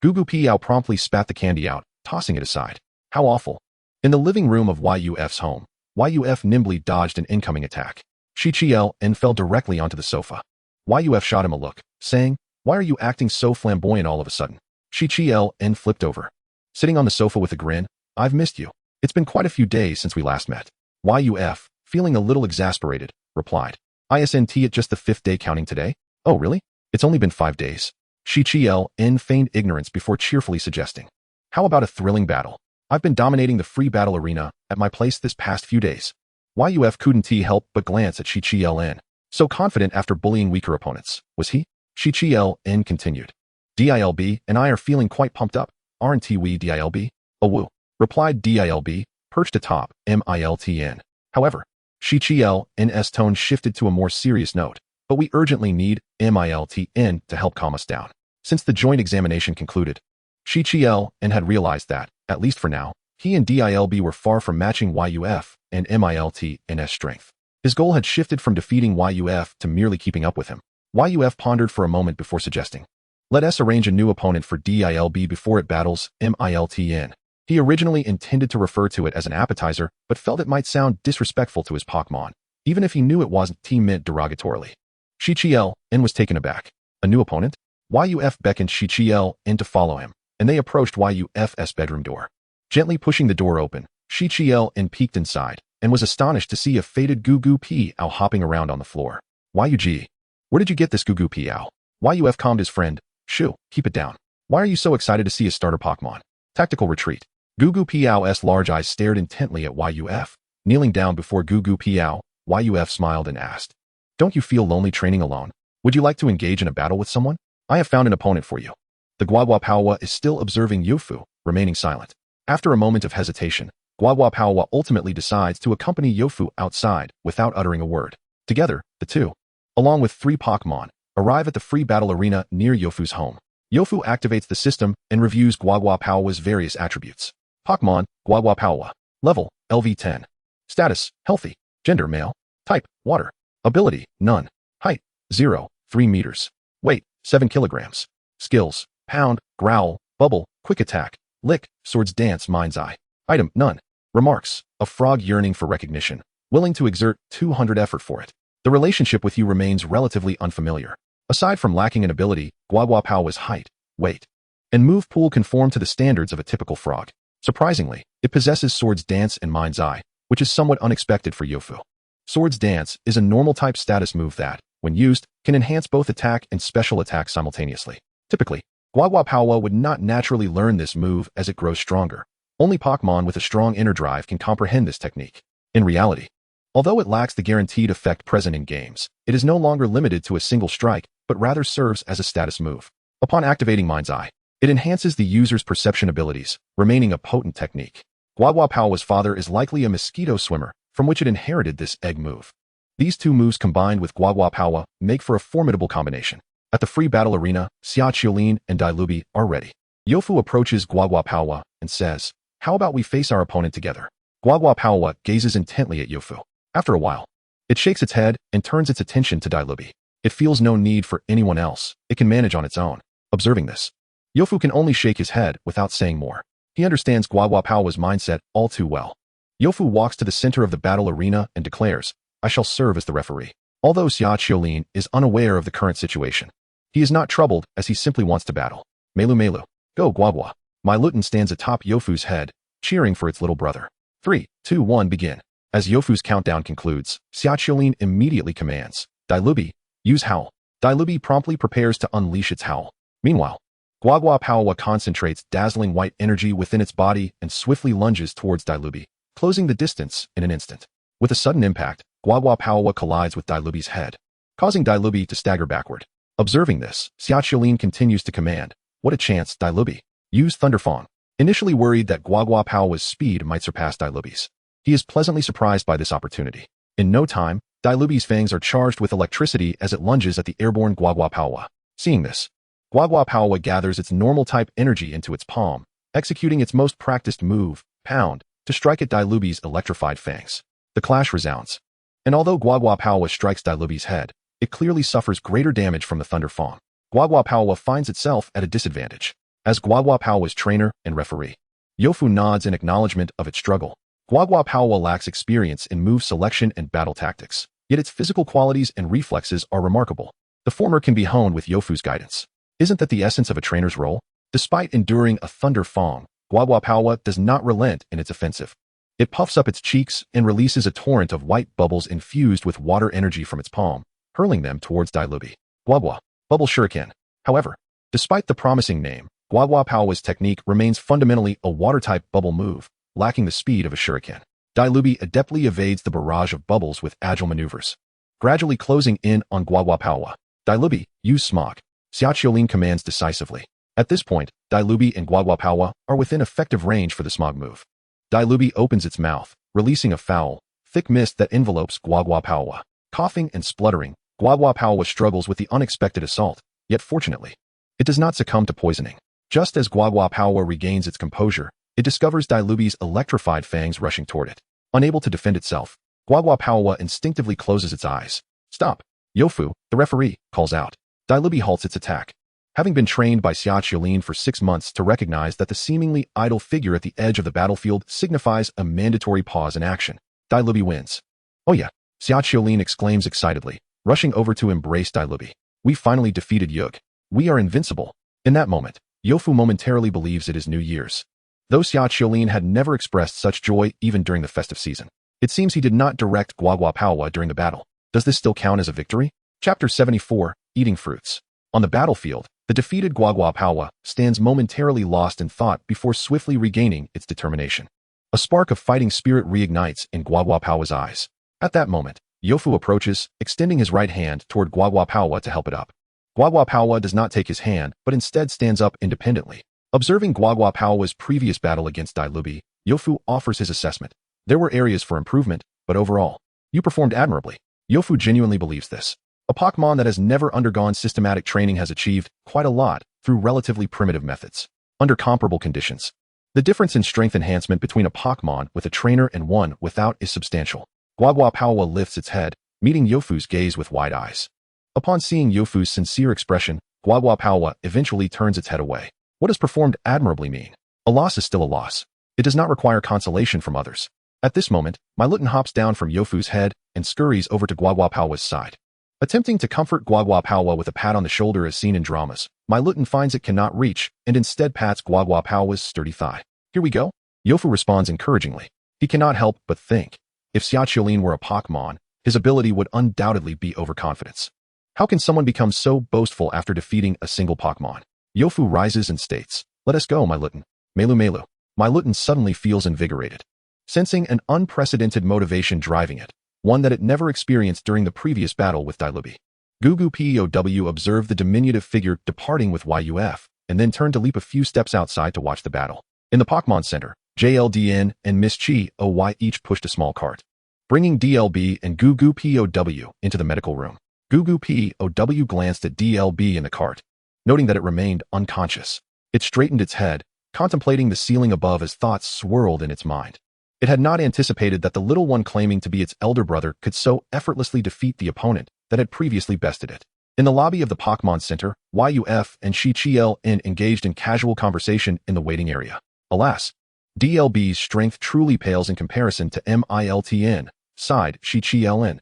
Gugu Piao promptly spat the candy out, tossing it aside. How awful. In the living room of Yuf's home, Yuf nimbly dodged an incoming attack. Shichiel fell directly onto the sofa. Yuf shot him a look, saying, "Why are you acting so flamboyant all of a sudden?" Shichiel flipped over. Sitting on the sofa with a grin, "I've missed you. It's been quite a few days since we last met." Yuf, feeling a little exasperated, replied, "Isn't it just the 5th day counting today?" "Oh really? It's only been 5 days." Shichiel feigned ignorance before cheerfully suggesting, "How about a thrilling battle? I've been dominating the free battle arena at my place this past few days." Yuf couldn't help but glance at Shichiel. So confident after bullying weaker opponents, was he? Shichiel continued. "Dilb and I are feeling quite pumped up, aren't we, Dilb?" "A woo," replied Dilb, perched atop Miltn. However, Shichiel's tone shifted to a more serious note. "But we urgently need Miltn to help calm us down." Since the joint examination concluded, Shichiel had realized that, at least for now, he and Dilb were far from matching Yuf and Miltn's strength. His goal had shifted from defeating Yuf to merely keeping up with him. Yuf pondered for a moment before suggesting, "Let us arrange a new opponent for Dilb before it battles Miltn." He originally intended to refer to it as an appetizer, but felt it might sound disrespectful to his Pokémon, even if he knew it wasn't meant derogatorily. Shichiel was taken aback. A new opponent? Yuf beckoned Shichiel to follow him, and they approached Yuf's bedroom door. Gently pushing the door open, Shichiel peeked inside, and was astonished to see a faded Gugu Piao hopping around on the floor. "Yug, where did you get this Gugu Piao?" Yuf calmed his friend. "Shoo, keep it down. Why are you so excited to see a starter Pokémon?" Tactical retreat. Gugu Piao's large eyes stared intently at Yuf. Kneeling down before Gugu Piao, Yuf smiled and asked, "Don't you feel lonely training alone? Would you like to engage in a battle with someone? I have found an opponent for you." The Guaguapaowa is still observing Yufu, remaining silent. After a moment of hesitation, Guaguapaowa ultimately decides to accompany Yufu outside without uttering a word. Together, the two, along with 3 Pokémon, arrive at the free battle arena near Yufu's home. Yufu activates the system and reviews Guaguapaowa's various attributes. Pokémon, Guaguapaowa. Level, LV10. Status, healthy. Gender, male. Type, water. Ability, none. Height, 0, 3 meters. Weight, 7 kilograms. Skills, pound, growl, bubble, quick attack, lick, swords dance, mind's eye. Item, none. Remarks, a frog yearning for recognition, willing to exert 200 effort for it. The relationship with you remains relatively unfamiliar. Aside from lacking an ability, Guaguapaowa's height, weight, and move pool conform to the standards of a typical frog. Surprisingly, it possesses Swords Dance and Mind's Eye, which is somewhat unexpected for Yufu. Swords Dance is a normal type status move that, when used, can enhance both attack and special attack simultaneously. Typically, Guaguapaowa would not naturally learn this move as it grows stronger. Only Pokémon with a strong inner drive can comprehend this technique. In reality, although it lacks the guaranteed effect present in games, it is no longer limited to a single strike, but rather serves as a status move. Upon activating Mind's Eye, it enhances the user's perception abilities, remaining a potent technique. Guaguapaowa's father is likely a mosquito swimmer, from which it inherited this egg move. These two moves combined with Guaguapaowa make for a formidable combination. At the free battle arena, Xiaqiulin and Dilubi are ready. Yufu approaches Guaguapaowa and says, "How about we face our opponent together?" Guaguapaowa gazes intently at Yufu. After a while, it shakes its head and turns its attention to Dilubi. It feels no need for anyone else. It can manage on its own. Observing this, Yufu can only shake his head without saying more. He understands Guaguapaowa's mindset all too well. Yufu walks to the center of the battle arena and declares, "I shall serve as the referee." Although Xia Qiulin is unaware of the current situation, he is not troubled as he simply wants to battle. Meilu, go Guagua. Meilutan stands atop Yofu's head, cheering for its little brother. 3, 2, 1, begin. As Yofu's countdown concludes, Xia Qiulin immediately commands, Dilubi, use Howl. Dilubi promptly prepares to unleash its howl. Meanwhile, Guagua Powa concentrates dazzling white energy within its body and swiftly lunges towards Dilubi, closing the distance in an instant. With a sudden impact, Guagua Powa collides with Dilubi's head, causing Dilubi to stagger backward. Observing this, Xia Qiulin continues to command, what a chance, Dilubi. Use Thunderfang. Initially worried that Guagua Powa's speed might surpass Dilubi's, he is pleasantly surprised by this opportunity. In no time, Dilubi's fangs are charged with electricity as it lunges at the airborne Guagua Powa. Seeing this, Guagua Powa gathers its normal type energy into its palm, executing its most practiced move, Pound, to strike at Dilubi's electrified fangs. The clash resounds. And although Guagua Powa strikes Dilubi's head, it clearly suffers greater damage from the Thunderfang. Guagua Powa finds itself at a disadvantage. As Guagua Powa's trainer and referee, Yofu nods in acknowledgement of its struggle. Guagua Powa lacks experience in move selection and battle tactics, yet its physical qualities and reflexes are remarkable. The former can be honed with Yofu's guidance. Isn't that the essence of a trainer's role? Despite enduring a Thunderfang, Guagua Powa does not relent in its offensive. It puffs up its cheeks and releases a torrent of white bubbles infused with water energy from its palm, hurling them towards Dilubi. Guagua, Bubble Shuriken. However, despite the promising name, Guagua Powa's technique remains fundamentally a water-type bubble move, lacking the speed of a shuriken. Dilubi adeptly evades the barrage of bubbles with agile maneuvers, gradually closing in on Guagua Powa. Dilubi, use Smog. Xia Qiulin commands decisively. At this point, Dilubi and Guagua Powa are within effective range for the Smog move. Dilubi opens its mouth, releasing a foul, thick mist that envelopes Guagua Powa. Coughing and spluttering, Guagua Powa struggles with the unexpected assault, yet fortunately, it does not succumb to poisoning. Just as Guagua Powa regains its composure, it discovers Dilubi's electrified fangs rushing toward it. Unable to defend itself, Guagua Powa instinctively closes its eyes. Stop! Yofu, the referee, calls out. Dilubi halts its attack. Having been trained by Xia Qiulin for 6 months to recognize that the seemingly idle figure at the edge of the battlefield signifies a mandatory pause in action, Dilubi wins. Oh yeah, Xia Qiulin exclaims excitedly, rushing over to embrace Dilubi. We finally defeated Yug. We are invincible. In that moment, Yofu momentarily believes it is New Year's. Though Xia Qiulin had never expressed such joy even during the festive season, it seems he did not direct Guagua Powa during the battle. Does this still count as a victory? Chapter 74, Eating Fruits. On the battlefield, the defeated Guagua Powa stands momentarily lost in thought before swiftly regaining its determination. A spark of fighting spirit reignites in Guagua Powa's eyes. At that moment, Yofu approaches, extending his right hand toward Guagua Powa to help it up. Guagua Powa does not take his hand, but instead stands up independently. Observing Guagua Powa's previous battle against Dilubi, Yofu offers his assessment. There were areas for improvement, but overall, you performed admirably. Yofu genuinely believes this. A Pokémon that has never undergone systematic training has achieved quite a lot through relatively primitive methods. Under comparable conditions, the difference in strength enhancement between a Pokémon with a trainer and one without is substantial. Guagua Powa lifts its head, meeting Yofu's gaze with wide eyes. Upon seeing Yofu's sincere expression, Guagua Powa eventually turns its head away. What does performed admirably mean? A loss is still a loss. It does not require consolation from others. At this moment, Meilutan hops down from Yofu's head and scurries over to Guagua Powa's side. Attempting to comfort Guagua Powa with a pat on the shoulder as seen in dramas, Meilutan finds it cannot reach and instead pats Guagua Powa's sturdy thigh. Here we go. Yofu responds encouragingly. He cannot help but think, if Xia Qiulin were a Pokémon, his ability would undoubtedly be overconfidence. How can someone become so boastful after defeating a single Pokémon? Yofu rises and states, let us go, Meilutan. Meilu. Meilutan suddenly feels invigorated, sensing an unprecedented motivation driving it, one that it never experienced during the previous battle with Dilubi. Gugu Pow observed the diminutive figure departing with Yuf, and then turned to leap a few steps outside to watch the battle. In the Pokémon Center, JLDN and Miss Chi Oy each pushed a small cart, bringing DLB and Gugu Pow into the medical room. Gugu Pow glanced at DLB in the cart, noting that it remained unconscious. It straightened its head, contemplating the ceiling above as thoughts swirled in its mind. It had not anticipated that the little one claiming to be its elder brother could so effortlessly defeat the opponent that had previously bested it. In the lobby of the Pokémon Center, Yuf and Shichieln engaged in casual conversation in the waiting area. Alas, DLB's strength truly pales in comparison to Miltn, sighed Shichieln.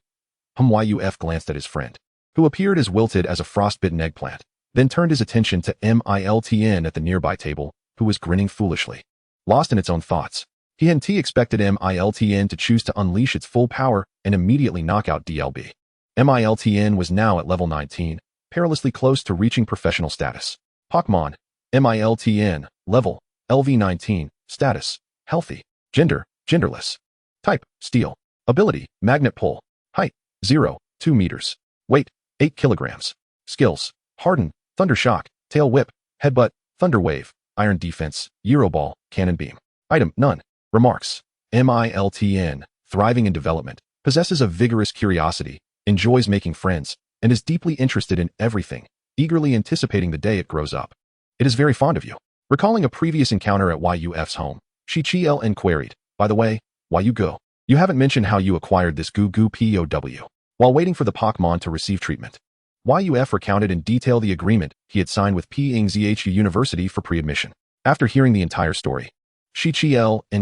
Yuf glanced at his friend, who appeared as wilted as a frostbitten eggplant, then turned his attention to Miltn at the nearby table, who was grinning foolishly. Lost in its own thoughts, he hadn't expected Miltn to choose to unleash its full power and immediately knock out DLB. Miltn was now at level 19, perilously close to reaching professional status. Pokémon, Miltn, level, LV19, status, healthy, gender, genderless. Type, steel. Ability, magnet pull. Height, 0, 2 meters. Weight, 8 kilograms. Skills, harden, thunder shock, tail whip, headbutt, thunder wave, iron defense, Euroball, cannon beam. Item, none. Remarks, Miltn, thriving in development, possesses a vigorous curiosity, enjoys making friends, and is deeply interested in everything, eagerly anticipating the day it grows up. It is very fond of you. Recalling a previous encounter at Yuf's home, Chi queried, by the way, why you go? You haven't mentioned how you acquired this Goo Goo POW. While waiting for the Pokémon to receive treatment, Yuf recounted in detail the agreement he had signed with Zhu University for pre-admission. After hearing the entire story, Chi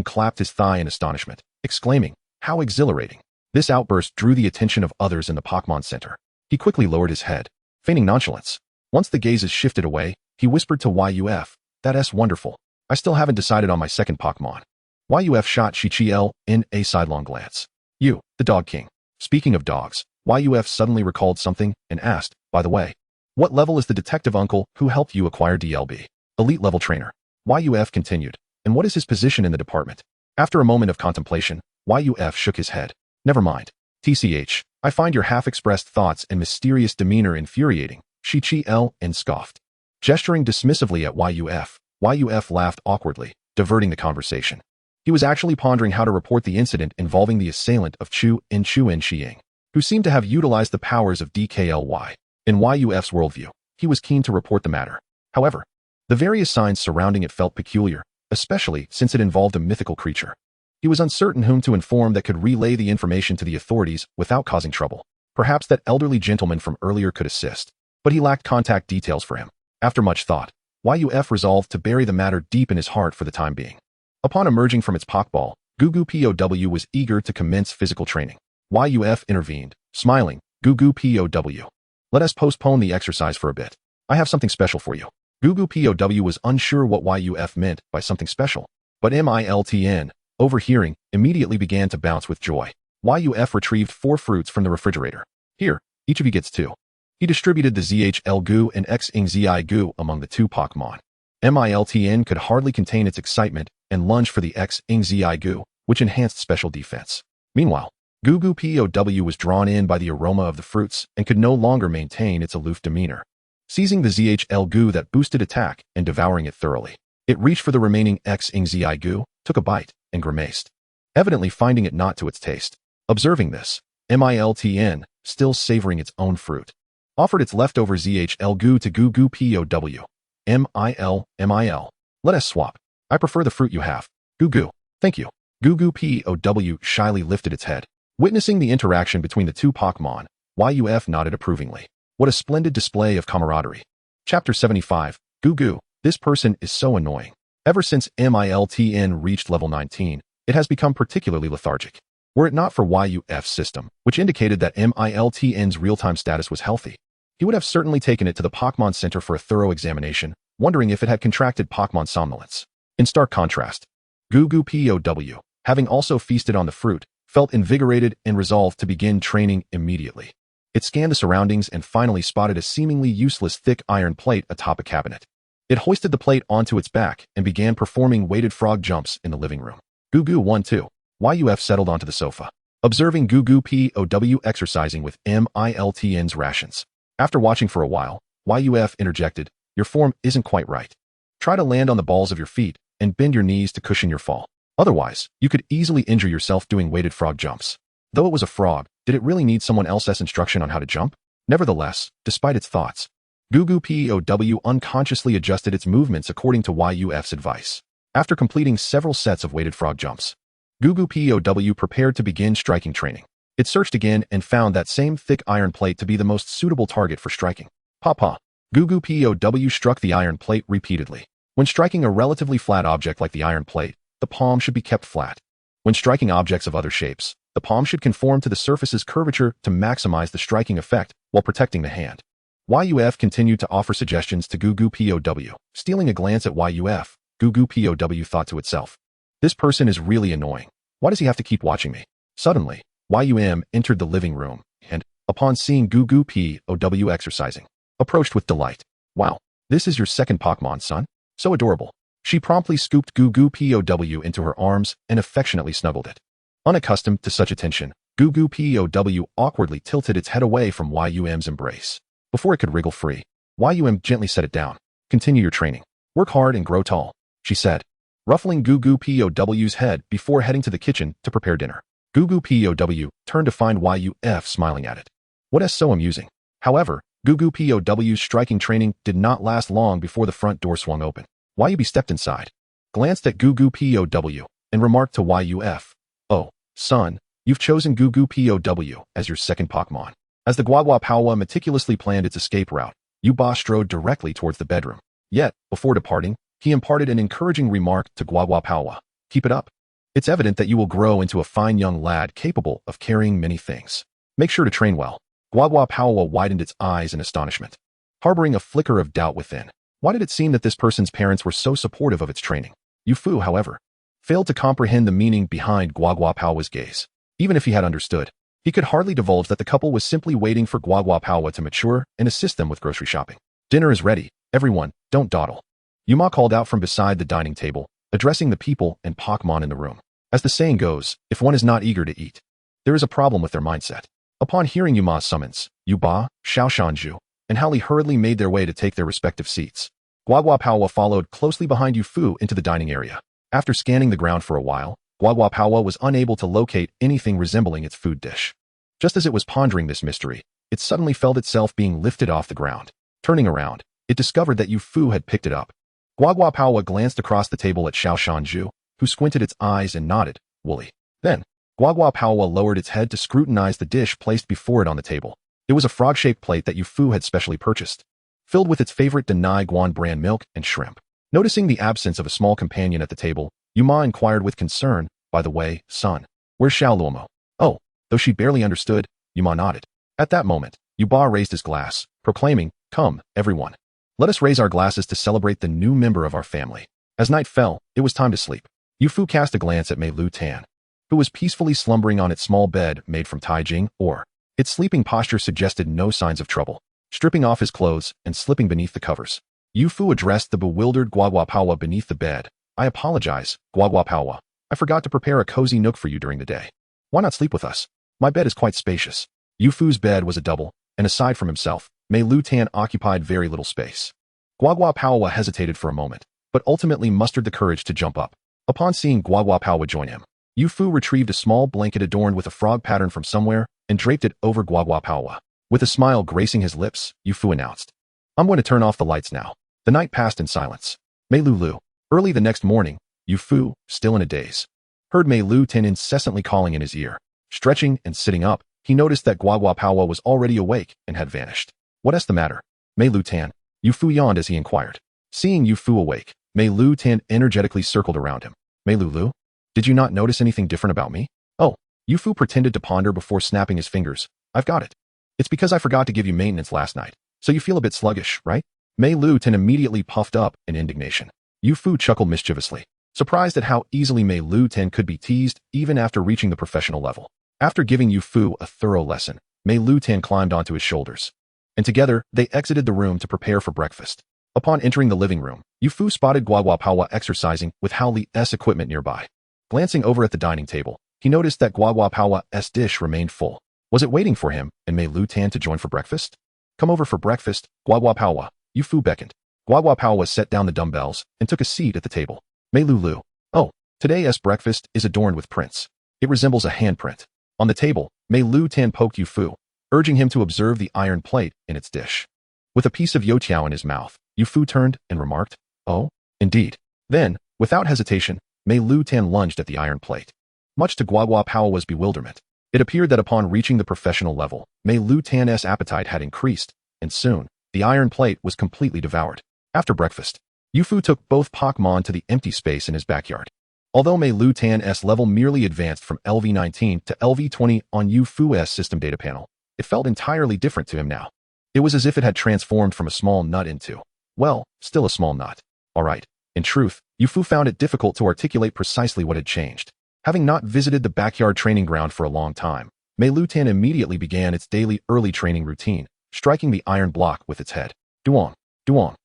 clapped his thigh in astonishment, exclaiming, how exhilarating. This outburst drew the attention of others in the Pokémon Center. He quickly lowered his head, feigning nonchalance. Once the gazes shifted away, he whispered to Yuf, that's wonderful. I still haven't decided on my second Pokémon. Yuf shot Chi in a sidelong glance. You, the Dog King. Speaking of dogs, Yuf suddenly recalled something and asked, by the way, what level is the detective uncle who helped you acquire DLB? Elite level trainer. Yuf continued, and what is his position in the department? After a moment of contemplation, Yuf shook his head. Never mind. TCH, I find your half-expressed thoughts and mysterious demeanor infuriating, Chi and scoffed. Gesturing dismissively at Yuf laughed awkwardly, diverting the conversation. He was actually pondering how to report the incident involving the assailant of Chu Xiang, who seemed to have utilized the powers of DKLY. In Yuf's worldview, he was keen to report the matter. However, the various signs surrounding it felt peculiar, especially since it involved a mythical creature. He was uncertain whom to inform that could relay the information to the authorities without causing trouble. Perhaps that elderly gentleman from earlier could assist, but he lacked contact details for him. After much thought, Yuf resolved to bury the matter deep in his heart for the time being. Upon emerging from its Pokeball, Goo Goo POW was eager to commence physical training. Yuf intervened, smiling, Goo Goo POW. Let us postpone the exercise for a bit. I have something special for you. Goo Goo POW was unsure what Yuf meant by something special, but Miltn, overhearing, immediately began to bounce with joy. Yuf retrieved 4 fruits from the refrigerator. Here, each of you gets 2. He distributed the ZHL Goo and XingZi Goo among the 2 Pokémon. Miltn could hardly contain its excitement and lunged for the XingZi Goo, which enhanced special defense. Meanwhile, Goo Goo POW was drawn in by the aroma of the fruits and could no longer maintain its aloof demeanor. Seizing the ZHL Goo that boosted attack and devouring it thoroughly, it reached for the remaining XingZi Goo, took a bite, and grimaced, evidently finding it not to its taste. Observing this, Miltn, still savoring its own fruit, offered its leftover ZHL Goo to Goo Goo POW. Mil. Let us swap. I prefer the fruit you have. Goo Goo. Thank you. Goo Goo POW shyly lifted its head. Witnessing the interaction between the 2 Pokémon, Yuf nodded approvingly. What a splendid display of camaraderie. Chapter 75, Goo Goo. This person is so annoying. Ever since Miltn reached level 19, it has become particularly lethargic. Were it not for Yuf's system, which indicated that Miltn's real-time status was healthy, he would have certainly taken it to the Pokémon Center for a thorough examination, wondering if it had contracted Pokémon somnolence. In stark contrast, Goo Goo POW, having also feasted on the fruit, felt invigorated and resolved to begin training immediately. It scanned the surroundings and finally spotted a seemingly useless thick iron plate atop a cabinet. It hoisted the plate onto its back and began performing weighted frog jumps in the living room. Goo Goo 1-2. Yuf settled onto the sofa, observing Goo Goo POW exercising with Miltn's rations. After watching for a while, Yuf interjected, your form isn't quite right. Try to land on the balls of your feet and bend your knees to cushion your fall. Otherwise, you could easily injure yourself doing weighted frog jumps. Though it was a frog, did it really need someone else's instruction on how to jump? Nevertheless, despite its thoughts, Goo Goo POW unconsciously adjusted its movements according to Yuf's advice. After completing several sets of weighted frog jumps, Goo Goo POW prepared to begin striking training. It searched again and found that same thick iron plate to be the most suitable target for striking. Papa. Goo Goo POW struck the iron plate repeatedly. When striking a relatively flat object like the iron plate, the palm should be kept flat. When striking objects of other shapes, The palm should conform to the surface's curvature to maximize the striking effect while protecting the hand. YUF continued to offer suggestions to Gugu POW. Stealing a glance at YUF, Gugu POW thought to itself, "This person is really annoying. Why does he have to keep watching me?" Suddenly, YUM entered the living room and, upon seeing Gugu POW exercising, approached with delight. "Wow, this is your second Pokémon, son? So adorable." She promptly scooped Gugu POW into her arms and affectionately snuggled it. Unaccustomed to such attention, Gugu POW awkwardly tilted its head away from YUM's embrace. Before it could wriggle free, YUM gently set it down. "Continue your training. Work hard and grow tall," she said, ruffling Gugu POW's head before heading to the kitchen to prepare dinner. Gugu POW turned to find YUF smiling at it. "What is so amusing?" However, Gugu POW's striking training did not last long before the front door swung open. YUB stepped inside, glanced at Gugu POW, and remarked to YUF, "Oh, son, you've chosen Gugu POW as your second Pokémon." As the Guaguapawa meticulously planned its escape route, Yuba strode directly towards the bedroom. Yet, before departing, he imparted an encouraging remark to Guaguapawa. "Keep it up. It's evident that you will grow into a fine young lad capable of carrying many things. Make sure to train well." Guaguapawa widened its eyes in astonishment, harboring a flicker of doubt within. Why did it seem that this person's parents were so supportive of its training? Yufu, however, failed to comprehend the meaning behind Guaguapawa's gaze. Even if he had understood, he could hardly divulge that the couple was simply waiting for Guaguapawa to mature and assist them with grocery shopping. "Dinner is ready. Everyone, don't dawdle," Yuma called out from beside the dining table, addressing the people and Pokémon in the room. As the saying goes, if one is not eager to eat, there is a problem with their mindset. Upon hearing Yuma's summons, Yuba, Xiaoshanju, and Howley hurriedly made their way to take their respective seats. Guaguapawa followed closely behind Yufu into the dining area. After scanning the ground for a while, Guaguapawa was unable to locate anything resembling its food dish. Just as it was pondering this mystery, it suddenly felt itself being lifted off the ground. Turning around, it discovered that Yufu had picked it up. Guaguapawa glanced across the table at Xiaoshanju, who squinted its eyes and nodded, "Woolly." Then, Guaguapawa lowered its head to scrutinize the dish placed before it on the table. It was a frog-shaped plate that Yufu had specially purchased, filled with its favorite Denai Guan brand milk and shrimp. Noticing the absence of a small companion at the table, Yuma inquired with concern, "By the way, son, where's Xiaoluomo?" "Oh," though she barely understood, Yuma nodded. At that moment, Yuba raised his glass, proclaiming, "Come, everyone. Let us raise our glasses to celebrate the new member of our family." As night fell, it was time to sleep. Yufu cast a glance at Meilutan, who was peacefully slumbering on its small bed made from taijing ore. Its sleeping posture suggested no signs of trouble. Stripping off his clothes and slipping beneath the covers, Yufu addressed the bewildered Guaguapawa beneath the bed. "I apologize, Guaguapawa. I forgot to prepare a cozy nook for you during the day. Why not sleep with us? My bed is quite spacious." Yufu's bed was a double, and aside from himself, Meilutan occupied very little space. Guaguapawa hesitated for a moment, but ultimately mustered the courage to jump up. Upon seeing Guaguapawa join him, Yufu retrieved a small blanket adorned with a frog pattern from somewhere and draped it over Guaguapawa. With a smile gracing his lips, Yufu announced, "I'm going to turn off the lights now." The night passed in silence. Meilulu. Early the next morning, Yufu, still in a daze, heard Meilutan incessantly calling in his ear. Stretching and sitting up, he noticed that Guaguapawa was already awake and had vanished. "What's the matter, Meilutan?" Yufu yawned as he inquired. Seeing Yufu awake, Meilutan energetically circled around him. "Meilulu, did you not notice anything different about me?" "Oh," Yufu pretended to ponder before snapping his fingers. "I've got it. It's because I forgot to give you maintenance last night, so you feel a bit sluggish, right?" Meilutan immediately puffed up in indignation. Yufu chuckled mischievously, surprised at how easily Meilutan could be teased even after reaching the professional level. After giving Yufu a thorough lesson, Meilutan climbed onto his shoulders, and together they exited the room to prepare for breakfast. Upon entering the living room, Yufu spotted Guaguapawa exercising with Howley's equipment nearby. Glancing over at the dining table, he noticed that Guaguapawa's dish remained full. Was it waiting for him and Meilutan to join for breakfast? "Come over for breakfast, Guaguapawa," Yufu beckoned. Guaguapawa set down the dumbbells and took a seat at the table. Meilulu. "Oh, today's breakfast is adorned with prints. It resembles a handprint." On the table, Meilutan poked Yufu, urging him to observe the iron plate in its dish. With a piece of youtiao in his mouth, Yufu turned and remarked, "Oh, indeed." Then, without hesitation, Meilutan lunged at the iron plate. Much to Guaguapawa's bewilderment, it appeared that upon reaching the professional level, Meilutan's appetite had increased, and soon, the iron plate was completely devoured. After breakfast, Yufu took both Pokémon to the empty space in his backyard. Although Meilutan's level merely advanced from LV19 to LV20 on Yufu's system data panel, it felt entirely different to him now. It was as if it had transformed from a small nut into, well, still a small nut. Alright. In truth, Yufu found it difficult to articulate precisely what had changed. Having not visited the backyard training ground for a long time, Meilutan immediately began its daily early training routine, striking the iron block with its head. Duong, Duong.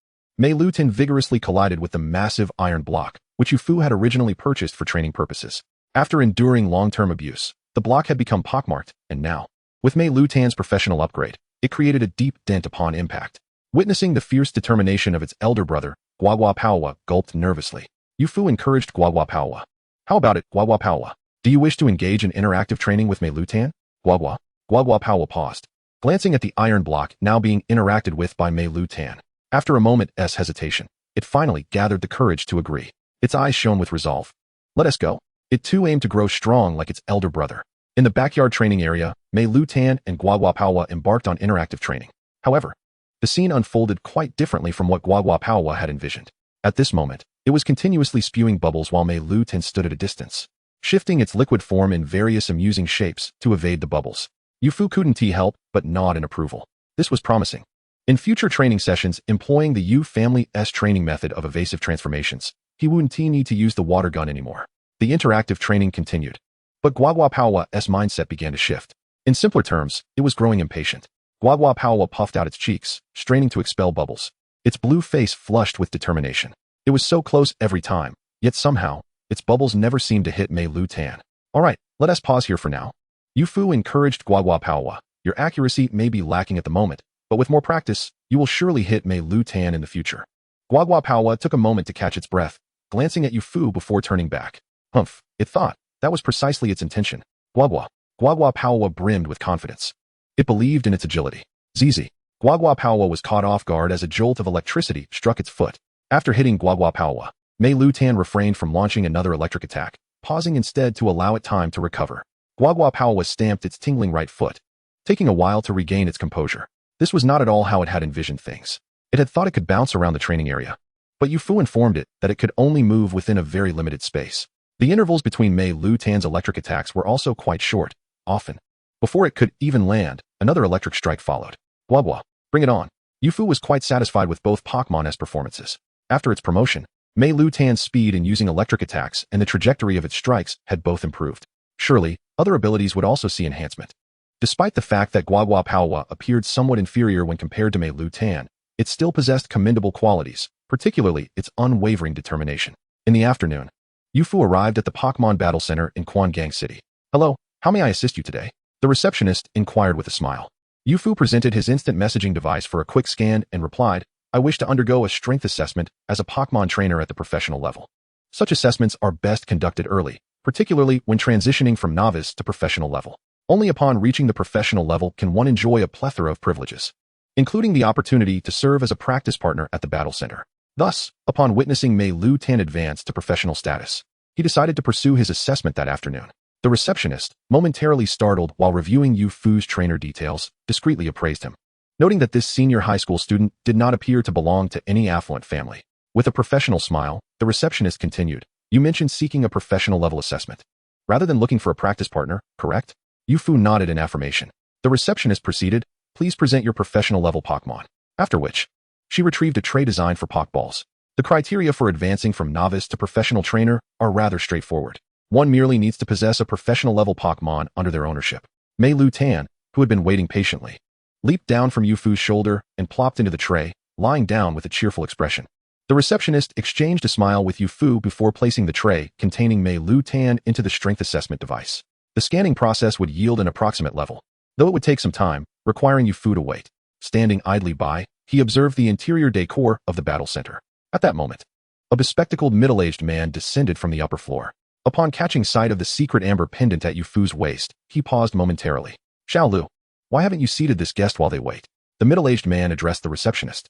Meilutan vigorously collided with the massive iron block, which Yufu had originally purchased for training purposes. After enduring long-term abuse, the block had become pockmarked, and now, with Meilutan's professional upgrade, it created a deep dent upon impact. Witnessing the fierce determination of its elder brother, Guaguapaowa gulped nervously. Yufu encouraged Guaguapaowa. How about it, Guaguapaowa? Do you wish to engage in interactive training with Meilutan? Guaguapaowa paused, glancing at the iron block now being interacted with by Meilutan. After a moment's hesitation, it finally gathered the courage to agree. Its eyes shone with resolve. Let us go. It too aimed to grow strong like its elder brother. In the backyard training area, Meilutan and Guaguapaowa embarked on interactive training. However, the scene unfolded quite differently from what Guaguapaowa had envisioned. At this moment, it was continuously spewing bubbles while Meilutan stood at a distance, shifting its liquid form in various amusing shapes to evade the bubbles. Yufu couldn't help but nod in approval. This was promising. In future training sessions employing the Yu family's training method of evasive transformations, he wouldn't need to use the water gun anymore. The interactive training continued. But Guaguapaowa's mindset began to shift. In simpler terms, it was growing impatient. Guaguapaowa puffed out its cheeks, straining to expel bubbles. Its blue face flushed with determination. It was so close every time, yet somehow, its bubbles never seemed to hit Meilutan. Alright, let us pause here for now. Yufu encouraged Guaguapaowa. Your accuracy may be lacking at the moment, but with more practice, you will surely hit Meilutan in the future. Guaguapaowa took a moment to catch its breath, glancing at Yufu before turning back. Humph, it thought. That was precisely its intention. Guaguapaowa brimmed with confidence. It believed in its agility. ZZ. Guaguapaowa was caught off guard as a jolt of electricity struck its foot. After hitting Guaguapaowa, Meilutan refrained from launching another electric attack, pausing instead to allow it time to recover. Guaguapaowa stamped its tingling right foot, taking a while to regain its composure. This was not at all how it had envisioned things. It had thought it could bounce around the training area, but Yufu informed it that it could only move within a very limited space. The intervals between Meilutan's electric attacks were also quite short, often. Before it could even land, another electric strike followed. Guagua, bring it on. Yufu was quite satisfied with both Pokémon's performances. After its promotion, Meilutan's speed in using electric attacks and the trajectory of its strikes had both improved. Surely, other abilities would also see enhancement. Despite the fact that Guaguapaowa appeared somewhat inferior when compared to Meilutan, it still possessed commendable qualities, particularly its unwavering determination. In the afternoon, Yufu arrived at the Pokémon Battle Center in Quangang City. Hello, how may I assist you today? The receptionist inquired with a smile. Yufu presented his instant messaging device for a quick scan and replied, I wish to undergo a strength assessment as a Pokémon trainer at the professional level. Such assessments are best conducted early, particularly when transitioning from novice to professional level. Only upon reaching the professional level can one enjoy a plethora of privileges, including the opportunity to serve as a practice partner at the Battle Center. Thus, upon witnessing Meilutan advance to professional status, he decided to pursue his assessment that afternoon. The receptionist, momentarily startled while reviewing Yufu's trainer details, discreetly appraised him, noting that this senior high school student did not appear to belong to any affluent family. With a professional smile, the receptionist continued, You mentioned seeking a professional level assessment, rather than looking for a practice partner, correct? Yufu nodded in affirmation. The receptionist proceeded, Please present your professional level Pokémon. After which, she retrieved a tray designed for Pokeballs. The criteria for advancing from novice to professional trainer are rather straightforward. One merely needs to possess a professional level Pokémon under their ownership. Meilutan, who had been waiting patiently, leaped down from Yufu's shoulder and plopped into the tray, lying down with a cheerful expression. The receptionist exchanged a smile with Yufu before placing the tray containing Meilutan into the strength assessment device. The scanning process would yield an approximate level, though it would take some time, requiring Yufu to wait. Standing idly by, he observed the interior decor of the battle center. At that moment, a bespectacled middle-aged man descended from the upper floor. Upon catching sight of the secret amber pendant at Yufu's waist, he paused momentarily. Xiao Lu, why haven't you seated this guest while they wait? The middle-aged man addressed the receptionist.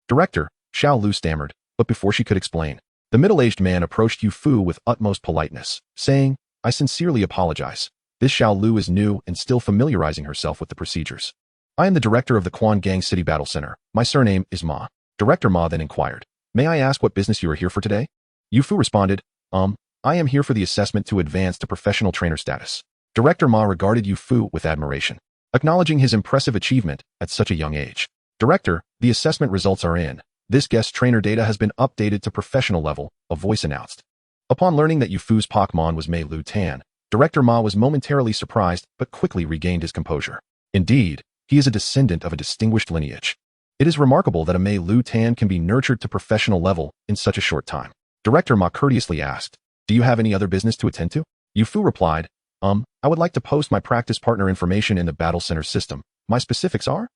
Director, Xiao Lu stammered, but before she could explain, the middle-aged man approached Yufu with utmost politeness, saying, I sincerely apologize. This Xiao Lu is new and still familiarizing herself with the procedures. I am the director of the Quangang City Battle Center. My surname is Ma. Director Ma then inquired, May I ask what business you are here for today? Yufu responded, I am here for the assessment to advance to professional trainer status. Director Ma regarded Yu Fu with admiration, acknowledging his impressive achievement at such a young age. Director, the assessment results are in. This guest trainer data has been updated to professional level, a voice announced. Upon learning that Yu Fu's Pokémon was Meilutan, Director Ma was momentarily surprised but quickly regained his composure. Indeed, he is a descendant of a distinguished lineage. It is remarkable that a Meilutan can be nurtured to professional level in such a short time. Director Ma courteously asked, "Do you have any other business to attend to?" Yu Fu replied, I would like to post my practice partner information in the Battle Center system. My specifics are?"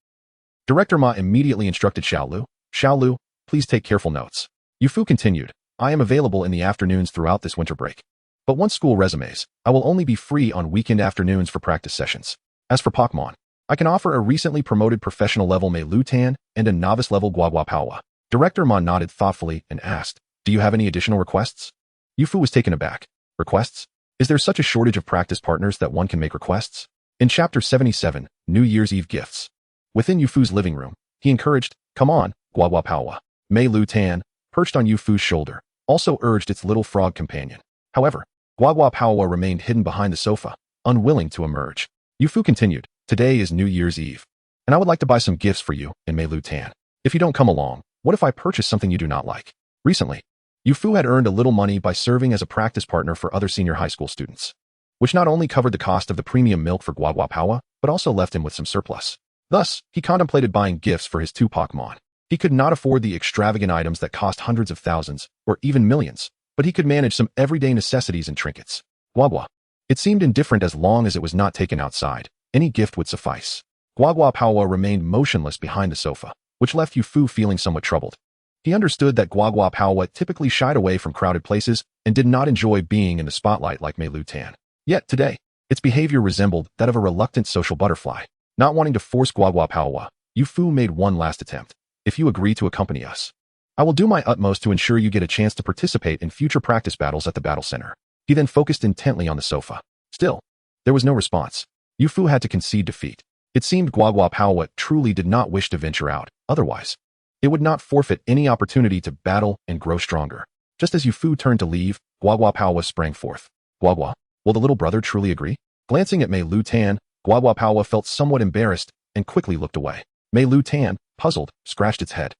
Director Ma immediately instructed Xiao Lu, please take careful notes. Yu Fu continued, "I am available in the afternoons throughout this winter break. But once school resumes, I will only be free on weekend afternoons for practice sessions. As for Pokémon, I can offer a recently promoted professional level Meilutan and a novice level Guaguapaoa." Director Ma nodded thoughtfully and asked, "Do you have any additional requests?" Yu Fu was taken aback. Requests? Is there such a shortage of practice partners that one can make requests? In Chapter 77, New Year's Eve Gifts. Within Yu Fu's living room, he encouraged, "Come on, Guaguapaoa." Meilutan, perched on Yu Fu's shoulder, also urged its little frog companion. However, Guaguapaoa remained hidden behind the sofa, unwilling to emerge. Yu Fu continued, "Today is New Year's Eve, and I would like to buy some gifts for you and Meilutan. If you don't come along, what if I purchase something you do not like?" Recently, Yu Fu had earned a little money by serving as a practice partner for other senior high school students, which not only covered the cost of the premium milk for Guaguapaoa, but also left him with some surplus. Thus, he contemplated buying gifts for his two Pokémon. He could not afford the extravagant items that cost hundreds of thousands, or even millions, but he could manage some everyday necessities and trinkets. Guagua. It seemed indifferent as long as it was not taken outside. Any gift would suffice. Guaguapaoa remained motionless behind the sofa, which left Yu Fu feeling somewhat troubled. He understood that Guaguapaoa typically shied away from crowded places and did not enjoy being in the spotlight like Meilutan. Yet today, its behavior resembled that of a reluctant social butterfly. Not wanting to force Guaguapaoa, Yu Fu made one last attempt. "If you agree to accompany us, I will do my utmost to ensure you get a chance to participate in future practice battles at the Battle Center." He then focused intently on the sofa. Still, there was no response. Yu Fu had to concede defeat. It seemed Guaguapaoa truly did not wish to venture out, otherwise it would not forfeit any opportunity to battle and grow stronger. Just as Yu Fu turned to leave, Guaguapaoa sprang forth. "Guagua, will the little brother truly agree?" Glancing at Meilutan, Guaguapaoa felt somewhat embarrassed and quickly looked away. Meilutan, puzzled, scratched its head.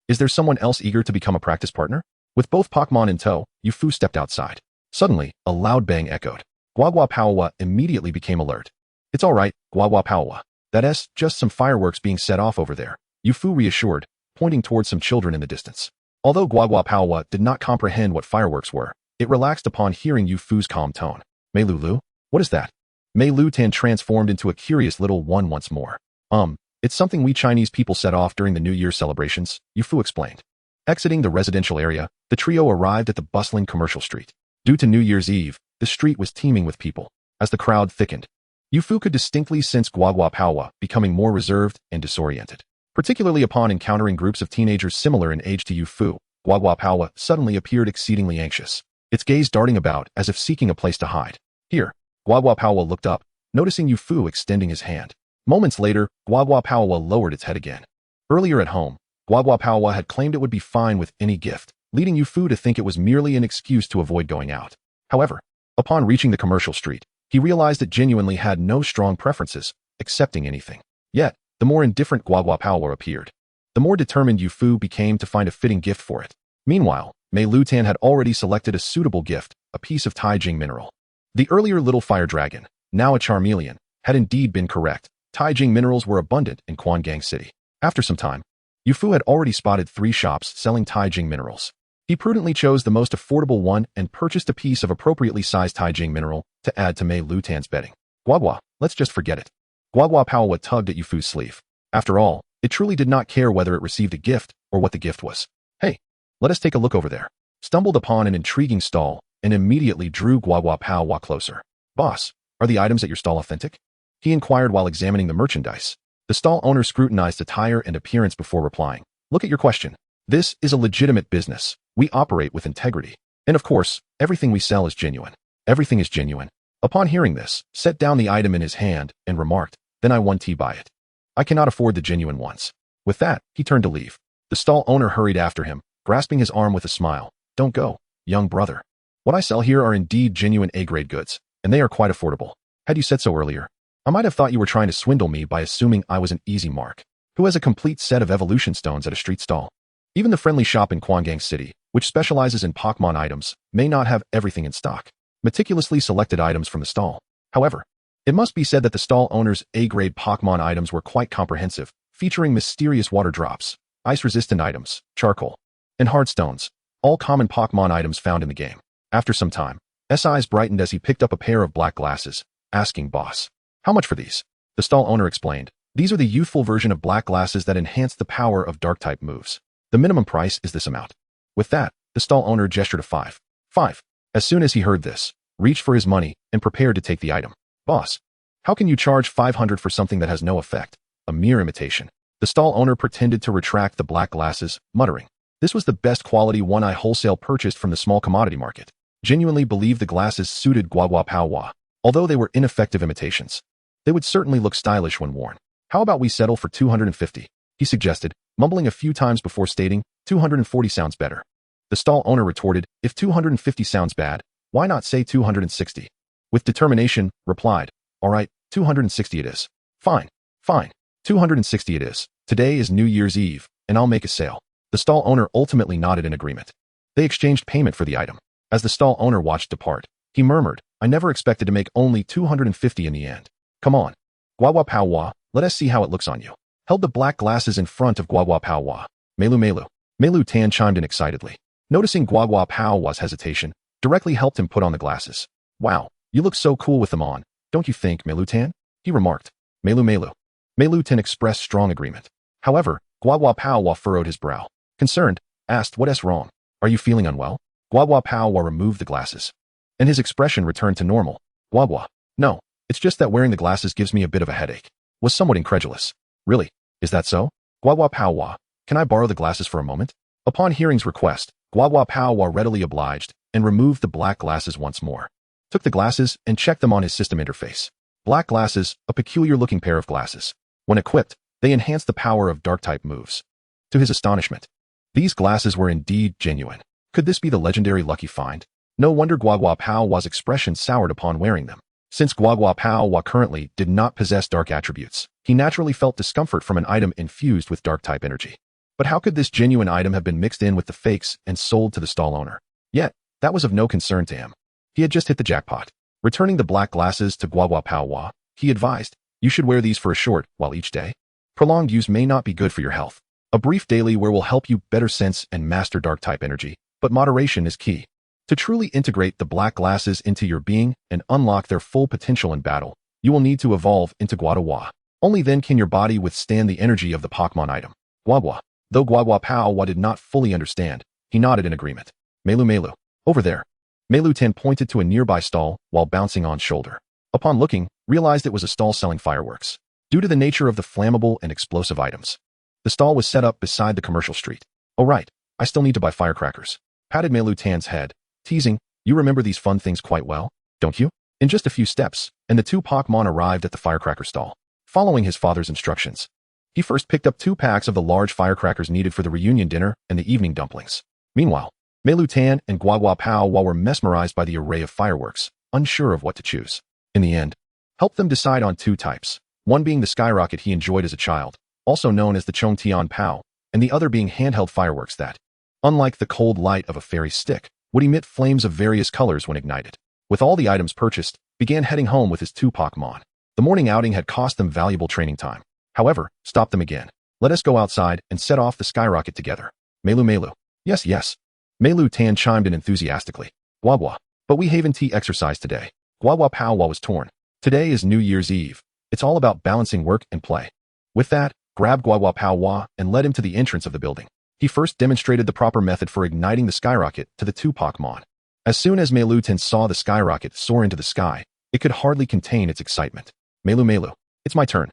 Is there someone else eager to become a practice partner? With both Pokémon in tow, Yu Fu stepped outside. Suddenly, a loud bang echoed. Guaguapaoa immediately became alert. "It's all right, Guaguapaoa. That's just some fireworks being set off over there," Yu Fu reassured, pointing towards some children in the distance. Although Guaguapaoa did not comprehend what fireworks were, it relaxed upon hearing Yu Fu's calm tone. "Meilulu? What is that?" Meilutan transformed into a curious little one once more. It's something we Chinese people set off during the New Year celebrations," Yu Fu explained. Exiting the residential area, the trio arrived at the bustling commercial street. Due to New Year's Eve, the street was teeming with people. As the crowd thickened, Yu Fu could distinctly sense Guaguapaoa becoming more reserved and disoriented. Particularly upon encountering groups of teenagers similar in age to Yu Fu, Guaguapaoa suddenly appeared exceedingly anxious, its gaze darting about as if seeking a place to hide. Here, Guaguapaoa looked up, noticing Yu Fu extending his hand. Moments later, Guaguapaoa lowered its head again. Earlier at home, Guaguapaoa had claimed it would be fine with any gift, leading Yu Fu to think it was merely an excuse to avoid going out. However, upon reaching the commercial street, he realized it genuinely had no strong preferences, accepting anything. Yet, the more indifferent Guaguapaoa appeared, the more determined Yu Fu became to find a fitting gift for it. Meanwhile, Meilutan had already selected a suitable gift, a piece of Taijing mineral. The earlier little fire dragon, now a Charmeleon, had indeed been correct. Taijing minerals were abundant in Quangang City. After some time, Yu Fu had already spotted 3 shops selling Taijing minerals. He prudently chose the most affordable one and purchased a piece of appropriately sized Taijing mineral to add to Meilutan's bedding. "Guagua, let's just forget it." Guaguapaoa tugged at Yu Fu's sleeve. After all, it truly did not care whether it received a gift or what the gift was. "Hey, let us take a look over there." Stumbled upon an intriguing stall and immediately drew Guaguapaoa closer. "Boss, are the items at your stall authentic?" he inquired while examining the merchandise. The stall owner scrutinized attire and appearance before replying. "Look at your question. This is a legitimate business. We operate with integrity. And of course, everything we sell is genuine." "Everything is genuine." Upon hearing this, set down the item in his hand and remarked, "Then I won tea by it. I cannot afford the genuine ones." With that, he turned to leave. The stall owner hurried after him, grasping his arm with a smile. "Don't go, young brother. What I sell here are indeed genuine A-grade goods, and they are quite affordable. Had you said so earlier, I might have thought you were trying to swindle me by assuming I was an easy mark, who has a complete set of evolution stones at a street stall. Even the friendly shop in Kwangang City, which specializes in Pokémon items, may not have everything in stock. Meticulously selected items from the stall. However, it must be said that the stall owner's A-grade Pokémon items were quite comprehensive, featuring mysterious water drops, ice-resistant items, charcoal, and hard stones, all common Pokémon items found in the game. After some time, S. eyes brightened as he picked up a pair of black glasses, asking boss, "How much for these?" The stall owner explained, "These are the youthful version of black glasses that enhance the power of dark-type moves. The minimum price is this amount." With that, the stall owner gestured a 5. As soon as he heard this, reached for his money and prepared to take the item. "Boss, how can you charge 500 for something that has no effect? A mere imitation." The stall owner pretended to retract the black glasses, muttering, "This was the best quality one I wholesale purchased from the small commodity market. Genuinely believed the glasses suited Guaguapaowa, although they were ineffective imitations. They would certainly look stylish when worn. How about we settle for 250? He suggested, mumbling a few times before stating, 240 sounds better. The stall owner retorted, "If 250 sounds bad, why not say 260? With determination, replied, "All right, 260 it is. Fine. 260 it is. Today is New Year's Eve, and I'll make a sale." The stall owner ultimately nodded in agreement. They exchanged payment for the item. As the stall owner watched depart, he murmured, "I never expected to make only 250 in the end. Come on. Guaguapaowa, let us see how it looks on you." Held the black glasses in front of Guaguapaowa. Meilutan chimed in excitedly. Noticing Guaguapaowa's hesitation, directly helped him put on the glasses. "Wow, you look so cool with them on, don't you think, Meilutan?" he remarked. Meilutan expressed strong agreement. However, Guaguapaowa furrowed his brow. Concerned, asked, "What is wrong? Are you feeling unwell?" Guaguapaowa removed the glasses, and his expression returned to normal. "No, it's just that wearing the glasses gives me a bit of a headache." Was somewhat incredulous. "Really? Is that so? Guaguapaowa, can I borrow the glasses for a moment?" Upon hearing's request, Guaguapaowa readily obliged and removed the black glasses once more. Took the glasses and checked them on his system interface. Black glasses, a peculiar-looking pair of glasses. When equipped, they enhanced the power of dark-type moves. To his astonishment, these glasses were indeed genuine. Could this be the legendary lucky find? No wonder Guaguapaowa's expression soured upon wearing them. Since Guaguapaowa currently did not possess dark attributes, he naturally felt discomfort from an item infused with dark-type energy. But how could this genuine item have been mixed in with the fakes and sold to the stall owner? Yet, that was of no concern to him. He had just hit the jackpot. Returning the black glasses to Guaguapaowa, he advised, "You should wear these for a short while each day. Prolonged use may not be good for your health. A brief daily wear will help you better sense and master dark-type energy, but moderation is key. To truly integrate the black glasses into your being and unlock their full potential in battle, you will need to evolve into Guadawa. Only then can your body withstand the energy of the Pokémon item." Though Guaguapaowa did not fully understand, he nodded in agreement. Meilu, over there." Meilutan pointed to a nearby stall while bouncing on shoulder. Upon looking, realized it was a stall selling fireworks. Due to the nature of the flammable and explosive items, the stall was set up beside the commercial street. "Oh right, I still need to buy firecrackers." Patted Meilutan's head, teasing, "You remember these fun things quite well, don't you?" In just a few steps, and the two Pokémon arrived at the firecracker stall. Following his father's instructions, he first picked up 2 packs of the large firecrackers needed for the reunion dinner and the evening dumplings. Meanwhile, Meilutan and Guaguapaowa were mesmerized by the array of fireworks, unsure of what to choose. In the end, helped them decide on 2 types, one being the skyrocket he enjoyed as a child, also known as the Chongtian Pao, and the other being handheld fireworks that, unlike the cold light of a fairy stick, would emit flames of various colors when ignited. With all the items purchased, began heading home with his 2 Pokémon. The morning outing had cost them valuable training time. However, stopped them again. "Let us go outside and set off the skyrocket together." Meilu. Yes. Meilutan chimed in enthusiastically. "Guagua, but we haven't exercise today." Guaguapaowa was torn. Today is New Year's Eve. It's all about balancing work and play. With that, grabbed Guaguapaowa and led him to the entrance of the building. He first demonstrated the proper method for igniting the skyrocket to the 2 Pokémon. As soon as Meilutan saw the skyrocket soar into the sky, it could hardly contain its excitement. Meilu. It's my turn.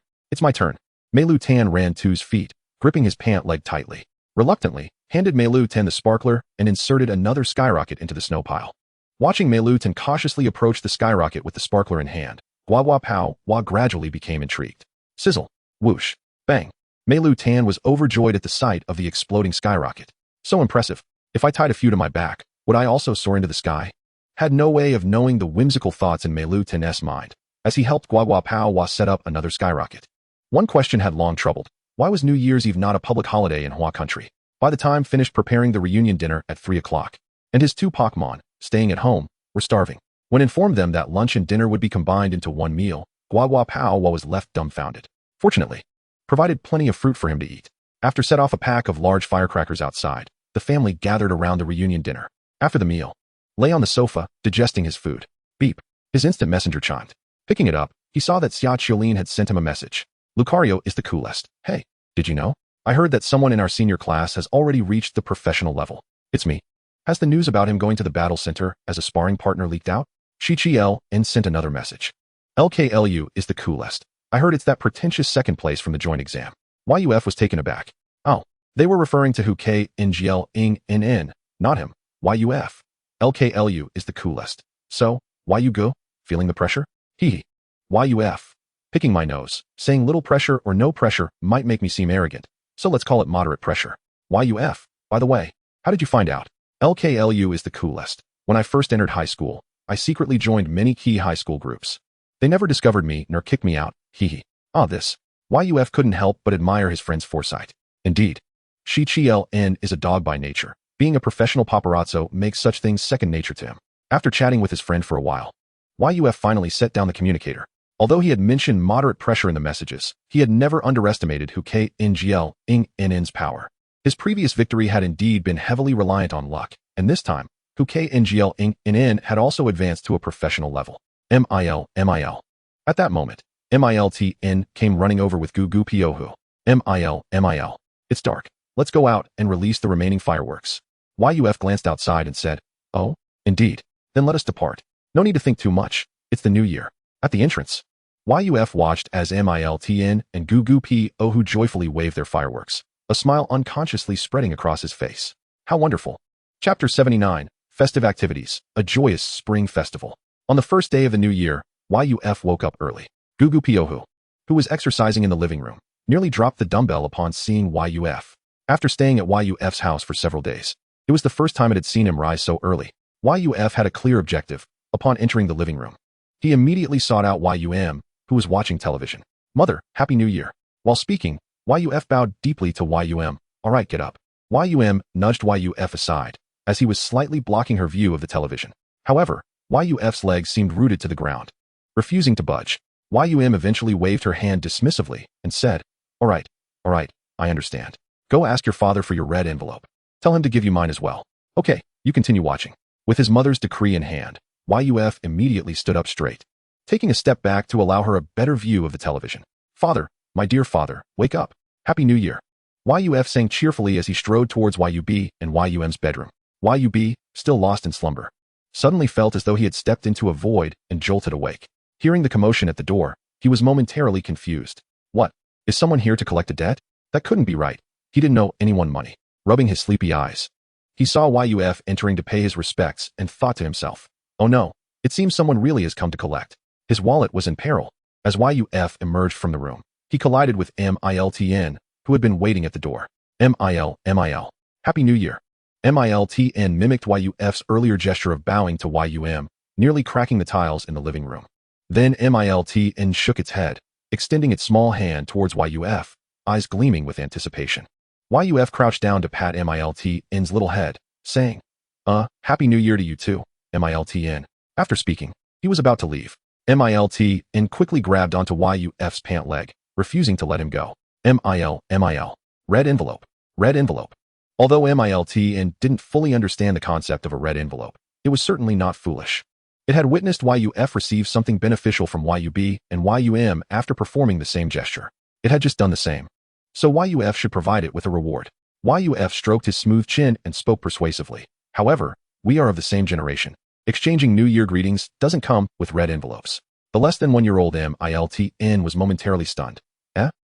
Meilutan ran to his feet, gripping his pant leg tightly. Reluctantly, handed Meilutan the sparkler and inserted another skyrocket into the snow pile. Watching Meilutan cautiously approach the skyrocket with the sparkler in hand, Guaguapaowa gradually became intrigued. Sizzle, whoosh, bang. Meilutan was overjoyed at the sight of the exploding skyrocket. So impressive. If I tied a few to my back, would I also soar into the sky? had no way of knowing the whimsical thoughts in Meilutan's mind, as he helped Guaguapaowa set up another skyrocket. One question had long troubled. Why was New Year's Eve not a public holiday in Hua country? By the time finished preparing the reunion dinner at 3 o'clock, and his 2 Pokémon, staying at home, were starving. When informed them that lunch and dinner would be combined into one meal, Guaguapaowa was left dumbfounded. Fortunately, provided plenty of fruit for him to eat. After set off a pack of large firecrackers outside, the family gathered around the reunion dinner. After the meal, lay on the sofa, digesting his food. Beep. His instant messenger chimed. Picking it up, he saw that Xia Qiulin had sent him a message. Lucario is the coolest. Hey, did you know? I heard that someone in our senior class has already reached the professional level. It's me. Has the news about him going to the battle center as a sparring partner leaked out? Shichi-L-N sent another message. LKLU is the coolest. I heard it's that pretentious second place from the joint exam. YUF was taken aback. Oh, they were referring to Hu K NGL Ing NN, not him. YUF. LKLU is the coolest. So, why you go? Feeling the pressure? Hee. YUF. Picking my nose, saying little pressure or no pressure might make me seem arrogant, so let's call it moderate pressure. YUF. By the way, how did you find out? LKLU is the coolest. When I first entered high school, I secretly joined many key high school groups. They never discovered me nor kicked me out. Hee. This. YUF couldn't help but admire his friend's foresight. Indeed. Shichi-L-N is a dog by nature. Being a professional paparazzo makes such things second nature to him. After chatting with his friend for a while, YUF finally set down the communicator. Although he had mentioned moderate pressure in the messages, he had never underestimated Hu K NGL Ing NN's power. His previous victory had indeed been heavily reliant on luck, and this time, Hu K NGL Ing NN had also advanced to a professional level. MIL. At that moment, MILTN came running over with Gugu Piohu. MIL. It's dark. Let's go out and release the remaining fireworks. YUF glanced outside and said, Oh, indeed. Then let us depart. No need to think too much. It's the new year. At the entrance, YUF watched as MILTN and Gugu Piohu joyfully waved their fireworks, a smile unconsciously spreading across his face. How wonderful. Chapter 79, Festive Activities, a Joyous Spring Festival. On the first day of the new year, YUF woke up early. Gugu Piohu, who was exercising in the living room, nearly dropped the dumbbell upon seeing YUF. After staying at YUF's house for several days, it was the first time it had seen him rise so early. YUF had a clear objective. Upon entering the living room, he immediately sought out YUM, who was watching television. Mother, Happy New Year. While speaking, YUF bowed deeply to YUM. All right, get up. YUM nudged YUF aside, as he was slightly blocking her view of the television. However, YUF's legs seemed rooted to the ground. Refusing to budge, YUM eventually waved her hand dismissively and said, All right, I understand. Go ask your father for your red envelope. Tell him to give you mine as well. Okay, you continue watching. With his mother's decree in hand, YUF immediately stood up straight, taking a step back to allow her a better view of the television. Father, my dear father, wake up. Happy New Year. YUF sang cheerfully as he strode towards YUB and YUM's bedroom. YUB, still lost in slumber, suddenly felt as though he had stepped into a void and jolted awake. Hearing the commotion at the door, he was momentarily confused. What? Is someone here to collect a debt? That couldn't be right. He didn't owe anyone money. Rubbing his sleepy eyes, he saw YUF entering to pay his respects and thought to himself, Oh no, it seems someone really has come to collect. His wallet was in peril. As YUF emerged from the room, he collided with MILTN, who had been waiting at the door. MIL. Happy New Year. MILTN mimicked YUF's earlier gesture of bowing to YUM, nearly cracking the tiles in the living room. Then MILTN shook its head, extending its small hand towards YUF, eyes gleaming with anticipation. YUF crouched down to pat MILTN's little head, saying, Happy New Year to you too, MILTN. After speaking, he was about to leave. MILTN quickly grabbed onto YUF's pant leg, refusing to let him go. MIL. Red envelope. Although MILTN didn't fully understand the concept of a red envelope, it was certainly not foolish. It had witnessed YUF receive something beneficial from YUB and YUM after performing the same gesture. It had just done the same. So YUF should provide it with a reward. YUF stroked his smooth chin and spoke persuasively. However, we are of the same generation. Exchanging New Year greetings doesn't come with red envelopes. The less than 1-year-old MILTN was momentarily stunned.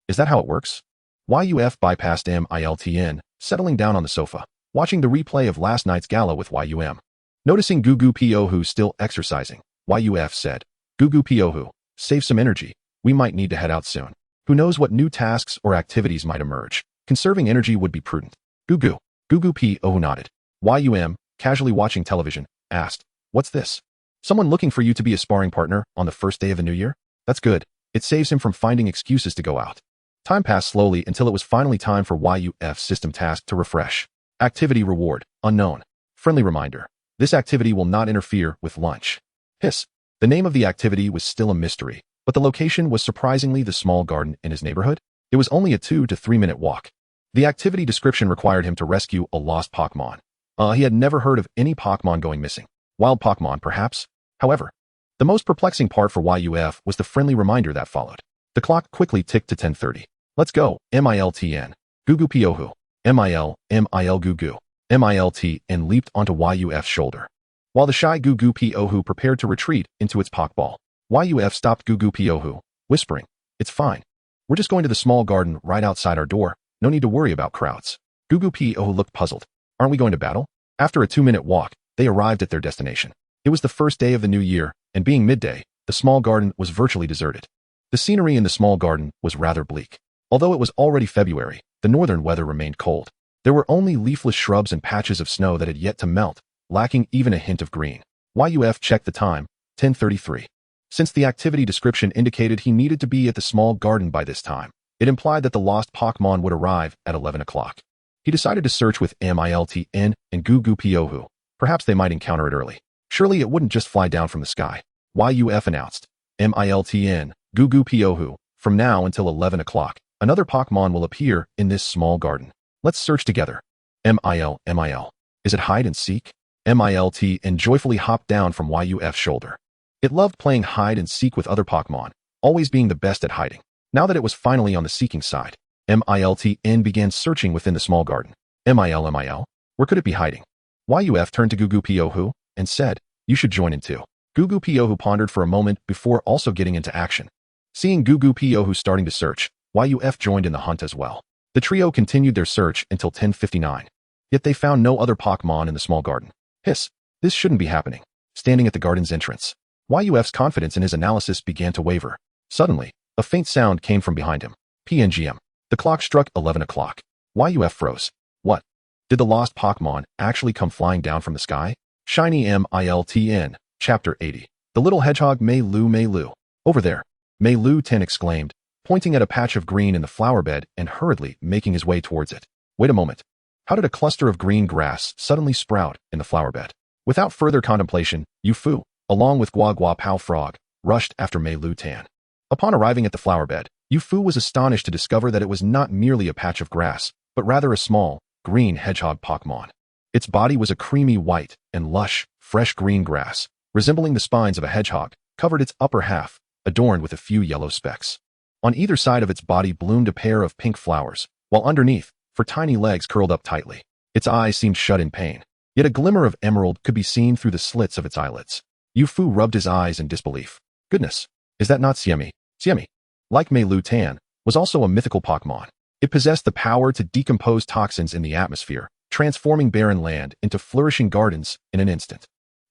Is that how it works? YUF bypassed MILTN, settling down on the sofa, watching the replay of last night's gala with YUM. Noticing Gugu Piohu still exercising, YUF said, Gugu Piohu, save some energy. We might need to head out soon. Who knows what new tasks or activities might emerge. Conserving energy would be prudent. Gugu Piohu nodded. YUM, casually watching television, asked, What's this? Someone looking for you to be a sparring partner on the first day of a new year? That's good. It saves him from finding excuses to go out. Time passed slowly until it was finally time for YUF's system task to refresh. Activity reward, unknown. Friendly reminder. This activity will not interfere with lunch. Hiss. The name of the activity was still a mystery, but the location was surprisingly the small garden in his neighborhood. It was only a 2 to 3 minute walk. The activity description required him to rescue a lost Pokémon. He had never heard of any Pokémon going missing. Wild Pokémon, perhaps? However, the most perplexing part for YUF was the friendly reminder that followed. The clock quickly ticked to 10:30. Let's go, Miltn. Gugu Piohu. Mil Gugu. Milt and leaped onto YUF's shoulder. While the shy Gugu Piohu prepared to retreat into its Pokeball, YUF stopped Gugu Piohu, whispering, "It's fine. We're just going to the small garden right outside our door. No need to worry about crowds." Gugu Piohu looked puzzled. "Aren't we going to battle?" After a 2-minute walk, they arrived at their destination. It was the first day of the new year, and being midday, the small garden was virtually deserted. The scenery in the small garden was rather bleak. Although it was already February, the northern weather remained cold. There were only leafless shrubs and patches of snow that had yet to melt, lacking even a hint of green. YUF checked the time, 10:33. Since the activity description indicated he needed to be at the small garden by this time, it implied that the lost Pokémon would arrive at 11 o'clock. He decided to search with Miltn and Gugu Piohu. Perhaps they might encounter it early. Surely it wouldn't just fly down from the sky. YUF announced, Miltn, Gugu Piohu, from now until 11 o'clock, another Pokémon will appear in this small garden. Let's search together. Mil. Is it hide and seek? Miltn joyfully hopped down from YUF's shoulder. It loved playing hide and seek with other Pokémon, always being the best at hiding. Now that it was finally on the seeking side, Miltn began searching within the small garden. Mil, where could it be hiding? YUF turned to Gugu Piohu and said, "You should join in too." Gugu Piohu pondered for a moment before also getting into action. Seeing Gugu Piohu starting to search, YUF joined in the hunt as well. The trio continued their search until 10:59. Yet they found no other Pokémon in the small garden. Hiss. This shouldn't be happening. Standing at the garden's entrance, YUF's confidence in his analysis began to waver. Suddenly, a faint sound came from behind him. PNGM. The clock struck 11 o'clock. YUF froze. What? Did the lost Pokémon actually come flying down from the sky? Shiny Miltn, Chapter 80. The little hedgehog Meilu. Over there. Meilutan exclaimed, pointing at a patch of green in the flower bed and hurriedly making his way towards it. Wait a moment. How did a cluster of green grass suddenly sprout in the flower bed? Without further contemplation, Yufu, along with Guagua Pao Frog, rushed after Meilutan. Upon arriving at the flower bed, Yufu was astonished to discover that it was not merely a patch of grass, but rather a small, green hedgehog Pokémon. Its body was a creamy white and lush, fresh green grass, resembling the spines of a hedgehog, covered its upper half, adorned with a few yellow specks. On either side of its body bloomed a pair of pink flowers, while underneath, for tiny legs curled up tightly. Its eyes seemed shut in pain, yet a glimmer of emerald could be seen through the slits of its eyelids. Yufu rubbed his eyes in disbelief. Goodness, is that not Xiemi? Xiemi, like Meilutan, was also a mythical Pokémon. It possessed the power to decompose toxins in the atmosphere, transforming barren land into flourishing gardens in an instant.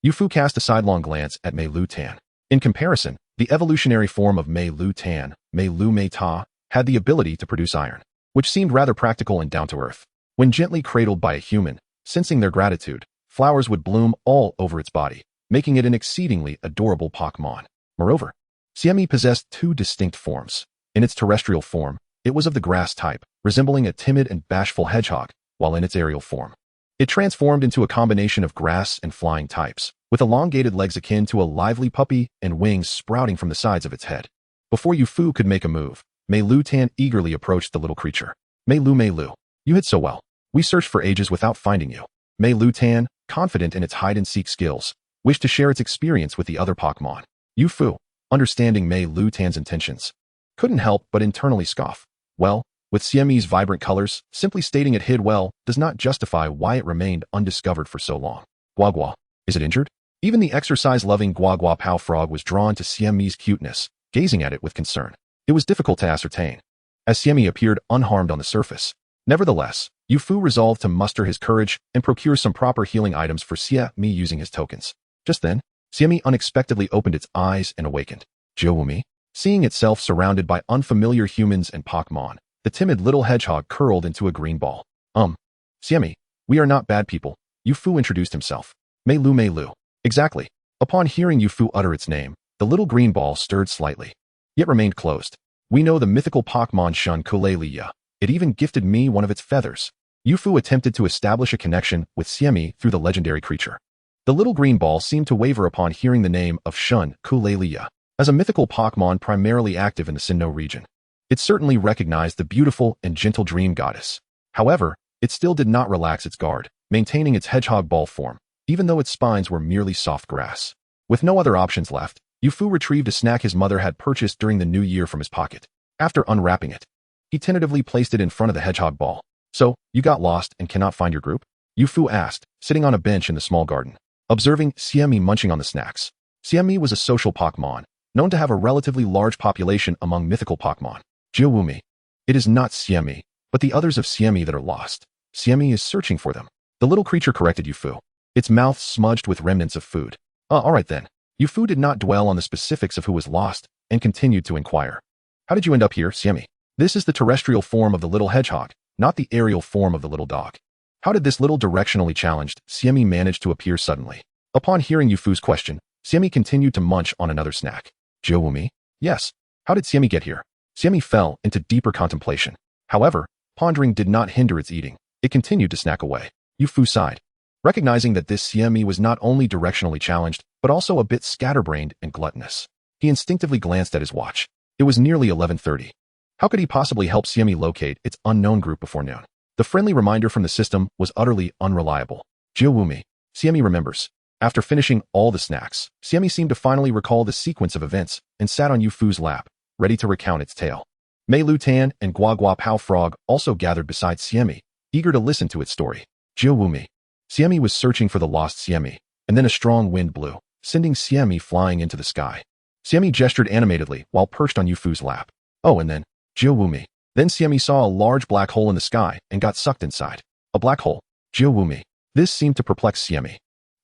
Yufu cast a sidelong glance at Meilutan. In comparison, the evolutionary form of Meilutan, Meilumeta, had the ability to produce iron, which seemed rather practical and down-to-earth. When gently cradled by a human, sensing their gratitude, flowers would bloom all over its body, making it an exceedingly adorable Pokémon. Moreover, Xiemi possessed two distinct forms. In its terrestrial form, it was of the grass type, resembling a timid and bashful hedgehog, while in its aerial form, it transformed into a combination of grass and flying types, with elongated legs akin to a lively puppy and wings sprouting from the sides of its head. Before Yufu could make a move, Meilutan eagerly approached the little creature. Meilu, you hid so well. We searched for ages without finding you. Meilutan, confident in its hide-and-seek skills, wished to share its experience with the other Pokémon. Yufu, understanding Meilutan's intentions, couldn't help but internally scoff. Well, with Xiemi's vibrant colors, simply stating it hid well does not justify why it remained undiscovered for so long. Guagua, is it injured? Even the exercise-loving Guagua Pao Frog was drawn to Xiemi's cuteness, gazing at it with concern. It was difficult to ascertain, as Xiemi appeared unharmed on the surface. Nevertheless, Yufu resolved to muster his courage and procure some proper healing items for Xiemi using his tokens. Just then, Xiemi unexpectedly opened its eyes and awakened. Jiawumi, seeing itself surrounded by unfamiliar humans and Pokémon, the timid little hedgehog curled into a green ball. Xiemi, we are not bad people, Yufu introduced himself. Meilu, Exactly. Upon hearing Yufu utter its name, the little green ball stirred slightly, yet remained closed. We know the mythical Pokémon Shun Kuleliya. It even gifted me one of its feathers. Yufu attempted to establish a connection with Xiemi through the legendary creature. The little green ball seemed to waver upon hearing the name of Shun Kuleliya. As a mythical Pokémon primarily active in the Sinnoh region, it certainly recognized the beautiful and gentle dream goddess. However, it still did not relax its guard, maintaining its hedgehog ball form, even though its spines were merely soft grass. With no other options left, Yufu retrieved a snack his mother had purchased during the new year from his pocket. After unwrapping it, he tentatively placed it in front of the hedgehog ball. So, you got lost and cannot find your group? Yufu asked, sitting on a bench in the small garden, observing Xiemi munching on the snacks. Xiemi was a social Pokémon, known to have a relatively large population among mythical Pokémon. Jiawumi. It is not Xiemi, but the others of Xiemi that are lost. Xiemi is searching for them. The little creature corrected Yufu, its mouth smudged with remnants of food. Alright then. Yufu did not dwell on the specifics of who was lost, and continued to inquire. How did you end up here, Xiemi? This is the terrestrial form of the little hedgehog, not the aerial form of the little dog. How did this little directionally challenged Xiemi manage to appear suddenly? Upon hearing Yufu's question, Xiemi continued to munch on another snack. Jiawumi? Yes. How did Xiemi get here? Xiemi fell into deeper contemplation. However, pondering did not hinder its eating. It continued to snack away. Yufu sighed, recognizing that this Xiemi was not only directionally challenged, but also a bit scatterbrained and gluttonous. He instinctively glanced at his watch. It was nearly 11:30. How could he possibly help Xiemi locate its unknown group before noon? The friendly reminder from the system was utterly unreliable. Jiawumi. Xiemi remembers. After finishing all the snacks, Xiemi seemed to finally recall the sequence of events and sat on Yufu's lap, ready to recount its tale. Meilutan and Guagua Pao Frog also gathered beside Xiemi, eager to listen to its story. Jiawumi. Xiemi was searching for the lost Xiemi, and then a strong wind blew, sending Xiemi flying into the sky. Xiemi gestured animatedly while perched on Yufu's lap. Oh, and then, Jiawumi. Then Xiemi saw a large black hole in the sky and got sucked inside. A black hole. Jiawumi. This seemed to perplex Xiemi.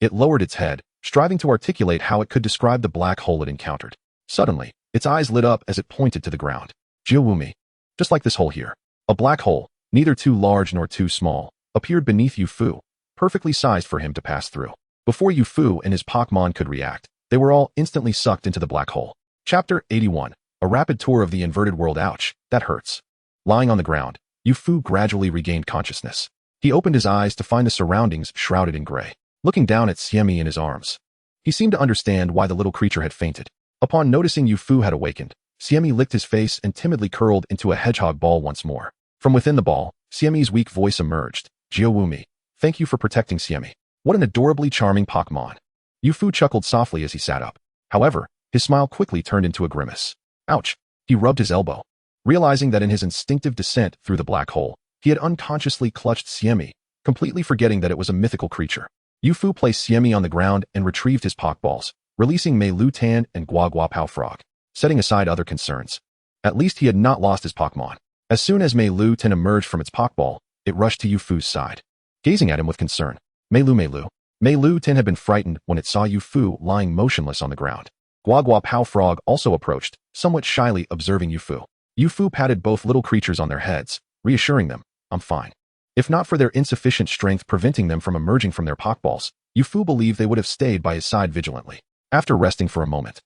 It lowered its head, striving to articulate how it could describe the black hole it encountered. Suddenly, its eyes lit up as it pointed to the ground. Jiawumi. Just like this hole here. A black hole, neither too large nor too small, appeared beneath Yufu, perfectly sized for him to pass through. Before Yufu and his Pokémon could react, they were all instantly sucked into the black hole. Chapter 81. A rapid tour of the inverted world. Ouch, that hurts. Lying on the ground, Yufu gradually regained consciousness. He opened his eyes to find the surroundings shrouded in gray. Looking down at Xiemi in his arms, he seemed to understand why the little creature had fainted. Upon noticing Yufu had awakened, Xiemi licked his face and timidly curled into a hedgehog ball once more. From within the ball, Xiemi's weak voice emerged. Jiawumi. Thank you for protecting Xiemi. What an adorably charming Pokémon. Yufu chuckled softly as he sat up. However, his smile quickly turned into a grimace. Ouch. He rubbed his elbow, realizing that in his instinctive descent through the black hole, he had unconsciously clutched Xiemi, completely forgetting that it was a mythical creature. Yufu placed Xiemi on the ground and retrieved his Pokeballs, releasing Meilutan and Guagua Pao Frog, setting aside other concerns. At least he had not lost his Pokémon. As soon as Meilutan emerged from its Pokeball, it rushed to Yufu's side, gazing at him with concern. Meilutan had been frightened when it saw Yufu lying motionless on the ground. Guagua Pao Frog also approached, somewhat shyly observing Yufu. Yufu patted both little creatures on their heads, reassuring them, I'm fine. If not for their insufficient strength preventing them from emerging from their Pokeballs, Yufu believed they would have stayed by his side vigilantly. After resting for a moment,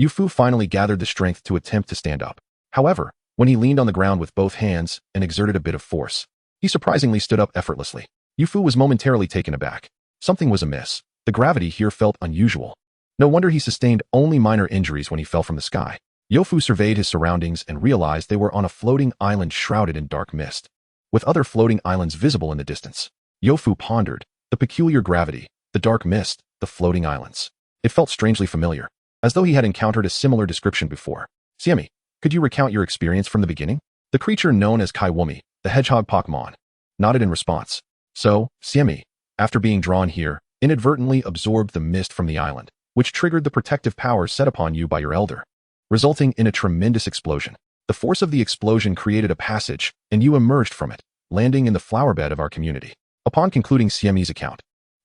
Yufu finally gathered the strength to attempt to stand up. However, when he leaned on the ground with both hands and exerted a bit of force, he surprisingly stood up effortlessly. Yufu was momentarily taken aback. Something was amiss. The gravity here felt unusual. No wonder he sustained only minor injuries when he fell from the sky. Yufu surveyed his surroundings and realized they were on a floating island shrouded in dark mist, with other floating islands visible in the distance. Yufu pondered. The peculiar gravity, the dark mist, the floating islands. It felt strangely familiar, as though he had encountered a similar description before. Xiemi, could you recount your experience from the beginning? The creature known as Kaiwumi, the hedgehog Pokémon, nodded in response. So, Xiemi, after being drawn here, inadvertently absorbed the mist from the island, which triggered the protective powers set upon you by your elder, resulting in a tremendous explosion. The force of the explosion created a passage, and you emerged from it, landing in the flower bed of our community. Upon concluding Xiemi's account,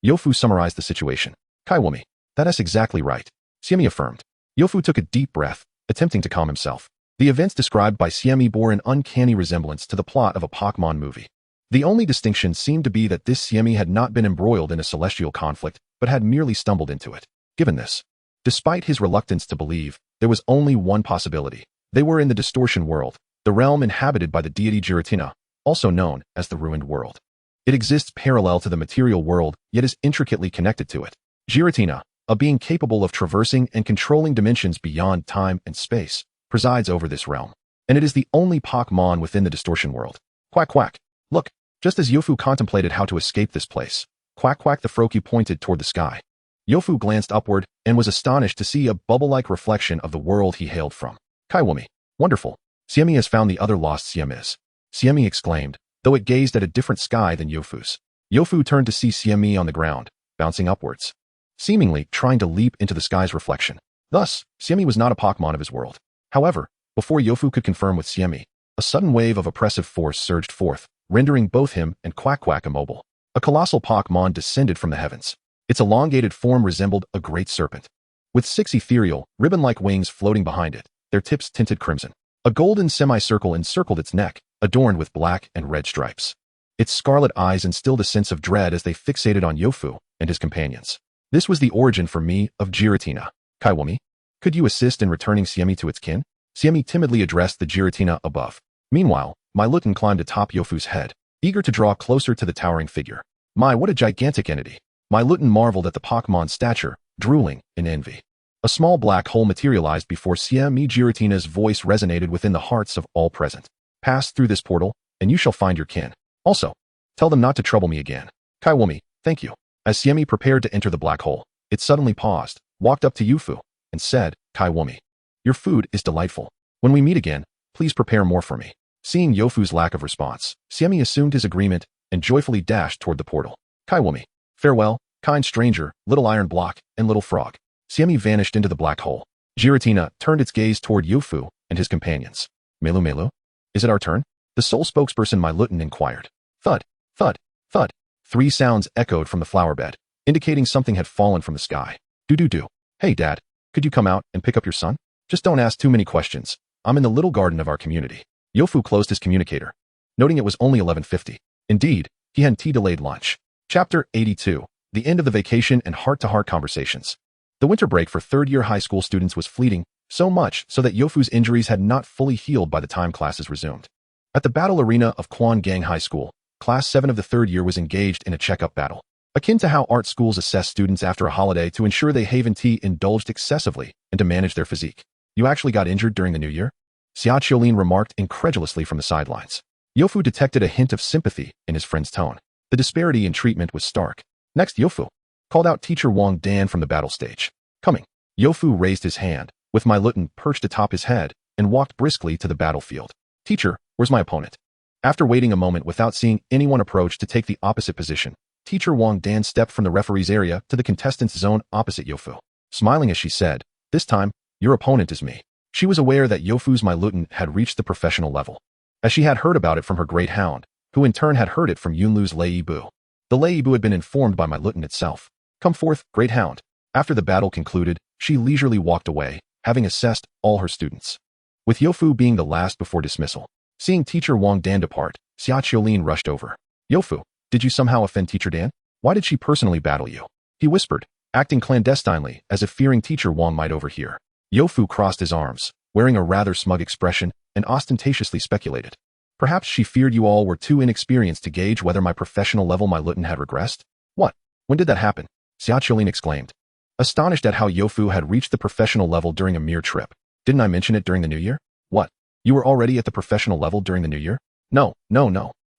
Yufu summarized the situation. Kaiwumi, that's exactly right, Xiemi affirmed. Yufu took a deep breath, attempting to calm himself. The events described by Xiemi bore an uncanny resemblance to the plot of a Pokémon movie. The only distinction seemed to be that this Xiemi had not been embroiled in a celestial conflict, but had merely stumbled into it. Given this, despite his reluctance to believe, there was only one possibility. They were in the distortion world, the realm inhabited by the deity Giratina, also known as the ruined world. It exists parallel to the material world, yet is intricately connected to it. Giratina, a being capable of traversing and controlling dimensions beyond time and space, presides over this realm, and it is the only Pokémon within the distortion world. Quack quack. Look, just as Yofu contemplated how to escape this place, quack quack the Froakie pointed toward the sky. Yofu glanced upward and was astonished to see a bubble-like reflection of the world he hailed from. Kaiwumi. Wonderful. Siemi has found the other lost Siemiz. Siemi exclaimed, though it gazed at a different sky than Yofu's. Yofu turned to see Siemi on the ground, bouncing upwards, seemingly trying to leap into the sky's reflection. Thus, Siemi was not a Pokémon of his world. However, before Yofu could confirm with Siemi, a sudden wave of oppressive force surged forth, rendering both him and Quack Quack immobile. A colossal Pokémon descended from the heavens. Its elongated form resembled a great serpent, with 6 ethereal, ribbon-like wings floating behind it, their tips tinted crimson. A golden semicircle encircled its neck, adorned with black and red stripes. Its scarlet eyes instilled a sense of dread as they fixated on Yofu and his companions. This was the origin for me of Giratina. Kaiwumi, could you assist in returning Siemi to its kin? Siemi timidly addressed the Giratina above. Meanwhile, Meilutan climbed atop Yofu's head, eager to draw closer to the towering figure. My, what a gigantic entity! Meilutan marveled at the Pokémon's stature, drooling in envy. A small black hole materialized before Siemi. Giratina's voice resonated within the hearts of all present. Pass through this portal, and you shall find your kin. Also, tell them not to trouble me again. Kaiwumi, thank you. As Siemi prepared to enter the black hole, it suddenly paused, walked up to Yofu, and said, Kaiwumi, your food is delightful. When we meet again, please prepare more for me. Seeing Yofu's lack of response, Siemi assumed his agreement and joyfully dashed toward the portal. Kaiwumi, farewell, kind stranger, little iron block, and little frog. Siemi vanished into the black hole. Giratina turned its gaze toward Yofu and his companions. Meilu, is it our turn? The sole spokesperson Meilutan inquired. Thud, thud, thud. 3 sounds echoed from the flower bed, indicating something had fallen from the sky. Do. Hey, Dad, could you come out and pick up your son? Just don't ask too many questions. I'm in the little garden of our community. Yofu closed his communicator, noting it was only 11:50. Indeed, he had delayed lunch. Chapter 82. The end of the vacation and heart-to-heart conversations. The winter break for third-year high school students was fleeting, so much so that Yofu's injuries had not fully healed by the time classes resumed. At the battle arena of Kwangang High School, Class 7 of the third year was engaged in a checkup battle, akin to how art schools assess students after a holiday to ensure they haven't indulged excessively and to manage their physique. You actually got injured during the new year? Xiaoqiulin remarked incredulously from the sidelines. Yofu detected a hint of sympathy in his friend's tone. The disparity in treatment was stark. Next, Yofu called out Teacher Wang Dan from the battle stage. Coming. Yofu raised his hand, with Meilutan perched atop his head, and walked briskly to the battlefield. Teacher, where's my opponent? After waiting a moment without seeing anyone approach to take the opposite position, Teacher Wang Dan stepped from the referee's area to the contestants' zone opposite Yofu. Smiling as she said, this time, your opponent is me. She was aware that Yofu's Meilutan had reached the professional level, as she had heard about it from her great hound, who in turn had heard it from Yunlu's Lei Bu. The Lei Bu had been informed by Meilutan itself. Come forth, great hound. After the battle concluded, she leisurely walked away, having assessed all her students, with Yofu being the last before dismissal. Seeing Teacher Wang Dan depart, Xiaoqiulin rushed over. Yofu, did you somehow offend Teacher Dan? Why did she personally battle you? He whispered, acting clandestinely as if fearing Teacher Wang might overhear. Yofu crossed his arms, wearing a rather smug expression, and ostentatiously speculated. Perhaps she feared you all were too inexperienced to gauge whether my professional level Meilutan had regressed? What? When did that happen? Xiaoqiulin exclaimed, astonished at how Yofu had reached the professional level during a mere trip. Didn't I mention it during the new year? What? You were already at the professional level during the new year? No.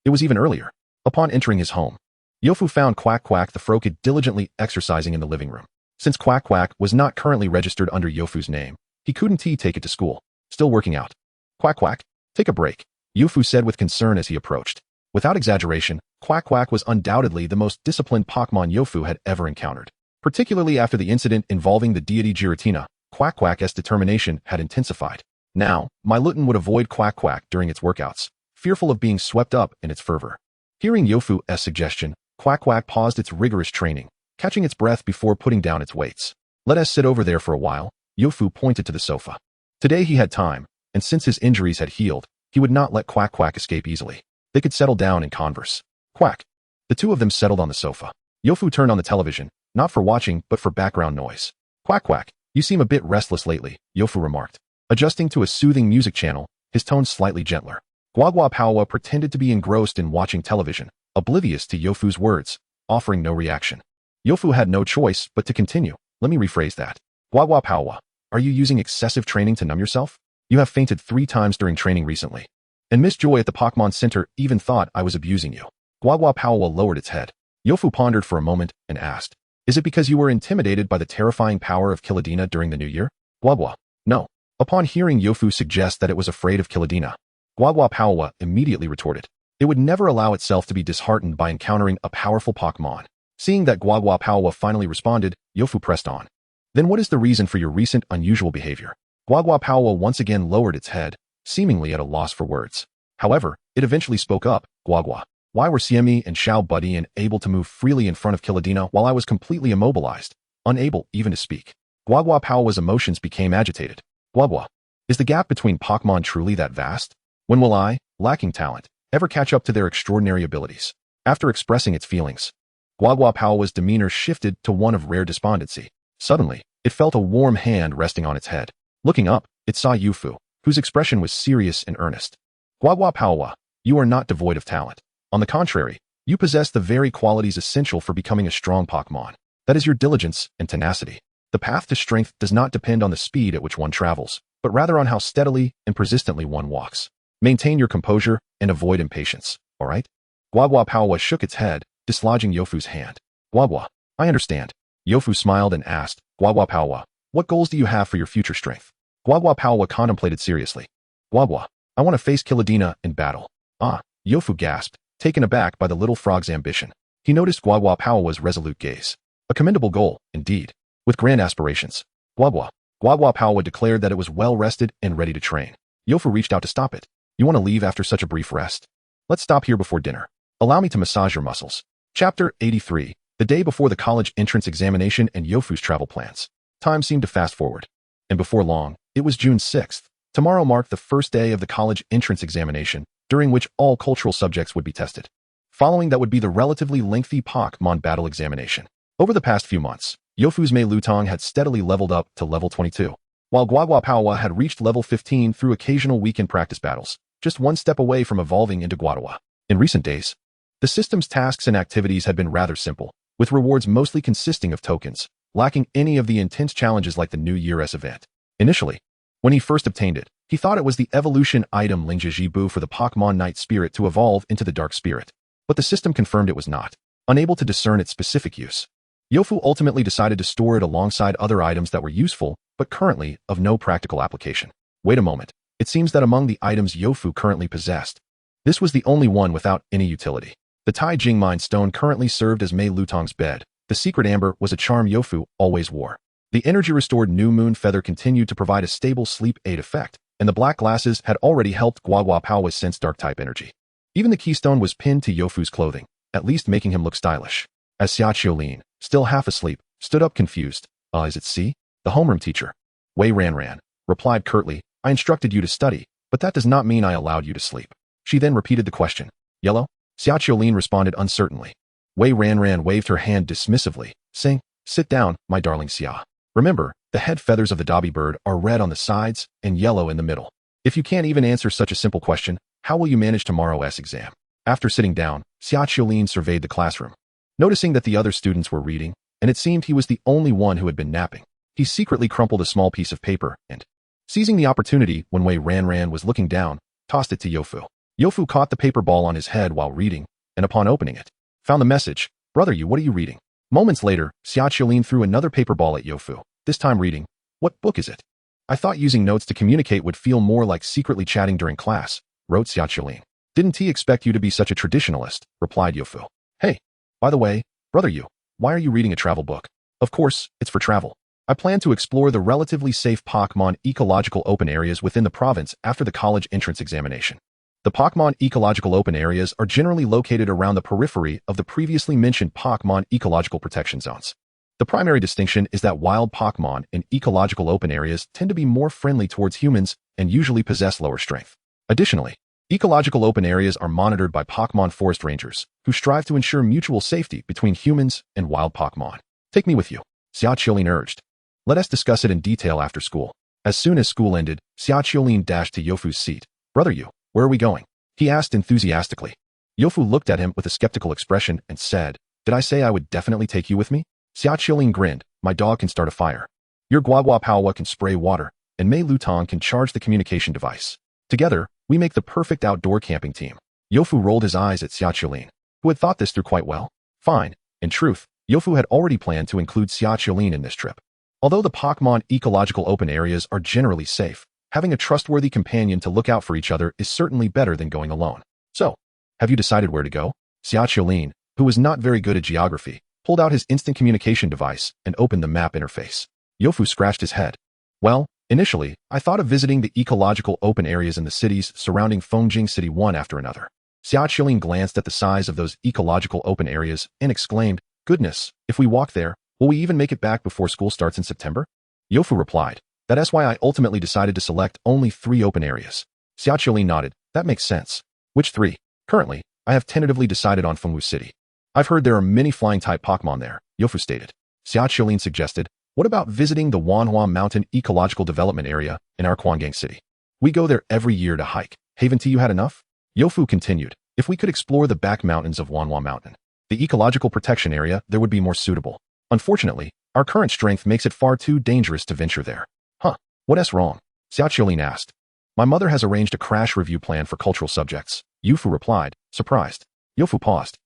It was even earlier. Upon entering his home, Yofu found Quack Quack the Froakie diligently exercising in the living room. Since Quack Quack was not currently registered under Yofu's name, he couldn't take it to school. Still working out. Quack Quack, take a break, Yofu said with concern as he approached. Without exaggeration, Quack Quack was undoubtedly the most disciplined Pokémon Yofu had ever encountered. Particularly after the incident involving the deity Giratina, Quack Quack's determination had intensified. Now, Meilutan would avoid Quack Quack during its workouts, fearful of being swept up in its fervor. Hearing Yofu's suggestion, Quack Quack paused its rigorous training, catching its breath before putting down its weights. Let us sit over there for a while, Yofu pointed to the sofa. Today he had time, and since his injuries had healed, he would not let Quack Quack escape easily. They could settle down and converse. Quack. The two of them settled on the sofa. Yofu turned on the television, Not for watching, but for background noise. Quack quack, you seem a bit restless lately, Yofu remarked. Adjusting to a soothing music channel, his tone slightly gentler. Guagua Paoa pretended to be engrossed in watching television, oblivious to Yofu's words, offering no reaction. Yofu had no choice but to continue. Let me rephrase that. Guagua Paoa, are you using excessive training to numb yourself? You have fainted 3 times during training recently. And Miss Joy at the Pokémon Center even thought I was abusing you. Guagua Paoa lowered its head. Yofu pondered for a moment and asked, is it because you were intimidated by the terrifying power of Kilodina during the new year? Guagua, no. Upon hearing Yofu suggest that it was afraid of Kilodina, Guagua Paoa immediately retorted. It would never allow itself to be disheartened by encountering a powerful Pokémon. Seeing that Guagua Paoa finally responded, Yofu pressed on. Then what is the reason for your recent unusual behavior? Guagua Paoa once again lowered its head, seemingly at a loss for words. However, it eventually spoke up. Guagua, why were Siemi and Xiao Buddy able to move freely in front of Kilodina while I was completely immobilized, unable even to speak? Guagua Paoa's emotions became agitated. Guagua, is the gap between Pokémon truly that vast? When will I, lacking talent, ever catch up to their extraordinary abilities? After expressing its feelings, Guagua Paoa's demeanor shifted to one of rare despondency. Suddenly, it felt a warm hand resting on its head. Looking up, it saw Yofu, whose expression was serious and earnest. Guagua Paoa, you are not devoid of talent. On the contrary, you possess the very qualities essential for becoming a strong Pokémon. That is your diligence and tenacity. The path to strength does not depend on the speed at which one travels, but rather on how steadily and persistently one walks. Maintain your composure and avoid impatience, all right? Guagua Paoa shook its head, dislodging Yofu's hand. Guagua, I understand. Yofu smiled and asked, Guagua Paoa, what goals do you have for your future strength? Guagua Paoa contemplated seriously. Guagua, I want to face Kilodina in battle. Ah, Yofu gasped, taken aback by the little frog's ambition. He noticed Guagua Paoa's resolute gaze. A commendable goal, indeed. With grand aspirations. Guagua Paoa declared that it was well-rested and ready to train. Yofu reached out to stop it. You want to leave after such a brief rest? Let's stop here before dinner. Allow me to massage your muscles. Chapter 83. The day before the college entrance examination and Yofu's travel plans. Time seemed to fast forward. And before long, it was June 6th. Tomorrow marked the first day of the college entrance examination, during which all cultural subjects would be tested. Following that would be the relatively lengthy Pokémon battle examination. Over the past few months, Yofu's Meilutan had steadily leveled up to level 22, while Guagua Paoa had reached level 15 through occasional weekend practice battles, just one step away from evolving into Guadua. In recent days, the system's tasks and activities had been rather simple, with rewards mostly consisting of tokens, lacking any of the intense challenges like the New Year's event. Initially, when he first obtained it, he thought it was the evolution item Lingjijibu for the Pokémon Night Spirit to evolve into the Dark Spirit, but the system confirmed it was not, unable to discern its specific use. Yofu ultimately decided to store it alongside other items that were useful, but currently of no practical application. Wait a moment, it seems that among the items Yofu currently possessed, this was the only one without any utility. The Tai Jing Mind Stone currently served as Meilutan's bed. The Secret Amber was a charm Yofu always wore. The energy-restored New Moon Feather continued to provide a stable sleep aid effect, and the black glasses had already helped Guagua Paoa sense Dark-type energy. Even the keystone was pinned to Yofu's clothing, at least making him look stylish. As Xiaoqiulin, still half asleep, stood up confused. Is it C? The homeroom teacher. Wei Ranran replied curtly, I instructed you to study, but that does not mean I allowed you to sleep. She then repeated the question. Yellow? Xiaoqiulin responded uncertainly. Wei Ranran waved her hand dismissively, saying, sit down, my darling Xia. Remember, the head feathers of the Dobby bird are red on the sides and yellow in the middle. If you can't even answer such a simple question, how will you manage tomorrow's exam? After sitting down, Xiaoqiulin surveyed the classroom. Noticing that the other students were reading, and it seemed he was the only one who had been napping, he secretly crumpled a small piece of paper and, seizing the opportunity when Wei Ranran was looking down, tossed it to Yofu. Yofu caught the paper ball on his head while reading, and upon opening it, found the message, Brother you, what are you reading? Moments later, Xiaoqiulin threw another paper ball at Yofu, this time reading, what book is it? I thought using notes to communicate would feel more like secretly chatting during class, wrote Xiaoqiulin. Didn't he expect you to be such a traditionalist, replied Yofu. Hey, by the way, brother you, why are you reading a travel book? Of course, it's for travel. I plan to explore the relatively safe Pokémon ecological open areas within the province after the college entrance examination. The Pokémon ecological open areas are generally located around the periphery of the previously mentioned Pokémon ecological protection zones. The primary distinction is that wild Pokémon in ecological open areas tend to be more friendly towards humans and usually possess lower strength. Additionally, ecological open areas are monitored by Pokémon forest rangers, who strive to ensure mutual safety between humans and wild Pokémon. Take me with you, Xia Qiulin urged. Let us discuss it in detail after school. As soon as school ended, Xia Qiulin dashed to Youfu's seat. Brother Yu, where are we going? He asked enthusiastically. Youfu looked at him with a skeptical expression and said, Did I say I would definitely take you with me? Xia Qiulin grinned. My dog can start a fire. Your Guagua Paowa can spray water, and Meilutan can charge the communication device. Together, we make the perfect outdoor camping team. Youfu rolled his eyes at Xia Qiulin, who had thought this through quite well. Fine. In truth, Youfu had already planned to include Xia Qiulin in this trip. Although the Pokémon ecological open areas are generally safe, having a trustworthy companion to look out for each other is certainly better than going alone. So, have you decided where to go? Xia Qiulin, who was not very good at geography, pulled out his instant communication device and opened the map interface. Youfu scratched his head. Well, initially, I thought of visiting the ecological open areas in the cities surrounding Fengjing City one after another. Xia Qiulin glanced at the size of those ecological open areas and exclaimed, Goodness, if we walk there, will we even make it back before school starts in September? Youfu replied, That's why I ultimately decided to select only 3 open areas. Xia Qiulin nodded, That makes sense. Which 3? Currently, I have tentatively decided on Fengwu City. I've heard there are many flying-type Pokémon there, Youfu stated. Xia Qiulin suggested, What about visiting the Wanhua Mountain Ecological Development Area in our Quangang City? We go there every year to hike. Haven't you had enough? Youfu continued, If we could explore the back mountains of Wanhua Mountain, the ecological protection area there would be more suitable. Unfortunately, our current strength makes it far too dangerous to venture there. Huh, what's wrong? Xia Qiulin asked. My mother has arranged a crash review plan for cultural subjects, Youfu replied, surprised. Youfu paused.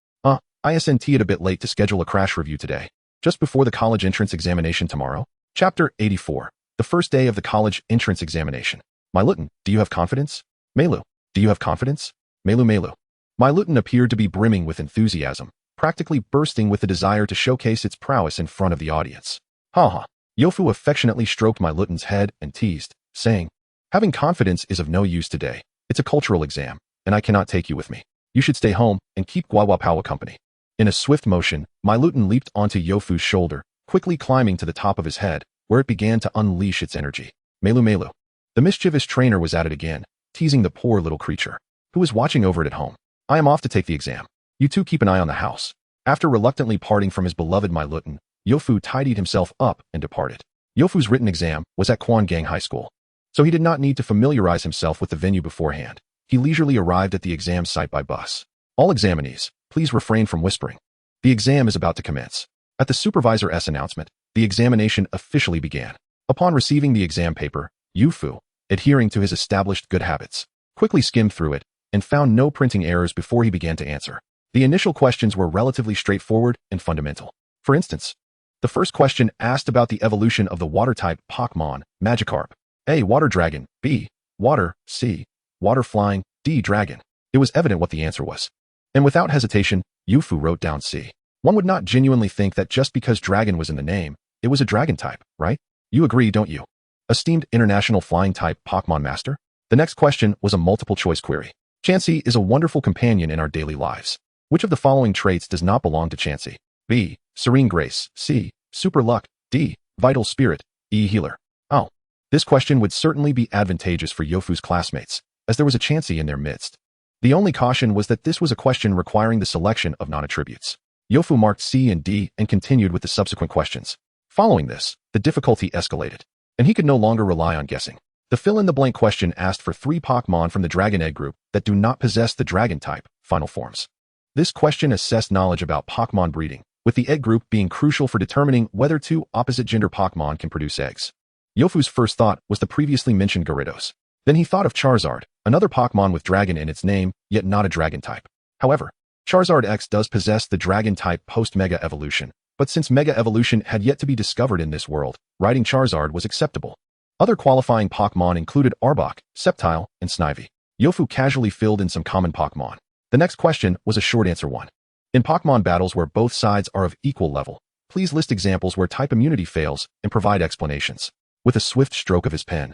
I sent it a bit late to schedule a crash review today, just before the college entrance examination tomorrow. Chapter 84. The first day of the college entrance examination. Meilutan, do you have confidence? Meilu, do you have confidence? Meilu. Meilutan appeared to be brimming with enthusiasm, practically bursting with the desire to showcase its prowess in front of the audience. Ha. Youfu affectionately stroked Meilutan's head and teased, saying, Having confidence is of no use today. It's a cultural exam, and I cannot take you with me. You should stay home and keep Guaguapawa company. In a swift motion, Meilutan leaped onto Youfu's shoulder, quickly climbing to the top of his head, where it began to unleash its energy. Meilu. The mischievous trainer was at it again, teasing the poor little creature, who was watching over it at home. I am off to take the exam. You two keep an eye on the house. After reluctantly parting from his beloved Meilutan, Youfu tidied himself up and departed. Youfu's written exam was at Quangang High School, so he did not need to familiarize himself with the venue beforehand. He leisurely arrived at the exam site by bus. All examinees, please refrain from whispering. The exam is about to commence. At the supervisor's announcement, the examination officially began. Upon receiving the exam paper, Youfu, adhering to his established good habits, quickly skimmed through it and found no printing errors before he began to answer. The initial questions were relatively straightforward and fundamental. For instance, the first question asked about the evolution of the water-type Pokémon, Magikarp. A. Water Dragon. B. Water. C. Water Flying. D. Dragon. It was evident what the answer was. And without hesitation, Youfu wrote down C. One would not genuinely think that just because dragon was in the name, it was a dragon type, right? You agree, don't you? Esteemed international flying type Pokémon master? The next question was a multiple choice query. Chansey is a wonderful companion in our daily lives. Which of the following traits does not belong to Chansey? B. Serene Grace. C. Super Luck. D. Vital Spirit. E. Healer. Oh. This question would certainly be advantageous for Youfu's classmates, as there was a Chansey in their midst. The only caution was that this was a question requiring the selection of non-attributes. Youfu marked C and D and continued with the subsequent questions. Following this, the difficulty escalated, and he could no longer rely on guessing. The fill-in-the-blank question asked for 3 Pokémon from the Dragon Egg group that do not possess the Dragon type, final forms. This question assessed knowledge about Pokémon breeding, with the egg group being crucial for determining whether 2 opposite-gender Pokémon can produce eggs. Youfu's first thought was the previously mentioned Gyarados. Then he thought of Charizard, another Pokémon with dragon in its name, yet not a dragon type. However, Charizard X does possess the dragon type post-Mega Evolution, but since Mega Evolution had yet to be discovered in this world, writing Charizard was acceptable. Other qualifying Pokémon included Arbok, Sceptile, and Snivy. Youfu casually filled in some common Pokémon. The next question was a short answer one. In Pokémon battles where both sides are of equal level, please list examples where type immunity fails and provide explanations. With a swift stroke of his pen,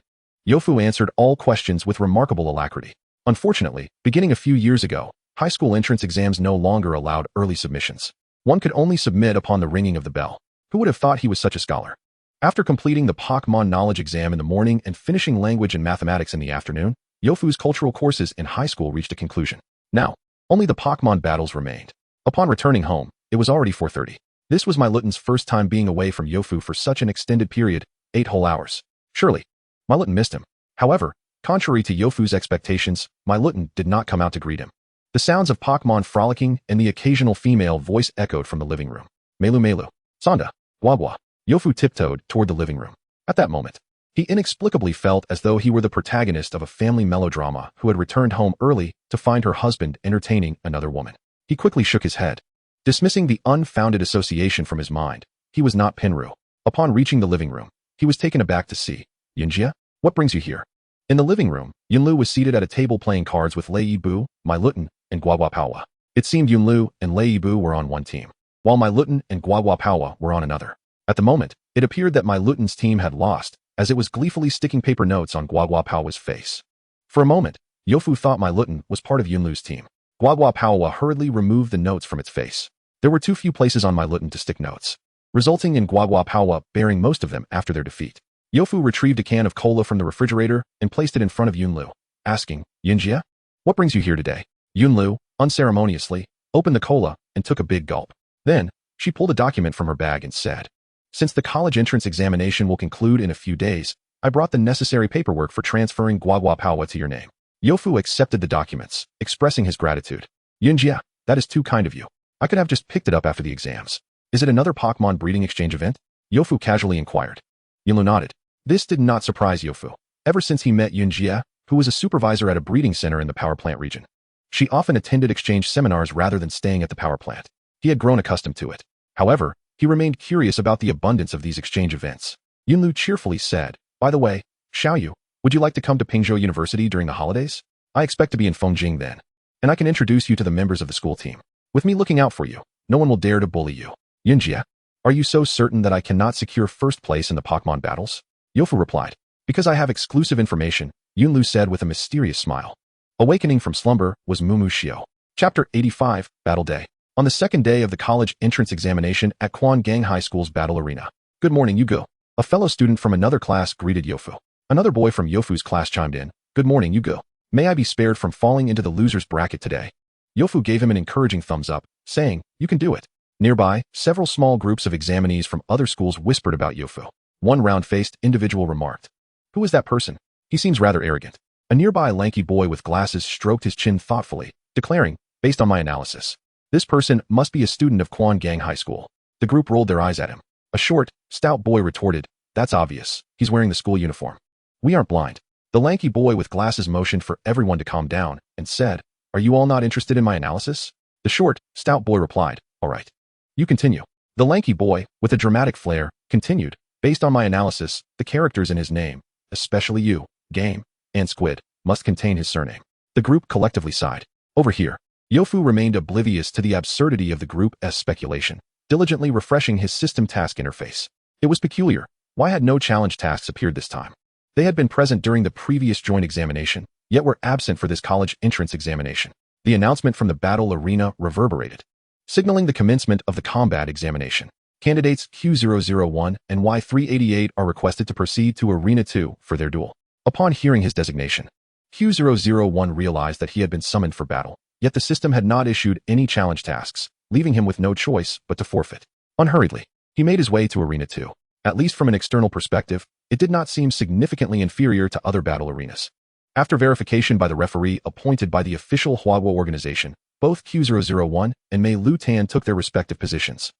Youfu answered all questions with remarkable alacrity. Unfortunately, beginning a few years ago, high school entrance exams no longer allowed early submissions. One could only submit upon the ringing of the bell. Who would have thought he was such a scholar? After completing the Pokémon knowledge exam in the morning and finishing language and mathematics in the afternoon, Youfu's cultural courses in high school reached a conclusion. Now, only the Pokémon battles remained. Upon returning home, it was already 4:30. This was Meilutan's first time being away from Yofu for such an extended period, 8 whole hours. Surely, Meilutan missed him. However, contrary to Yofu's expectations, Meilutan did not come out to greet him. The sounds of Pokémon frolicking and the occasional female voice echoed from the living room. Meilu, Sanda, Guagua. Yofu tiptoed toward the living room. At that moment, he inexplicably felt as though he were the protagonist of a family melodrama who had returned home early to find her husband entertaining another woman. He quickly shook his head. Dismissing the unfounded association from his mind, he was not Pinru. Upon reaching the living room, he was taken aback to see. Yunjia, what brings you here? In the living room, Yunlu was seated at a table playing cards with Lei Yibu, Meilutan, and Guaguapawa. It seemed Yunlu and Lei Yibu were on one team, while Meilutan and Guaguapawa were on another. At the moment, it appeared that Meilutan's team had lost, as it was gleefully sticking paper notes on Guaguapawa's face. For a moment, Yofu thought Meilutan was part of Yunlu's team. Guaguapawa hurriedly removed the notes from its face. There were too few places on Meilutan to stick notes, resulting in Guaguapawa bearing most of them after their defeat. Yofu retrieved a can of cola from the refrigerator and placed it in front of Yunlu, asking, Yunjia, what brings you here today? Yunlu, unceremoniously, opened the cola and took a big gulp. Then, she pulled a document from her bag and said, since the college entrance examination will conclude in a few days, I brought the necessary paperwork for transferring Guaguapawa to your name. Yofu accepted the documents, expressing his gratitude. Yunjia, that is too kind of you. I could have just picked it up after the exams. Is it another Pokémon breeding exchange event? Yofu casually inquired. Yunlu nodded. This did not surprise Yofu. Ever since he met Yunjia, who was a supervisor at a breeding center in the power plant region, she often attended exchange seminars rather than staying at the power plant. He had grown accustomed to it. However, he remained curious about the abundance of these exchange events. Yunlu cheerfully said, by the way, Xiaoyu, would you like to come to Pingzhou University during the holidays? I expect to be in Fengjing then, and I can introduce you to the members of the school team. With me looking out for you, no one will dare to bully you. Yunjia, are you so certain that I cannot secure first place in the Pokémon battles? Yofu replied, because I have exclusive information, Yunlu said with a mysterious smile. Awakening from slumber was Mumu Shio. Chapter 85, Battle Day. On the second day of the college entrance examination at Quangang High School's battle arena. Good morning, Yugo. A fellow student from another class greeted Yofu. Another boy from Yofu's class chimed in. Good morning, Yugo. May I be spared from falling into the loser's bracket today? Yofu gave him an encouraging thumbs up, saying, you can do it. Nearby, several small groups of examinees from other schools whispered about Yofu. One round-faced individual remarked, who is that person? He seems rather arrogant. A nearby lanky boy with glasses stroked his chin thoughtfully, declaring, based on my analysis, this person must be a student of Quangang High School. The group rolled their eyes at him. A short, stout boy retorted, that's obvious, he's wearing the school uniform. We aren't blind. The lanky boy with glasses motioned for everyone to calm down and said, are you all not interested in my analysis? The short, stout boy replied, all right. You continue. The lanky boy, with a dramatic flair, continued, based on my analysis, the characters in his name, especially you, Game, and Squid, must contain his surname. The group collectively sighed. Over here, Yofu remained oblivious to the absurdity of the group's speculation, diligently refreshing his system task interface. It was peculiar. Why had no challenge tasks appeared this time? They had been present during the previous joint examination, yet were absent for this college entrance examination. The announcement from the battle arena reverberated, signaling the commencement of the combat examination. Candidates Q001 and Y388 are requested to proceed to Arena 2 for their duel. Upon hearing his designation, Q001 realized that he had been summoned for battle, yet the system had not issued any challenge tasks, leaving him with no choice but to forfeit. Unhurriedly, he made his way to Arena 2. At least from an external perspective, it did not seem significantly inferior to other battle arenas. After verification by the referee appointed by the official Huagua organization, both Q001 and Meilutan took their respective positions.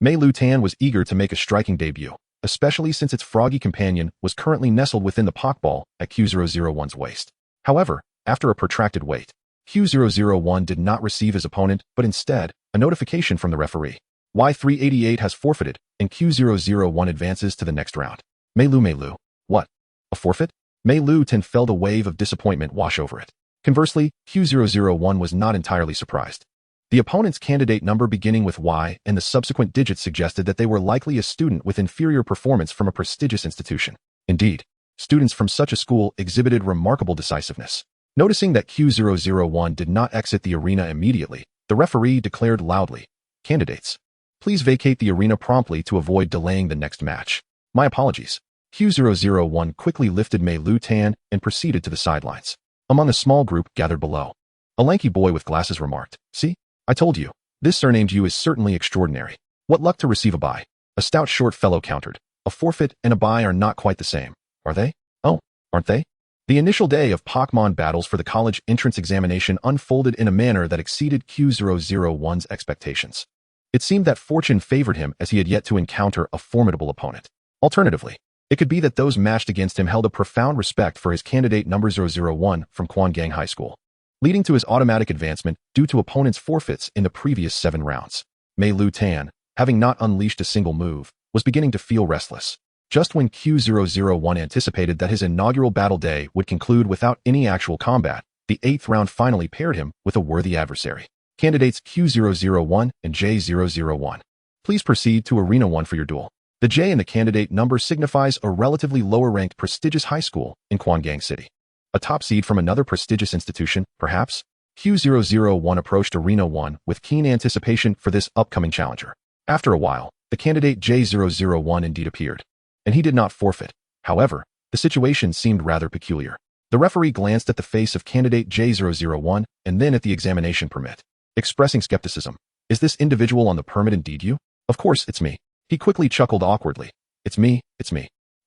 Meilutan was eager to make a striking debut, especially since its froggy companion was currently nestled within the Pokeball at Q001's waist. However, after a protracted wait, Q001 did not receive his opponent, but instead, a notification from the referee. Y388 has forfeited, and Q001 advances to the next round. Meilu. What? A forfeit? Meilutan felt a wave of disappointment wash over it. Conversely, Q001 was not entirely surprised. The opponent's candidate number beginning with Y and the subsequent digits suggested that they were likely a student with inferior performance from a prestigious institution. Indeed, students from such a school exhibited remarkable decisiveness. Noticing that Q001 did not exit the arena immediately, the referee declared loudly, candidates, please vacate the arena promptly to avoid delaying the next match. My apologies. Q001 quickly lifted Meilutan and proceeded to the sidelines. Among a small group gathered below, a lanky boy with glasses remarked, see, I told you, this surnamed you is certainly extraordinary. What luck to receive a bye. A stout short fellow countered. A forfeit and a bye are not quite the same, are they? Oh, aren't they? The initial day of Pokémon battles for the college entrance examination unfolded in a manner that exceeded Q001's expectations. It seemed that fortune favored him as he had yet to encounter a formidable opponent. Alternatively, it could be that those matched against him held a profound respect for his candidate number 001 from Quangang High School, leading to his automatic advancement due to opponents' forfeits in the previous 7 rounds. Meilutan, having not unleashed a single move, was beginning to feel restless. Just when Q001 anticipated that his inaugural battle day would conclude without any actual combat, the 8th round finally paired him with a worthy adversary. Candidates Q001 and J001. Please proceed to Arena 1 for your duel. The J in the candidate number signifies a relatively lower-ranked prestigious high school in Quangang City. A top seed from another prestigious institution, perhaps? Q001 approached Arena 1 with keen anticipation for this upcoming challenger. After a while, the candidate J001 indeed appeared, and he did not forfeit. However, the situation seemed rather peculiar. The referee glanced at the face of candidate J001 and then at the examination permit, expressing skepticism. Is this individual on the permit indeed you? Of course, it's me. He quickly chuckled awkwardly. It's me.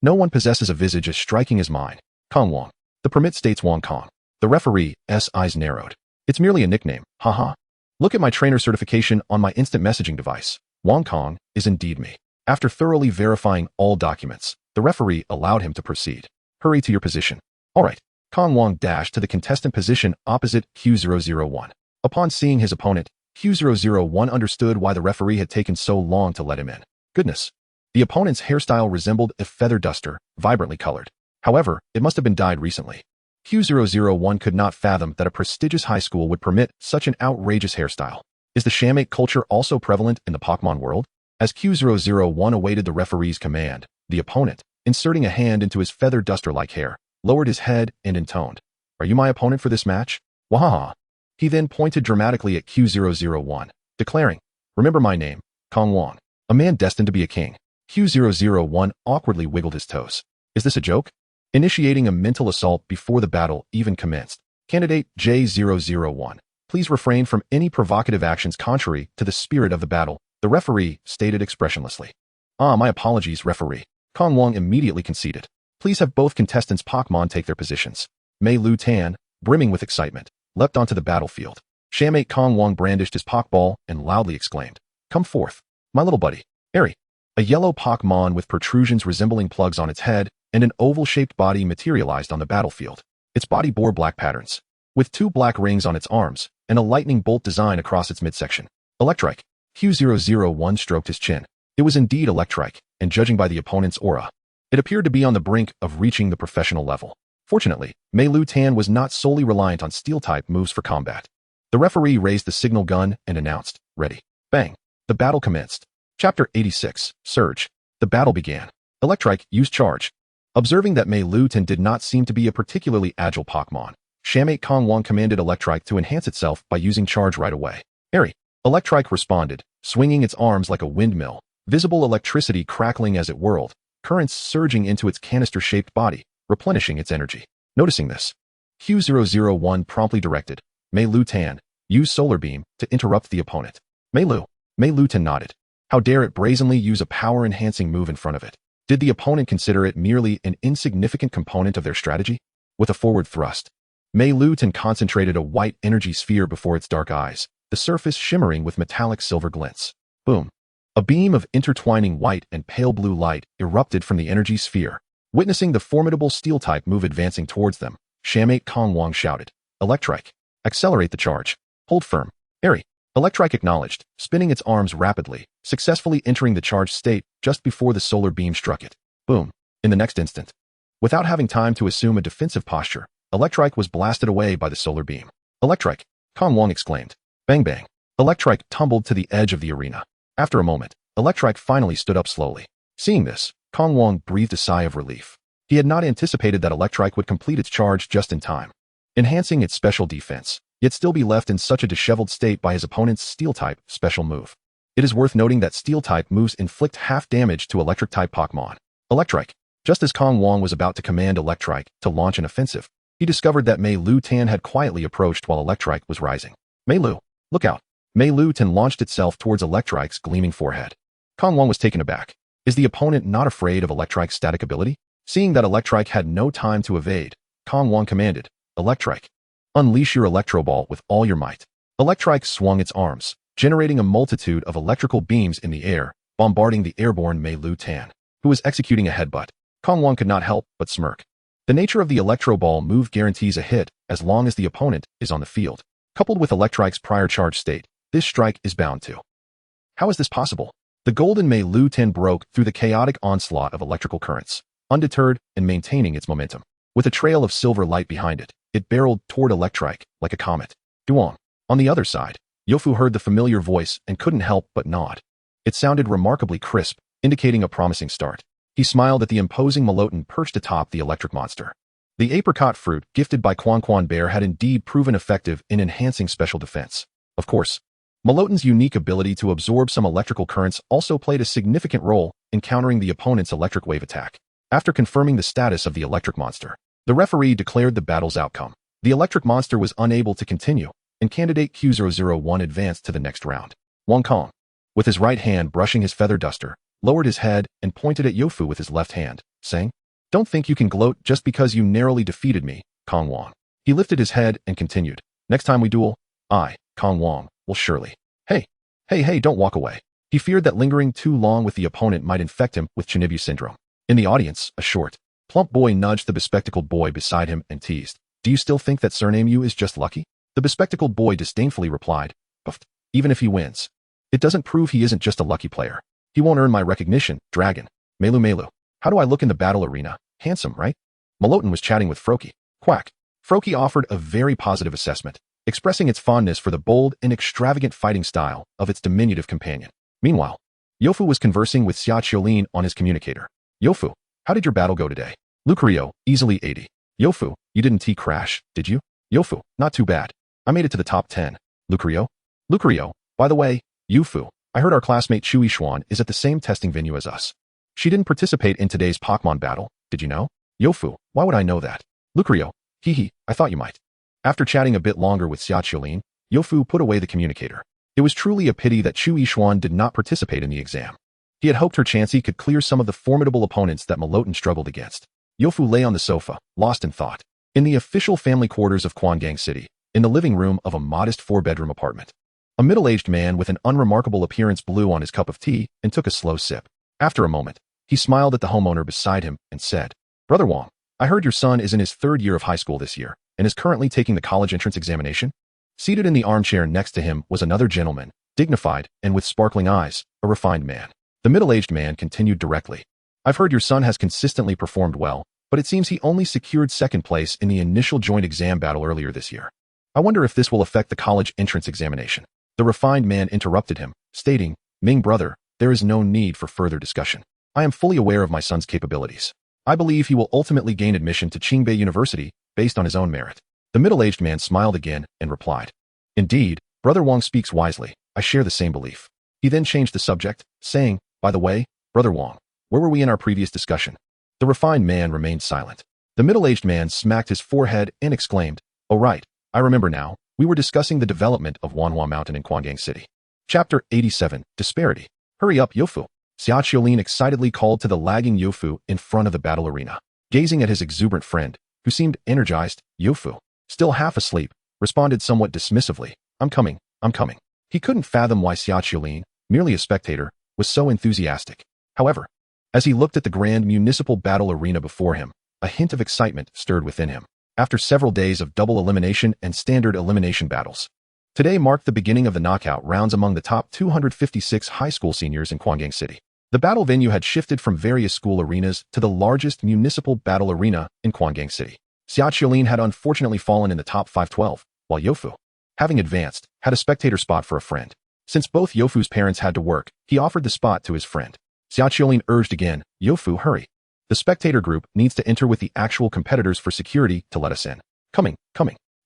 No one possesses a visage as striking as mine. Kong Wong. The permit states Wong Kong. The referee's eyes narrowed. It's merely a nickname, haha. Look at my trainer certification on my instant messaging device. Wong Kong is indeed me. After thoroughly verifying all documents, the referee allowed him to proceed. Hurry to your position. All right. Kong Wong dashed to the contestant position opposite Q001. Upon seeing his opponent, Q001 understood why the referee had taken so long to let him in. Goodness. The opponent's hairstyle resembled a feather duster, vibrantly colored. However, it must have been dyed recently. Q001 could not fathom that a prestigious high school would permit such an outrageous hairstyle. Is the shamate culture also prevalent in the Pokémon world? As Q001 awaited the referee's command, the opponent, inserting a hand into his feather duster-like hair, lowered his head and intoned. Are you my opponent for this match? Wahaha. He then pointed dramatically at Q001, declaring, remember my name, Kong Wong, a man destined to be a king. Q001 awkwardly wiggled his toes. Is this a joke? Initiating a mental assault before the battle even commenced. Candidate J001, please refrain from any provocative actions contrary to the spirit of the battle, the referee stated expressionlessly. My apologies, referee. Kong Wong immediately conceded. Please have both contestants' Pokémon take their positions. Meilutan, brimming with excitement, leapt onto the battlefield. Shamate Kong Wong brandished his Pokeball and loudly exclaimed, come forth, my little buddy, Airy. A yellow Pokémon with protrusions resembling plugs on its head and an oval-shaped body materialized on the battlefield. Its body bore black patterns, with 2 black rings on its arms and a lightning bolt design across its midsection. Electrike. Q001 stroked his chin. It was indeed Electrike, and judging by the opponent's aura, it appeared to be on the brink of reaching the professional level. Fortunately, Meilutan was not solely reliant on Steel-type moves for combat. The referee raised the signal gun and announced, ready. Bang. The battle commenced. Chapter 86, Surge. The battle began. Electrike used Charge. Observing that Meilutan did not seem to be a particularly agile Pokémon, Shamate Kong Wong commanded Electrike to enhance itself by using Charge right away. Airy. Electrike responded, swinging its arms like a windmill, visible electricity crackling as it whirled, currents surging into its canister-shaped body, replenishing its energy. Noticing this, Q001 promptly directed, Meilutan, use Solar Beam to interrupt the opponent. Meilutan nodded. How dare it brazenly use a power-enhancing move in front of it? Did the opponent consider it merely an insignificant component of their strategy? With a forward thrust, Meilutan concentrated a white energy sphere before its dark eyes, the surface shimmering with metallic silver glints. Boom. A beam of intertwining white and pale blue light erupted from the energy sphere. Witnessing the formidable Steel-type move advancing towards them, Shamate Kong Wong shouted, Electrike, accelerate the charge. Hold firm. Airy. Electrike acknowledged, spinning its arms rapidly, successfully entering the charged state just before the solar beam struck it. Boom. In the next instant, without having time to assume a defensive posture, Electrike was blasted away by the solar beam. Electrike, Kong Wong exclaimed. Bang bang. Electrike tumbled to the edge of the arena. After a moment, Electrike finally stood up slowly. Seeing this, Kong Wong breathed a sigh of relief. He had not anticipated that Electrike would complete its charge just in time, enhancing its special defense, yet still be left in such a disheveled state by his opponent's Steel-type special move. It is worth noting that Steel-type moves inflict half damage to Electric-type Pokémon. Electrike. Just as Kong Wong was about to command Electrike to launch an offensive, he discovered that Meilutan had quietly approached while Electrike was rising. Look out. Meilutan launched itself towards Electrike's gleaming forehead. Kong Wong was taken aback. Is the opponent not afraid of Electrike's static ability? Seeing that Electrike had no time to evade, Kong Wong commanded, Electrike, unleash your Electro Ball with all your might. Electrike swung its arms, generating a multitude of electrical beams in the air, bombarding the airborne Meilutan, who was executing a headbutt. Kong Wong could not help but smirk. The nature of the Electro Ball move guarantees a hit as long as the opponent is on the field. Coupled with Electrike's prior charge state, this strike is bound to. How is this possible? The golden Meilutan broke through the chaotic onslaught of electrical currents, undeterred and maintaining its momentum. With a trail of silver light behind it, it barreled toward Electrike like a comet. Duong. On the other side, Yofu heard the familiar voice and couldn't help but nod. It sounded remarkably crisp, indicating a promising start. He smiled at the imposing Meilutan perched atop the electric monster. The apricot fruit gifted by Quan Quan Bear had indeed proven effective in enhancing special defense. Of course, Meilutan's unique ability to absorb some electrical currents also played a significant role in countering the opponent's electric wave attack. After confirming the status of the electric monster, the referee declared the battle's outcome. The electric monster was unable to continue, and candidate Q001 advanced to the next round. Wong Kong, with his right hand brushing his feather duster, lowered his head and pointed at Yofu with his left hand, saying, "Don't think you can gloat just because you narrowly defeated me, Kong Wong." He lifted his head and continued, "Next time we duel, I, Kong Wong, will surely." Hey, don't walk away. He feared that lingering too long with the opponent might infect him with Chinibu syndrome. In the audience, a short, plump boy nudged the bespectacled boy beside him and teased, "Do you still think that surname you is just lucky?" The bespectacled boy disdainfully replied, "Puffed, even if he wins, it doesn't prove he isn't just a lucky player. He won't earn my recognition, dragon. Meilu. How do I look in the battle arena? Handsome, right?" Meilutan was chatting with Froakie. Quack. Froakie offered a very positive assessment, expressing its fondness for the bold and extravagant fighting style of its diminutive companion. Meanwhile, Yofu was conversing with Xia Qiulin on his communicator. "Yofu, how did your battle go today?" "Lucario, easily 80. "Yofu, you didn't T-crash, did you?" "Yofu, not too bad. I made it to the top 10. "Lucario, by the way, Yofu, I heard our classmate Chui Xuan is at the same testing venue as us. She didn't participate in today's Pokémon battle, did you know?" "Yofu, why would I know that?" "Lucario, I thought you might." After chatting a bit longer with Xia Qiulin, Yofu put away the communicator. It was truly a pity that Chui Xuan did not participate in the exam. He had hoped her Chansey could clear some of the formidable opponents that Meilutan struggled against. Yofu lay on the sofa, lost in thought. In the official family quarters of Quangang City, in the living room of a modest 4-bedroom apartment, a middle-aged man with an unremarkable appearance blew on his cup of tea and took a slow sip. After a moment, he smiled at the homeowner beside him and said, "Brother Wong, I heard your son is in his 3rd year of high school this year and is currently taking the college entrance examination?" Seated in the armchair next to him was another gentleman, dignified and with sparkling eyes, a refined man. The middle-aged man continued directly, "I've heard your son has consistently performed well, but it seems he only secured 2nd place in the initial joint exam battle earlier this year. I wonder if this will affect the college entrance examination." The refined man interrupted him, stating, "Ming brother, there is no need for further discussion. I am fully aware of my son's capabilities. I believe he will ultimately gain admission to Qingbei University based on his own merit." The middle-aged man smiled again and replied, "Indeed, Brother Wong speaks wisely. I share the same belief." He then changed the subject, saying, "By the way, Brother Wong, where were we in our previous discussion?" The refined man remained silent. The middle-aged man smacked his forehead and exclaimed, "Oh right, I remember now. We were discussing the development of Wanhua Mountain in Quangang City." Chapter 87, Disparity. "Hurry up, Yofu." Xia Qiulin excitedly called to the lagging Yofu in front of the battle arena. Gazing at his exuberant friend, who seemed energized, Yofu, still half asleep, responded somewhat dismissively, I'm coming. He couldn't fathom why Xia Qiulin, merely a spectator, was so enthusiastic. However, as he looked at the grand municipal battle arena before him, a hint of excitement stirred within him. After several days of double elimination and standard elimination battles, today marked the beginning of the knockout rounds among the top 256 high school seniors in Quangang City. The battle venue had shifted from various school arenas to the largest municipal battle arena in Quangang City. Xia Qiulin had unfortunately fallen in the top 512, while Yofu, having advanced, had a spectator spot for a friend. Since both Yofu's parents had to work, he offered the spot to his friend. Xia Qiulin urged again, "Yofu, hurry. The spectator group needs to enter with the actual competitors for security to let us in." Coming.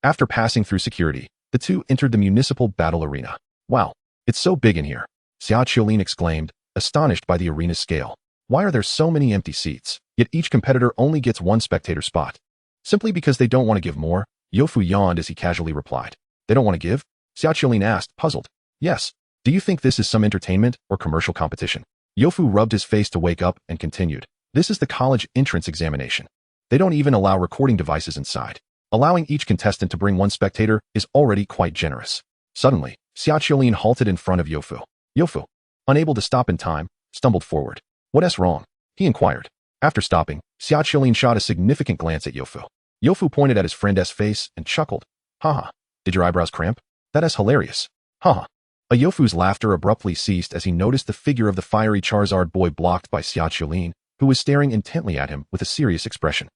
After passing through security, the two entered the municipal battle arena. "Wow, it's so big in here," Xia Qiulin exclaimed, astonished by the arena's scale. "Why are there so many empty seats, yet each competitor only gets one spectator spot?" "Simply because they don't want to give more," Yofu yawned as he casually replied. "They don't want to give?" Xia Qiulin asked, puzzled. "Yes. Do you think this is some entertainment or commercial competition?" Yofu rubbed his face to wake up and continued. This is the college entrance examination. They don't even allow recording devices inside. Allowing each contestant to bring one spectator is already quite generous. Suddenly, Xiaoqiulin halted in front of Yofu. Yofu, unable to stop in time, stumbled forward. What's wrong? He inquired. After stopping, Xiaoqiulin shot a significant glance at Yofu. Yofu pointed at his friend's face and chuckled. Haha, did your eyebrows cramp? That is hilarious. Haha. A Yofu's laughter abruptly ceased as he noticed the figure of the fiery Charizard boy blocked by Xiaoqiulin, who was staring intently at him with a serious expression.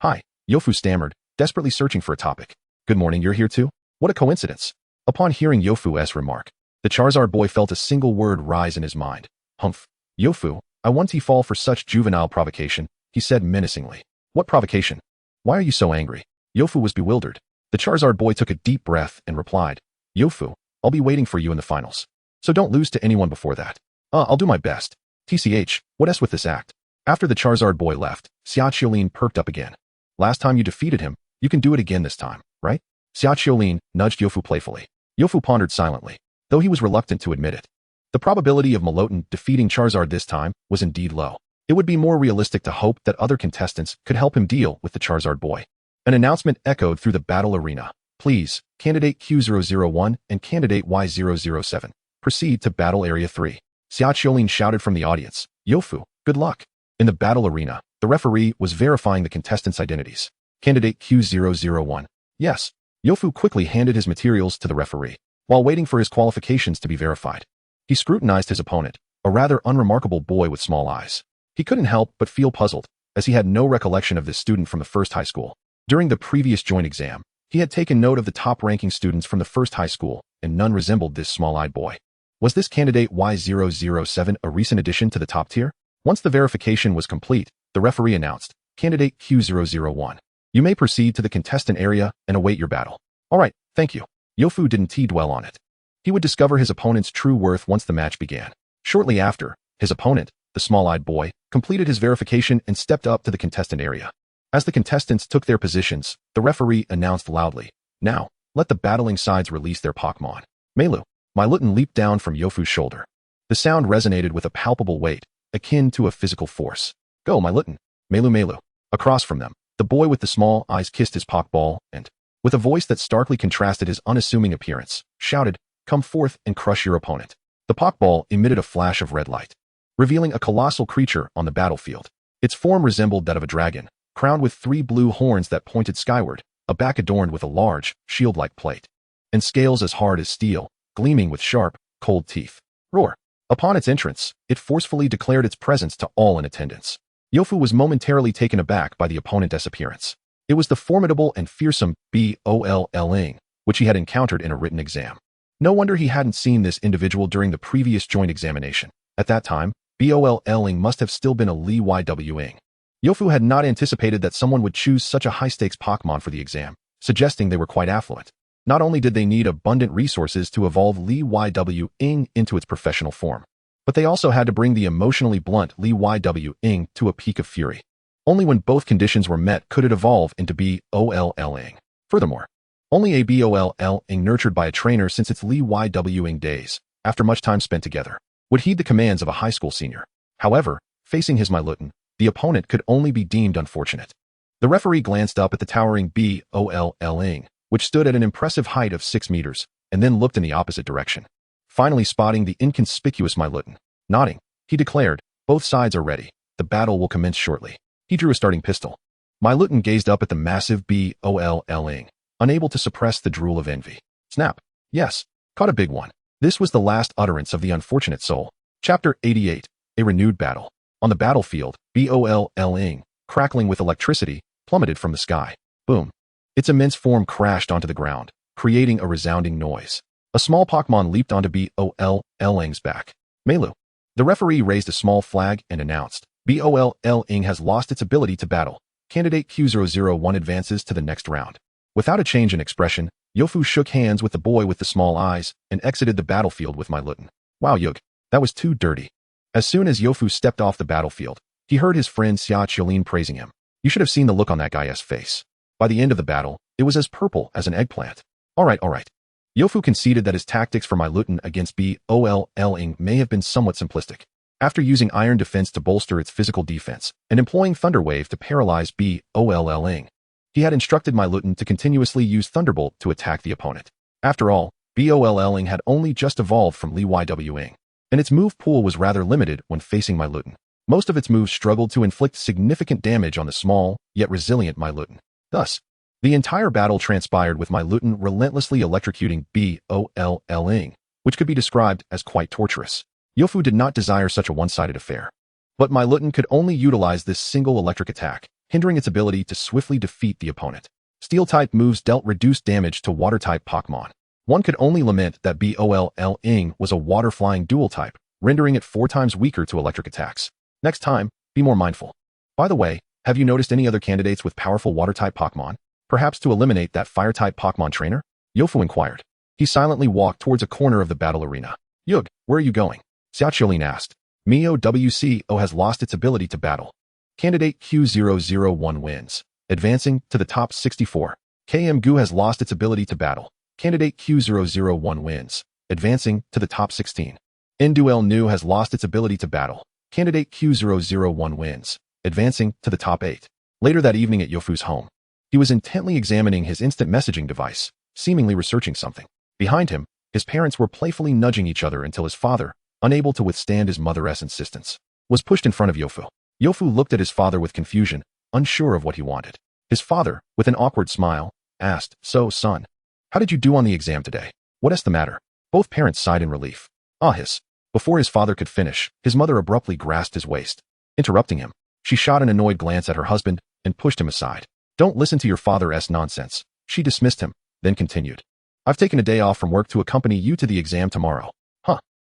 Hi, Yofu stammered, desperately searching for a topic. Good morning, you're here too? What a coincidence. Upon hearing Yofu's remark, the Charizard boy felt a single word rise in his mind. Humph. Yofu, I want to fall for such juvenile provocation, he said menacingly. What provocation? Why are you so angry? Yofu was bewildered. The Charizard boy took a deep breath and replied, Yofu, I'll be waiting for you in the finals. So don't lose to anyone before that. I'll do my best. TCH, what's with this act? After the Charizard boy left, Xiaoqiulin perked up again. Last time you defeated him, you can do it again this time, right? Xiaoqiulin nudged Yofu playfully. Yofu pondered silently, though he was reluctant to admit it. The probability of Meilutan defeating Charizard this time was indeed low. It would be more realistic to hope that other contestants could help him deal with the Charizard boy. An announcement echoed through the battle arena. Please, Candidate Q001 and Candidate Y007, proceed to Battle Area 3. Xiaoqiulin shouted from the audience. Yofu, good luck. In the battle arena, the referee was verifying the contestants' identities. Candidate Q001. Yes. Yofu quickly handed his materials to the referee, while waiting for his qualifications to be verified. He scrutinized his opponent, a rather unremarkable boy with small eyes. He couldn't help but feel puzzled, as he had no recollection of this student from the first high school. During the previous joint exam, he had taken note of the top-ranking students from the first high school, and none resembled this small-eyed boy. Was this candidate Y007 a recent addition to the top tier? Once the verification was complete, the referee announced, Candidate Q001. You may proceed to the contestant area and await your battle. All right, thank you. Yofu didn't dwell on it. He would discover his opponent's true worth once the match began. Shortly after, his opponent, the small-eyed boy, completed his verification and stepped up to the contestant area. As the contestants took their positions, the referee announced loudly, Now, let the battling sides release their Pokémon. Meilutan leaped down from Yofu's shoulder. The sound resonated with a palpable weight, akin to a physical force. Go, Meilutan. Meilu. Across from them, the boy with the small eyes kissed his Pokeball and, with a voice that starkly contrasted his unassuming appearance, shouted, Come forth and crush your opponent. The Pokeball emitted a flash of red light, revealing a colossal creature on the battlefield. Its form resembled that of a dragon, crowned with 3 blue horns that pointed skyward, a back adorned with a large, shield-like plate, and scales as hard as steel, gleaming with sharp, cold teeth. Roar! Upon its entrance, it forcefully declared its presence to all in attendance. Yofu was momentarily taken aback by the opponent's appearance. It was the formidable and fearsome Bolling, which he had encountered in a written exam. No wonder he hadn't seen this individual during the previous joint examination. At that time, Bolling must have still been a Li Ywing. Yofu had not anticipated that someone would choose such a high-stakes Pokémon for the exam, suggesting they were quite affluent. Not only did they need abundant resources to evolve Li Ywing into its professional form, but they also had to bring the emotionally blunt Li Ywing to a peak of fury. Only when both conditions were met could it evolve into Bolling. Furthermore, only a Bolling nurtured by a trainer since its Li Ywing days, after much time spent together, would heed the commands of a high school senior. However, facing his Meilutan, the opponent could only be deemed unfortunate. The referee glanced up at the towering Bolling, which stood at an impressive height of 6 meters, and then looked in the opposite direction. Finally spotting the inconspicuous Meilutan. Nodding, he declared, Both sides are ready. The battle will commence shortly. He drew a starting pistol. Meilutan gazed up at the massive Bolling, unable to suppress the drool of envy. Snap. Yes, caught a big one. This was the last utterance of the unfortunate soul. Chapter 88. A renewed battle. On the battlefield, Bolling, crackling with electricity, plummeted from the sky. Boom. Its immense form crashed onto the ground, creating a resounding noise. A small Pokémon leaped onto Bolling's back. Meilu. The referee raised a small flag and announced, Bolling has lost its ability to battle. Candidate Q001 advances to the next round. Without a change in expression, Yofu shook hands with the boy with the small eyes and exited the battlefield with Meilutan. Wow, Yug, that was too dirty. As soon as Yofu stepped off the battlefield, he heard his friend Xiaoqiulin praising him. You should have seen the look on that guy's face. By the end of the battle, it was as purple as an eggplant. All right. Yofu conceded that his tactics for Meilutan against Bolling may have been somewhat simplistic. After using Iron Defense to bolster its physical defense and employing Thunder Wave to paralyze Bolling, he had instructed Meilutan to continuously use Thunderbolt to attack the opponent. After all, Bolling had only just evolved from Liywing, and its move pool was rather limited when facing Meilutan. Most of its moves struggled to inflict significant damage on the small, yet resilient Meilutan. Thus, the entire battle transpired with Meilutan relentlessly electrocuting Bolling, which could be described as quite torturous. Yofu did not desire such a one-sided affair. But Meilutan could only utilize this single electric attack, hindering its ability to swiftly defeat the opponent. Steel-type moves dealt reduced damage to water-type Pokémon. One could only lament that Bolling was a water-flying dual-type, rendering it 4 times weaker to electric attacks. Next time, be more mindful. By the way, have you noticed any other candidates with powerful water-type Pokémon? Perhaps to eliminate that fire-type Pokémon trainer? Yofu inquired. He silently walked towards a corner of the battle arena. Yug, where are you going? Xiaoqiulin asked. WCO has lost its ability to battle. Candidate Q001 wins, advancing to the top 64. KM has lost its ability to battle. Candidate Q001 wins, advancing to the top 16. Nduel Nu has lost its ability to battle. Candidate Q001 wins, advancing to the top 8. Later that evening at Yofu's home, he was intently examining his instant messaging device, seemingly researching something. Behind him, his parents were playfully nudging each other until his father, unable to withstand his mother's insistence, was pushed in front of Yofu. Yofu looked at his father with confusion, unsure of what he wanted. His father, with an awkward smile, asked, "So, son, how did you do on the exam today? What's the matter?" Both parents sighed in relief. Before his father could finish, his mother abruptly grasped his waist. Interrupting him, she shot an annoyed glance at her husband and pushed him aside. "Don't listen to your father's nonsense." She dismissed him, then continued. "I've taken a day off from work to accompany you to the exam tomorrow."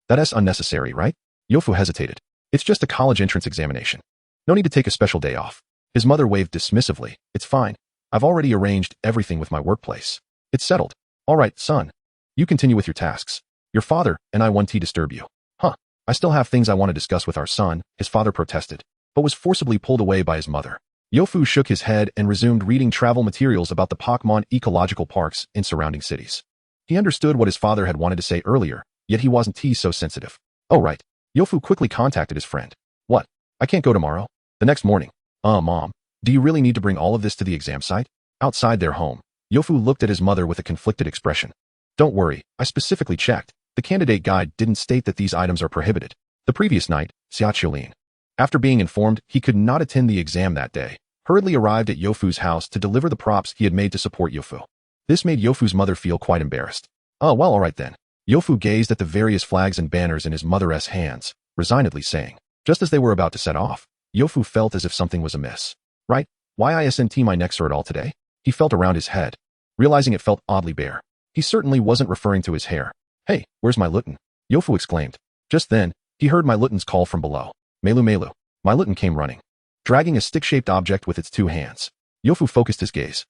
That's unnecessary, right? Yofu hesitated. "It's just a college entrance examination. No need to take a special day off." His mother waved dismissively. "It's fine. I've already arranged everything with my workplace. It's settled." "All right, son. You continue with your tasks. Your father and I won't disturb you." "I still have things I want to discuss with our son," his father protested, but was forcibly pulled away by his mother. Yofu shook his head and resumed reading travel materials about the Pokémon ecological parks in surrounding cities. He understood what his father had wanted to say earlier, yet he wasn't so sensitive. "Oh right." Yofu quickly contacted his friend. "What? I can't go tomorrow?" The next morning. Mom, do you really need to bring all of this to the exam site?" Outside their home, Yofu looked at his mother with a conflicted expression. "Don't worry, I specifically checked. The candidate guide didn't state that these items are prohibited." The previous night, Xiaoqiulin, after being informed he could not attend the exam that day, hurriedly arrived at Yofu's house to deliver the props he had made to support Yofu. This made Yofu's mother feel quite embarrassed. Well, all right then." Yofu gazed at the various flags and banners in his mother's hands, resignedly saying. Just as they were about to set off, Yofu felt as if something was amiss. "Right, why isn't my neck sore at all today?" He felt around his head, realizing it felt oddly bare. He certainly wasn't referring to his hair. "Hey, where's Meilutan?" Yofu exclaimed. Just then, he heard Meilutan's call from below. Meilu. Meilutan came running, dragging a stick-shaped object with its 2 hands. Yofu focused his gaze.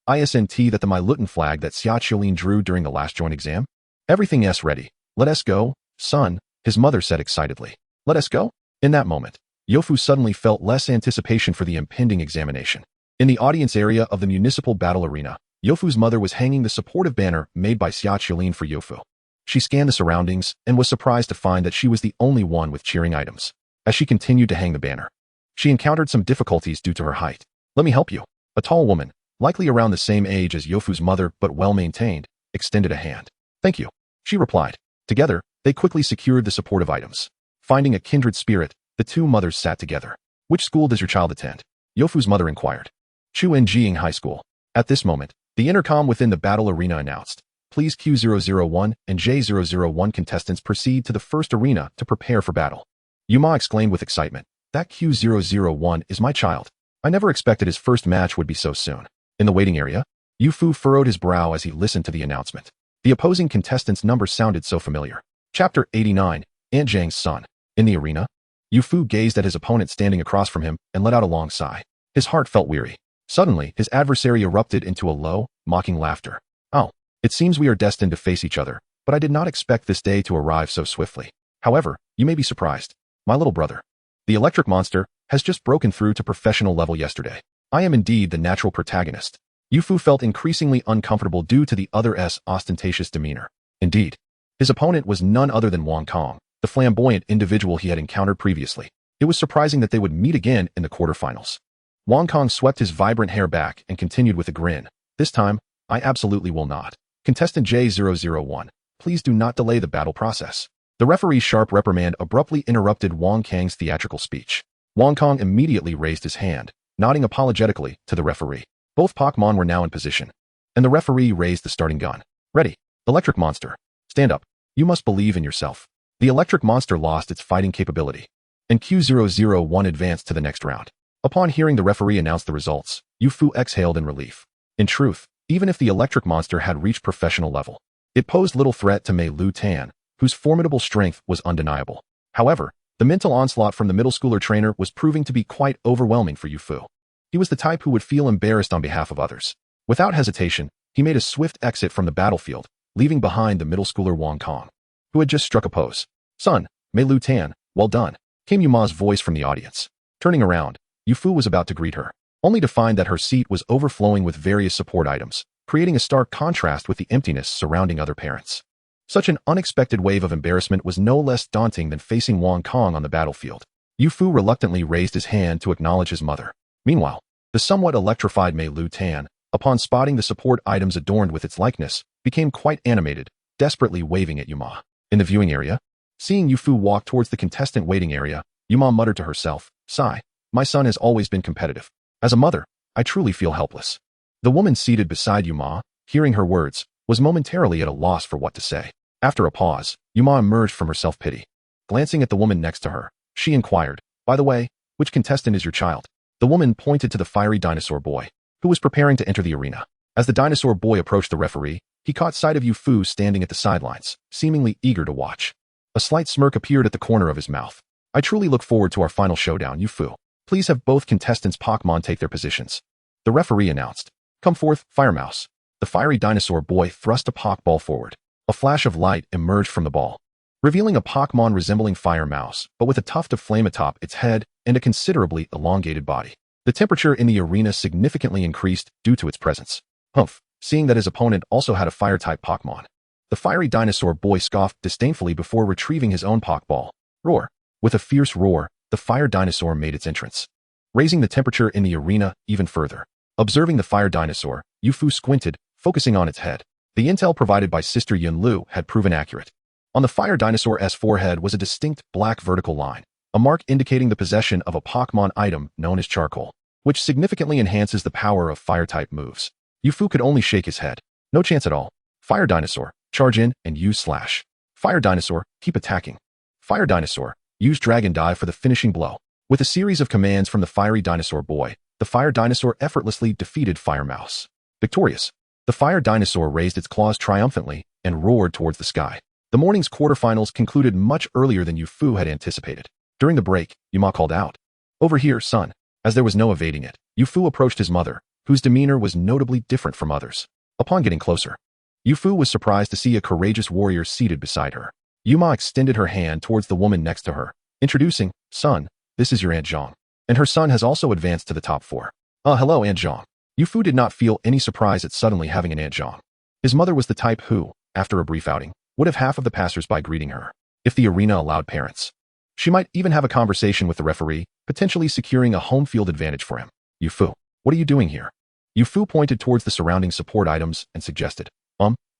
Isn't that the Meilutan flag that Xiaoqiulin drew during the last joint exam?" "Everything's ready. Let us go, son," his mother said excitedly. "Let us go?" In that moment, Yofu suddenly felt less anticipation for the impending examination. In the audience area of the municipal battle arena, Yofu's mother was hanging the supportive banner made by Xiaoqiulin for Yofu. She scanned the surroundings and was surprised to find that she was the only one with cheering items. As she continued to hang the banner, she encountered some difficulties due to her height. "Let me help you." A tall woman, likely around the same age as Yofu's mother but well-maintained, extended a hand. "Thank you," she replied. Together, they quickly secured the supportive items. Finding a kindred spirit, the 2 mothers sat together. "Which school does your child attend?" Yofu's mother inquired. "Chuenjing High School." At this moment, the intercom within the battle arena announced, "Please Q001 and J001 contestants proceed to the first arena to prepare for battle." Yuma exclaimed with excitement, "That Q001 is my child. I never expected his first match would be so soon." In the waiting area, Yofu furrowed his brow as he listened to the announcement. The opposing contestants' number sounded so familiar. Chapter 89, Aunt Zhang's Son. In the arena, Yofu gazed at his opponent standing across from him and let out a long sigh. His heart felt weary. Suddenly, his adversary erupted into a low, mocking laughter. "Oh, it seems we are destined to face each other, but I did not expect this day to arrive so swiftly. However, you may be surprised. My little brother, the electric monster, has just broken through to professional level yesterday. I am indeed the natural protagonist." Yofu felt increasingly uncomfortable due to the other's ostentatious demeanor. Indeed, his opponent was none other than Wang Kong, the flamboyant individual he had encountered previously. It was surprising that they would meet again in the quarterfinals. Wong Kong swept his vibrant hair back and continued with a grin. This time, I absolutely will not. Contestant J001, please do not delay the battle process. The referee's sharp reprimand abruptly interrupted Wong Kang's theatrical speech. Wong Kong immediately raised his hand, nodding apologetically to the referee. Both Pokémon were now in position, and the referee raised the starting gun. Ready. Electric Monster. Stand up. You must believe in yourself. The electric monster lost its fighting capability, and Q001 advanced to the next round. Upon hearing the referee announce the results, Yu-Fu exhaled in relief. In truth, even if the electric monster had reached professional level, it posed little threat to Meilutan, whose formidable strength was undeniable. However, the mental onslaught from the middle schooler trainer was proving to be quite overwhelming for Yu-Fu. He was the type who would feel embarrassed on behalf of others. Without hesitation, he made a swift exit from the battlefield, leaving behind the middle schooler Wong Kong, who had just struck a pose. Son, Meilutan, well done, came Yuma's voice from the audience. Turning around, Yu-Fu was about to greet her, only to find that her seat was overflowing with various support items, creating a stark contrast with the emptiness surrounding other parents. Such an unexpected wave of embarrassment was no less daunting than facing Wong Kong on the battlefield. Yu-Fu reluctantly raised his hand to acknowledge his mother. Meanwhile, the somewhat electrified Meilutan, upon spotting the support items adorned with its likeness, became quite animated, desperately waving at Yuma. In the viewing area, seeing Yu-Fu walk towards the contestant waiting area, Yuma muttered to herself, "Sigh, my son has always been competitive. As a mother, I truly feel helpless." The woman seated beside Yuma, hearing her words, was momentarily at a loss for what to say. After a pause, Yuma emerged from her self-pity. Glancing at the woman next to her, she inquired, "By the way, which contestant is your child?" The woman pointed to the fiery dinosaur boy, who was preparing to enter the arena. As the dinosaur boy approached the referee, he caught sight of Yu-Fu standing at the sidelines, seemingly eager to watch. A slight smirk appeared at the corner of his mouth. "I truly look forward to our final showdown, Yu-Fu. Please have both contestants' Pokémon take their positions," the referee announced. "Come forth, Fire Mouse." The fiery dinosaur boy thrust a Pokeball forward. A flash of light emerged from the ball, revealing a Pokémon resembling Fire Mouse, but with a tuft of flame atop its head and a considerably elongated body. The temperature in the arena significantly increased due to its presence. Humph, seeing that his opponent also had a fire-type Pokémon. The fiery dinosaur boy scoffed disdainfully before retrieving his own Pokeball. Roar. With a fierce roar, the fire dinosaur made its entrance, raising the temperature in the arena even further. Observing the fire dinosaur, Yu-Fu squinted, focusing on its head. The intel provided by Sister Yun-Lu had proven accurate. On the fire dinosaur's forehead was a distinct black vertical line, a mark indicating the possession of a Pokémon item known as charcoal, which significantly enhances the power of fire-type moves. Yu-Fu could only shake his head. No chance at all. Fire dinosaur, charge in and use slash. Fire dinosaur, keep attacking. Fire dinosaur, use dragon dive for the finishing blow. With a series of commands from the fiery dinosaur boy, the fire dinosaur effortlessly defeated Fire Mouse. Victorious, the fire dinosaur raised its claws triumphantly and roared towards the sky. The morning's quarterfinals concluded much earlier than Yu-Fu had anticipated. During the break, Yuma called out, "Over here, son." As there was no evading it, Yu-Fu approached his mother, whose demeanor was notably different from others. Upon getting closer, Yu-Fu was surprised to see a courageous warrior seated beside her. Yuma extended her hand towards the woman next to her, introducing, "Son, this is your Aunt Zhang." And her son has also advanced to the top 4. Hello, Aunt Zhang. Yu-Fu did not feel any surprise at suddenly having an Aunt Zhang. His mother was the type who, after a brief outing, would have half of the passers-by greeting her, if the arena allowed parents. She might even have a conversation with the referee, potentially securing a home field advantage for him. "Yu-Fu, what are you doing here?" Yu-Fu pointed towards the surrounding support items and suggested,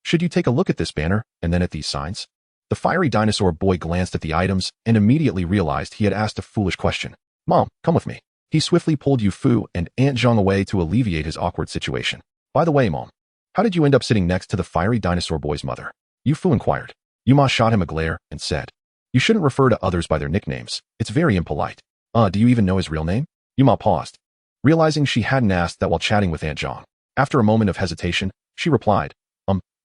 should you take a look at this banner and then at these signs?" The fiery dinosaur boy glanced at the items and immediately realized he had asked a foolish question. "Mom, come with me." He swiftly pulled Yu-Fu and Aunt Zhang away to alleviate his awkward situation. "By the way, Mom, how did you end up sitting next to the fiery dinosaur boy's mother?" Yu-Fu inquired. Yuma shot him a glare and said, "You shouldn't refer to others by their nicknames. It's very impolite." Do you even know his real name?" Yuma paused, realizing she hadn't asked that while chatting with Aunt Zhang. After a moment of hesitation, she replied,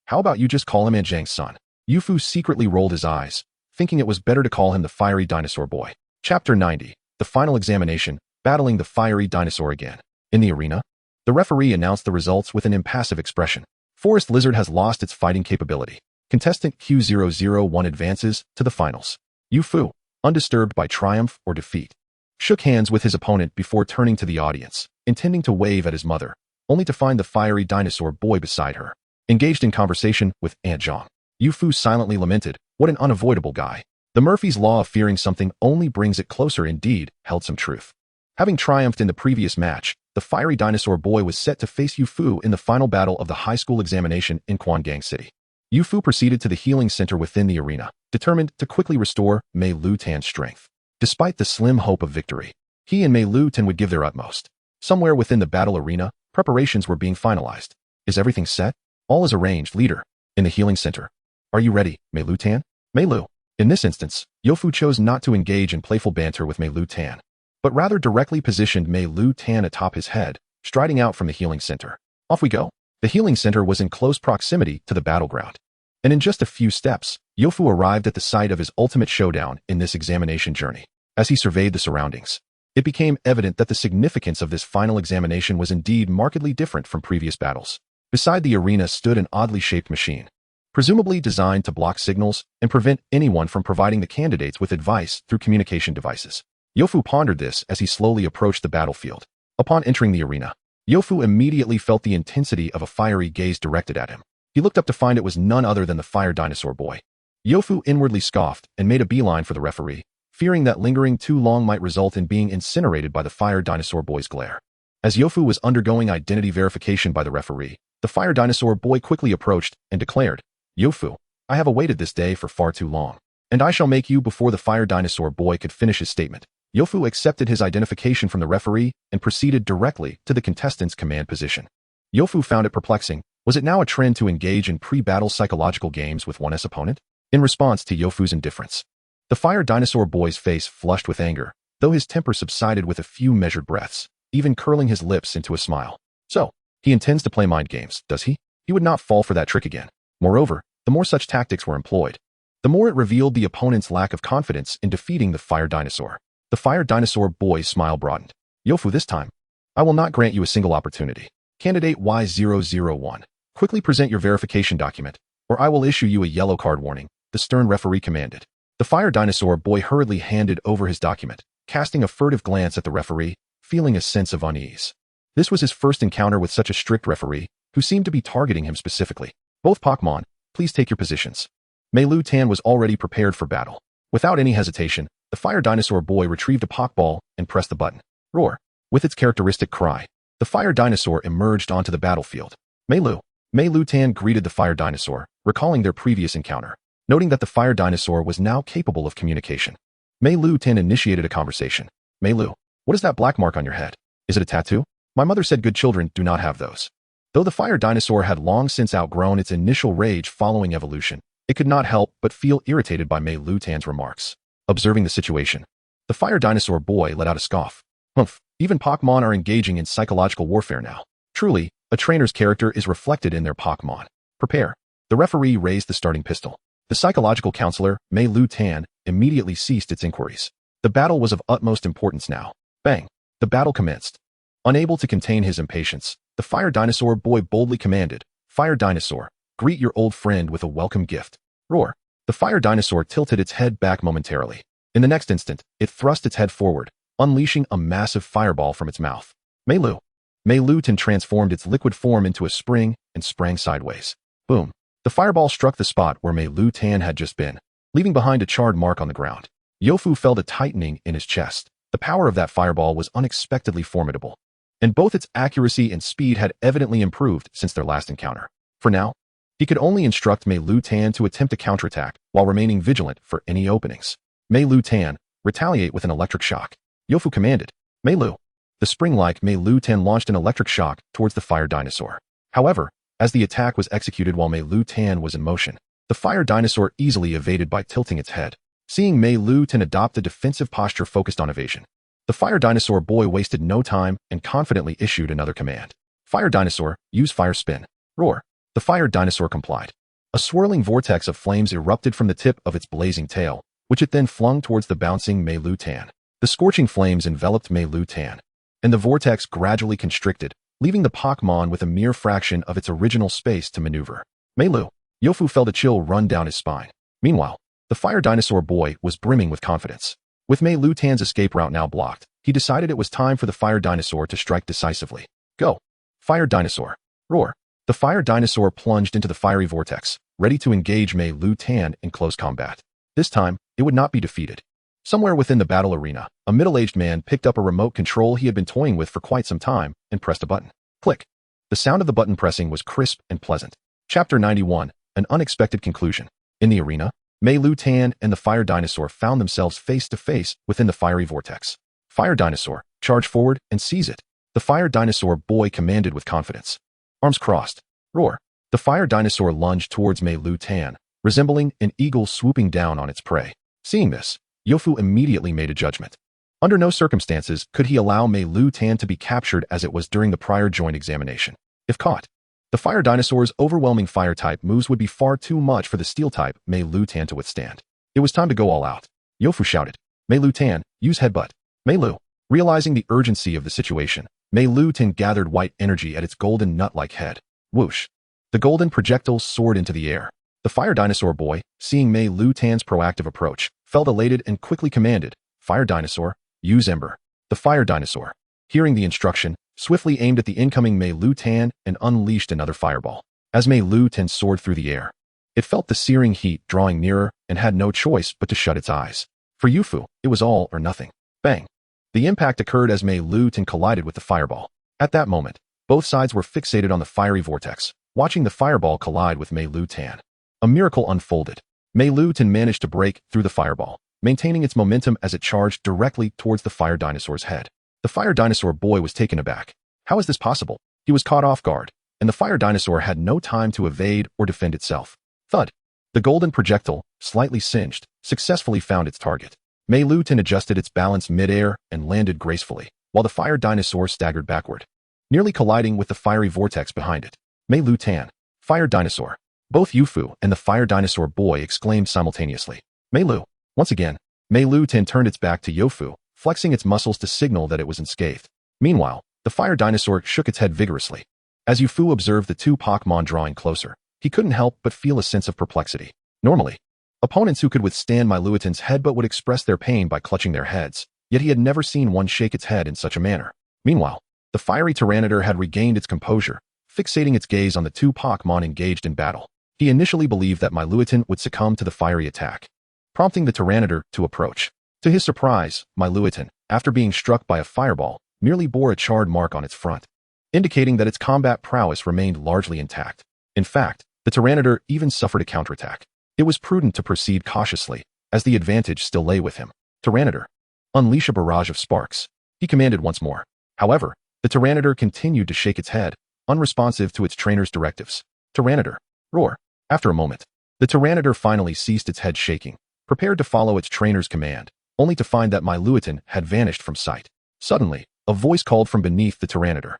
How about you just call him Aunt Zhang's son?" Yu-Fu secretly rolled his eyes, thinking it was better to call him the fiery dinosaur boy. Chapter 90, the final examination, battling the fiery dinosaur again. In the arena, the referee announced the results with an impassive expression. Forest Lizard has lost its fighting capability. Contestant Q001 advances to the finals. Yu-Fu, undisturbed by triumph or defeat, shook hands with his opponent before turning to the audience, intending to wave at his mother, only to find the fiery dinosaur boy beside her, engaged in conversation with Aunt Zhang. Yu-Fu silently lamented, "What an unavoidable guy." The Murphy's Law of fearing something only brings it closer indeed held some truth. Having triumphed in the previous match, the fiery dinosaur boy was set to face Yu-Fu in the final battle of the high school examination in Quangang City. Yu-Fu proceeded to the healing center within the arena, determined to quickly restore Meilutan's strength. Despite the slim hope of victory, he and Meilutan would give their utmost. Somewhere within the battle arena, preparations were being finalized. Is everything set? All is arranged, leader. In the healing center. Are you ready, Meilutan? Meilu. In this instance, Yu-Fu chose not to engage in playful banter with Meilutan, but rather directly positioned Meilutan atop his head, striding out from the healing center. Off we go. The healing center was in close proximity to the battleground. And in just a few steps, Yu-Fu arrived at the site of his ultimate showdown in this examination journey. As he surveyed the surroundings, it became evident that the significance of this final examination was indeed markedly different from previous battles. Beside the arena stood an oddly shaped machine, presumably designed to block signals and prevent anyone from providing the candidates with advice through communication devices. Yu-Fu pondered this as he slowly approached the battlefield. Upon entering the arena, Yu-Fu immediately felt the intensity of a fiery gaze directed at him. He looked up to find it was none other than the fire dinosaur boy. Yu-Fu inwardly scoffed and made a beeline for the referee, fearing that lingering too long might result in being incinerated by the fire dinosaur boy's glare. As Yu-Fu was undergoing identity verification by the referee, the fire dinosaur boy quickly approached and declared, Yu-Fu, I have awaited this day for far too long, and I shall make you before the fire dinosaur boy could finish his statement. Yu-Fu accepted his identification from the referee and proceeded directly to the contestant's command position. Yu-Fu found it perplexing. Was it now a trend to engage in pre-battle psychological games with one's opponent? In response to Yu-Fu's indifference, the fire dinosaur boy's face flushed with anger, though his temper subsided with a few measured breaths, even curling his lips into a smile. So, he intends to play mind games, does he? He would not fall for that trick again. Moreover, the more such tactics were employed, the more it revealed the opponent's lack of confidence in defeating the fire dinosaur. The fire dinosaur boy's smile broadened. Yu-Fu, this time, I will not grant you a single opportunity. Candidate Y001. Quickly present your verification document, or I will issue you a yellow card warning, the stern referee commanded. The fire dinosaur boy hurriedly handed over his document, casting a furtive glance at the referee, feeling a sense of unease. This was his first encounter with such a strict referee, who seemed to be targeting him specifically. Both Pokémon, please take your positions. Meilutan was already prepared for battle. Without any hesitation, the fire dinosaur boy retrieved a Pokeball and pressed the button. Roar. With its characteristic cry, the fire dinosaur emerged onto the battlefield. Meilutan greeted the fire dinosaur, recalling their previous encounter, noting that the fire dinosaur was now capable of communication. Meilutan initiated a conversation. Meilu, what is that black mark on your head? Is it a tattoo? My mother said good children do not have those. Though the fire dinosaur had long since outgrown its initial rage following evolution, it could not help but feel irritated by Meilutan's remarks. Observing the situation, the fire dinosaur boy let out a scoff. Humph, even Pokémon are engaging in psychological warfare now. Truly, a trainer's character is reflected in their Pokémon. Prepare. The referee raised the starting pistol. The psychological counselor, Meilutan, immediately ceased its inquiries. The battle was of utmost importance now. Bang! The battle commenced. Unable to contain his impatience, the fire dinosaur boy boldly commanded, Fire dinosaur, greet your old friend with a welcome gift. Roar! The fire dinosaur tilted its head back momentarily. In the next instant, it thrust its head forward, unleashing a massive fireball from its mouth. Meilutan transformed its liquid form into a spring and sprang sideways. Boom! The fireball struck the spot where Meilutan had just been, leaving behind a charred mark on the ground. Yu-Fu felt a tightening in his chest. The power of that fireball was unexpectedly formidable, and both its accuracy and speed had evidently improved since their last encounter. For now, he could only instruct Meilutan to attempt a counterattack while remaining vigilant for any openings. Meilutan, retaliate with an electric shock. Yu-Fu commanded. Meilu. The spring-like Meilutan launched an electric shock towards the fire dinosaur. However, as the attack was executed while Meilutan was in motion, the fire dinosaur easily evaded by tilting its head. Seeing Meilutan adopt a defensive posture focused on evasion, the fire dinosaur boy wasted no time and confidently issued another command. Fire dinosaur, use fire spin. Roar. The fire dinosaur complied. A swirling vortex of flames erupted from the tip of its blazing tail, which it then flung towards the bouncing Meilutan. The scorching flames enveloped Meilutan, and the vortex gradually constricted, leaving the Pokémon with a mere fraction of its original space to maneuver. Meilu. Yu-Fu felt a chill run down his spine. Meanwhile, the fire dinosaur boy was brimming with confidence. With Meilutan's escape route now blocked, he decided it was time for the fire dinosaur to strike decisively. Go! Fire dinosaur. Roar. The fire dinosaur plunged into the fiery vortex, ready to engage Meilutan in close combat. This time, it would not be defeated. Somewhere within the battle arena, a middle-aged man picked up a remote control he had been toying with for quite some time and pressed a button. Click. The sound of the button pressing was crisp and pleasant. Chapter 91, An Unexpected Conclusion. In the arena, Meilutan and the Fire Dinosaur found themselves face to face within the fiery vortex. Fire Dinosaur, charge forward and seize it. The Fire Dinosaur boy commanded with confidence. Arms crossed. Roar. The Fire Dinosaur lunged towards Meilutan, resembling an eagle swooping down on its prey. Seeing this, Yofu immediately made a judgment. Under no circumstances could he allow Meilutan to be captured as it was during the prior joint examination. If caught, the Fire Dinosaur's overwhelming fire-type moves would be far too much for the Steel-type Meilutan to withstand. It was time to go all out. Yofu shouted, "Meilutan, use headbutt." Meilu. Realizing the urgency of the situation, Meilutan gathered white energy at its golden nut-like head. Whoosh. The golden projectile soared into the air. The Fire Dinosaur boy, seeing Meilutan's proactive approach, felt elated and quickly commanded, "Fire Dinosaur, use Ember." The Fire Dinosaur, hearing the instruction, swiftly aimed at the incoming Meilutan and unleashed another fireball. As Meilutan soared through the air, it felt the searing heat drawing nearer and had no choice but to shut its eyes. For Yofu, it was all or nothing. Bang! The impact occurred as Meilutan collided with the fireball. At that moment, both sides were fixated on the fiery vortex, watching the fireball collide with Meilutan. A miracle unfolded. Meilutan managed to break through the fireball, maintaining its momentum as it charged directly towards the Fire Dinosaur's head. The Fire Dinosaur boy was taken aback. How is this possible? He was caught off guard, and the Fire Dinosaur had no time to evade or defend itself. Thud. The golden projectile, slightly singed, successfully found its target. Meilutan adjusted its balance mid-air and landed gracefully, while the Fire Dinosaur staggered backward, nearly colliding with the fiery vortex behind it. Meilutan. Fire Dinosaur. Both Yofu and the Fire Dinosaur boy exclaimed simultaneously. Meilu. Once again, Meilutan turned its back to Yofu, flexing its muscles to signal that it was unscathed. Meanwhile, the Fire Dinosaur shook its head vigorously. As Yofu observed the two Pokémon drawing closer, he couldn't help but feel a sense of perplexity. Normally, opponents who could withstand Meilutan's headbutt would express their pain by clutching their heads, yet he had never seen one shake its head in such a manner. Meanwhile, the fiery Tyranitar had regained its composure, fixating its gaze on the two Pokémon engaged in battle. He initially believed that Meilutan would succumb to the fiery attack, prompting the Tyranitar to approach. To his surprise, Meilutan, after being struck by a fireball, merely bore a charred mark on its front, indicating that its combat prowess remained largely intact. In fact, the Tyranitar even suffered a counterattack. It was prudent to proceed cautiously, as the advantage still lay with him. Tyranitar. Unleash a barrage of sparks. He commanded once more. However, the Tyranitar continued to shake its head, unresponsive to its trainer's directives. Tyranitar. Roar. After a moment, the Tyranitar finally ceased its head shaking, prepared to follow its trainer's command, only to find that Meilutan had vanished from sight. Suddenly, a voice called from beneath the Tyranitar.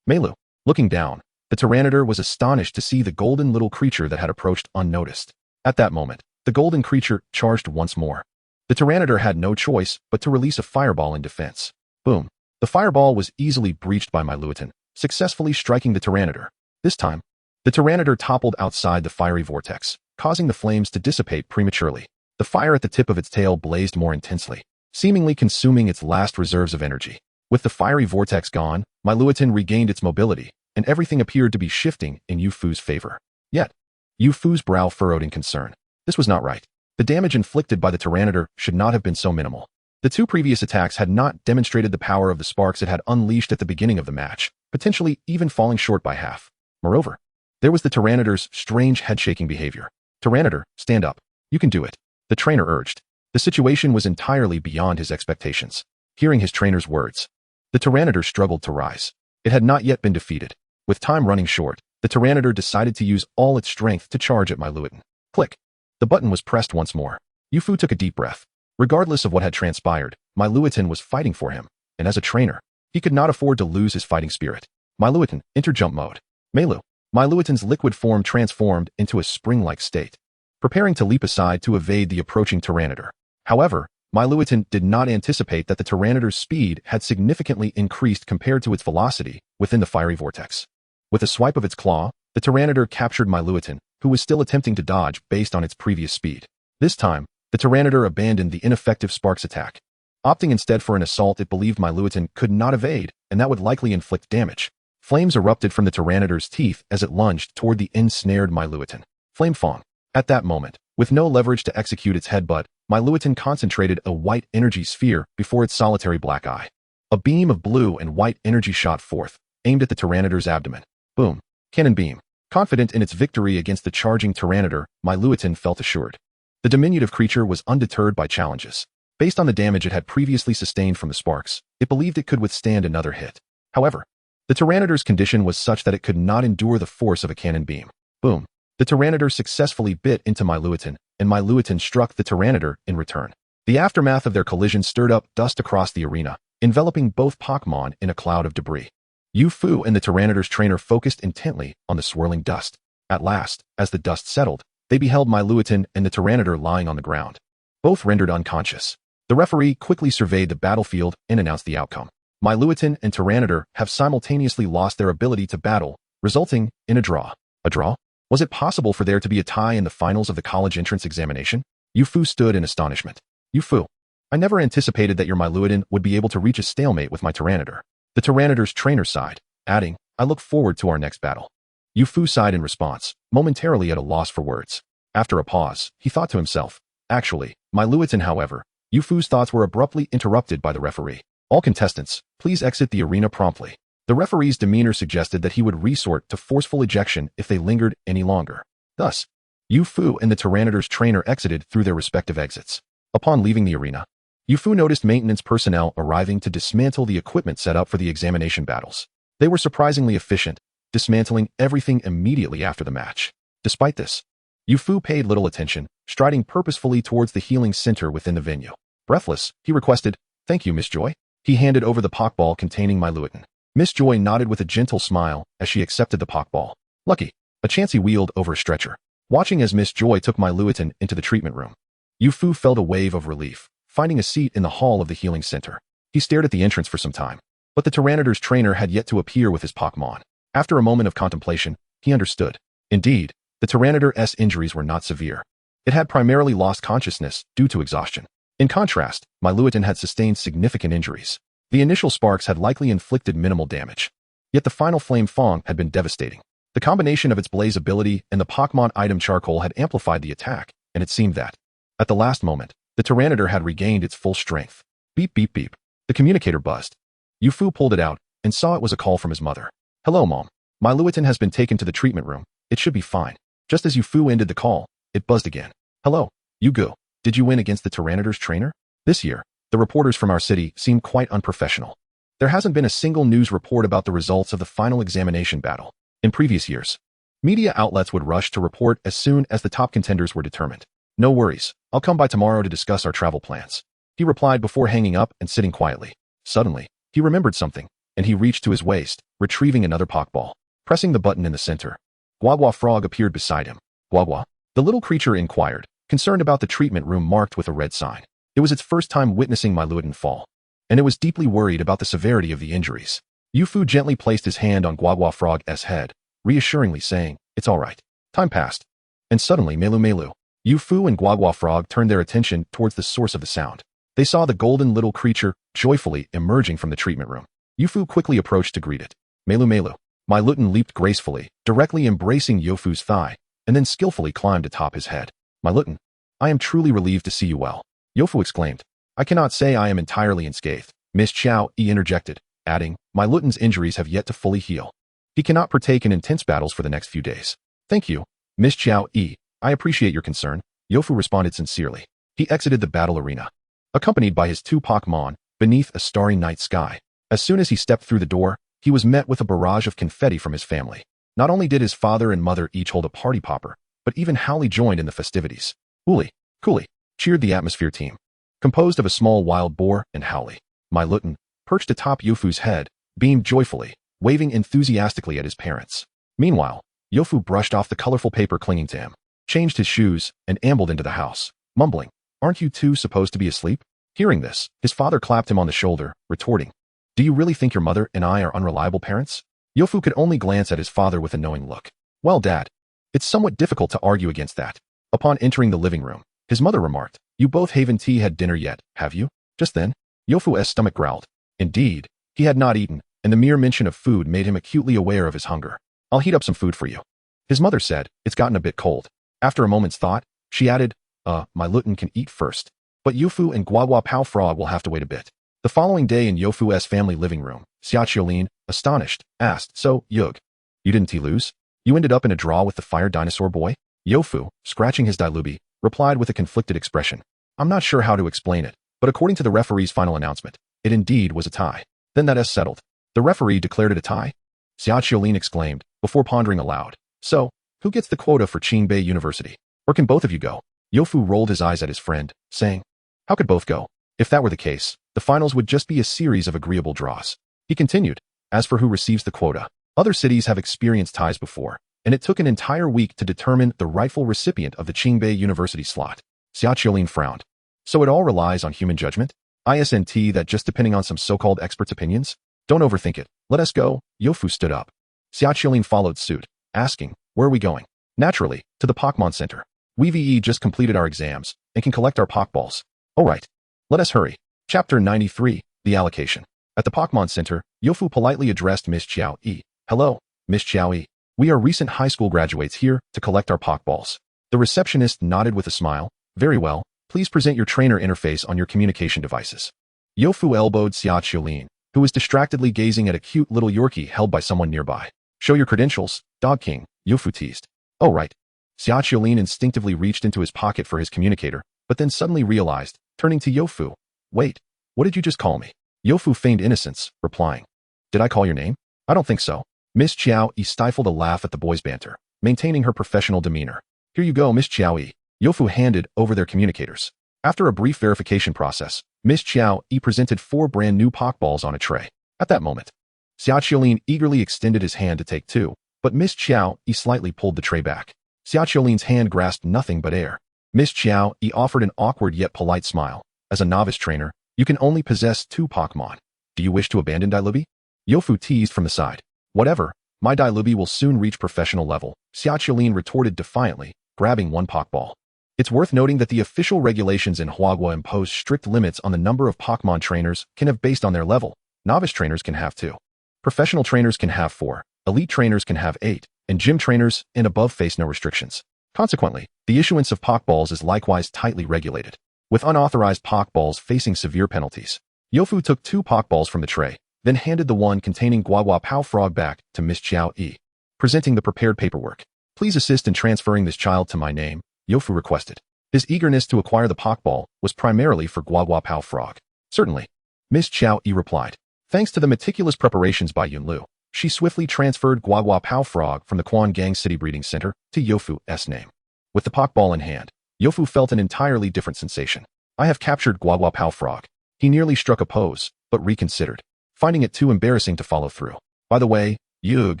Meilu. Looking down, the Tyranitar was astonished to see the golden little creature that had approached unnoticed. At that moment, the golden creature charged once more. The Tyranitar had no choice but to release a fireball in defense. Boom. The fireball was easily breached by Meilutan, successfully striking the Tyranitar. This time, the Tyranitar toppled outside the fiery vortex, causing the flames to dissipate prematurely. The fire at the tip of its tail blazed more intensely, seemingly consuming its last reserves of energy. With the fiery vortex gone, Meilutan regained its mobility, and everything appeared to be shifting in Yufu's favor. Yet, Yufu's brow furrowed in concern. This was not right. The damage inflicted by the Tyranitar should not have been so minimal. The two previous attacks had not demonstrated the power of the sparks it had unleashed at the beginning of the match, potentially even falling short by half. Moreover, there was the Tyranitar's strange head-shaking behavior. Tyranitar, stand up. You can do it. The trainer urged. The situation was entirely beyond his expectations. Hearing his trainer's words, the Tyranitar struggled to rise. It had not yet been defeated. With time running short, the Tyranitar decided to use all its strength to charge at Meilutan. Click. The button was pressed once more. Yofu took a deep breath. Regardless of what had transpired, Meilutan was fighting for him, and as a trainer, he could not afford to lose his fighting spirit. Meilutan, enter jump mode. Meilu. Meilutan's liquid form transformed into a spring-like state, preparing to leap aside to evade the approaching Tyranitar. However, Meilutan did not anticipate that the Tyranitar's speed had significantly increased compared to its velocity within the fiery vortex. With a swipe of its claw, the Tyranitar captured Meilutan, who was still attempting to dodge based on its previous speed. This time, the Tyranitar abandoned the ineffective sparks attack, opting instead for an assault it believed Meilutan could not evade, and that would likely inflict damage. Flames erupted from the Tyranitar's teeth as it lunged toward the ensnared Meilutan. Flame Fong. At that moment, with no leverage to execute its headbutt, Meilutan concentrated a white energy sphere before its solitary black eye. A beam of blue and white energy shot forth, aimed at the Tyranidar's abdomen. Boom. Cannon beam. Confident in its victory against the charging Tyranitar, Meilutan felt assured. The diminutive creature was undeterred by challenges. Based on the damage it had previously sustained from the sparks, it believed it could withstand another hit. However, the Tyranitar's condition was such that it could not endure the force of a cannon beam. Boom. The Tyranitar successfully bit into Meilutan, and Meilutan struck the Tyranitar in return. The aftermath of their collision stirred up dust across the arena, enveloping both Pokémon in a cloud of debris. Yu-Fu and the Tyranitar's trainer focused intently on the swirling dust. At last, as the dust settled, they beheld Meilutan and the Tyranitar lying on the ground, both rendered unconscious. The referee quickly surveyed the battlefield and announced the outcome. Meilutan and Tyranitar have simultaneously lost their ability to battle, resulting in a draw. A draw? Was it possible for there to be a tie in the finals of the college entrance examination? Yu-Fu stood in astonishment. Yu-Fu, I never anticipated that your Meilutan would be able to reach a stalemate with my Tyranitar. The Tyranitar's trainer sighed, adding, I look forward to our next battle. Yu-Fu sighed in response, momentarily at a loss for words. After a pause, he thought to himself, actually, Meilutan, however. Yu-Fu's thoughts were abruptly interrupted by the referee. All contestants, please exit the arena promptly. The referee's demeanor suggested that he would resort to forceful ejection if they lingered any longer. Thus, Yu-Fu and the Tyranitar's trainer exited through their respective exits. Upon leaving the arena, Yu-Fu noticed maintenance personnel arriving to dismantle the equipment set up for the examination battles. They were surprisingly efficient, dismantling everything immediately after the match. Despite this, Yu-Fu paid little attention, striding purposefully towards the healing center within the venue. Breathless, he requested, Thank you, Miss Joy. He handed over the Pokeball containing Meilutan. Miss Joy nodded with a gentle smile as she accepted the Pokeball. Lucky, a chance he wheeled over a stretcher. Watching as Miss Joy took Meilutan into the treatment room, Yu-Fu felt a wave of relief, finding a seat in the hall of the healing center. He stared at the entrance for some time, but the Tyranitar's trainer had yet to appear with his Pokemon. After a moment of contemplation, he understood. Indeed, the Tyranitar's injuries were not severe. It had primarily lost consciousness due to exhaustion. In contrast, Meilutan had sustained significant injuries. The initial sparks had likely inflicted minimal damage. Yet the final Flame Fong had been devastating. The combination of its blaze ability and the Pokemon item Charcoal had amplified the attack, and it seemed that, at the last moment, the Tyranitar had regained its full strength. Beep beep beep. The communicator buzzed. Yu-Fu pulled it out and saw it was a call from his mother. Hello, Mom. Meilutan has been taken to the treatment room. It should be fine. Just as Yu-Fu ended the call, it buzzed again. Hello, Yu-Gu. Did you win against the Tyranitar's trainer? This year, the reporters from our city seem quite unprofessional. There hasn't been a single news report about the results of the final examination battle. In previous years, media outlets would rush to report as soon as the top contenders were determined. No worries, I'll come by tomorrow to discuss our travel plans. He replied before hanging up and sitting quietly. Suddenly, he remembered something, and he reached to his waist, retrieving another Pokeball. Pressing the button in the center, Guagua Frog appeared beside him. Guagua? The little creature inquired, concerned about the treatment room marked with a red sign. It was its first time witnessing Meilutan fall, and it was deeply worried about the severity of the injuries. Yu-Fu gently placed his hand on Guagua Frog's head, reassuringly saying, It's all right. Time passed. And suddenly Meilu. Yu-Fu and Guagua Frog turned their attention towards the source of the sound. They saw the golden little creature joyfully emerging from the treatment room. Yu-Fu quickly approached to greet it. Meilu. Meilutan leaped gracefully, directly embracing Yu-Fu's thigh, and then skillfully climbed atop his head. Meilutan, I am truly relieved to see you well. Yu-Fu exclaimed. I cannot say I am entirely unscathed. Miss Chao E interjected, adding, Meilutan's injuries have yet to fully heal. He cannot partake in intense battles for the next few days. Thank you, Miss Chao E. I appreciate your concern. Yu-Fu responded sincerely. He exited the battle arena, accompanied by his two Pokémon, beneath a starry night sky. As soon as he stepped through the door, he was met with a barrage of confetti from his family. Not only did his father and mother each hold a party popper, but even Howley joined in the festivities. Uli, Cooley, cheered the atmosphere team, composed of a small wild boar and Howley. Meilutan, perched atop Yu-Fu's head, beamed joyfully, waving enthusiastically at his parents. Meanwhile, Yu-Fu brushed off the colorful paper clinging to him, changed his shoes, and ambled into the house, mumbling, Aren't you two supposed to be asleep? Hearing this, his father clapped him on the shoulder, retorting, Do you really think your mother and I are unreliable parents? Yu-Fu could only glance at his father with a knowing look. Well, Dad, it's somewhat difficult to argue against that. Upon entering the living room, his mother remarked, You both haven't had dinner yet, have you? Just then, Yu-Fu's stomach growled. Indeed, he had not eaten, and the mere mention of food made him acutely aware of his hunger. I'll heat up some food for you. His mother said, It's gotten a bit cold. After a moment's thought, she added, Meilutan can eat first. but Youfu and Guagua Pao Frog will have to wait a bit. The following day in Youfu's family living room, Xiaoqiulin, astonished, asked, "So, Yug, you didn't lose? You ended up in a draw with the fire dinosaur boy?" Youfu, scratching his dilubi, replied with a conflicted expression. "I'm not sure how to explain it, but according to the referee's final announcement, it indeed was a tie. Then that is settled. The referee declared it a tie?" Xiaoqiulin exclaimed, before pondering aloud. "So, who gets the quota for Qingbei University? Or can both of you go?" Youfu rolled his eyes at his friend, saying, "How could both go? If that were the case, the finals would just be a series of agreeable draws." He continued, "As for who receives the quota, other cities have experienced ties before, and it took an entire week to determine the rightful recipient of the Qingbei University slot." Xiaoqiulin frowned. "So it all relies on human judgment? Isn't that just depending on some so-called experts' opinions? Don't overthink it. Let us go." Youfu stood up. Xiaoqiulin followed suit, asking, "Where are we going?" "Naturally, to the Pokémon Center. We've just completed our exams and can collect our Pokeballs. All right. Let us hurry." Chapter 93, The Allocation. At the Pokémon Center, Youfu politely addressed Miss Qiao Yi. "Hello, Miss Qiao Yi. We are recent high school graduates here to collect our Pokeballs." The receptionist nodded with a smile. "Very well. Please present your trainer interface on your communication devices." Youfu elbowed Xiaoqiulin, who was distractedly gazing at a cute little Yorkie held by someone nearby. "Show your credentials, Dog King," Youfu teased. "Oh right." Xiaoqiulin instinctively reached into his pocket for his communicator, but then suddenly realized, turning to Youfu. "Wait, what did you just call me?" Youfu feigned innocence, replying, "Did I call your name? I don't think so." Miss Qiao Yi stifled a laugh at the boy's banter, maintaining her professional demeanor. "Here you go, Miss Qiao Yi." Youfu handed over their communicators. After a brief verification process, Miss Qiao Yi presented 4 brand new Pokeballs on a tray. At that moment, Xiaoqiulin eagerly extended his hand to take 2, but Miss Qiao Yi slightly pulled the tray back. Xiaoqiulin's hand grasped nothing but air. Miss Qiao Yi offered an awkward yet polite smile. "As a novice trainer, you can only possess 2 Pokémon. Do you wish to abandon Diluvi?" Youfu teased from the side. "Whatever, my Diluvi will soon reach professional level," Xiaoqiulin retorted defiantly, grabbing 1 Pokeball. It's worth noting that the official regulations in Huagua impose strict limits on the number of Pokémon trainers can have based on their level. Novice trainers can have 2. Professional trainers can have 4. Elite trainers can have 8. And gym trainers and above face no restrictions. Consequently, the issuance of Pokeballs is likewise tightly regulated, with unauthorized Pokeballs facing severe penalties. Youfu took 2 Pokeballs from the tray, then handed the one containing Guagua Pao Frog back to Miss Qiao Yi, presenting the prepared paperwork. "Please assist in transferring this child to my name," Youfu requested. His eagerness to acquire the Pokeball was primarily for Guagua Pao Frog. "Certainly," Miss Qiao Yi replied. Thanks to the meticulous preparations by Yunlu, she swiftly transferred Guagua Pao Frog from the Quangang City Breeding Center to Youfu's name. With the Pokeball in hand, Youfu felt an entirely different sensation. "I have captured Guagua Pao Frog." He nearly struck a pose, but reconsidered, finding it too embarrassing to follow through. "By the way, Yug,"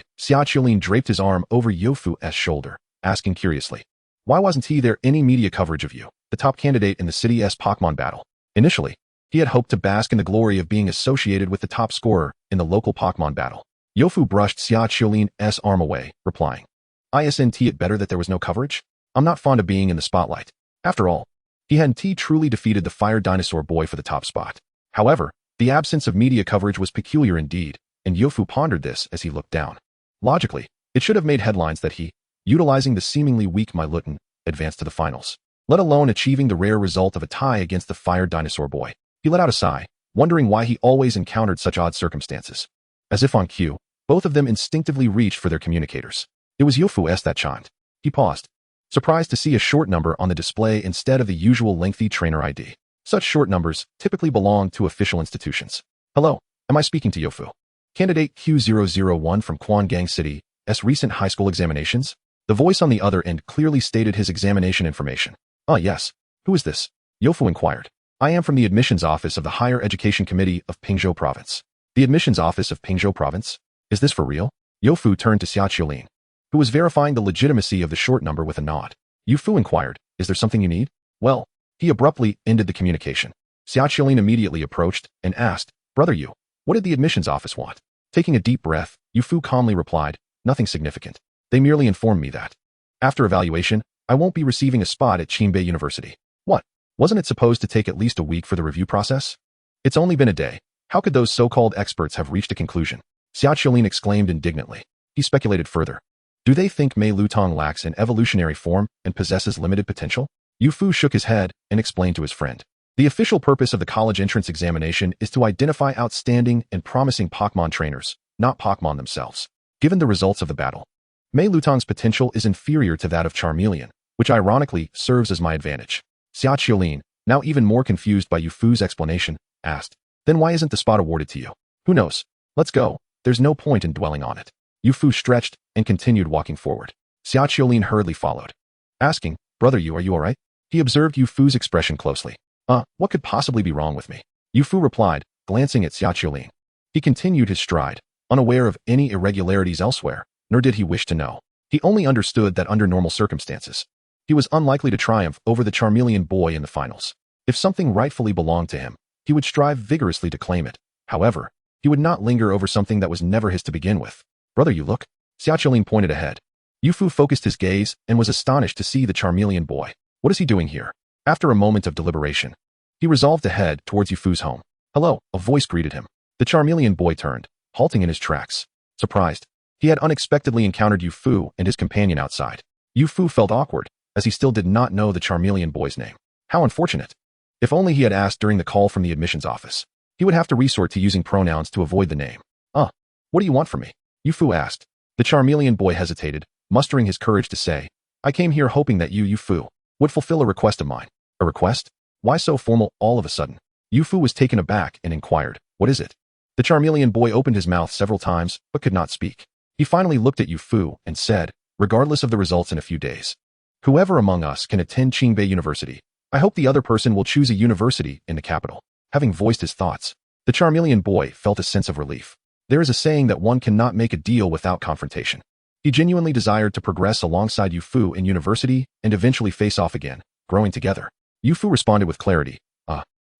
Xiaoqiulin draped his arm over Youfu's shoulder, asking curiously, "Why wasn't there any media coverage of you, the top candidate in the city's Pokemon battle?" Initially, he had hoped to bask in the glory of being associated with the top scorer in the local Pokemon battle. Youfu brushed Xiaoqiulin's arm away, replying, "Isn't it better that there was no coverage? I'm not fond of being in the spotlight." After all, he hadn't truly defeated the fire dinosaur boy for the top spot. However, the absence of media coverage was peculiar indeed, and Youfu pondered this as he looked down. Logically, it should have made headlines that he, utilizing the seemingly weak Meilutan, advanced to the finals, let alone achieving the rare result of a tie against the fire dinosaur boy. He let out a sigh, wondering why he always encountered such odd circumstances. As if on cue, both of them instinctively reached for their communicators. It was Youfu's that chimed. He paused, surprised to see a short number on the display instead of the usual lengthy trainer ID. Such short numbers typically belong to official institutions. "Hello, am I speaking to Youfu? Candidate Q001 from Quangang City's recent high school examinations?" The voice on the other end clearly stated his examination information. "Ah yes, who is this?" Youfu inquired. "I am from the admissions office of the Higher Education Committee of Pingzhou Province." "The admissions office of Pingzhou Province? Is this for real?" Youfu turned to Xiaoqiulin, who was verifying the legitimacy of the short number with a nod. Youfu inquired, "Is there something you need?" "Well," he abruptly ended the communication. Xiaoqiulin immediately approached and asked, "Brother Yu, what did the admissions office want?" Taking a deep breath, Youfu calmly replied, "Nothing significant. They merely informed me that, after evaluation, I won't be receiving a spot at Qingbei University." "What? Wasn't it supposed to take at least a week for the review process?" "It's only been a day. How could those so-called experts have reached a conclusion?" Xiaoqiulin exclaimed indignantly. He speculated further. "Do they think Meilutan lacks an evolutionary form and possesses limited potential?" Youfu shook his head and explained to his friend. The official purpose of the college entrance examination is to identify outstanding and promising Pokémon trainers, not Pokémon themselves. Given the results of the battle, Meilutan's potential is inferior to that of Charmeleon, which ironically serves as my advantage. Xiaoqiulin, now even more confused by Yufu's explanation, asked, "Then why isn't the spot awarded to you?" "Who knows? Let's go. There's no point in dwelling on it." Yufu stretched and continued walking forward. Xiaoqiulin hurriedly followed, asking, "Brother Yu, are you alright?" He observed Yufu's expression closely. What could possibly be wrong with me?" Yufu replied, glancing at Xiaoqiulin. He continued his stride, unaware of any irregularities elsewhere, nor did he wish to know. He only understood that under normal circumstances, he was unlikely to triumph over the Charmeleon boy in the finals. If something rightfully belonged to him, he would strive vigorously to claim it. However, he would not linger over something that was never his to begin with. "Brother, you look." Xiaoqiulin pointed ahead. Yufu focused his gaze and was astonished to see the Charmeleon boy. What is he doing here? After a moment of deliberation, he resolved to head towards Yufu's home. "Hello," a voice greeted him. The Charmeleon boy turned, halting in his tracks. Surprised, he had unexpectedly encountered Yufu and his companion outside. Yufu felt awkward, as he still did not know the Charmeleon boy's name. How unfortunate. If only he had asked during the call from the admissions office. He would have to resort to using pronouns to avoid the name. What do you want from me?" Yufu asked. The Charmeleon boy hesitated, mustering his courage to say, "I came here hoping that you, Yufu, would fulfill a request of mine." "A request? Why so formal all of a sudden?" Yufu was taken aback and inquired, "What is it?" The Charmeleon boy opened his mouth several times, but could not speak. He finally looked at Yufu and said, "Regardless of the results in a few days, whoever among us can attend Qingbei University, I hope the other person will choose a university in the capital." Having voiced his thoughts, the Charmeleon boy felt a sense of relief. There is a saying that one cannot make a deal without confrontation. He genuinely desired to progress alongside Yufu in university and eventually face off again, growing together. Yufu responded with clarity,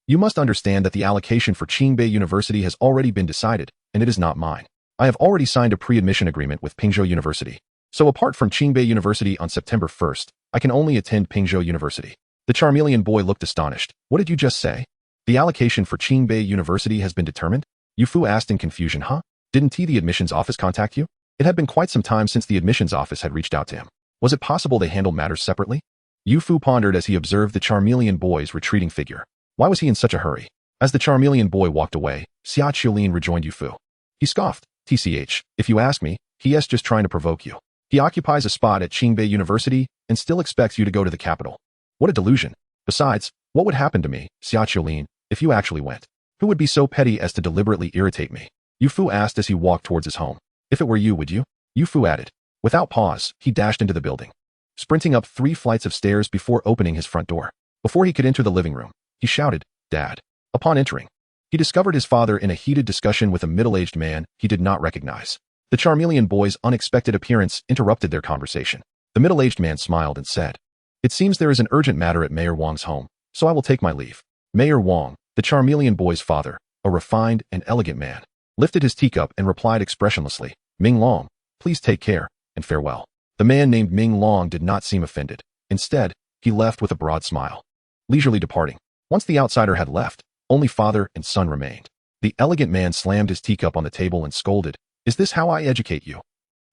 "You must understand that the allocation for Qingbei University has already been decided, and it is not mine. I have already signed a pre-admission agreement with Pingzhou University. So apart from Qingbei University on September 1st, I can only attend Pingzhou University." The Charmeleon boy looked astonished. "What did you just say? The allocation for Qingbei University has been determined?" Yufu asked in confusion. Didn't the admissions office contact you?" It had been quite some time since the admissions office had reached out to him. Was it possible they handled matters separately? Yufu pondered as he observed the Charmeleon boy's retreating figure. Why was he in such a hurry? As the Charmeleon boy walked away, Xiaoqiulin rejoined Yufu. He scoffed. "TCH, if you ask me, he is just trying to provoke you. He occupies a spot at Qingbei University and still expects you to go to the capital. What a delusion. Besides, what would happen to me, Xiaoqiulin, if you actually went? Who would be so petty as to deliberately irritate me?" Yufu asked as he walked towards his home. "If it were you, would you?" Yufu added. Without pause, he dashed into the building, sprinting up 3 flights of stairs before opening his front door. Before he could enter the living room, he shouted, "Dad." Upon entering, he discovered his father in a heated discussion with a middle-aged man he did not recognize. The Charmeleon boy's unexpected appearance interrupted their conversation. The middle-aged man smiled and said, "It seems there is an urgent matter at Mayor Wang's home, so I will take my leave." Mayor Wang, the Charmeleon boy's father, a refined and elegant man, lifted his teacup and replied expressionlessly, "Ming Long, please take care, and farewell." The man named Ming Long did not seem offended. Instead, he left with a broad smile, leisurely departing. Once the outsider had left, only father and son remained. The elegant man slammed his teacup on the table and scolded, "Is this how I educate you?"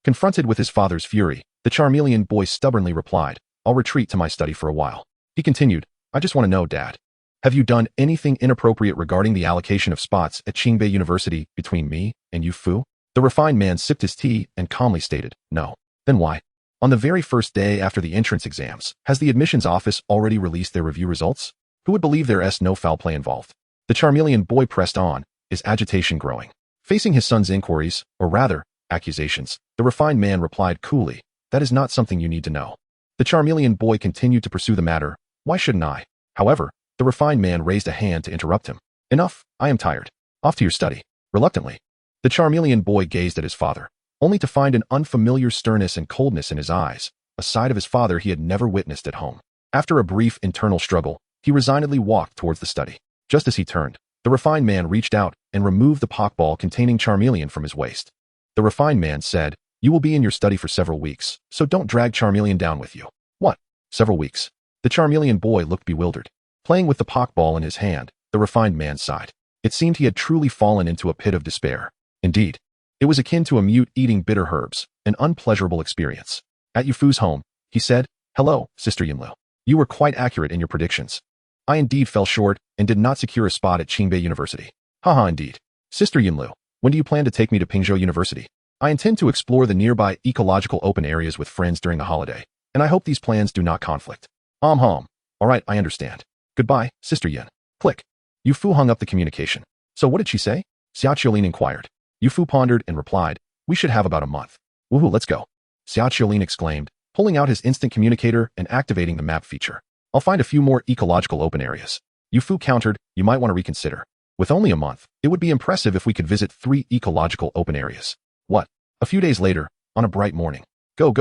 Confronted with his father's fury, the Charmeleon boy stubbornly replied, "I'll retreat to my study for a while." He continued, "I just want to know, Dad, have you done anything inappropriate regarding the allocation of spots at Qingbei University between me and Yufu?" The refined man sipped his tea and calmly stated, "No." Then why? On the very first day after the entrance exams, has the admissions office already released their review results? Who would believe there is no foul play involved? The Charmeleon boy pressed on, his agitation growing. Facing his son's inquiries, or rather, accusations, the refined man replied coolly, "That is not something you need to know." The Charmeleon boy continued to pursue the matter, "Why shouldn't I?" However, the refined man raised a hand to interrupt him. "Enough, I am tired. Off to your study." Reluctantly, the Charmeleon boy gazed at his father, only to find an unfamiliar sternness and coldness in his eyes, a side of his father he had never witnessed at home. After a brief internal struggle, he resignedly walked towards the study. Just as he turned, the refined man reached out and removed the Pokeball containing Charmeleon from his waist. The refined man said, "You will be in your study for several weeks, so don't drag Charmeleon down with you." "What? Several weeks?" The Charmeleon boy looked bewildered. Playing with the Pokeball in his hand, the refined man sighed. It seemed he had truly fallen into a pit of despair. Indeed, it was akin to a mute eating bitter herbs, an unpleasurable experience. At Yufu's home, he said, "Hello, Sister Yinlu. You were quite accurate in your predictions." I indeed fell short and did not secure a spot at Qingbei University. Haha, indeed. Sister Yinlu, when do you plan to take me to Pingzhou University? I intend to explore the nearby ecological open areas with friends during the holiday, and I hope these plans do not conflict. Alright, I understand. Goodbye, Sister Yin. Click. Yu Fu hung up the communication. So what did she say? Xia Qiulin inquired. Yu Fu pondered and replied, we should have about a month. Woohoo, let's go. Xia Qiulin exclaimed, pulling out his instant communicator and activating the map feature. I'll find a few more ecological open areas. Yu Fu countered, you might want to reconsider. With only a month, it would be impressive if we could visit 3 ecological open areas. What? A few days later, on a bright morning. Go.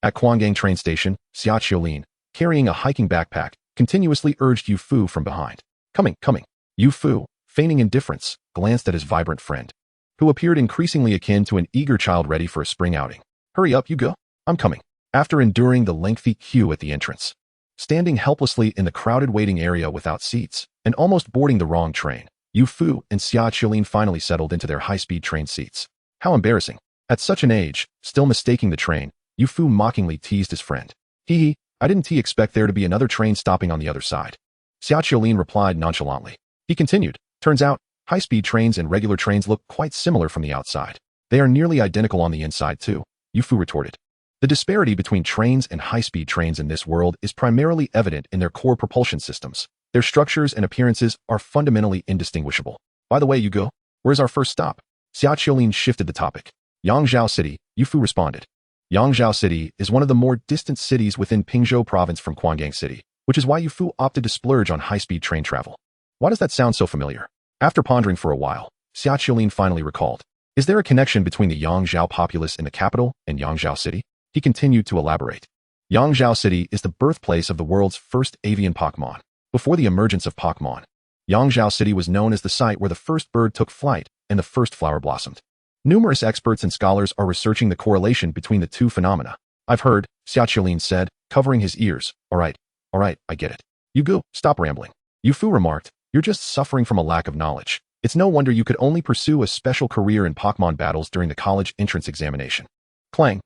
At Quangang train station, Xia Qiulin, carrying a hiking backpack, continuously urged Yu Fu from behind. Coming. Yu Fu, feigning indifference, glanced at his vibrant friend, who appeared increasingly akin to an eager child ready for a spring outing. Hurry up, Yugo. I'm coming. After enduring the lengthy queue at the entrance, standing helplessly in the crowded waiting area without seats, and almost boarding the wrong train, Yu Fu and Xia Qiulin finally settled into their high-speed train seats. How embarrassing. At such an age, still mistaking the train, Yu Fu mockingly teased his friend. Hee, I didn't expect there to be another train stopping on the other side. Xia Qiulin replied nonchalantly. He continued, turns out, high-speed trains and regular trains look quite similar from the outside. They are nearly identical on the inside too, Yu Fu retorted. The disparity between trains and high-speed trains in this world is primarily evident in their core propulsion systems. Their structures and appearances are fundamentally indistinguishable. By the way, Yugo, where's our first stop? Xia Qiulin shifted the topic. Yangzhou City, Yu Fu responded. Yangzhou City is one of the more distant cities within Pingzhou province from Quangang City, which is why Yu Fu opted to splurge on high-speed train travel. Why does that sound so familiar? After pondering for a while, Xia Qiulin finally recalled. Is there a connection between the Yangzhou populace in the capital and Yangzhou City? He continued to elaborate. Yangzhou City is the birthplace of the world's first avian Pokémon. Before the emergence of Pokémon, Yangzhou City was known as the site where the first bird took flight and the first flower blossomed. Numerous experts and scholars are researching the correlation between the two phenomena. I've heard, Xia Qiulin said, covering his ears. Alright, I get it. Yugo, stop rambling. Yu Fu remarked, you're just suffering from a lack of knowledge. It's no wonder you could only pursue a special career in Pokémon battles during the college entrance examination. Clang.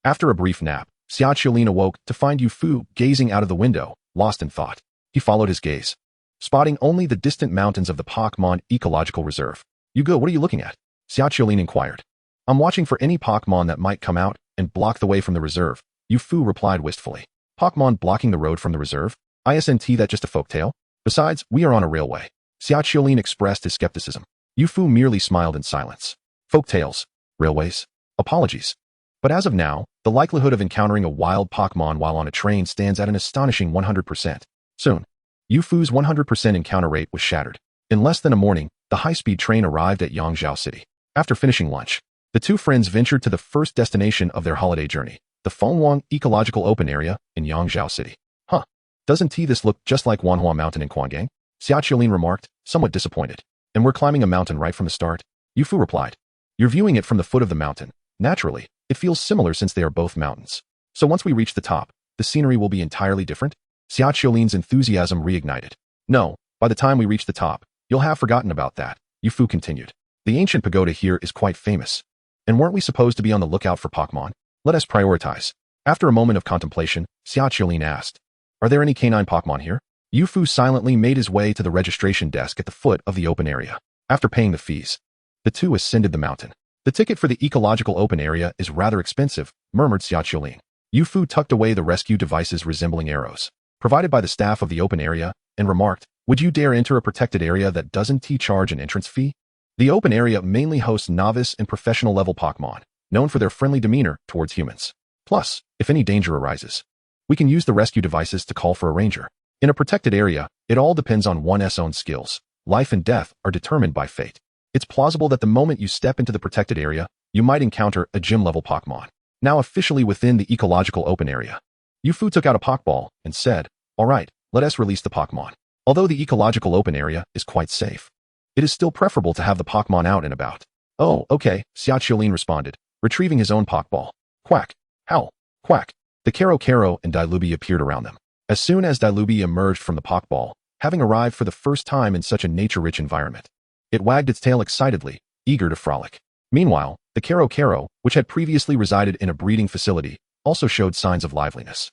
After a brief nap, Xia Qiulin awoke to find Yu Fu gazing out of the window, lost in thought. He followed his gaze, spotting only the distant mountains of the Pokémon Ecological Reserve. Yugo, what are you looking at? Xia Qiulin inquired. I'm watching for any Pokémon that might come out and block the way from the reserve, Yu Fu replied wistfully. Pokémon blocking the road from the reserve? Isn't that just a folktale? Besides, we are on a railway. Xia Qiulin expressed his skepticism. Yu Fu merely smiled in silence. Folktales? Railways? Apologies. But as of now, the likelihood of encountering a wild Pokémon while on a train stands at an astonishing 100%. Soon, Yu Fu's 100% encounter rate was shattered. In less than a morning, the high-speed train arrived at Yangzhou City. After finishing lunch, the two friends ventured to the first destination of their holiday journey, the Fengwang Ecological Open Area in Yangzhou City. Doesn't this look just like Wanhua Mountain in Quangang? Xia Qiulin remarked, somewhat disappointed. And we're climbing a mountain right from the start? Yu Fu replied. You're viewing it from the foot of the mountain. Naturally, it feels similar since they are both mountains. So once we reach the top, the scenery will be entirely different? Xia Qiulin's enthusiasm reignited. No, by the time we reach the top, you'll have forgotten about that, Yu Fu continued. The ancient pagoda here is quite famous. And weren't we supposed to be on the lookout for Pokémon? Let us prioritize. After a moment of contemplation, Xia Qiulin asked, are there any canine Pokémon here? Yu Fu silently made his way to the registration desk at the foot of the open area. After paying the fees, the two ascended the mountain. The ticket for the ecological open area is rather expensive, murmured Xia Qiulin. Yu Fu tucked away the rescue devices resembling arrows, provided by the staff of the open area, and remarked, would you dare enter a protected area that doesn't charge an entrance fee? The open area mainly hosts novice and professional level Pokémon, known for their friendly demeanor towards humans. Plus, if any danger arises, we can use the rescue devices to call for a ranger. In a protected area, it all depends on one's own skills. Life and death are determined by fate. It's plausible that the moment you step into the protected area, you might encounter a gym-level Pokémon. Now officially within the ecological open area, Yu Fu took out a Pokeball and said, alright, let us release the Pokémon. Although the ecological open area is quite safe, it is still preferable to have the Pokémon out and about. Oh, okay, Xia Qiulin responded, retrieving his own Pokeball. Quack. Howl. Quack. The Kero and Dilubi appeared around them. As soon as Dilubi emerged from the Pokeball, having arrived for the first time in such a nature-rich environment, it wagged its tail excitedly, eager to frolic. Meanwhile, the Kero, which had previously resided in a breeding facility, also showed signs of liveliness.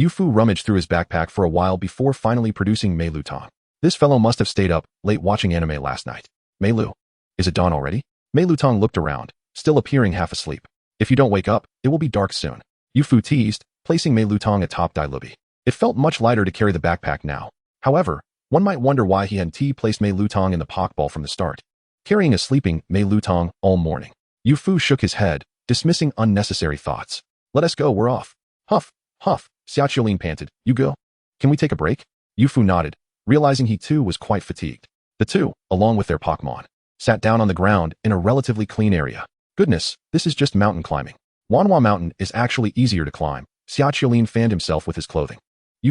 Fu rummaged through his backpack for a while before finally producing Meilutan. This fellow must have stayed up late watching anime last night. Meilu, is it dawn already? Meilutan looked around, still appearing half asleep. If you don't wake up, it will be dark soon. Fu teased, placing Meilutan atop Dailubi. It felt much lighter to carry the backpack now. However, one might wonder why he hadn't placed Meilutan in the Pokeball from the start, carrying a sleeping Meilutan all morning. Fu shook his head, dismissing unnecessary thoughts. Let us go, we're off. Huff, huff, Xiaoqiulin panted. You go? Can we take a break? Fu nodded, realizing he too was quite fatigued. The two, along with their Pokémon, sat down on the ground in a relatively clean area. Goodness, this is just mountain climbing. Wanhua Mountain is actually easier to climb. Xiaoqiulin fanned himself with his clothing.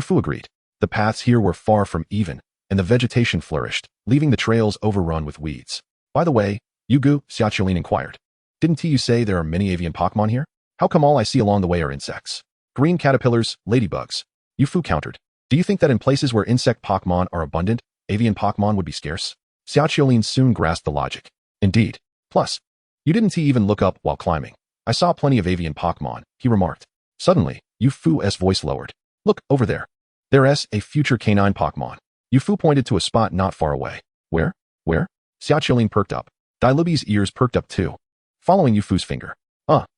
Fu agreed. The paths here were far from even, and the vegetation flourished, leaving the trails overrun with weeds. By the way, Yugu, Xiaoqiulin inquired. Didn't you say there are many avian Pokémon here? How come all I see along the way are insects? Green caterpillars, ladybugs. Fu countered. Do you think that in places where insect Pokémon are abundant, avian Pokémon would be scarce? Xiaoqiulin soon grasped the logic. Indeed. Plus, you didn't even look up while climbing. I saw plenty of avian Pokémon, he remarked. Suddenly, Fu's voice lowered. Look, over there. There's a future canine Pokémon. Fu pointed to a spot not far away. Where? Where? Xiaoqiulin perked up. Dailubi's ears perked up too, following Fu's finger.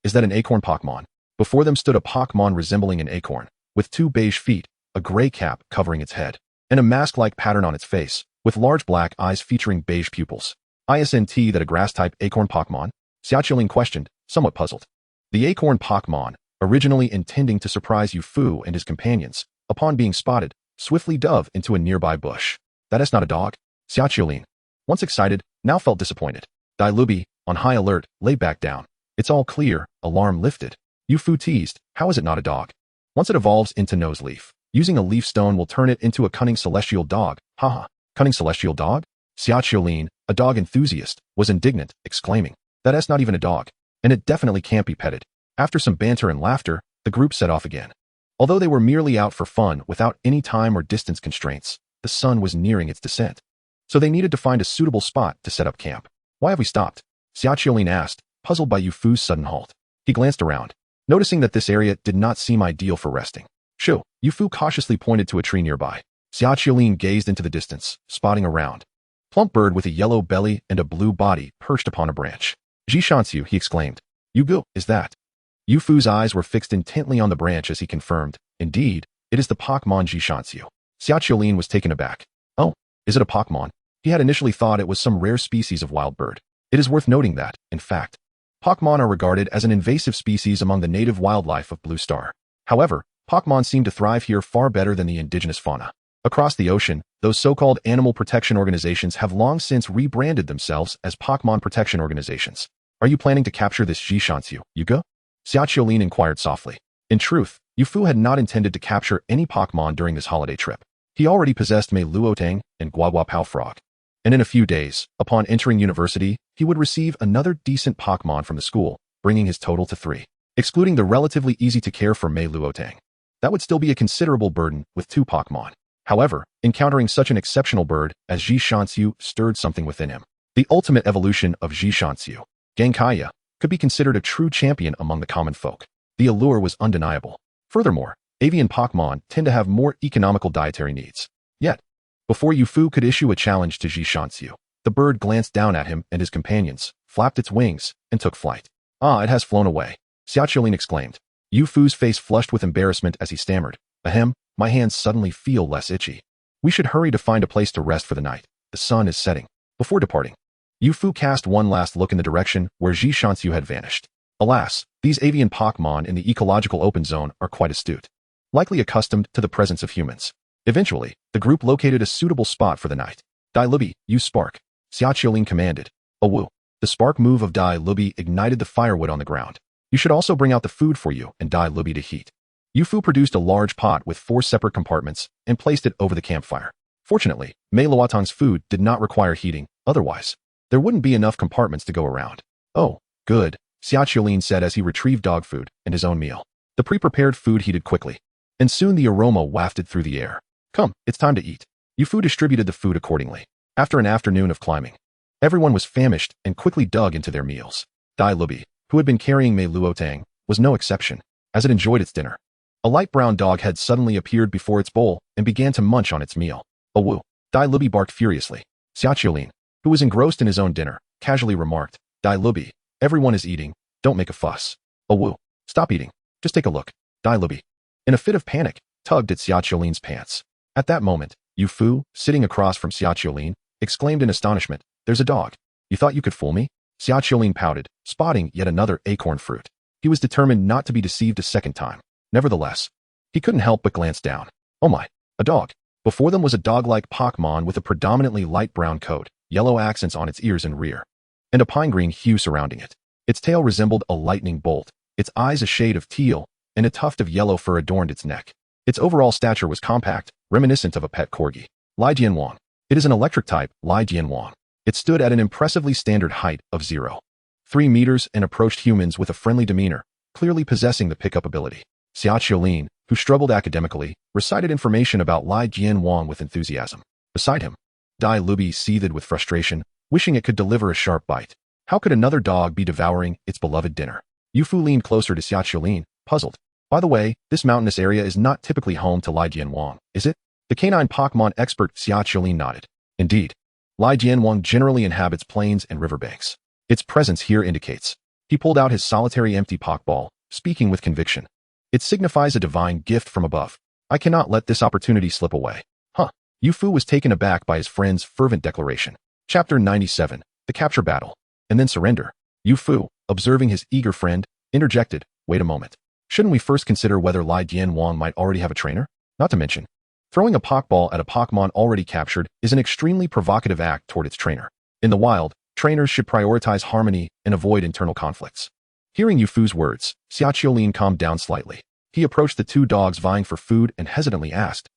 Is that an acorn Pokémon? Before them stood a Pokémon resembling an acorn, with 2 beige feet, a gray cap covering its head, and a mask-like pattern on its face, with large black eyes featuring beige pupils. Isn't that a grass-type acorn Pokémon? Xiaoqiulin questioned, somewhat puzzled. The acorn Pokémon, originally intending to surprise Fu and his companions, upon being spotted, swiftly dove into a nearby bush. That is not a dog? Xiaoqiulin, once excited, now felt disappointed. Dailubi, on high alert, lay back down. It's all clear, alarm lifted. Fu teased, how is it not a dog? Once it evolves into Noseleaf, using a leaf stone will turn it into a cunning celestial dog. Haha, cunning celestial dog? Xiaoqiulin, a dog enthusiast, was indignant, exclaiming, that's not even a dog, and it definitely can't be petted. After some banter and laughter, the group set off again. Although they were merely out for fun without any time or distance constraints, the sun was nearing its descent. So they needed to find a suitable spot to set up camp. Why have we stopped? Xiaoqiulin asked, puzzled by Fu's sudden halt. He glanced around, noticing that this area did not seem ideal for resting. Shoo, Fu cautiously pointed to a tree nearby. Xiaoqiulin gazed into the distance, spotting a round, plump bird with a yellow belly and a blue body perched upon a branch. Jishansu, he exclaimed. Yugu, is that? Fu's eyes were fixed intently on the branch as he confirmed, indeed, it is the Pokémon Jishansu. Xiaoqiulin was taken aback. Oh, is it a Pokémon? He had initially thought it was some rare species of wild bird. It is worth noting that, in fact, Pokémon are regarded as an invasive species among the native wildlife of Blue Star. However, Pokémon seem to thrive here far better than the indigenous fauna. Across the ocean, those so-called animal protection organizations have long since rebranded themselves as Pokémon protection organizations. Are you planning to capture this Jishansu, Yuga? Xiaoqiulin inquired softly. In truth, Fu had not intended to capture any Pokémon during this holiday trip. He already possessed Meilutan and Guaguapao Frog. And in a few days, upon entering university, he would receive another decent Pokémon from the school, bringing his total to 3, excluding the relatively easy-to-care for Meilutan. That would still be a considerable burden with 2 Pokémon. However, encountering such an exceptional bird as Jishansu stirred something within him. The ultimate evolution of Jishansu, Gankaya, could be considered a true champion among the common folk. The allure was undeniable. Furthermore, avian Pokémon tend to have more economical dietary needs. Yet, before Fu could issue a challenge to Jishansu, the bird glanced down at him and his companions, flapped its wings, and took flight. It has flown away, Xiaoqiulin exclaimed. Fu's face flushed with embarrassment as he stammered. Ahem, my hands suddenly feel less itchy. We should hurry to find a place to rest for the night. The sun is setting. Before departing, Fu cast one last look in the direction where Jishansu had vanished. Alas, these avian Pokémon in the ecological open zone are quite astute, likely accustomed to the presence of humans. Eventually, the group located a suitable spot for the night. Dailubi, use spark, Xiaoqiulin commanded. Woo. The spark move of Dailubi ignited the firewood on the ground. You should also bring out the food for you and Dailubi to heat. Fu produced a large pot with 4 separate compartments and placed it over the campfire. Fortunately, Meilutan's food did not require heating, otherwise, there wouldn't be enough compartments to go around. Oh, good, Xiaoqiulin said as he retrieved dog food and his own meal. The pre-prepared food heated quickly, and soon the aroma wafted through the air. Come, it's time to eat. Fu distributed the food accordingly. After an afternoon of climbing, everyone was famished and quickly dug into their meals. Dailubi, who had been carrying Meilutan, was no exception, as it enjoyed its dinner. A light brown dog had suddenly appeared before its bowl and began to munch on its meal. "Oh woo!" Dai Lubi barked furiously. Xiaoqiulin, who was engrossed in his own dinner, casually remarked, "Dai Lubi, everyone is eating, don't make a fuss." "Oh woo! Stop eating. Just take a look." Dai Lubi, in a fit of panic, tugged at Xiaoqiulin's pants. At that moment, Yu Fu, sitting across from Xiaoqiulin, exclaimed in astonishment, "There's a dog. You thought you could fool me?" Xiaoqiulin pouted, spotting yet another acorn fruit. He was determined not to be deceived a second time. Nevertheless, he couldn't help but glance down. Oh my, a dog. Before them was a dog-like Pokémon with a predominantly light brown coat, yellow accents on its ears and rear, and a pine green hue surrounding it. Its tail resembled a lightning bolt, its eyes a shade of teal, and a tuft of yellow fur adorned its neck. Its overall stature was compact, reminiscent of a pet corgi. Lai Jianwang. It is an electric type, Lai Jianwang. It stood at an impressively standard height of 0.3 meters and approached humans with a friendly demeanor, clearly possessing the pickup ability. Xiaoqiulin, who struggled academically, recited information about Lai Jianwang with enthusiasm. Beside him, Dai Lubi seethed with frustration, wishing it could deliver a sharp bite. How could another dog be devouring its beloved dinner? Yu Fu leaned closer to Xiaoqiulin, puzzled. By the way, this mountainous area is not typically home to Lai Jianwang, is it? The canine Pokémon expert Xiaoqiulin nodded. Indeed, Lai Jianwang generally inhabits plains and riverbanks. Its presence here indicates. He pulled out his solitary empty Pokeball, speaking with conviction. It signifies a divine gift from above. I cannot let this opportunity slip away. Huh. Yu Fu was taken aback by his friend's fervent declaration. Chapter 97, The Capture Battle, and then Surrender. Yu Fu, observing his eager friend, interjected, "Wait a moment. Shouldn't we first consider whether Lai Jianwang might already have a trainer? Not to mention, throwing a Pokeball at a Pokémon already captured is an extremely provocative act toward its trainer. In the wild, trainers should prioritize harmony and avoid internal conflicts." Hearing Yu Fu's words, Xiaoqiulin calmed down slightly. He approached the two dogs vying for food and hesitantly asked,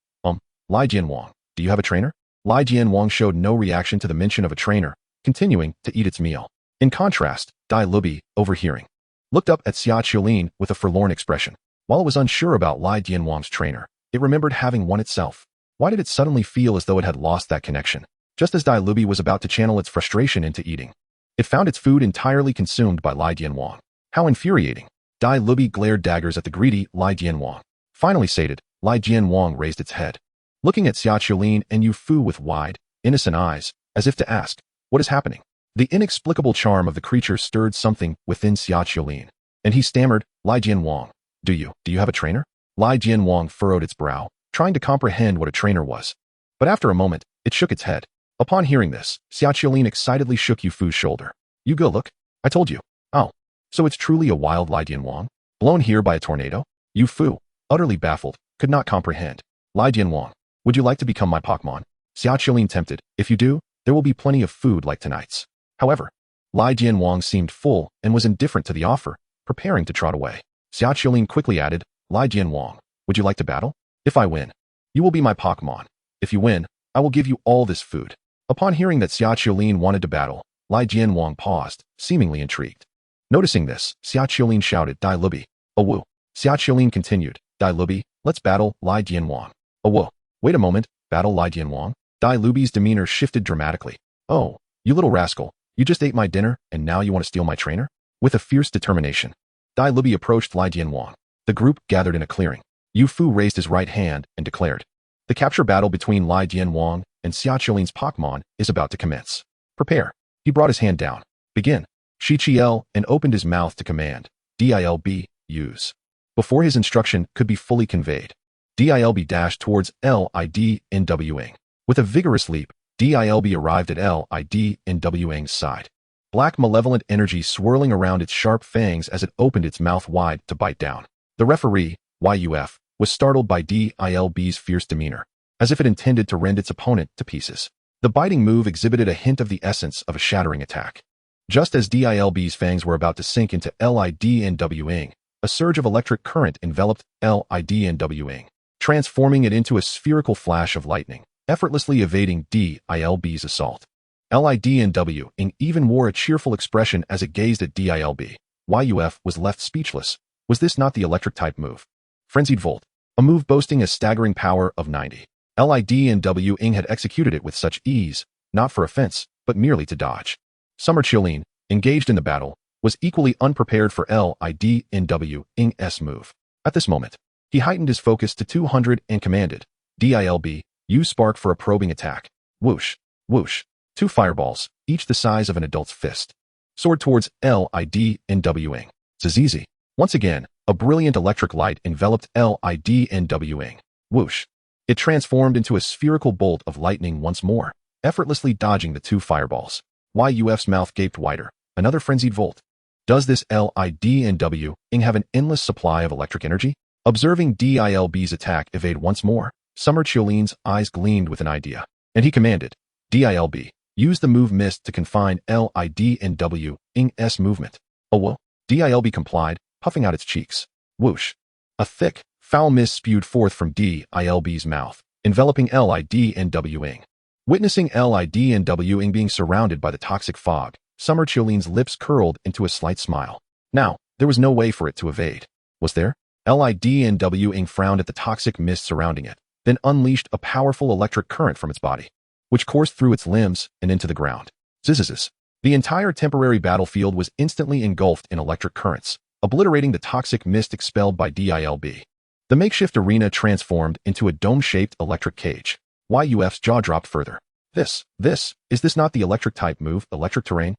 Lai Jianwang, do you have a trainer?" Lai Jianwang showed no reaction to the mention of a trainer, continuing to eat its meal. In contrast, Dai Lubi, overhearing, looked up at Xiaoqiulin with a forlorn expression. While it was unsure about Lai Jianwang's trainer, it remembered having one itself. Why did it suddenly feel as though it had lost that connection? Just as Dai Lubi was about to channel its frustration into eating, it found its food entirely consumed by Lai Jianwang. How infuriating. Dai Lubi glared daggers at the greedy Lai Jianwang. Finally sated, Lai Jianwang raised its head, looking at Xiaoqiulin and Yu Fu with wide, innocent eyes, as if to ask, what is happening? The inexplicable charm of the creature stirred something within Xiaoqiulin, and he stammered, Lai Jianwang, do you have a trainer? Lai Jianwang furrowed its brow, trying to comprehend what a trainer was. But after a moment, it shook its head. Upon hearing this, Xiaoqiulin excitedly shook Yu Fu's shoulder. You go look. I told you. Oh. So it's truly a wild Lai Jianwang? Blown here by a tornado? Yu Fu, utterly baffled, could not comprehend. Lai Jianwang, would you like to become my Pokémon? Xiaoqiulin tempted. If you do, there will be plenty of food like tonight's. However, Lai Jianwang seemed full and was indifferent to the offer, preparing to trot away. Xiaoqiulin quickly added, Lai Jianwang, would you like to battle? If I win, you will be my Pokémon. If you win, I will give you all this food. Upon hearing that Xiaoqiulin wanted to battle, Lai Jianwang paused, seemingly intrigued. Noticing this, Xiaoqiulin shouted, Dai Lubi, oh woo. Xiaoqiulin continued, Dai Lubi, let's battle Lai Jianwang. Oh whoa. Wait a moment, battle Lai Jianwang? Dai Lubi's demeanor shifted dramatically. Oh, you little rascal, you just ate my dinner and now you want to steal my trainer? With a fierce determination, Dai Lubi approached Lai Jianwang. The group gathered in a clearing. Yu Fu raised his right hand and declared, the capture battle between Lai Jianwang and Xiaoqiulin's Pokémon is about to commence. Prepare. He brought his hand down. Begin. Shi Qiel and opened his mouth to command, DILB, use. Before his instruction could be fully conveyed, DILB dashed towards LIDNWing. With a vigorous leap, DILB arrived at LIDNWing's side. Black malevolent energy swirling around its sharp fangs as it opened its mouth wide to bite down. The referee, YUF, was startled by DILB's fierce demeanor, as if it intended to rend its opponent to pieces. The biting move exhibited a hint of the essence of a shattering attack. Just as DILB's fangs were about to sink into LIDNWing, a surge of electric current enveloped LIDNWing, transforming it into a spherical flash of lightning, effortlessly evading DILB's assault. LIDNWing even wore a cheerful expression as it gazed at DILB. YUF was left speechless. Was this not the electric-type move? Frenzied Volt, a move boasting a staggering power of 90. LIDNWing had executed it with such ease, not for offense, but merely to dodge. Xiaoqiulin, engaged in the battle, was equally unprepared for LIDNWing's move. At this moment, He heightened his focus to 200 and commanded, DILB, use spark for a probing attack. Whoosh, whoosh. 2 fireballs, each the size of an adult's fist, soared towards LIDNWing. Zizi. Once again, a brilliant electric light enveloped LIDNWing. Whoosh. It transformed into a spherical bolt of lightning once more, effortlessly dodging the 2 fireballs. YUF's mouth gaped wider. Another frenzied volt. Does this LIDNWing have an endless supply of electric energy? Observing DILB's attack evade once more, Summer Chiolin's eyes gleamed with an idea, and he commanded, DILB, use the move mist to confine LIDNWing's movement. Oh well. DILB complied, puffing out its cheeks. Whoosh. A thick, foul mist spewed forth from DILB's mouth, enveloping LIDNWing. Witnessing LIDNWing being surrounded by the toxic fog, Summer Chiolin's lips curled into a slight smile. Now, there was no way for it to evade. Was there? LIDNWing frowned at the toxic mist surrounding it, then unleashed a powerful electric current from its body, which coursed through its limbs and into the ground. Zizzizz. The entire temporary battlefield was instantly engulfed in electric currents, obliterating the toxic mist expelled by DILB. The makeshift arena transformed into a dome-shaped electric cage. YUF's jaw dropped further. Is this not the electric-type move, electric terrain?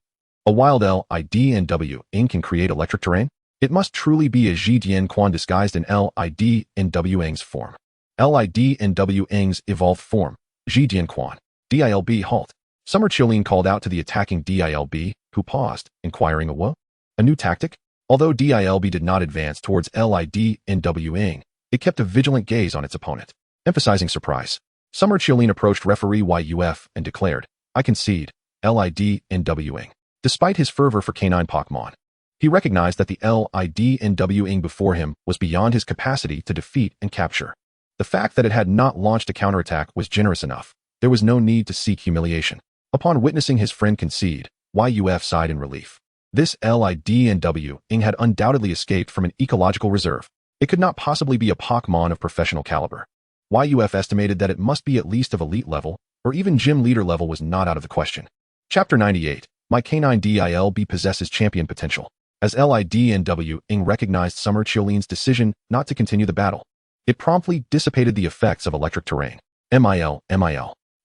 A wild LIDNWing can create electric terrain? It must truly be a Zhidian Quan disguised in LIDNWing's form. LIDNWing's evolved form, Zhidian Quan. DILB halt. Summer Chiolin called out to the attacking DILB, who paused, inquiring a what? A new tactic? Although DILB did not advance towards LIDNWing, it kept a vigilant gaze on its opponent, emphasizing surprise. Summer Chiolin approached referee YUF and declared, I concede, LIDNWing. Despite his fervor for canine Pokémon, he recognized that the LIDNWing before him was beyond his capacity to defeat and capture. The fact that it had not launched a counterattack was generous enough. There was no need to seek humiliation. Upon witnessing his friend concede, YUF sighed in relief. This LIDNWing had undoubtedly escaped from an ecological reserve. It could not possibly be a Pokémon of professional caliber. YUF estimated that it must be at least of elite level, or even gym leader level was not out of the question. Chapter 98. My canine DILB possesses champion potential. As LIDNWing recognized Summer Chiolin's decision not to continue the battle, it promptly dissipated the effects of electric terrain.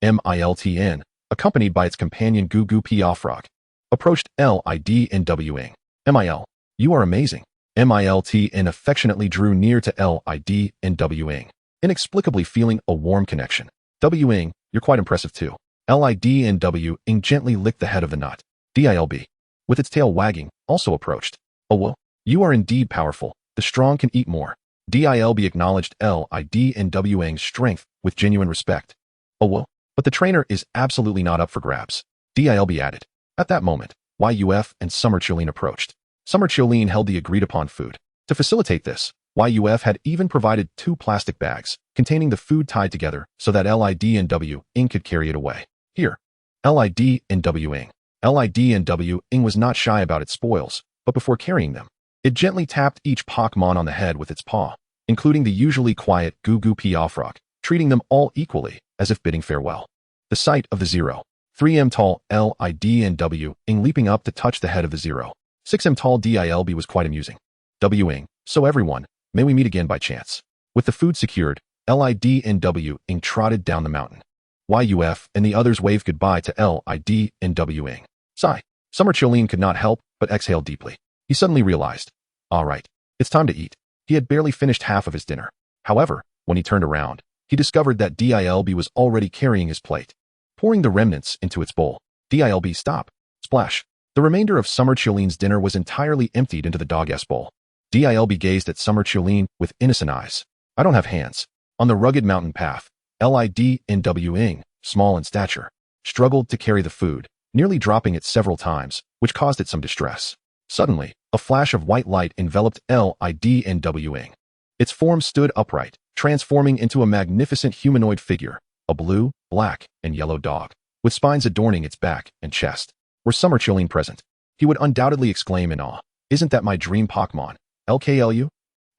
Miltn, accompanied by its companion Goo Goo Piafrog, approached LIDNWing. Mil, you are amazing. Miltn affectionately drew near to LIDNWing, inexplicably feeling a warm connection. Wing, you're quite impressive too. LIDNWing gently licked the head of the nut. DILB, with its tail wagging, also approached. Oh well, you are indeed powerful. The strong can eat more. DILB acknowledged LIDNWing's strength with genuine respect. Oh well, but the trainer is absolutely not up for grabs. DILB added. At that moment, YUF and Summer Chiolin approached. Summer Chiolin held the agreed-upon food. To facilitate this, YUF had even provided 2 plastic bags containing the food tied together so that LIDNWing could carry it away. Here, LIDNWing. LIDNWing was not shy about its spoils, but before carrying them, it gently tapped each Pokémon on the head with its paw, including the usually quiet Goo Goo Piafrog, treating them all equally, as if bidding farewell. The sight of the 0.3m tall LIDNWing leaping up to touch the head of the 0.6m tall DILB was quite amusing. Wing, so everyone, may we meet again by chance. With the food secured, LIDNWing trotted down the mountain. YUF and the others waved goodbye to LIDNWing. Sigh. Summer Chiolin could not help but exhale deeply. He suddenly realized, all right, it's time to eat. He had barely finished half of his dinner. However, when he turned around, he discovered that DILB was already carrying his plate, pouring the remnants into its bowl. DILB stop. Splash. The remainder of Summer Chiolin's dinner was entirely emptied into the dog-s bowl. DILB gazed at Summer Chiolin with innocent eyes. I don't have hands. On the rugged mountain path, LIDNWing, small in stature, struggled to carry the food, nearly dropping it several times, which caused it some distress. Suddenly, a flash of white light enveloped LIDNWing. Its form stood upright, transforming into a magnificent humanoid figure, a blue, black, and yellow dog, with spines adorning its back and chest. Were Summer Chiolin present, he would undoubtedly exclaim in awe, isn't that my dream Pokémon? LKLU?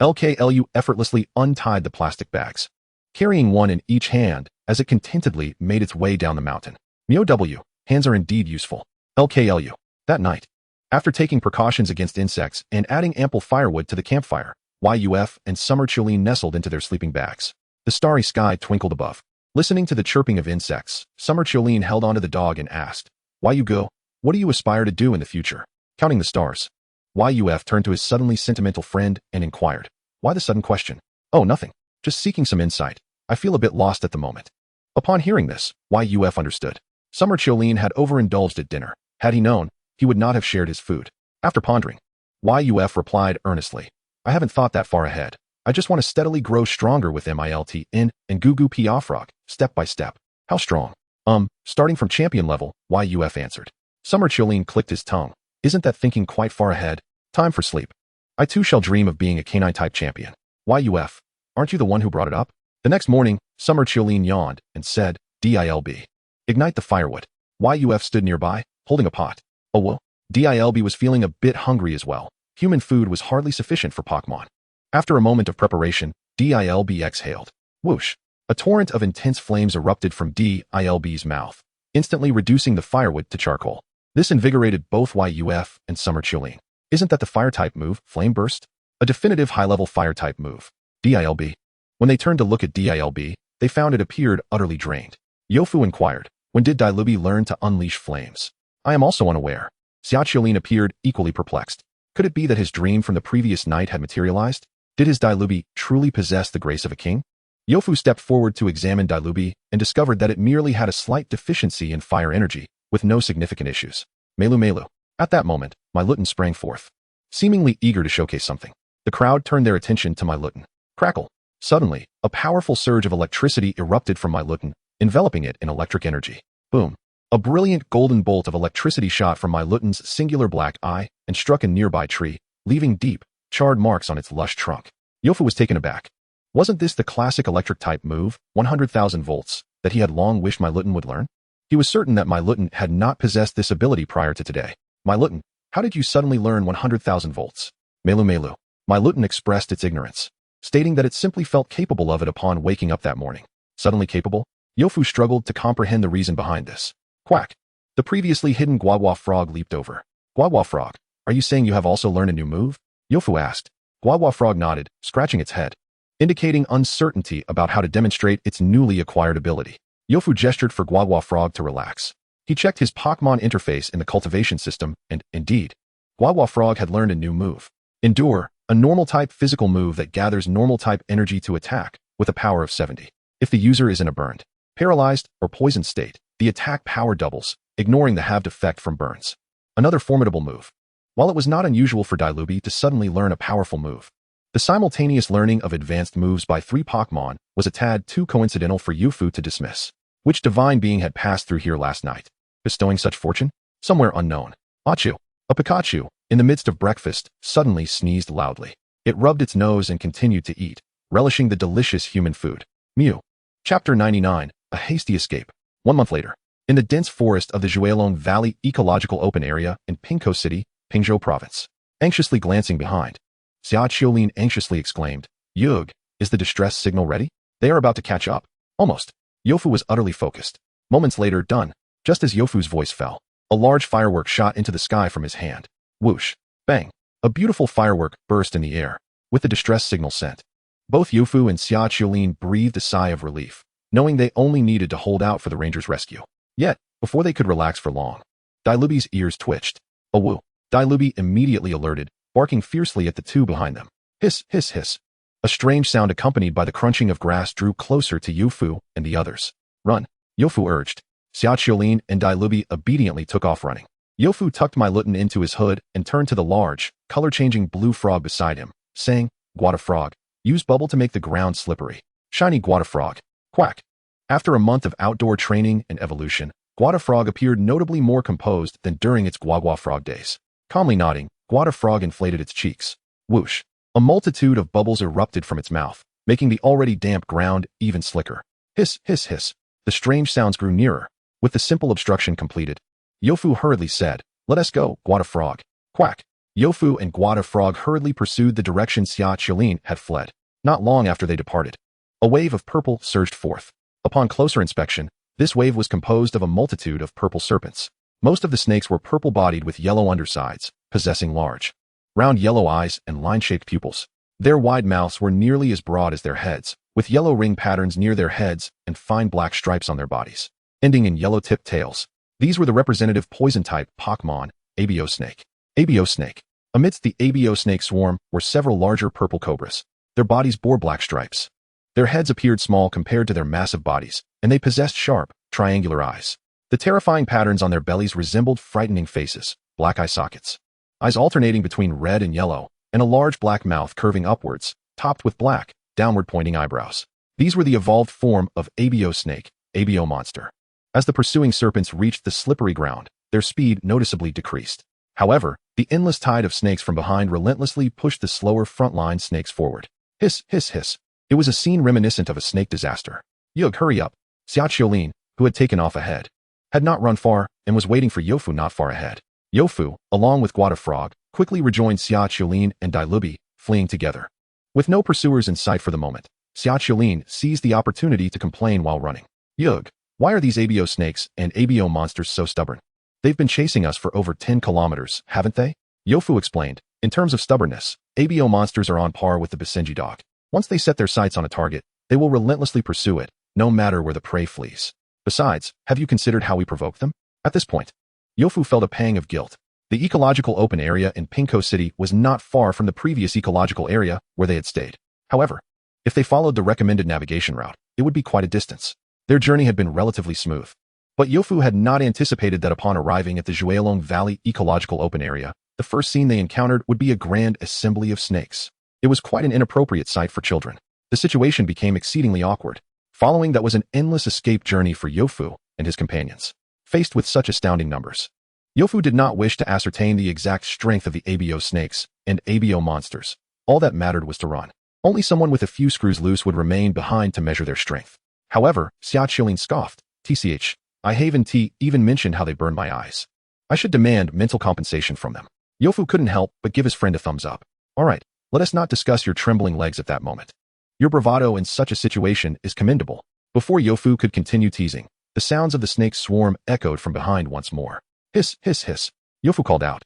LKLU effortlessly untied the plastic bags, carrying one in each hand as it contentedly made its way down the mountain. MioW, hands are indeed useful. LKLU. That night, after taking precautions against insects and adding ample firewood to the campfire, Yuf and Summer Chilean nestled into their sleeping bags. The starry sky twinkled above. Listening to the chirping of insects, Summer Chilean held onto the dog and asked, "Why you go? What do you aspire to do in the future?" Counting the stars. Yuf turned to his suddenly sentimental friend and inquired, "Why the sudden question?" "Oh, nothing. Just seeking some insight. I feel a bit lost at the moment." Upon hearing this, Yuf understood. Summer Chilean had overindulged at dinner. Had he known, he would not have shared his food. After pondering, Yuf replied earnestly, "I haven't thought that far ahead. I just want to steadily grow stronger with Miltn and Gugu Piafrog, step by step." "How strong?" Starting from champion level," Yuf answered. Summer Chilean clicked his tongue. "Isn't that thinking quite far ahead? Time for sleep. I too shall dream of being a canine-type champion." "Yuf, aren't you the one who brought it up?" The next morning, Summer Chilean yawned and said, "Dilb. Ignite the firewood." Yuf stood nearby, holding a pot. "Oh well." Dilb was feeling a bit hungry as well. Human food was hardly sufficient for Pokémon. After a moment of preparation, Dilb exhaled. Whoosh! A torrent of intense flames erupted from Dilb's mouth, instantly reducing the firewood to charcoal. This invigorated both Yuf and Summer Chilean. "Isn't that the fire-type move, Flame Burst? A definitive high-level fire-type move." Dilb. When they turned to look at Dilb, they found it appeared utterly drained. Yofu inquired, "When did Dilb learn to unleash flames?" "I am also unaware." Xiaoqiulin appeared equally perplexed. Could it be that his dream from the previous night had materialized? Did his Dilb truly possess the grace of a king? Yofu stepped forward to examine Dilb and discovered that it merely had a slight deficiency in fire energy, with no significant issues. Meilu. At that moment, Meilutan sprang forth, seemingly eager to showcase something. The crowd turned their attention to Meilutan. Crackle! Suddenly, a powerful surge of electricity erupted from Meilutan, enveloping it in electric energy. Boom! A brilliant golden bolt of electricity shot from Meilutan's singular black eye and struck a nearby tree, leaving deep, charred marks on its lush trunk. Yofu was taken aback. Wasn't this the classic electric-type move, 100,000 volts, that he had long wished Meilutan would learn? He was certain that Meilutan had not possessed this ability prior to today. "Meilutan, how did you suddenly learn 100,000 volts?" Meilu. Meilutan expressed its ignorance, stating that it simply felt capable of it upon waking up that morning. Suddenly capable? Yofu struggled to comprehend the reason behind this. Quack! The previously hidden Guagua Frog leaped over. "Guagua Frog, are you saying you have also learned a new move?" Yofu asked. Guagua Frog nodded, scratching its head, indicating uncertainty about how to demonstrate its newly acquired ability. Yofu gestured for Guagua Frog to relax. He checked his Pokémon interface in the cultivation system, and, indeed, Guagua Frog had learned a new move. Endure, a normal-type physical move that gathers normal-type energy to attack, with a power of 70. If the user is in a burned, paralyzed, or poisoned state, the attack power doubles, ignoring the halved effect from burns. Another formidable move. While it was not unusual for Dilb to suddenly learn a powerful move, the simultaneous learning of advanced moves by 3 Pokémon was a tad too coincidental for Yofu to dismiss. Which divine being had passed through here last night, bestowing such fortune? Somewhere unknown. Achu, a Pikachu, in the midst of breakfast, suddenly sneezed loudly. It rubbed its nose and continued to eat, relishing the delicious human food. Mew. Chapter 99, A Hasty Escape. 1 month later, in the dense forest of the Juelong Valley Ecological Open Area in Pingko City, Pingzhou Province. Anxiously glancing behind, Xiaoqiulin anxiously exclaimed, "Yug, is the distress signal ready? They are about to catch up." Almost. Yofu was utterly focused. Moments later, done. Just as Yofu's voice fell, a large firework shot into the sky from his hand. Whoosh. Bang. A beautiful firework burst in the air, with the distress signal sent. Both Yofu and Xiaoqiulin breathed a sigh of relief, knowing they only needed to hold out for the ranger's rescue. Yet, before they could relax for long, Dilub's ears twitched. A woo. Dilub immediately alerted, barking fiercely at the two behind them. Hiss, hiss, hiss. A strange sound accompanied by the crunching of grass drew closer to Yofu and the others. Run, Yofu urged. Xiaoqiulin and Dilub obediently took off running. Yofu tucked Meilutan into his hood and turned to the large, color-changing blue frog beside him, saying, "Guata Frog, use bubble to make the ground slippery. Shiny Guata Frog." Quack. After a month of outdoor training and evolution, Guata Frog appeared notably more composed than during its Guagua Frog days. Calmly nodding, Guata Frog inflated its cheeks. Whoosh. A multitude of bubbles erupted from its mouth, making the already damp ground even slicker. Hiss, hiss, hiss. The strange sounds grew nearer. With the simple obstruction completed, Yofu hurriedly said, "Let us go, Guata Frog." Quack. Yofu and Guata Frog hurriedly pursued the direction Xiaoqiulin had fled. Not long after they departed, a wave of purple surged forth. Upon closer inspection, this wave was composed of a multitude of purple serpents. Most of the snakes were purple-bodied with yellow undersides, possessing large, round yellow eyes and line-shaped pupils. Their wide mouths were nearly as broad as their heads, with yellow ring patterns near their heads and fine black stripes on their bodies, ending in yellow-tipped tails. These were the representative poison-type Pokémon, Abo Snake. Abo Snake. Amidst the Abo Snake swarm were several larger purple cobras. Their bodies bore black stripes. Their heads appeared small compared to their massive bodies, and they possessed sharp, triangular eyes. The terrifying patterns on their bellies resembled frightening faces, black eye sockets. Eyes alternating between red and yellow, and a large black mouth curving upwards, topped with black, downward-pointing eyebrows. These were the evolved form of Abo Snake, Abo Monster. As the pursuing serpents reached the slippery ground, their speed noticeably decreased. However, the endless tide of snakes from behind relentlessly pushed the slower frontline snakes forward. Hiss, hiss, hiss. It was a scene reminiscent of a snake disaster. Yug, hurry up. Xia Qiulin, who had taken off ahead, had not run far and was waiting for Youfu not far ahead. Youfu, along with Guada Frog, quickly rejoined Xia Qiulin and Dailubi, fleeing together. With no pursuers in sight for the moment, Xia Qiulin seized the opportunity to complain while running. Yug, why are these Abo snakes and Abo monsters so stubborn? They've been chasing us for over 10 kilometers, haven't they? Youfu explained. In terms of stubbornness, Abo monsters are on par with the Basenji dog. Once they set their sights on a target, they will relentlessly pursue it, no matter where the prey flees. Besides, have you considered how we provoke them? At this point, Youfu felt a pang of guilt. The ecological open area in Pinko City was not far from the previous ecological area where they had stayed. However, if they followed the recommended navigation route, it would be quite a distance. Their journey had been relatively smooth. But Youfu had not anticipated that upon arriving at the Zhuelong Valley ecological open area, the first scene they encountered would be a grand assembly of snakes. It was quite an inappropriate sight for children. The situation became exceedingly awkward. Following that was an endless escape journey for Youfu and his companions. Faced with such astounding numbers, Youfu did not wish to ascertain the exact strength of the Abo snakes and Abo monsters. All that mattered was to run. Only someone with a few screws loose would remain behind to measure their strength. However, Xia Qiulin scoffed. TCH, I haven't even mentioned how they burned my eyes. I should demand mental compensation from them. Youfu couldn't help but give his friend a thumbs up. All right, let us not discuss your trembling legs at that moment. Your bravado in such a situation is commendable. Before Youfu could continue teasing, the sounds of the snake's swarm echoed from behind once more. Hiss, hiss, hiss. Youfu called out.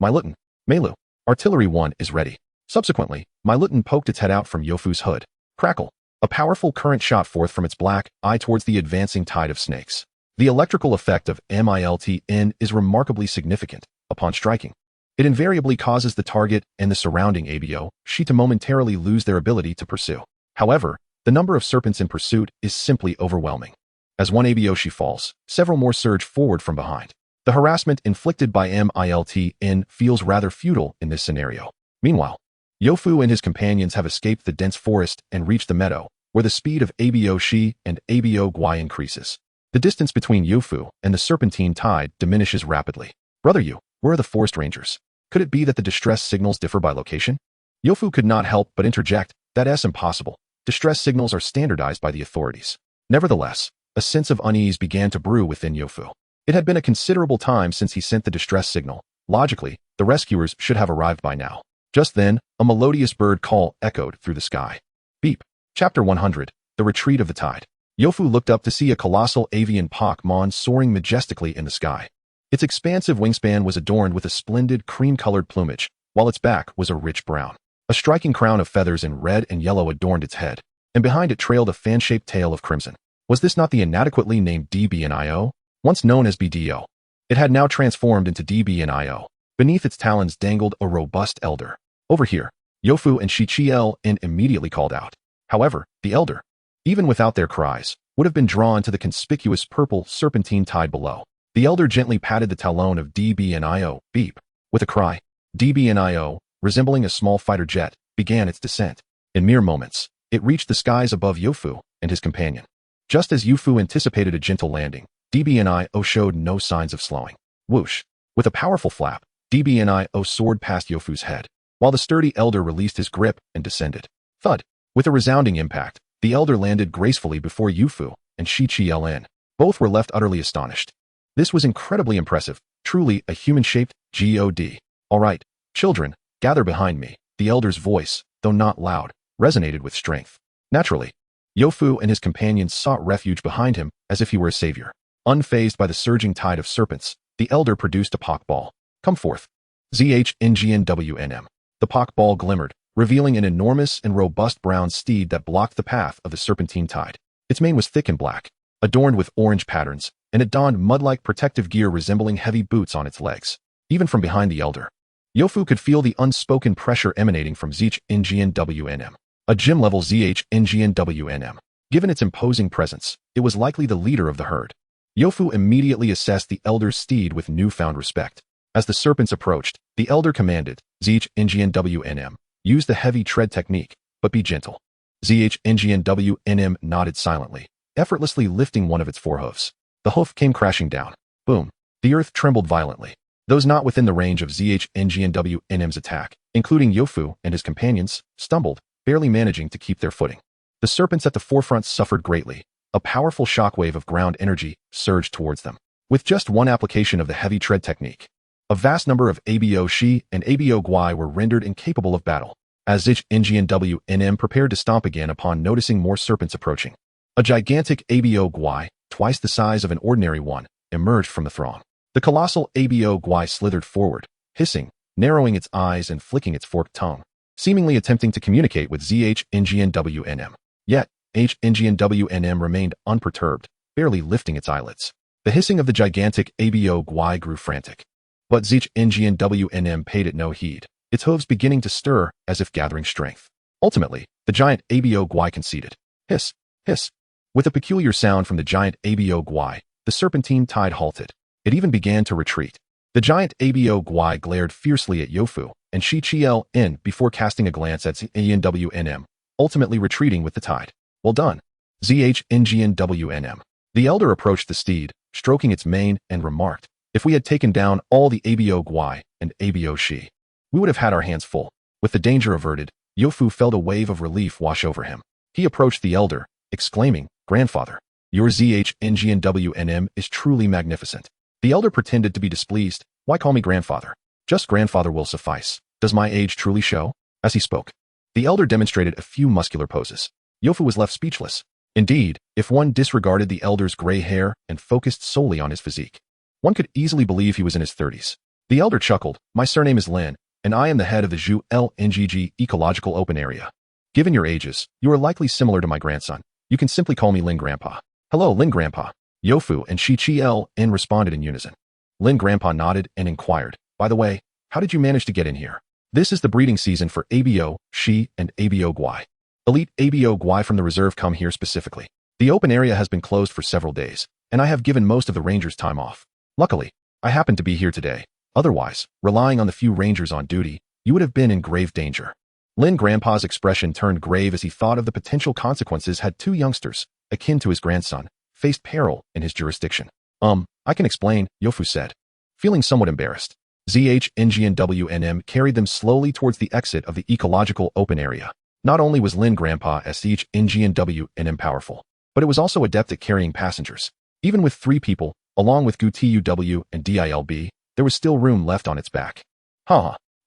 Meilutan, Meilu, Artillery 1 is ready. Subsequently, Meilutan poked its head out from Youfu's hood. Crackle. A powerful current shot forth from its black eye towards the advancing tide of snakes. The electrical effect of Miltn is remarkably significant. Upon striking, it invariably causes the target and the surrounding Abo Shi to momentarily lose their ability to pursue. However, the number of serpents in pursuit is simply overwhelming. As one Abo Shi falls, several more surge forward from behind. The harassment inflicted by Miltn feels rather futile in this scenario. Meanwhile, Youfu and his companions have escaped the dense forest and reached the meadow, where the speed of Abo Shi and Abo Guai increases. The distance between Youfu and the serpentine tide diminishes rapidly. Brother Yu, where are the forest rangers? Could it be that the distress signals differ by location? Youfu could not help but interject, that's impossible. Distress signals are standardized by the authorities. Nevertheless, a sense of unease began to brew within Youfu. It had been a considerable time since he sent the distress signal. Logically, the rescuers should have arrived by now. Just then, a melodious bird call echoed through the sky. Beep. Chapter 100, The Retreat of the Tide. Youfu looked up to see a colossal avian Pokémon soaring majestically in the sky. Its expansive wingspan was adorned with a splendid cream-colored plumage, while its back was a rich brown. A striking crown of feathers in red and yellow adorned its head, and behind it trailed a fan-shaped tail of crimson. Was this not the inadequately named DBNIO? Once known as BDO. It had now transformed into DBNIO. Beneath its talons dangled a robust elder. Over here, Youfu and Shichiel immediately called out. However, the elder, even without their cries, would have been drawn to the conspicuous purple serpentine tide below. The elder gently patted the talon of DBNIO. Beep. With a cry, DBNIO, resembling a small fighter jet, began its descent. In mere moments, it reached the skies above Youfu and his companion. Just as Youfu anticipated a gentle landing, DBNIO showed no signs of slowing. Whoosh. With a powerful flap, DBNIO soared past Youfu's head, while the sturdy elder released his grip and descended. Thud. With a resounding impact, the elder landed gracefully before Youfu and Shichiel. Both were left utterly astonished. This was incredibly impressive, truly a human-shaped God. All right, children, gather behind me. The elder's voice, though not loud, resonated with strength. Naturally, Youfu and his companions sought refuge behind him as if he were a savior. Unfazed by the surging tide of serpents, the elder produced a Pokeball. Come forth. ZHNGNWNM. The Pokeball glimmered, revealing an enormous and robust brown steed that blocked the path of the serpentine tide. Its mane was thick and black, adorned with orange patterns, and it donned mud-like protective gear resembling heavy boots on its legs. Even from behind the elder, Yofu could feel the unspoken pressure emanating from ZHNGNWNM, a gym-level ZHNGNWNM. Given its imposing presence, it was likely the leader of the herd. Yofu immediately assessed the elder's steed with newfound respect. As the serpents approached, the elder commanded, ZHNGNWNM, use the heavy tread technique, but be gentle. ZHNGNWNM nodded silently, effortlessly lifting one of its forehoofs. The hoof came crashing down. Boom. The earth trembled violently. Those not within the range of ZHNGNWNM's attack, including Yofu and his companions, stumbled, barely managing to keep their footing. The serpents at the forefront suffered greatly. A powerful shockwave of ground energy surged towards them. With just one application of the heavy tread technique, a vast number of ABO Shi and ABO Guai were rendered incapable of battle, as ZHNGNWNM prepared to stomp again upon noticing more serpents approaching. A gigantic ABO Guai, twice the size of an ordinary one, emerged from the throng. The colossal ABO Guai slithered forward, hissing, narrowing its eyes and flicking its forked tongue, seemingly attempting to communicate with ZHNGNWNM. Yet, HNGNWNM remained unperturbed, barely lifting its eyelids. The hissing of the gigantic ABO Guai grew frantic. But ZHNGNWNM paid it no heed, its hooves beginning to stir as if gathering strength. Ultimately, the giant ABO Guai conceded. Hiss, hiss. With a peculiar sound from the giant ABO Guai, the serpentine tide halted. It even began to retreat. The giant ABO Guai glared fiercely at Yofu and Shi Qian before casting a glance at ZHNGNWNM, ultimately retreating with the tide. Well done, ZHNGNWNM. The elder approached the steed, stroking its mane, and remarked, if we had taken down all the ABO Guai and ABO Shi, we would have had our hands full. With the danger averted, Yofu felt a wave of relief wash over him. He approached the elder, exclaiming, Grandfather, your ZHNGNWNM is truly magnificent. The elder pretended to be displeased. Why call me grandfather? Just grandfather will suffice. Does my age truly show? As he spoke, the elder demonstrated a few muscular poses. Yofu was left speechless. Indeed, if one disregarded the elder's gray hair and focused solely on his physique, one could easily believe he was in his 30s. The elder chuckled, my surname is Lin, and I am the head of the Zhu LNGG Ecological Open Area. Given your ages, you are likely similar to my grandson. You can simply call me Lin Grandpa. Hello, Lin Grandpa. Yofu and Shi Qian responded in unison. Lin Grandpa nodded and inquired, by the way, how did you manage to get in here? This is the breeding season for ABO, Shi, and ABO Guai. Elite ABO Guai from the reserve come here specifically. The open area has been closed for several days, and I have given most of the rangers time off. Luckily, I happen to be here today. Otherwise, relying on the few rangers on duty, you would have been in grave danger. Lin Grandpa's expression turned grave as he thought of the potential consequences had two youngsters, akin to his grandson, faced peril in his jurisdiction. I can explain, Yofu said, feeling somewhat embarrassed. ZHNGNWNM carried them slowly towards the exit of the ecological open area. Not only was Lin Grandpa ZHNGNWNM powerful, but it was also adept at carrying passengers. Even with 3 people, along with Gu TUW and DILB, there was still room left on its back.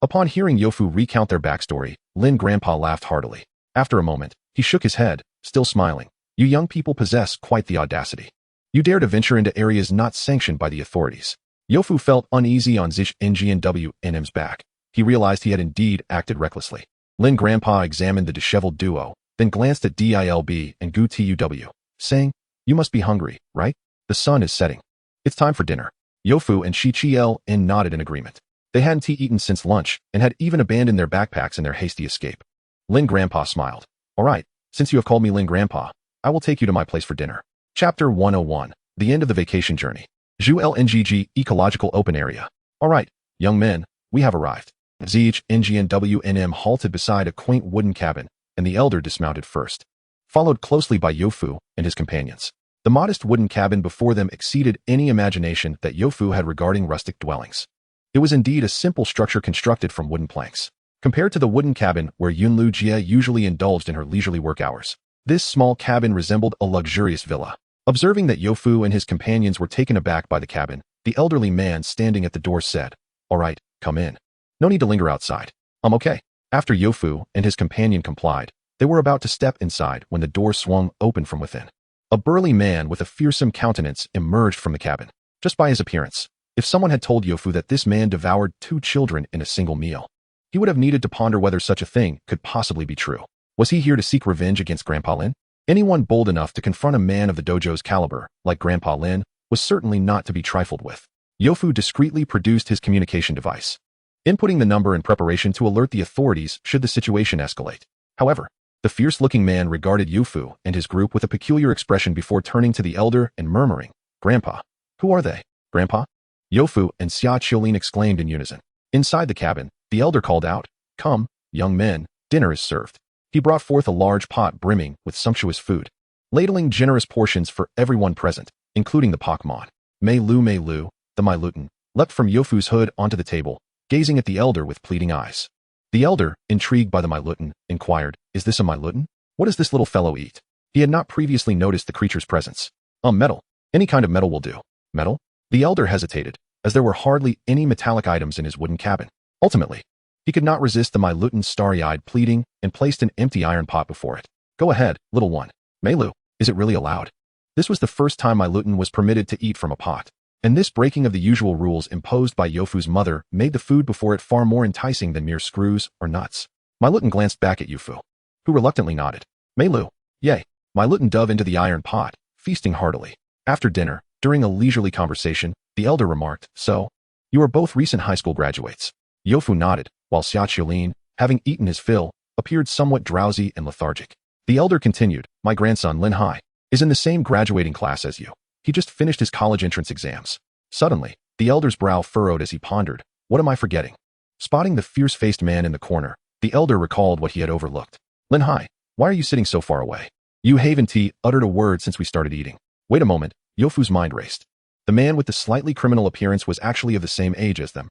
Upon hearing Yofu recount their backstory, Lin Grandpa laughed heartily. After a moment, he shook his head, still smiling. You young people possess quite the audacity. You dare to venture into areas not sanctioned by the authorities. Yofu felt uneasy on ZHNGNWNM's back. He realized he had indeed acted recklessly. Lin Grandpa examined the disheveled duo, then glanced at DILB and Gu TUW, saying, you must be hungry, right? The sun is setting. It's time for dinner. Yofu and Shi Qian nodded in agreement. They hadn't eaten since lunch and had even abandoned their backpacks in their hasty escape. Lin Grandpa smiled. All right, since you have called me Lin Grandpa, I will take you to my place for dinner. Chapter 101, The End of the Vacation Journey. Zhu LNGG Ecological Open Area. All right, young men, we have arrived. ZHNGNWNM halted beside a quaint wooden cabin, and the elder dismounted first, followed closely by Yofu and his companions. The modest wooden cabin before them exceeded any imagination that Yofu had regarding rustic dwellings. It was indeed a simple structure constructed from wooden planks. Compared to the wooden cabin where Yunlu Jie usually indulged in her leisurely work hours, this small cabin resembled a luxurious villa. Observing that Yofu and his companions were taken aback by the cabin, the elderly man standing at the door said, all right, come in. No need to linger outside. I'm okay. After Yofu and his companion complied, they were about to step inside when the door swung open from within. A burly man with a fearsome countenance emerged from the cabin. Just by his appearance, if someone had told Yofu that this man devoured 2 children in a single meal, He would have needed to ponder whether such a thing could possibly be true. Was he here to seek revenge against Grandpa Lin? Anyone bold enough to confront a man of the dojo's caliber, like Grandpa Lin, was certainly not to be trifled with. Youfu discreetly produced his communication device, inputting the number in preparation to alert the authorities should the situation escalate. However, the fierce-looking man regarded Youfu and his group with a peculiar expression before turning to the elder and murmuring, "Grandpa, who are they, Grandpa?" Youfu and Xia Qiulin exclaimed in unison. Inside the cabin, the elder called out, "Come, young men, dinner is served." He brought forth a large pot brimming with sumptuous food, ladling generous portions for everyone present, including the Pokémon. Meilu, the Meilutan, leapt from Youfu's hood onto the table, gazing at the elder with pleading eyes. The elder, intrigued by the Meilutan, inquired, "Is this a Meilutan? What does this little fellow eat?" He had not previously noticed the creature's presence. Metal. Any kind of metal will do." "Metal?" The elder hesitated, as there were hardly any metallic items in his wooden cabin. Ultimately, he could not resist the Meilutan's starry-eyed pleading and placed an empty iron pot before it. "Go ahead, little one." "Meilu, is it really allowed?" This was the first time Meilutan was permitted to eat from a pot, and this breaking of the usual rules imposed by Youfu's mother made the food before it far more enticing than mere screws or nuts. Meilutan glanced back at Youfu, who reluctantly nodded. "Meilu, yay." Meilutan dove into the iron pot, feasting heartily. After dinner, during a leisurely conversation, the elder remarked, "So, you are both recent high school graduates." Youfu nodded, while Xia Qiulin, having eaten his fill, appeared somewhat drowsy and lethargic. The elder continued, "My grandson, Lin Hai, is in the same graduating class as you. He just finished his college entrance exams." Suddenly, the elder's brow furrowed as he pondered, "What am I forgetting?" Spotting the fierce-faced man in the corner, the elder recalled what he had overlooked. "Lin Hai, why are you sitting so far away?" Yu Haven-T uttered a word since we started eating. Wait a moment, Youfu's mind raced. The man with the slightly criminal appearance was actually of the same age as them.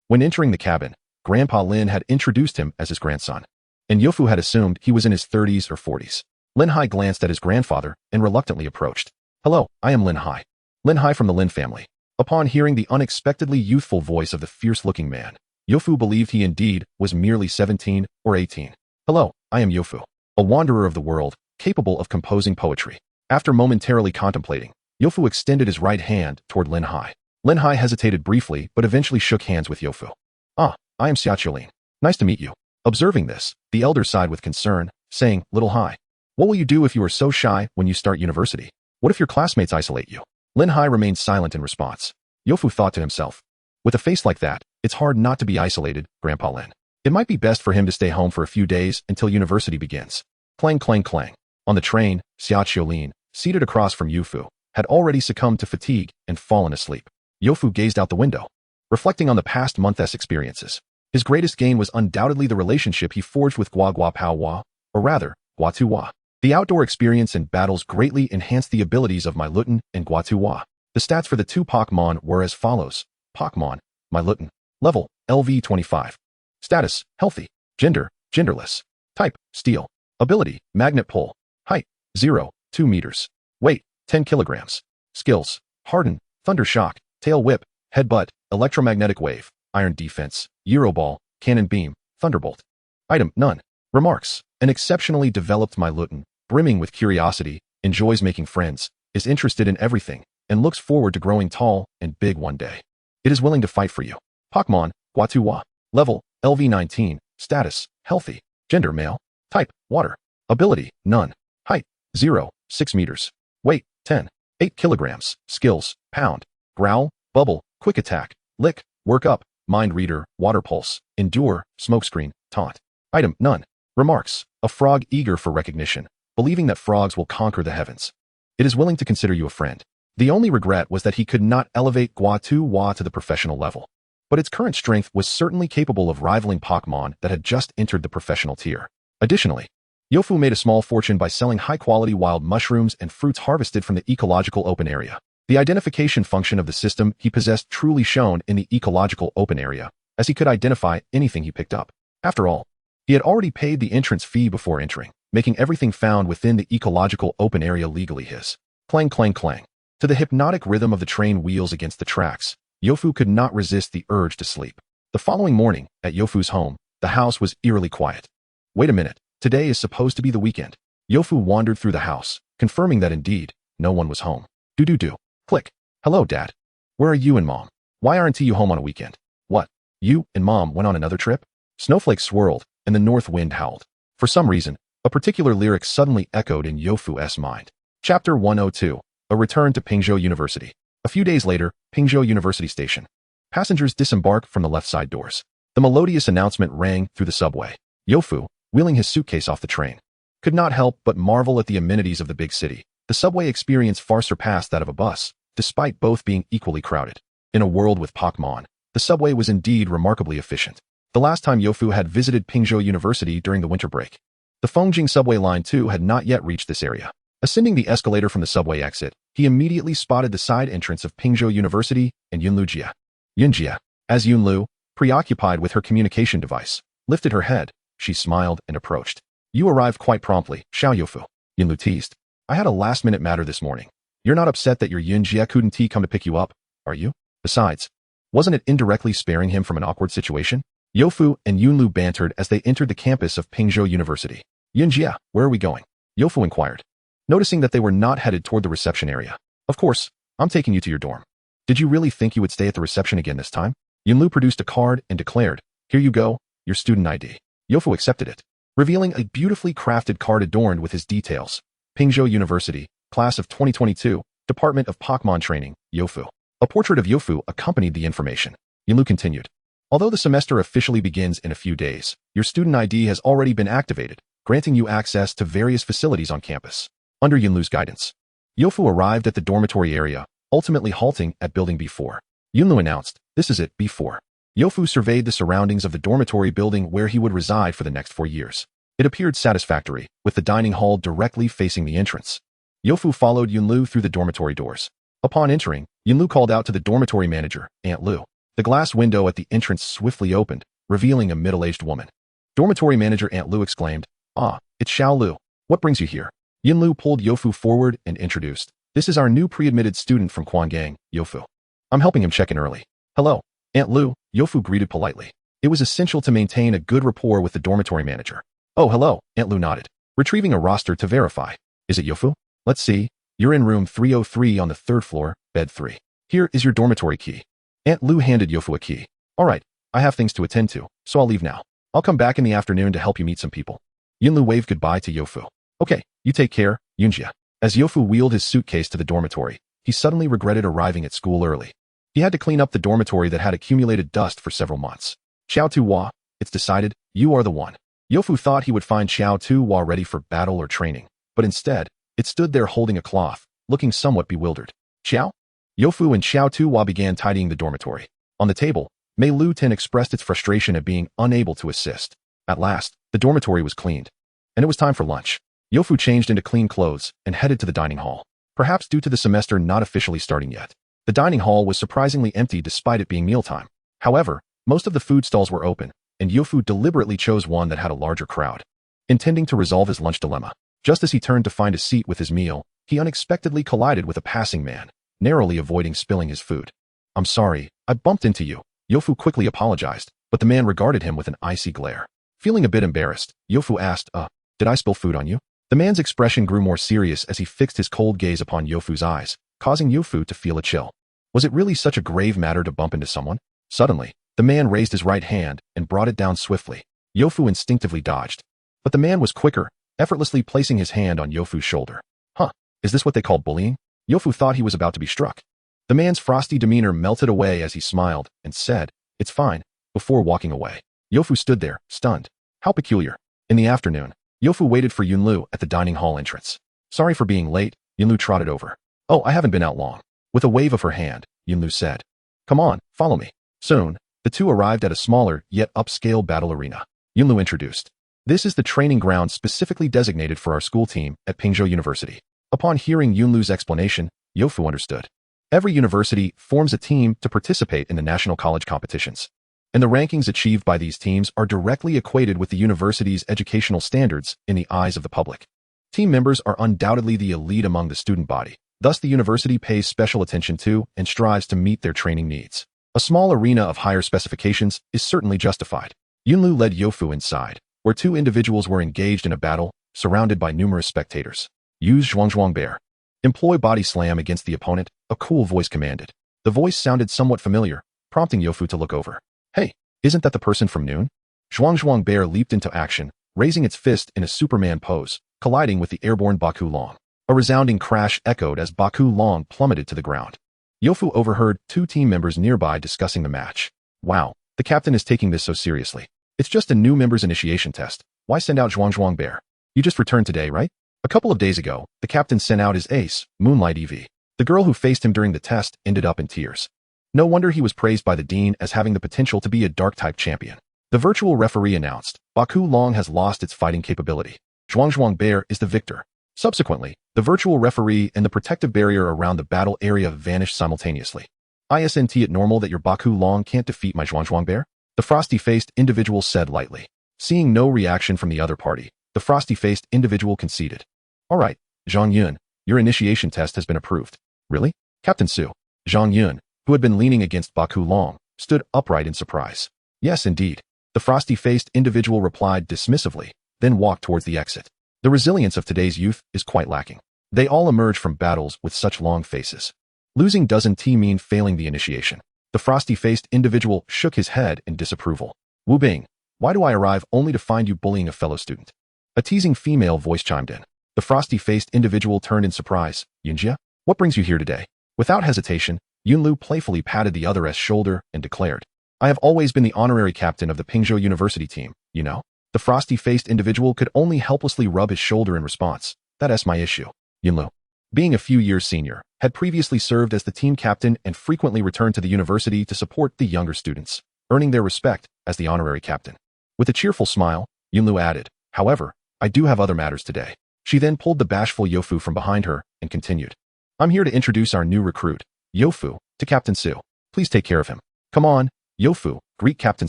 When entering the cabin, Grandpa Lin had introduced him as his grandson, and Youfu had assumed he was in his 30s or 40s. Lin Hai glanced at his grandfather and reluctantly approached. "Hello, I am Lin Hai. Lin Hai from the Lin family." Upon hearing the unexpectedly youthful voice of the fierce-looking man, Youfu believed he indeed was merely 17 or 18. "Hello, I am Youfu, a wanderer of the world, capable of composing poetry." After momentarily contemplating, Youfu extended his right hand toward Lin Hai. Lin Hai hesitated briefly but eventually shook hands with Youfu. "Ah, I am Xia Qiulin. Nice to meet you." Observing this, the elder sighed with concern, saying, "Little Hai, what will you do if you are so shy when you start university? What if your classmates isolate you?" Lin Hai remained silent in response. Youfu thought to himself, "With a face like that, it's hard not to be isolated, Grandpa Lin. It might be best for him to stay home for a few days until university begins." Clang, clang, clang. On the train, Xia Qiulin, seated across from Youfu, had already succumbed to fatigue and fallen asleep. Youfu gazed out the window, reflecting on the past month's experiences. His greatest gain was undoubtedly the relationship he forged with Gua Gua Pao Hua, or rather, Gua Tu Hua. The outdoor experience and battles greatly enhanced the abilities of Meilutan and Gua Tu Hua. The stats for the two Pokémon were as follows. Pokémon, Meilutan. Level, LV 25. Status, healthy. Gender, genderless. Type, steel. Ability, magnet pull. Height, 0, 2 meters. Weight, 10 kilograms. Skills, harden, thunder shock, tail whip, headbutt, electromagnetic wave, iron defense, Euroball, cannon beam, thunderbolt. Item, none. Remarks, an exceptionally developed Meilutan, brimming with curiosity, enjoys making friends, is interested in everything, and looks forward to growing tall and big one day. It is willing to fight for you. Pokémon, Gua Tu Hua. Level, LV 19. Status, healthy. Gender, male. Type, water. Ability, none. Height, 0, 6 meters. Weight, 10, 8 kilograms. Skills, pound, growl, bubble, quick attack, lick, work up, mind reader, water pulse, endure, smokescreen, taunt. Item, none. Remarks, a frog eager for recognition, believing that frogs will conquer the heavens. It is willing to consider you a friend. The only regret was that he could not elevate Gua Tu Hua to the professional level, but its current strength was certainly capable of rivaling Pokémon that had just entered the professional tier. Additionally, Youfu made a small fortune by selling high-quality wild mushrooms and fruits harvested from the ecological open area. The identification function of the system he possessed truly shone in the ecological open area, as he could identify anything he picked up. After all, he had already paid the entrance fee before entering, making everything found within the ecological open area legally his. Clang, clang, clang. To the hypnotic rhythm of the train wheels against the tracks, Youfu could not resist the urge to sleep. The following morning, at Youfu's home, the house was eerily quiet. Wait a minute, today is supposed to be the weekend. Youfu wandered through the house, confirming that indeed, no one was home. Do. Click. Hello, Dad. Where are you and Mom? Why aren't you home on a weekend? What? You and Mom went on another trip? Snowflakes swirled, and the north wind howled. For some reason, a particular lyric suddenly echoed in Yofu's mind. Chapter 102. A return to Pingzhou University. A few days later, Pingzhou University Station. Passengers disembark from the left side doors. The melodious announcement rang through the subway. Yofu, wheeling his suitcase off the train, could not help but marvel at the amenities of the big city. The subway experience far surpassed that of a bus, despite both being equally crowded. In a world with Pokémon, the subway was indeed remarkably efficient. The last time Yofu had visited Pingzhou University during the winter break. The Fengjing subway line 2 had not yet reached this area. Ascending the escalator from the subway exit, he immediately spotted the side entrance of Pingzhou University and Yunlu Jia. Yunjia. As Yunlu, preoccupied with her communication device, lifted her head, she smiled and approached. You arrived quite promptly, Xiao Yofu. Yunlu teased. I had a last-minute matter this morning. You're not upset that your Yunjia couldn't come to pick you up, are you? Besides, wasn't it indirectly sparing him from an awkward situation? Yofu and Yunlu bantered as they entered the campus of Pingzhou University. Yunjia, where are we going? Yofu inquired, noticing that they were not headed toward the reception area. Of course, I'm taking you to your dorm. Did you really think you would stay at the reception again this time? Yunlu produced a card and declared, here you go, your student ID. Yofu accepted it, revealing a beautifully crafted card adorned with his details. Pingzhou University, Class of 2022, Department of Pokémon Training, Yofu. A portrait of Yofu accompanied the information. Yunlu continued. Although the semester officially begins in a few days, your student ID has already been activated, granting you access to various facilities on campus. Under Yunlu's guidance, Yofu arrived at the dormitory area, ultimately halting at Building B4. Yunlu announced, this is it, B4. Yofu surveyed the surroundings of the dormitory building where he would reside for the next 4 years. It appeared satisfactory, with the dining hall directly facing the entrance. Yofu followed Yunlu through the dormitory doors. Upon entering, Yunlu called out to the dormitory manager, Aunt Lu. The glass window at the entrance swiftly opened, revealing a middle-aged woman. Dormitory manager Aunt Lu exclaimed, Ah, it's Xiao Lu. What brings you here? Yunlu pulled Yofu forward and introduced. This is our new pre-admitted student from Quangang, Yofu. I'm helping him check in early. Hello, Aunt Lu, Yofu greeted politely. It was essential to maintain a good rapport with the dormitory manager. Oh, hello, Aunt Lu nodded, retrieving a roster to verify. Is it Yofu? Let's see. You're in room 303 on the 3rd floor, bed 3. Here is your dormitory key. Aunt Lu handed Yofu a key. All right, I have things to attend to, so I'll leave now. I'll come back in the afternoon to help you meet some people. Yunlu waved goodbye to Yofu. Okay, you take care, Yunjia. As Yofu wheeled his suitcase to the dormitory, he suddenly regretted arriving at school early. He had to clean up the dormitory that had accumulated dust for several months. Xiao Tuwa, it's decided, you are the one. Yofu thought he would find Xiao Tuwa ready for battle or training, but instead, it stood there holding a cloth, looking somewhat bewildered. Xiao? Yofu and Xiao Tuwa began tidying the dormitory. On the table, Meilutan expressed its frustration at being unable to assist. At last, the dormitory was cleaned, and it was time for lunch. Yofu changed into clean clothes and headed to the dining hall. Perhaps due to the semester not officially starting yet, the dining hall was surprisingly empty despite it being mealtime. However, most of the food stalls were open, and Yofu deliberately chose one that had a larger crowd. Intending to resolve his lunch dilemma, just as he turned to find a seat with his meal, he unexpectedly collided with a passing man, narrowly avoiding spilling his food. I'm sorry, I bumped into you. Yofu quickly apologized, but the man regarded him with an icy glare. Feeling a bit embarrassed, Yofu asked, did I spill food on you? The man's expression grew more serious as he fixed his cold gaze upon Yofu's eyes, causing Yofu to feel a chill. Was it really such a grave matter to bump into someone? Suddenly, the man raised his right hand and brought it down swiftly. Yofu instinctively dodged. But the man was quicker, effortlessly placing his hand on Yofu's shoulder. Huh, is this what they call bullying? Yofu thought he was about to be struck. The man's frosty demeanor melted away as he smiled and said, it's fine, before walking away. Yofu stood there, stunned. How peculiar. In the afternoon, Yofu waited for Yunlu at the dining hall entrance. Sorry for being late, Yunlu trotted over. Oh, I haven't been out long. With a wave of her hand, Yunlu said. Come on, follow me. Soon, the two arrived at a smaller, yet upscale battle arena. Yunlu introduced. This is the training ground specifically designated for our school team at Pingzhou University. Upon hearing Yunlu's explanation, Yofu understood. Every university forms a team to participate in the national college competitions, and the rankings achieved by these teams are directly equated with the university's educational standards in the eyes of the public. Team members are undoubtedly the elite among the student body, thus the university pays special attention to and strives to meet their training needs. A small arena of higher specifications is certainly justified. Yunlu led Yofu inside, where two individuals were engaged in a battle, surrounded by numerous spectators. Use Zhuangzhuang Bear. Employ body slam against the opponent, a cool voice commanded. The voice sounded somewhat familiar, prompting Yofu to look over. Hey, isn't that the person from noon? Zhuang Bear leaped into action, raising its fist in a Superman pose, colliding with the airborne Baku Long. A resounding crash echoed as Baku Long plummeted to the ground. Youfu overheard two team members nearby discussing the match. Wow, the captain is taking this so seriously. It's just a new member's initiation test. Why send out Zhuang Bear? You just returned today, right? A couple of days ago, the captain sent out his ace, Moonlight EV. The girl who faced him during the test ended up in tears. No wonder he was praised by the dean as having the potential to be a dark-type champion. The virtual referee announced, Baku Long has lost its fighting capability. Zhuang Bear is the victor. Subsequently, the virtual referee and the protective barrier around the battle area vanished simultaneously. Isn't it normal that your Baku Long can't defeat my Zhuang Bear? The frosty-faced individual said lightly. Seeing no reaction from the other party, the frosty-faced individual conceded. All right, Zhang Yun, your initiation test has been approved. Really? Captain Su. Zhang Yun, who had been leaning against Baku Long, stood upright in surprise. Yes, indeed. The frosty-faced individual replied dismissively, then walked towards the exit. The resilience of today's youth is quite lacking. They all emerge from battles with such long faces. Losing doesn't mean failing the initiation. The frosty-faced individual shook his head in disapproval. Wu Bing, why do I arrive only to find you bullying a fellow student? A teasing female voice chimed in. The frosty-faced individual turned in surprise. Yunjia, what brings you here today? Without hesitation, Yunlu playfully patted the other's shoulder and declared, I have always been the honorary captain of the Pingzhou University team, you know? The frosty-faced individual could only helplessly rub his shoulder in response. That's my issue. Yunlu, being a few years senior, had previously served as the team captain and frequently returned to the university to support the younger students, earning their respect as the honorary captain. With a cheerful smile, Yunlu added, however, I do have other matters today. She then pulled the bashful Youfu from behind her and continued. I'm here to introduce our new recruit, Youfu, to Captain Su. Please take care of him. Come on, Youfu, greet Captain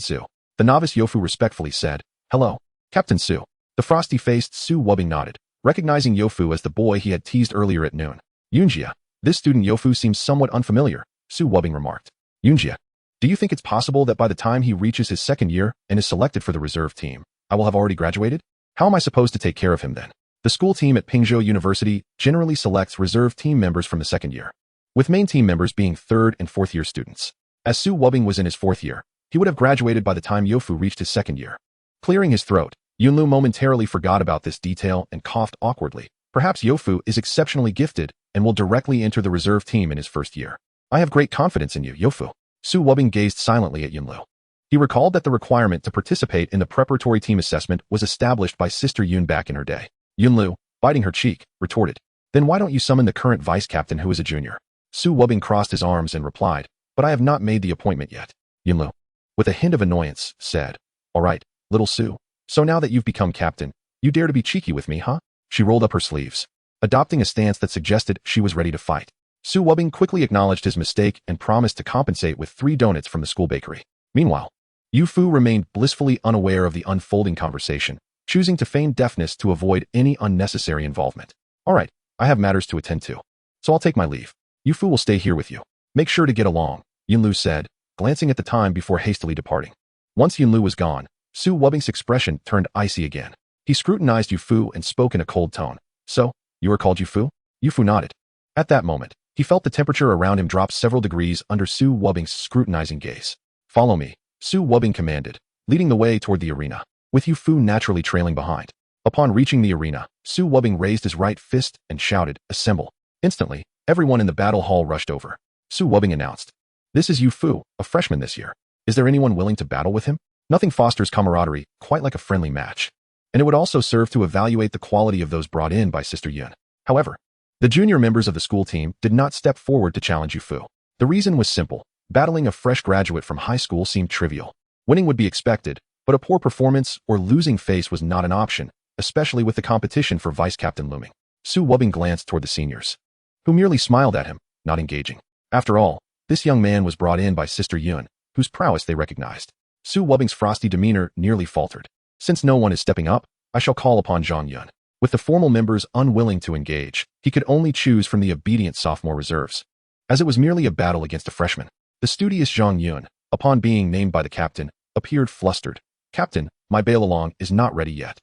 Su. The novice Youfu respectfully said, hello, Captain Su. The frosty-faced Su Wubbing nodded, recognizing Youfu as the boy he had teased earlier at noon. Yunjia, this student Youfu seems somewhat unfamiliar, Su Wubbing remarked. Yunjia, do you think it's possible that by the time he reaches his second year and is selected for the reserve team, I will have already graduated? How am I supposed to take care of him then? The school team at Pingzhou University generally selects reserve team members from the second year, with main team members being third and fourth year students. As Su Wubbing was in his fourth year, he would have graduated by the time Youfu reached his second year. Clearing his throat, Yunlu momentarily forgot about this detail and coughed awkwardly. Perhaps Youfu is exceptionally gifted and will directly enter the reserve team in his first year. I have great confidence in you, Youfu. Su Wubbing gazed silently at Yunlu. He recalled that the requirement to participate in the preparatory team assessment was established by Sister Yun back in her day. Yunlu, biting her cheek, retorted, then why don't you summon the current vice captain who is a junior? Su Wubbing crossed his arms and replied, but I have not made the appointment yet. Yunlu, with a hint of annoyance, said, all right, little Su. So now that you've become captain, you dare to be cheeky with me, huh? She rolled up her sleeves, adopting a stance that suggested she was ready to fight. Su Wubbing quickly acknowledged his mistake and promised to compensate with 3 donuts from the school bakery. Meanwhile, Youfu remained blissfully unaware of the unfolding conversation, choosing to feign deafness to avoid any unnecessary involvement. All right, I have matters to attend to, so I'll take my leave. Youfu will stay here with you. Make sure to get along, Yunlu said, glancing at the time before hastily departing. Once Yunlu was gone, Su Wubbing's expression turned icy again. He scrutinized Youfu and spoke in a cold tone. So, you are called Youfu? Youfu nodded. At that moment, he felt the temperature around him drop several degrees under Su Wubbing's scrutinizing gaze. Follow me, Su Wubbing commanded, leading the way toward the arena, with Youfu naturally trailing behind. Upon reaching the arena, Su Wubbing raised his right fist and shouted, assemble. Instantly, everyone in the battle hall rushed over. Su Wubbing announced, this is Youfu, a freshman this year. Is there anyone willing to battle with him? Nothing fosters camaraderie quite like a friendly match. And it would also serve to evaluate the quality of those brought in by Sister Yun. However, the junior members of the school team did not step forward to challenge Youfu. The reason was simple. Battling a fresh graduate from high school seemed trivial. Winning would be expected, but a poor performance or losing face was not an option, especially with the competition for vice captain looming. Su Wubbing glanced toward the seniors, who merely smiled at him, not engaging. After all, this young man was brought in by Sister Yun, whose prowess they recognized. Su Wubbing's frosty demeanor nearly faltered. Since no one is stepping up, I shall call upon Zhang Yun. With the formal members unwilling to engage, he could only choose from the obedient sophomore reserves. As it was merely a battle against a freshman, the studious Zhang Yun, upon being named by the captain, appeared flustered. Captain, my bail-along is not ready yet.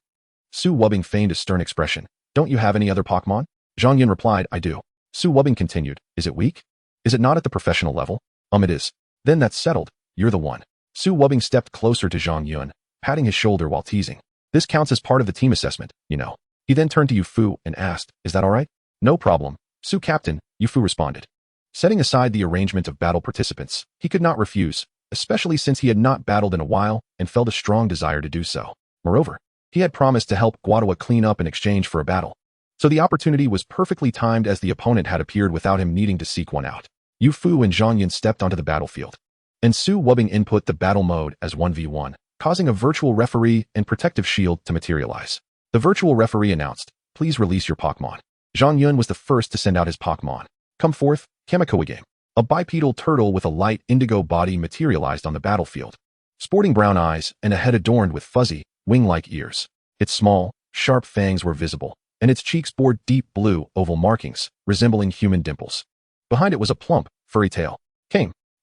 Su Wubbing feigned a stern expression. Don't you have any other Pokémon? Zhang Yun replied, I do. Su Wubbing continued, is it weak? Is it not at the professional level? It is. Then that's settled, you're the one. Su Wubbing stepped closer to Zhang Yun, patting his shoulder while teasing. This counts as part of the team assessment, you know. He then turned to Yu-Fu and asked, "Is that all right?" "No problem, Su Captain," Yu-Fu responded. Setting aside the arrangement of battle participants, he could not refuse, especially since he had not battled in a while and felt a strong desire to do so. Moreover, he had promised to help Guadawa clean up in exchange for a battle. So the opportunity was perfectly timed as the opponent had appeared without him needing to seek one out. Yu-Fu and Zhang Yun stepped onto the battlefield, and Su Wubing input the battle mode as 1v1, causing a virtual referee and protective shield to materialize. The virtual referee announced, "Please release your Pokémon." Zhang Yun was the first to send out his Pokémon. "Come forth, Kamikowa-game." A bipedal turtle with a light indigo body materialized on the battlefield, sporting brown eyes and a head adorned with fuzzy, wing-like ears. Its small, sharp fangs were visible, and its cheeks bore deep blue oval markings, resembling human dimples. Behind it was a plump, furry tail.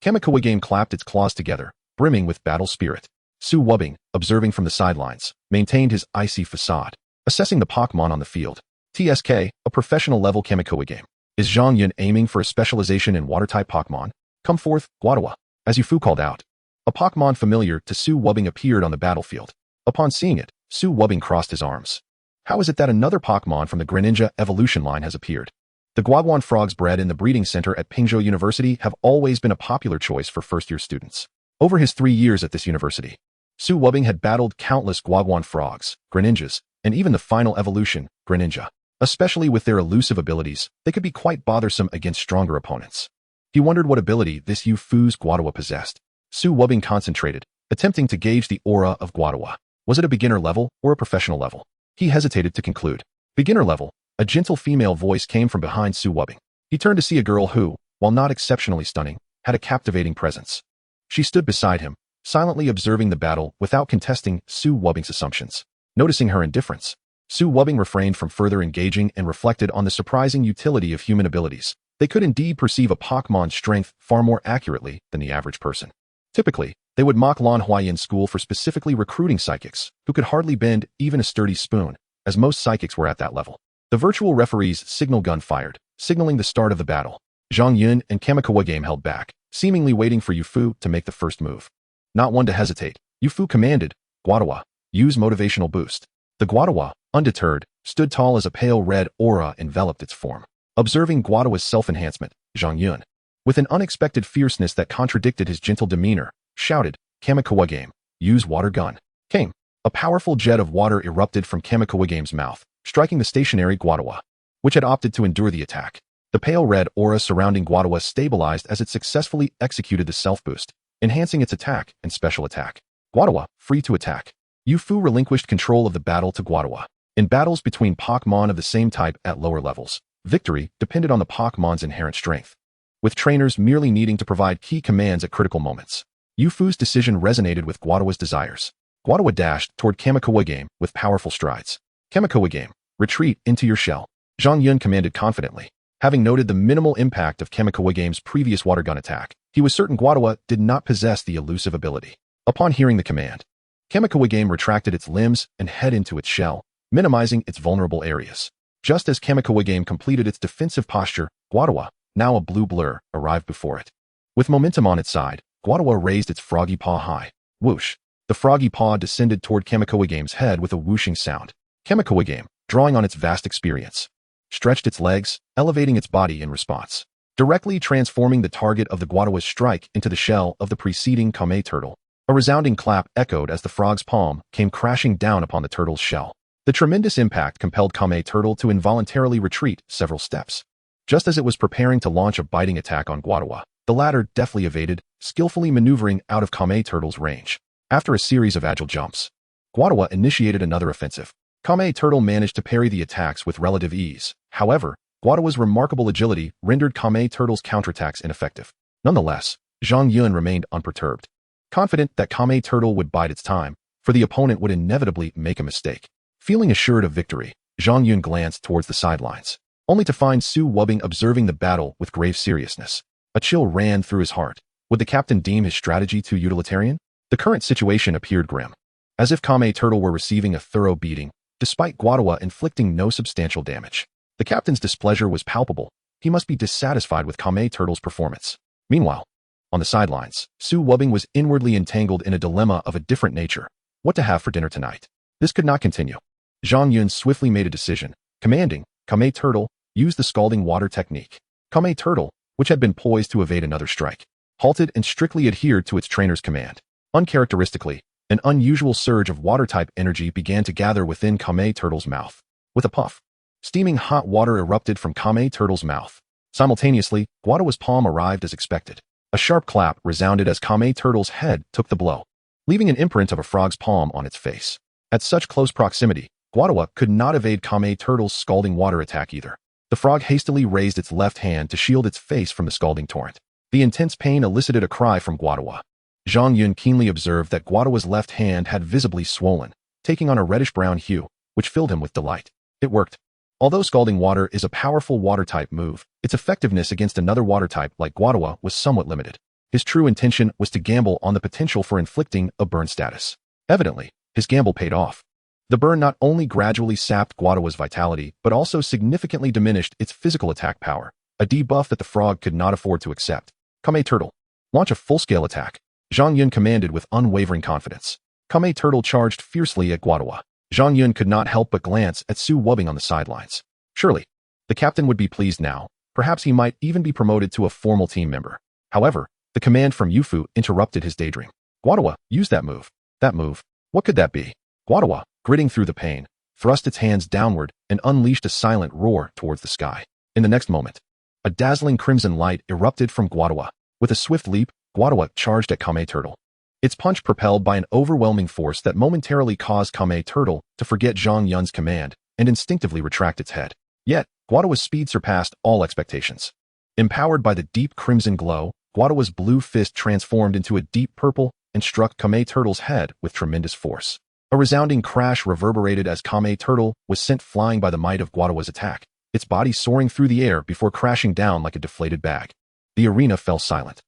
Kamikowa-game clapped its claws together, brimming with battle spirit. Su Wubing, observing from the sidelines, maintained his icy facade, assessing the Pokémon on the field. TSK, a professional-level Kamikowa-game. Is Zhang Yun aiming for a specialization in water-type Pokémon? "Come forth, Guadawa," as Yu-Fu called out. A Pokémon familiar to Su Wubing appeared on the battlefield. Upon seeing it, Su Wubing crossed his arms. How is it that another Pokémon from the Greninja evolution line has appeared? The Guaguan frogs bred in the breeding center at Pingzhou University have always been a popular choice for first-year students. Over his 3 years at this university, Su Wubing had battled countless Guaguan frogs, Greninjas, and even the final evolution, Greninja. Especially with their elusive abilities, they could be quite bothersome against stronger opponents. He wondered what ability this Yu-Fu's Guadawa possessed. Su Wubing concentrated, attempting to gauge the aura of Guadawa. Was it a beginner level or a professional level? He hesitated to conclude. Beginner level. A gentle female voice came from behind Su Wubing. He turned to see a girl who, while not exceptionally stunning, had a captivating presence. She stood beside him, silently observing the battle without contesting Su Wubing's assumptions. Noticing her indifference, Su Wubing refrained from further engaging and reflected on the surprising utility of human abilities. They could indeed perceive a Pokémon's strength far more accurately than the average person. Typically, they would mock Lan Huayin School for specifically recruiting psychics, who could hardly bend even a sturdy spoon, as most psychics were at that level. The virtual referee's signal gun fired, signaling the start of the battle. Zhang Yun and Kamikowa-game held back, seemingly waiting for Yu-Fu to make the first move. Not one to hesitate, Yu-Fu commanded, "Guadawa, use motivational boost." The Guadawa, undeterred, stood tall as a pale red aura enveloped its form. Observing Guadawa's self-enhancement, Zhang Yun, with an unexpected fierceness that contradicted his gentle demeanor, shouted, "Kamikowa-game, use water gun." Came. A powerful jet of water erupted from Kamikowa-game's mouth, striking the stationary Guadawa, which had opted to endure the attack. The pale red aura surrounding Guadawa stabilized as it successfully executed the self-boost, enhancing its attack and special attack. Guadawa, free to attack. Yu-Fu relinquished control of the battle to Guadawa. In battles between Pokémon of the same type at lower levels, victory depended on the Pokémon's inherent strength, with trainers merely needing to provide key commands at critical moments. Yu-Fu's decision resonated with Guadawa's desires. Guadawa dashed toward Kamikowa-game with powerful strides. "Kamikowa-game, retreat into your shell," Zhang Yun commanded confidently. Having noted the minimal impact of Kamikowa-game's previous water gun attack, he was certain Guadawa did not possess the elusive ability. Upon hearing the command, Kamikowa-game retracted its limbs and head into its shell, minimizing its vulnerable areas. Just as Kamikowa-game completed its defensive posture, Guadawa, now a blue blur, arrived before it. With momentum on its side, Guadawa raised its froggy paw high. Whoosh! The froggy paw descended toward Kamikowa-game's head with a whooshing sound. Kamikowa-game, drawing on its vast experience, stretched its legs, elevating its body in response, directly transforming the target of the Guadawa's strike into the shell of the preceding Kame turtle. A resounding clap echoed as the frog's palm came crashing down upon the turtle's shell. The tremendous impact compelled Kame turtle to involuntarily retreat several steps. Just as it was preparing to launch a biting attack on Guadawa, the latter deftly evaded, skillfully maneuvering out of Kame turtle's range. After a series of agile jumps, Guadawa initiated another offensive. Kame turtle managed to parry the attacks with relative ease. However, Guadawa's remarkable agility rendered Kame turtle's counterattacks ineffective. Nonetheless, Zhang Yun remained unperturbed, confident that Kame turtle would bide its time, for the opponent would inevitably make a mistake. Feeling assured of victory, Zhang Yun glanced towards the sidelines, only to find Su Wubing observing the battle with grave seriousness. A chill ran through his heart. Would the captain deem his strategy too utilitarian? The current situation appeared grim, as if Kame turtle were receiving a thorough beating, despite Guadawa inflicting no substantial damage. The captain's displeasure was palpable. He must be dissatisfied with Kame turtle's performance. Meanwhile, on the sidelines, Su Wubing was inwardly entangled in a dilemma of a different nature. what to have for dinner tonight. This could not continue. Zhang Yun swiftly made a decision, commanding, Kame Turtle, use the scalding water technique. Kame Turtle, which had been poised to evade another strike, halted and strictly adhered to its trainer's command. Uncharacteristically, an unusual surge of water-type energy began to gather within Kame Turtle's mouth. With a puff, steaming hot water erupted from Kame Turtle's mouth. Simultaneously, Guadawa's palm arrived as expected. A sharp clap resounded as Kame Turtle's head took the blow, leaving an imprint of a frog's palm on its face. At such close proximity, Guadawa could not evade Kame Turtle's scalding water attack either. The frog hastily raised its left hand to shield its face from the scalding torrent. The intense pain elicited a cry from Guadawa. Zhang Yun keenly observed that Guadawa's left hand had visibly swollen, taking on a reddish-brown hue, which filled him with delight. It worked. Although scalding water is a powerful water-type move, its effectiveness against another water-type like Guadawa was somewhat limited. His true intention was to gamble on the potential for inflicting a burn status. Evidently, his gamble paid off. The burn not only gradually sapped Guadawa's vitality, but also significantly diminished its physical attack power, a debuff that the frog could not afford to accept. Kame Turtle, launch a full-scale attack. Zhang Yun commanded with unwavering confidence. Kame Turtle charged fiercely at Guadawa. Zhang Yun could not help but glance at Su Wubbing on the sidelines. Surely, the captain would be pleased now. Perhaps he might even be promoted to a formal team member. However, the command from Yufu interrupted his daydream. Guadawa, use that move. That move. What could that be? Guadawa, gritting through the pain, thrust its hands downward and unleashed a silent roar towards the sky. In the next moment, a dazzling crimson light erupted from Guadawa. With a swift leap, Guadawa charged at Kame Turtle. Its punch propelled by an overwhelming force that momentarily caused Kame Turtle to forget Zhang Yun's command and instinctively retract its head. Yet, Guadawa's speed surpassed all expectations. Empowered by the deep crimson glow, Guadawa's blue fist transformed into a deep purple and struck Kame Turtle's head with tremendous force. A resounding crash reverberated as Kame Turtle was sent flying by the might of Guadawa's attack, its body soaring through the air before crashing down like a deflated bag. The arena fell silent.